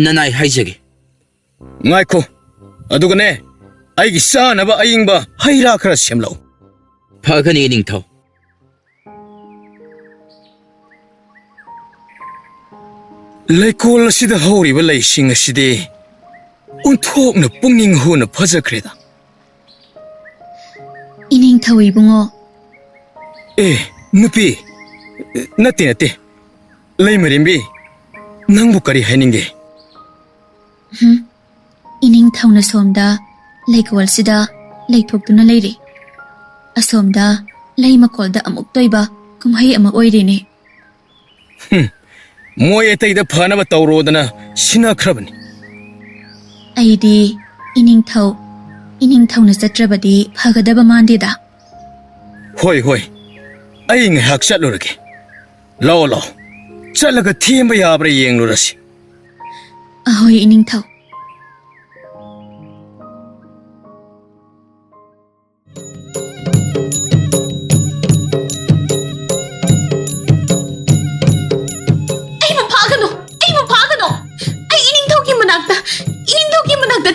ꯅꯅꯥꯏ ꯍꯥꯏꯖꯒꯦ ꯉꯥꯏꯈꯣ ꯑꯗꯨꯒꯅꯦ ꯑꯩꯒꯤ ꯆꯥꯅꯕ ꯑꯏꯪꯕ ꯍꯩ ꯔꯥ ꯈꯔ ꯁꯦꯝꯂꯛꯎ ꯐꯒꯅꯤ ꯏꯅꯤꯡꯊꯧ ꯂꯩꯀꯣꯜ ꯑꯁꯤꯗ ꯍꯧꯔꯤꯕ ꯂꯩꯁꯤꯡ ꯑꯁꯤꯗꯤ ꯑꯣꯟꯊꯣꯛꯅ ꯄꯨꯛꯅꯤꯡ ꯍꯨꯅ ꯐꯖꯈ꯭ꯔꯦꯗ ꯏꯅꯤꯡꯊꯧ ꯏꯕꯨꯡꯉꯣ ꯅꯨꯄꯤ ꯅꯠꯇꯦ ꯂꯩꯃꯔꯦꯝꯕꯤ ꯅꯪꯕꯨ ꯀꯔꯤ ꯍꯥꯏꯅꯤꯡꯒꯦ ꯏꯅꯤꯡꯊꯧꯅ ꯁꯣꯝꯗ ꯂꯩꯀꯣꯜꯁꯤꯗ ꯂꯩꯊꯣꯛꯇꯨꯅ ꯂꯩꯔꯤ ꯑꯁꯣꯝꯗ ꯂꯩ ꯃꯀꯣꯜꯗ ꯑꯃꯨꯛ ꯇꯣꯏꯕ ꯀꯨꯝꯍꯩ ꯑꯃ ꯑꯣꯏꯔꯤꯅꯦ ꯃꯣꯏ ꯑꯇꯩꯗ ꯐꯅꯕ ꯇꯧꯔꯣꯗꯅ ꯁꯤꯟꯅꯈ꯭ꯔꯕꯅꯤ ꯑꯩꯗꯤ ꯏꯅꯤꯡꯊꯧꯅ ꯆꯠꯇ꯭ꯔꯕꯗꯤ ꯐꯒꯗꯕ ꯃꯥꯟꯗꯦꯗ ꯍꯣꯏ ꯍꯣꯏ ꯑꯩ ꯉꯥꯏꯍꯥꯛ ꯆꯠꯂꯨꯔꯒꯦ ꯂꯥꯛꯑꯣ ꯆꯠꯂꯒ ꯊꯦꯝꯕ ꯌꯥꯕ꯭ꯔꯥ ꯌꯦꯡꯂꯨꯔꯁꯤ ꯑꯍꯣꯏ ꯏꯅꯤꯡꯊꯧ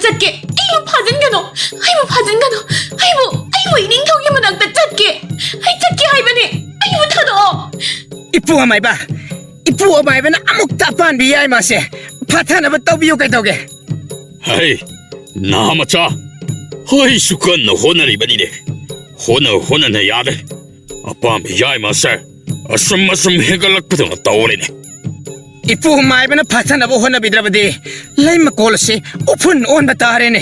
चटके फाजिनगनो फाजिनगनो इनिंथौगी मनाक्ता चटके हाइबने थादो इपु अमाइबा अमाइबना अमुक तापान बियाय मासे फाथानब तौबियो कैतौगे हाय नामचा हाय सुकन होनरिबनिने होना यादे अपाम बियाय मासे असम हेगलकपदो तौरेने इपु अमाइबना फाथानब होनबिद्रबदे लैम कोलसे उफुन ओन बतारेने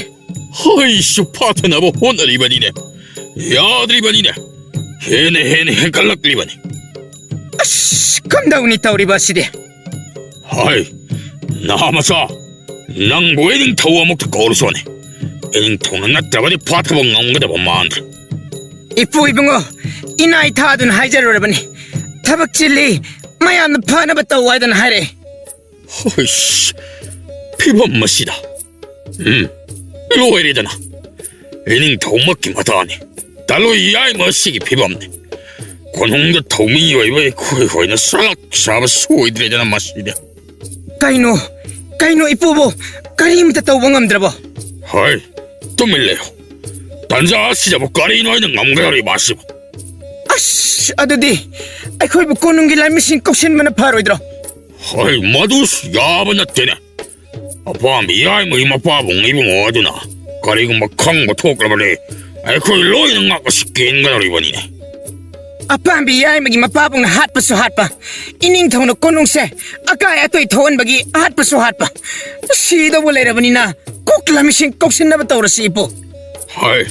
हाय सुफाथानब होनरिबनिने याद्रिबनिने हेने हेगलकलिबनि अस कमदौनी तौरिबसिदे हाय नामचा नंबो इनिंथौ अमुक कौरसोने इनिंथौना नत्रबदि फाथब ngamgadaba मांद्र इपु इबुंगो इनाई थादुन हाइजरबनि थबक चिल्ली मयान फानब तौवायदन हारे होश फिबम मसिदा लोइरेदना इनिंथौ मक्की मताने तलो याय मसिगी फिबमने कोनोंदा थौमी ओइबे खोइना सलक साब सोइद्रेदना मसिदे कइनो इपुबो करीमता तौबा ngamद्रबो हाय तुमिल्लेयो तंजा सिजबो करीनो इना ngamगari बासिबो अस अदुदि अखोइबो कोनुंगी लाइमिसिन कौशनबना फारोइद्रो हाय मदुस याबा नत्तेने अपाम याय मई मपाबो ngiबो अदुना करीगुम खंग थोक्लबले अखोइ लोइना ngakasi केनगरिबनिने अपाम्बी याय मगी मपाबुंग हाटपसु हाटपा इनिंथौना कोनुंगसे अकाय अतोय थोनबगी हाटपसु हाटपा सीदबो लेरबनिना कोक्लामिसिन कौशनब तौरसि इपो हाय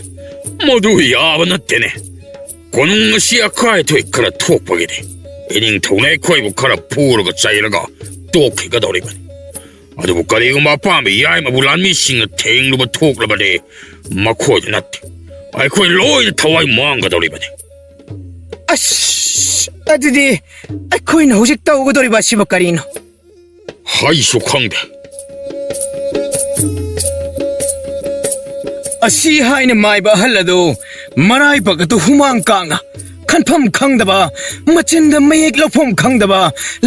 मदु याबा नत्तेने कोनुंग सि अकाय थोय खरा थोकपगिदे इनिंथौना अखोइबो खरा फुरगा चाइरगा तोखिगदौरिबनि अदुबु करीगुम अपाम्बी याय मबु लानमिसिंग थेंगलुब थोक्लबदे मखोय नत्ते अखोइ लोइना थवाइ मांगदौरिबनि अस अदुदि अखोइना हुजिक तौगदौरिबा सिबो करीनो हाइसु खंदे असी हाइना माइबा हल्लदो मराइ बगतु हुमांग कांगा खनफम खंगदबा मचिंद मयेक लफम खंगदबा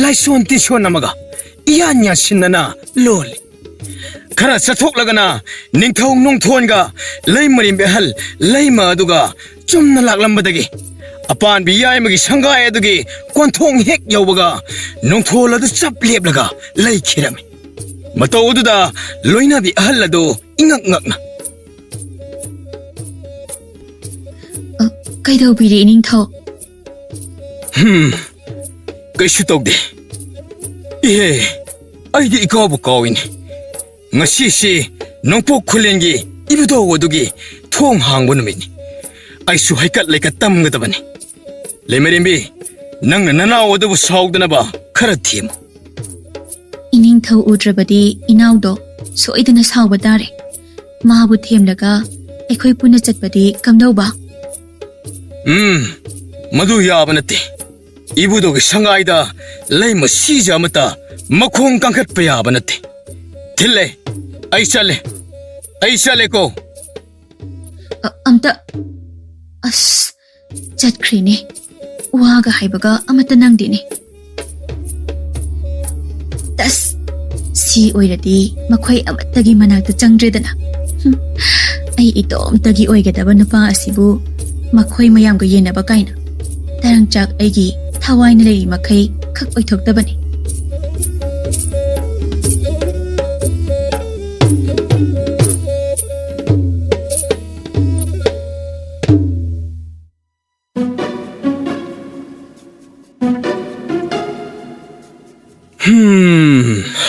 लाइसोन तिसोन नमगा इयान्या सिन्नना लोल खरा चथोकलगना निंथौ नोंथोनगा लैमरिम बेहल लैमा अदुगा चुमना लागलंबदगी अपान बियाय मगी संगाय अदुगी कोंथोंग हेक यौबगा नोंथोल अदु चप लेबलगा लैखिरमे मतौ अदुदा लोइना बि अहल अदु इंगक ngakna कैदौबिरे इनिंथौ कैसु तौदे ए आइदि इकाबु काविने ngasi nongpok khulengi ibudo odugi thong hangbo numini aisu haikat leka tamgadabani lemerimbi nangna nana odubu saugdanaba khara thim इनिंथौ उद्रबदि इनाउदो सोइदना साउबा तारे माबु थेमलगा एखोइ पुना चटबदि कमदौबा मधु याबनते इबुदो के संगाइदा लैम सीजा मता मखोंग कांखत पयाबनते थिले आई चले को अमता अस चटख्रिने वागा हाइबगा अमता नंगदिने तस सी ओइरदि मखोइ अमतगी मनाक्ता चंग्रेदना आई इतोमतगी ओइगदबा नुपा असिबु मखोइ मयामगा येनबा काइना तरंगचाक आइगी थावाइना लेरि मखै खक ओइथोक्तबनी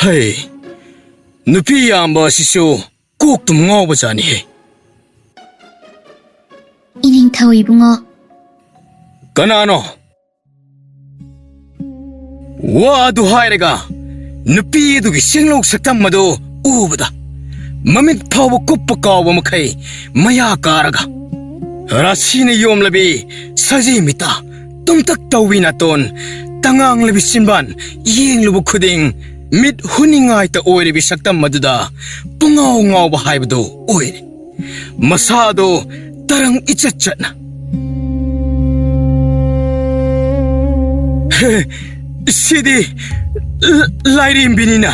Hey, nupi yamba siso kok tum ngawba jani he. इनिंथौ Ibungo Kanano? Wa adu hairega nupi adugi singlok saktam madu ubada mamit phawa kuppa kawa makai maya karaga rasine yom labi saji mita tumtak tawina ton tangang labi sinban yeng lubu khuding mit huningai ta oire bi saktam maduda pungaw ngaw ba haibdo oire masado tarang ichatchatna sidi lairim binina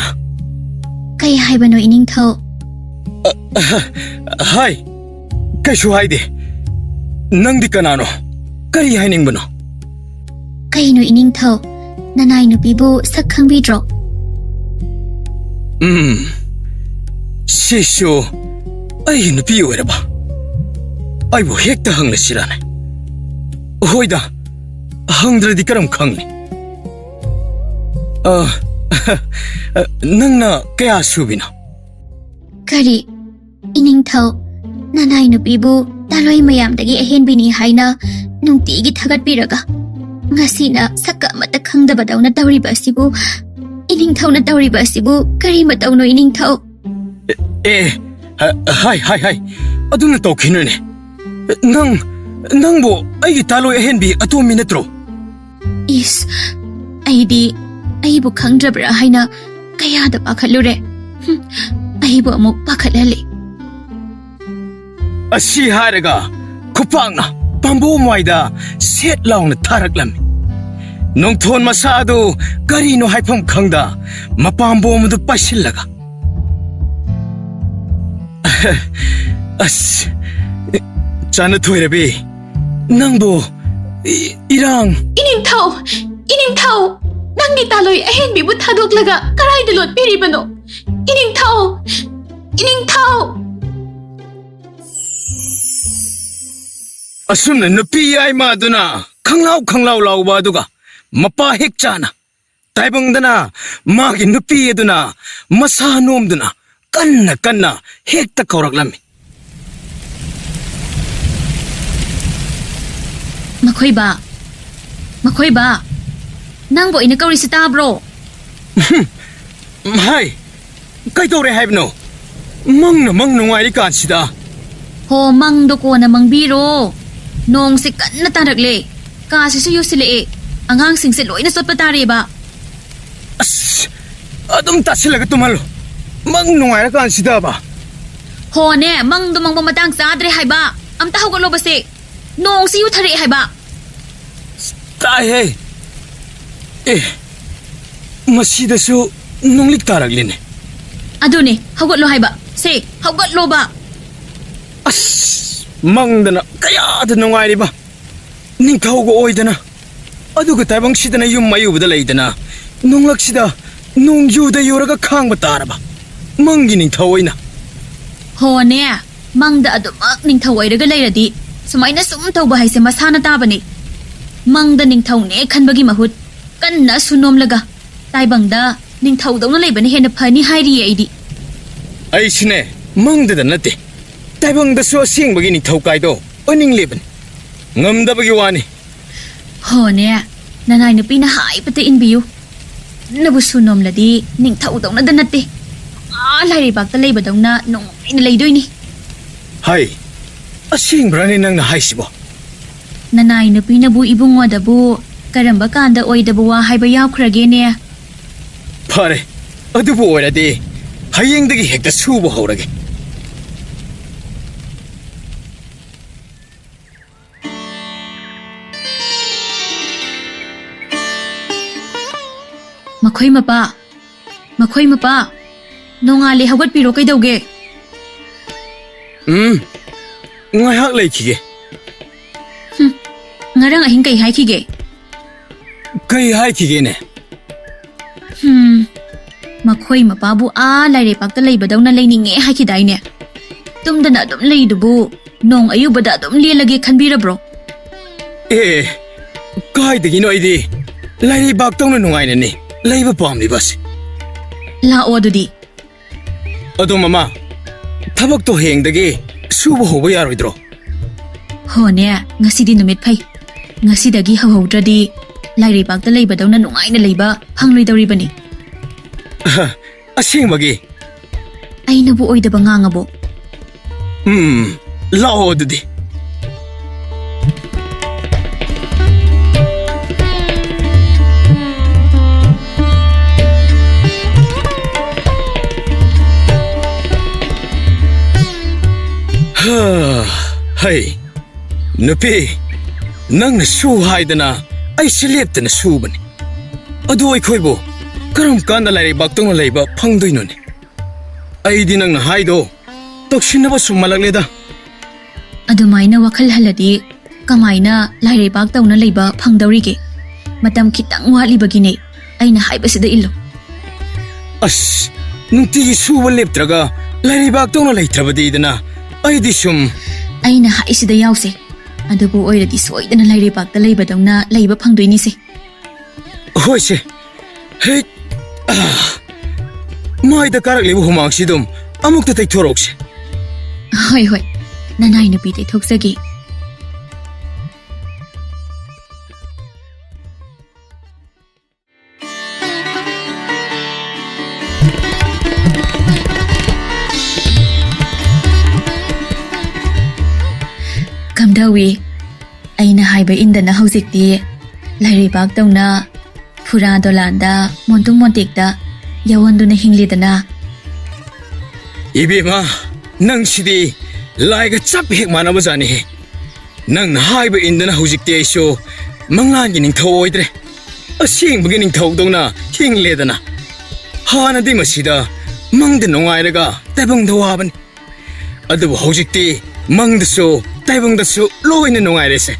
Kay haibano ining thau hai kaishu haide nangdi kanano kari haining bano Kay no ining thau nanay nupibu sak khangbidro Sisho ay nupi oiraba ay bo hekta hangla sirane hoida hangdradi karam khangni nangna kaya subina Kari ining thau nanay nupibu taloi mayam dagi ahen bini haina nungti gi thagat piraga ngasina sakka mata khangdaba dauna tawriba sibu ining thau na tawriba sibu kari matauno ining thau hai aduna tokhinune nangbo ay taloi ahen bi atomi natro Is aidi aibu khangdrabra haina kaya da pakhalure aibu amuk pakhalale Asi haraga kupangna pambo moida set laung tharaklam nongthon masadu kari no haifam khangda mapambo mudu pasillaga as chana thoirabe nangbo irang Ining thau nangni taloi ahen bibu thadok laga karai da lot piri bano ining thau asumna nupi ai ma duna khanglau lauba duga mapa hek chana taibangdana magi nupi eduna masa nomduna kanna hekta kauraklammi Makoy ba nangbo ina kauri sita bro hai kai tore haibno mang nungai kan sida Ho mang do ko na mang biro nong se kan na tarakle ka se su yusile angang sing se loina sot patari ba as adum tasilaga tumalo mang nungai kan sida ba Ho ne mang do mang matang sadre hai ba amta hawgalo ba se nong si yu thari hai ba tai hey masida su nonglik tarakline adune hawgalo hai ba se hawgalo ba as mangdana kaya da nungai ba ningthau go oidana aduga taibang sidana yum mayubda leidana nonglak sida nong yuda yoraga khang ba taraba mangi ningthau oina Ho ne mang da adumak ningthau oiraga leiradi sumaina sum tawba haise masana tabani mang da ningthau ne khanbagi mahut kanna sunom laga taibang da ningthau dawna leibani hena phani hairi aidi aisne mangda nate taibang da so sing bagi ningthau kaido oning leben ngamdabagi wani Ho ne nanay nupi na hai pati inbiyu nabu sunom ladi ningthau dawna da nate lairi bakta leiba dawna nong ina leidoini hai asing brani nang na haisibo nanay nupi na bu ibungo da bu karamba kanda oidabu wa haiba yaukhrage ne Pare adubu oiradi hayengdagi hekta subo haurage Makoy mapa nongali hawat piro kay dawge ngay hak leikige ngarang ahing kay haikige ne Makoy mapabu laire pakta leiba dawna leininge haikiday ne tumdana adum leidubu nong ayubada adum lelage khanbirabro kaidagi no idi lairi baktawna nungaina ni leiba pamli bas la odudi ado mama thabak to hengdagi suba hoba yaroidro ho ne ngasidi numit phai ngasidagi hawhawdradi lairi pakta leiba dawna nungaina leiba phangloidawribani ꯑꯁꯦꯡꯕꯒꯤ ꯑꯩꯅꯕꯨ ꯑꯣꯏꯗꯕ ꯉꯥꯡꯉꯕꯣ? ꯂꯥꯛꯑꯣ ꯑꯗꯨꯗꯤ. ꯍꯩ ꯅꯨꯄꯤ, ꯅꯪꯅ ꯁꯨ ꯍꯥꯏꯗꯅ ꯑꯩꯁꯦ ꯂꯦꯞꯇꯅ ꯁꯨꯕꯅꯤ. ꯑꯗꯨ ꯑꯩꯈꯣꯏꯕꯨ ꯀꯔꯝ ꯀꯥꯟꯗ ꯂꯥꯏꯔꯩꯕꯥꯛꯇꯧꯅ ꯂꯩꯕ ꯐꯪꯗꯣꯏꯅꯣꯅꯦ? ꯑꯩꯗꯤ ꯅꯪꯅ ꯍꯥꯏꯗꯣ ꯇꯧꯁꯤꯟꯅꯕ ꯁꯨꯝ ꯃꯥꯜꯂꯛꯂꯦꯗ. ꯑꯗꯨꯃꯥꯏꯅ ꯋꯥꯈꯜ ꯍꯜꯂꯗꯤ ꯀꯃꯥꯏꯅ ꯂꯥꯏꯔꯩꯕꯥꯛꯇꯧꯅ ꯂꯩꯕ ꯐꯪꯗꯧꯔꯤꯒꯦ? ꯃꯇꯝ ꯈꯤꯇꯪ ꯋꯥꯠꯂꯤꯕꯒꯤꯅꯦ. ꯑꯩꯅ ꯍꯥꯏꯕꯁꯤꯗ ꯏꯜꯂꯨ. ꯑꯁ, ꯅꯨꯡꯇꯤꯒꯤ ꯁꯨꯕ ꯂꯦꯞꯇ꯭ꯔꯒ ꯂꯥꯏꯔꯩꯕꯥꯛꯇꯧꯅ ꯂꯩꯇ꯭ꯔꯕꯗꯤꯗꯅ ꯑꯩꯗꯤ ꯁꯨꯝ. ꯑꯩꯅ ꯍꯥꯏꯁꯤꯗ ꯌꯥꯎꯁꯦ. ꯑꯗꯨꯕꯨ ꯑꯣꯏꯔꯗꯤ ꯁꯣꯏꯗꯅ ꯂꯥꯏꯔꯩꯕꯥꯛꯇ ꯂꯩꯕꯗꯧꯅ ꯂꯩꯕ ꯐꯪꯗꯣꯏꯅꯤꯁꯦ. ꯍꯣꯏꯁꯦ. ꯍꯦꯛ ꯃꯥꯏꯗ ꯀꯥꯔꯛꯂꯤꯕ ꯍꯨꯃꯥꯡꯁꯤꯗꯨꯝ ꯑꯃꯨꯛꯇ ꯇꯩꯊꯣꯔꯛꯁꯦ. ꯍꯣꯏ ꯍꯣꯏ, ꯅꯅꯥꯏ ꯅꯨꯄꯤ ꯇꯩꯊꯣꯛꯆꯒꯦ. ꯀꯝꯗꯧꯏ? ꯑꯩꯅ ꯍꯥꯏꯕ ꯏꯟꯗꯅ ꯍꯧꯖꯤꯛꯇꯤ ꯂꯥꯏꯔꯩꯕꯥꯛꯇꯧꯅ ꯐꯨꯔꯥ ꯗꯣꯂꯥꯟꯗ ꯃꯣꯟꯇꯨꯝ ꯃꯣꯟꯇꯦꯛꯇ ꯌꯥꯎꯍꯟꯗꯨꯅ ꯍꯤꯡꯂꯤꯗꯅ. 이베마, 낭시디 라이가 짭 핵만아보자니. 낭 하이브 인드나 후직대 이쇼 망란기 닝터오이드레. 어시행부기 닝터오동나 힝레드나. 하나디 마시다 망드 농아이르가 대봉도와반. 어드부 후직대 망드소 대봉다소 로이는 농아이레세.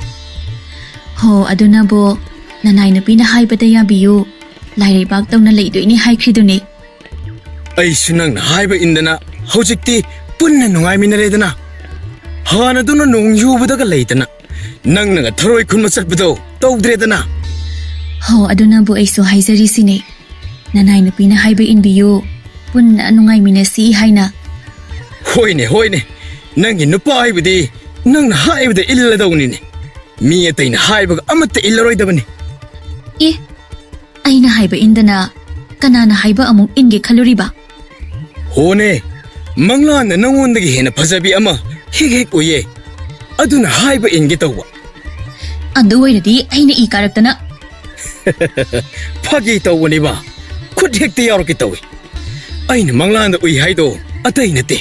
ꯍꯣ ꯑꯗꯨꯅꯕꯨ ꯅꯅꯥꯏ ꯅꯨꯄꯤꯅ ꯍꯥꯏꯕꯗ ꯌꯥꯕꯤꯌꯨ. ꯂꯥꯏꯔꯩꯕꯥꯛꯇꯧꯅ ꯂꯩꯗꯣꯏꯅꯤ ꯍꯥꯏꯈ꯭ꯔꯤꯗꯨꯅꯤ. ꯑꯩꯁꯨ ꯅꯪꯅ ꯍꯥꯏꯕ ꯏꯟꯗꯅ ꯍꯧꯖꯤꯛꯇꯤ ꯄꯨꯟꯅ ꯅꯨꯡꯉꯥꯏꯃꯤꯟꯅꯔꯦꯗꯅ. ꯍꯥꯟꯅꯗꯨꯅ ꯅꯣꯡ ꯌꯨꯕꯗꯒ ꯂꯩꯗꯅ ꯅꯪꯅꯒ ꯊꯔꯣꯏ ꯈꯨꯟꯕ ꯆꯠꯄꯗꯣ ꯇꯧꯗ꯭ꯔꯦꯗꯅ. ꯍꯣ ꯑꯗꯨꯅꯕꯨ ꯑꯩꯁꯨ ꯍꯥꯏꯖꯔꯤꯁꯤꯅꯦ. ꯅꯅꯥꯏ ꯅꯨꯄꯤꯅ ꯍꯥꯏꯕ ꯏꯟꯕꯤꯌꯨ. ꯄꯨꯟꯅ ꯅꯨꯡꯉꯥꯏꯃꯤꯟꯅꯁꯤ ꯍꯥꯏꯅ. ꯍꯣꯏꯅꯦ ꯍꯣꯏꯅꯦ. ꯅꯪꯒꯤ ꯅꯨꯄꯥ ꯍꯥꯏꯕꯗꯤ ꯅꯪꯅ ꯍꯥꯏꯕꯗ ꯏꯜꯂꯗꯧꯅꯤꯅꯦ. ꯃꯤ ꯑꯇꯩꯅ ꯍꯥꯏꯕꯒ ꯑꯃꯠꯇ ꯏꯜꯂꯔꯣꯏꯗꯕꯅꯤ. ꯑꯦ, ꯑꯩꯅ ꯍꯥꯏꯕ ꯏꯟꯗꯅ ꯀꯅꯥꯅ ꯍꯥꯏꯕ ꯑꯃꯨꯛ ꯏꯟꯒꯦ ꯈꯜꯂꯨꯔꯤꯕ? ꯍꯣꯅꯦ, ꯃꯪꯂꯥꯟꯅ ꯅꯪꯉꯣꯟꯗꯒꯤ ꯍꯦꯟꯅ ꯐꯖꯕꯤ ꯑꯃ ꯍꯦꯛ ꯍꯦꯛ ꯎꯏꯌꯦ. ꯑꯗꯨꯅ ꯍꯥꯏꯕ ꯏꯟꯒꯦ ꯇꯧꯕ. ꯑꯗꯨ ꯑꯣꯏꯔꯗꯤ ꯑꯩꯅ ꯏ ꯀꯥꯔꯛꯇꯅ. ꯐꯥꯒꯤ ꯇꯧꯕꯅꯦꯕ. ꯈꯨꯠ ꯍꯦꯛꯇ ꯌꯥꯎꯔꯛꯀꯦ ꯇꯧꯏ. ꯑꯩꯅ ꯃꯪꯂꯥꯟꯗ ꯎꯏ ꯍꯥꯏꯗꯣ ꯑꯇꯩ ꯅꯠꯇꯦ,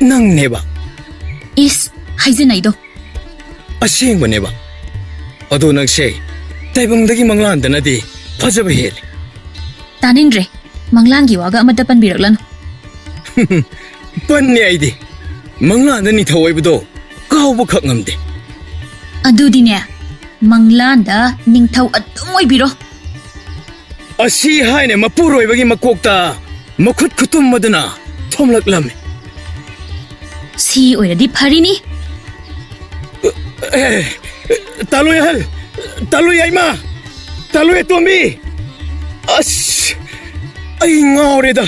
ꯅꯪꯅꯦꯕ. ꯏꯁ, ꯍꯥꯏꯖꯅꯩꯗꯣ. ꯑꯁꯦꯡꯕꯅꯦꯕ. ꯑꯗꯣ ꯅꯪꯁꯦ ꯇꯥꯏꯕꯪꯗꯒꯤ ꯃꯪꯂꯥꯟꯗꯅꯗꯤ ꯐꯖꯕ ꯍꯦꯜꯂꯤ. ꯇꯥꯅꯤꯡꯗ꯭ꯔꯦ. ꯃꯪꯂꯥꯟꯒꯤ ꯋꯥꯒ ꯑꯃꯠꯇ ꯄꯟꯕꯤꯔꯛꯂꯅꯨ. ꯄꯟꯅꯦ ꯑꯩꯗꯤ. ꯃꯪꯂꯥꯟꯗ ꯅꯤꯡꯊꯧ ꯑꯣꯏꯕꯗꯣ ꯀꯥꯎꯕꯈꯛ ꯉꯝꯗꯦ. ꯑꯗꯨꯗꯤꯅꯦ, ꯃꯪꯂꯥꯟꯗ ꯅꯤꯡꯊꯧ ꯑꯗꯨꯝ ꯑꯣꯏꯕꯤꯔꯣ. ꯑꯁꯤ ꯍꯥꯏꯅ ꯃꯄꯨꯔꯣꯏꯕꯒꯤ ꯃꯀꯣꯛꯇ ꯃꯈꯨꯠ ꯈꯨꯇꯨꯝ ꯑꯗꯨꯅ ꯊꯣꯝꯂꯛꯂꯝꯃꯤ. ꯁꯤ ꯑꯣꯏꯔꯗꯤ ꯐꯔꯤꯅꯤ. ꯇꯥꯂꯣꯏ ꯑꯍꯜ, ꯇꯥꯂꯣꯏ ꯌꯥꯏꯃ, ꯇꯥꯂꯣꯏ ꯑꯇꯣꯝꯕꯤ. ꯑꯁ, ꯑꯩ ꯉꯥꯎꯔꯦꯗ.